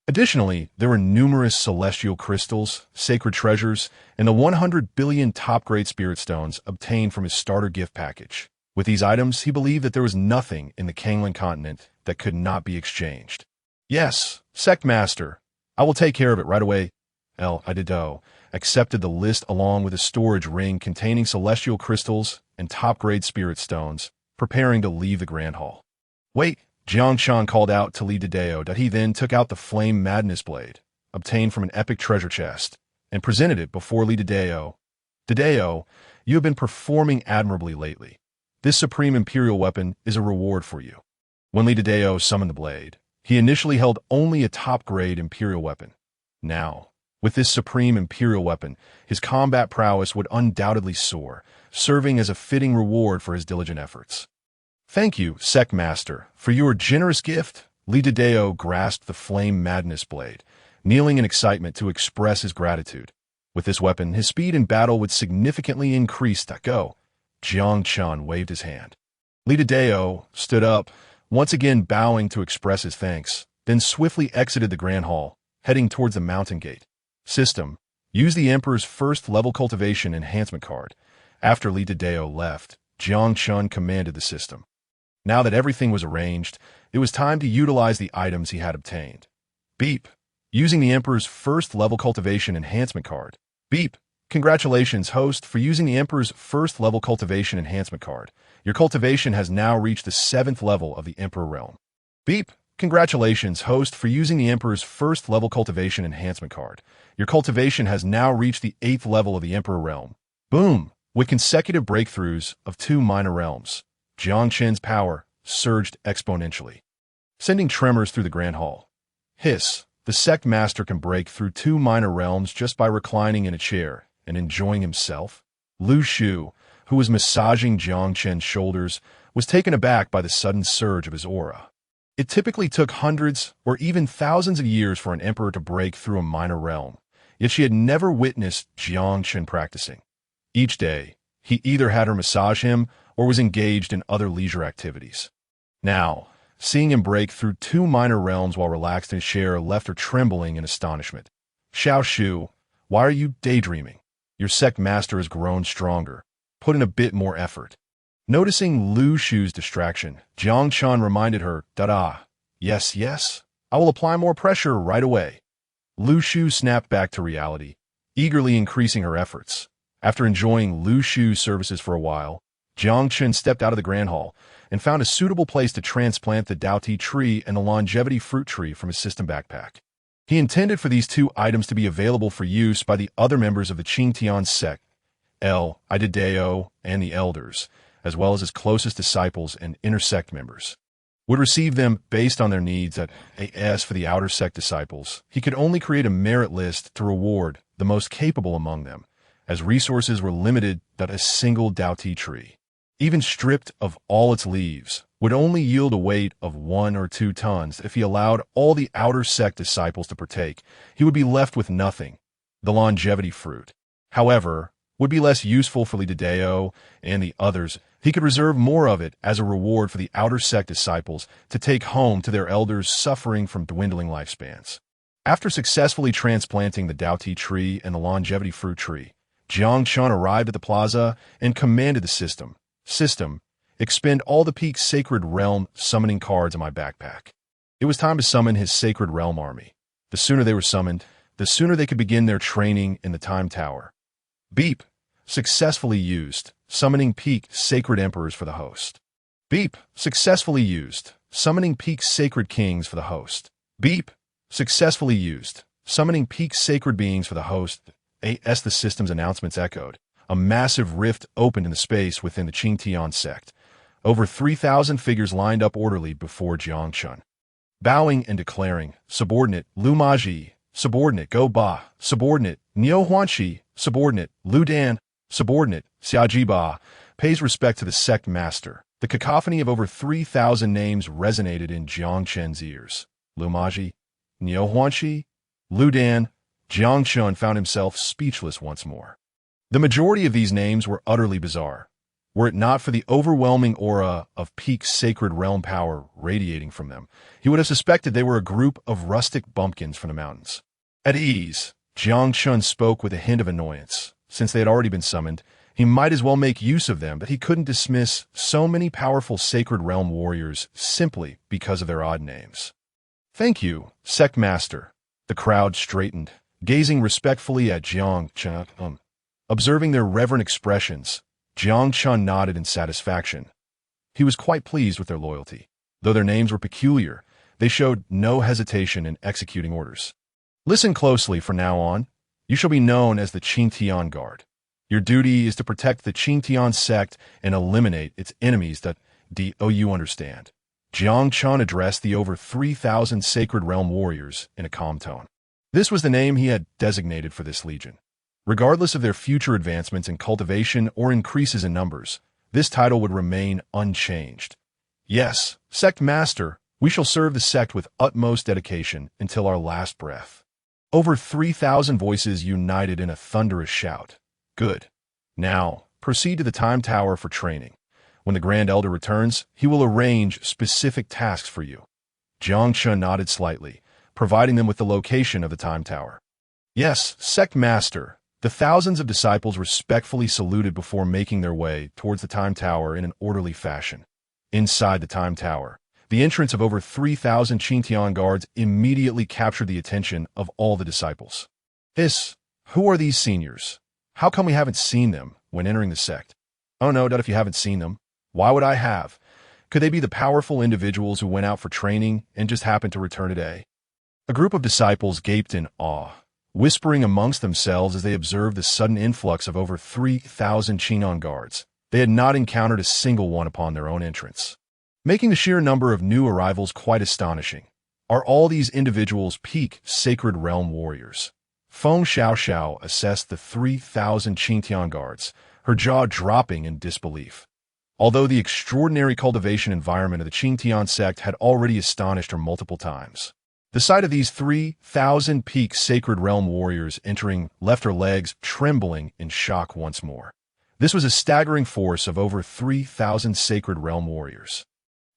Additionally, there were numerous celestial crystals, sacred treasures, and the 100 billion top-grade spirit stones obtained from his starter gift package. With these items, he believed that there was nothing in the Kanglan continent that could not be exchanged. Yes, sect master. I will take care of it right away. Dideo accepted the list along with a storage ring containing celestial crystals and top-grade spirit stones, preparing to leave the grand hall. Wait, Jiang Chen called out to Li Dideo that he then took out the flame madness blade, obtained from an epic treasure chest, and presented it before Li Dideo. Dideo, you have been performing admirably lately. This supreme imperial weapon is a reward for you. When Li Dideo summoned the blade, he initially held only a top-grade imperial weapon. Now, with this supreme imperial weapon, his combat prowess would undoubtedly soar, serving as a fitting reward for his diligent efforts. Thank you, sect master, for your generous gift. Li Dideo grasped the flame madness blade, kneeling in excitement to express his gratitude. With this weapon, his speed in battle would significantly increase. Go. Jiang Chen waved his hand. Li Dideo stood up, once again bowing to express his thanks, then swiftly exited the grand hall, heading towards the mountain gate. System. Use the Emperor's first-level cultivation enhancement card. After Li Dideo left, Jiang Chen commanded the system. Now that everything was arranged, it was time to utilize the items he had obtained. Beep. Using the Emperor's first-level cultivation enhancement card. Beep. Congratulations, host, for using the Emperor's first-level cultivation enhancement card. Your cultivation has now reached the 7th level of the Emperor realm. Beep. Congratulations, host, for using the Emperor's first-level cultivation enhancement card. Your cultivation has now reached the 8th level of the Emperor realm. Boom! With consecutive breakthroughs of 2 minor realms, Jiang Chen's power surged exponentially, sending tremors through the grand hall. Hiss! The sect master can break through 2 minor realms just by reclining in a chair and enjoying himself? Lu Shu, who was massaging Jiang Chen's shoulders, was taken aback by the sudden surge of his aura. It typically took hundreds or even thousands of years for an emperor to break through a minor realm, yet she had never witnessed Jiang Chen practicing. Each day, he either had her massage him or was engaged in other leisure activities. Now, seeing him break through 2 minor realms while relaxed in his chair left her trembling in astonishment. Xiao Shu, why are you daydreaming? Your sect master has grown stronger. Put in a bit more effort. Noticing Lu Shu's distraction, Jiang Chen reminded her, Yes, I will apply more pressure right away. Lu Shu snapped back to reality, eagerly increasing her efforts. After enjoying Lu Shu's services for a while, Jiang Chen stepped out of the grand hall and found a suitable place to transplant the Dao Ti tree and the longevity fruit tree from his system backpack. He intended for these two items to be available for use by the other members of the Qingtian sect, Idadeo, and the elders, as well as his closest disciples and inner sect members. Would receive them based on their needs. As for the outer sect disciples, he could only create a merit list to reward the most capable among them, as resources were limited. That a single Daoti tree, even stripped of all its leaves, would only yield a weight of 1 or 2 tons. If he allowed all the outer sect disciples to partake, he would be left with nothing. The longevity fruit, however, would be less useful for Idadeo and the others. He could reserve more of it as a reward for the outer sect disciples to take home to their elders suffering from dwindling lifespans. After successfully transplanting the Daoti tree and the longevity fruit tree, Jiang Chen arrived at the plaza and commanded the system, expend all the peak sacred realm summoning cards in my backpack. It was time to summon his sacred realm army. The sooner they were summoned, the sooner they could begin their training in the time tower. Beep. Successfully used. Summoning peak sacred emperors for the host. Beep. Successfully used. Summoning peak sacred kings for the host. Beep. Successfully used. Summoning peak sacred beings for the host. As the system's announcements echoed, a massive rift opened in the space within the Qingtian sect. Over 3,000 figures lined up orderly before Jiang Chen, bowing and declaring, subordinate, Lu Maji, subordinate, Go Ba, subordinate, Niu Huanxi, subordinate, Lu Dan, subordinate, Xiaji Ba, pays respect to the sect master. The cacophony of over 3,000 names resonated in Jiang Chen's ears. Lu Maji, Niu Huanxi, Lu Dan. Jiang Chen found himself speechless once more. The majority of these names were utterly bizarre. Were it not for the overwhelming aura of peak sacred realm power radiating from them, he would have suspected they were a group of rustic bumpkins from the mountains. At ease, Jiang Chen spoke with a hint of annoyance. Since they had already been summoned, he might as well make use of them, but he couldn't dismiss so many powerful sacred realm warriors simply because of their odd names. Thank you, sect master. The crowd straightened, gazing respectfully at Jiang Chen. Observing their reverent expressions, Jiang Chen nodded in satisfaction. He was quite pleased with their loyalty. Though their names were peculiar, they showed no hesitation in executing orders. Listen closely from now on. You shall be known as the Qingtian Guard. Your duty is to protect the Qingtian sect and eliminate its enemies. You understand. Jiang Chen addressed the over 3,000 sacred realm warriors in a calm tone. This was the name he had designated for this legion. Regardless of their future advancements in cultivation or increases in numbers, this title would remain unchanged. Yes, sect master, we shall serve the sect with utmost dedication until our last breath. Over 3,000 voices united in a thunderous shout. Good. Now, proceed to the time tower for training. When the Grand Elder returns, he will arrange specific tasks for you. Jiang Chen nodded slightly, providing them with the location of the time tower. Yes, sect master. The thousands of disciples respectfully saluted before making their way towards the time tower in an orderly fashion. Inside the time tower, the entrance of over 3,000 Qingtian guards immediately captured the attention of all the disciples. Who are these seniors? How come we haven't seen them when entering the sect? Oh no, if you haven't seen them, why would I have? Could they be the powerful individuals who went out for training and just happened to return today? A group of disciples gaped in awe, whispering amongst themselves as they observed the sudden influx of over 3,000 Qingtian guards. They had not encountered a single one upon their own entrance, making the sheer number of new arrivals quite astonishing. Are all these individuals peak sacred realm warriors? Feng Xiaoxiao assessed the 3,000 Qingtian guards, her jaw dropping in disbelief. Although the extraordinary cultivation environment of the Qingtian sect had already astonished her multiple times, the sight of these 3,000 peak sacred realm warriors entering left her legs trembling in shock once more. This was a staggering force of over 3,000 sacred realm warriors.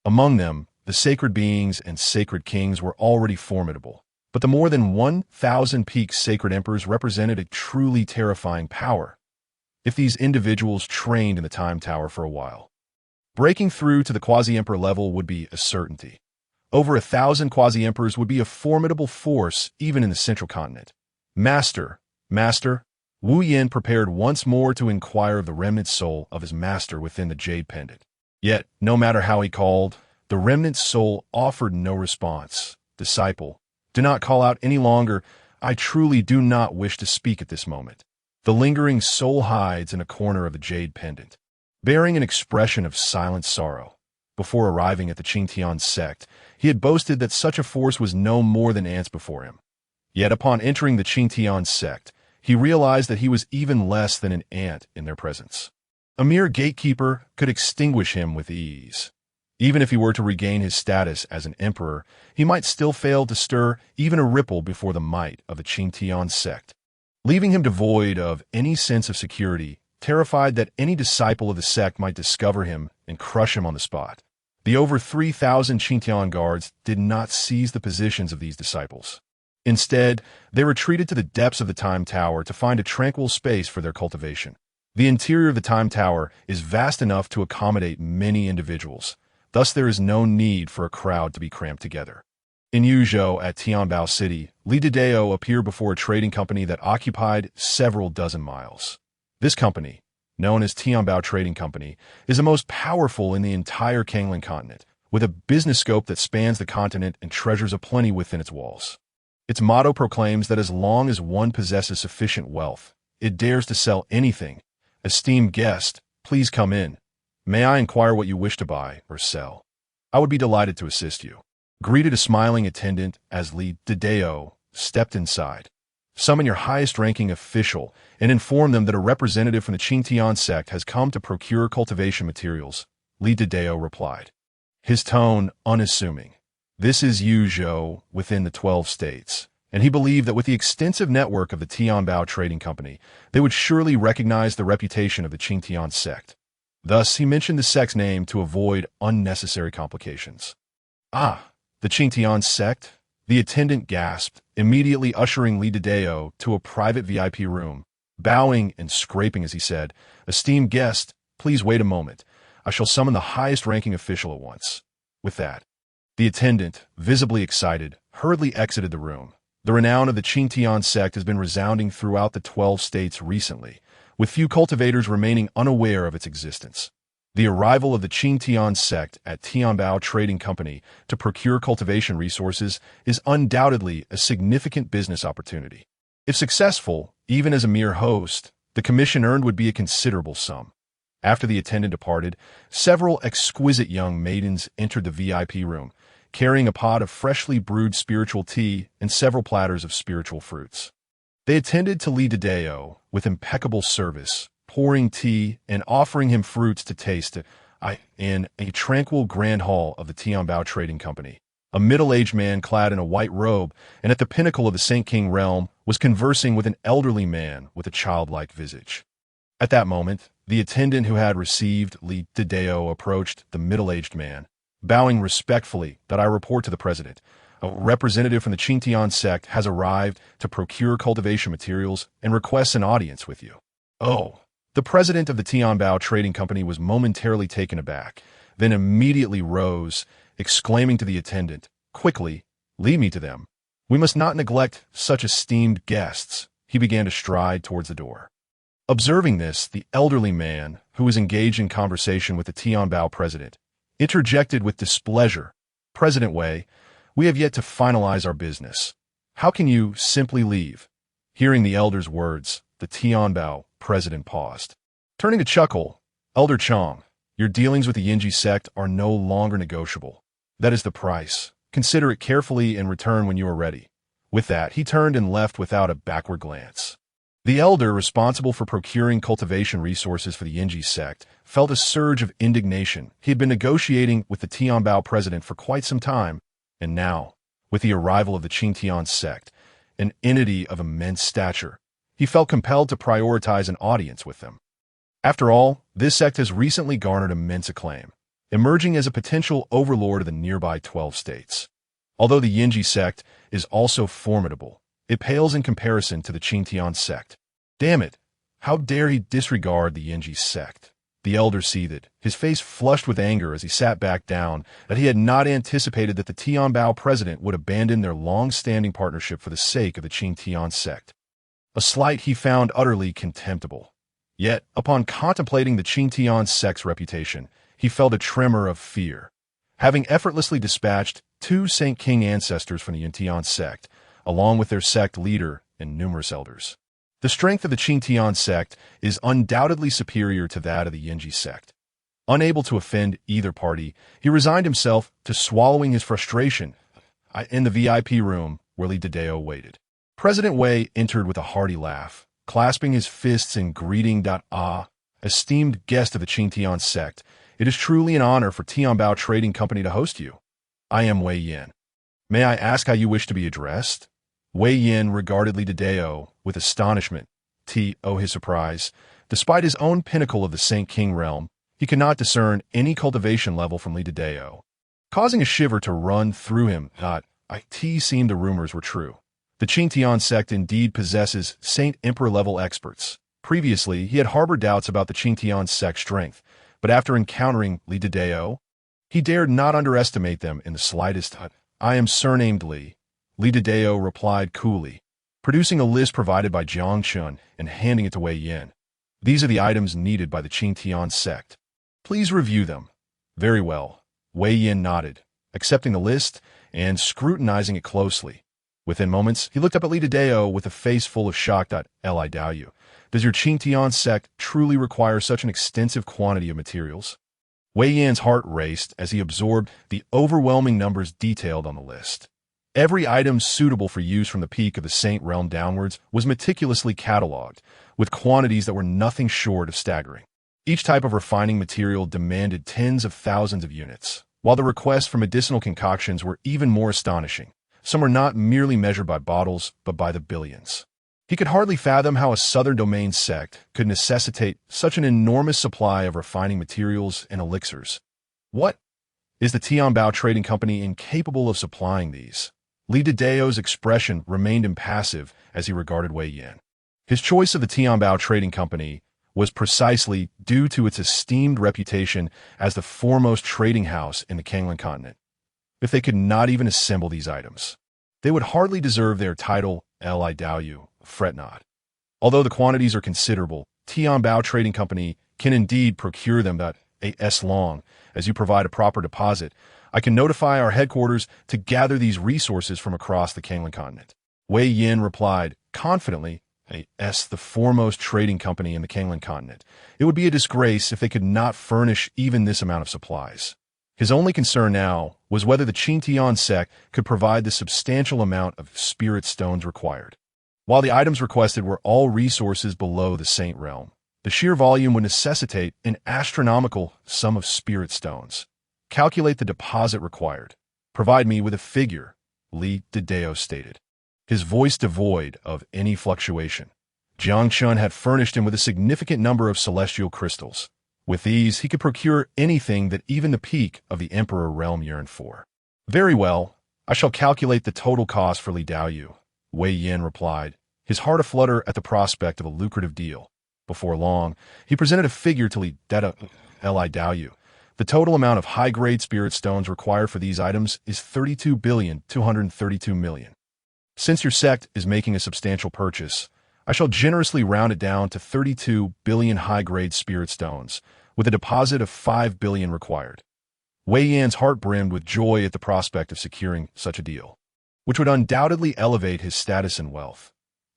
Among them, the sacred beings and sacred kings were already formidable, but the more than 1,000 peak sacred emperors represented a truly terrifying power. If these individuals trained in the time tower for a while, breaking through to the quasi-emperor level would be a certainty. Over 1,000 quasi-emperors would be a formidable force even in the central continent. Master, Wu Yin prepared once more to inquire of the remnant soul of his master within the jade pendant. Yet, no matter how he called, the remnant soul offered no response. Disciple, Do not call out any longer. I truly do not wish to speak at this moment. The lingering soul hides in a corner of the jade pendant, bearing an expression of silent sorrow. Before arriving at the Qingtian sect, he had boasted that such a force was no more than ants before him. Yet upon entering the Qingtian sect, he realized that he was even less than an ant in their presence. A mere gatekeeper could extinguish him with ease. Even if he were to regain his status as an emperor, he might still fail to stir even a ripple before the might of the Qingtian sect, leaving him devoid of any sense of security, terrified that any disciple of the sect might discover him and crush him on the spot. The over 3,000 Qingtian guards did not seize the positions of these disciples. Instead, they retreated to the depths of the Time Tower to find a tranquil space for their cultivation. The interior of the Time Tower is vast enough to accommodate many individuals. Thus, there is no need for a crowd to be cramped together. In Yuzhou at Tianbao City, Li Dideo appeared before a trading company that occupied several dozen miles. This company, known as Tianbao Trading Company, is the most powerful in the entire Kanglan continent, with a business scope that spans the continent and treasures aplenty within its walls. Its motto proclaims that as long as one possesses sufficient wealth, it dares to sell anything. Esteemed guest, please come in. May I inquire what you wish to buy or sell? I would be delighted to assist you. Greeted a smiling attendant as Li Dideo stepped inside. Summon your highest-ranking official and inform them that a representative from the Qingtian sect has come to procure cultivation materials, Li Dideo replied, his tone unassuming. This is Yuzhou within the 12 states, and he believed that with the extensive network of the Tianbao Trading Company, they would surely recognize the reputation of the Qingtian sect. Thus, he mentioned the sect's name to avoid unnecessary complications. Ah, the Qingtian sect? The attendant gasped, immediately ushering Li Dideo to a private VIP room, bowing and scraping as he said, esteemed guest, please wait a moment. I shall summon the highest-ranking official at once. With that, the attendant, visibly excited, hurriedly exited the room. The renown of the Qingtian sect has been resounding throughout the 12 states recently, with few cultivators remaining unaware of its existence. The arrival of the Qingtian sect at Tianbao Trading Company to procure cultivation resources is undoubtedly a significant business opportunity. If successful, even as a mere host, the commission earned would be a considerable sum. After the attendant departed, several exquisite young maidens entered the VIP room, carrying a pot of freshly brewed spiritual tea and several platters of spiritual fruits. They attended to Li Dideo with impeccable service, pouring tea and offering him fruits to taste in a tranquil grand hall of the Tianbao Trading Company. A middle-aged man clad in a white robe and at the pinnacle of the Saint King realm was conversing with an elderly man with a childlike visage. At that moment, the attendant who had received Li Dideo approached the middle-aged man, bowing respectfully that I report to the president. A representative from the Qingtian sect has arrived to procure cultivation materials and requests an audience with you. Oh, the president of the Tianbao Trading Company was momentarily taken aback, then immediately rose, exclaiming to the attendant, quickly, lead me to them. We must not neglect such esteemed guests. He began to stride towards the door. Observing this, the elderly man, who was engaged in conversation with the Tianbao president, interjected with displeasure, President Wei, we have yet to finalize our business. How can you simply leave? Hearing the elder's words, the Tianbao president paused. Turning to chuckle, Elder Chong, your dealings with the Yinji sect are no longer negotiable. That is the price. Consider it carefully and return when you are ready. With that, he turned and left without a backward glance. The elder, responsible for procuring cultivation resources for the Yinji sect, felt a surge of indignation. He had been negotiating with the Tianbao president for quite some time, and now, with the arrival of the Qingtian sect, an entity of immense stature, he felt compelled to prioritize an audience with them. After all, this sect has recently garnered immense acclaim, emerging as a potential overlord of the nearby 12 states. Although the Yinji sect is also formidable, it pales in comparison to the Qingtian sect. Damn it! How dare he disregard the Yinji sect? The elder seethed, his face flushed with anger as he sat back down, that he had not anticipated that the Tianbao president would abandon their long-standing partnership for the sake of the Qingtian sect. A slight he found utterly contemptible. Yet, upon contemplating the Qingtian sect's reputation, he felt a tremor of fear. Having effortlessly dispatched two Saint King ancestors from the Yintian sect, along with their sect leader and numerous elders. The strength of the Qingtian sect is undoubtedly superior to that of the Yinji sect. Unable to offend either party, he resigned himself to swallowing his frustration in the VIP room where Li Dideo waited. President Wei entered with a hearty laugh, clasping his fists in greeting. Esteemed guest of the Qingtian sect, it is truly an honor for Tianbao Trading Company to host you. I am Wei Yin. May I ask how you wish to be addressed? Wei Yin regarded Li Dideo with astonishment. His surprise. Despite his own pinnacle of the Saint King realm, he could not discern any cultivation level from Li Dideo, causing a shiver to run through him. Seemed the rumors were true. The Qingtian sect indeed possesses Saint Emperor level experts. Previously, he had harbored doubts about the Qingtian sect's strength, but after encountering Li Dideo, he dared not underestimate them in the slightest. I am surnamed Li. Li Dideo replied coolly, producing a list provided by Jiang Chen and handing it to Wei Yin. These are the items needed by the Qingtian sect. Please review them. Very well. Wei Yin nodded, accepting the list and scrutinizing it closely. Within moments, he looked up at Li Dideo with a face full of shock. I doubt you. Does your Qingtian sect truly require such an extensive quantity of materials? Wei Yin's heart raced as he absorbed the overwhelming numbers detailed on the list. Every item suitable for use from the peak of the Saint Realm downwards was meticulously catalogued, with quantities that were nothing short of staggering. Each type of refining material demanded tens of thousands of units, while the requests for medicinal concoctions were even more astonishing. Some were not merely measured by bottles, but by the billions. He could hardly fathom how a southern domain sect could necessitate such an enormous supply of refining materials and elixirs. What? Is the Tianbao Trading Company incapable of supplying these? Li Dideo's expression remained impassive as he regarded Wei Yin. His choice of the Tianbao Trading Company was precisely due to its esteemed reputation as the foremost trading house in the Kanglan continent. If they could not even assemble these items, they would hardly deserve their title. I doubt you, fret not. Although the quantities are considerable, Tianbao Trading Company can indeed procure them. As long as you provide a proper deposit, I can notify our headquarters to gather these resources from across the Kanglan continent. Wei Yin replied confidently, the foremost trading company in the Kanglan continent. It would be a disgrace if they could not furnish even this amount of supplies. His only concern now was whether the Qingtian sect could provide the substantial amount of spirit stones required. While the items requested were all resources below the Saint Realm, the sheer volume would necessitate an astronomical sum of spirit stones. Calculate the deposit required. Provide me with a figure, Li Dideo stated, his voice devoid of any fluctuation. Jiang Chen had furnished him with a significant number of celestial crystals. With these, he could procure anything that even the peak of the Emperor realm yearned for. Very well, I shall calculate the total cost for Li Daoyu, Wei Yin replied, his heart aflutter at the prospect of a lucrative deal. Before long, he presented a figure to Li Daoyu. The total amount of high-grade spirit stones required for these items is 32,232,000,000. Since your sect is making a substantial purchase, I shall generously round it down to 32 billion high-grade spirit stones, with a deposit of 5 billion required. Wei Yan's heart brimmed with joy at the prospect of securing such a deal, which would undoubtedly elevate his status and wealth.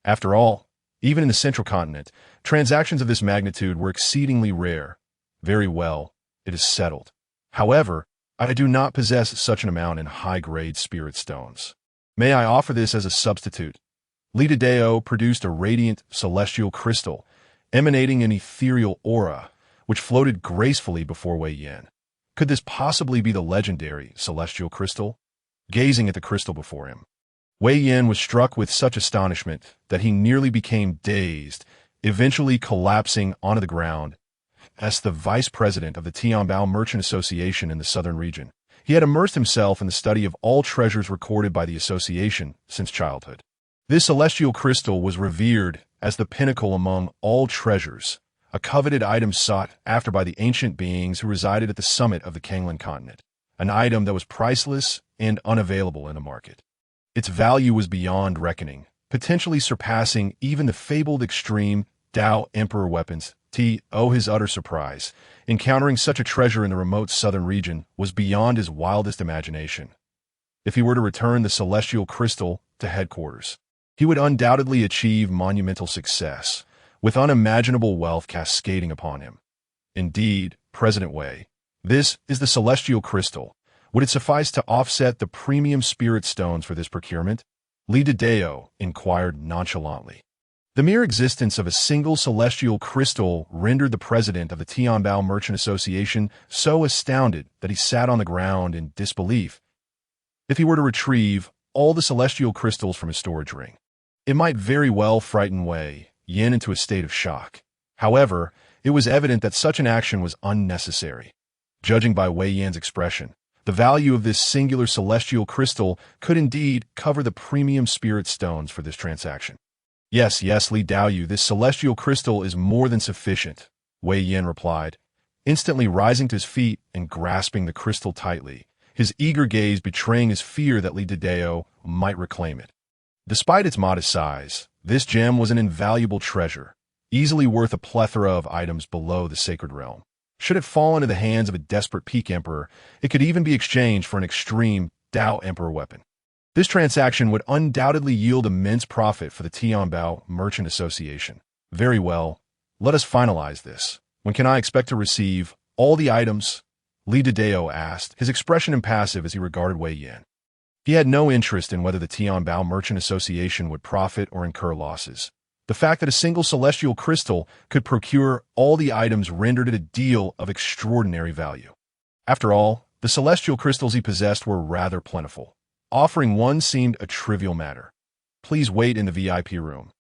After all, even in the central continent, transactions of this magnitude were exceedingly rare. Very well, it is settled. However, I do not possess such an amount in high-grade spirit stones. May I offer this as a substitute? Li Dideo produced a radiant celestial crystal, emanating an ethereal aura, which floated gracefully before Wei Yin. Could this possibly be the legendary celestial crystal? Gazing at the crystal before him, Wei Yin was struck with such astonishment that he nearly became dazed, eventually collapsing onto the ground. As the vice president of the Tianbao Merchant Association in the southern region, he had immersed himself in the study of all treasures recorded by the association since childhood. This celestial crystal was revered as the pinnacle among all treasures, a coveted item sought after by the ancient beings who resided at the summit of the Kanglan continent, an item that was priceless and unavailable in the market. Its value was beyond reckoning, potentially surpassing even the fabled extreme Dao Emperor weapons. His utter surprise, encountering such a treasure in the remote southern region, was beyond his wildest imagination. If he were to return the celestial crystal to headquarters, he would undoubtedly achieve monumental success, with unimaginable wealth cascading upon him. Indeed, President Wei, this is the celestial crystal. Would it suffice to offset the premium spirit stones for this procurement? Li Dideo inquired nonchalantly. The mere existence of a single celestial crystal rendered the president of the Tianbao Merchant Association so astounded that he sat on the ground in disbelief. If he were to retrieve all the celestial crystals from his storage ring, it might very well frighten Wei Yin into a state of shock. However, it was evident that such an action was unnecessary. Judging by Wei Yin's expression, the value of this singular celestial crystal could indeed cover the premium spirit stones for this transaction. Yes, Li Daoyu, this celestial crystal is more than sufficient, Wei Yin replied, instantly rising to his feet and grasping the crystal tightly, his eager gaze betraying his fear that Li Dideo might reclaim it. Despite its modest size, this gem was an invaluable treasure, easily worth a plethora of items below the sacred realm. Should it fall into the hands of a desperate Peak Emperor, it could even be exchanged for an extreme Dao Emperor weapon. This transaction would undoubtedly yield immense profit for the Tianbao Merchant Association. Very well, let us finalize this. When can I expect to receive all the items? Li Dideo asked, his expression impassive as he regarded Wei Yin. He had no interest in whether the Tianbao Merchant Association would profit or incur losses. The fact that a single celestial crystal could procure all the items rendered it a deal of extraordinary value. After all, the celestial crystals he possessed were rather plentiful. Offering one seemed a trivial matter. Please wait in the VIP room.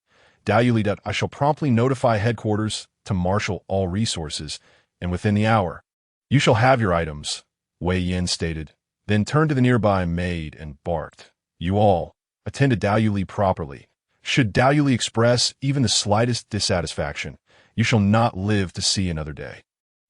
Daoyu, I shall promptly notify headquarters to marshal all resources, and within the hour, you shall have your items, Wei Yin stated, then turned to the nearby maid and barked. You all, attend to Daoyu properly. Should Daoyu express even the slightest dissatisfaction, you shall not live to see another day.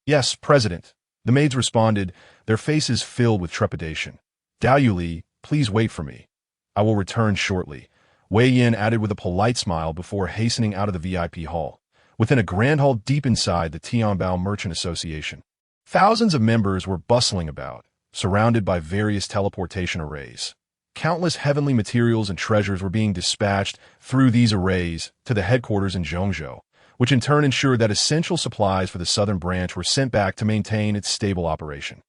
Yes, President, the maids responded, their faces filled with trepidation. Daoyu, please wait for me. I will return shortly, Wei Yin added with a polite smile before hastening out of the VIP hall. Within a grand hall deep inside the Tianbao Merchant Association, thousands of members were bustling about, surrounded by various teleportation arrays. Countless heavenly materials and treasures were being dispatched through these arrays to the headquarters in Zhongzhou, which in turn ensured that essential supplies for the southern branch were sent back to maintain its stable operation.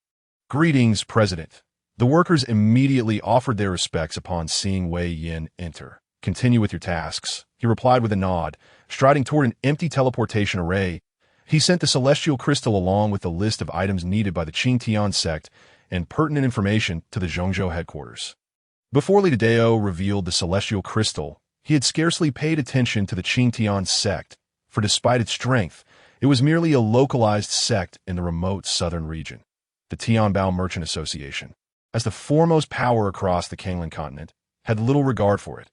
Greetings, President. The workers immediately offered their respects upon seeing Wei Yin enter. Continue with your tasks, he replied with a nod, striding toward an empty teleportation array. He sent the celestial crystal along with the list of items needed by the Qingtian sect and pertinent information to the Zhongzhou headquarters. Before Li Dideo revealed the celestial crystal, he had scarcely paid attention to the Qingtian sect, for despite its strength, it was merely a localized sect in the remote southern region. The Tianbao Merchant Association, as the foremost power across the Kanglan continent, had little regard for it.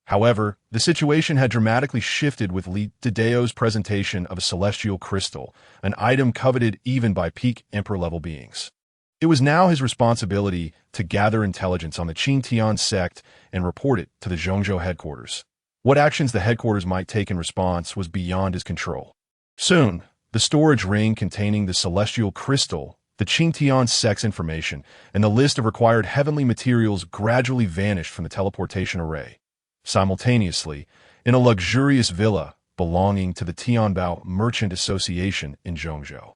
However, the situation had dramatically shifted with Li Dideo's presentation of a celestial crystal, an item coveted even by peak emperor-level beings. It was now his responsibility to gather intelligence on the Qingtian sect and report it to the Zhongzhou headquarters. What actions the headquarters might take in response was beyond his control. Soon, the storage ring containing the celestial crystal, the Qingtian sect's information, and the list of required heavenly materials gradually vanished from the teleportation array. Simultaneously, in a luxurious villa belonging to the Tianbao Merchant Association in Zhongzhou,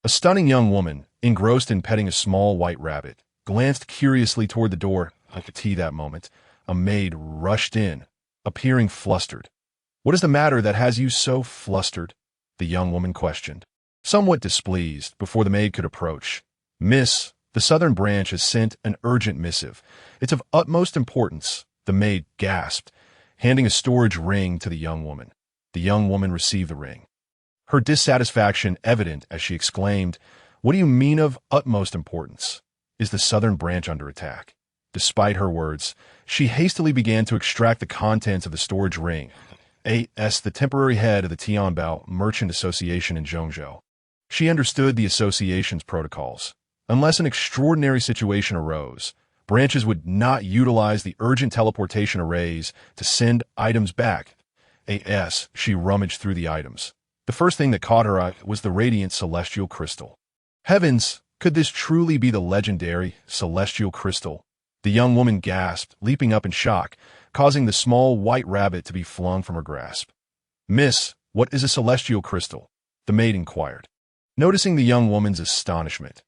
a stunning young woman, engrossed in petting a small white rabbit, glanced curiously toward the door. At that moment, a maid rushed in, appearing flustered. What is the matter that has you so flustered? The young woman questioned, somewhat displeased before the maid could approach. Miss, the southern branch has sent an urgent missive. It's of utmost importance, the maid gasped, handing a storage ring to the young woman. The young woman received the ring, her dissatisfaction evident as she exclaimed, What do you mean of utmost importance? Is the southern branch under attack? Despite her words, she hastily began to extract the contents of the storage ring. A.S., the temporary head of the Tianbao Merchant Association in Zhongzhou. She understood the association's protocols. Unless an extraordinary situation arose, branches would not utilize the urgent teleportation arrays to send items back. A.S., she rummaged through the items. The first thing that caught her eye was the radiant celestial crystal. Heavens, could this truly be the legendary celestial crystal? The young woman gasped, leaping up in shock, causing the small white rabbit to be flung from her grasp. "Miss, what is a celestial crystal?" the maid inquired. Noticing the young woman's astonishment.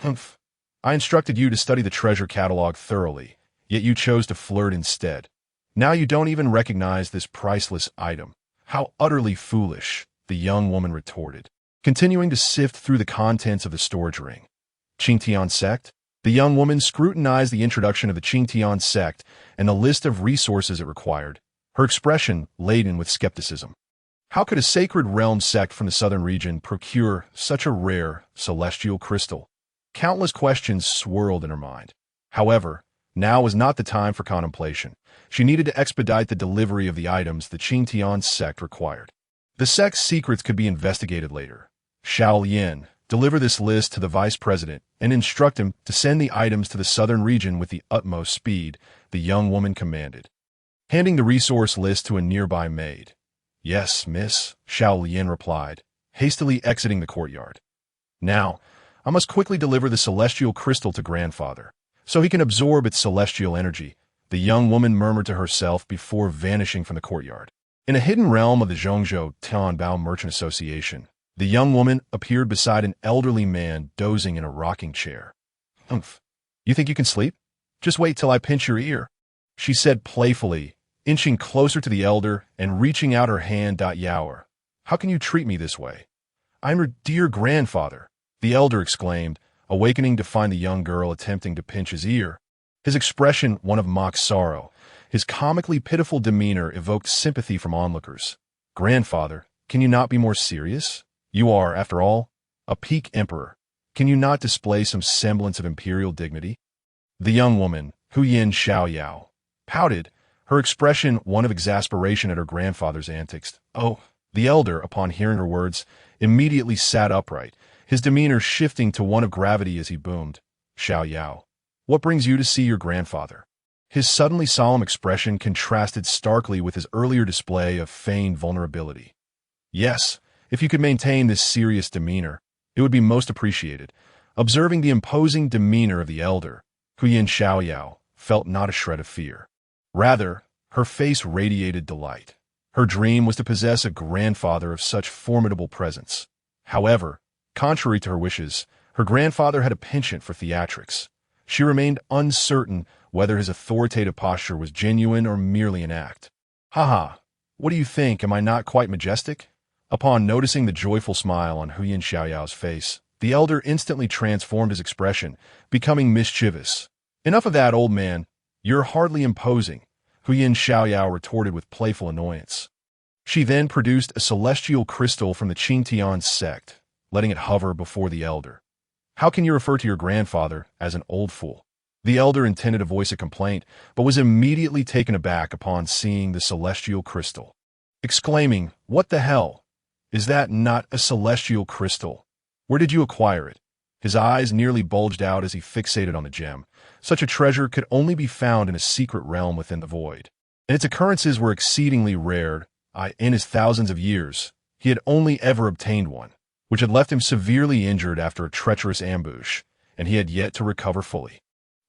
"Humph. I instructed you to study the treasure catalog thoroughly, yet you chose to flirt instead. Now you don't even recognize this priceless item. How utterly foolish," the young woman retorted, continuing to sift through the contents of the storage ring. Qingtian sect? The young woman scrutinized the introduction of the Qingtian sect and the list of resources it required, her expression laden with skepticism. How could a sacred realm sect from the southern region procure such a rare, celestial crystal? Countless questions swirled in her mind. However, now was not the time for contemplation. She needed to expedite the delivery of the items the Qingtian sect required. The sect's secrets could be investigated later. Xiao Lian, deliver this list to the vice president and instruct him to send the items to the southern region with the utmost speed, the young woman commanded, handing the resource list to a nearby maid. "Yes, miss," Xiao Lian replied, hastily exiting the courtyard. "Now, I must quickly deliver the celestial crystal to grandfather, so he can absorb its celestial energy," the young woman murmured to herself before vanishing from the courtyard. In a hidden realm of the Zhongzhou Tianbao Merchant Association, the young woman appeared beside an elderly man dozing in a rocking chair. "Humph. You think you can sleep? Just wait till I pinch your ear," she said playfully, inching closer to the elder and reaching out her hand. "Yaoer, how can you treat me this way? I'm your dear grandfather," the elder exclaimed, awakening to find the young girl attempting to pinch his ear. His expression one of mock sorrow, his comically pitiful demeanor evoked sympathy from onlookers. "Grandfather, can you not be more serious? You are, after all, a peak emperor. Can you not display some semblance of imperial dignity?" The young woman, Huyin Xiaoyao, pouted, her expression one of exasperation at her grandfather's antics. "Oh," the elder, upon hearing her words, immediately sat upright, his demeanor shifting to one of gravity as he boomed, "Xiaoyao, what brings you to see your grandfather?" His suddenly solemn expression contrasted starkly with his earlier display of feigned vulnerability. "Yes, if you could maintain this serious demeanor, it would be most appreciated." Observing the imposing demeanor of the elder, Huyin Xiaoyao felt not a shred of fear. Rather, her face radiated delight. Her dream was to possess a grandfather of such formidable presence. However, contrary to her wishes, her grandfather had a penchant for theatrics. She remained uncertain whether his authoritative posture was genuine or merely an act. "Haha, what do you think? Am I not quite majestic?" Upon noticing the joyful smile on Huyin Xiaoyao's face, the elder instantly transformed his expression, becoming mischievous. "Enough of that, old man. You're hardly imposing," Huyin Xiaoyao retorted with playful annoyance. She then produced a celestial crystal from the Qingtian sect, letting it hover before the elder. "How can you refer to your grandfather as an old fool?" The elder intended to voice a complaint, but was immediately taken aback upon seeing the celestial crystal, exclaiming, "What the hell? Is that not a celestial crystal? Where did you acquire it?" His eyes nearly bulged out as he fixated on the gem. Such a treasure could only be found in a secret realm within the void, and its occurrences were exceedingly rare. In his thousands of years, he had only ever obtained one, which had left him severely injured after a treacherous ambush, and he had yet to recover fully.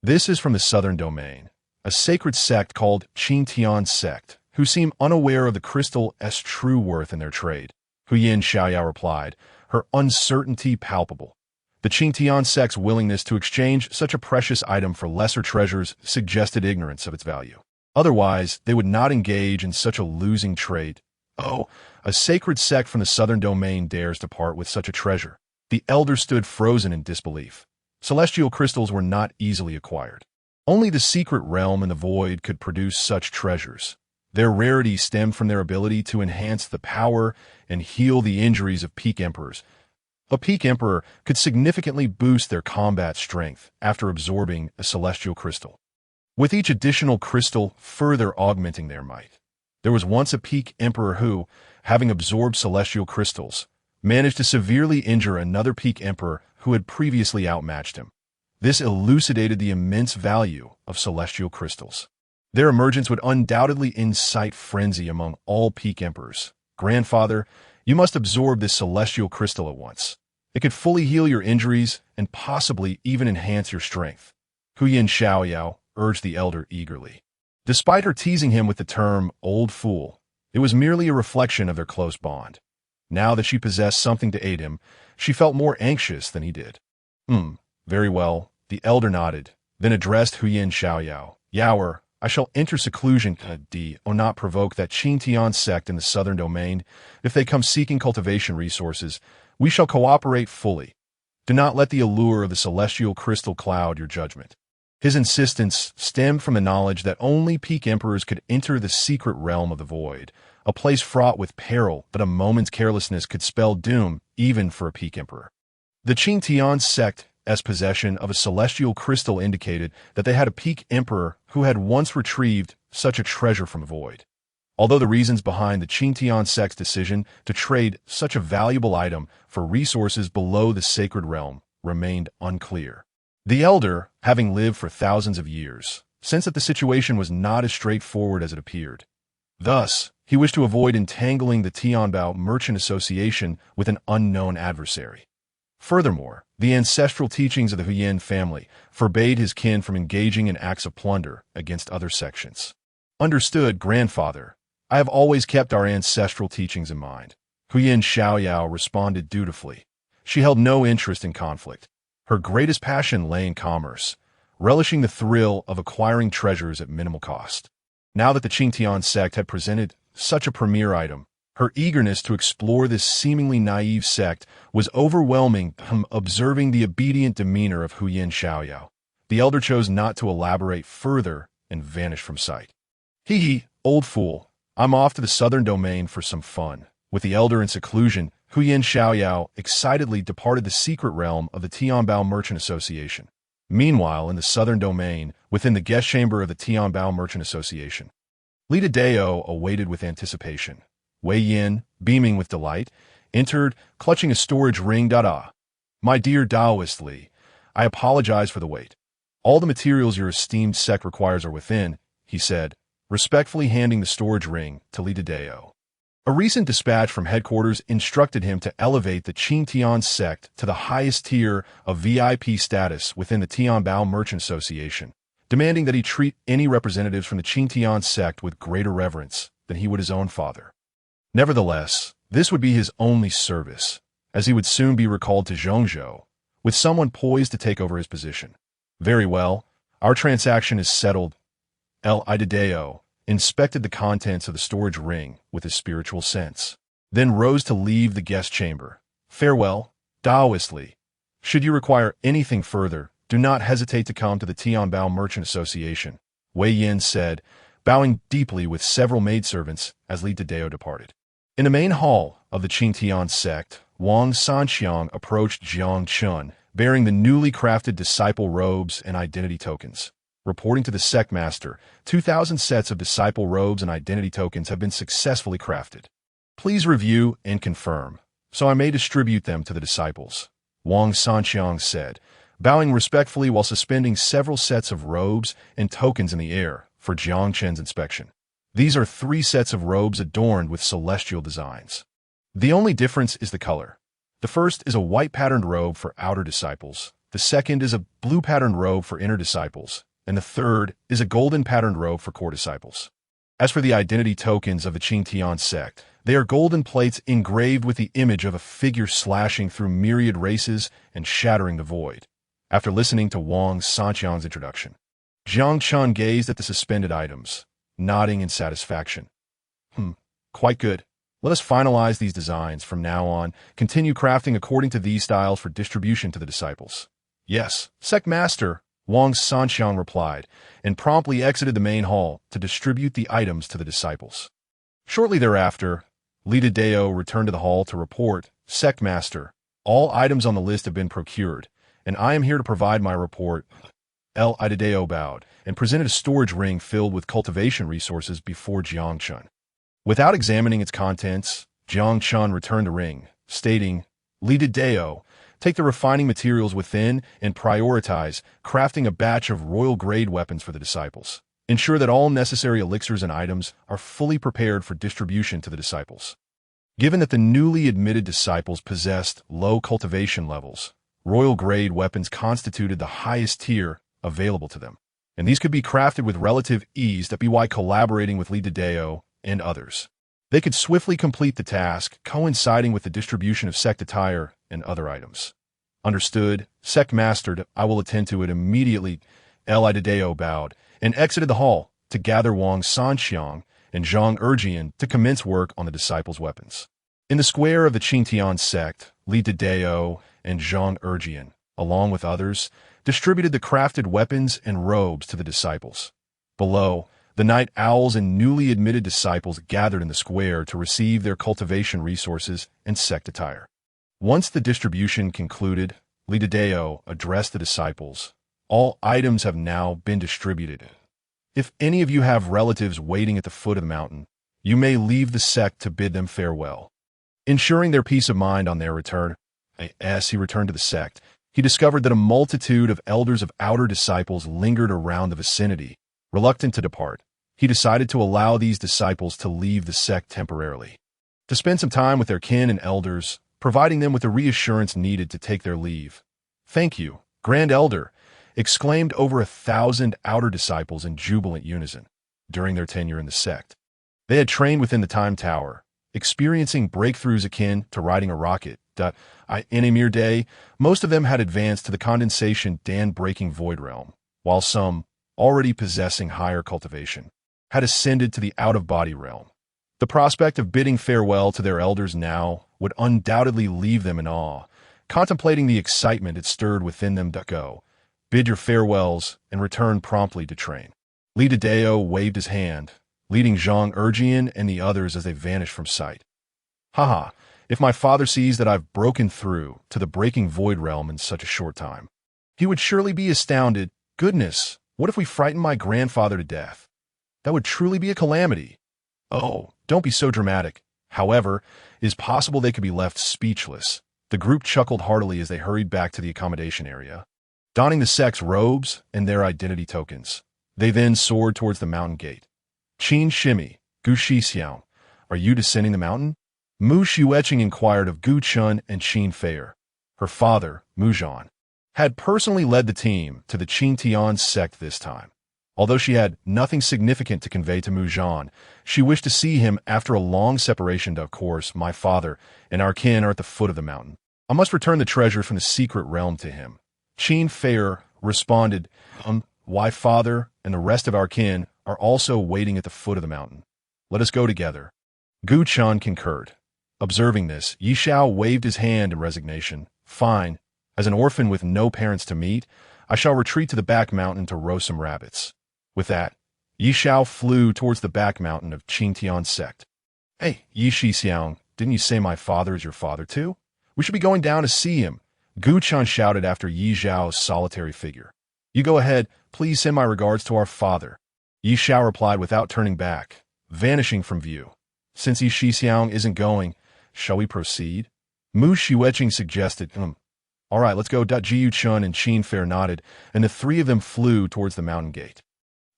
"This is from the southern domain, a sacred sect called Qingtian sect, who seem unaware of the crystal's true worth in their trade," Huyin Xiaoyao replied, her uncertainty palpable. The Qingtian sect's willingness to exchange such a precious item for lesser treasures suggested ignorance of its value. Otherwise, they would not engage in such a losing trade. "Oh, a sacred sect from the southern domain dares to part with such a treasure." The elder stood frozen in disbelief. Celestial crystals were not easily acquired. Only the secret realm in the void could produce such treasures. Their rarity stemmed from their ability to enhance the power and heal the injuries of peak emperors. A peak emperor could significantly boost their combat strength after absorbing a celestial crystal, with each additional crystal further augmenting their might. There was once a peak emperor who, having absorbed celestial crystals, managed to severely injure another peak emperor who had previously outmatched him. This elucidated the immense value of celestial crystals. Their emergence would undoubtedly incite frenzy among all peak emperors. "Grandfather, you must absorb this celestial crystal at once. It could fully heal your injuries and possibly even enhance your strength," Huyin Xiaoyao, urged the elder eagerly. Despite her teasing him with the term old fool, it was merely a reflection of their close bond. Now that she possessed something to aid him, she felt more anxious than he did. Very well, the elder nodded, then addressed Huyin Xiaoyao. Yaoer, I shall enter seclusion, not provoke that Qing Tian sect in the southern domain. If they come seeking cultivation resources, we shall cooperate fully. Do not let the allure of the celestial crystal cloud your judgment. His insistence stemmed from the knowledge that only peak emperors could enter the secret realm of the void, a place fraught with peril that a moment's carelessness could spell doom even for a peak emperor. The Qing Tian sect as possession of a celestial crystal indicated that they had a peak emperor who had once retrieved such a treasure from the void. Although the reasons behind the Qing Tian sect's decision to trade such a valuable item for resources below the sacred realm remained unclear. The elder, having lived for thousands of years, sensed that the situation was not as straightforward as it appeared. Thus, he wished to avoid entangling the Tianbao Merchant Association with an unknown adversary. Furthermore, the ancestral teachings of the Huyin family forbade his kin from engaging in acts of plunder against other sections. Understood, grandfather. I have always kept our ancestral teachings in mind. Huyin Xiaoyao responded dutifully. She held no interest in conflict. Her greatest passion lay in commerce, relishing the thrill of acquiring treasures at minimal cost. Now that the Qing Tian sect had presented such a premier item, her eagerness to explore this seemingly naive sect was overwhelming. Observing the obedient demeanor of Huyin Xiaoyao, the elder chose not to elaborate further and vanished from sight. Hee, old fool, I'm off to the southern domain for some fun. With the elder in seclusion, Huyin Xiaoyao excitedly departed the secret realm of the Tianbao Merchant Association. Meanwhile, in the southern domain, within the guest chamber of the Tianbao Merchant Association, Lita Dao awaited with anticipation. Wei Yin, beaming with delight, entered, clutching a storage ring. My dear Taoist Li, I apologize for the wait. All the materials your esteemed sect requires are within, he said, respectfully handing the storage ring to Lita Dao. A recent dispatch from headquarters instructed him to elevate the Qing Tian sect to the highest tier of VIP status within the Tianbao Merchant Association, demanding that he treat any representatives from the Qing Tian sect with greater reverence than he would his own father. Nevertheless, this would be his only service, as he would soon be recalled to Zhongzhou, with someone poised to take over his position. Very well, our transaction is settled. Idadeo inspected the contents of the storage ring with his spiritual sense, then rose to leave the guest chamber. Farewell, Taoist Li. Should you require anything further, do not hesitate to come to the Tianbao Merchant Association, Wei Yin said, bowing deeply with several maidservants as Li Dao departed. In the main hall of the Qing Tian sect, Wang Sanqiang approached Jiang Chen, bearing the newly crafted disciple robes and identity tokens. Reporting to the sect master, 2,000 sets of disciple robes and identity tokens have been successfully crafted. Please review and confirm, so I may distribute them to the disciples, Wang Sanqiang said, bowing respectfully while suspending several sets of robes and tokens in the air for Jiang Chen's inspection. These are 3 sets of robes adorned with celestial designs. The only difference is the color. The first is a white patterned robe for outer disciples, the second is a blue patterned robe for inner disciples, and the third is a golden patterned robe for core disciples. As for the identity tokens of the Qing Tian sect, they are golden plates engraved with the image of a figure slashing through myriad races and shattering the void. After listening to Wang Sanqiang's introduction, Jiang Chen gazed at the suspended items, nodding in satisfaction. Quite good. Let us finalize these designs from now on, continue crafting according to these styles for distribution to the disciples. Yes, Sect Master, Wang Sanqiang replied, and promptly exited the main hall to distribute the items to the disciples. Shortly thereafter, Lita Dao returned to the hall to report, Sect Master, all items on the list have been procured, and I am here to provide my report. Lita Dao bowed and presented a storage ring filled with cultivation resources before Jiang Chen. Without examining its contents, Jiang Chen returned the ring, stating, Lita Dao, take the refining materials within and prioritize crafting a batch of royal-grade weapons for the disciples. Ensure that all necessary elixirs and items are fully prepared for distribution to the disciples. Given that the newly admitted disciples possessed low cultivation levels, royal-grade weapons constituted the highest tier available to them. and these could be crafted with relative ease by collaborating with Li Deo and others. They could swiftly complete the task, coinciding with the distribution of sect attire and other items. Understood, sect mastered, I will attend to it immediately. Li Deo bowed and exited the hall to gather Wang Sanxiang and Zhang Erjian to commence work on the disciples' weapons. In the square of the Qingtian sect, Li Deo and Zhang Erjian, along with others, distributed the crafted weapons and robes to the disciples. Below, the night owls and newly admitted disciples gathered in the square to receive their cultivation resources and sect attire. Once the distribution concluded, Li Deo addressed the disciples. All items have now been distributed. If any of you have relatives waiting at the foot of the mountain, you may leave the sect to bid them farewell. Ensuring their peace of mind on their return, as he returned to the sect, he discovered that a multitude of elders of outer disciples lingered around the vicinity. Reluctant to depart, he decided to allow these disciples to leave the sect temporarily, to spend some time with their kin and elders, providing them with the reassurance needed to take their leave. "Thank you, Grand Elder," exclaimed over 1,000 outer disciples in jubilant unison during their tenure in the sect. They had trained within the Time Tower, experiencing breakthroughs akin to riding a rocket. In a mere day, most of them had advanced to the condensation dam-breaking void realm, while some, already possessing higher cultivation, had ascended to the out-of-body realm. The prospect of bidding farewell to their elders now would undoubtedly leave them in awe, contemplating the excitement it stirred within them. Go, bid your farewells, and return promptly to train. Li Deo waved his hand, leading Zhang Erjian and the others as they vanished from sight. Haha, if my father sees that I've broken through to the breaking void realm in such a short time, he would surely be astounded. Goodness, what if we frighten my grandfather to death? That would truly be a calamity. Oh, don't be so dramatic. However, it is possible they could be left speechless. The group chuckled heartily as they hurried back to the accommodation area. Donning the sect's robes and their identity tokens, they then soared towards the mountain gate. Qin Shimi, Gu Shixiao, are you descending the mountain? Mu Xueqing inquired of Gu Chun and Qin Feier. Her father, Mu Zhan, had personally led the team to the Qingtian sect this time. Although she had nothing significant to convey to Mu Zhan, she wished to see him after a long separation. Of course, my father and our kin are at the foot of the mountain. I must return the treasure from the secret realm to him. Qin Feier responded, why father and the rest of our kin are also waiting at the foot of the mountain. Let us go together. Gu Chun concurred. Observing this, Yi Xiao waved his hand in resignation. Fine. As an orphan with no parents to meet, I shall retreat to the back mountain to roast some rabbits. With that, Yi Xiao flew towards the back mountain of Qingtian sect. Hey, Yi Shixiang, didn't you say my father is your father too? We should be going down to see him. Gu Chun shouted after Yi Xiao's solitary figure. You go ahead, please send my regards to our father. Yi Xiao replied without turning back, vanishing from view. Since Yi Shixiang isn't going, shall we proceed? Mu Xueqing suggested. All right, let's go. Jiu Chun and Qin Feier nodded, and the three of them flew towards the mountain gate.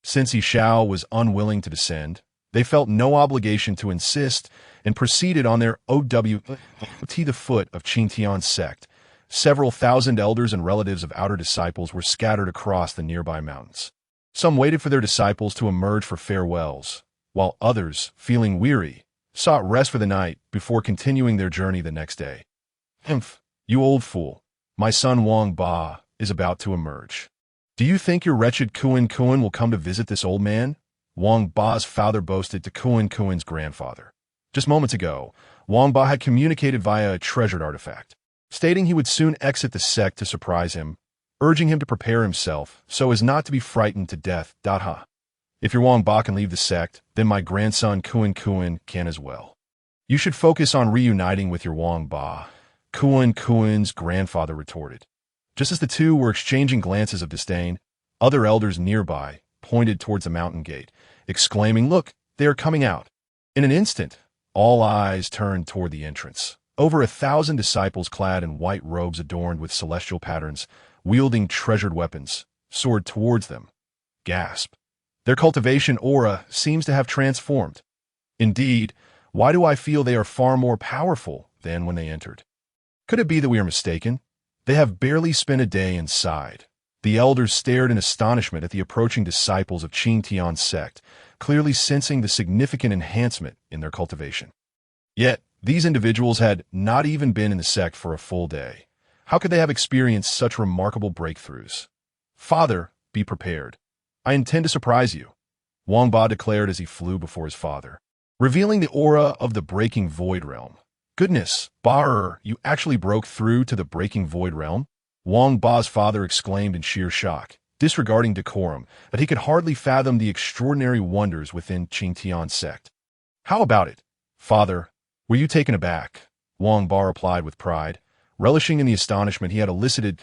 Since Yi Xiao was unwilling to descend, they felt no obligation to insist and proceeded on their OW to the foot of Qingtian sect. Several thousand elders and relatives of outer disciples were scattered across the nearby mountains. Some waited for their disciples to emerge for farewells, while others, feeling weary, sought rest for the night before continuing their journey the next day. You old fool. My son Wang Ba is about to emerge. Do you think your wretched Kuan will come to visit this old man? Wang Ba's father boasted to Kuan's grandfather. Just moments ago, Wang Ba had communicated via a treasured artifact, stating he would soon exit the sect to surprise him, urging him to prepare himself so as not to be frightened to death. If your Wang Ba can leave the sect, then my grandson Kuan can as well. You should focus on reuniting with your Wang Ba, Kuan's grandfather retorted. Just as the two were exchanging glances of disdain, other elders nearby pointed towards the mountain gate, exclaiming, Look, they are coming out. In an instant, all eyes turned toward the entrance. Over 1,000 disciples clad in white robes adorned with celestial patterns, wielding treasured weapons, soared towards them. Gasp. Their cultivation aura seems to have transformed. Indeed, why do I feel they are far more powerful than when they entered? Could it be that we are mistaken? They have barely spent a day inside. The elders stared in astonishment at the approaching disciples of Qing Tian's sect, clearly sensing the significant enhancement in their cultivation. Yet, these individuals had not even been in the sect for a full day. How could they have experienced such remarkable breakthroughs? Father, be prepared. I intend to surprise you, Wang Ba declared as he flew before his father, revealing the aura of the breaking void realm. Goodness, Ba, you actually broke through to the breaking void realm? Wang Ba's father exclaimed in sheer shock, disregarding decorum, but he could hardly fathom the extraordinary wonders within Qing Tian's sect. How about it, father? Were you taken aback? Wang Ba replied with pride, relishing in the astonishment he had elicited.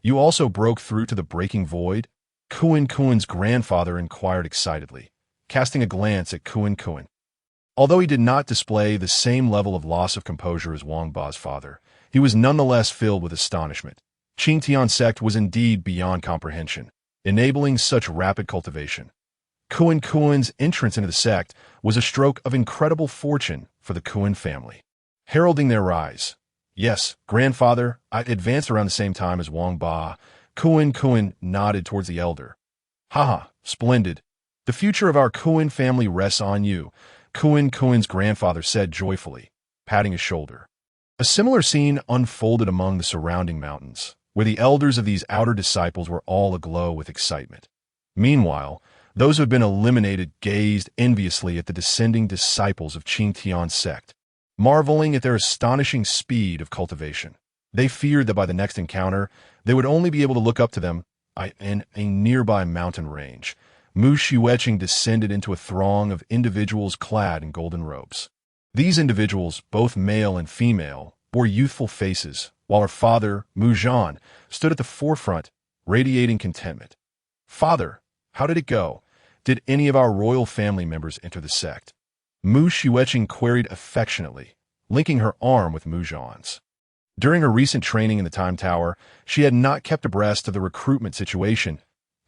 You also broke through to the breaking void? Kuin's grandfather inquired excitedly, casting a glance at Kuin. Although he did not display the same level of loss of composure as Wang Ba's father, he was nonetheless filled with astonishment. Qing Tian's sect was indeed beyond comprehension, enabling such rapid cultivation. Kuin's entrance into the sect was a stroke of incredible fortune for the Kuin family, heralding their rise. Yes, grandfather, I advanced around the same time as Wang Ba. Kuin nodded towards the elder. Haha, splendid. The future of our Kuin family rests on you, Kuin's grandfather said joyfully, patting his shoulder. A similar scene unfolded among the surrounding mountains, where the elders of these outer disciples were all aglow with excitement. Meanwhile, those who had been eliminated gazed enviously at the descending disciples of Qing Tian's sect, marveling at their astonishing speed of cultivation. They feared that by the next encounter, they would only be able to look up to them in a nearby mountain range. Mu Xueqing descended into a throng of individuals clad in golden robes. These individuals, both male and female, bore youthful faces, while her father, Mu Zhan, stood at the forefront, radiating contentment. Father, how did it go? Did any of our royal family members enter the sect? Mu Xueqing queried affectionately, linking her arm with Mu Zhan's. During her recent training in the Time Tower, she had not kept abreast of the recruitment situation,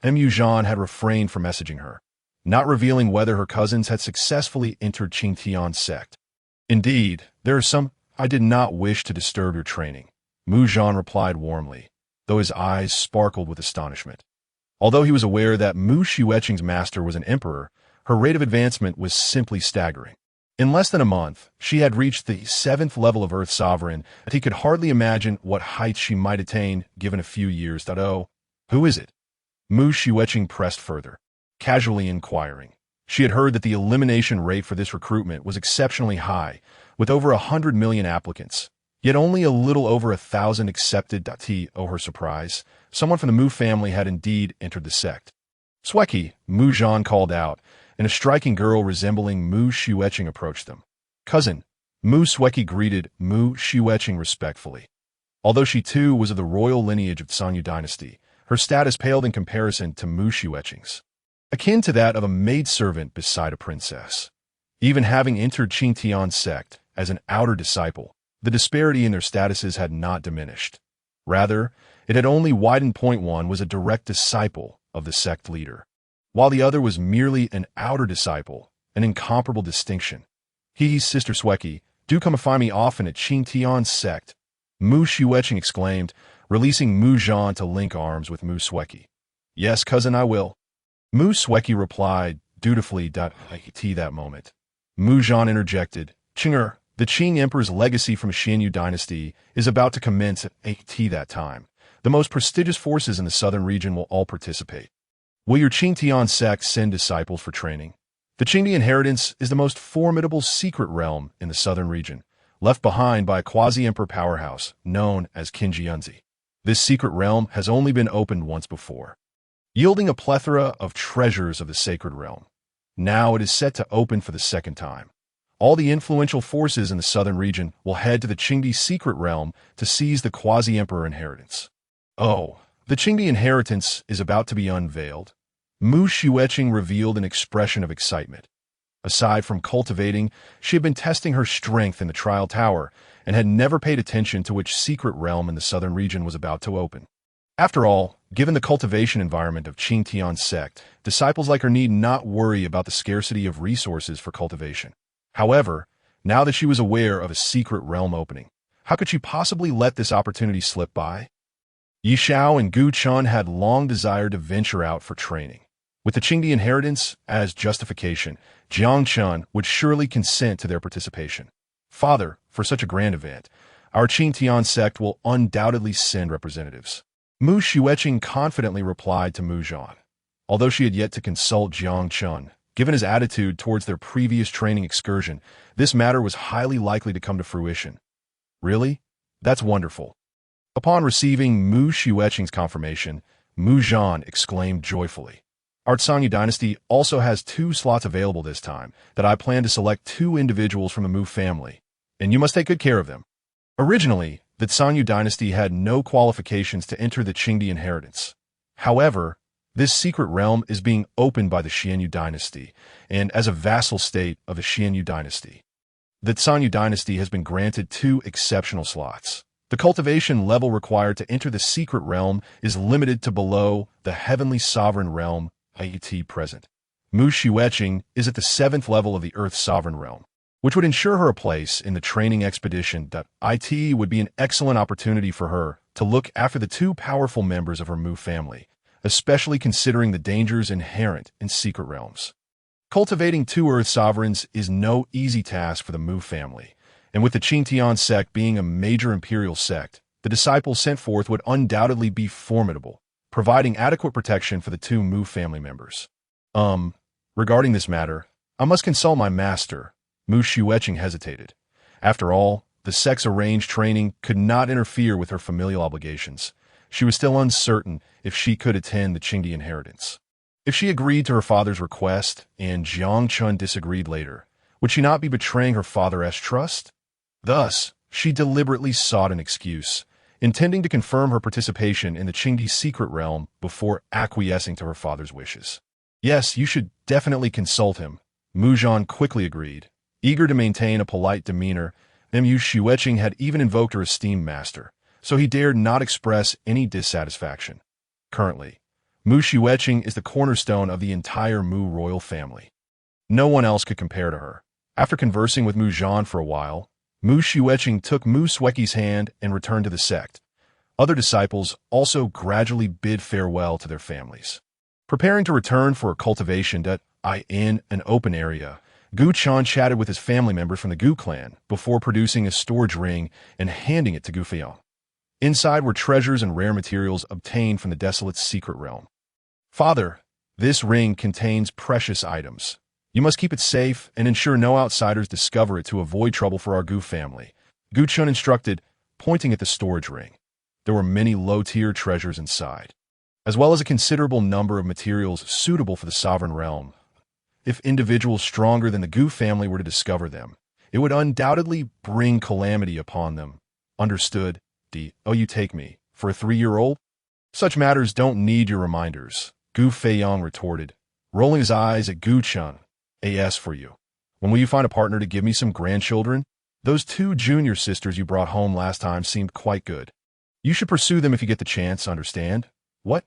and Mu Zhan had refrained from messaging her, not revealing whether her cousins had successfully entered Qing Tian's sect. Indeed, there are some. I did not wish to disturb your training, Mu Zhan replied warmly, though his eyes sparkled with astonishment. Although he was aware that Mu Xueqing's master was an emperor, her rate of advancement was simply staggering. In less than a month, she had reached the 7th level of Earth Sovereign, and he could hardly imagine what heights she might attain given a few years. Oh, who is it? Mu Xueqing pressed further, casually inquiring. She had heard that the elimination rate for this recruitment was exceptionally high, with over 100 million applicants, yet only a little over 1,000 accepted. To her surprise, someone from the Mu family had indeed entered the sect. Xueqi, Mu Zhan called out, and a striking girl resembling Mu Xueqing approached them. Cousin, Mu Xueqi greeted Mu Xueqing respectfully. Although she too was of the royal lineage of Sangyu dynasty, her status paled in comparison to Mu Xueqing's, akin to that of a maidservant beside a princess. Even having entered Qing Tian's sect as an outer disciple, the disparity in their statuses had not diminished. Rather, it had only widened. One was a direct disciple of the sect leader, while the other was merely an outer disciple, an incomparable distinction. His sister Xueqi, do come and find me often at Qing Tian's sect, Mu Xueqing exclaimed, releasing Mu Zhan to link arms with Mu Xueqi. Yes, cousin, I will. Mu Xueqi replied, dutifully. That moment, Mu Zhan interjected, Qing'er, the Qing Emperor's legacy from Xianyu dynasty is about to commence at that time. The most prestigious forces in the southern region will all participate. Will your Qing Tian sect send disciples for training? The Qingdi inheritance is the most formidable secret realm in the southern region, left behind by a quasi-emperor powerhouse known as Qinjianzi. This secret realm has only been opened once before, yielding a plethora of treasures of the sacred realm. Now it is set to open for the second time. All the influential forces in the southern region will head to the Qingdi secret realm to seize the quasi-emperor inheritance. Oh, the Qingdi inheritance is about to be unveiled. Mu Xueqing revealed an expression of excitement. Aside from cultivating, she had been testing her strength in the trial tower and had never paid attention to which secret realm in the southern region was about to open. After all, given the cultivation environment of Qing Tian's sect, disciples like her need not worry about the scarcity of resources for cultivation. However, now that she was aware of a secret realm opening, how could she possibly let this opportunity slip by? Yi Xiao and Gu Chun had long desired to venture out for training. With the Qingdi inheritance as justification, Jiang Chen would surely consent to their participation. Father, for such a grand event, our Qingtian sect will undoubtedly send representatives. Mu Xueqing confidently replied to Mu Zhan. Although she had yet to consult Jiang Chen, given his attitude towards their previous training excursion, this matter was highly likely to come to fruition. Really? That's wonderful. Upon receiving Mu Xueqing's confirmation, Mu Zhan exclaimed joyfully. Our Sanyu dynasty also has 2 slots available this time that I plan to select 2 individuals from the Mu family, and you must take good care of them. Originally, the Sanyu dynasty had no qualifications to enter the Qingdi inheritance. However, this secret realm is being opened by the Xianyu dynasty, and as a vassal state of the Xianyu dynasty. The Sanyu dynasty has been granted 2 exceptional slots. The cultivation level required to enter the secret realm is limited to below the heavenly sovereign realm, i.e. present. Mu Xueqing is at the 7th level of the Earth sovereign realm, which would ensure her a place in the training expedition. It would be an excellent opportunity for her to look after the 2 powerful members of her Mu family, especially considering the dangers inherent in secret realms. Cultivating 2 Earth sovereigns is no easy task for the Mu family, and with the Qingtian sect being a major imperial sect, the disciples sent forth would undoubtedly be formidable, providing adequate protection for the 2 Mu family members. Regarding this matter, I must consult my master. Mu Xueqing hesitated. After all, the sect's arranged training could not interfere with her familial obligations. She was still uncertain if she could attend the Qingdi inheritance. If she agreed to her father's request and Jiang Chen disagreed later, would she not be betraying her father's trust? Thus, she deliberately sought an excuse, intending to confirm her participation in the Qingdi secret realm before acquiescing to her father's wishes. Yes, you should definitely consult him, Mu Zhan quickly agreed. Eager to maintain a polite demeanor, Mu Xueqing had even invoked her esteemed master, so he dared not express any dissatisfaction. Currently, Mu Xueqing is the cornerstone of the entire Mu royal family. No one else could compare to her. After conversing with Mu Zhan for a while, Mu Xueqing took Mu Sueki's hand and returned to the sect. Other disciples also gradually bid farewell to their families. Preparing to return for a cultivation in an open area, Gu Chan chatted with his family members from the Gu clan before producing a storage ring and handing it to Gu Feiyan. Inside were treasures and rare materials obtained from the Desolate's secret realm. Father, this ring contains precious items. You must keep it safe and ensure no outsiders discover it to avoid trouble for our Gu family, Gu Chun instructed, pointing at the storage ring. There were many low-tier treasures inside, as well as a considerable number of materials suitable for the sovereign realm. If individuals stronger than the Gu family were to discover them, it would undoubtedly bring calamity upon them. Understood? Oh, you take me for a 3-year-old? Such matters don't need your reminders, Gu Feiyang retorted, rolling his eyes at Gu Chun. As for you, when will you find a partner to give me some grandchildren? Those 2 junior sisters you brought home last time seemed quite good. You should pursue them if you get the chance, understand? What?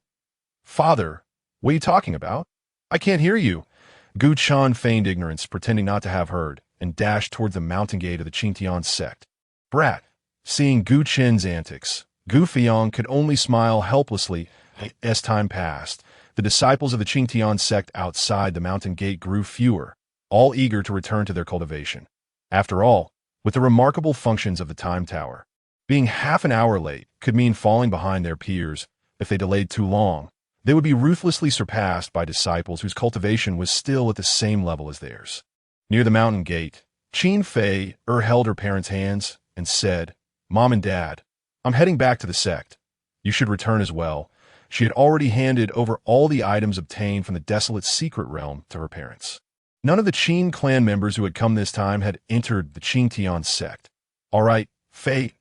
Father, what are you talking about? I can't hear you. Gu Chan feigned ignorance, pretending not to have heard, and dashed towards the mountain gate of the Qingtian sect. Brat! Seeing Gu Chen's antics, Gu Feiyang could only smile helplessly. As time passed, the disciples of the Qingtian sect outside the mountain gate grew fewer, all eager to return to their cultivation. After all, with the remarkable functions of the time tower, being half an hour late could mean falling behind their peers. If they delayed too long, they would be ruthlessly surpassed by disciples whose cultivation was still at the same level as theirs. Near the mountain gate, Qin Fei held her parents' hands and said, Mom and Dad, I'm heading back to the sect. You should return as well. She had already handed over all the items obtained from the desolate secret realm to her parents. None of the Qin clan members who had come this time had entered the Qingtian sect. All right, Fei,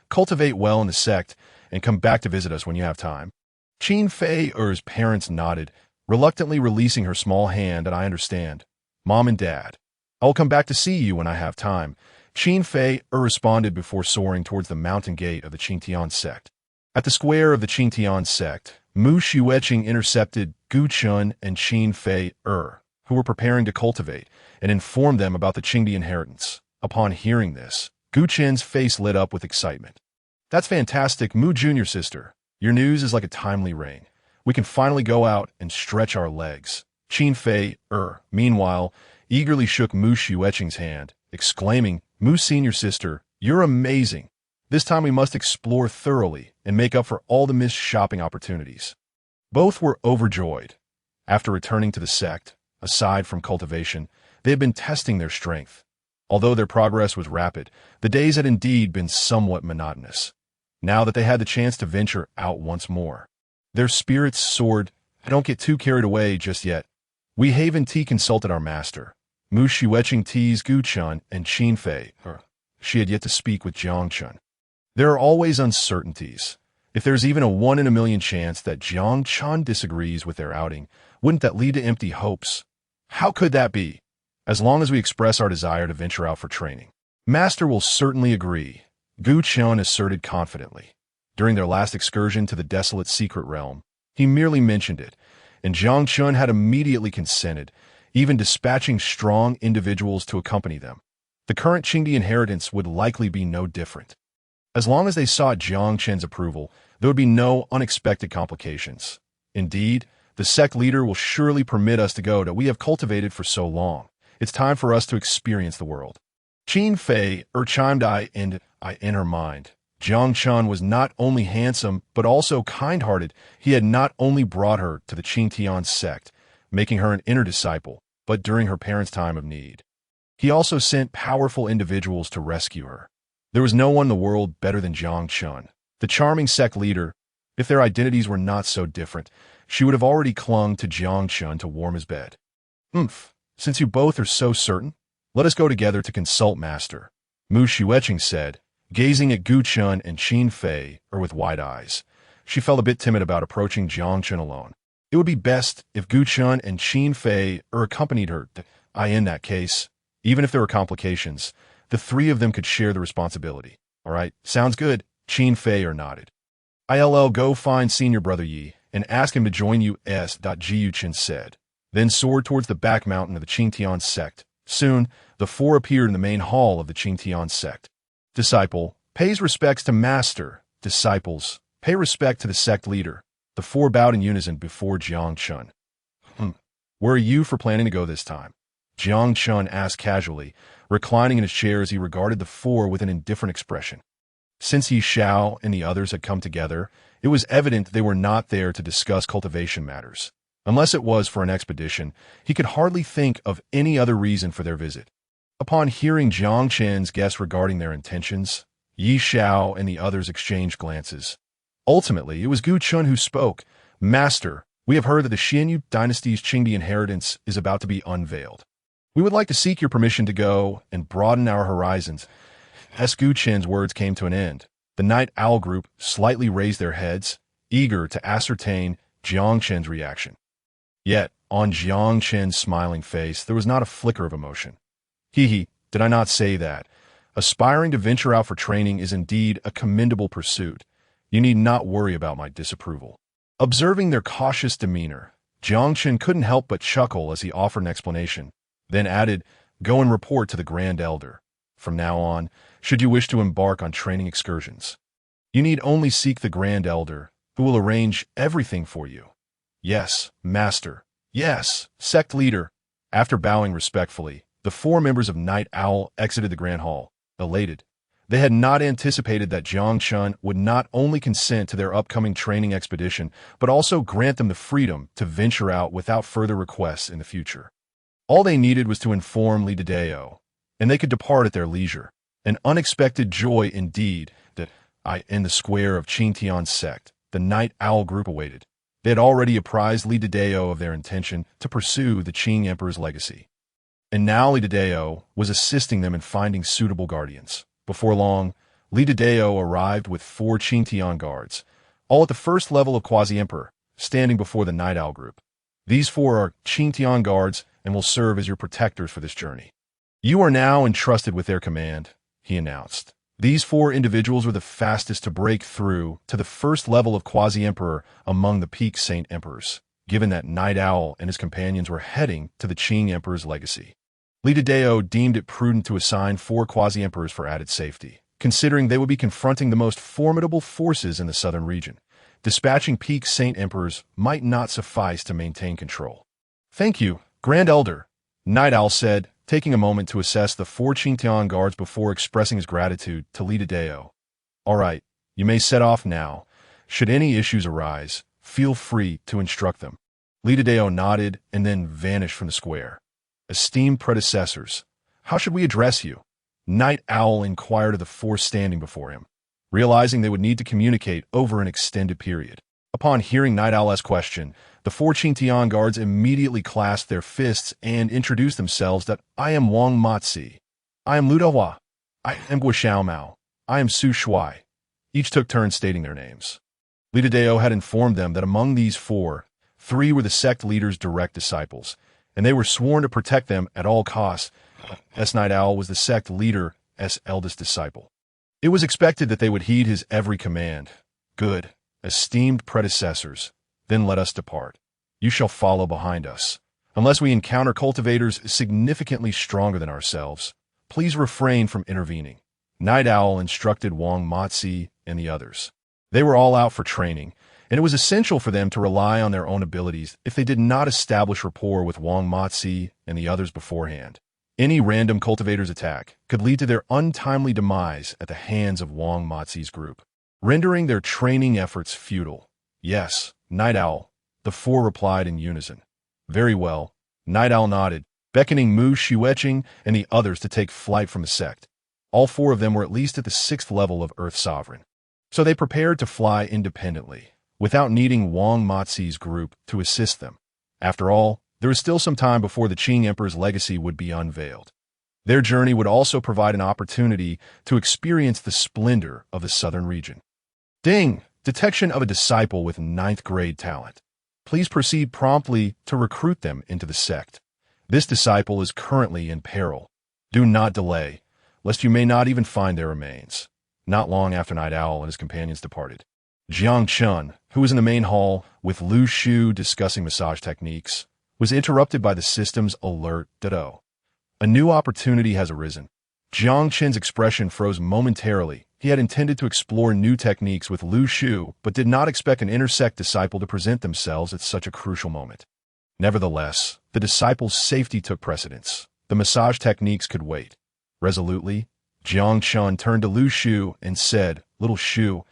cultivate well in the sect and come back to visit us when you have time. Qin Fei's parents nodded, reluctantly releasing her small hand, and I understand. Mom and Dad, I will come back to see you when I have time. Qin Fei responded before soaring towards the mountain gate of the Qingtian sect. At the square of the Qingtian sect, Mu Xueqing intercepted Gu Chun and Qin Fei who were preparing to cultivate, and informed them about the Qingdi inheritance. Upon hearing this, Gu Chen's face lit up with excitement. That's fantastic, Mu junior sister. Your news is like a timely rain. We can finally go out and stretch our legs. Qin Fei, meanwhile, eagerly shook Mu Xueqing's hand, exclaiming, Mu senior sister, you're amazing. This time we must explore thoroughly and make up for all the missed shopping opportunities. Both were overjoyed. After returning to the sect, aside from cultivation, they had been testing their strength. Although their progress was rapid, the days had indeed been somewhat monotonous. Now that they had the chance to venture out once more, their spirits soared. Don't get too carried away just yet. Wei Haven T consulted our master. Mu Xueqing T's Gu Chun and Qin Fei, she had yet to speak with Jiang Chen. There are always uncertainties. If there's even a 1 in a million chance that Jiang Chen disagrees with their outing, wouldn't that lead to empty hopes? How could that be? As long as we express our desire to venture out for training, Master will certainly agree, Gu Chen asserted confidently. During their last excursion to the desolate secret realm, he merely mentioned it, and Jiang Chen had immediately consented, even dispatching strong individuals to accompany them. The current Qingdi inheritance would likely be no different. As long as they sought Jiang Chen's approval, there would be no unexpected complications. Indeed, the sect leader will surely permit us to go that we have cultivated for so long. It's time for us to experience the world. Qin Fei chimed in her mind. Jiang Chen was not only handsome, but also kind-hearted. He had not only brought her to the Qingtian sect, making her an inner disciple, but during her parents' time of need. He also sent powerful individuals to rescue her. There was no one in the world better than Jiang Chen, the charming sect leader. If their identities were not so different, she would have already clung to Jiang Chen to warm his bed. Since you both are so certain, let us go together to consult Master, Mu Xueqing said, gazing at Gu Chen and Qin Fei with wide eyes. She felt a bit timid about approaching Jiang Chen alone. It would be best if Gu Chen and Qin Fei accompanied her. In that case, even if there were complications, the three of them could share the responsibility. All right, sounds good, Qin Fei nodded. I'll go find senior brother Yi and ask him to join you, Jiang Chen said, then soared towards the back mountain of the Qingtian sect. Soon, the four appeared in the main hall of the Qingtian sect. Disciple pays respects to master. Disciples pay respect to the sect leader. The four bowed in unison before Jiang Chen. Where are you for planning to go this time? Jiang Chen asked casually, reclining in his chair as he regarded the four with an indifferent expression. Since Yi Xiao and the others had come together, it was evident they were not there to discuss cultivation matters. Unless it was for an expedition, he could hardly think of any other reason for their visit. Upon hearing Jiang Chen's guess regarding their intentions, Yi Xiao and the others exchanged glances. Ultimately, it was Gu Chen who spoke. Master, we have heard that the Xianyu dynasty's Qingdi inheritance is about to be unveiled. We would like to seek your permission to go and broaden our horizons. As Gu Chen's words came to an end, the Night Owl group slightly raised their heads, eager to ascertain Jiang Chen's reaction. Yet, on Jiang Chen's smiling face, there was not a flicker of emotion. Did I not say that? Aspiring to venture out for training is indeed a commendable pursuit. You need not worry about my disapproval. Observing their cautious demeanor, Jiang Chen couldn't help but chuckle as he offered an explanation, then added, go and report to the Grand Elder. From now on, should you wish to embark on training excursions, you need only seek the Grand Elder, who will arrange everything for you. Yes, Master. Yes, sect leader. After bowing respectfully, the four members of Night Owl exited the Grand Hall, elated. They had not anticipated that Jiang Chen would not only consent to their upcoming training expedition, but also grant them the freedom to venture out without further requests in the future. All they needed was to inform Li Dideo, and they could depart at their leisure. An unexpected joy indeed that in the square of Qingtian sect, the Night Owl group awaited. They had already apprised Li Dideo of their intention to pursue the Qing Emperor's legacy. And now Li Dideo was assisting them in finding suitable guardians. Before long, Li Dideo arrived with 4 Qingtian guards, all at the first level of Quasi-Emperor, standing before the Night Owl group. These 4 are Qingtian guards and will serve as your protectors for this journey. You are now entrusted with their command, he announced. These 4 individuals were the fastest to break through to the first level of Quasi-Emperor among the peak Saint Emperors, given that Night Owl and his companions were heading to the Qing Emperor's legacy. Li Dideo deemed it prudent to assign 4 Quasi-Emperors for added safety, considering they would be confronting the most formidable forces in the southern region. Dispatching peak Saint Emperors might not suffice to maintain control. Thank you, Grand Elder, Night Owl said, taking a moment to assess the 4 Qingtian guards before expressing his gratitude to Lida Deo. All right, you may set off now. Should any issues arise, feel free to instruct them. Lida Deo nodded and then vanished from the square. Esteemed predecessors, how should we address you? Night Owl inquired of the 4 standing before him, realizing they would need to communicate over an extended period. Upon hearing Night Owl's question, the 4 Qingtian guards immediately clasped their fists and introduced themselves that I am Wang Matzi. I am Luda Hua. I am Guo Xiaomao. I am Su Shuai. Each took turns stating their names. Lida Deo had informed them that among these 4, 3 were the sect leader's direct disciples, and they were sworn to protect them at all costs. S. Night Owl was the sect leader's eldest disciple. It was expected that they would heed his every command. Good, esteemed predecessors, then let us depart. You shall follow behind us. Unless we encounter cultivators significantly stronger than ourselves, please refrain from intervening. Night Owl instructed Wang Matzi and the others. They were all out for training, and it was essential for them to rely on their own abilities if they did not establish rapport with Wang Matzi and the others beforehand. Any random cultivator's attack could lead to their untimely demise at the hands of Wang Matzi's group, rendering their training efforts futile. Yes, Night Owl, the 4 replied in unison. Very well, Night Owl nodded, beckoning Mu Xueqing and the others to take flight from the sect. All 4 of them were at least at the 6th level of Earth Sovereign, so they prepared to fly independently, without needing Wang Matzi's group to assist them. After all, there was still some time before the Qing Emperor's legacy would be unveiled. Their journey would also provide an opportunity to experience the splendor of the southern region. Ding! Detection of a disciple with 9th grade talent. Please proceed promptly to recruit them into the sect. This disciple is currently in peril. Do not delay, lest you may not even find their remains. Not long after Night Owl and his companions departed, Jiang Chen, who was in the main hall with Lu Shu discussing massage techniques, was interrupted by the system's alert ditto. A new opportunity has arisen. Jiang Chen's expression froze momentarily. He had intended to explore new techniques with Lu Shu, but did not expect an intersect disciple to present themselves at such a crucial moment. Nevertheless, the disciple's safety took precedence. The massage techniques could wait. Resolutely, Jiang Chen turned to Lu Shu and said, Little Shu,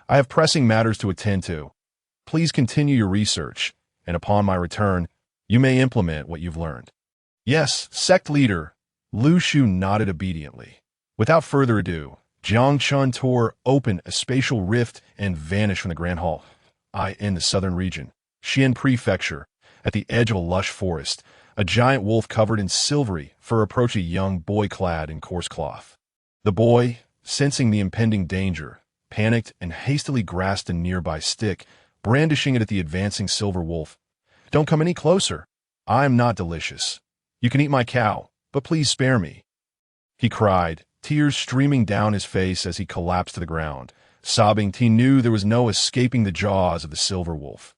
I have pressing matters to attend to. Please continue your research, and upon my return, you may implement what you've learned. Yes, sect leader. Lu Shu nodded obediently. Without further ado, Jiang Chen tore open a spatial rift and vanished from the Grand Hall. In the southern region, Xian Prefecture, at the edge of a lush forest, a giant wolf covered in silvery fur approached a young boy clad in coarse cloth. The boy, sensing the impending danger, panicked and hastily grasped a nearby stick, brandishing it at the advancing silver wolf. Don't come any closer. I am not delicious. You can eat my cow, but please spare me, he cried, tears streaming down his face as he collapsed to the ground. Sobbing, he knew there was no escaping the jaws of the silver wolf.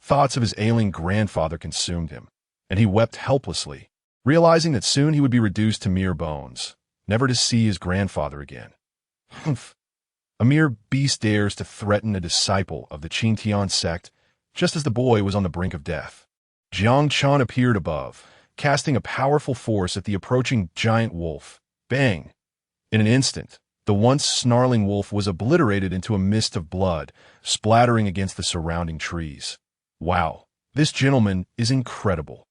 Thoughts of his ailing grandfather consumed him, and he wept helplessly, realizing that soon he would be reduced to mere bones, never to see his grandfather again. Humph! A mere beast dares to threaten a disciple of the Qingtian sect just as the boy was on the brink of death. Jiang Chen appeared above, casting a powerful force at the approaching giant wolf. Bang! In an instant, the once snarling wolf was obliterated into a mist of blood, splattering against the surrounding trees. Wow, this gentleman is incredible.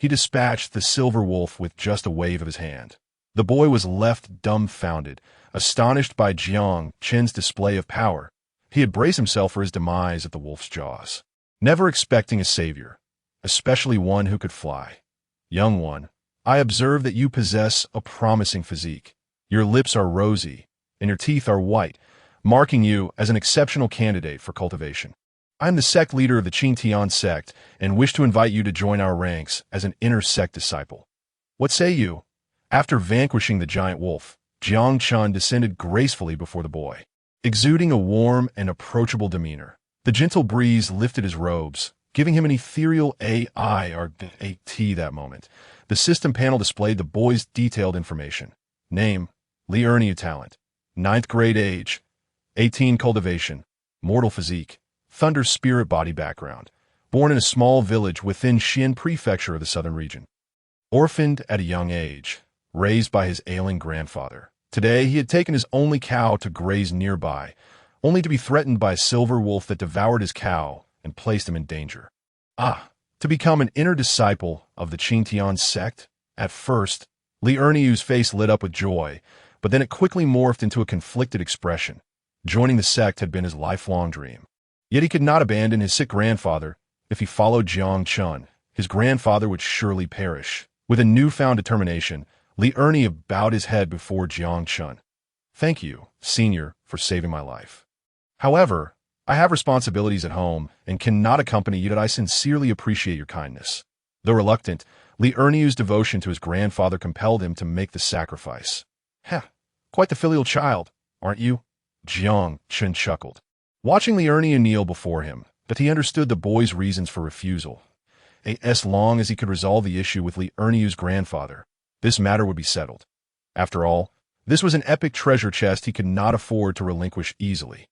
He dispatched the silver wolf with just a wave of his hand. The boy was left dumbfounded, astonished by Jiang Chen's display of power. He had braced himself for his demise at the wolf's jaws, never expecting a savior, especially one who could fly. Young one, I observe that you possess a promising physique. Your lips are rosy, and your teeth are white, marking you as an exceptional candidate for cultivation. I am the sect leader of the Qingtian sect, and wish to invite you to join our ranks as an inner sect disciple. What say you? After vanquishing the giant wolf, Jiang Chen descended gracefully before the boy, exuding a warm and approachable demeanor. The gentle breeze lifted his robes, giving him an ethereal AT that moment. The system panel displayed the boy's detailed information. Name, Liurnia talent, 9th grade age, 18 cultivation, mortal physique, thunder spirit body background, born in a small village within Xian Prefecture of the southern region. Orphaned at a young age, raised by his ailing grandfather. Today, he had taken his only cow to graze nearby, only to be threatened by a silver wolf that devoured his cow and placed him in danger. To become an inner disciple of the Qingtian sect? At first, Li Erniu's face lit up with joy, but then it quickly morphed into a conflicted expression. Joining the sect had been his lifelong dream. Yet he could not abandon his sick grandfather. If he followed Jiang Chen, his grandfather would surely perish. With a newfound determination, Li Erniu bowed his head before Jiang Chen. "Thank you, Senior, for saving my life. However, I have responsibilities at home and cannot accompany you, yet I sincerely appreciate your kindness." Though reluctant, Li Erniu's devotion to his grandfather compelled him to make the sacrifice. Quite the filial child, aren't you?" Jiang Chen chuckled, watching Li Erniu kneel before him, but he understood the boy's reasons for refusal. As long as he could resolve the issue with Li Erniu's grandfather, this matter would be settled. After all, this was an epic treasure chest he could not afford to relinquish easily.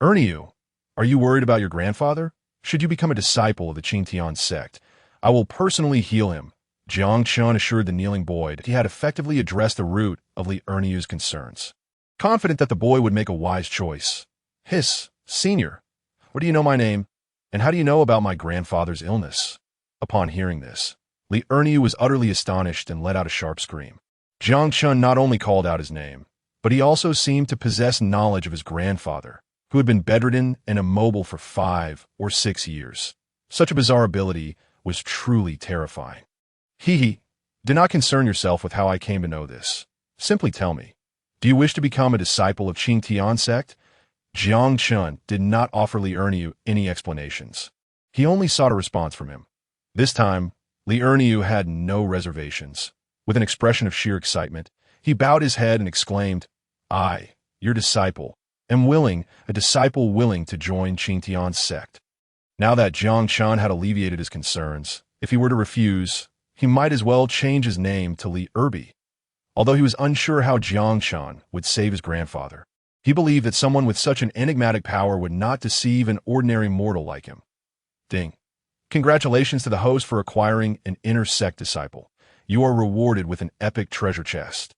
"Erniu, are you worried about your grandfather? Should you become a disciple of the Qingtian sect, I will personally heal him." Jiang Chen assured the kneeling boy that he had effectively addressed the root of Li Erniu's concerns. Confident that the boy would make a wise choice. "Senior, what do you know my name? And how do you know about my grandfather's illness?" Upon hearing this, Li Erniu was utterly astonished and let out a sharp scream. Jiang Chen not only called out his name, but he also seemed to possess knowledge of his grandfather, who had been bedridden and immobile for 5 or 6 years. Such a bizarre ability was truly terrifying. Do not concern yourself with how I came to know this. Simply tell me, do you wish to become a disciple of Qingtian sect? Jiang Chen did not offer Li Erniu any explanations. He only sought a response from him. This time, Li Erniu had no reservations. With an expression of sheer excitement, he bowed his head and exclaimed, "I, your disciple, am a disciple willing to join Qingtian's sect." Now that Jiang Chen had alleviated his concerns, if he were to refuse, he might as well change his name to Li Erbi. Although he was unsure how Jiang Chen would save his grandfather, he believed that someone with such an enigmatic power would not deceive an ordinary mortal like him. Ding. Congratulations to the host for acquiring an inner sect disciple. You are rewarded with an epic treasure chest.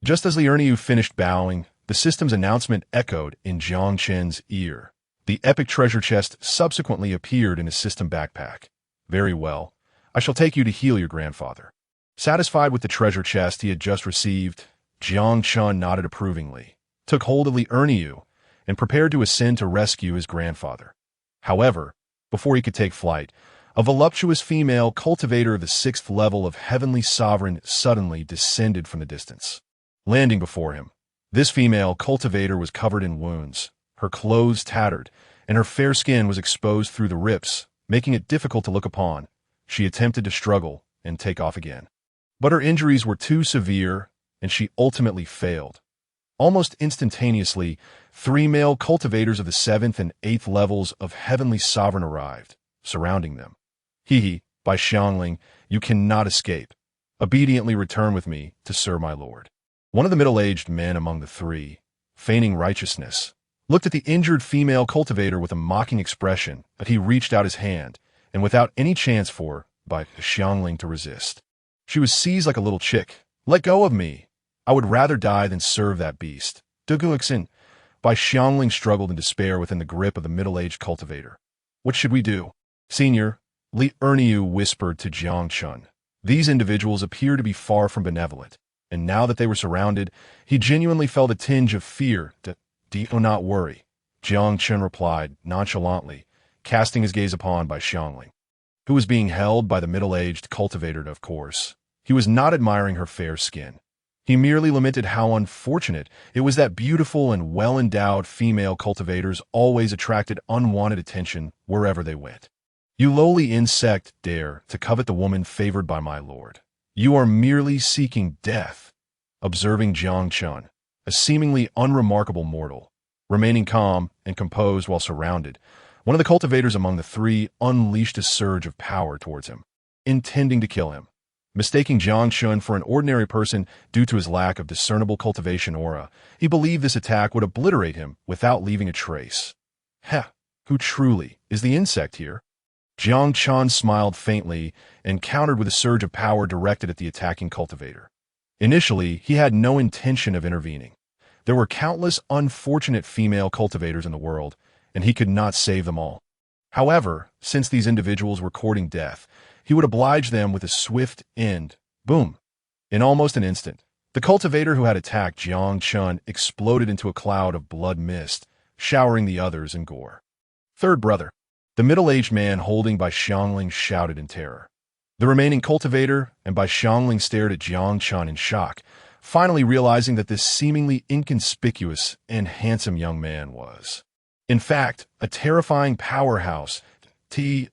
Just as Li Erniu finished bowing, the system's announcement echoed in Jiang Chen's ear. The epic treasure chest subsequently appeared in his system backpack. "Very well. I shall take you to heal your grandfather." Satisfied with the treasure chest he had just received, Jiang Chen nodded approvingly, took hold of Li Erniu, and prepared to ascend to rescue his grandfather. However, before he could take flight, a voluptuous female cultivator of the 6th level of Heavenly Sovereign suddenly descended from the distance. Landing before him, this female cultivator was covered in wounds, her clothes tattered, and her fair skin was exposed through the rips, making it difficult to look upon. She attempted to struggle and take off again. But her injuries were too severe, and she ultimately failed. Almost instantaneously, 3 male cultivators of the 7th and 8th levels of Heavenly Sovereign arrived, surrounding them. By Xiangling, you cannot escape. Obediently return with me to serve my lord." One of the middle-aged men among the 3, feigning righteousness, looked at the injured female cultivator with a mocking expression, but he reached out his hand, and without any chance by Xiangling to resist. She was seized like a little chick. "Let go of me. I would rather die than serve that beast." Duguixin. By Xiangling struggled in despair within the grip of the middle-aged cultivator. "What should we do?" "Senior," Li Erniu whispered to Jiang Chen. These individuals appeared to be far from benevolent, and now that they were surrounded, he genuinely felt a tinge of fear. Do not worry," Jiang Chen replied nonchalantly, casting his gaze upon Bai Xiangling, who was being held by the middle-aged cultivator. Of course, he was not admiring her fair skin. He merely lamented how unfortunate it was that beautiful and well-endowed female cultivators always attracted unwanted attention wherever they went. "You lowly insect dare to covet the woman favored by my lord. You are merely seeking death." Observing Jiang Chen, a seemingly unremarkable mortal, remaining calm and composed while surrounded, one of the cultivators among the 3 unleashed a surge of power towards him, intending to kill him. Mistaking Jiang Chen for an ordinary person due to his lack of discernible cultivation aura, he believed this attack would obliterate him without leaving a trace. Who truly is the insect here? Jiang Chen smiled faintly and countered with a surge of power directed at the attacking cultivator. Initially, he had no intention of intervening. There were countless unfortunate female cultivators in the world, and he could not save them all. However, since these individuals were courting death, he would oblige them with a swift end. Boom! In almost an instant, the cultivator who had attacked Jiang Chen exploded into a cloud of blood mist, showering the others in gore. Third brother. The middle-aged man holding Bai Xiangling shouted in terror. The remaining cultivator and Bai Xiangling stared at Jiang Chen in shock, finally realizing that this seemingly inconspicuous and handsome young man was, in fact, a terrifying powerhouse.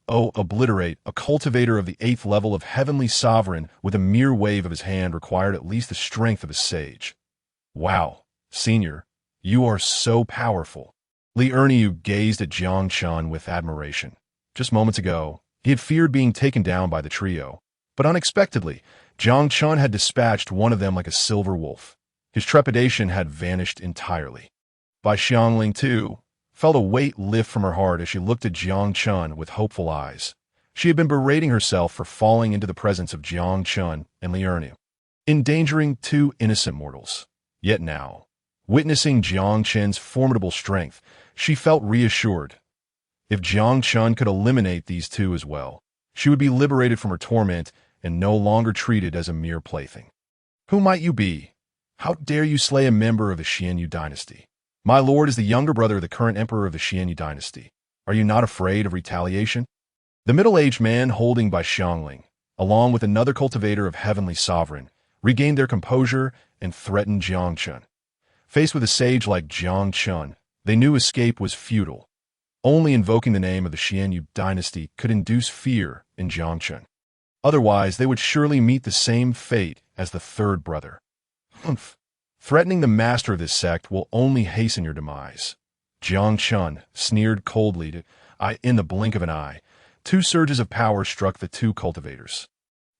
Obliterate a cultivator of the 8th level of Heavenly Sovereign with a mere wave of his hand required at least the strength of a sage. Wow, senior, you are so powerful. Li Erniu gazed at Jiang Chen with admiration. Just moments ago, he had feared being taken down by the trio, but unexpectedly, Jiang Chen had dispatched one of them like a silver wolf. His trepidation had vanished entirely. Bai Xiangling, too, felt a weight lift from her heart as she looked at Jiang Chen with hopeful eyes. She had been berating herself for falling into the presence of Jiang Chen and Li Erniu, endangering two innocent mortals. Yet now, witnessing Jiang Chen's formidable strength, she felt reassured. If Jiang Chen could eliminate these two as well, she would be liberated from her torment and no longer treated as a mere plaything. Who might you be? How dare you slay a member of the Xianyu dynasty? My lord is the younger brother of the current emperor of the Xianyu dynasty. Are you not afraid of retaliation? The middle-aged man holding Bai Xiangling, along with another cultivator of Heavenly Sovereign, regained their composure and threatened Jiang Chen. Faced with a sage like Jiang Chen, they knew escape was futile. Only invoking the name of the Xianyu dynasty could induce fear in Jiang Chen. Otherwise, they would surely meet the same fate as the third brother. Humph! Threatening the master of this sect will only hasten your demise. Jiang Chen sneered coldly. In the blink of an eye, two surges of power struck the two cultivators.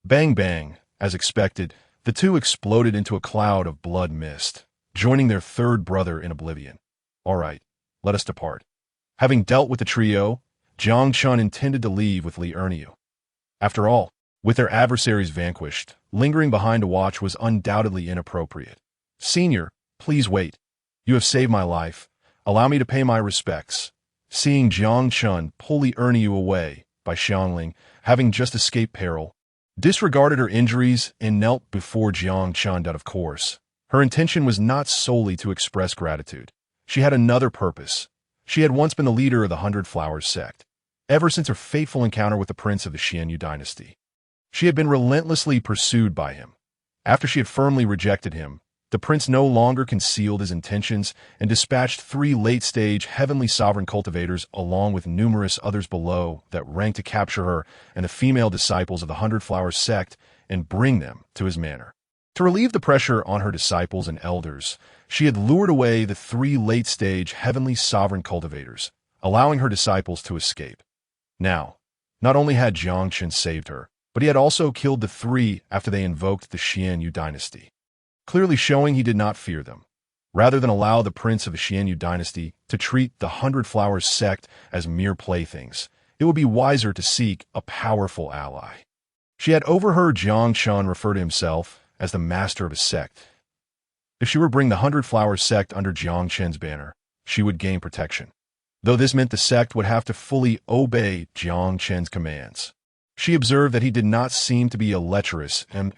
Bang bang, as expected, the two exploded into a cloud of blood mist, joining their third brother in oblivion. All right, let us depart. Having dealt with the trio, Jiang Chen intended to leave with Li Erniu. After all, with their adversaries vanquished, lingering behind to watch was undoubtedly inappropriate. Senior, please wait. You have saved my life. Allow me to pay my respects. Seeing Jiang Chen pull Li Erniu away, Bai Xiangling, having just escaped peril, disregarded her injuries and knelt before Jiang Chen. Of course, her intention was not solely to express gratitude. She had another purpose. She had once been the leader of the 100 Flowers sect, ever since her fateful encounter with the prince of the Xianyu dynasty. She had been relentlessly pursued by him. After she had firmly rejected him, the prince no longer concealed his intentions and dispatched 3 late-stage Heavenly Sovereign cultivators along with numerous others below that ranked to capture her and the female disciples of the 100 Flowers sect and bring them to his manor. To relieve the pressure on her disciples and elders, she had lured away the 3 late-stage Heavenly Sovereign cultivators, allowing her disciples to escape. Now, not only had Jiang Chen saved her, but he had also killed the 3 after they invoked the Xianyu dynasty, clearly showing he did not fear them. Rather than allow the prince of the Xianyu dynasty to treat the 100 Flowers sect as mere playthings, it would be wiser to seek a powerful ally. She had overheard Jiang Chen refer to himself as the master of a sect. If she were to bring the 100 Flowers sect under Jiang Chen's banner, she would gain protection, though this meant the sect would have to fully obey Jiang Chen's commands. She observed that he did not seem to be a lecherous and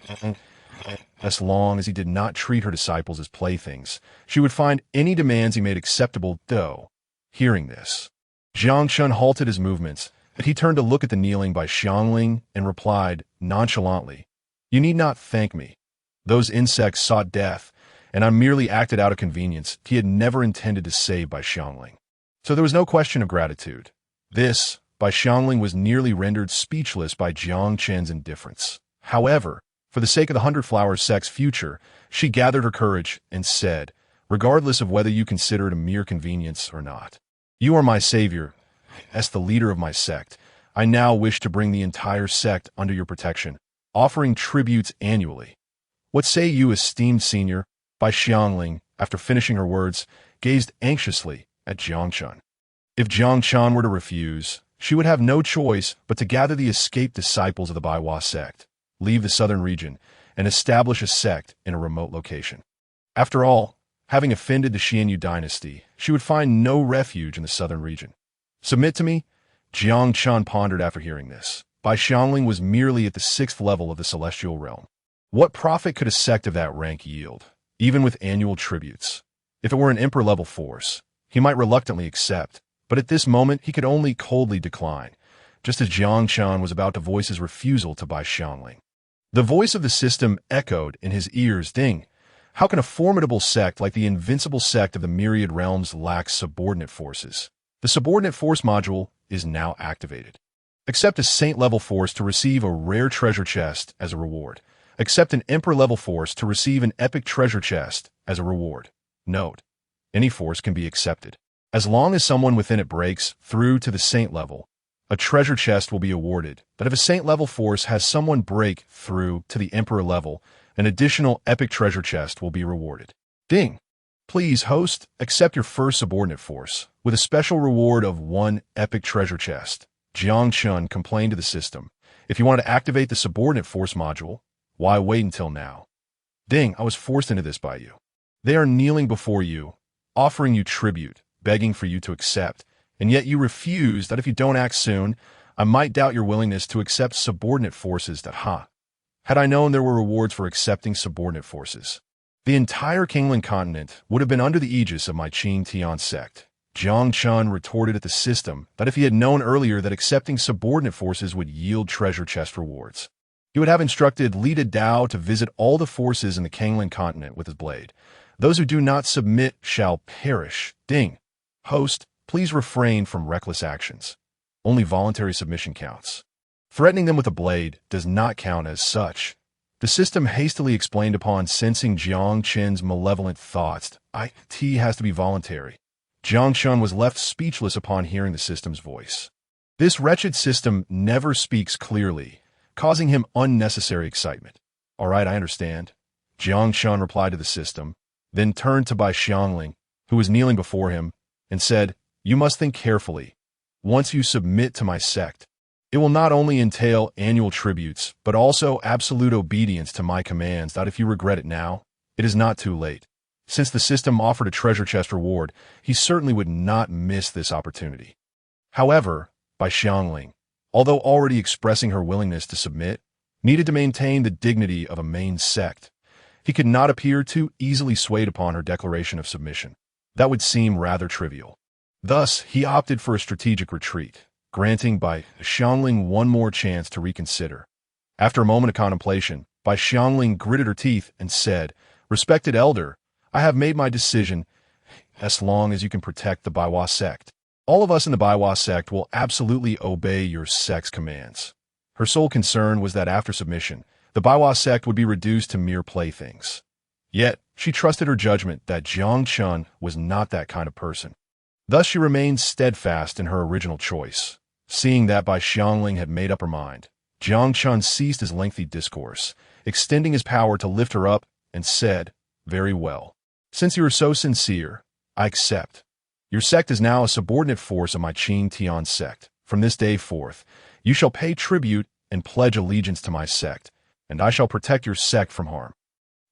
as long as he did not treat her disciples as playthings, she would find any demands he made acceptable, though. Hearing this, Jiang Chen halted his movements, but he turned to look at the kneeling Bai Xiangling and replied nonchalantly, "You need not thank me. Those insects sought death, and I merely acted out of convenience. He had never intended to save Bai Xiangling." So there was no question of gratitude. This, Bai Xiangling was nearly rendered speechless by Jiang Chen's indifference. However, for the sake of the 100 Flowers sect's future, she gathered her courage and said, "Regardless of whether you consider it a mere convenience or not, you are my savior. As the leader of my sect, I now wish to bring the entire sect under your protection, offering tributes annually. What say you, esteemed senior?" Bai Xiangling, after finishing her words, gazed anxiously at Jiang Chen. If Jiang Chen were to refuse, she would have no choice but to gather the escaped disciples of the Baiwa sect, leave the southern region, and establish a sect in a remote location. After all, having offended the Xianyu dynasty, she would find no refuge in the southern region. Submit to me? Jiang Chen pondered after hearing this. Bai Xiangling was merely at the 6th level of the celestial realm. What profit could a sect of that rank yield, even with annual tributes? If it were an emperor-level force, he might reluctantly accept, but at this moment he could only coldly decline, just as Jiang Chen was about to voice his refusal to Bai Xiangling. The voice of the system echoed in his ears. Ding! How can a formidable sect like the invincible sect of the myriad realms lack subordinate forces? The subordinate force module is now activated. Accept a saint-level force to receive a rare treasure chest as a reward. Accept an emperor-level force to receive an epic treasure chest as a reward. Note: any force can be accepted. As long as someone within it breaks through to the saint level, a treasure chest will be awarded, but if a saint-level force has someone break through to the emperor level, an additional epic treasure chest will be rewarded. Ding! Please, host, accept your first subordinate force, with a special reward of 1 epic treasure chest. Jiang Chen complained to the system. If you want to activate the subordinate force module, why wait until now? Ding, I was forced into this by you. They are kneeling before you, offering you tribute, begging for you to accept, and yet you refuse. That if you don't act soon, I might doubt your willingness to accept subordinate forces. Had I known there were rewards for accepting subordinate forces, the entire Kingland continent would have been under the aegis of my Qing Tian sect. Jiang Chen retorted at the system that if he had known earlier that accepting subordinate forces would yield treasure chest rewards, he would have instructed Lida Dao to visit all the forces in the Kanglan continent with his blade. Those who do not submit shall perish. Ding! Host, please refrain from reckless actions. Only voluntary submission counts. Threatening them with a blade does not count as such. The system hastily explained upon sensing Jiang Chen's malevolent thoughts. It has to be voluntary. Jiang Chen was left speechless upon hearing the system's voice. This wretched system never speaks clearly, causing him unnecessary excitement. All right, I understand. Jiang Chen replied to the system, then turned to Bai Xiangling, who was kneeling before him, and said, "You must think carefully. Once you submit to my sect, it will not only entail annual tributes, but also absolute obedience to my commands. That if you regret it now, it is not too late." Since the system offered a treasure chest reward, he certainly would not miss this opportunity. However, Bai Xiangling, although already expressing her willingness to submit, needed to maintain the dignity of a main sect. He could not appear too easily swayed upon her declaration of submission. That would seem rather trivial. Thus, he opted for a strategic retreat, granting Bai Xiangling one more chance to reconsider. After a moment of contemplation, Bai Xiangling gritted her teeth and said, "Respected elder, I have made my decision. As long as you can protect the Baiwa sect, all of us in the Baiwa sect will absolutely obey your sect's commands." Her sole concern was that after submission, the Baiwa sect would be reduced to mere playthings. Yet, she trusted her judgment that Jiang Chen was not that kind of person. Thus she remained steadfast in her original choice. Seeing that Bai Xiangling had made up her mind, Jiang Chen ceased his lengthy discourse, extending his power to lift her up, and said, "Very well. Since you are so sincere, I accept. Your sect is now a subordinate force of my Qing Tian sect. From this day forth, you shall pay tribute and pledge allegiance to my sect, and I shall protect your sect from harm."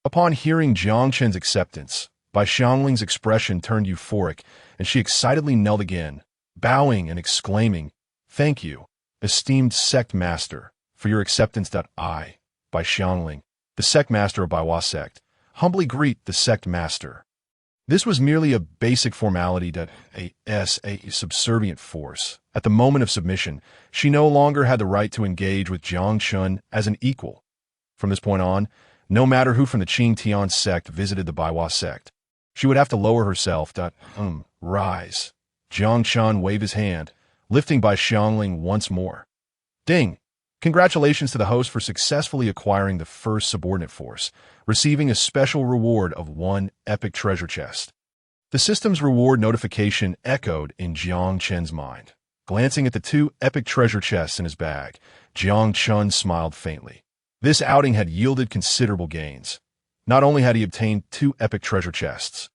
Upon hearing Jiang Chen's acceptance, Bai Xiangling's expression turned euphoric, and she excitedly knelt again, bowing and exclaiming, "Thank you, esteemed sect master, for your acceptance. I, Bai Xiangling, the sect master of Baiwa sect, humbly greet the sect master." This was merely a basic formality a subservient force. At the moment of submission, she no longer had the right to engage with Jiang Chen as an equal. From this point on, no matter who from the Qing Tian sect visited the Baiwa sect, she would have to lower herself. Rise. Jiang Chen waved his hand, lifting Bai Xiangling once more. Ding! Congratulations to the host for successfully acquiring the first subordinate force, receiving a special reward of 1 epic treasure chest. The system's reward notification echoed in Jiang Chen's mind. Glancing at the 2 epic treasure chests in his bag, Jiang Chen smiled faintly. This outing had yielded considerable gains. Not only had he obtained 2 epic treasure chests,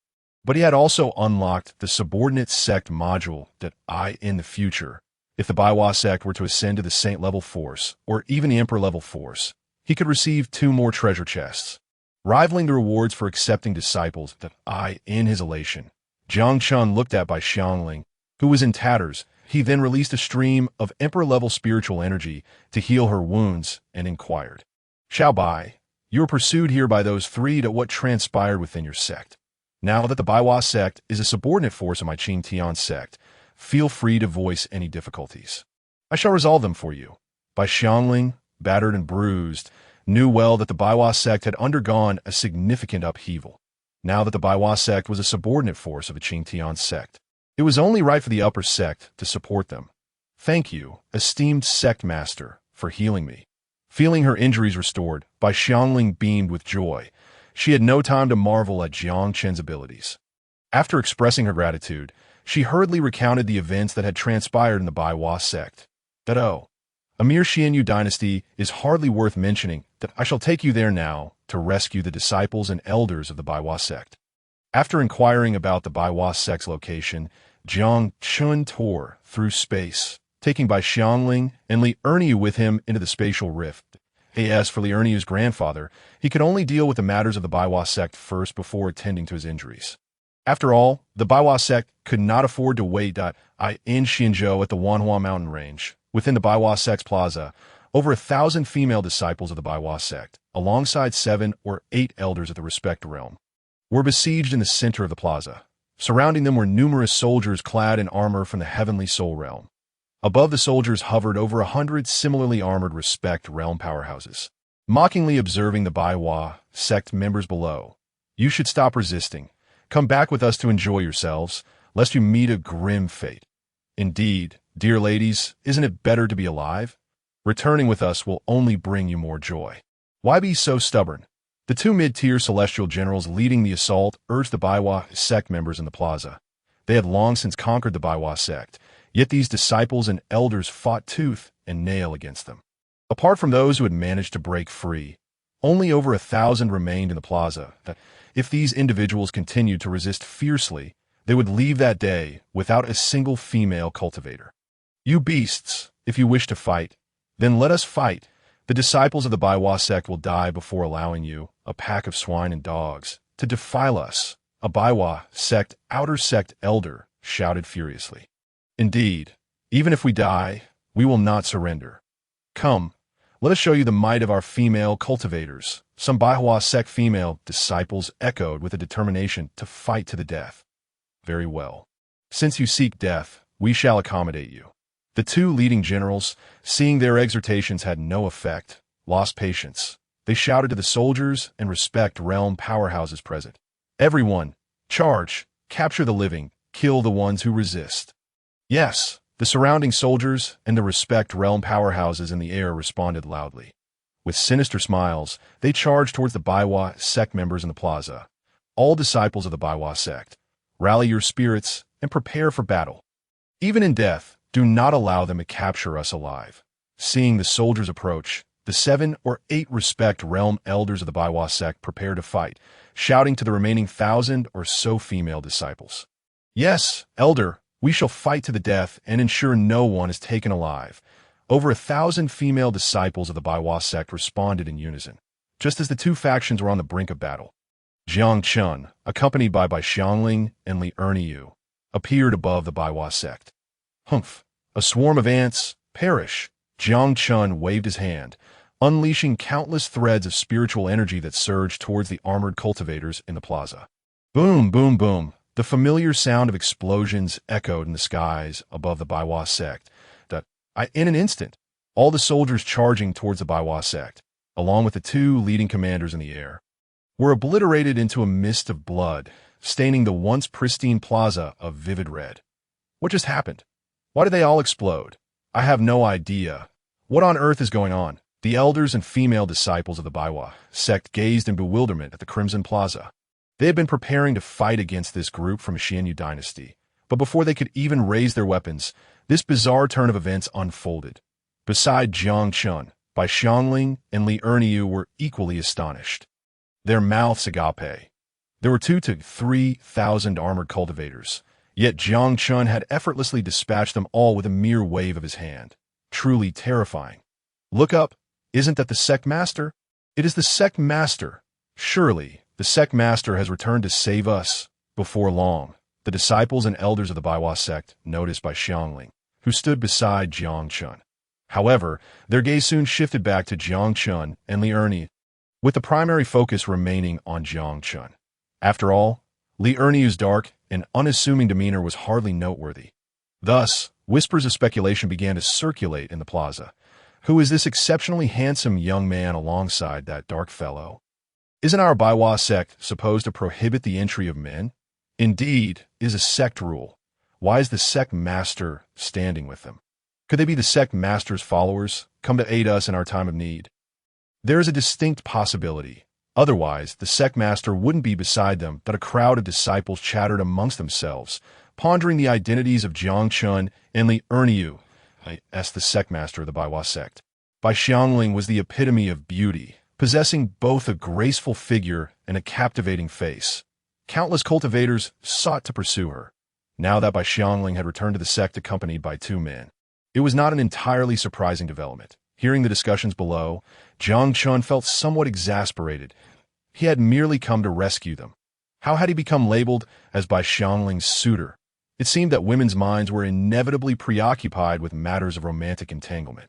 But he had also unlocked the subordinate sect module that in the future, if the Baiwa sect were to ascend to the saint-level force, or even the emperor-level force, he could receive 2 more treasure chests, rivaling the rewards for accepting disciples that in his elation. Jiang Chen looked at by Xiangling, who was in tatters. He then released a stream of emperor-level spiritual energy to heal her wounds and inquired, Xiao Bai, you were pursued here by those 3 to what transpired within your sect. Now that the Baiwa sect is a subordinate force of my Qing Tian sect, feel free to voice any difficulties. I shall resolve them for you. Bai Xiangling, battered and bruised, knew well that the Baiwa sect had undergone a significant upheaval. Now that the Baiwa sect was a subordinate force of a Qing Tian sect, it was only right for the upper sect to support them. Thank you, esteemed sect master, for healing me. Feeling her injuries restored, Bai Xiangling beamed with joy. She had no time to marvel at Jiang Chen's abilities. After expressing her gratitude, she hurriedly recounted the events that had transpired in the Baiwa sect. A mere Xianyu dynasty is hardly worth mentioning that I shall take you there now to rescue the disciples and elders of the Baiwa sect. After inquiring about the Baiwa sect's location, Jiang Chen tore through space, taking Bai Xiangling and Li Erniu with him into the spatial rift. As for Li Erniu's grandfather, he could only deal with the matters of the Baiwa sect first before attending to his injuries. After all, the Baiwa sect could not afford to wait. In Xinzhou at the Wanhua mountain range, within the Baiwa sect's plaza, over 1,000 female disciples of the Baiwa sect, alongside 7 or 8 elders of the respect realm, were besieged in the center of the plaza. Surrounding them were numerous soldiers clad in armor from the heavenly soul realm. Above the soldiers hovered over 100 similarly armored respect realm powerhouses, mockingly observing the Baiwa sect members below. You should stop resisting. Come back with us to enjoy yourselves, lest you meet a grim fate. Indeed, dear ladies, isn't it better to be alive? Returning with us will only bring you more joy. Why be so stubborn? The 2 mid-tier celestial generals leading the assault urged the Baiwa sect members in the plaza. They had long since conquered the Baiwa sect, yet these disciples and elders fought tooth and nail against them. Apart from those who had managed to break free, only over 1,000 remained in the plaza. If these individuals continued to resist fiercely, they would leave that day without a single female cultivator. You beasts, if you wish to fight, then let us fight. The disciples of the Baiwa sect will die before allowing you, a pack of swine and dogs, to defile us. A Baiwa sect outer sect elder shouted furiously. Indeed, even if we die, we will not surrender. Come, let us show you the might of our female cultivators. Some Baiwa sect female disciples echoed with a determination to fight to the death. Very well. Since you seek death, we shall accommodate you. The 2 leading generals, seeing their exhortations had no effect, lost patience. They shouted to the soldiers and respect realm powerhouses present. Everyone, charge, capture the living, kill the ones who resist. Yes, the surrounding soldiers and the respect realm powerhouses in the air responded loudly. With sinister smiles, they charged towards the Baiwa sect members in the plaza. All disciples of the Baiwa sect, rally your spirits and prepare for battle. Even in death, do not allow them to capture us alive. Seeing the soldiers approach, the 7 or 8 respect realm elders of the Baiwa sect prepared to fight, shouting to the remaining 1,000 or so female disciples. Yes, elder, we shall fight to the death and ensure no one is taken alive. Over 1,000 female disciples of the Baiwa sect responded in unison, just as the 2 factions were on the brink of battle. Jiang Chen, accompanied by Bai Xiangling and Li Erniu, appeared above the Baiwa sect. Humph! A swarm of ants, perish! Jiang Chen waved his hand, unleashing countless threads of spiritual energy that surged towards the armored cultivators in the plaza. Boom, boom, boom! The familiar sound of explosions echoed in the skies above the Baiwa sect. In an instant, all the soldiers charging towards the Baiwa sect, along with the 2 leading commanders in the air, were obliterated into a mist of blood, staining the once pristine plaza a vivid red. What just happened? Why did they all explode? I have no idea. What on earth is going on? The elders and female disciples of the Baiwa sect gazed in bewilderment at the Crimson Plaza. They had been preparing to fight against this group from Xianyu dynasty, but before they could even raise their weapons, this bizarre turn of events unfolded. Beside Jiang Chen, Bai Xiangling and Li Erniu were equally astonished. Their mouths agape. There were 2 to 3,000 armored cultivators, yet Jiang Chen had effortlessly dispatched them all with a mere wave of his hand. Truly terrifying. Look up, isn't that the sect master? It is the sect master. Surely, the sect master has returned to save us. Before long, the disciples and elders of the Baiwa sect noticed by Xiangling, who stood beside Jiang Chen. However, their gaze soon shifted back to Jiang Chen and Li Ernie, with the primary focus remaining on Jiang Chen. After all, Li Erniu's dark and unassuming demeanor was hardly noteworthy. Thus, whispers of speculation began to circulate in the plaza. Who is this exceptionally handsome young man alongside that dark fellow? Isn't our Baiwa sect supposed to prohibit the entry of men? Indeed, is a sect rule. Why is the sect master standing with them? Could they be the sect master's followers, come to aid us in our time of need? There is a distinct possibility. Otherwise, the sect master wouldn't be beside them, that a crowd of disciples chattered amongst themselves, pondering the identities of Jiang Chen and Li Erniu, as the sect master of the Baiwa sect. Bai Xiangling was the epitome of beauty, possessing both a graceful figure and a captivating face. Countless cultivators sought to pursue her. Now that Bai Xiangling had returned to the sect accompanied by 2 men, it was not an entirely surprising development. Hearing the discussions below, Jiang Chen felt somewhat exasperated. He had merely come to rescue them. How had he become labeled as Bai Xiangling's suitor? It seemed that women's minds were inevitably preoccupied with matters of romantic entanglement.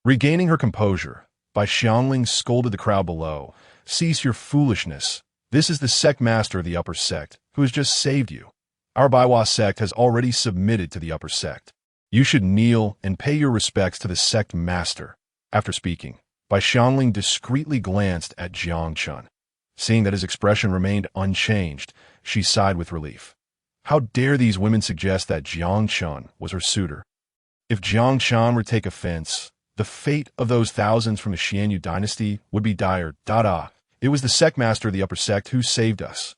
Regaining her composure, Bai Xiangling scolded the crowd below. Cease your foolishness. This is the sect master of the upper sect, who has just saved you. Our Baiwa sect has already submitted to the upper sect. You should kneel and pay your respects to the sect master. After speaking, Bai Xiangling discreetly glanced at Jiang Chen. Seeing that his expression remained unchanged, she sighed with relief. How dare these women suggest that Jiang Chen was her suitor? If Jiang Chen were to take offense, the fate of those thousands from the Xianyu dynasty would be dire. It was the sect master of the upper sect who saved us.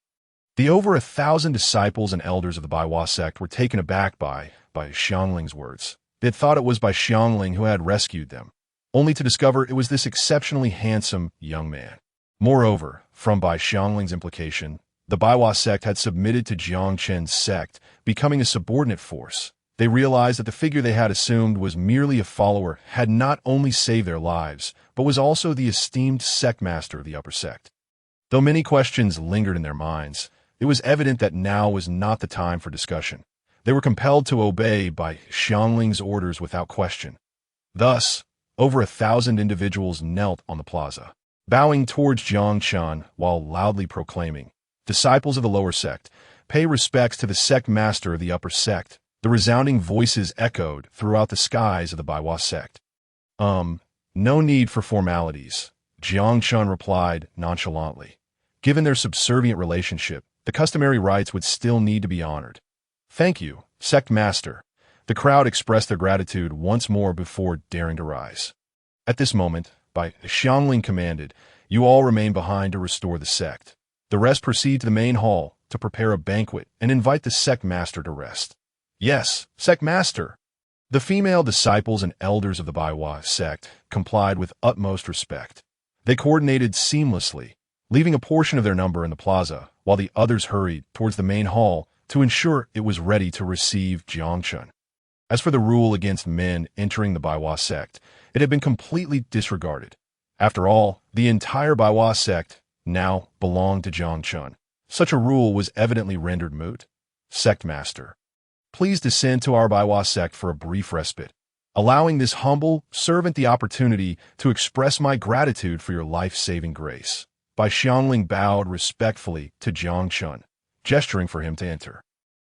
The over 1,000 disciples and elders of the Baiwa sect were taken aback by Xiangling's words. They had thought it was Bai Xiangling who had rescued them, only to discover it was this exceptionally handsome young man. Moreover, from Bai Xiangling's implication, the Baiwa sect had submitted to Jiang Chen's sect, becoming a subordinate force. They realized that the figure they had assumed was merely a follower had not only saved their lives, but was also the esteemed sect master of the upper sect. Though many questions lingered in their minds, it was evident that now was not the time for discussion. They were compelled to obey Bai Xiangling's orders without question. Thus, over 1,000 individuals knelt on the plaza, bowing towards Jiang Chen while loudly proclaiming, "Disciples of the lower sect, pay respects to the sect master of the upper sect." The resounding voices echoed throughout the skies of the Baiwa sect. No need for formalities, Jiang Chen replied nonchalantly. Given their subservient relationship, the customary rites would still need to be honored. Thank you, sect master. The crowd expressed their gratitude once more before daring to rise. At this moment, Bai Xiangling commanded, "You all remain behind to restore the sect. The rest proceed to the main hall to prepare a banquet and invite the sect master to rest." "Yes, sect master." The female disciples and elders of the Baiwa sect complied with utmost respect. They coordinated seamlessly, leaving a portion of their number in the plaza, while the others hurried towards the main hall to ensure it was ready to receive Jiang Chen. As for the rule against men entering the Baiwa sect, it had been completely disregarded. After all, the entire Baiwa sect now belonged to Jiang Chen. Such a rule was evidently rendered moot. Sect master, please descend to our Baiwa sect for a brief respite, allowing this humble servant the opportunity to express my gratitude for your life-saving grace. Bai Xiangling bowed respectfully to Jiang Chen, gesturing for him to enter.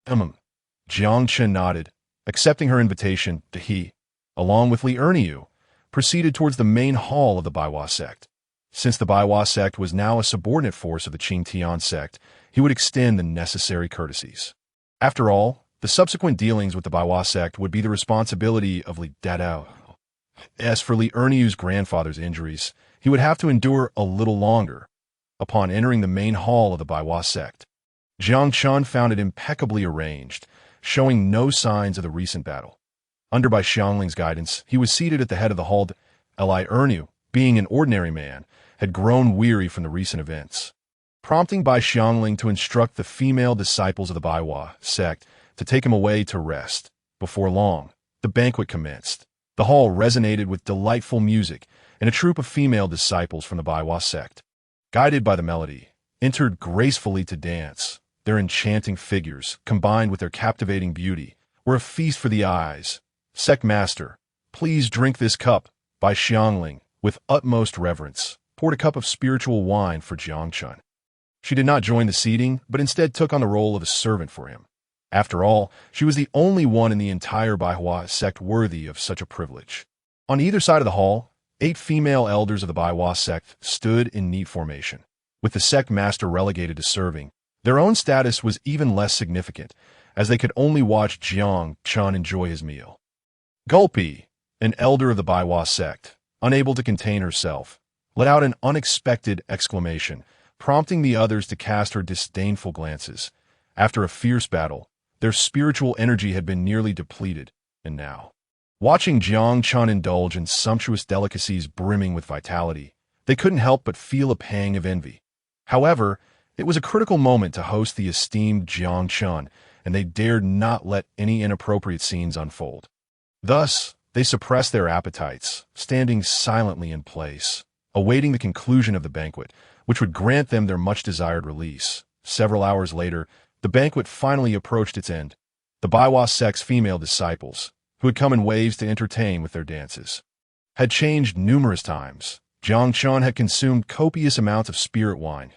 Jiang Chen nodded, accepting her invitation. He, along with Li Erniu, proceeded towards the main hall of the Baiwa sect. Since the Baiwa sect was now a subordinate force of the Qingtian sect, he would extend the necessary courtesies. After all, the subsequent dealings with the Baiwa sect would be the responsibility of Li Dadao. As for Li Erniu's grandfather's injuries, he would have to endure a little longer. Upon entering the main hall of the Baiwa sect, Jiang Chen found it impeccably arranged, showing no signs of the recent battle. Under Bai Xiangling's guidance, he was seated at the head of the hall. Li Erniu, being an ordinary man, had grown weary from the recent events. prompting Bai Xiangling to instruct the female disciples of the Baiwa sect to take him away to rest. Before long, the banquet commenced. The hall resonated with delightful music, and a troop of female disciples from the Baiwa sect, guided by the melody, entered gracefully to dance. Their enchanting figures, combined with their captivating beauty, were a feast for the eyes. Sect Master, please drink this cup. Bai Xiangling, with utmost reverence, poured a cup of spiritual wine for Jiang Chen. She did not join the seating, but instead took on the role of a servant for him. After all, she was the only one in the entire Baiwa sect worthy of such a privilege. On either side of the hall, 8 female elders of the Baiwa sect stood in neat formation. With the sect master relegated to serving, their own status was even less significant, as they could only watch Jiang Chen enjoy his meal. Gulpy, an elder of the Baiwa sect, unable to contain herself, let out an unexpected exclamation, prompting the others to cast her disdainful glances. After a fierce battle, their spiritual energy had been nearly depleted, and now, watching Jiang Chen indulge in sumptuous delicacies brimming with vitality, they couldn't help but feel a pang of envy. However, it was a critical moment to host the esteemed Jiang Chen, and they dared not let any inappropriate scenes unfold. Thus, they suppressed their appetites, standing silently in place, awaiting the conclusion of the banquet, which would grant them their much-desired release. Several hours later, the banquet finally approached its end. The Baiwa sect's female disciples, who had come in waves to entertain with their dances, had changed numerous times. Jiang Chen had consumed copious amounts of spirit wine.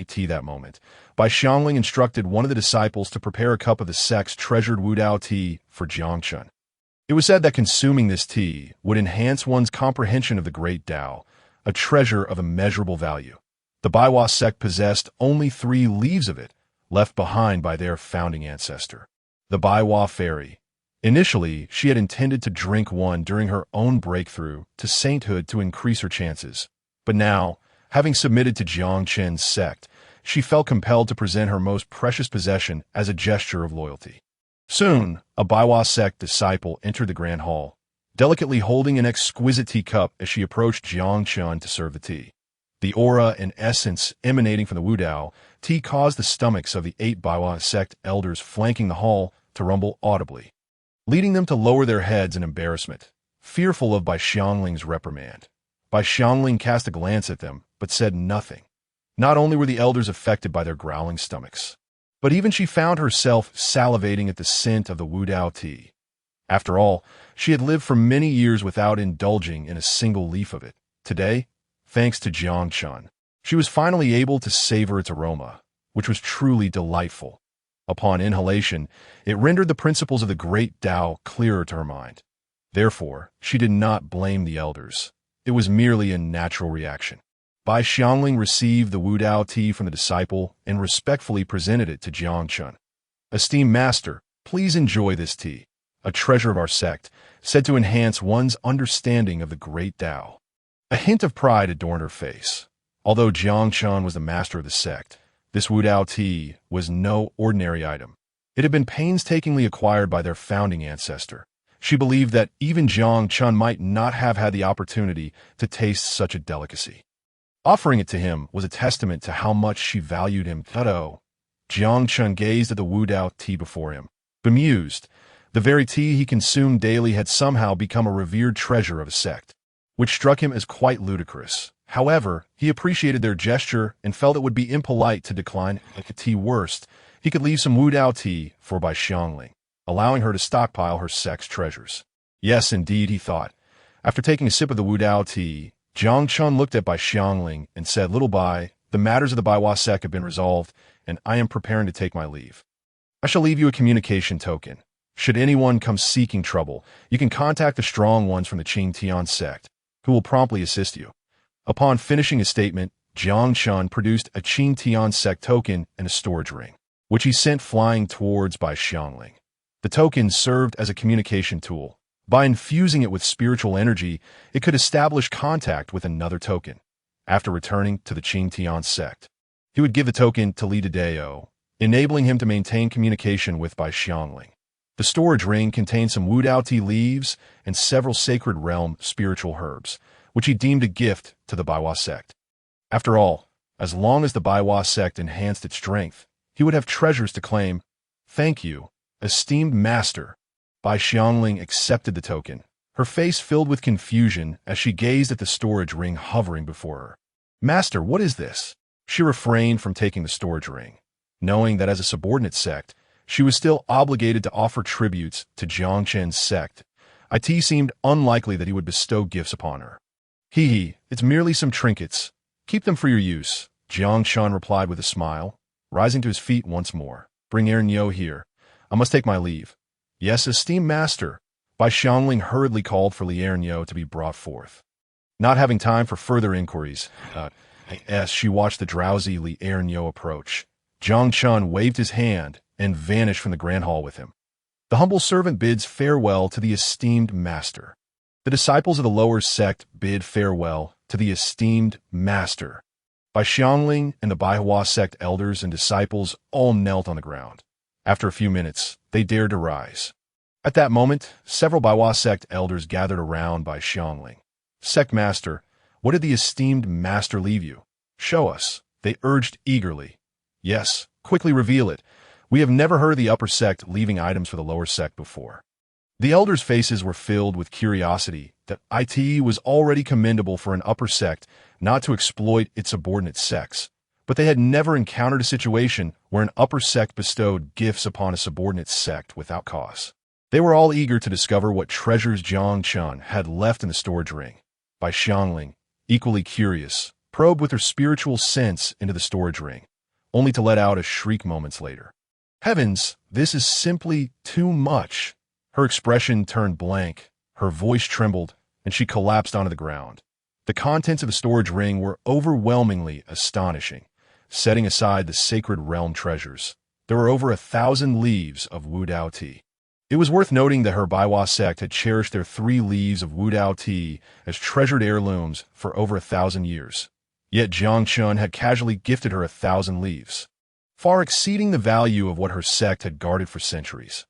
Tea that moment. Bai Xiangling instructed one of the disciples to prepare a cup of the sect's treasured Wudao tea for Jiang Chen. It was said that consuming this tea would enhance one's comprehension of the great Tao, a treasure of immeasurable value. The Baiwa sect possessed only 3 leaves of it, left behind by their founding ancestor, the Baiwa fairy. Initially, she had intended to drink one during her own breakthrough to sainthood to increase her chances. But now, having submitted to Jiang Chen's sect, she felt compelled to present her most precious possession as a gesture of loyalty. Soon, a Baiwa sect disciple entered the grand hall, delicately holding an exquisite teacup as she approached Jiang Chen to serve the tea. The aura and essence emanating from the Wudao tea caused the stomachs of the 8 Baiwa sect elders flanking the hall to rumble audibly, leading them to lower their heads in embarrassment, fearful of Bai Xiangling's reprimand. Bai Xiangling cast a glance at them, but said nothing. Not only were the elders affected by their growling stomachs, but even she found herself salivating at the scent of the Wudao tea. After all, she had lived for many years without indulging in a single leaf of it. Today, thanks to Jiang Chen, she was finally able to savor its aroma, which was truly delightful. Upon inhalation, it rendered the principles of the great Tao clearer to her mind. Therefore, she did not blame the elders. It was merely a natural reaction. Bai Xiangling received the Wudao tea from the disciple and respectfully presented it to Jiang Chen. Esteemed master, please enjoy this tea, a treasure of our sect, said to enhance one's understanding of the great Tao. A hint of pride adorned her face. Although Jiang Chen was the master of the sect, this Wudao tea was no ordinary item. It had been painstakingly acquired by their founding ancestor. She believed that even Jiang Chen might not have had the opportunity to taste such a delicacy. Offering it to him was a testament to how much she valued him. Jiang Chen gazed at the Wudao tea before him, bemused. The very tea he consumed daily had somehow become a revered treasure of a sect, which struck him as quite ludicrous. However, he appreciated their gesture and felt it would be impolite to decline. At the tea worst, he could leave some Wudao tea for Bai Xiangling, allowing her to stockpile her sect's treasures. Yes, indeed, he thought. After taking a sip of the Wudao tea, Jiang Chen looked at Bai Xiangling and said, "Little Bai, the matters of the Baiwa sect have been resolved, and I am preparing to take my leave. I shall leave you a communication token. Should anyone come seeking trouble, you can contact the strong ones from the Qing Tian sect, who will promptly assist you." Upon finishing his statement, Jiang Chen produced a Qing Tian sect token and a storage ring, which he sent flying towards Bai Xiangling. The token served as a communication tool. By infusing it with spiritual energy, it could establish contact with another token. After returning to the Qing Tian sect, he would give the token to Li Dao, enabling him to maintain communication with Bai Xiangling. The storage ring contained some Wudao tea leaves and several sacred realm spiritual herbs, which he deemed a gift to the Baiwa sect. After all, As long as the Baiwa sect enhanced its strength, he would have treasures to claim. Thank you, esteemed master. Bai Xiangling accepted the token, her face filled with confusion as she gazed at the storage ring hovering before her. Master, what is this? She refrained from taking the storage ring, knowing that as a subordinate sect, she was still obligated to offer tributes to Jiang Chen's sect. It seemed unlikely that he would bestow gifts upon her. It's merely some trinkets. Keep them for your use, Jiang Chen replied with a smile, rising to his feet once more. Bring Ernyo here. I must take my leave. Yes, esteemed master. Bai Xiangling hurriedly called for Li Ernyo to be brought forth. Not having time for further inquiries, as she watched the drowsy Li Ernyo approach, Jiang Chen waved his hand and vanished from the grand hall with him. The humble servant bids farewell to the esteemed master. The disciples of the lower sect bid farewell to the esteemed master. Bai Xiangling and the Baihua sect elders and disciples all knelt on the ground. After a few minutes, they dared to rise. At that moment, several Baihua sect elders gathered around Bai Xiangling. Sect master, what did the esteemed master leave you? Show us, they urged eagerly. Yes, quickly reveal it. We have never heard the upper sect leaving items for the lower sect before. The elders' faces were filled with curiosity that it was already commendable for an upper sect not to exploit its subordinate sects, but they had never encountered a situation where an upper sect bestowed gifts upon a subordinate sect without cause. They were all eager to discover what treasures Jiang Chen had left in the storage ring. Bai Xiangling, equally curious, probed with her spiritual sense into the storage ring, only to let out a shriek moments later. Heavens, this is simply too much. Her expression turned blank, her voice trembled, and she collapsed onto the ground. The contents of the storage ring were overwhelmingly astonishing. Setting aside the sacred realm treasures, there were over 1,000 leaves of Wudao tea. It was worth noting that her Baiwa sect had cherished their 3 leaves of Wudao tea as treasured heirlooms for over 1,000 years. Yet Jiang Chen had casually gifted her 1,000 leaves, far exceeding the value of what her sect had guarded for centuries.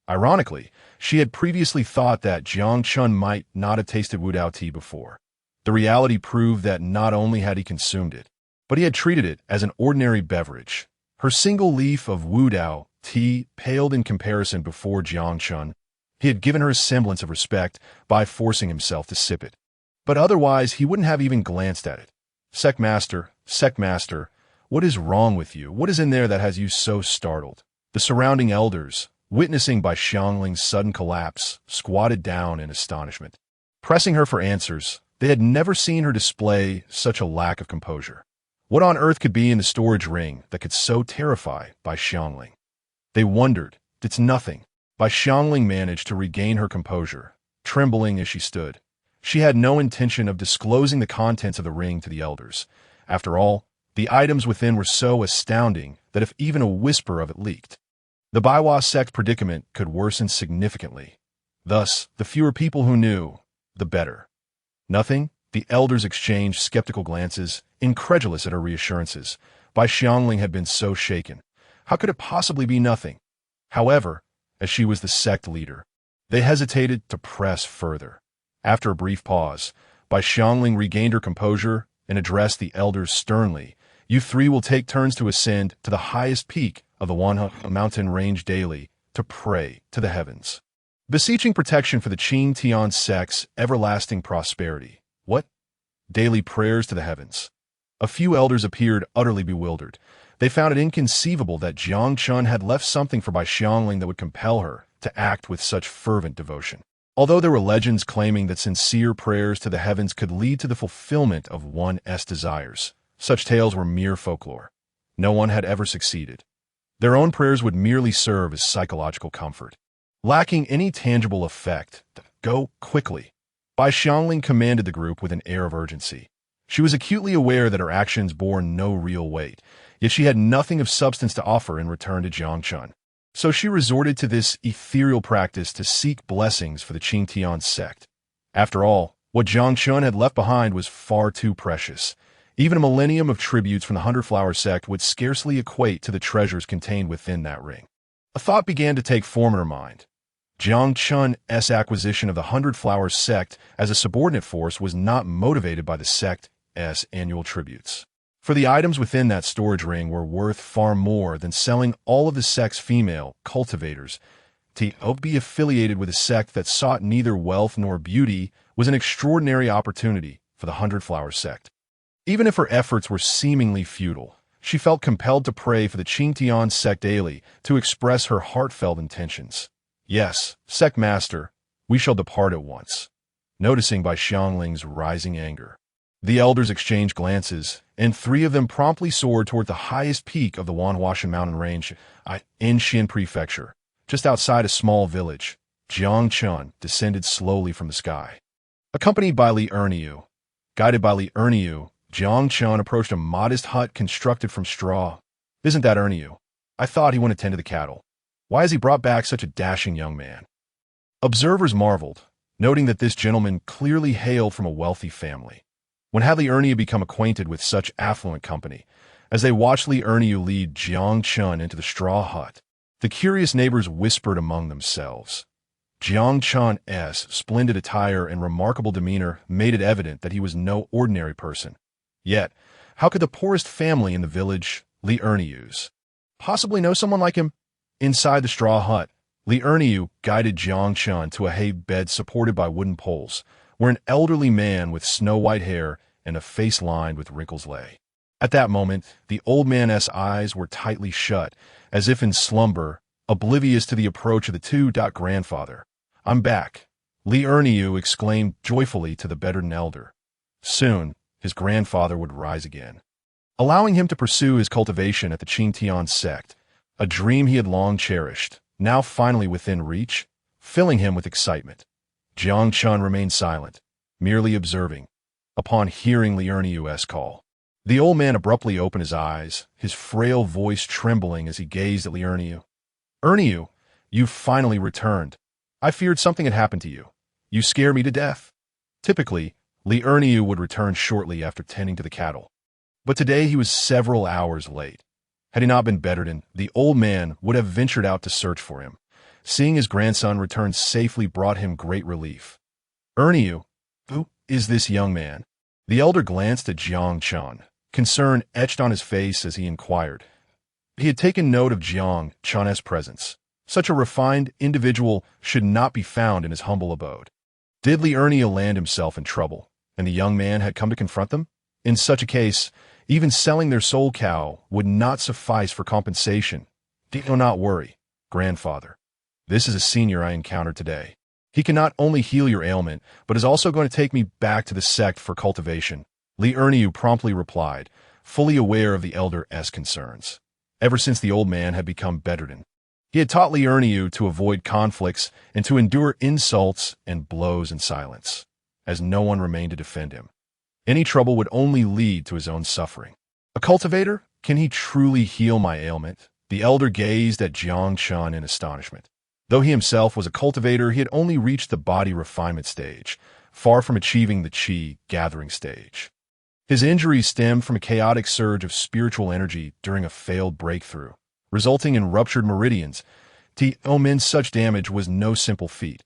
Ironically, she had previously thought that Jiang Chen might not have tasted Wudao tea before. The reality proved that not only had he consumed it, but he had treated it as an ordinary beverage. Her single leaf of Wudao tea paled in comparison before Jiang Chen. He had given her a semblance of respect by forcing himself to sip it. But otherwise, he wouldn't have even glanced at it. Sect master, what is wrong with you? What is in there that has you so startled? The surrounding elders, witnessing Bai Xiangling's sudden collapse, squatted down in astonishment. Pressing her for answers, they had never seen her display such a lack of composure. What on earth could be in the storage ring that could so terrify Bai Xiangling? They wondered. It's nothing. Bai Xiangling managed to regain her composure, trembling as she stood. She had no intention of disclosing the contents of the ring to the elders. After all, the items within were so astounding that if even a whisper of it leaked, the Baiwa sect predicament could worsen significantly. Thus, the fewer people who knew, the better. Nothing? The elders exchanged skeptical glances, incredulous at her reassurances. Bai Xiangling had been so shaken. How could it possibly be nothing? However, as she was the sect leader, they hesitated to press further. After a brief pause, Bai Xiangling regained her composure and addressed the elders sternly. You 3 will take turns to ascend to the highest peak of the Wanhe mountain range daily to pray to the heavens, beseeching protection for the Qing Tian sect's everlasting prosperity. What? Daily prayers to the heavens. A few elders appeared utterly bewildered. They found it inconceivable that Jiang Chen had left something for Bai Xiangling that would compel her to act with such fervent devotion. Although there were legends claiming that sincere prayers to the heavens could lead to the fulfillment of one's desires, such tales were mere folklore. No one had ever succeeded. Their own prayers would merely serve as psychological comfort. Lacking any tangible effect, go quickly. Bai Xiangling commanded the group with an air of urgency. She was acutely aware that her actions bore no real weight, yet she had nothing of substance to offer in return to Jiang Chen. So she resorted to this ethereal practice to seek blessings for the Qing Tian sect. After all, what Jiang Chen had left behind was far too precious. Even a millennium of tributes from the Hundred Flower sect would scarcely equate to the treasures contained within that ring. A thought began to take form in her mind. Jiang Chen's acquisition of the Hundred Flower sect as a subordinate force was not motivated by the sect's annual tributes. For the items within that storage ring were worth far more than selling all of the sect's female cultivators. To be affiliated with a sect that sought neither wealth nor beauty was an extraordinary opportunity for the Hundred Flower sect. Even if her efforts were seemingly futile, she felt compelled to pray for the Qingtian sect daily to express her heartfelt intentions. Yes, sect master, we shall depart at once. Noticing by Xiangling's rising anger, the elders exchanged glances, and 3 of them promptly soared toward the highest peak of the Wanhuashan mountain range in Xian Prefecture. Just outside a small village, Jiang Chen descended slowly from the sky. Accompanied by Li Erniu, guided by Li Erniu, Jiang Chen approached a modest hut constructed from straw. Isn't that Erniu? I thought he went to tend to the cattle. Why has he brought back such a dashing young man? Observers marveled, noting that this gentleman clearly hailed from a wealthy family. When had Li Erniu become acquainted with such affluent company? As they watched Li Erniu lead Jiang Chen into the straw hut, the curious neighbors whispered among themselves. Jiang Chen's splendid attire and remarkable demeanor made it evident that he was no ordinary person. Yet, how could the poorest family in the village, Li Erniu's, possibly know someone like him? Inside the straw hut, Li Erniu guided Jiang Chen to a hay bed supported by wooden poles, where an elderly man with snow-white hair and a face lined with wrinkles lay. At that moment, the old man's eyes were tightly shut, as if in slumber, oblivious to the approach of the grandfather. I'm back, Li Erniu exclaimed joyfully to the bedridden elder. Soon, his grandfather would rise again, allowing him to pursue his cultivation at the Qingtian sect, a dream he had long cherished, now finally within reach, filling him with excitement. Jiang Chen remained silent, merely observing. Upon hearing Li Erniu's call, the old man abruptly opened his eyes, his frail voice trembling as he gazed at Li Erniu. Erniu, you've finally returned. I feared something had happened to you. You scare me to death. Typically, Li Erniu would return shortly after tending to the cattle. But today he was several hours late. Had he not been bedridden, the old man would have ventured out to search for him. Seeing his grandson return safely brought him great relief. Erniu, who is this young man? The elder glanced at Jiang Chen, concern etched on his face as he inquired. He had taken note of Jiang Chen's presence. Such a refined individual should not be found in his humble abode. Did Li Erniu land himself in trouble, and the young man had come to confront them? In such a case, even selling their soul cow would not suffice for compensation. Do not worry, grandfather. This is a senior I encountered today. He can not only heal your ailment, but is also going to take me back to the sect for cultivation. Li Erniu promptly replied, fully aware of the elder's concerns. Ever since the old man had become bedridden, he had taught Li Erniu to avoid conflicts and to endure insults and blows in silence, as no one remained to defend him. Any trouble would only lead to his own suffering. A cultivator? Can he truly heal my ailment? The elder gazed at Jiang Chen in astonishment. Though he himself was a cultivator, he had only reached the body refinement stage, far from achieving the qi gathering stage. His injuries stemmed from a chaotic surge of spiritual energy during a failed breakthrough, resulting in ruptured meridians. To omend such damage was no simple feat.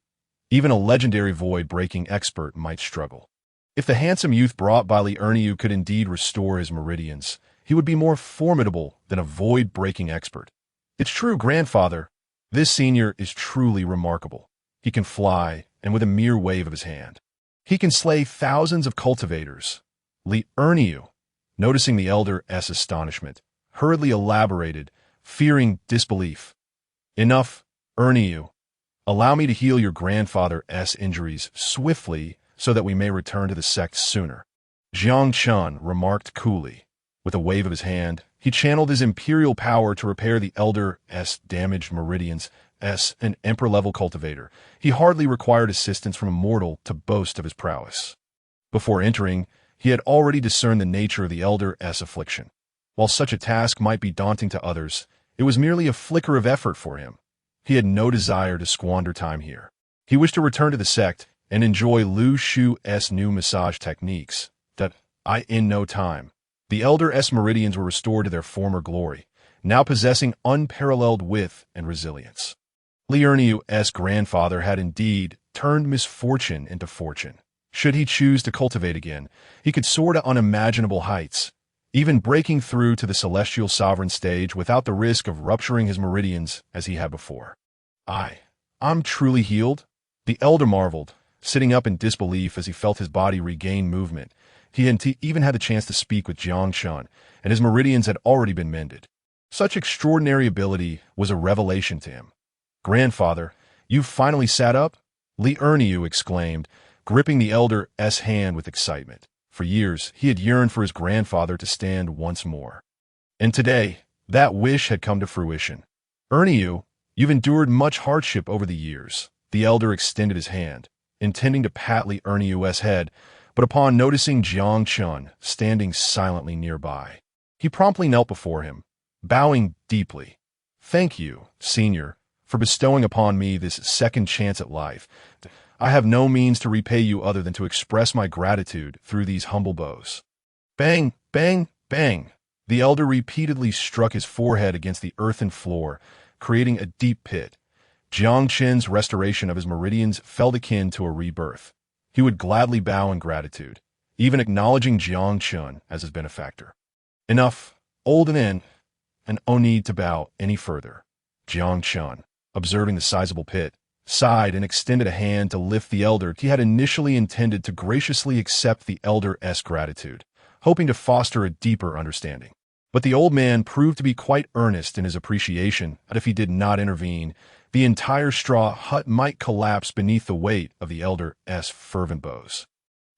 Even a legendary void-breaking expert might struggle. If the handsome youth brought by Li Erniu could indeed restore his meridians, he would be more formidable than a void-breaking expert. It's true, grandfather. This senior is truly remarkable. He can fly, and with a mere wave of his hand, he can slay thousands of cultivators. Li Erniu, noticing the elder's astonishment, hurriedly elaborated, fearing disbelief. Enough, Erniu. Allow me to heal your grandfather's injuries swiftly so that we may return to the sect sooner. Jiang Chen remarked coolly. With a wave of his hand, he channeled his imperial power to repair the elder's damaged meridians. As an emperor-level cultivator, he hardly required assistance from a mortal to boast of his prowess. Before entering, he had already discerned the nature of the elder's affliction. While such a task might be daunting to others, it was merely a flicker of effort for him. He had no desire to squander time here. He wished to return to the sect and enjoy Lu Shu's new massage techniques. In no time, the elder's meridians were restored to their former glory, now possessing unparalleled width and resilience. Li Erniu's grandfather had indeed turned misfortune into fortune. Should he choose to cultivate again, he could soar to unimaginable heights. even breaking through to the celestial sovereign stage without the risk of rupturing his meridians as he had before. I'm truly healed? The elder marveled, sitting up in disbelief as he felt his body regain movement. He hadn't even had the chance to speak with Jiang Chen, and his meridians had already been mended. Such extraordinary ability was a revelation to him. "Grandfather, you've finally sat up?" Li Erniu exclaimed, gripping the elder's hand with excitement. For years, he had yearned for his grandfather to stand once more. And today, that wish had come to fruition. "Erniu, you've endured much hardship over the years." The elder extended his hand, intending to pat Li Erniu's head, but upon noticing Jiang Chen standing silently nearby, he promptly knelt before him, bowing deeply. "Thank you, Senior, for bestowing upon me this second chance at life. I have no means to repay you other than to express my gratitude through these humble bows." Bang, bang, bang. The elder repeatedly struck his forehead against the earthen floor, creating a deep pit. Jiang Chen's restoration of his meridians felt akin to a rebirth. He would gladly bow in gratitude, even acknowledging Jiang Chen as his benefactor. "Enough, old and in, and no need to bow any further." Jiang Chen, observing the sizable pit, sighed and extended a hand to lift the elder. He had initially intended to graciously accept the elder's gratitude, hoping to foster a deeper understanding. But the old man proved to be quite earnest in his appreciation that if he did not intervene, the entire straw hut might collapse beneath the weight of the elder's fervent bows.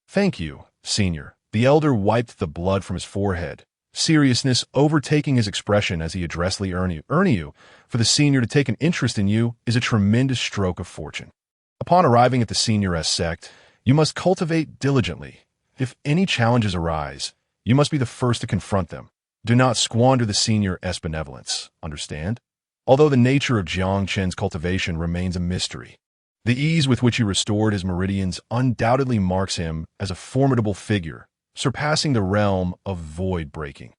"Thank you, Senior." The elder wiped the blood from his forehead, seriousness overtaking his expression as he addressed Li Erniu. "Erniu, for the Senior to take an interest in you is a tremendous stroke of fortune. Upon arriving at the Senior's sect, you must cultivate diligently. If any challenges arise, you must be the first to confront them. Do not squander the Senior's benevolence, understand?" Although the nature of Jiang Chen's cultivation remains a mystery, the ease with which he restored his meridians undoubtedly marks him as a formidable figure, surpassing the realm of void breaking.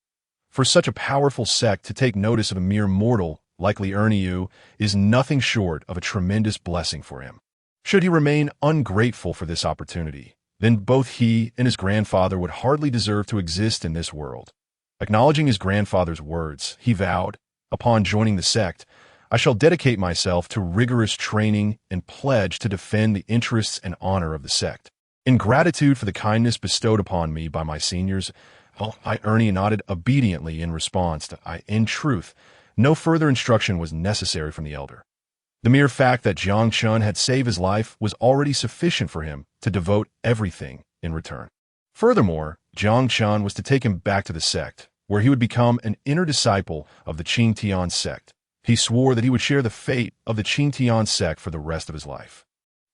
For such a powerful sect to take notice of a mere mortal like Li Erniu is nothing short of a tremendous blessing for him. Should he remain ungrateful for this opportunity, then both he and his grandfather would hardly deserve to exist in this world. Acknowledging his grandfather's words, he vowed, "Upon joining the sect, I shall dedicate myself to rigorous training and pledge to defend the interests and honor of the sect. In gratitude for the kindness bestowed upon me by my seniors," Ernie nodded obediently in response to in truth, no further instruction was necessary from the elder. The mere fact that Jiang Chen had saved his life was already sufficient for him to devote everything in return. Furthermore, Jiang Chen was to take him back to the sect, where he would become an inner disciple of the Qingtian sect. He swore that he would share the fate of the Qingtian sect for the rest of his life.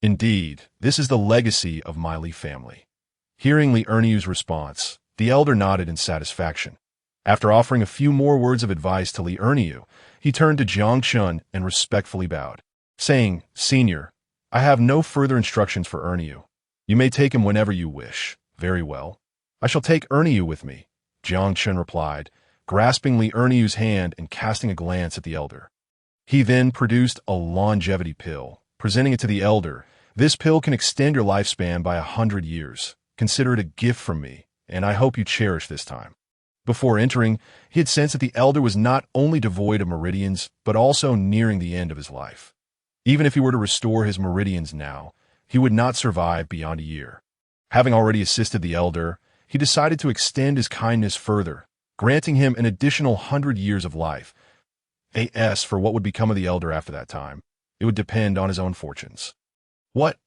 "Indeed, this is the legacy of my Li family." Hearing Li Erniu's response, the elder nodded in satisfaction. After offering a few more words of advice to Li Erniu, he turned to Jiang Chen and respectfully bowed, saying, "Senior, I have no further instructions for Erniu. You may take him whenever you wish." "Very well. I shall take Erniu with me," Jiang Chen replied, grasping Li Erniu's hand and casting a glance at the elder. He then produced a longevity pill, presenting it to the elder. "This pill can extend your lifespan by 100 years. Consider it a gift from me, and I hope you cherish this time." Before entering, he had sensed that the elder was not only devoid of meridians, but also nearing the end of his life. Even if he were to restore his meridians now, he would not survive beyond a year. Having already assisted the elder, he decided to extend his kindness further, granting him an additional 100 years of life. As for what would become of the elder after that time, it would depend on his own fortunes. "What?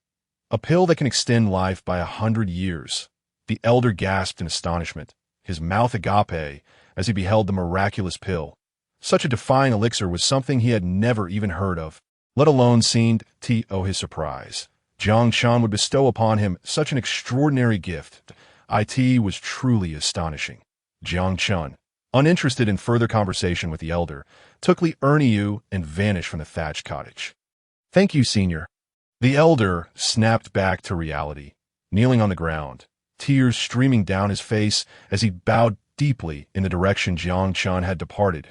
A pill that can extend life by 100 years?" The elder gasped in astonishment, his mouth agape, as he beheld the miraculous pill. Such a defying elixir was something he had never even heard of, let alone seen. His surprise. Jiang Chen would bestow upon him such an extraordinary gift. It was truly astonishing. Jiang Chen, uninterested in further conversation with the elder, took Li Erniu and vanished from the thatched cottage. "Thank you, Senior." The elder snapped back to reality, kneeling on the ground, tears streaming down his face as he bowed deeply in the direction Jiang Chen had departed.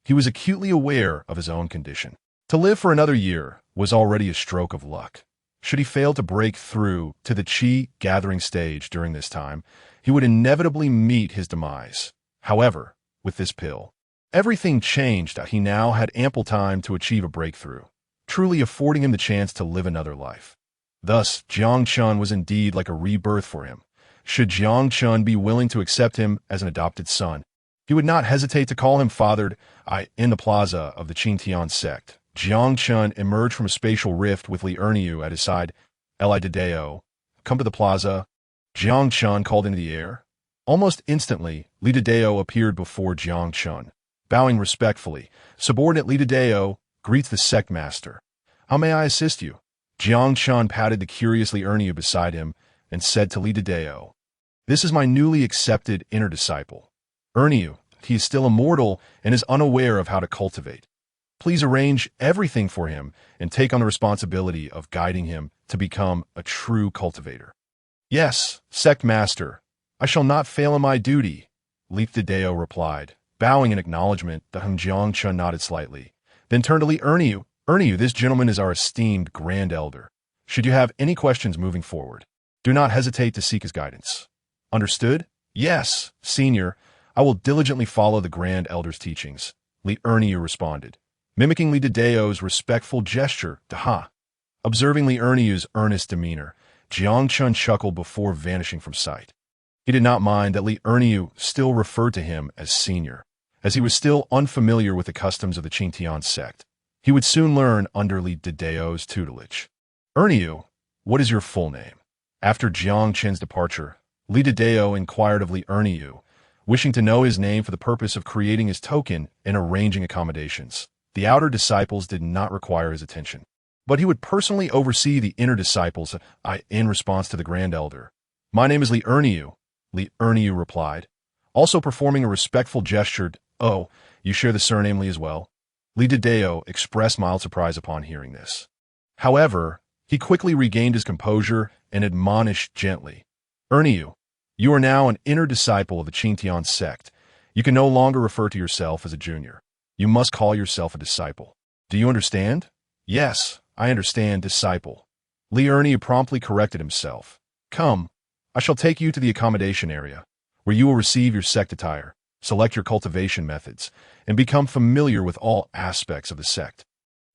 He was acutely aware of his own condition. To live for another year was already a stroke of luck. Should he fail to break through to the Qi gathering stage during this time, he would inevitably meet his demise. However, with this pill, everything changed. He now had ample time to achieve a breakthrough, truly affording him the chance to live another life. Thus, Jiang Chen was indeed like a rebirth for him. Should Jiang Chen be willing to accept him as an adopted son, he would not hesitate to call him fathered. In the plaza of the Qingtian sect, Jiang Chen emerged from a spatial rift with Li Erniu at his side. Li Dedeo, come to the plaza, Jiang Chen called into the air. Almost instantly, Li Dedeo appeared before Jiang Chen. Bowing respectfully, subordinate Li Dedeo greets the sect master. How may I assist you? Jiang Chen patted the curious Li Erniu beside him and said to Li Dedeo, this is my newly accepted inner disciple. Erniu, he is still immortal and is unaware of how to cultivate. Please arrange everything for him and take on the responsibility of guiding him to become a true cultivator. Yes, sect master, I shall not fail in my duty, Li Dedeo replied, bowing in acknowledgement. Jiang Chen nodded slightly, then turned to Li Erniu. Erniu, this gentleman is our esteemed Grand Elder. Should you have any questions moving forward, do not hesitate to seek his guidance. Understood? Yes, Senior. I will diligently follow the Grand Elder's teachings, Li Erniu responded, mimicking Li Dedeo's respectful gesture. Observing Li Erniu's earnest demeanor, Jiang Chen chuckled before vanishing from sight. He did not mind that Li Erniu still referred to him as Senior, as he was still unfamiliar with the customs of the Qingtian sect. He would soon learn under Li Dedeo's tutelage. Erniu, what is your full name? After Jiang Chen's departure, Li Dedeo inquired of Li Erniu, wishing to know his name for the purpose of creating his token and arranging accommodations. The outer disciples did not require his attention, but he would personally oversee the inner disciples. In response to the Grand Elder, my name is Li Erniu, Li Erniu replied, also performing a respectful gesture. Oh, you share the surname Li as well? Li Dedeo expressed mild surprise upon hearing this. However, he quickly regained his composure and admonished gently, Erniu, you are now an inner disciple of the Qingtian sect. You can no longer refer to yourself as a junior. You must call yourself a disciple. Do you understand? Yes, I understand, disciple. Li Erniu promptly corrected himself. Come, I shall take you to the accommodation area, where you will receive your sect attire, select your cultivation methods, and become familiar with all aspects of the sect.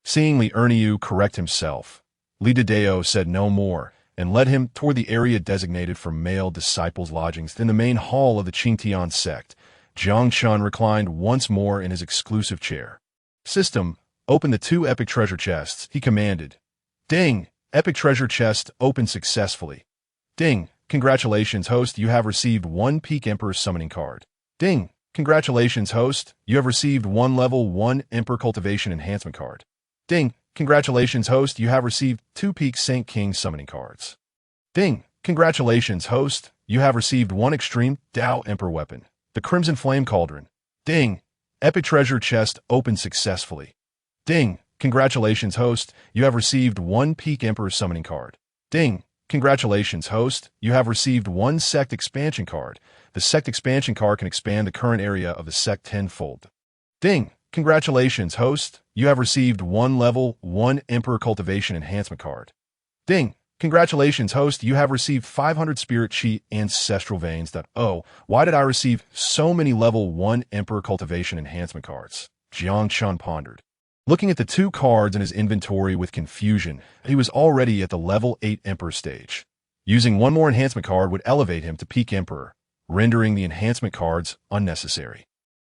Seeing Li Erniu correct himself, Li Dedeo said no more and led him toward the area designated for male disciples' lodgings in the main hall of the Qingtian sect. Jiang Chen reclined once more in his exclusive chair. System, open the 2 epic treasure chests, he commanded. Ding! Epic treasure chest opened successfully. Ding! Congratulations, host, you have received 1 Peak Emperor Summoning Card. Ding! Congratulations, host, you have received 1 Level 1 Emperor Cultivation Enhancement Card. Ding! Congratulations, host, you have received 2 Peak Saint King Summoning Cards. Ding! Congratulations, host, you have received 1 Extreme Tao Emperor Weapon, the Crimson Flame Cauldron. Ding! Epic Treasure Chest opened successfully. Ding! Congratulations, host, you have received 1 Peak Emperor Summoning Card. Ding! Congratulations, host, you have received 1 Sect Expansion Card. The Sect Expansion Card can expand the current area of the sect tenfold. Ding! Congratulations, host, you have received 1 Level 1 Emperor Cultivation Enhancement Card. Ding! Congratulations, host, you have received 500 Spirit Chi Ancestral Veins. Oh, why did I receive so many Level 1 Emperor Cultivation Enhancement Cards? Jiang Chen pondered. Looking at the 2 cards in his inventory with confusion, he was already at the Level 8 Emperor stage. Using 1 more enhancement card would elevate him to Peak Emperor, rendering the enhancement cards unnecessary.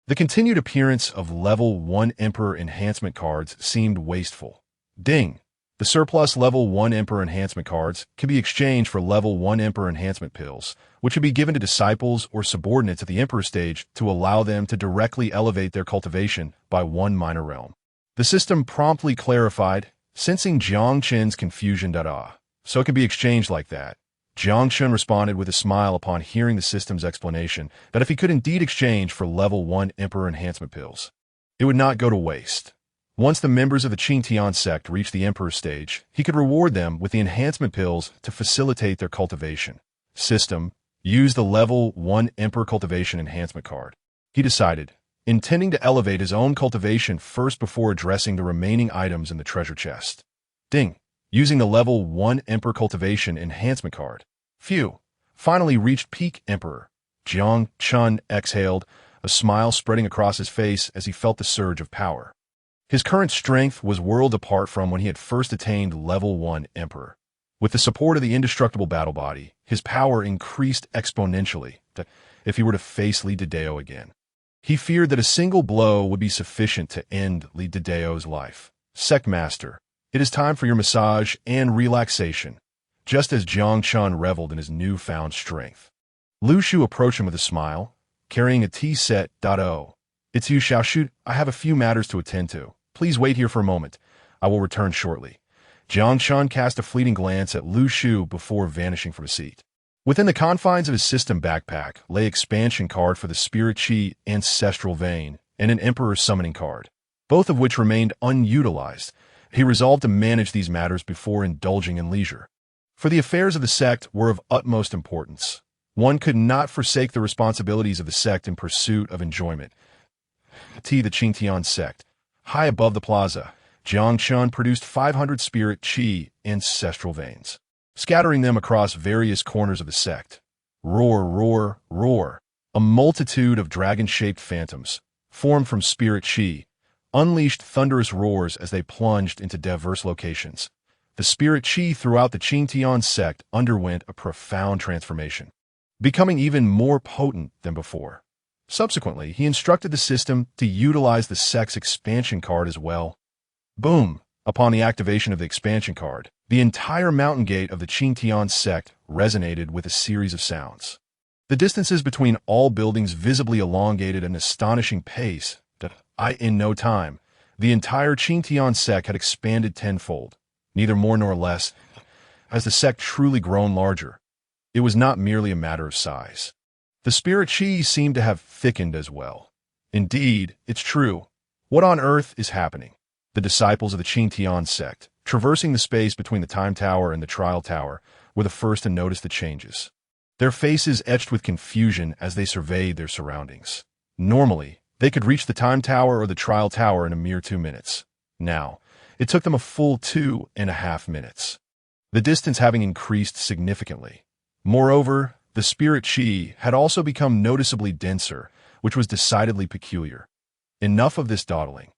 The continued appearance of Level 1 Emperor enhancement cards seemed wasteful. Ding! The surplus Level 1 Emperor enhancement cards can be exchanged for Level 1 Emperor enhancement pills, which would be given to disciples or subordinates at the Emperor stage to allow them to directly elevate their cultivation by 1 minor realm. The system promptly clarified, sensing Jiang Chen's confusion. So it can be exchanged like that. Jiang Chen responded with a smile upon hearing the system's explanation that if he could indeed exchange for Level 1 Emperor enhancement pills, it would not go to waste. Once the members of the Qingtian sect reached the Emperor stage, he could reward them with the enhancement pills to facilitate their cultivation. System, use the Level 1 Emperor Cultivation Enhancement Card. He decided, intending to elevate his own cultivation first before addressing the remaining items in the treasure chest. Ding! Using the Level 1 Emperor Cultivation Enhancement Card. Phew! Finally reached Peak Emperor. Jiang Chen exhaled, a smile spreading across his face as he felt the surge of power. His current strength was worlds apart from when he had first attained level 1 Emperor. With the support of the indestructible battle body, his power increased exponentially if he were to face Li Dedeo again. He feared that a single blow would be sufficient to end Li Dedeo's life. Sect Master, it is time for your massage and relaxation. Just as Jiang Chen reveled in his newfound strength, Lu Shu approached him with a smile, carrying a tea set. Oh, it's you, Xiaoshu. I have a few matters to attend to. Please wait here for a moment. I will return shortly. Jiang Chen cast a fleeting glance at Lu Shu before vanishing from his seat. Within the confines of his system backpack lay expansion card for the Spirit Chi Ancestral Vein and an Emperor Summoning Card, both of which remained unutilized. He resolved to manage these matters before indulging in leisure. For the affairs of the sect were of utmost importance. One could not forsake the responsibilities of the sect in pursuit of enjoyment. The Qingtian sect. High above the plaza, Jiang Chen produced 500 Spirit Chi Ancestral Veins, scattering them across various corners of the sect. Roar, roar, roar. A multitude of dragon-shaped phantoms, formed from Spirit Chi, unleashed thunderous roars as they plunged into diverse locations. The Spirit Chi throughout the Qingtian sect underwent a profound transformation, becoming even more potent than before. Subsequently, he instructed the system to utilize the sect's expansion card as well. Boom! Upon the activation of the expansion card, the entire mountain gate of the Qingtian sect resonated with a series of sounds. The distances between all buildings visibly elongated at an astonishing pace. In no time, the entire Qingtian sect had expanded tenfold, neither more nor less. As the sect truly grown larger, it was not merely a matter of size. The Spirit Chi seemed to have thickened as well. Indeed, it's true. What on earth is happening? The disciples of the Qingtian sect, traversing the space between the Time Tower and the Trial Tower, were the first to notice the changes. Their faces etched with confusion as they surveyed their surroundings. Normally, they could reach the Time Tower or the Trial Tower in a mere 2 minutes. Now, it took them a full 2.5 minutes, the distance having increased significantly. Moreover, the Spirit Chi had also become noticeably denser, which was decidedly peculiar. Enough of this dawdling.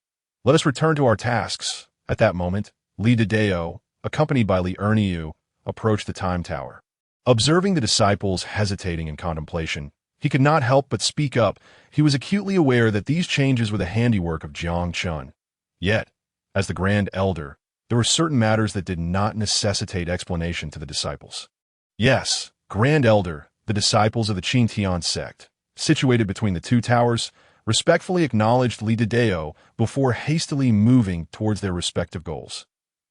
Let us return to our tasks. At that moment, Li Dedeo, accompanied by Li Erniu, approached the Time Tower. Observing the disciples hesitating in contemplation, he could not help but speak up. He was acutely aware that these changes were the handiwork of Jiang Chen. Yet, as the Grand Elder, there were certain matters that did not necessitate explanation to the disciples. Yes, Grand Elder, the disciples of the Qingtian sect, situated between the two towers, respectfully acknowledged Li Dedeo before hastily moving towards their respective goals.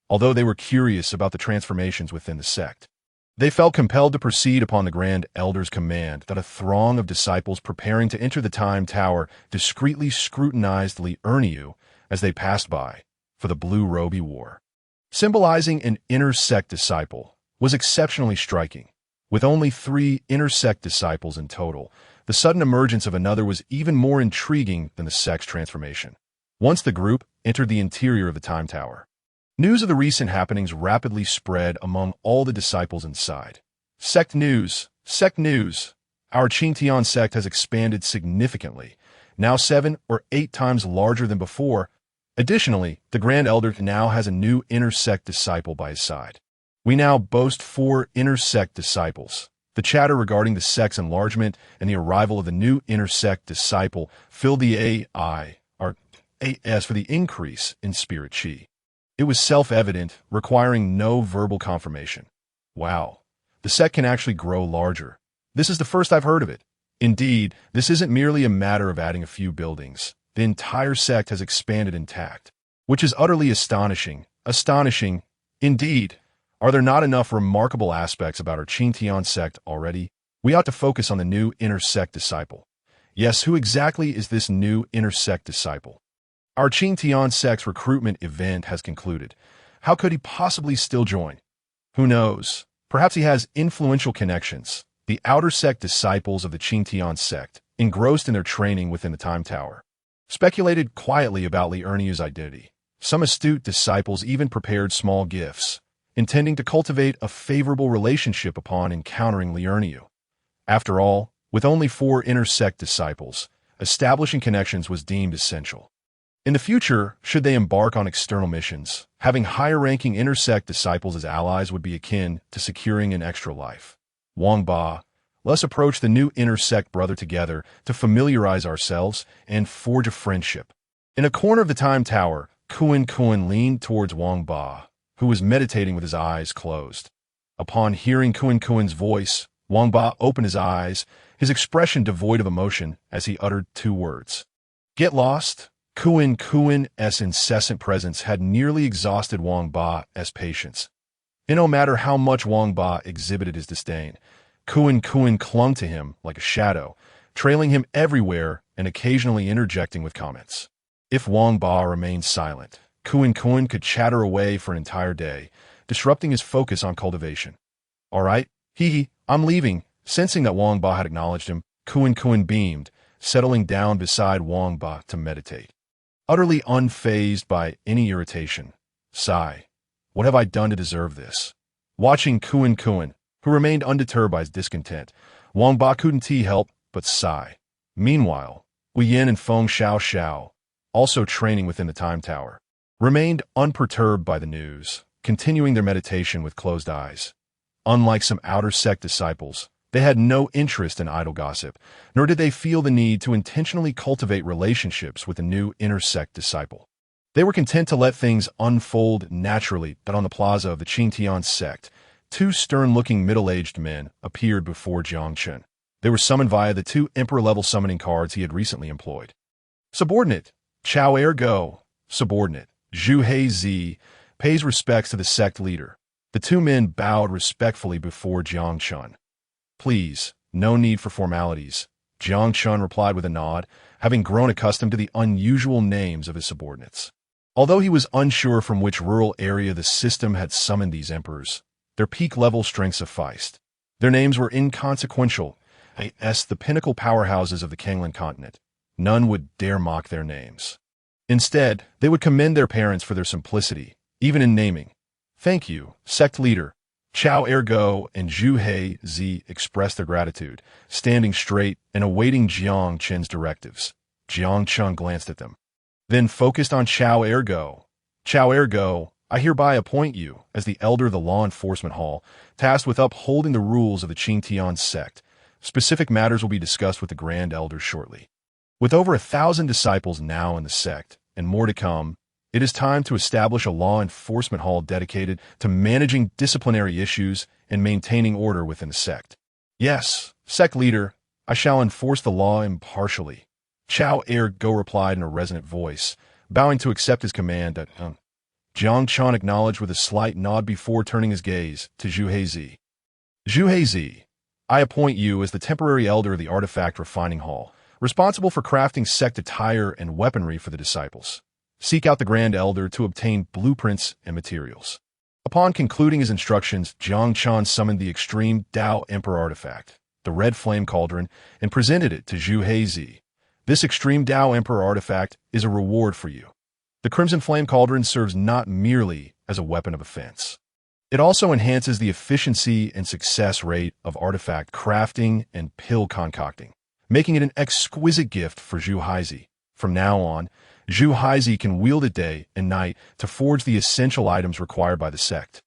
Although they were curious about the transformations within the sect, they felt compelled to proceed upon the Grand Elder's command that a throng of disciples preparing to enter the Time Tower discreetly scrutinized Li Erniu as they passed by, for the blue robe he wore, symbolizing an inner sect disciple, was exceptionally striking. With only 3 inner sect disciples in total, the sudden emergence of another was even more intriguing than the sect's transformation. Once the group entered the interior of the Time Tower, news of the recent happenings rapidly spread among all the disciples inside. Sect news! Sect news! Our Qingtian sect has expanded significantly, now 7 or 8 times larger than before. Additionally, the Grand Elder now has a new inner sect disciple by his side. We now boast 4 inner sect disciples. The chatter regarding the sect's enlargement and the arrival of the new inner sect disciple filled the AS for the increase in Spirit Chi. It was self-evident, requiring no verbal confirmation. Wow, the sect can actually grow larger. This is the first I've heard of it. Indeed, this isn't merely a matter of adding a few buildings. The entire sect has expanded intact, which is utterly astonishing. Astonishing, indeed. Are there not enough remarkable aspects about our Qingtian sect already? We ought to focus on the new inner sect disciple. Yes, who exactly is this new inner sect disciple? Our Qingtian sect's recruitment event has concluded. How could he possibly still join? Who knows? Perhaps he has influential connections. The outer sect disciples of the Qingtian sect, engrossed in their training within the Time Tower, speculated quietly about Li Erniu's identity. Some astute disciples even prepared small gifts, intending to cultivate a favorable relationship upon encountering Li Erniu. After all, with only 4 inner sect disciples, establishing connections was deemed essential. In the future, should they embark on external missions, having higher-ranking intersect disciples as allies would be akin to securing an extra life. Wang Ba, let's approach the new intersect brother together to familiarize ourselves and forge a friendship. In a corner of the Time Tower, Kun leaned towards Wang Ba, who was meditating with his eyes closed. Upon hearing Kun's voice, Wang Ba opened his eyes, his expression devoid of emotion as he uttered two words. Get lost? Kun's incessant presence had nearly exhausted Wang Ba's patience. And no matter how much Wang Ba exhibited his disdain, Kun clung to him like a shadow, trailing him everywhere and occasionally interjecting with comments. If Wang Ba remained silent, Kun could chatter away for an entire day, disrupting his focus on cultivation. All right, I'm leaving. Sensing that Wang Ba had acknowledged him, Kun beamed, settling down beside Wang Ba to meditate. Utterly unfazed by any irritation. Sigh. What have I done to deserve this? Watching Kun, who remained undeterred by his discontent, Wang Ba couldn't help but sigh. Meanwhile, Wu Yin and Feng Xiao, also training within the Time Tower, remained unperturbed by the news, continuing their meditation with closed eyes. Unlike some outer sect disciples, they had no interest in idle gossip, nor did they feel the need to intentionally cultivate relationships with a new inner sect disciple. They were content to let things unfold naturally. But on the plaza of the Qingtian sect, two stern-looking middle-aged men appeared before Jiang Chen. They were summoned via the two emperor-level summoning cards he had recently employed. Subordinate, Chao Ergo. Subordinate, Zhu Heizi, pays respects to the sect leader. The two men bowed respectfully before Jiang Chen. Please, no need for formalities, Jiang Chen replied with a nod, having grown accustomed to the unusual names of his subordinates. Although he was unsure from which rural area the system had summoned these emperors, their peak-level strength sufficed. Their names were inconsequential, as the pinnacle powerhouses of the Kanglan continent. None would dare mock their names. Instead, they would commend their parents for their simplicity, even in naming. Thank you, sect leader. Chao Ergo and Zhu Heizi expressed their gratitude, standing straight and awaiting Jiang Chen's directives. Jiang Chen glanced at them, then focused on Chao Ergo. Chao Ergo, I hereby appoint you as the elder of the Law Enforcement Hall, tasked with upholding the rules of the Qingtian sect. Specific matters will be discussed with the Grand Elder shortly. With over 1,000 disciples now in the sect, and more to come, it is time to establish a law enforcement hall dedicated to managing disciplinary issues and maintaining order within the sect. Yes, sect leader, I shall enforce the law impartially. Chao Ergo replied in a resonant voice, bowing to accept his command. Jiang Chen acknowledged with a slight nod before turning his gaze to Zhu Heizi. Zhu Heizi, I appoint you as the temporary elder of the Artifact Refining Hall, responsible for crafting sect attire and weaponry for the disciples. Seek out the Grand Elder to obtain blueprints and materials. Upon concluding his instructions, Jiang Chen summoned the Extreme Dao Emperor artifact, the Red Flame Cauldron, and presented it to Zhu Heizi. This Extreme Dao Emperor artifact is a reward for you. The Crimson Flame Cauldron serves not merely as a weapon of offense. It also enhances the efficiency and success rate of artifact crafting and pill concocting, making it an exquisite gift for Zhu Heizi. From now on, Zhu Heizi can wield it day and night to forge the essential items required by the sect,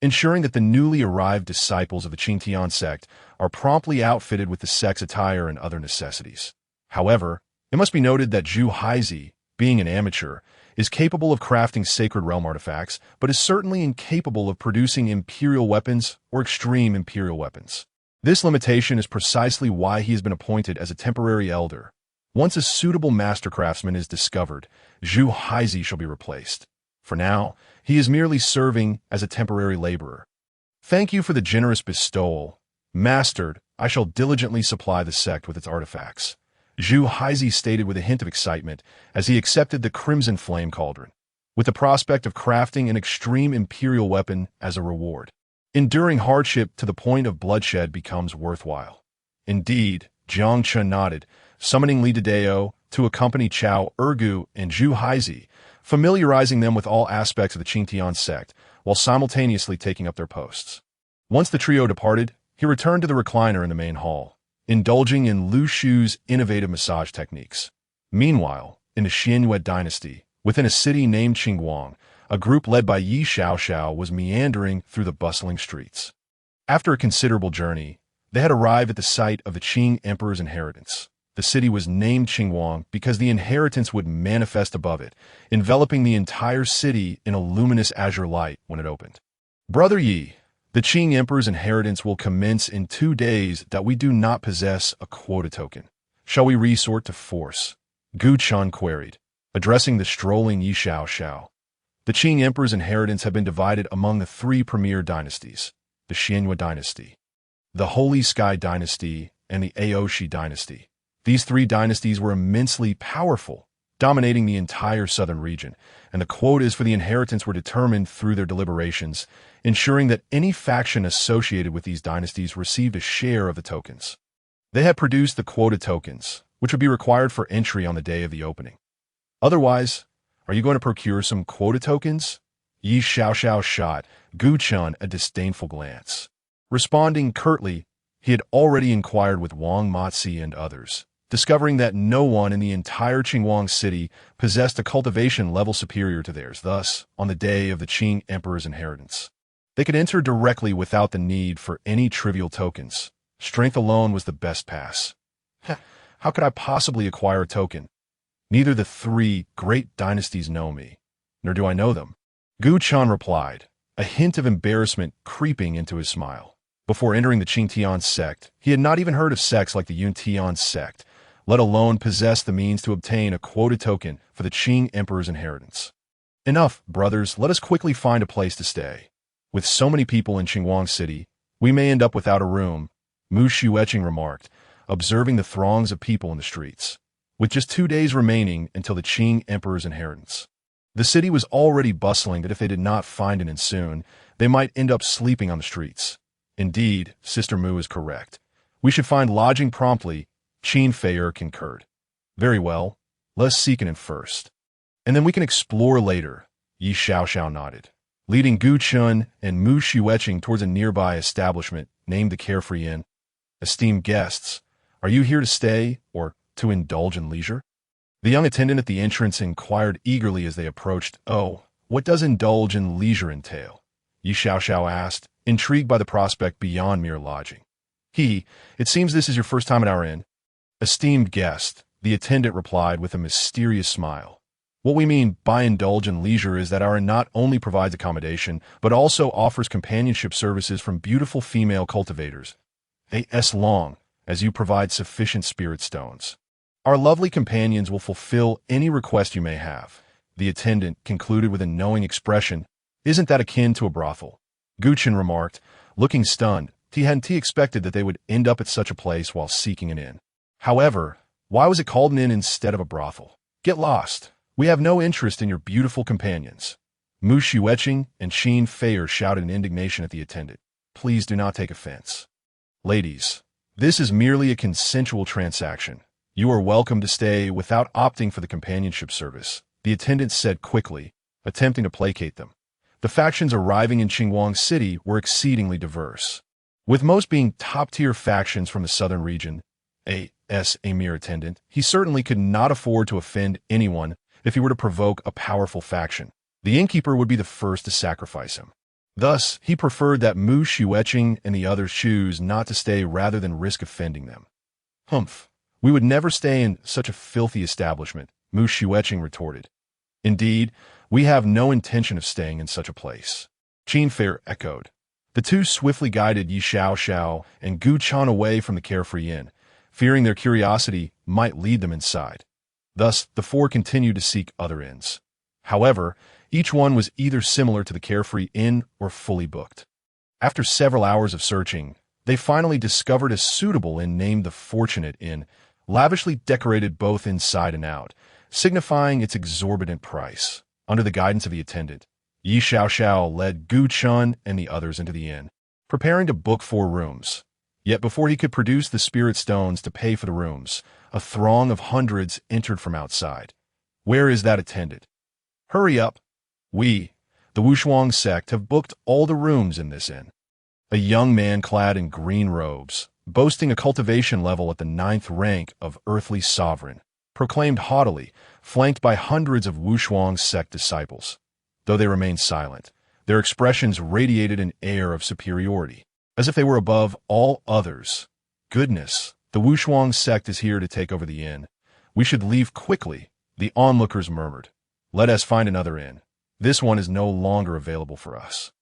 ensuring that the newly arrived disciples of the Qingtian sect are promptly outfitted with the sect's attire and other necessities. However, it must be noted that Zhu Heizi, being an amateur, is capable of crafting Sacred Realm artifacts, but is certainly incapable of producing Imperial weapons or extreme Imperial weapons. This limitation is precisely why he has been appointed as a temporary elder. Once a suitable master craftsman is discovered, Zhu Heizi shall be replaced. For now, he is merely serving as a temporary laborer. Thank you for the generous bestowal. Mastered, I shall diligently supply the sect with its artifacts. Zhu Heizi stated with a hint of excitement as he accepted the Crimson Flame Cauldron, with the prospect of crafting an extreme Imperial weapon as a reward. Enduring hardship to the point of bloodshed becomes worthwhile. Indeed, Jiang Chen nodded, summoning Li Dedeo to accompany Chao Ergu and Zhu Heizi, familiarizing them with all aspects of the Qingtian sect, while simultaneously taking up their posts. Once the trio departed, he returned to the recliner in the main hall. indulging in Lu Shu's innovative massage techniques. Meanwhile, in the Xianyue dynasty, within a city named Qingguang, a group led by Yi Xiaoxiao was meandering through the bustling streets. After a considerable journey, they had arrived at the site of the Qing Emperor's inheritance. The city was named Qingguang because the inheritance would manifest above it, enveloping the entire city in a luminous azure light when it opened. Brother Yi, the Qing Emperor's inheritance will commence in 2 days that we do not possess a quota token. Shall we resort to force? Gu Chen queried, addressing the strolling Yi Xiaoxiao. The Qing Emperor's inheritance had been divided among the 3 premier dynasties, the Xianyue dynasty, the Holy Sky dynasty, and the Aoshi dynasty. These 3 dynasties were immensely powerful, dominating the entire southern region, and the quotas for the inheritance were determined through their deliberations, ensuring that any faction associated with these dynasties received a share of the tokens. They had produced the quota tokens, which would be required for entry on the day of the opening. Otherwise, are you going to procure some quota tokens? Yi Xiaoxiao shot Gu Chen a disdainful glance. Responding curtly, he had already inquired with Wang Matzi and others, discovering that no one in the entire Qingguang city possessed a cultivation level superior to theirs. Thus, on the day of the Qing Emperor's inheritance, they could enter directly without the need for any trivial tokens. Strength alone was the best pass. How could I possibly acquire a token? Neither the 3 great dynasties know me, nor do I know them. Gu Chen replied, a hint of embarrassment creeping into his smile. Before entering the Qingtian sect, he had not even heard of sects like the Yuntian sect, let alone possess the means to obtain a quota token for the Qing Emperor's inheritance. Enough, brothers, let us quickly find a place to stay. With so many people in Qingguang City, we may end up without a room, Mu Xueqing remarked, observing the throngs of people in the streets. With just 2 days remaining until the Qing Emperor's inheritance, the city was already bustling that if they did not find an inn soon, they might end up sleeping on the streets. Indeed, Sister Mu is correct. We should find lodging promptly, Qin Feier concurred. Very well, let us seek an inn first. And then we can explore later, Yi Xiaoxiao nodded, leading Gu Chen and Mu Xueqing towards a nearby establishment named the Carefree Inn. Esteemed guests, are you here to stay or to indulge in leisure? The young attendant at the entrance inquired eagerly as they approached. Oh, what does indulge in leisure entail? Yi Xiaoxiao asked, intrigued by the prospect beyond mere lodging. It seems this is your first time at our inn. Esteemed guest, the attendant replied with a mysterious smile. What we mean by indulge in leisure is that our inn not only provides accommodation, but also offers companionship services from beautiful female cultivators, as long as you provide sufficient spirit stones. Our lovely companions will fulfill any request you may have. The attendant concluded with a knowing expression. Isn't that akin to a brothel? Gu Chen remarked, looking stunned. He hadn't expected that they would end up at such a place while seeking an inn. However, why was it called an inn instead of a brothel? Get lost. We have no interest in your beautiful companions. Mu Xueqing and Qin Feier shouted in indignation at the attendant. Please do not take offense. Ladies, this is merely a consensual transaction. You are welcome to stay without opting for the companionship service, the attendant said quickly, attempting to placate them. The factions arriving in Qingguang City were exceedingly diverse, with most being top-tier factions from the southern region. A mere attendant, he certainly could not afford to offend anyone if he were to provoke a powerful faction. The innkeeper would be the first to sacrifice him. Thus, he preferred that Mu Xueqing and the others choose not to stay rather than risk offending them. Humph. We would never stay in such a filthy establishment, Mu Xueqing retorted. Indeed, we have no intention of staying in such a place. Qin Feier echoed. The 2 swiftly guided Yi Xiaoxiao and Gu Chen away from the Carefree Inn, fearing their curiosity might lead them inside. Thus, the 4 continued to seek other inns. However, each one was either similar to the Carefree Inn or fully booked. After several hours of searching, they finally discovered a suitable inn named the Fortunate Inn, lavishly decorated both inside and out, signifying its exorbitant price. Under the guidance of the attendant, Yi Xiaoxiao led Gu Chen and the others into the inn, preparing to book 4 rooms. Yet before he could produce the spirit stones to pay for the rooms, a throng of hundreds entered from outside. Where is that attendant? Hurry up. We, the Wushuang sect, have booked all the rooms in this inn. A young man clad in green robes, boasting a cultivation level at the 9th rank of earthly sovereign, proclaimed haughtily, flanked by hundreds of Wushuang sect disciples. Though they remained silent, their expressions radiated an air of superiority, as if they were above all others. Goodness, the Wushuang sect is here to take over the inn. We should leave quickly, the onlookers murmured. Let us find another inn. This one is no longer available for us.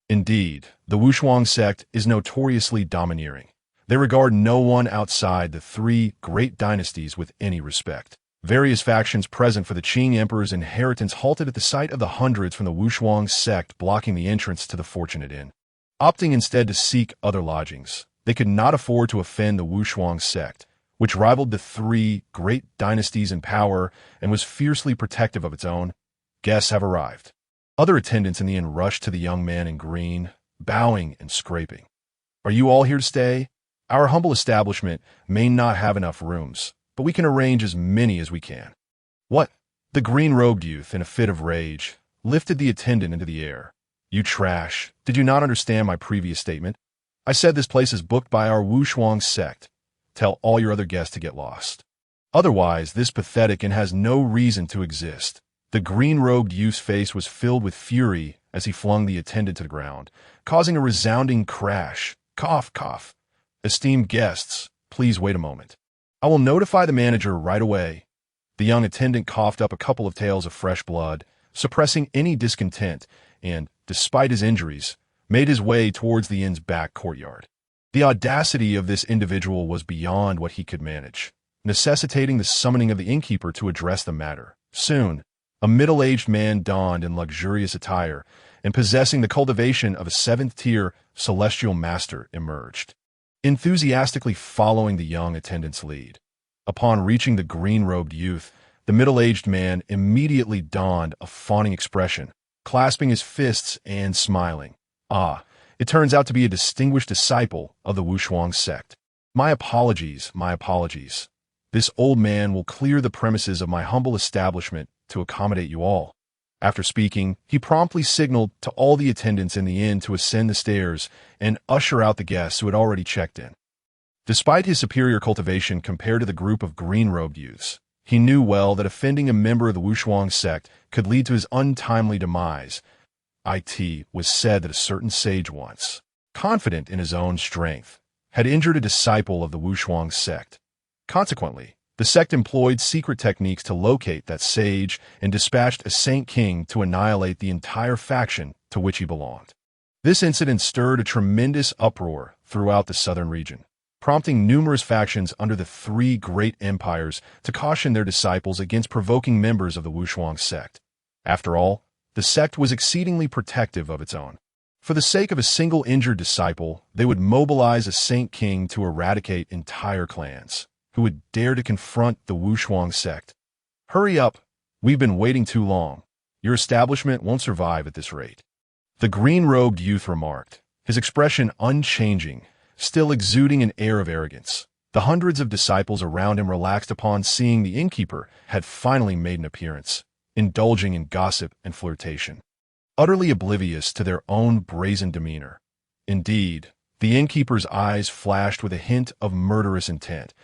Indeed, the Wushuang sect is notoriously domineering. They regard no one outside the 3 great dynasties with any respect. Various factions present for the Qing Emperor's inheritance halted at the sight of the hundreds from the Wushuang sect blocking the entrance to the fortunate inn. Opting instead to seek other lodgings, they could not afford to offend the Wushuang sect, which rivaled the 3 great dynasties in power and was fiercely protective of its own. Guests have arrived. Other attendants in the inn rushed to the young man in green, bowing and scraping. Are you all here to stay? Our humble establishment may not have enough rooms, but we can arrange as many as we can. What? The green-robed youth, in a fit of rage, lifted the attendant into the air. You trash. Did you not understand my previous statement? I said this place is booked by our Wushuang sect. Tell all your other guests to get lost. Otherwise, this pathetic inn has no reason to exist. The green-robed youth's face was filled with fury as he flung the attendant to the ground, causing a resounding crash. Cough, cough. Esteemed guests, please wait a moment. I will notify the manager right away. The young attendant coughed up a couple of tales of fresh blood, suppressing any discontent, and, despite his injuries, made his way towards the inn's back courtyard. The audacity of this individual was beyond what he could manage, necessitating the summoning of the innkeeper to address the matter. Soon, a middle-aged man donned in luxurious attire and possessing the cultivation of a 7th-tier celestial master emerged, enthusiastically following the young attendant's lead. Upon reaching the green-robed youth, the middle-aged man immediately donned a fawning expression, clasping his fists and smiling. Ah, it turns out to be a distinguished disciple of the Wushuang sect. My apologies, my apologies. This old man will clear the premises of my humble establishment to accommodate you all. After speaking, he promptly signaled to all the attendants in the inn to ascend the stairs and usher out the guests who had already checked in. Despite his superior cultivation compared to the group of green-robed youths, he knew well that offending a member of the Wushuang sect could lead to his untimely demise. It was said that a certain sage once, confident in his own strength, had injured a disciple of the Wushuang sect. Consequently, the sect employed secret techniques to locate that sage and dispatched a Saint King to annihilate the entire faction to which he belonged. This incident stirred a tremendous uproar throughout the southern region, prompting numerous factions under the 3 great empires to caution their disciples against provoking members of the Wushuang sect. After all, the sect was exceedingly protective of its own. For the sake of a single injured disciple, they would mobilize a Saint King to eradicate entire clans who would dare to confront the Wushuang sect. Hurry up, we've been waiting too long. Your establishment won't survive at this rate. The green-robed youth remarked, his expression unchanging, still exuding an air of arrogance. The hundreds of disciples around him relaxed upon seeing the innkeeper had finally made an appearance, indulging in gossip and flirtation, utterly oblivious to their own brazen demeanor. Indeed, the innkeeper's eyes flashed with a hint of murderous intent.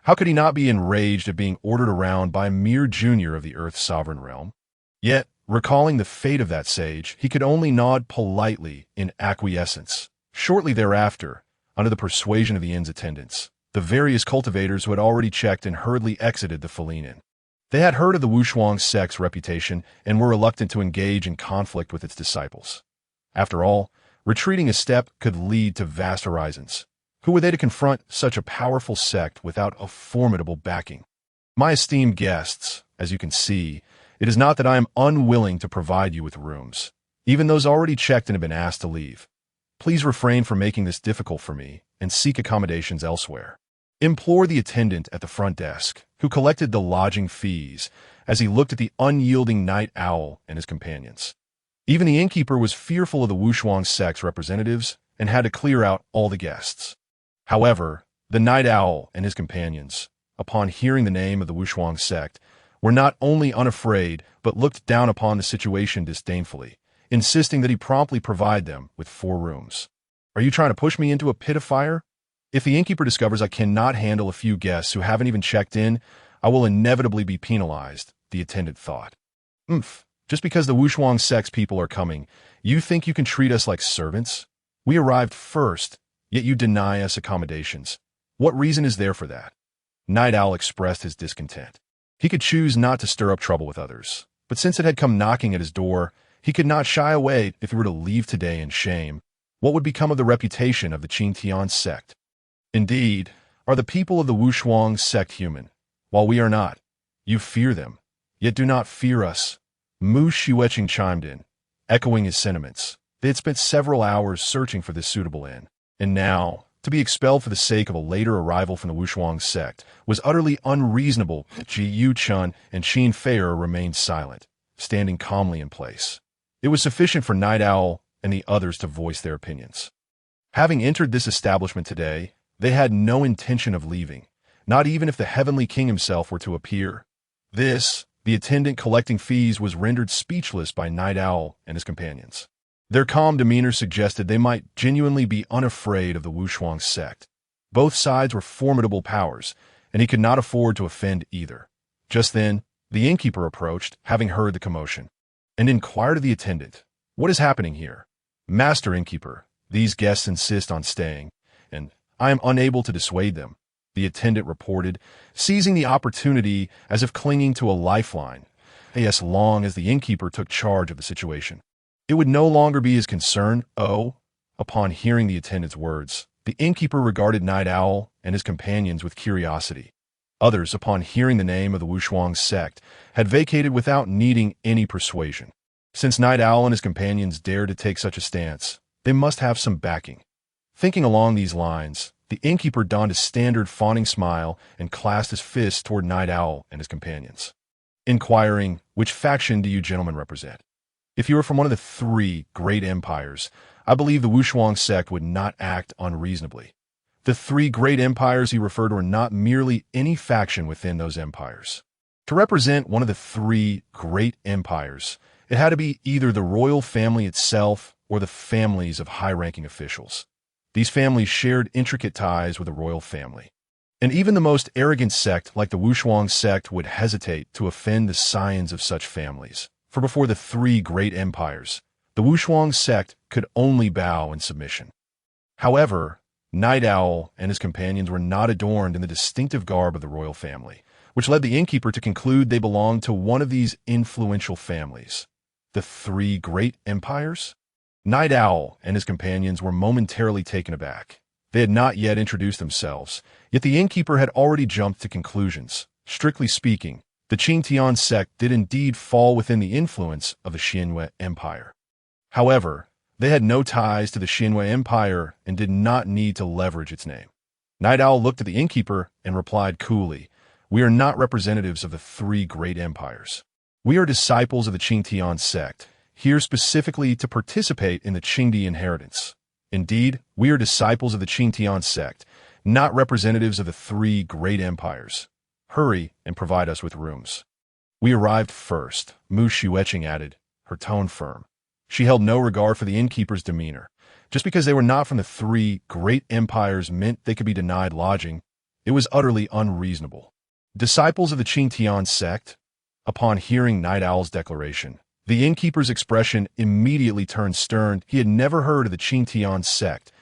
How could he not be enraged at being ordered around by a mere junior of the Earth's sovereign realm? Yet, recalling the fate of that sage, he could only nod politely in acquiescence. Shortly thereafter, under the persuasion of the inn's attendants, the various cultivators who had already checked and hurriedly exited the Feline Inn. They had heard of the Wushuang sect's reputation and were reluctant to engage in conflict with its disciples. After all, retreating a step could lead to vast horizons. Who were they to confront such a powerful sect without a formidable backing? My esteemed guests, as you can see, it is not that I am unwilling to provide you with rooms, even those already checked and have been asked to leave. Please refrain from making this difficult for me and seek accommodations elsewhere. Implore the attendant at the front desk, who collected the lodging fees, as he looked at the unyielding night owl and his companions. Even the innkeeper was fearful of the Wushuang sect's representatives and had to clear out all the guests. However, the night owl and his companions, upon hearing the name of the Wushuang sect, were not only unafraid but looked down upon the situation disdainfully, insisting that he promptly provide them with 4 rooms. Are you trying to push me into a pit of fire? If the innkeeper discovers I cannot handle a few guests who haven't even checked in, I will inevitably be penalized, the attendant thought. Just because the Wushuang sect's people are coming, you think you can treat us like servants? We arrived first, yet you deny us accommodations. What reason is there for that? Night Owl expressed his discontent. He could choose not to stir up trouble with others, but since it had come knocking at his door, he could not shy away if he were to leave today in shame. What would become of the reputation of the Qingtian sect? Indeed, are the people of the Wushuang sect human? While we are not, you fear them, yet do not fear us. Mu Shiweqing chimed in, echoing his sentiments. They had spent several hours searching for this suitable inn, and now, to be expelled for the sake of a later arrival from the Wushuang sect was utterly unreasonable. Jiang Chen and Qin Fei'er remained silent, standing calmly in place. It was sufficient for Night Owl and the others to voice their opinions. Having entered this establishment today, they had no intention of leaving, not even if the Heavenly King himself were to appear. This, the attendant collecting fees, was rendered speechless by Night Owl and his companions. Their calm demeanor suggested they might genuinely be unafraid of the Wushuang sect. Both sides were formidable powers, and he could not afford to offend either. Just then, the innkeeper approached, having heard the commotion, and inquired of the attendant, "What is happening here?" "Master innkeeper, these guests insist on staying, and I am unable to dissuade them," the attendant reported, seizing the opportunity as if clinging to a lifeline. As long as the innkeeper took charge of the situation, it would no longer be his concern. Upon hearing the attendant's words, the innkeeper regarded Night Owl and his companions with curiosity. Others, upon hearing the name of the Wushuang sect, had vacated without needing any persuasion. Since Night Owl and his companions dared to take such a stance, they must have some backing. Thinking along these lines, the innkeeper donned a standard fawning smile and clasped his fist toward Night Owl and his companions, inquiring, "Which faction do you gentlemen represent? If you are from one of the three great empires, I believe the Wushuang sect would not act unreasonably." The three great empires he referred were not merely any faction within those empires. To represent one of the three great empires, it had to be either the royal family itself or the families of high-ranking officials. These families shared intricate ties with the royal family, and even the most arrogant sect like the Wushuang sect would hesitate to offend the scions of such families. For before the three great empires, the Wushuang sect could only bow in submission. However, Night Owl and his companions were not adorned in the distinctive garb of the royal family, which led the innkeeper to conclude they belonged to one of these influential families. The three great empires? Night Owl and his companions were momentarily taken aback. They had not yet introduced themselves, yet the innkeeper had already jumped to conclusions. Strictly speaking, the Qingtian sect did indeed fall within the influence of the Xianwei Empire. However, they had no ties to the Xianwei Empire and did not need to leverage its name. Night Owl looked at the innkeeper and replied coolly, "We are not representatives of the three great empires. We are disciples of the Qingtian sect, here specifically to participate in the Qingdi inheritance. Indeed, we are disciples of the Qingtian sect, not representatives of the three great empires. Hurry and provide us with rooms." "We arrived first," Mu Shiweqing added, her tone firm. She held no regard for the innkeeper's demeanor. Just because they were not from the three great empires meant they could be denied lodging. It was utterly unreasonable. Disciples of the Qingtian sect? Upon hearing Night Owl's declaration, the innkeeper's expression immediately turned stern. He had never heard of the Qingtian sect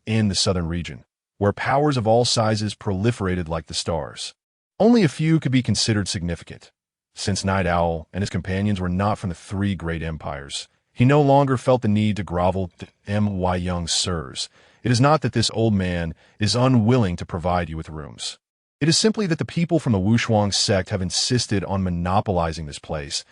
in the southern region, where powers of all sizes proliferated like the stars. Only a few could be considered significant. Since Night Owl and his companions were not from the three great empires, he no longer felt the need to grovel to "My young sirs, it is not that this old man is unwilling to provide you with rooms. It is simply that the people from the Wushuang sect have insisted on monopolizing this place.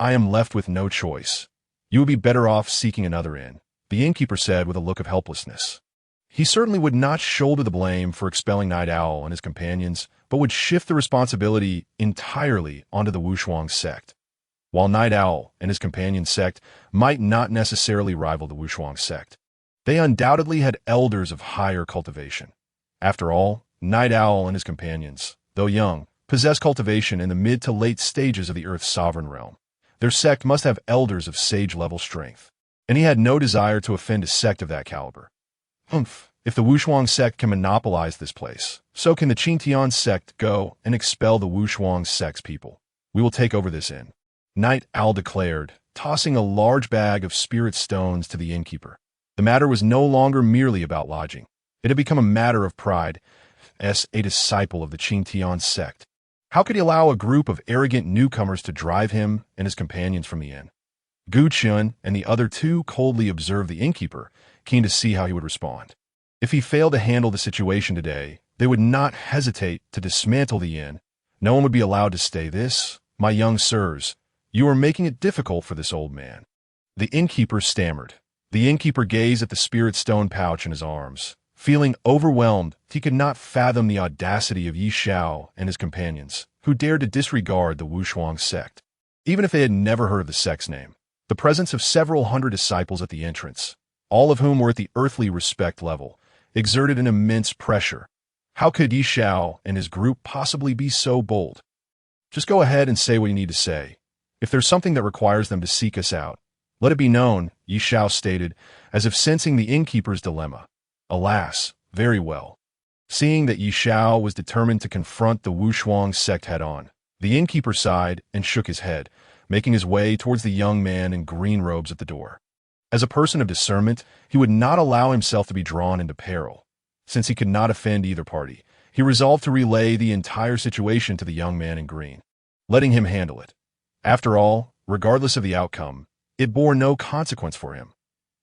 I am left with no choice. You would be better off seeking another inn," the innkeeper said with a look of helplessness. He certainly would not shoulder the blame for expelling Night Owl and his companions, but would shift the responsibility entirely onto the Wushuang sect. While Night Owl and his companion sect might not necessarily rival the Wushuang sect, they undoubtedly had elders of higher cultivation. After all, Night Owl and his companions, though young, possess cultivation in the mid to late stages of the Earth's sovereign realm. Their sect must have elders of sage-level strength, and he had no desire to offend a sect of that caliber. If the Wushuang sect can monopolize this place, so can the Qingtian sect go and expel the Wushuang sect's people. We will take over this inn. Night Owl declared, tossing a large bag of spirit stones to the innkeeper. The matter was no longer merely about lodging. It had become a matter of pride, as a disciple of the Qingtian sect. How could he allow a group of arrogant newcomers to drive him and his companions from the inn? Gu Chun and the other two coldly observed the innkeeper, keen to see how he would respond. If he failed to handle the situation today, they would not hesitate to dismantle the inn. No one would be allowed to stay. This, my young sirs, you are making it difficult for this old man. The innkeeper stammered. The innkeeper gazed at the spirit stone pouch in his arms. Feeling overwhelmed, he could not fathom the audacity of Yi Xiao and his companions, who dared to disregard the Wushuang sect. Even if they had never heard of the sect's name, the presence of several hundred disciples at the entrance, all of whom were at the earthly respect level, exerted an immense pressure. How could Yi Xiao and his group possibly be so bold? Just go ahead and say what you need to say. If there's something that requires them to seek us out, let it be known, Yi Xiao stated, as if sensing the innkeeper's dilemma. Alas, very well. Seeing that Yi Xiao was determined to confront the Wushuang sect head-on, the innkeeper sighed and shook his head, making his way towards the young man in green robes at the door. As a person of discernment, he would not allow himself to be drawn into peril. Since he could not offend either party, he resolved to relay the entire situation to the young man in green, letting him handle it. After all, regardless of the outcome, it bore no consequence for him.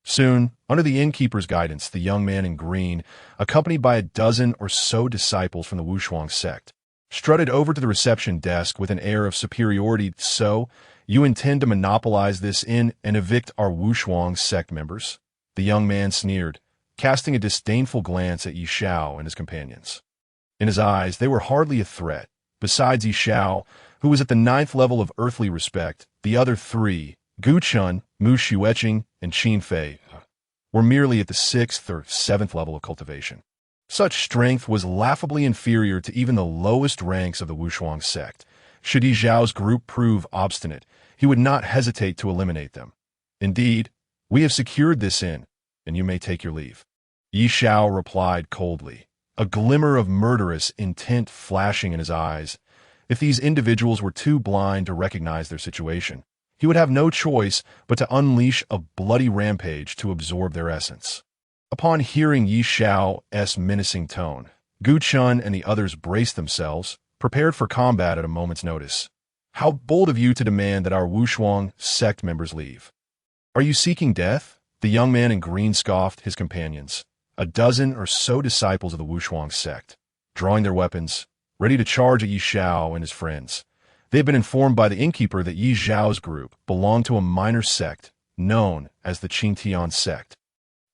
Soon, under the innkeeper's guidance, the young man in green, accompanied by a dozen or so disciples from the Wushuang sect, strutted over to the reception desk with an air of superiority. So, you intend to monopolize this inn and evict our Wushuang sect members? The young man sneered, casting a disdainful glance at Yi Xiao and his companions. In his eyes, they were hardly a threat. Besides Yi Xiao, who was at the 9th level of earthly respect, the other three, Gu Chun, Mu Xueqing, and Qin Fei, were merely at the 6th or 7th level of cultivation. Such strength was laughably inferior to even the lowest ranks of the Wushuang sect. Should Yi Xiao's group prove obstinate, he would not hesitate to eliminate them. Indeed, we have secured this inn, and you may take your leave. Yi Xiao replied coldly, a glimmer of murderous intent flashing in his eyes. If these individuals were too blind to recognize their situation, he would have no choice but to unleash a bloody rampage to absorb their essence. Upon hearing Yi Xiao's menacing tone, Gu Chun and the others braced themselves, prepared for combat at a moment's notice. How bold of you to demand that our Wushuang sect members leave. Are you seeking death? The young man in green scoffed his companions, a dozen or so disciples of the Wushuang sect, drawing their weapons, ready to charge at Yi Xiao and his friends. They had been informed by the innkeeper that Yi Xiao's group belonged to a minor sect known as the Qingtian sect,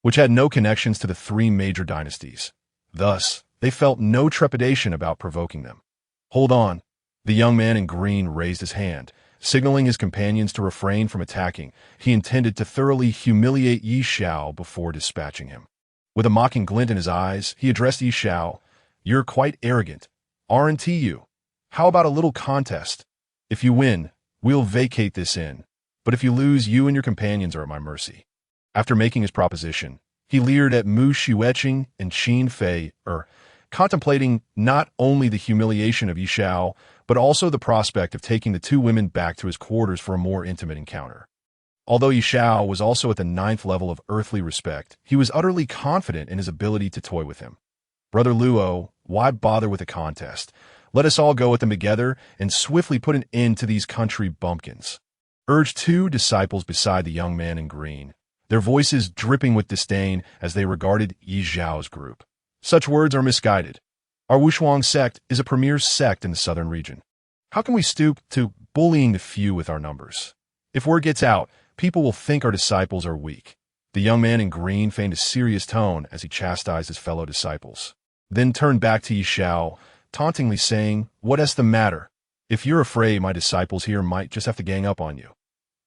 which had no connections to the three major dynasties. Thus, they felt no trepidation about provoking them. Hold on. The young man in green raised his hand, signaling his companions to refrain from attacking. He intended to thoroughly humiliate Yi Xiao before dispatching him. With a mocking glint in his eyes, he addressed Yi Xiao. You're quite arrogant, aren't you? How about a little contest? If you win, we'll vacate this inn. But if you lose, you and your companions are at my mercy. After making his proposition, he leered at Mu Xueqing and Qin Fei, contemplating not only the humiliation of Yi Xiao, but also the prospect of taking the two women back to his quarters for a more intimate encounter. Although Yi Xiao was also at the 9th level of earthly respect, he was utterly confident in his ability to toy with him. Brother Luo, why bother with a contest? Let us all go at them together and swiftly put an end to these country bumpkins, urged two disciples beside the young man in green, their voices dripping with disdain as they regarded Yi Xiao's group. Such words are misguided. Our Wushuang sect is a premier sect in the southern region. How can we stoop to bullying the few with our numbers? If word gets out, people will think our disciples are weak. The young man in green feigned a serious tone as he chastised his fellow disciples, then turned back to Yi Xiao, tauntingly saying, "What's the matter? If you're afraid, my disciples here might just have to gang up on you."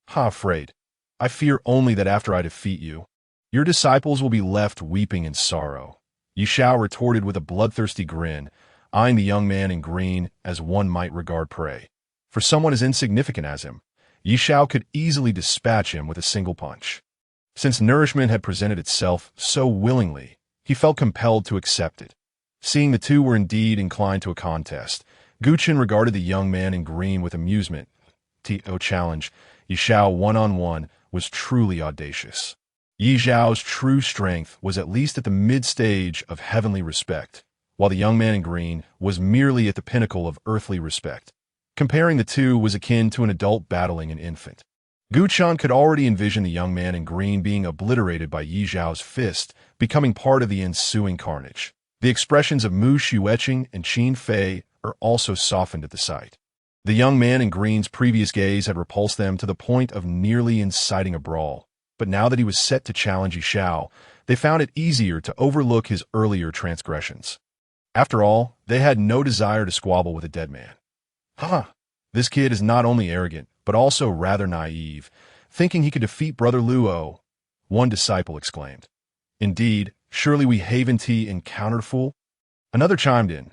"Ha, afraid? I fear only that after I defeat you, your disciples will be left weeping in sorrow." Yi Xiao retorted with a bloodthirsty grin, eyeing the young man in green as one might regard prey. For someone as insignificant as him, Yi Xiao could easily dispatch him with a single punch. Since nourishment had presented itself so willingly, he felt compelled to accept it. Seeing the two were indeed inclined to a contest, Chen regarded the young man in green with amusement. To challenge Yi Xiao one-on-one was truly audacious. Yi Xiao's true strength was at least at the mid-stage of heavenly respect, while the young man in green was merely at the pinnacle of earthly respect. Comparing the two was akin to an adult battling an infant. Chen could already envision the young man in green being obliterated by Yi Xiao's fist, becoming part of the ensuing carnage. The expressions of Mu Xueqing and Qin Fei are also softened at the sight. The young man in green's previous gaze had repulsed them to the point of nearly inciting a brawl, but now that he was set to challenge Yi Xiao, they found it easier to overlook his earlier transgressions. After all, they had no desire to squabble with a dead man. This kid is not only arrogant, but also rather naive, thinking he could defeat Brother Luo, one disciple exclaimed. Indeed, surely we Haven-T encountered fool? Another chimed in.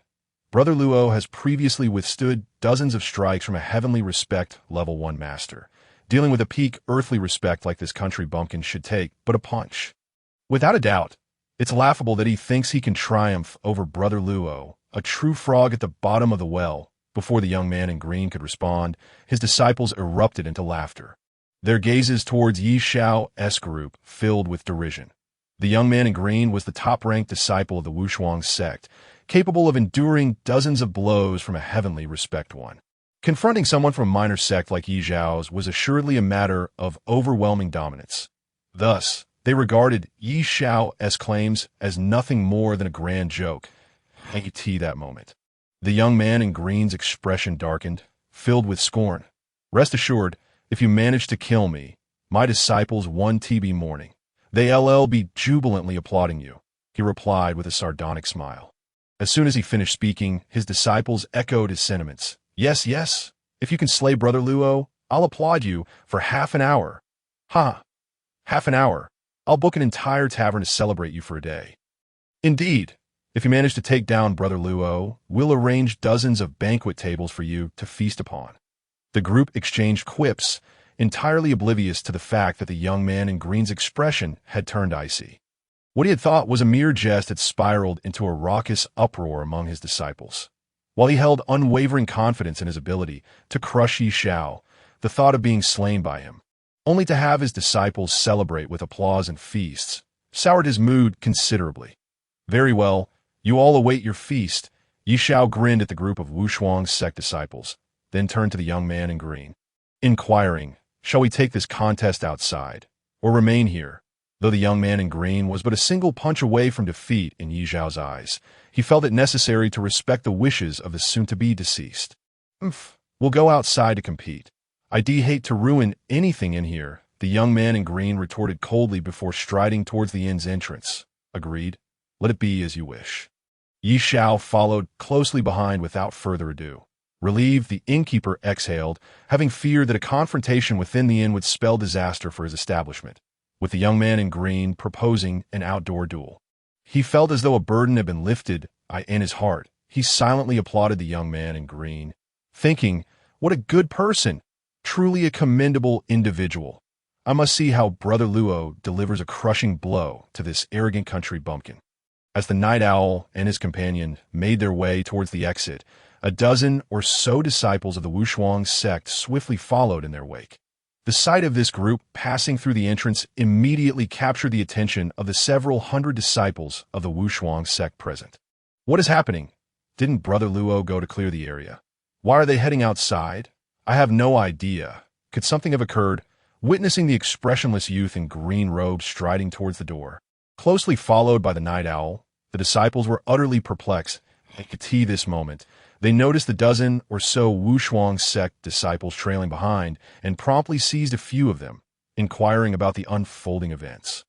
Brother Luo has previously withstood dozens of strikes from a heavenly respect level 1 master, dealing with a peak earthly respect like this country bumpkin should take but a punch. Without a doubt, it's laughable that he thinks he can triumph over Brother Luo, a true frog at the bottom of the well. Before the young man in green could respond, his disciples erupted into laughter. Their gazes towards Yi Xiao's group filled with derision. The young man in green was the top-ranked disciple of the Wushuang sect, capable of enduring dozens of blows from a heavenly respect one. Confronting someone from a minor sect like Yi Xiao's was assuredly a matter of overwhelming dominance. Thus, they regarded Yi Xiao's claims as nothing more than a grand joke. That moment. The young man in green's expression darkened, filled with scorn. Rest assured, if you manage to kill me, my disciples one TB morning. They'll be jubilantly applauding you, he replied with a sardonic smile. As soon as he finished speaking, his disciples echoed his sentiments. Yes, yes, if you can slay Brother Luo, I'll applaud you for half an hour. Half an hour. I'll book an entire tavern to celebrate you for a day. Indeed. If you manage to take down Brother Luo, we'll arrange dozens of banquet tables for you to feast upon. The group exchanged quips, entirely oblivious to the fact that the young man in green's expression had turned icy. What he had thought was a mere jest had spiraled into a raucous uproar among his disciples. While he held unwavering confidence in his ability to crush Yi Xiao, the thought of being slain by him, only to have his disciples celebrate with applause and feasts, soured his mood considerably. Very well. You all await your feast. Yi Xiao grinned at the group of Wushuang sect disciples, then turned to the young man in green, inquiring, shall we take this contest outside, or remain here? Though the young man in green was but a single punch away from defeat in Yi Xiao's eyes, he felt it necessary to respect the wishes of the soon-to-be deceased. We'll go outside to compete. I'd hate to ruin anything in here, the young man in green retorted coldly before striding towards the inn's entrance. Agreed. Let it be as you wish. Yi Xiao followed closely behind without further ado. Relieved, the innkeeper exhaled, having feared that a confrontation within the inn would spell disaster for his establishment, with the young man in green proposing an outdoor duel. He felt as though a burden had been lifted in his heart. He silently applauded the young man in green, thinking, what a good person, truly a commendable individual. I must see how Brother Luo delivers a crushing blow to this arrogant country bumpkin. As the night owl and his companion made their way towards the exit, a dozen or so disciples of the Wushuang sect swiftly followed in their wake. The sight of this group passing through the entrance immediately captured the attention of the several hundred disciples of the Wushuang sect present. What is happening? Didn't Brother Luo go to clear the area? Why are they heading outside? I have no idea. Could something have occurred? Witnessing the expressionless youth in green robes striding towards the door, closely followed by the night owl, the disciples were utterly perplexed. At this moment, they noticed the dozen or so Wushuang sect disciples trailing behind and promptly seized a few of them, inquiring about the unfolding events.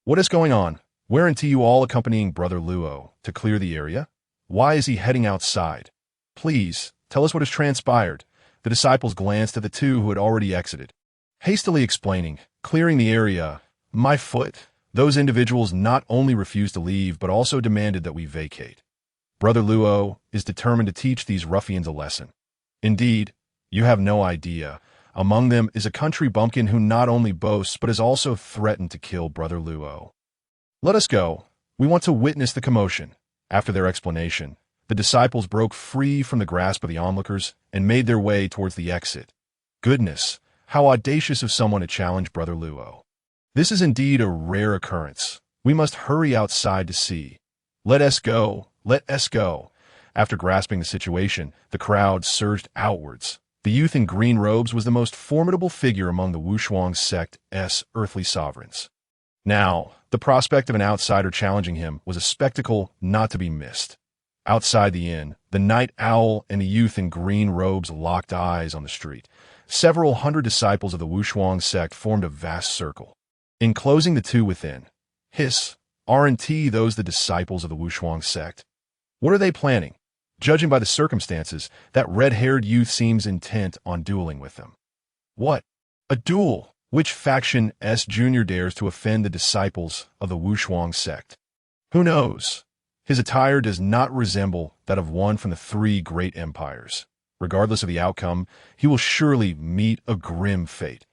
What is going on? Weren't you all accompanying Brother Luo to clear the area? Why is he heading outside? Please, tell us what has transpired. The disciples glanced at the two who had already exited. Hastily explaining, clearing the area, my foot. Those individuals not only refused to leave, but also demanded that we vacate. Brother Luo is determined to teach these ruffians a lesson. Indeed, you have no idea. Among them is a country bumpkin who not only boasts, but has also threatened to kill Brother Luo. Let us go. We want to witness the commotion. After their explanation, the disciples broke free from the grasp of the onlookers and made their way towards the exit. Goodness, how audacious of someone to challenge Brother Luo. This is indeed a rare occurrence. We must hurry outside to see. Let us go, let us go. After grasping the situation, the crowd surged outwards. The youth in green robes was the most formidable figure among the Wushuang sect's earthly sovereigns. Now, the prospect of an outsider challenging him was a spectacle not to be missed. Outside the inn, the night owl and the youth in green robes locked eyes on the street. Several hundred disciples of the Wushuang sect formed a vast circle. Enclosing the two within. Hiss, aren't those the disciples of the Wushuang sect? What are they planning? Judging by the circumstances, that red-haired youth seems intent on dueling with them. What? A duel? Which faction's junior dares to offend the disciples of the Wushuang sect? Who knows? His attire does not resemble that of one from the three great empires. Regardless of the outcome, he will surely meet a grim fate.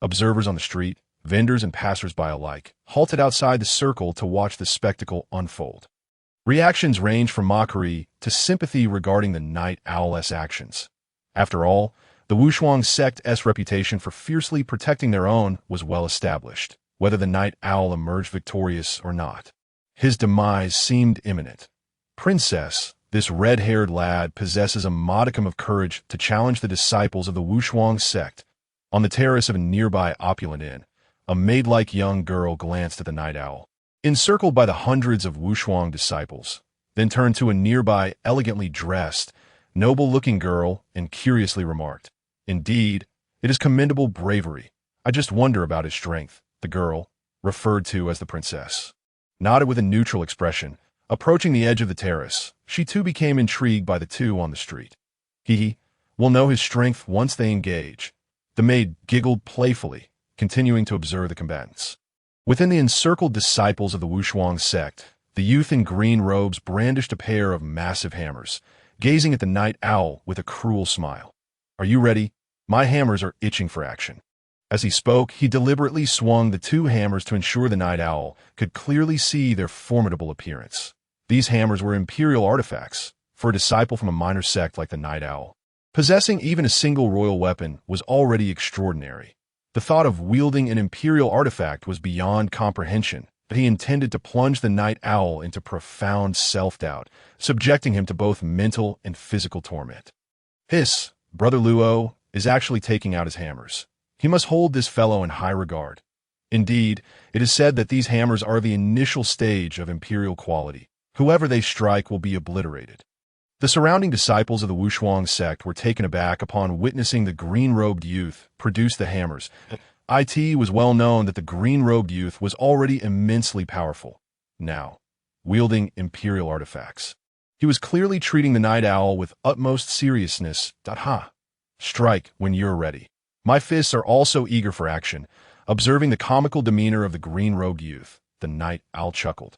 Observers on the street, vendors and passers-by alike, halted outside the circle to watch the spectacle unfold. Reactions range from mockery to sympathy regarding the night owl's actions. After all, the Wushuang sect's reputation for fiercely protecting their own was well established, whether the night owl emerged victorious or not. His demise seemed imminent. Princess, this red-haired lad possesses a modicum of courage to challenge the disciples of the Wushuang sect. On the terrace of a nearby opulent inn, a maid-like young girl glanced at the night owl, encircled by the hundreds of Wushuang disciples, then turned to a nearby elegantly dressed, noble-looking girl and curiously remarked, "Indeed, it is commendable bravery. I just wonder about his strength." The girl, referred to as the princess, nodded with a neutral expression. Approaching the edge of the terrace, she too became intrigued by the two on the street. Will know his strength once they engage. The maid giggled playfully, continuing to observe the combatants. Within the encircled disciples of the Wushuang sect, the youth in green robes brandished a pair of massive hammers, gazing at the night owl with a cruel smile. "Are you ready? My hammers are itching for action." As he spoke, he deliberately swung the two hammers to ensure the night owl could clearly see their formidable appearance. These hammers were imperial artifacts. For a disciple from a minor sect like the night owl, possessing even a single royal weapon was already extraordinary. The thought of wielding an imperial artifact was beyond comprehension, but he intended to plunge the night owl into profound self-doubt, subjecting him to both mental and physical torment. Hiss, Brother Luo is actually taking out his hammers. He must hold this fellow in high regard. Indeed, it is said that these hammers are the initial stage of imperial quality. Whoever they strike will be obliterated. The surrounding disciples of the Wushuang sect were taken aback upon witnessing the green-robed youth produce the hammers. It was well known that the green-robed youth was already immensely powerful. Now, wielding imperial artifacts. He was clearly treating the night owl with utmost seriousness. Strike when you're ready. My fists are also eager for action. Observing the comical demeanor of the green-robed youth, the night owl chuckled.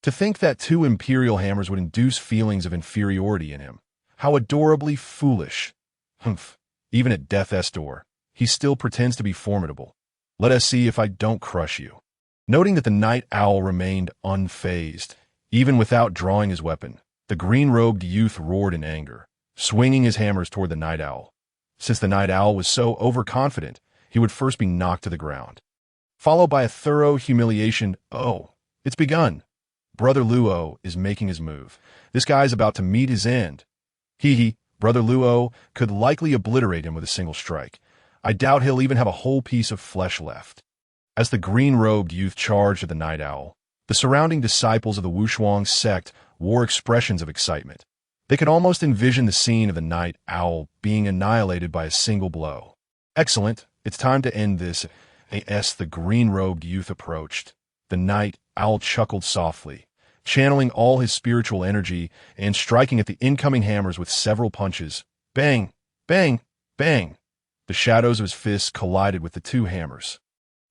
To think that two imperial hammers would induce feelings of inferiority in him. How adorably foolish. Humph. Even at death's door, he still pretends to be formidable. Let us see if I don't crush you. Noting that the night owl remained unfazed, even without drawing his weapon, the green-robed youth roared in anger, swinging his hammers toward the night owl. Since the night owl was so overconfident, he would first be knocked to the ground, followed by a thorough humiliation. Oh, it's begun. Brother Luo is making his move. This guy's about to meet his end. Brother Luo could likely obliterate him with a single strike. I doubt he'll even have a whole piece of flesh left. As the green-robed youth charged at the night owl, the surrounding disciples of the Wushuang sect wore expressions of excitement. They could almost envision the scene of the night owl being annihilated by a single blow. Excellent. It's time to end this. As the green-robed youth approached, the night owl chuckled softly, channeling all his spiritual energy and striking at the incoming hammers with several punches. Bang! Bang! Bang! The shadows of his fists collided with the two hammers,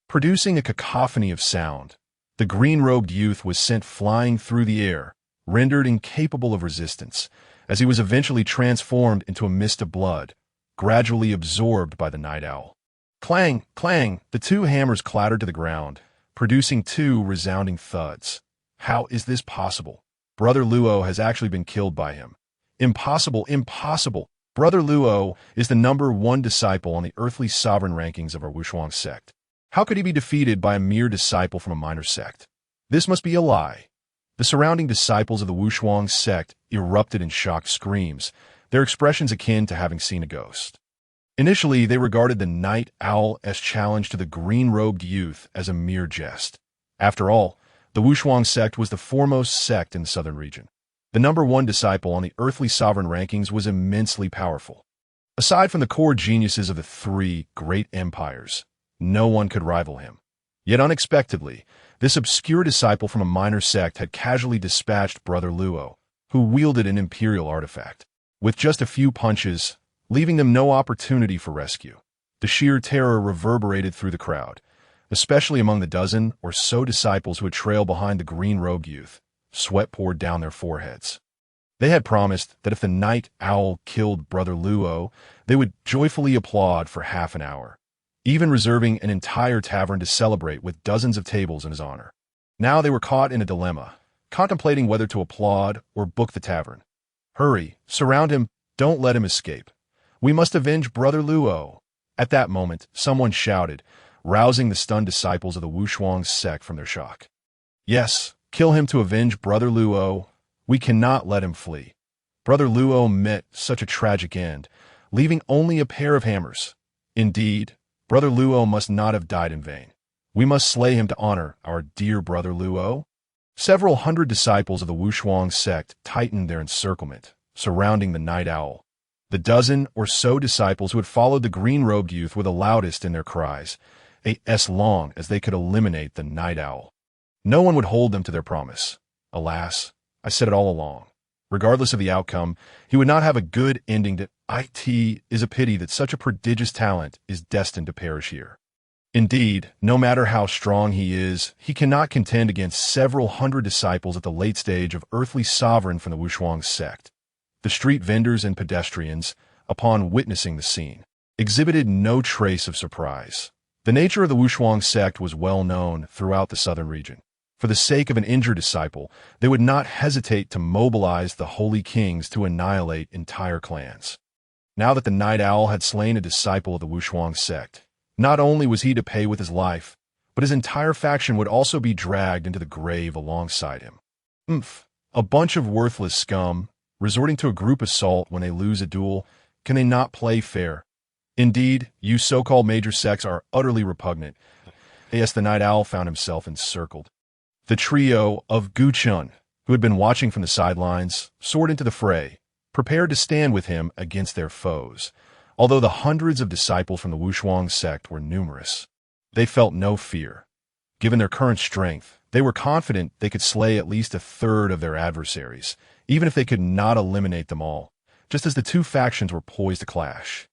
producing a cacophony of sound. The green-robed youth was sent flying through the air, rendered incapable of resistance, as he was eventually transformed into a mist of blood, gradually absorbed by the night owl. Clang! Clang! The two hammers clattered to the ground, producing two resounding thuds. How is this possible? Brother Luo has actually been killed by him. Impossible, impossible. Brother Luo is the #1 disciple on the earthly sovereign rankings of our Wushuang sect. How could he be defeated by a mere disciple from a minor sect? This must be a lie. The surrounding disciples of the Wushuang sect erupted in shocked screams, their expressions akin to having seen a ghost. Initially, they regarded the night owl's challenge to the green-robed youth as a mere jest. After all, the Wushuang sect was the foremost sect in the southern region. The #1 disciple on the earthly sovereign rankings was immensely powerful. Aside from the core geniuses of the 3 great empires, no one could rival him. Yet unexpectedly, this obscure disciple from a minor sect had casually dispatched Brother Luo, who wielded an imperial artifact. With just a few punches, leaving them no opportunity for rescue. The sheer terror reverberated through the crowd, especially among the dozen or so disciples who would trail behind the green-robed youth. Sweat poured down their foreheads. They had promised that if the night owl killed Brother Luo, they would joyfully applaud for half an hour, even reserving an entire tavern to celebrate with dozens of tables in his honor. Now they were caught in a dilemma, contemplating whether to applaud or book the tavern. Hurry, surround him, don't let him escape. We must avenge Brother Luo. At that moment, someone shouted, rousing the stunned disciples of the Wushuang sect from their shock. Yes, kill him to avenge Brother Luo. We cannot let him flee. Brother Luo met such a tragic end, leaving only a pair of hammers. Indeed, Brother Luo must not have died in vain. We must slay him to honor our dear Brother Luo. Several hundred disciples of the Wushuang sect tightened their encirclement, surrounding the night owl. The dozen or so disciples who had followed the green-robed youth were the loudest in their cries, as long as they could eliminate the night owl. No one would hold them to their promise. Alas, I said it all along. Regardless of the outcome, he would not have a good ending. It is a pity that such a prodigious talent is destined to perish here. Indeed, no matter how strong he is, he cannot contend against several hundred disciples at the late stage of earthly sovereign from the Wushuang sect. The street vendors and pedestrians, upon witnessing the scene, exhibited no trace of surprise. The nature of the Wushuang sect was well known throughout the southern region. For the sake of an injured disciple, they would not hesitate to mobilize the holy kings to annihilate entire clans. Now that the night owl had slain a disciple of the Wushuang sect, not only was he to pay with his life, but his entire faction would also be dragged into the grave alongside him. A bunch of worthless scum, resorting to a group assault when they lose a duel. Can they not play fair? Indeed, you so-called major sects are utterly repugnant. Yes, the night owl found himself encircled. The trio of Jiang Chen, who had been watching from the sidelines, soared into the fray, prepared to stand with him against their foes. Although the hundreds of disciples from the Wushuang sect were numerous, they felt no fear. Given their current strength, they were confident they could slay at least a third of their adversaries, even if they could not eliminate them all, just as the two factions were poised to clash.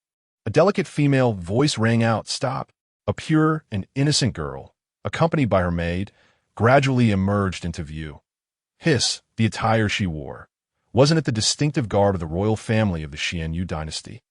A delicate female voice rang out, "Stop!" A pure and innocent girl, accompanied by her maid, gradually emerged into view. The attire she wore. Wasn't it the distinctive garb of the royal family of the Xianyu dynasty?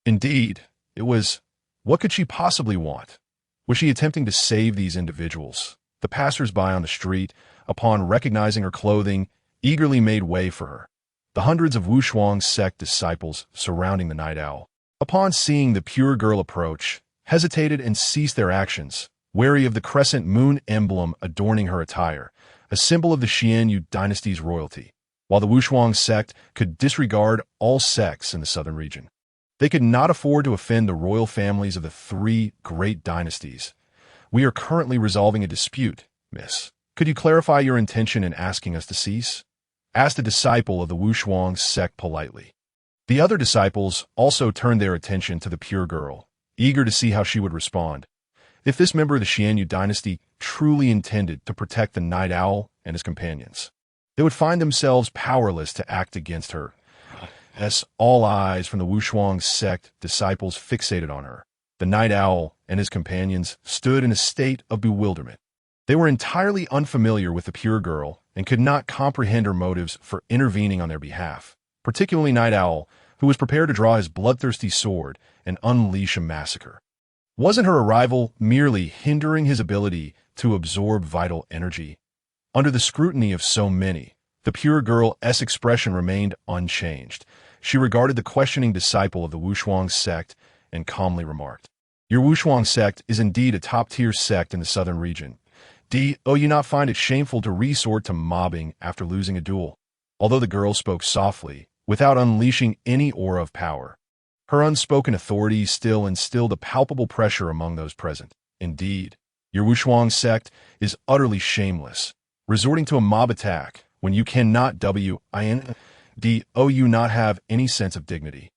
Indeed, it was. What could she possibly want? Was she attempting to save these individuals? The passers-by on the street, upon recognizing her clothing, eagerly made way for her. The hundreds of Wushuang sect disciples surrounding the night owl, upon seeing the pure girl approach, hesitated and ceased their actions, wary of the crescent moon emblem adorning her attire, a symbol of the Xianyu dynasty's royalty, while the Wushuang sect could disregard all sects in the southern region. They could not afford to offend the royal families of the 3 great dynasties. We are currently resolving a dispute, miss. Could you clarify your intention in asking us to cease? Asked a disciple of the Wushuang sect politely. The other disciples also turned their attention to the pure girl, eager to see how she would respond. If this member of the Xianyu dynasty truly intended to protect the night owl and his companions, they would find themselves powerless to act against her. As all eyes from the Wushuang sect disciples fixated on her, the night owl and his companions stood in a state of bewilderment. They were entirely unfamiliar with the pure girl and could not comprehend her motives for intervening on their behalf, particularly Night Owl, who was prepared to draw his bloodthirsty sword and unleash a massacre. Wasn't her arrival merely hindering his ability to absorb vital energy? Under the scrutiny of so many, the pure girl's expression remained unchanged. She regarded the questioning disciple of the Wushuang sect and calmly remarked, "Your Wushuang sect is indeed a top-tier sect in the southern region. Do you not find it shameful to resort to mobbing after losing a duel?" Although the girl spoke softly, without unleashing any aura of power, her unspoken authority still instilled a palpable pressure among those present. "Indeed, your Wushuang sect is utterly shameless, resorting to a mob attack when you cannot you not have any sense of dignity,"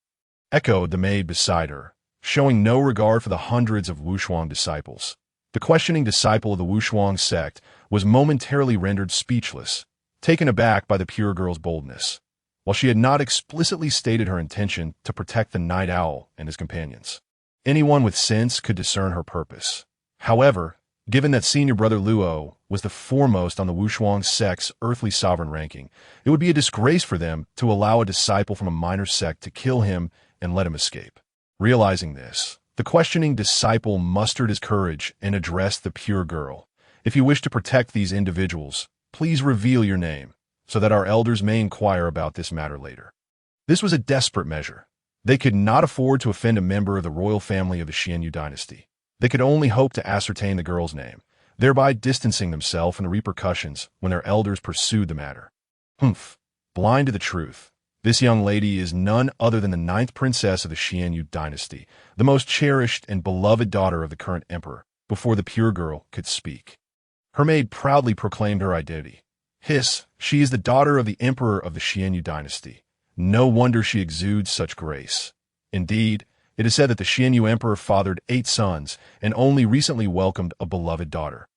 echoed the maid beside her, showing no regard for the hundreds of Wushuang disciples. The questioning disciple of the Wushuang sect was momentarily rendered speechless, taken aback by the pure girl's boldness. While she had not explicitly stated her intention to protect the night owl and his companions, anyone with sense could discern her purpose. However, given that senior brother Luo was the foremost on the Wushuang sect's earthly sovereign ranking, it would be a disgrace for them to allow a disciple from a minor sect to kill him and let him escape. Realizing this, the questioning disciple mustered his courage and addressed the pure girl. "If you wish to protect these individuals, please reveal your name, so that our elders may inquire about this matter later." This was a desperate measure. They could not afford to offend a member of the royal family of the Xianyu dynasty. They could only hope to ascertain the girl's name, thereby distancing themselves from the repercussions when their elders pursued the matter. Blind to the truth, this young lady is none other than the 9th princess of the Xianyu dynasty, the most cherished and beloved daughter of the current emperor. Before the pure girl could speak, her maid proudly proclaimed her identity. She is the daughter of the emperor of the Xianyu dynasty. No wonder she exudes such grace. Indeed, it is said that the Xianyu emperor fathered 8 sons and only recently welcomed a beloved daughter,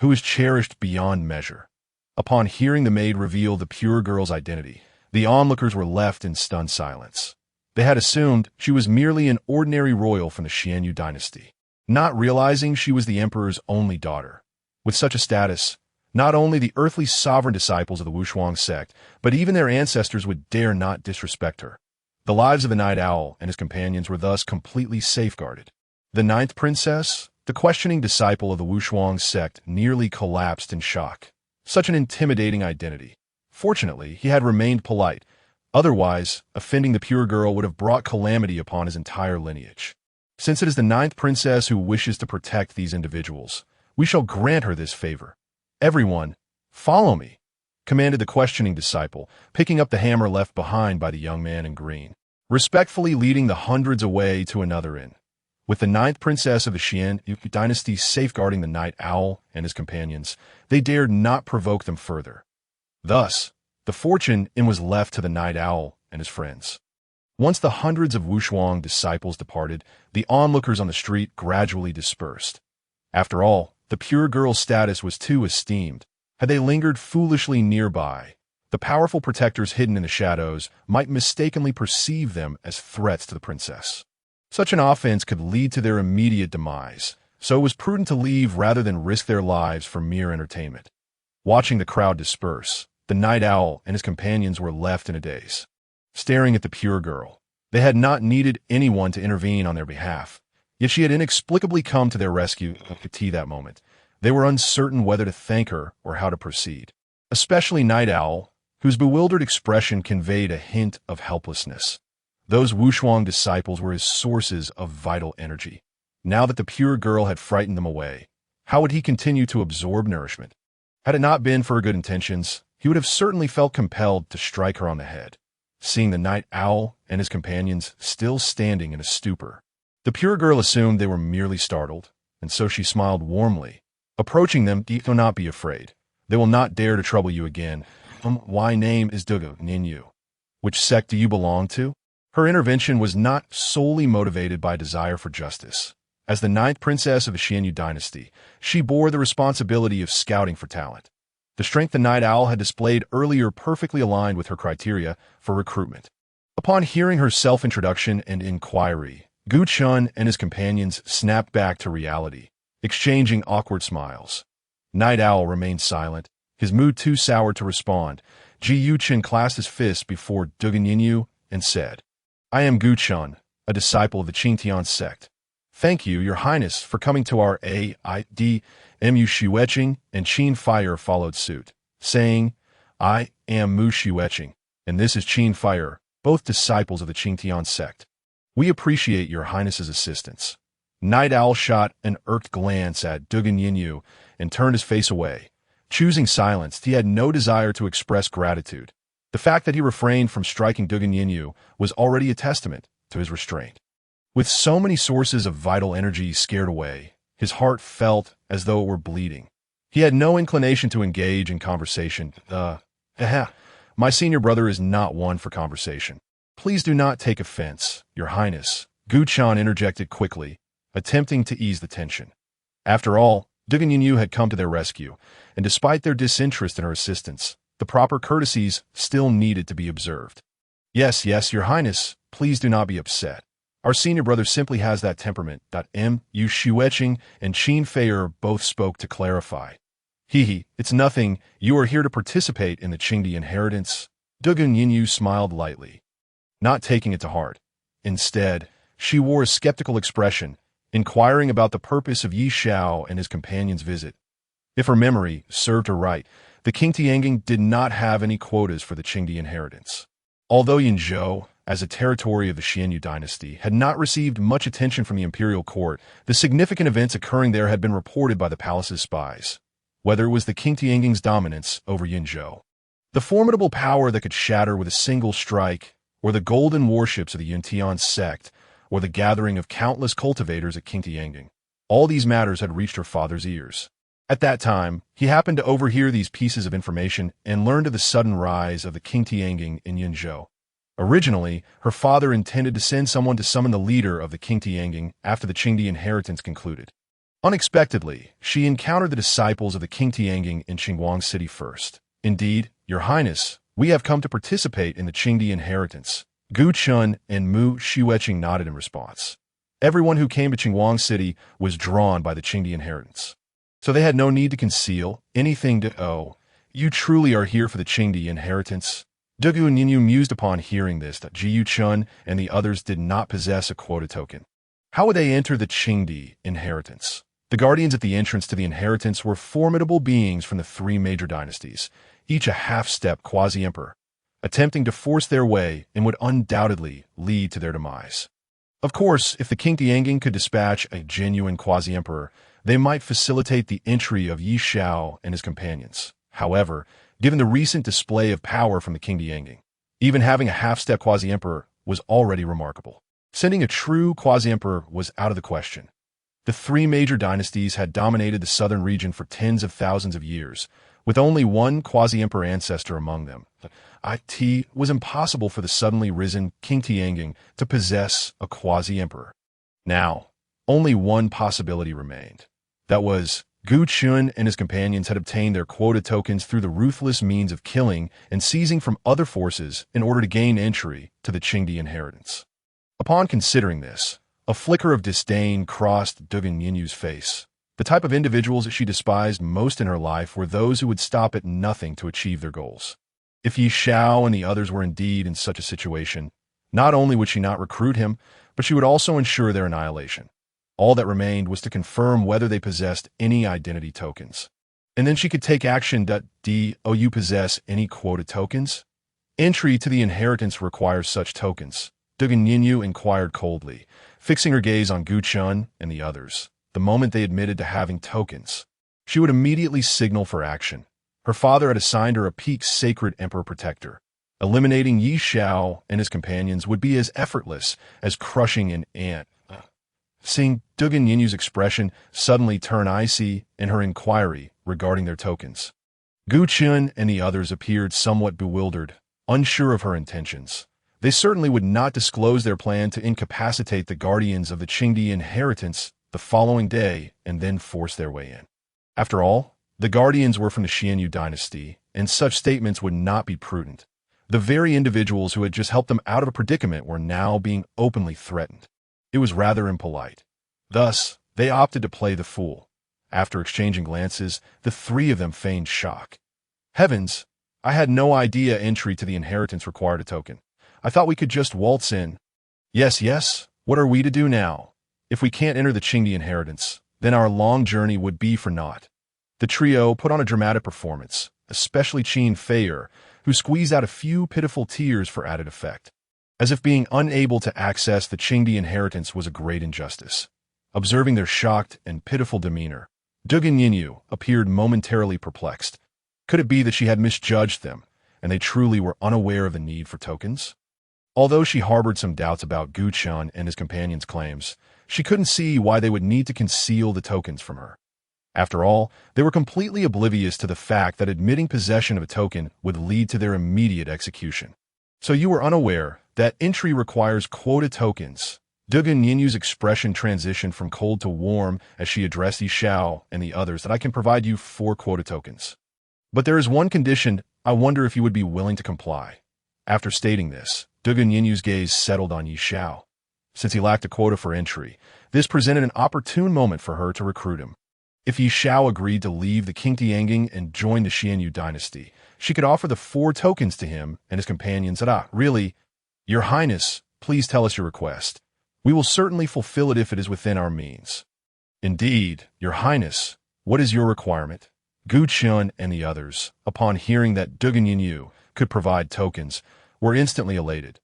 who is cherished beyond measure. Upon hearing the maid reveal the pure girl's identity, the onlookers were left in stunned silence. They had assumed she was merely an ordinary royal from the Xianyu dynasty, not realizing she was the emperor's only daughter. With such a status, not only the earthly sovereign disciples of the Wushuang sect, but even their ancestors would dare not disrespect her. The lives of the night owl and his companions were thus completely safeguarded. The 9th princess, the questioning disciple of the Wushuang sect, nearly collapsed in shock. Such an intimidating identity. Fortunately, he had remained polite. Otherwise, offending the pure girl would have brought calamity upon his entire lineage. "Since it is the 9th princess who wishes to protect these individuals, we shall grant her this favor. Everyone, follow me," commanded the questioning disciple, picking up the hammer left behind by the young man in green, respectfully leading the hundreds away to another inn. With the 9th princess of the Xianyu dynasty safeguarding the night owl and his companions, they dared not provoke them further. Thus, the fortune was left to the night owl and his friends. Once the hundreds of Wushuang disciples departed, the onlookers on the street gradually dispersed. After all, the pure girl's status was too esteemed. Had they lingered foolishly nearby, the powerful protectors hidden in the shadows might mistakenly perceive them as threats to the princess. Such an offense could lead to their immediate demise, so it was prudent to leave rather than risk their lives for mere entertainment. Watching the crowd disperse, the night owl and his companions were left in a daze, staring at the pure girl. They had not needed anyone to intervene on their behalf, yet she had inexplicably come to their rescue at that moment. They were uncertain whether to thank her or how to proceed, especially Night Owl, whose bewildered expression conveyed a hint of helplessness. Those Wushuang disciples were his sources of vital energy. Now that the pure girl had frightened them away, how would he continue to absorb nourishment? Had it not been for her good intentions, he would have certainly felt compelled to strike her on the head. Seeing the Night Owl and his companions still standing in a stupor, the pure girl assumed they were merely startled, and so she smiled warmly. Approaching them, "Do not be afraid. They will not dare to trouble you again. My name is Dugu Ninyu. Which sect do you belong to?" Her intervention was not solely motivated by desire for justice. As the 9th princess of the Xianyu dynasty, she bore the responsibility of scouting for talent. The strength the Night Owl had displayed earlier perfectly aligned with her criteria for recruitment. Upon hearing her self-introduction and inquiry, Gu Chun and his companions snapped back to reality, exchanging awkward smiles. Night Owl remained silent, his mood too sour to respond. Jiang Chen clasped his fist before Dugan Yinyu and said, "I am Gu Chun, a disciple of the Qingtian sect. Thank you, Your Highness, for coming to our aid." Mu Shiweching and Qin Fire followed suit, saying, "I am Mu Xueqing, and this is Qin Fire, both disciples of the Qingtian sect. We appreciate your highness's assistance." Night Owl shot an irked glance at Dugan Yinyu and turned his face away. Choosing silence, he had no desire to express gratitude. The fact that he refrained from striking Dugan Yinyu was already a testament to his restraint. With so many sources of vital energy scared away, his heart felt as though it were bleeding. He had no inclination to engage in conversation. My senior brother is not one for conversation. Please do not take offense, Your Highness, Gu Chan interjected quickly, attempting to ease the tension. After all, Dugan Yinyu had come to their rescue, and despite their disinterest in her assistance, the proper courtesies still needed to be observed. Yes, Your Highness, please do not be upset. Our senior brother simply has that temperament. Mu Xueqing and Qin Fei both spoke to clarify. It's nothing. You are here to participate in the Qingdi inheritance. Dugan Yinyu smiled lightly, not taking it to heart. Instead, she wore a skeptical expression, inquiring about the purpose of Yi Xiao and his companion's visit. If her memory served her right, the Qingtianging did not have any quotas for the Qingdi inheritance. Although Yinzhou, as a territory of the Xianyu dynasty, had not received much attention from the imperial court, the significant events occurring there had been reported by the palace's spies. Whether it was the Qingtianging's dominance over Yinzhou, the formidable power that could shatter with a single strike, or the golden warships of the Yuntian sect, or the gathering of countless cultivators at Qingtianging, all these matters had reached her father's ears. At that time, he happened to overhear these pieces of information and learned of the sudden rise of the Qingtianging in Yinzhou. Originally, her father intended to send someone to summon the leader of the Qingtianging after the Qingdi inheritance concluded. Unexpectedly, she encountered the disciples of the Qingtianging in Qingguang City first. Indeed, Your Highness, we have come to participate in the Qingdi inheritance. Gu Chun and Mu Xueqing nodded in response. Everyone who came to Qingguang City was drawn by the Qingdi inheritance, so they had no need to conceal anything you truly are here for the Qingdi inheritance. Dugan Yinyu mused upon hearing this that Jiu Chun and the others did not possess a quota token. How would they enter the Qingdi inheritance? The guardians at the entrance to the inheritance were formidable beings from the three major dynasties, each a half-step quasi-emperor, attempting to force their way and would undoubtedly lead to their demise. Of course, if the Qingtianging could dispatch a genuine quasi-emperor, they might facilitate the entry of Yi Xiao and his companions. However, given the recent display of power from the Qingtianging, even having a half-step quasi-emperor was already remarkable. Sending a true quasi-emperor was out of the question. The three major dynasties had dominated the southern region for tens of thousands of years, with only one quasi-emperor ancestor among them. It was impossible for the suddenly risen Qingtianging to possess a quasi-emperor. Now, only one possibility remained. That was, Gu Chun and his companions had obtained their quota tokens through the ruthless means of killing and seizing from other forces in order to gain entry to the Qingdi inheritance. Upon considering this, a flicker of disdain crossed Dugan Yinyu's face. The type of individuals that she despised most in her life were those who would stop at nothing to achieve their goals. If Yi Xiao and the others were indeed in such a situation, not only would she not recruit him, but she would also ensure their annihilation. All that remained was to confirm whether they possessed any identity tokens. And then she could take action. Do you possess any quota tokens? Entry to the inheritance requires such tokens, Dugan Yinyu inquired coldly, fixing her gaze on Gu Chun and the others. The moment they admitted to having tokens, she would immediately signal for action. Her father had assigned her a peak sacred emperor protector. Eliminating Yi Xiao and his companions would be as effortless as crushing an ant. Seeing Dugan Yinyu's expression suddenly turn icy in her inquiry regarding their tokens, Gu Chun and the others appeared somewhat bewildered, unsure of her intentions. They certainly would not disclose their plan to incapacitate the guardians of the Qingdi inheritance the following day and then force their way in. After all, the guardians were from the Xianyu dynasty, and such statements would not be prudent. The very individuals who had just helped them out of a predicament were now being openly threatened. It was rather impolite. Thus, they opted to play the fool. After exchanging glances, the three of them feigned shock. Heavens, I had no idea entry to the inheritance required a token. I thought we could just waltz in. Yes, what are we to do now? If we can't enter the Qingdi inheritance, then our long journey would be for naught. The trio put on a dramatic performance, especially Qin Feier, who squeezed out a few pitiful tears for added effect. As if being unable to access the Qingdi inheritance was a great injustice. Observing their shocked and pitiful demeanor, Dugan Yinyu appeared momentarily perplexed. Could it be that she had misjudged them, and they truly were unaware of the need for tokens? Although she harbored some doubts about Gu Chen and his companion's claims, she couldn't see why they would need to conceal the tokens from her. After all, they were completely oblivious to the fact that admitting possession of a token would lead to their immediate execution. So you were unaware that entry requires quota tokens. Dugan Yinyu's expression transitioned from cold to warm as she addressed Yi Xiao and the others. That I can provide you 4 quota tokens. But there is one condition. I wonder if you would be willing to comply. After stating this, Dugan Yinyu's gaze settled on Yi Xiao. Since he lacked a quota for entry, this presented an opportune moment for her to recruit him. If Yi Xiao agreed to leave the Qingtianging and join the Xianyu dynasty, she could offer the 4 tokens to him and his companions. Really, Your Highness, please tell us your request. We will certainly fulfill it if it is within our means. Indeed, Your Highness, what is your requirement? Gu Chen and the others, upon hearing that Dugan Yinyu could provide tokens, were instantly elated.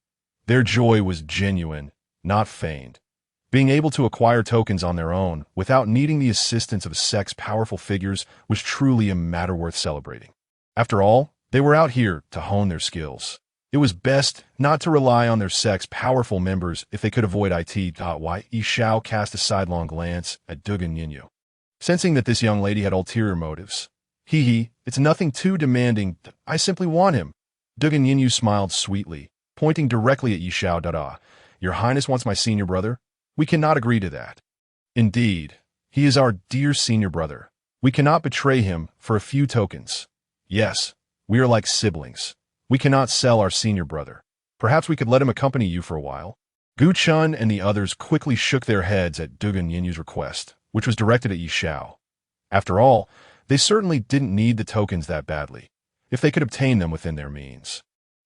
Their joy was genuine, not feigned. Being able to acquire tokens on their own without needing the assistance of sect's powerful figures was truly a matter worth celebrating. After all, they were out here to hone their skills. It was best not to rely on their sect's powerful members if they could avoid it. Yi Xiao cast a sidelong glance at Dugan Yinyu. Sensing that this young lady had ulterior motives. It's nothing too demanding. I simply want him. Dugan Yinyu smiled sweetly, pointing directly at Yi Xiao. Your Highness wants my senior brother? We cannot agree to that. Indeed, he is our dear senior brother. We cannot betray him for a few tokens. Yes, we are like siblings. We cannot sell our senior brother. Perhaps we could let him accompany you for a while. Gu Chen and the others quickly shook their heads at Dugan Yinyu's request, which was directed at Yi Xiao. After all, they certainly didn't need the tokens that badly, if they could obtain them within their means.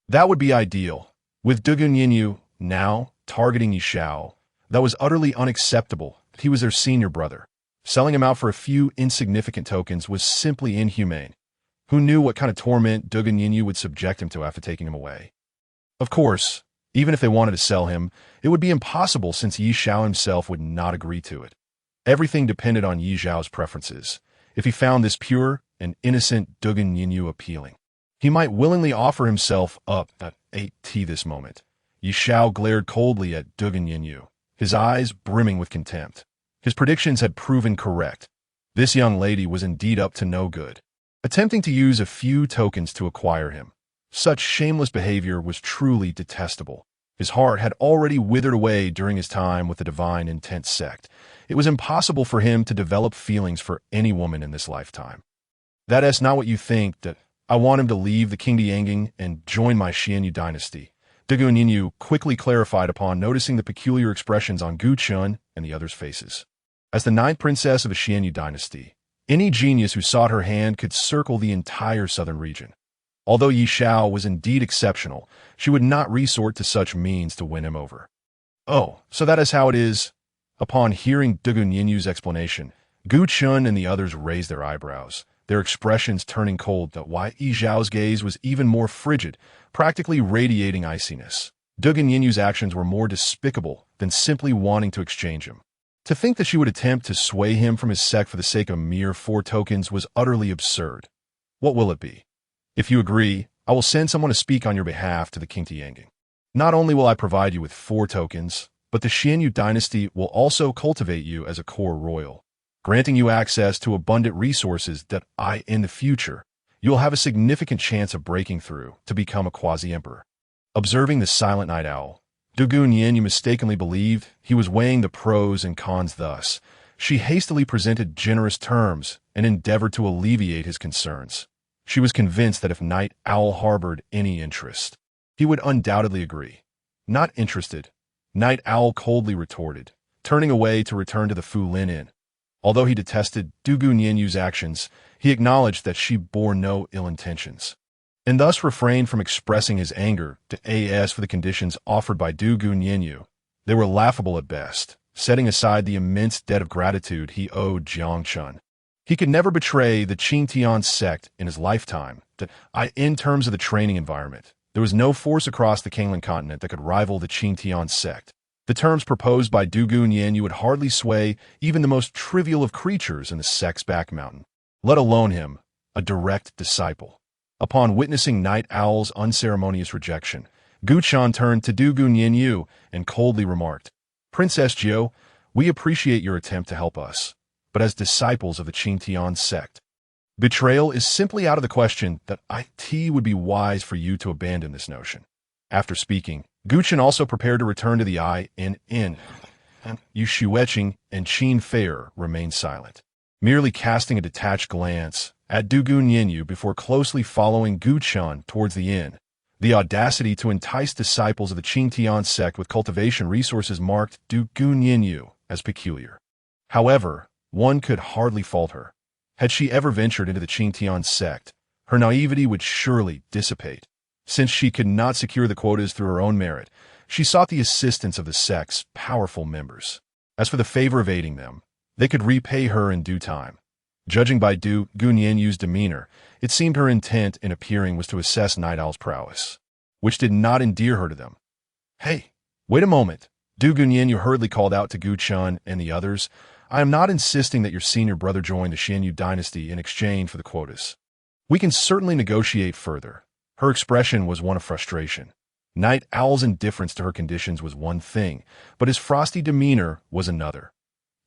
That would be ideal. With Dugan Yinyu now targeting Yi Xiao, that was utterly unacceptable that he was their senior brother. Selling him out for a few insignificant tokens was simply inhumane. Who knew what kind of torment Dugan Yinyu would subject him to after taking him away? Of course, even if they wanted to sell him, it would be impossible since Yi Xiao himself would not agree to it. Everything depended on Yi Xiao's preferences. If he found this pure and innocent Dugan Yinyu appealing, he might willingly offer himself up at this moment. Yi Xiao glared coldly at Dugan Yinyu, his eyes brimming with contempt. His predictions had proven correct. This young lady was indeed up to no good, attempting to use a few tokens to acquire him. Such shameless behavior was truly detestable. His heart had already withered away during his time with the Divine Intent sect. It was impossible for him to develop feelings for any woman in this lifetime. That is not what you think. That I want him to leave the Qingdianging and join my Xianyu dynasty. Dugan Yinyu quickly clarified upon noticing the peculiar expressions on Gu Chen and the others' faces. As the 9th princess of a Xianyu dynasty, any genius who sought her hand could circle the entire southern region. Although Yi Xiao was indeed exceptional, she would not resort to such means to win him over. Oh, so that is how it is. Upon hearing Dugan Yinyu's explanation, Gu Chen and the others raised their eyebrows, their expressions turning cold. Yi Xiao's gaze was even more frigid, practically radiating iciness. Dugan Yinyu's actions were more despicable than simply wanting to exchange him. To think that she would attempt to sway him from his sect for the sake of mere 4 tokens was utterly absurd. What will it be? If you agree, I will send someone to speak on your behalf to the Qingtianging. Not only will I provide you with 4 tokens, but the Xianyu dynasty will also cultivate you as a core royal, granting you access to abundant resources that in the future, you will have a significant chance of breaking through to become a quasi-emperor. Observing the silent night owl, Dugan Yinyu mistakenly believed he was weighing the pros and cons. Thus, she hastily presented generous terms and endeavored to alleviate his concerns. She was convinced that if Night Owl harbored any interest, he would undoubtedly agree. Not interested, Night Owl coldly retorted, turning away to return to the Fu Lin Inn. Although he detested Dugan Yinyu's actions, he acknowledged that she bore no ill intentions, and thus refrained from expressing his anger for the conditions offered by Dugan Yinyu. They were laughable at best, setting aside the immense debt of gratitude he owed Jiang Chen. He could never betray the Qing sect in his lifetime. In terms of the training environment, there was no force across the Kanglan continent that could rival the Qing sect. The terms proposed by Du Guanyin would hardly sway even the most trivial of creatures in the sect's back mountain, let alone him, a direct disciple. Upon witnessing Night Owl's unceremonious rejection, Guchan turned to Du Guanyin and coldly remarked, "Princess Jiao, we appreciate your attempt to help us, but as disciples of the Qing sect, betrayal is simply out of the question. That it would be wise for you to abandon this notion." After speaking, Guchan also prepared to return to the inn. Yu Xueqing and Qin Fei'er remained silent, merely casting a detached glance at Du Guanyin before closely following Guchan towards the inn. The audacity to entice disciples of the Qing sect with cultivation resources marked Du Guanyin as peculiar. However, one could hardly fault her. Had she ever ventured into the Qing sect, her naivety would surely dissipate. Since she could not secure the quotas through her own merit, she sought the assistance of the sect's powerful members. As for the favor of aiding them, they could repay her in due time. Judging by Du Guanyin's demeanor, it seemed her intent in appearing was to assess Night Owl's prowess, which did not endear her to them. "Hey, wait a moment," Du Guanyin hurriedly called out to Guchan and the others. "I am not insisting that your senior brother join the Xianyu dynasty in exchange for the quotas. We can certainly negotiate further." Her expression was one of frustration. Night Owl's indifference to her conditions was one thing, but his frosty demeanor was another.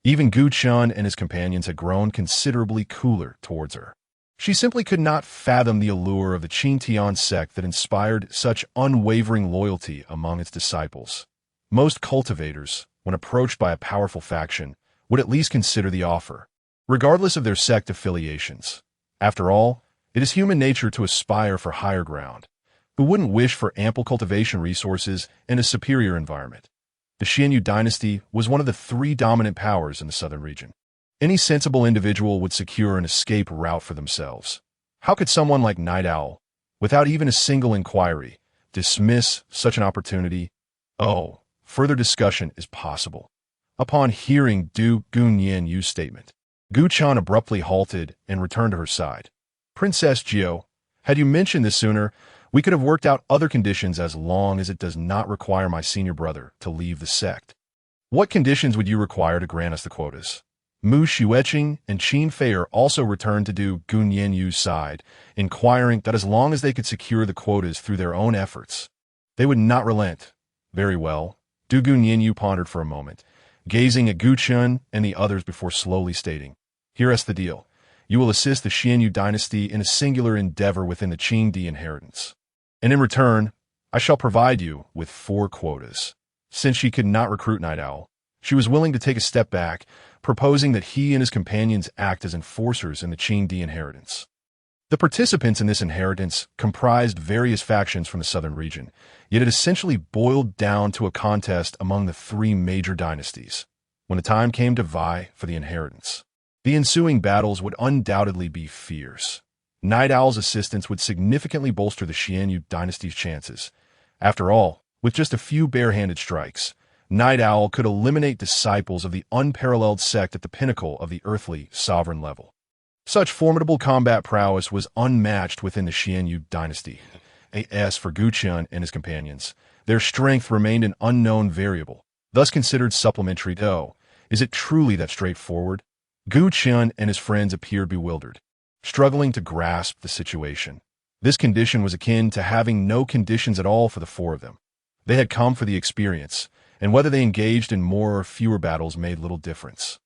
Even Guchan and his companions had grown considerably cooler towards her. She simply could not fathom the allure of the Qing sect that inspired such unwavering loyalty among its disciples. Most cultivators, when approached by a powerful faction, would at least consider the offer, regardless of their sect affiliations. After all, it is human nature to aspire for higher ground. Who wouldn't wish for ample cultivation resources and a superior environment? The Xianyu dynasty was one of the three dominant powers in the southern region. Any sensible individual would secure an escape route for themselves. How could someone like Night Owl, without even a single inquiry, dismiss such an opportunity? Oh, further discussion is possible. Upon hearing Du Guanyin's statement, Guchan abruptly halted and returned to her side. "Princess Jiao, had you mentioned this sooner, we could have worked out other conditions as long as it does not require my senior brother to leave the sect." "What conditions would you require to grant us the quotas?" Mu Xueqing and Qin Fei'er also returned to Du Guanyin's side, inquiring that as long as they could secure the quotas through their own efforts, they would not relent. "Very well." Du Guanyin pondered for a moment, gazing at Guchan and the others before slowly stating, "Here's the deal. You will assist the Xianyu dynasty in a singular endeavor within the Qing inheritance. And in return, I shall provide you with 4 quotas." Since she could not recruit Night Owl, she was willing to take a step back, proposing that he and his companions act as enforcers in the Qing inheritance. The participants in this inheritance comprised various factions from the southern region, yet it essentially boiled down to a contest among the 3 major dynasties. When the time came to vie for the inheritance, the ensuing battles would undoubtedly be fierce. Night Owl's assistance would significantly bolster the Xianyu dynasty's chances. After all, with just a few barehanded strikes, Night Owl could eliminate disciples of the unparalleled sect at the pinnacle of the earthly sovereign level. Such formidable combat prowess was unmatched within the Xianyu dynasty. As for Guchan and his companions, their strength remained an unknown variable, thus considered supplementary. Oh, is it truly that straightforward? Guchan and his friends appeared bewildered, struggling to grasp the situation. This condition was akin to having no conditions at all for the 4 of them. They had come for the experience, and whether they engaged in more or fewer battles made little difference.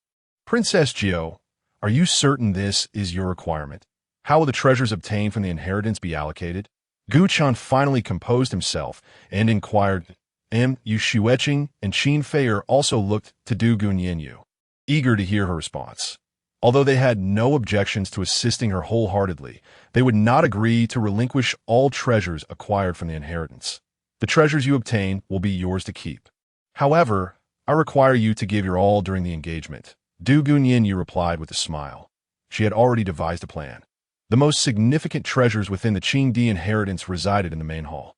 "Princess Jiao, are you certain this is your requirement? How will the treasures obtained from the inheritance be allocated?" Guchan finally composed himself and inquired. Yu Xueqing and Qin Fei'er also looked to Du Guanyin, eager to hear her response. Although they had no objections to assisting her wholeheartedly, they would not agree to relinquish all treasures acquired from the inheritance. "The treasures you obtain will be yours to keep. However, I require you to give your all during the engagement," Du Guanyin replied with a smile. She had already devised a plan. The most significant treasures within the Qing inheritance resided in the main hall.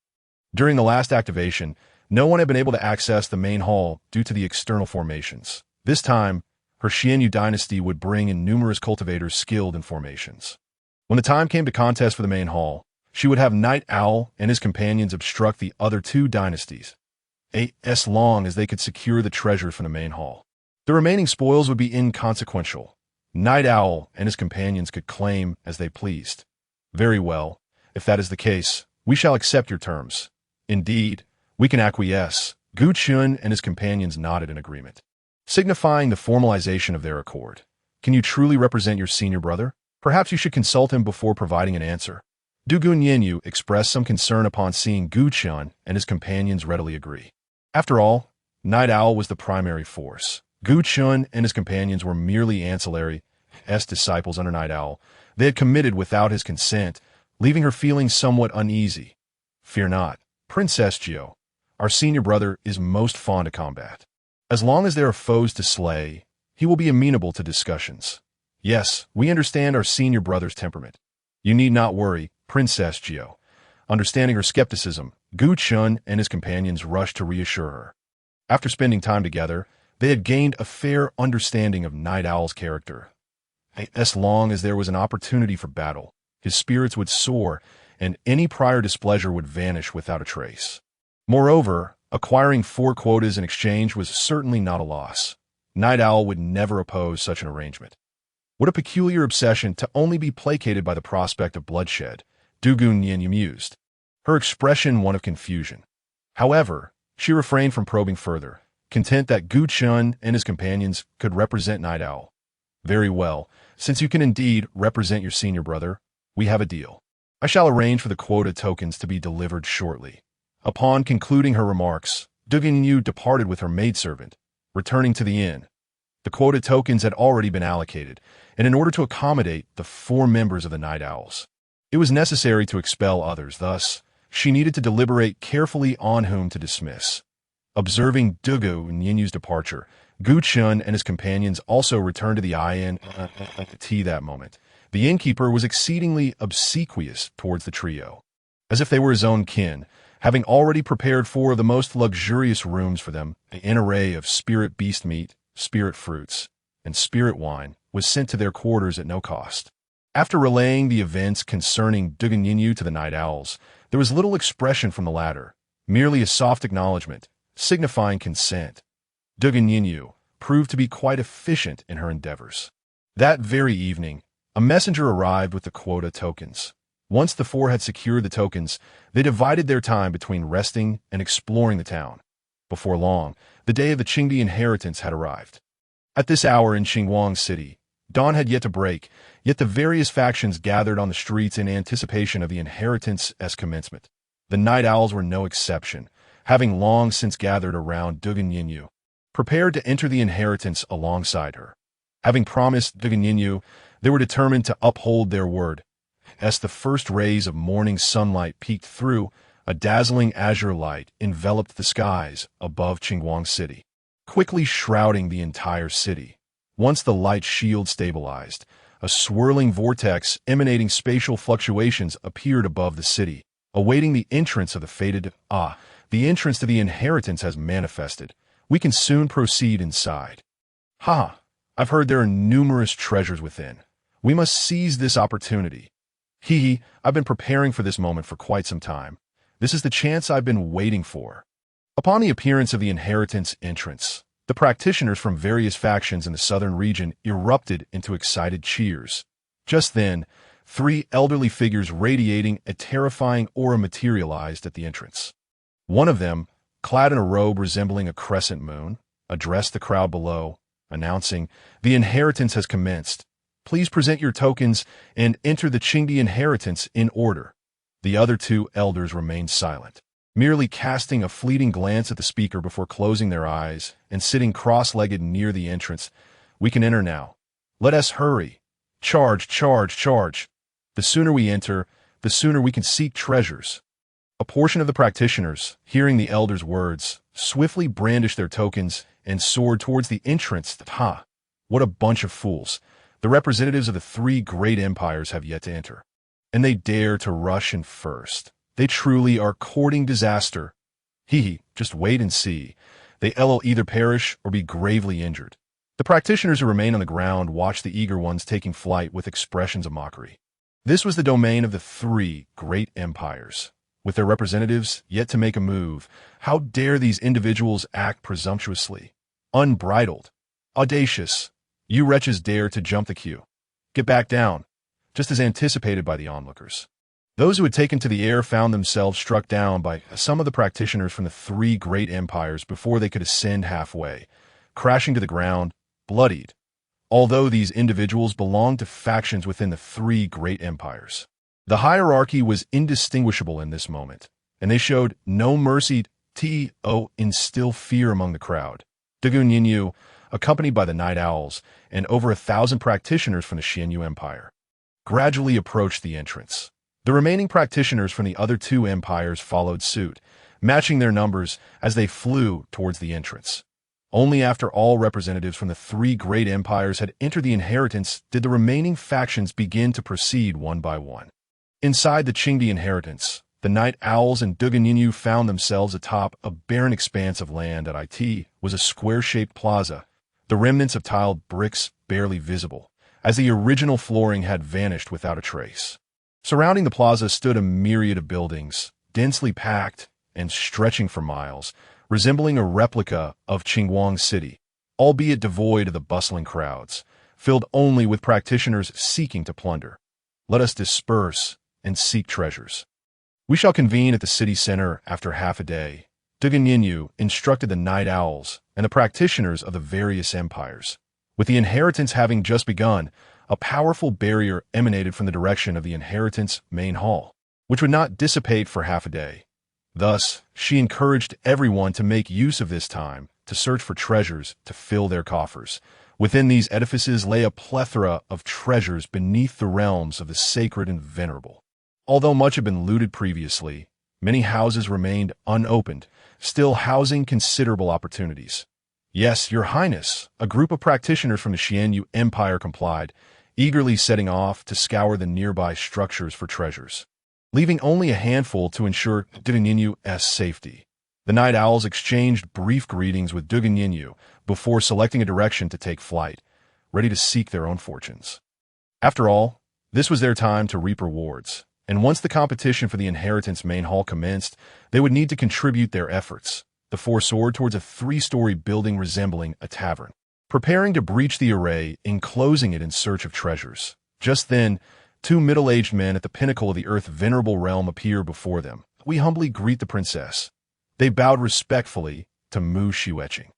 During the last activation, no one had been able to access the main hall due to the external formations. This time, her Xianyu dynasty would bring in numerous cultivators skilled in formations. When the time came to contest for the main hall, she would have Night Owl and his companions obstruct the other two dynasties, as long as they could secure the treasures from the main hall. The remaining spoils would be inconsequential. Night Owl and his companions could claim as they pleased. Very well, if that is the case, we shall accept your terms. Indeed, we can acquiesce. Gu Chun and his companions nodded in agreement, signifying the formalization of their accord. Can you truly represent your senior brother? Perhaps you should consult him before providing an answer. Du Guanyin expressed some concern upon seeing Gu Chun and his companions readily agree. After all, Night Owl was the primary force. Gu Chun and his companions were merely ancillary disciples under Night Owl. They had committed without his consent, leaving her feeling somewhat uneasy. Fear not, Princess Jiao. Our senior brother is most fond of combat. As long as there are foes to slay, he will be amenable to discussions. Yes, we understand our senior brother's temperament. You need not worry, Princess Jiao. Understanding her skepticism, Gu Chun and his companions rushed to reassure her. After spending time together, they had gained a fair understanding of Night Owl's character. As long as there was an opportunity for battle, his spirits would soar, and any prior displeasure would vanish without a trace. Moreover, acquiring 4 quotas in exchange was certainly not a loss. Night Owl would never oppose such an arrangement. What a peculiar obsession to only be placated by the prospect of bloodshed, Du Guanyin mused, her expression one of confusion. However, she refrained from probing further, content that Gu Chun and his companions could represent Night Owl. Very well, since you can indeed represent your senior brother, we have a deal. I shall arrange for the quota tokens to be delivered shortly. Upon concluding her remarks, Du Guanyin departed with her maidservant, returning to the inn. The quota tokens had already been allocated, and in order to accommodate the 4 members of the Night Owls, it was necessary to expel others. Thus, she needed to deliberate carefully on whom to dismiss. Observing Du Guanyin's departure, Gu Chun and his companions also returned to the inn that moment. The innkeeper was exceedingly obsequious towards the trio, as if they were his own kin, having already prepared 4 of the most luxurious rooms for them. An array of spirit beast meat, spirit fruits, and spirit wine was sent to their quarters at no cost. After relaying the events concerning Du Guanyin to the Night Owls, there was little expression from the latter, merely a soft acknowledgement, signifying consent. Du Guanyin proved to be quite efficient in her endeavors. That very evening, a messenger arrived with the quota tokens. Once the 4 had secured the tokens, they divided their time between resting and exploring the town. Before long, the day of the Qingdi inheritance had arrived. At this hour in Xinguang City, dawn had yet to break, yet the various factions gathered on the streets in anticipation of the inheritance's commencement. The Night Owls were no exception, having long since gathered around Du Guanyin, prepared to enter the inheritance alongside her. Having promised Du Guanyin, they were determined to uphold their word. As the first rays of morning sunlight peeked through, a dazzling azure light enveloped the skies above Xinguang City, quickly shrouding the entire city. Once the light shield stabilized, a swirling vortex emanating spatial fluctuations appeared above the city, awaiting the entrance of the fated. The entrance to the inheritance has manifested. We can soon proceed inside. I've heard there are numerous treasures within. We must seize this opportunity. I've been preparing for this moment for quite some time. This is the chance I've been waiting for. Upon the appearance of the inheritance entrance, the practitioners from various factions in the southern region erupted into excited cheers. Just then, 3 elderly figures radiating a terrifying aura materialized at the entrance. One of them, clad in a robe resembling a crescent moon, addressed the crowd below, announcing, "The inheritance has commenced. Please present your tokens and enter the Qingdi inheritance in order." The other 2 elders remained silent, merely casting a fleeting glance at the speaker before closing their eyes and sitting cross-legged near the entrance. "We can enter now. Let us hurry. Charge, charge, charge. The sooner we enter, the sooner we can seek treasures." A portion of the practitioners, hearing the elders' words, swiftly brandished their tokens and soared towards the entrance. What a bunch of fools. The representatives of the 3 great empires have yet to enter, and they dare to rush in first. They truly are courting disaster. Just wait and see. They'll either perish or be gravely injured. The practitioners who remained on the ground watched the eager ones taking flight with expressions of mockery. This was the domain of the three great empires, with their representatives yet to make a move. How dare these individuals act presumptuously, unbridled, audacious? You wretches dare to jump the queue. Get back down, just as anticipated by the onlookers. Those who had taken to the air found themselves struck down by some of the practitioners from the three great empires before they could ascend halfway, crashing to the ground, bloodied, although these individuals belonged to factions within the three great empires. The hierarchy was indistinguishable in this moment, and they showed no mercy to instill fear among the crowd. Dugun Yinyu, accompanied by the Night Owls and over 1,000 practitioners from the Xianyu Empire, gradually approached the entrance. The remaining practitioners from the other two empires followed suit, matching their numbers as they flew towards the entrance. Only after all representatives from the three great empires had entered the inheritance did the remaining factions begin to proceed one by one. Inside the Qingdi inheritance, the Night Owls and Dugun Yinyu found themselves atop a barren expanse of land. At it was a square-shaped plaza, the remnants of tiled bricks barely visible, as the original flooring had vanished without a trace. Surrounding the plaza stood a myriad of buildings, densely packed and stretching for miles, resembling a replica of Qingguang City, albeit devoid of the bustling crowds, filled only with practitioners seeking to plunder. Let us disperse and seek treasures. We shall convene at the city center after half a day. Dugun Yinyu instructed the Night Owls and the practitioners of the various empires. With the inheritance having just begun, a powerful barrier emanated from the direction of the inheritance main hall, which would not dissipate for half a day. Thus, she encouraged everyone to make use of this time to search for treasures to fill their coffers. Within these edifices lay a plethora of treasures beneath the realms of the sacred and venerable. Although much had been looted previously, many houses remained unopened, still housing considerable opportunities. Yes, Your Highness, a group of practitioners from the Xianyu Empire complied, eagerly setting off to scour the nearby structures for treasures, leaving only a handful to ensure Dugun Yinyu's safety. The Night Owls exchanged brief greetings with Dugun Yinyu before selecting a direction to take flight, ready to seek their own fortunes. After all, this was their time to reap rewards, and once the competition for the inheritance main hall commenced, they would need to contribute their efforts. The four soared towards a 3-story building resembling a tavern, preparing to breach the array, enclosing it in search of treasures. Just then, 2 middle-aged men at the pinnacle of the Earth's venerable realm appear before them. We humbly greet the princess. They bowed respectfully to Mu Shiueching.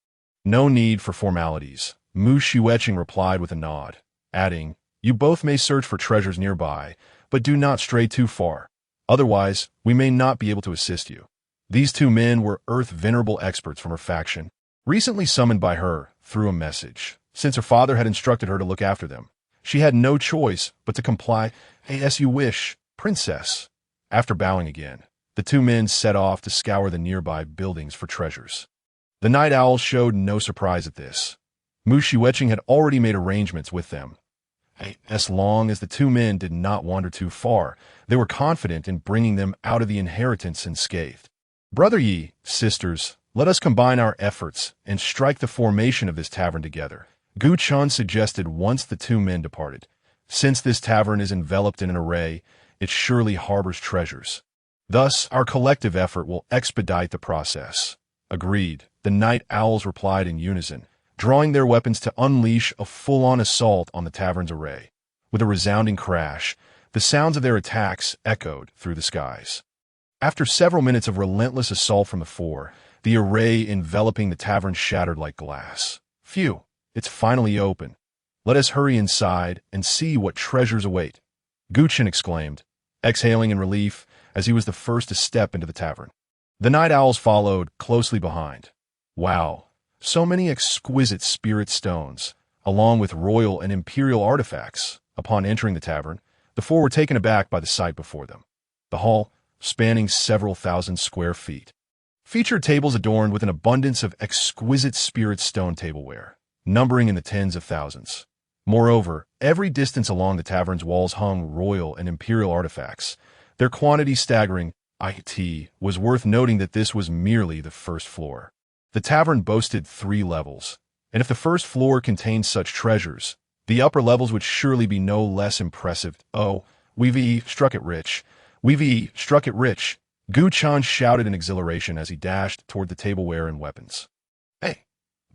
No need for formalities. Mu Shiueching replied with a nod, adding, "You both may search for treasures nearby, but do not stray too far. Otherwise, we may not be able to assist you." These 2 men were Earth venerable experts from her faction, recently summoned by her through a message. Since her father had instructed her to look after them, she had no choice but to comply. As you wish, princess." After bowing again, the 2 men set off to scour the nearby buildings for treasures. The Night Owls showed no surprise at this. Mu Shiueching had already made arrangements with them. As long as the 2 men did not wander too far, they were confident in bringing them out of the inheritance unscathed. "Brother Yi, sisters, let us combine our efforts and strike the formation of this tavern together," Gu Chun suggested once the 2 men departed. "Since this tavern is enveloped in an array, it surely harbors treasures. Thus, our collective effort will expedite the process." "Agreed," the Night Owls replied in unison, drawing their weapons to unleash a full-on assault on the tavern's array. With a resounding crash, the sounds of their attacks echoed through the skies. After several minutes of relentless assault from the 4, the array enveloping the tavern shattered like glass. "Phew, it's finally open. Let us hurry inside and see what treasures await," Gu Chen exclaimed, exhaling in relief as he was the first to step into the tavern. The Night Owls followed closely behind. Wow, so many exquisite spirit stones, along with royal and imperial artifacts. Upon entering the tavern, the 4 were taken aback by the sight before them. The hall, spanning several thousand square feet, featured tables adorned with an abundance of exquisite spirit stone tableware, numbering in the tens of thousands. Moreover, every distance along the tavern's walls hung royal and imperial artifacts, their quantity staggering. It was worth noting that this was merely the first floor. The tavern boasted 3 levels, And if the first floor contained such treasures, the upper levels would surely be no less impressive. Oh, we've struck it rich. We've struck it rich. Gu Chan shouted in exhilaration as he dashed toward the tableware and weapons. Hey,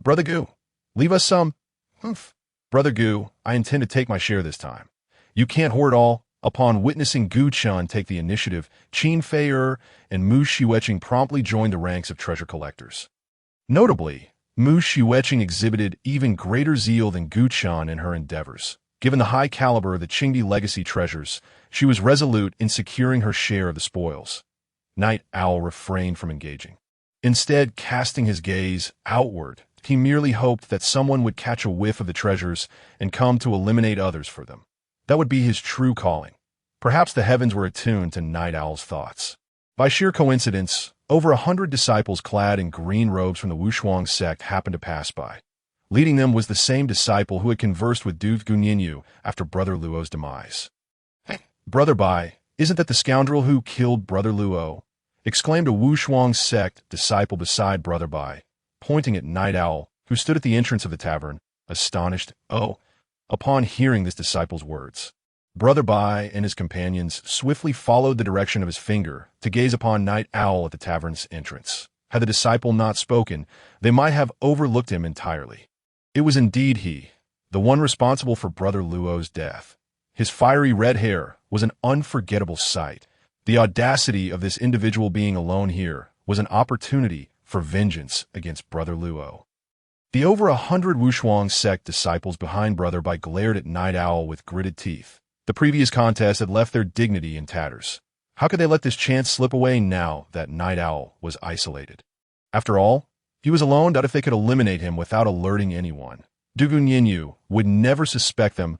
Brother Gu, leave us some. Humph. Brother Gu, I intend to take my share this time. You can't hoard all. Upon witnessing Gu Chan take the initiative, Qin Fei and Mu Shiweqing promptly joined the ranks of treasure collectors. Notably, Mu Shiweqing exhibited even greater zeal than Gu Chan in her endeavors. Given the high caliber of the Qingdi legacy treasures, she was resolute in securing her share of the spoils. Night Owl refrained from engaging. Instead, casting his gaze outward, he merely hoped that someone would catch a whiff of the treasures and come to eliminate others for them. That would be his true calling. Perhaps the heavens were attuned to Night Owl's thoughts. By sheer coincidence, over 100 disciples clad in green robes from the Wushuang sect happened to pass by. Leading them was the same disciple who had conversed with Du Gunyinyu after Brother Luo's demise. "Hey, Brother Bai, isn't that the scoundrel who killed Brother Luo?" exclaimed a Wushuang sect disciple beside Brother Bai, pointing at Night Owl, who stood at the entrance of the tavern, astonished. Upon hearing this disciple's words, Brother Bai and his companions swiftly followed the direction of his finger to gaze upon Night Owl at the tavern's entrance. Had the disciple not spoken, they might have overlooked him entirely. It was indeed he, the one responsible for Brother Luo's death. His fiery red hair was an unforgettable sight. The audacity of this individual being alone here was an opportunity for vengeance against Brother Luo. The over 100 Wushuang sect disciples behind Brother Bai glared at Night Owl with gritted teeth. The previous contest had left their dignity in tatters. How could they let this chance slip away now that Night Owl was isolated? After all, he was alone. Doubt if they could eliminate him without alerting anyone. Du Gunyinyu would never suspect them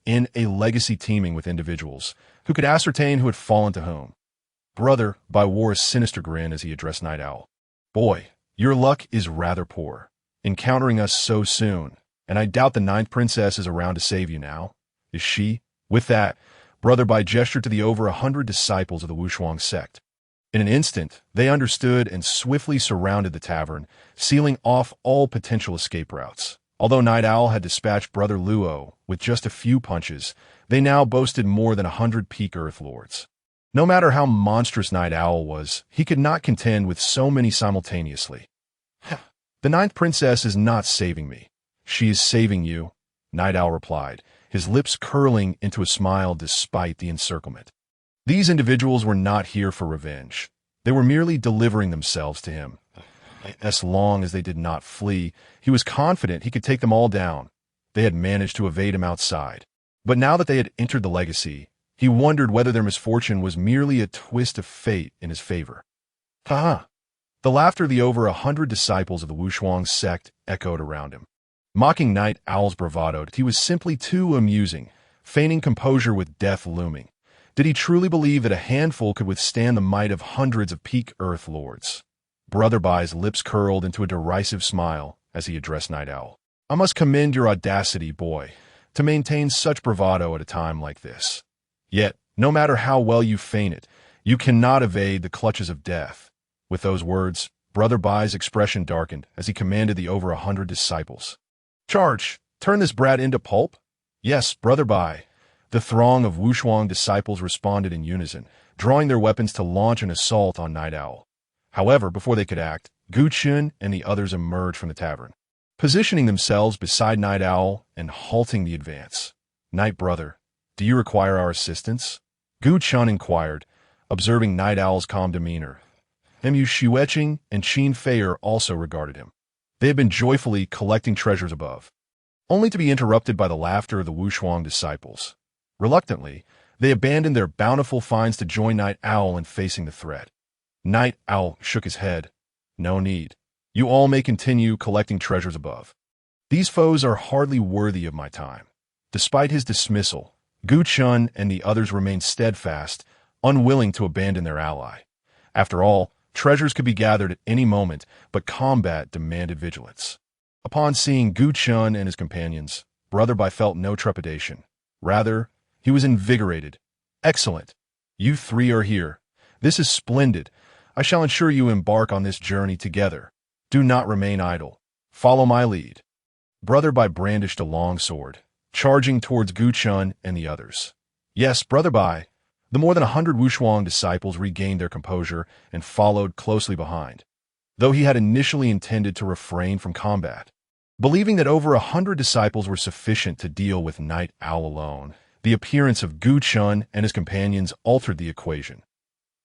in a legacy teeming with individuals who could ascertain who had fallen to whom. Brother Bai wore a sinister grin as he addressed Night Owl. Boy, your luck is rather poor, encountering us so soon, and I doubt the ninth princess is around to save you now. Is she? With that, Brother Bai gestured to the over 100 disciples of the Wushuang sect. In an instant, they understood and swiftly surrounded the tavern, sealing off all potential escape routes. Although Night Owl had dispatched Brother Luo with just a few punches, they now boasted more than 100 peak Earth Lords. No matter how monstrous Night Owl was, he could not contend with so many simultaneously. The ninth princess is not saving me. She is saving you, Night Owl replied, his lips curling into a smile despite the encirclement. These individuals were not here for revenge. They were merely delivering themselves to him. As long as they did not flee, he was confident he could take them all down. They had managed to evade him outside. But now that they had entered the legacy, he wondered whether their misfortune was merely a twist of fate in his favor. Ha! The laughter of the over 100 disciples of the Wushuang sect echoed around him. Mocking Night Owl's bravado, he was simply too amusing, feigning composure with death looming. Did he truly believe that a handful could withstand the might of hundreds of peak Earth Lords? Brother Bai's lips curled into a derisive smile as he addressed Night Owl. I must commend your audacity, boy, to maintain such bravado at a time like this. Yet, no matter how well you feign it, you cannot evade the clutches of death. With those words, Brother Bai's expression darkened as he commanded the over 100 disciples. Charge! Turn this brat into pulp? Yes, Brother Bai. The throng of Wushuang disciples responded in unison, drawing their weapons to launch an assault on Night Owl. However, before they could act, Gu Chen and the others emerged from the tavern, positioning themselves beside Night Owl and halting the advance. Night Brother, do you require our assistance? Gu Chen inquired, observing Night Owl's calm demeanor. Mu Shiweqing and Qin Fei also regarded him. They had been joyfully collecting treasures above, only to be interrupted by the laughter of the Wushuang disciples. Reluctantly, they abandoned their bountiful finds to join Night Owl in facing the threat. Night Owl shook his head. No need. You all may continue collecting treasures above. These foes are hardly worthy of my time. Despite his dismissal, Gu Chen and the others remained steadfast, unwilling to abandon their ally. After all, treasures could be gathered at any moment, but combat demanded vigilance. Upon seeing Gu Chen and his companions, Brother Bai felt no trepidation. Rather, he was invigorated. Excellent. You three are here. This is splendid. I shall ensure you embark on this journey together. Do not remain idle. Follow my lead. Brother Bai brandished a long sword, charging towards Gu Chun and the others. Yes, Brother Bai. The more than 100 Wushuang disciples regained their composure and followed closely behind, though he had initially intended to refrain from combat. Believing that over 100 disciples were sufficient to deal with Night Owl alone, the appearance of Gu Chun and his companions altered the equation.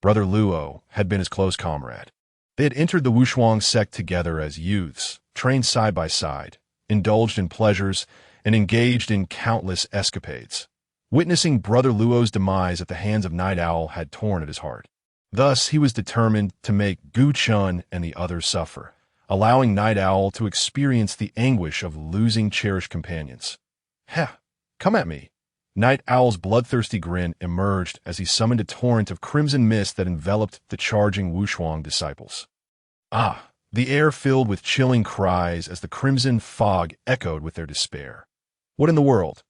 Brother Luo had been his close comrade. They had entered the Wushuang sect together as youths, trained side by side, indulged in pleasures, and engaged in countless escapades. Witnessing Brother Luo's demise at the hands of Night Owl had torn at his heart. Thus, he was determined to make Gu Chun and the others suffer, allowing Night Owl to experience the anguish of losing cherished companions. Heh, come at me. Night Owl's bloodthirsty grin emerged as he summoned a torrent of crimson mist that enveloped the charging Wushuang disciples. Ah, the air filled with chilling cries as the crimson fog echoed with their despair. What in the world?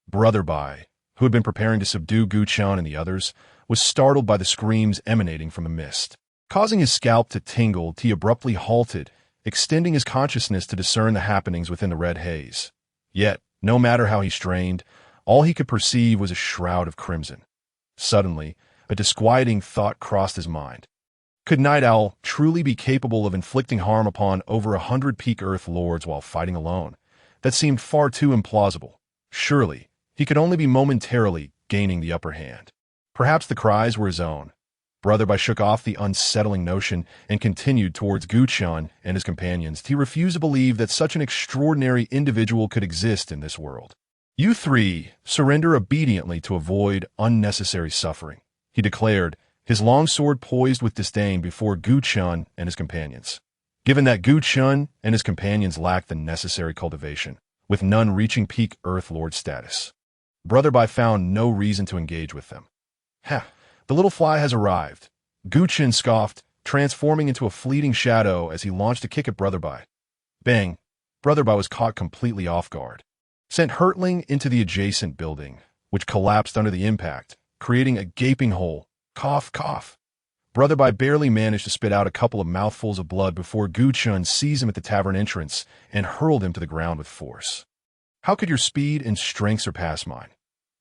Brother Bai, who had been preparing to subdue Gu Chun and the others, was startled by the screams emanating from the mist. Causing his scalp to tingle, he abruptly halted, extending his consciousness to discern the happenings within the red haze. Yet, no matter how he strained, all he could perceive was a shroud of crimson. Suddenly, a disquieting thought crossed his mind. Could Night Owl truly be capable of inflicting harm upon over 100 peak Earth lords while fighting alone? That seemed far too implausible. Surely, he could only be momentarily gaining the upper hand. Perhaps the cries were his own. Brother Bai shook off the unsettling notion and continued towards Gu Chun and his companions. He refused to believe that such an extraordinary individual could exist in this world. You three surrender obediently to avoid unnecessary suffering, he declared, his long sword poised with disdain before Gu Chun and his companions. Given that Gu Chun and his companions lacked the necessary cultivation, with none reaching peak Earth Lord status, Brother Bai found no reason to engage with them. Ha! The little fly has arrived, Gu Chun scoffed, transforming into a fleeting shadow as he launched a kick at Brother Bai. Bang! Brother Bai was caught completely off guard, sent hurtling into the adjacent building, which collapsed under the impact, creating a gaping hole. Cough, cough. Brother Bai barely managed to spit out a couple of mouthfuls of blood before Gu Chun seized him at the tavern entrance and hurled him to the ground with force. How could your speed and strength surpass mine?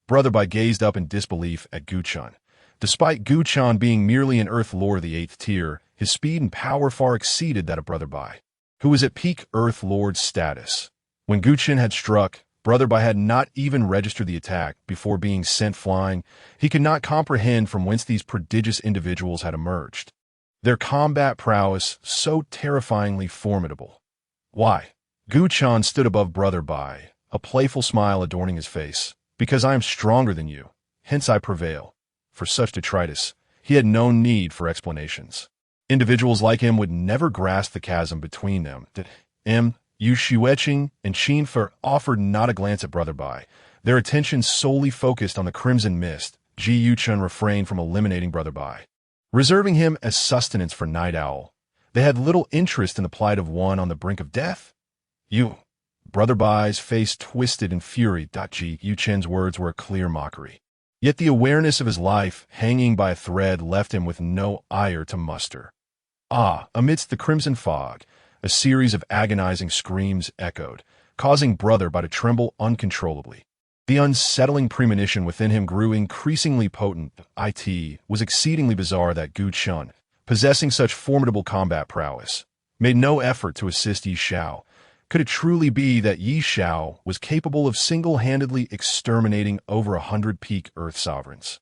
Brother Bai gazed up in disbelief at Gu Chun. Despite Gu Chun being merely an Earth Lord of the 8th tier, his speed and power far exceeded that of Brother Bai, who was at peak Earth Lord status. When Gu Chun had struck, Brother Bai had not even registered the attack before being sent flying. He could not comprehend from whence these prodigious individuals had emerged. Their combat prowess so terrifyingly formidable. Why? Gu Chun stood above Brother Bai, a playful smile adorning his face. Because I am stronger than you, hence I prevail. For such detritus, he had no need for explanations. Individuals like him would never grasp the chasm between them. That Yu Xueqing and Qin Fe offered not a glance at Brother Bai, their attention solely focused on the crimson mist. Ji Yuchun refrained from eliminating Brother Bai, reserving him as sustenance for Night Owl. They had little interest in the plight of one on the brink of death. Brother Bai's face twisted in fury. Ji Yuchen's words were a clear mockery. Yet the awareness of his life hanging by a thread left him with no ire to muster. Amidst the crimson fog, a series of agonizing screams echoed, causing Brother Bai to tremble uncontrollably. The unsettling premonition within him grew increasingly potent. It was exceedingly bizarre that Gu Chun, possessing such formidable combat prowess, made no effort to assist Yi Xiao. Could it truly be that Yi Xiao was capable of single-handedly exterminating over 100 peak Earth sovereigns?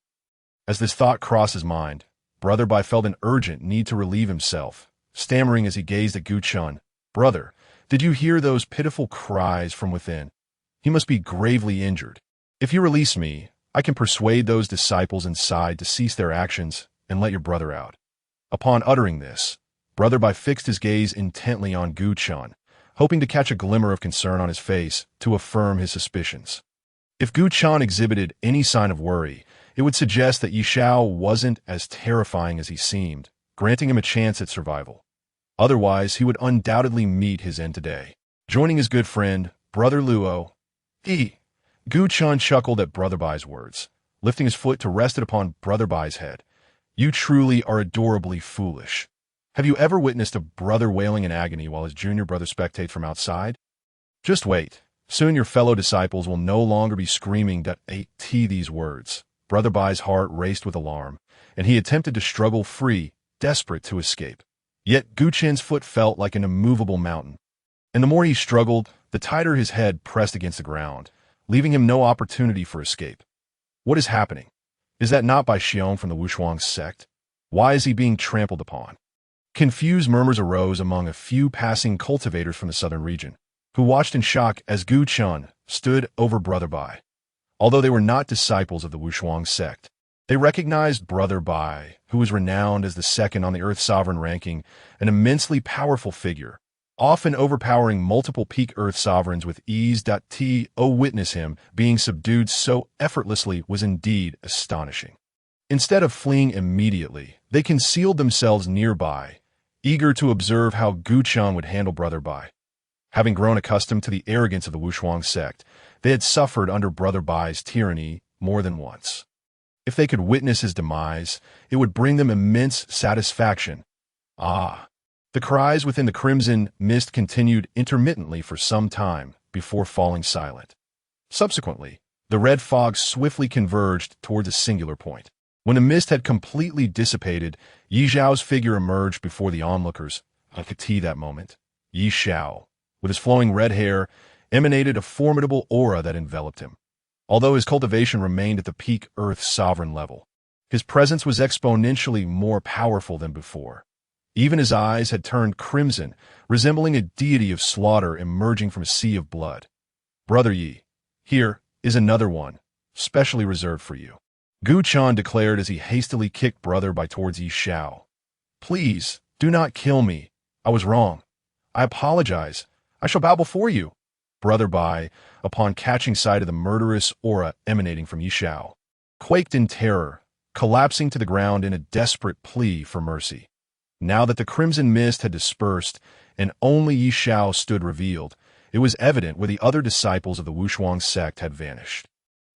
As this thought crossed his mind, Brother Bai felt an urgent need to relieve himself, stammering as he gazed at Gu Chun. Brother, did you hear those pitiful cries from within? He must be gravely injured. If you release me, I can persuade those disciples inside to cease their actions and let your brother out. Upon uttering this, Brother Bai fixed his gaze intently on Gu Chun, hoping to catch a glimmer of concern on his face to affirm his suspicions. If Gu Chun exhibited any sign of worry, it would suggest that Yi Xiao wasn't as terrifying as he seemed, granting him a chance at survival. Otherwise, he would undoubtedly meet his end today. Joining his good friend, Brother Luo, Gu Chun chuckled at Brother Bai's words, lifting his foot to rest it upon Brother Bai's head. You truly are adorably foolish. Have you ever witnessed a brother wailing in agony while his junior brother spectates from outside? Just wait. Soon your fellow disciples will no longer be screaming these words. Brother Bai's heart raced with alarm, and he attempted to struggle free, desperate to escape. Yet Gu Chen's foot felt like an immovable mountain, and the more he struggled, the tighter his head pressed against the ground, leaving him no opportunity for escape. What is happening? Is that not Bai Xiong from the Wushuang sect? Why is he being trampled upon? Confused murmurs arose among a few passing cultivators from the southern region, who watched in shock as Gu Chen stood over Brother Bai. Although they were not disciples of the Wushuang sect, they recognized Brother Bai, who was renowned as the second on the Earth Sovereign ranking, an immensely powerful figure, often overpowering multiple peak Earth sovereigns with ease. To witness him being subdued so effortlessly was indeed astonishing. Instead of fleeing immediately, they concealed themselves nearby, eager to observe how Gu Chen would handle Brother Bai. Having grown accustomed to the arrogance of the Wushuang sect, they had suffered under Brother Bai's tyranny more than once. If they could witness his demise, it would bring them immense satisfaction. Ah! The cries within the crimson mist continued intermittently for some time before falling silent. Subsequently, the red fog swiftly converged towards a singular point. When the mist had completely dissipated, Yi Xiao's figure emerged before the onlookers. I could see that moment. Yi Xiao, with his flowing red hair, emanated a formidable aura that enveloped him. Although his cultivation remained at the peak Earth sovereign level, his presence was exponentially more powerful than before. Even his eyes had turned crimson, resembling a deity of slaughter emerging from a sea of blood. Brother Yi, here is another one, specially reserved for you, Gu Chen declared as he hastily kicked Brother Bai towards Yi Xiao. Please, do not kill me. I was wrong. I apologize. I shall bow before you. Brother Bai, upon catching sight of the murderous aura emanating from Yi Xiao, quaked in terror, collapsing to the ground in a desperate plea for mercy. Now that the crimson mist had dispersed and only Yi Xiao stood revealed, it was evident where the other disciples of the Wushuang sect had vanished.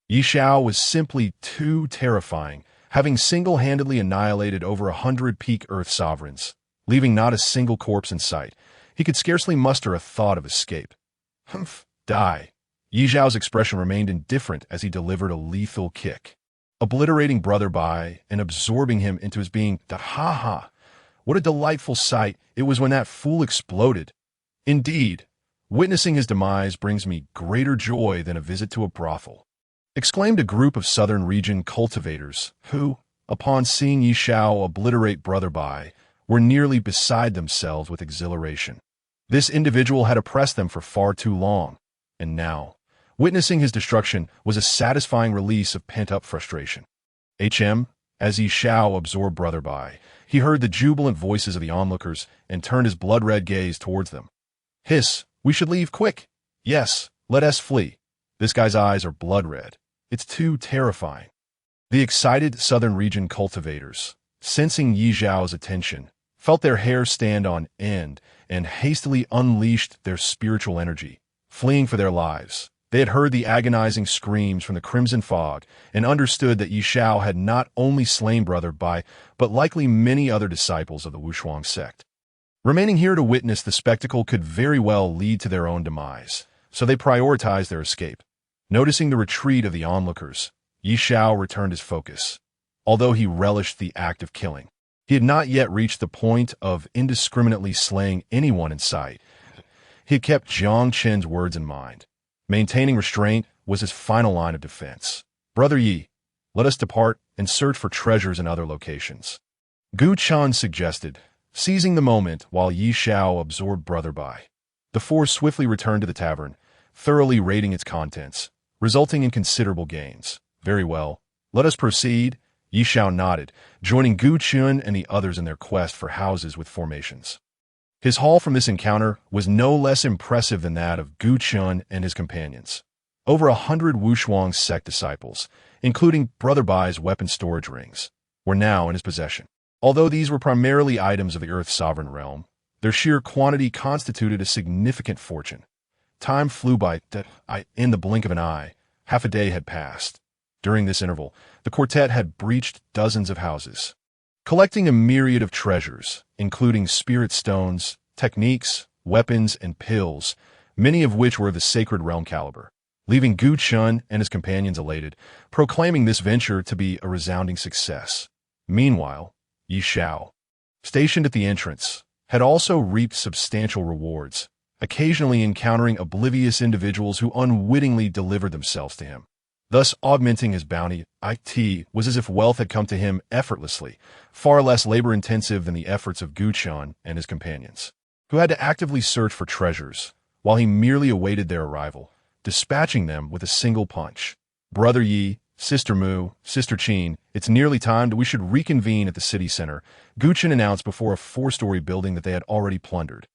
Yi Xiao was simply too terrifying, having single-handedly annihilated over 100 peak Earth sovereigns, leaving not a single corpse in sight. He could scarcely muster a thought of escape. Humph, die. Yi Xiao's expression remained indifferent as he delivered a lethal kick, obliterating Brother Bai and absorbing him into his being. Ha! What a delightful sight it was when that fool exploded. Indeed, witnessing his demise brings me greater joy than a visit to a brothel, exclaimed a group of southern region cultivators who, upon seeing Yi Xiao obliterate Brother Bai, were nearly beside themselves with exhilaration. This individual had oppressed them for far too long, and now, witnessing his destruction was a satisfying release of pent-up frustration. As Yi Xiao absorbed Brother Bai, he heard the jubilant voices of the onlookers and turned his blood-red gaze towards them. Hiss, we should leave quick. Yes, let us flee. This guy's eyes are blood-red. It's too terrifying. The excited southern region cultivators, sensing Yi Xiao's attention, felt their hair stand on end and hastily unleashed their spiritual energy, fleeing for their lives. They had heard the agonizing screams from the crimson fog and understood that Yi Xiao had not only slain Brother Bai, but likely many other disciples of the Wushuang sect. Remaining here to witness the spectacle could very well lead to their own demise, so they prioritized their escape. Noticing the retreat of the onlookers, Yi Xiao returned his focus. Although he relished the act of killing, he had not yet reached the point of indiscriminately slaying anyone in sight. He had kept Jiang Chen's words in mind. Maintaining restraint was his final line of defense. Brother Yi, let us depart and search for treasures in other locations, Gu Chen suggested, seizing the moment while Yi Xiao absorbed Brother Bai. The four swiftly returned to the tavern, thoroughly raiding its contents, resulting in considerable gains. Very well, let us proceed. Yi Xiao nodded, joining Gu Chen and the others in their quest for houses with formations. His haul from this encounter was no less impressive than that of Gu Chen and his companions. Over 100 Wushuang sect disciples, including Brother Bai's weapon storage rings, were now in his possession. Although these were primarily items of the Earth's sovereign realm, their sheer quantity constituted a significant fortune. Time flew by. In the blink of an eye, half a day had passed. During this interval, the quartet had breached dozens of houses, collecting a myriad of treasures, including spirit stones, techniques, weapons, and pills, many of which were of the sacred realm caliber, leaving Gu Chun and his companions elated, proclaiming this venture to be a resounding success. Meanwhile, Yi Xiao, stationed at the entrance, had also reaped substantial rewards, occasionally encountering oblivious individuals who unwittingly delivered themselves to him, thus augmenting his bounty. It was as if wealth had come to him effortlessly, far less labor-intensive than the efforts of Gu Chun and his companions, who had to actively search for treasures, while he merely awaited their arrival, dispatching them with a single punch. Brother Yi, Sister Mu, Sister Qin, it's nearly time that we should reconvene at the city center, Gu Chun announced before a 4-story building that they had already plundered.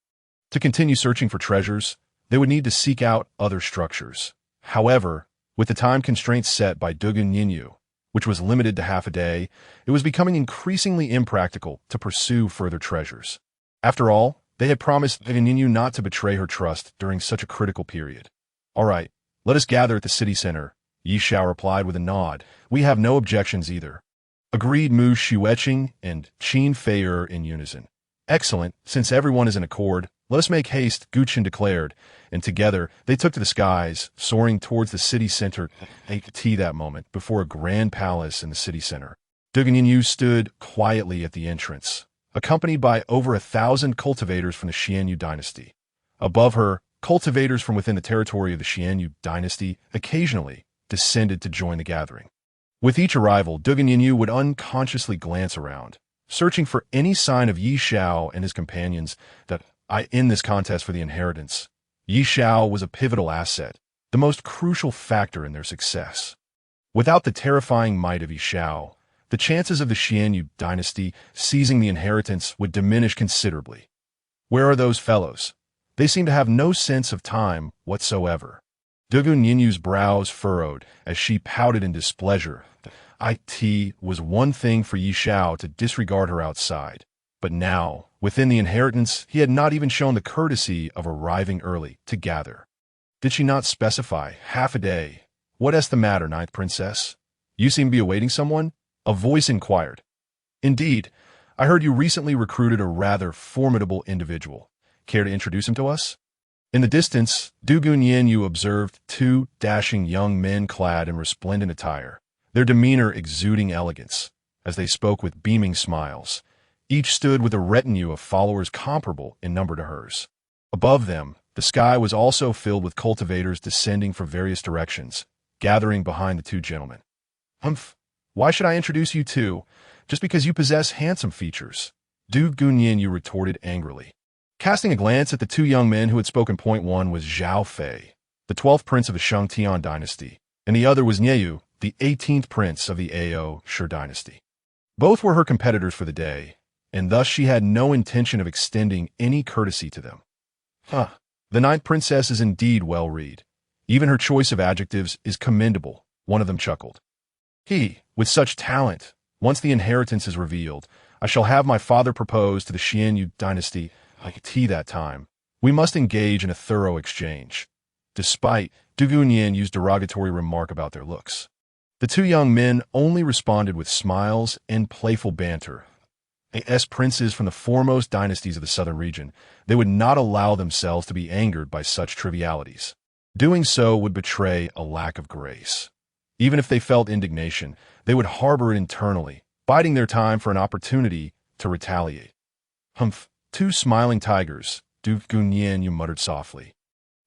To continue searching for treasures, they would need to seek out other structures. However, with the time constraints set by Dugun Yinyu, which was limited to half a day, it was becoming increasingly impractical to pursue further treasures. After all, they had promised Dugun Yinyu not to betray her trust during such a critical period. All right, let us gather at the city center, Yi Xiao replied with a nod. We have no objections either. Agreed Mu Xueqing and Qin Fei'er in unison. Excellent, since everyone is in accord, let us make haste, Gu Chun declared, and together they took to the skies, soaring towards the city center. That moment, before a grand palace in the city center, Dugun Yinyu stood quietly at the entrance, accompanied by over 1,000 cultivators from the Xianyu dynasty. Above her, cultivators from within the territory of the Xianyu dynasty occasionally descended to join the gathering. With each arrival, Dugun Yinyu would unconsciously glance around, searching for any sign of Yi Xiao and his companions that in this contest for the inheritance. Yi Xiao was a pivotal asset, the most crucial factor in their success. Without the terrifying might of Yi Xiao, the chances of the Xianyu dynasty seizing the inheritance would diminish considerably. Where are those fellows? They seem to have no sense of time whatsoever. Dugun Yinyu's brows furrowed as she pouted in displeasure. It was one thing for Yi Xiao to disregard her outside, but now, within the inheritance, he had not even shown the courtesy of arriving early to gather. Did she not specify half a day? What is the matter, Ninth Princess? You seem to be awaiting someone? A voice inquired. Indeed, I heard you recently recruited a rather formidable individual. Care to introduce him to us? In the distance, Dugun Yinyu observed 2 dashing young men clad in resplendent attire, their demeanor exuding elegance, as they spoke with beaming smiles. Each stood with a retinue of followers comparable in number to hers. Above them, the sky was also filled with cultivators descending from various directions, gathering behind the 2 gentlemen. Humph! Why should I introduce you two? Just because you possess handsome features? Dugun Yinyu retorted angrily. Casting a glance at the 2 young men who had spoken, one was Zhao Fei, the 12th prince of the Shangtian dynasty, and the other was Nieyu, the 18th prince of the Ao Shi dynasty. Both were her competitors for the day, and thus she had no intention of extending any courtesy to them. The 9th princess is indeed well-read. Even her choice of adjectives is commendable, one of them chuckled. With such talent, once the inheritance is revealed, I shall have my father propose to the Xianyu dynasty. That time, we must engage in a thorough exchange. Despite Dugun Yinyu's derogatory remark about their looks, the 2 young men only responded with smiles and playful banter. As princes from the foremost dynasties of the southern region, they would not allow themselves to be angered by such trivialities. Doing so would betray a lack of grace. Even if they felt indignation, they would harbor it internally, biding their time for an opportunity to retaliate. Humph! 2 smiling tigers, Dugun Yinyu muttered softly,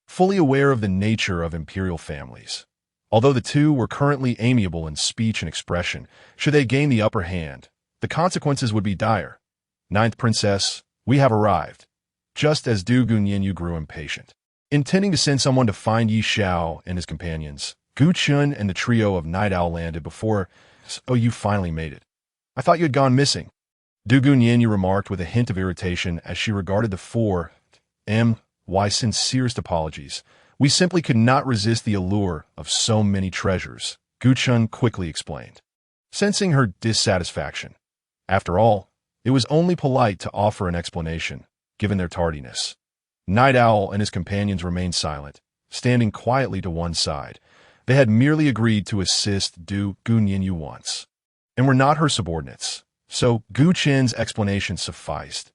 fully aware of the nature of imperial families. Although the 2 were currently amiable in speech and expression, should they gain the upper hand, the consequences would be dire. 9th Princess, we have arrived. Just as Dugun Yinyu grew impatient, intending to send someone to find Yi Xiao and his companions, Gu Chun and the trio of Night Owl landed before. Oh, you finally made it. I thought you had gone missing. Dugun Yinyu remarked with a hint of irritation as she regarded the 4. Why, sincerest apologies. We simply could not resist the allure of so many treasures, Gu Chun quickly explained, sensing her dissatisfaction. After all, it was only polite to offer an explanation, given their tardiness. Night Owl and his companions remained silent, standing quietly to one side. They had merely agreed to assist Dugun Yinyu once, and were not her subordinates. So Gu Chen's explanation sufficed.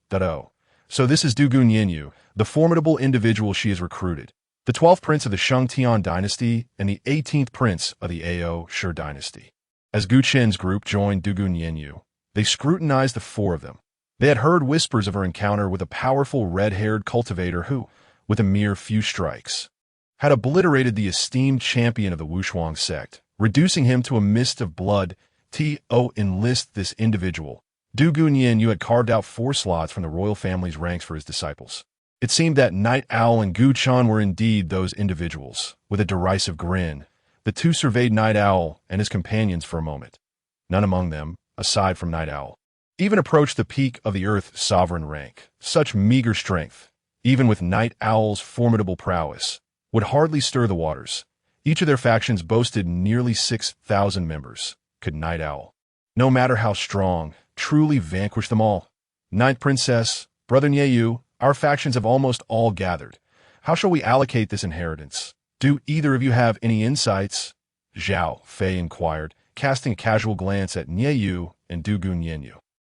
So this is Dugun Yinyu, the formidable individual she has recruited. the 12th prince of the Shang Tian dynasty and the 18th prince of the Ao Shi dynasty. As Gu Chen's group joined Dugu Nianyu, they scrutinized the four of them. They had heard whispers of her encounter with a powerful red-haired cultivator who, with a mere few strikes, had obliterated the esteemed champion of the Wushuang sect, reducing him to a mist of blood. To enlist this individual, Dugu Nianyu had carved out 4 slots from the royal family's ranks for his disciples. It seemed that Night Owl and Gu Chan were indeed those individuals. With a derisive grin, the two surveyed Night Owl and his companions for a moment. None among them, aside from Night Owl, even approached the peak of the Earth's sovereign rank. Such meager strength, even with Night Owl's formidable prowess, would hardly stir the waters. Each of their factions boasted nearly 6,000 members. Could Night Owl, no matter how strong, truly vanquish them all? Ninth Princess, Brother Nianyu, our factions have almost all gathered. How shall we allocate this inheritance? Do either of you have any insights? Zhao Fei inquired, casting a casual glance at Nianyu and Dugu Nianyu.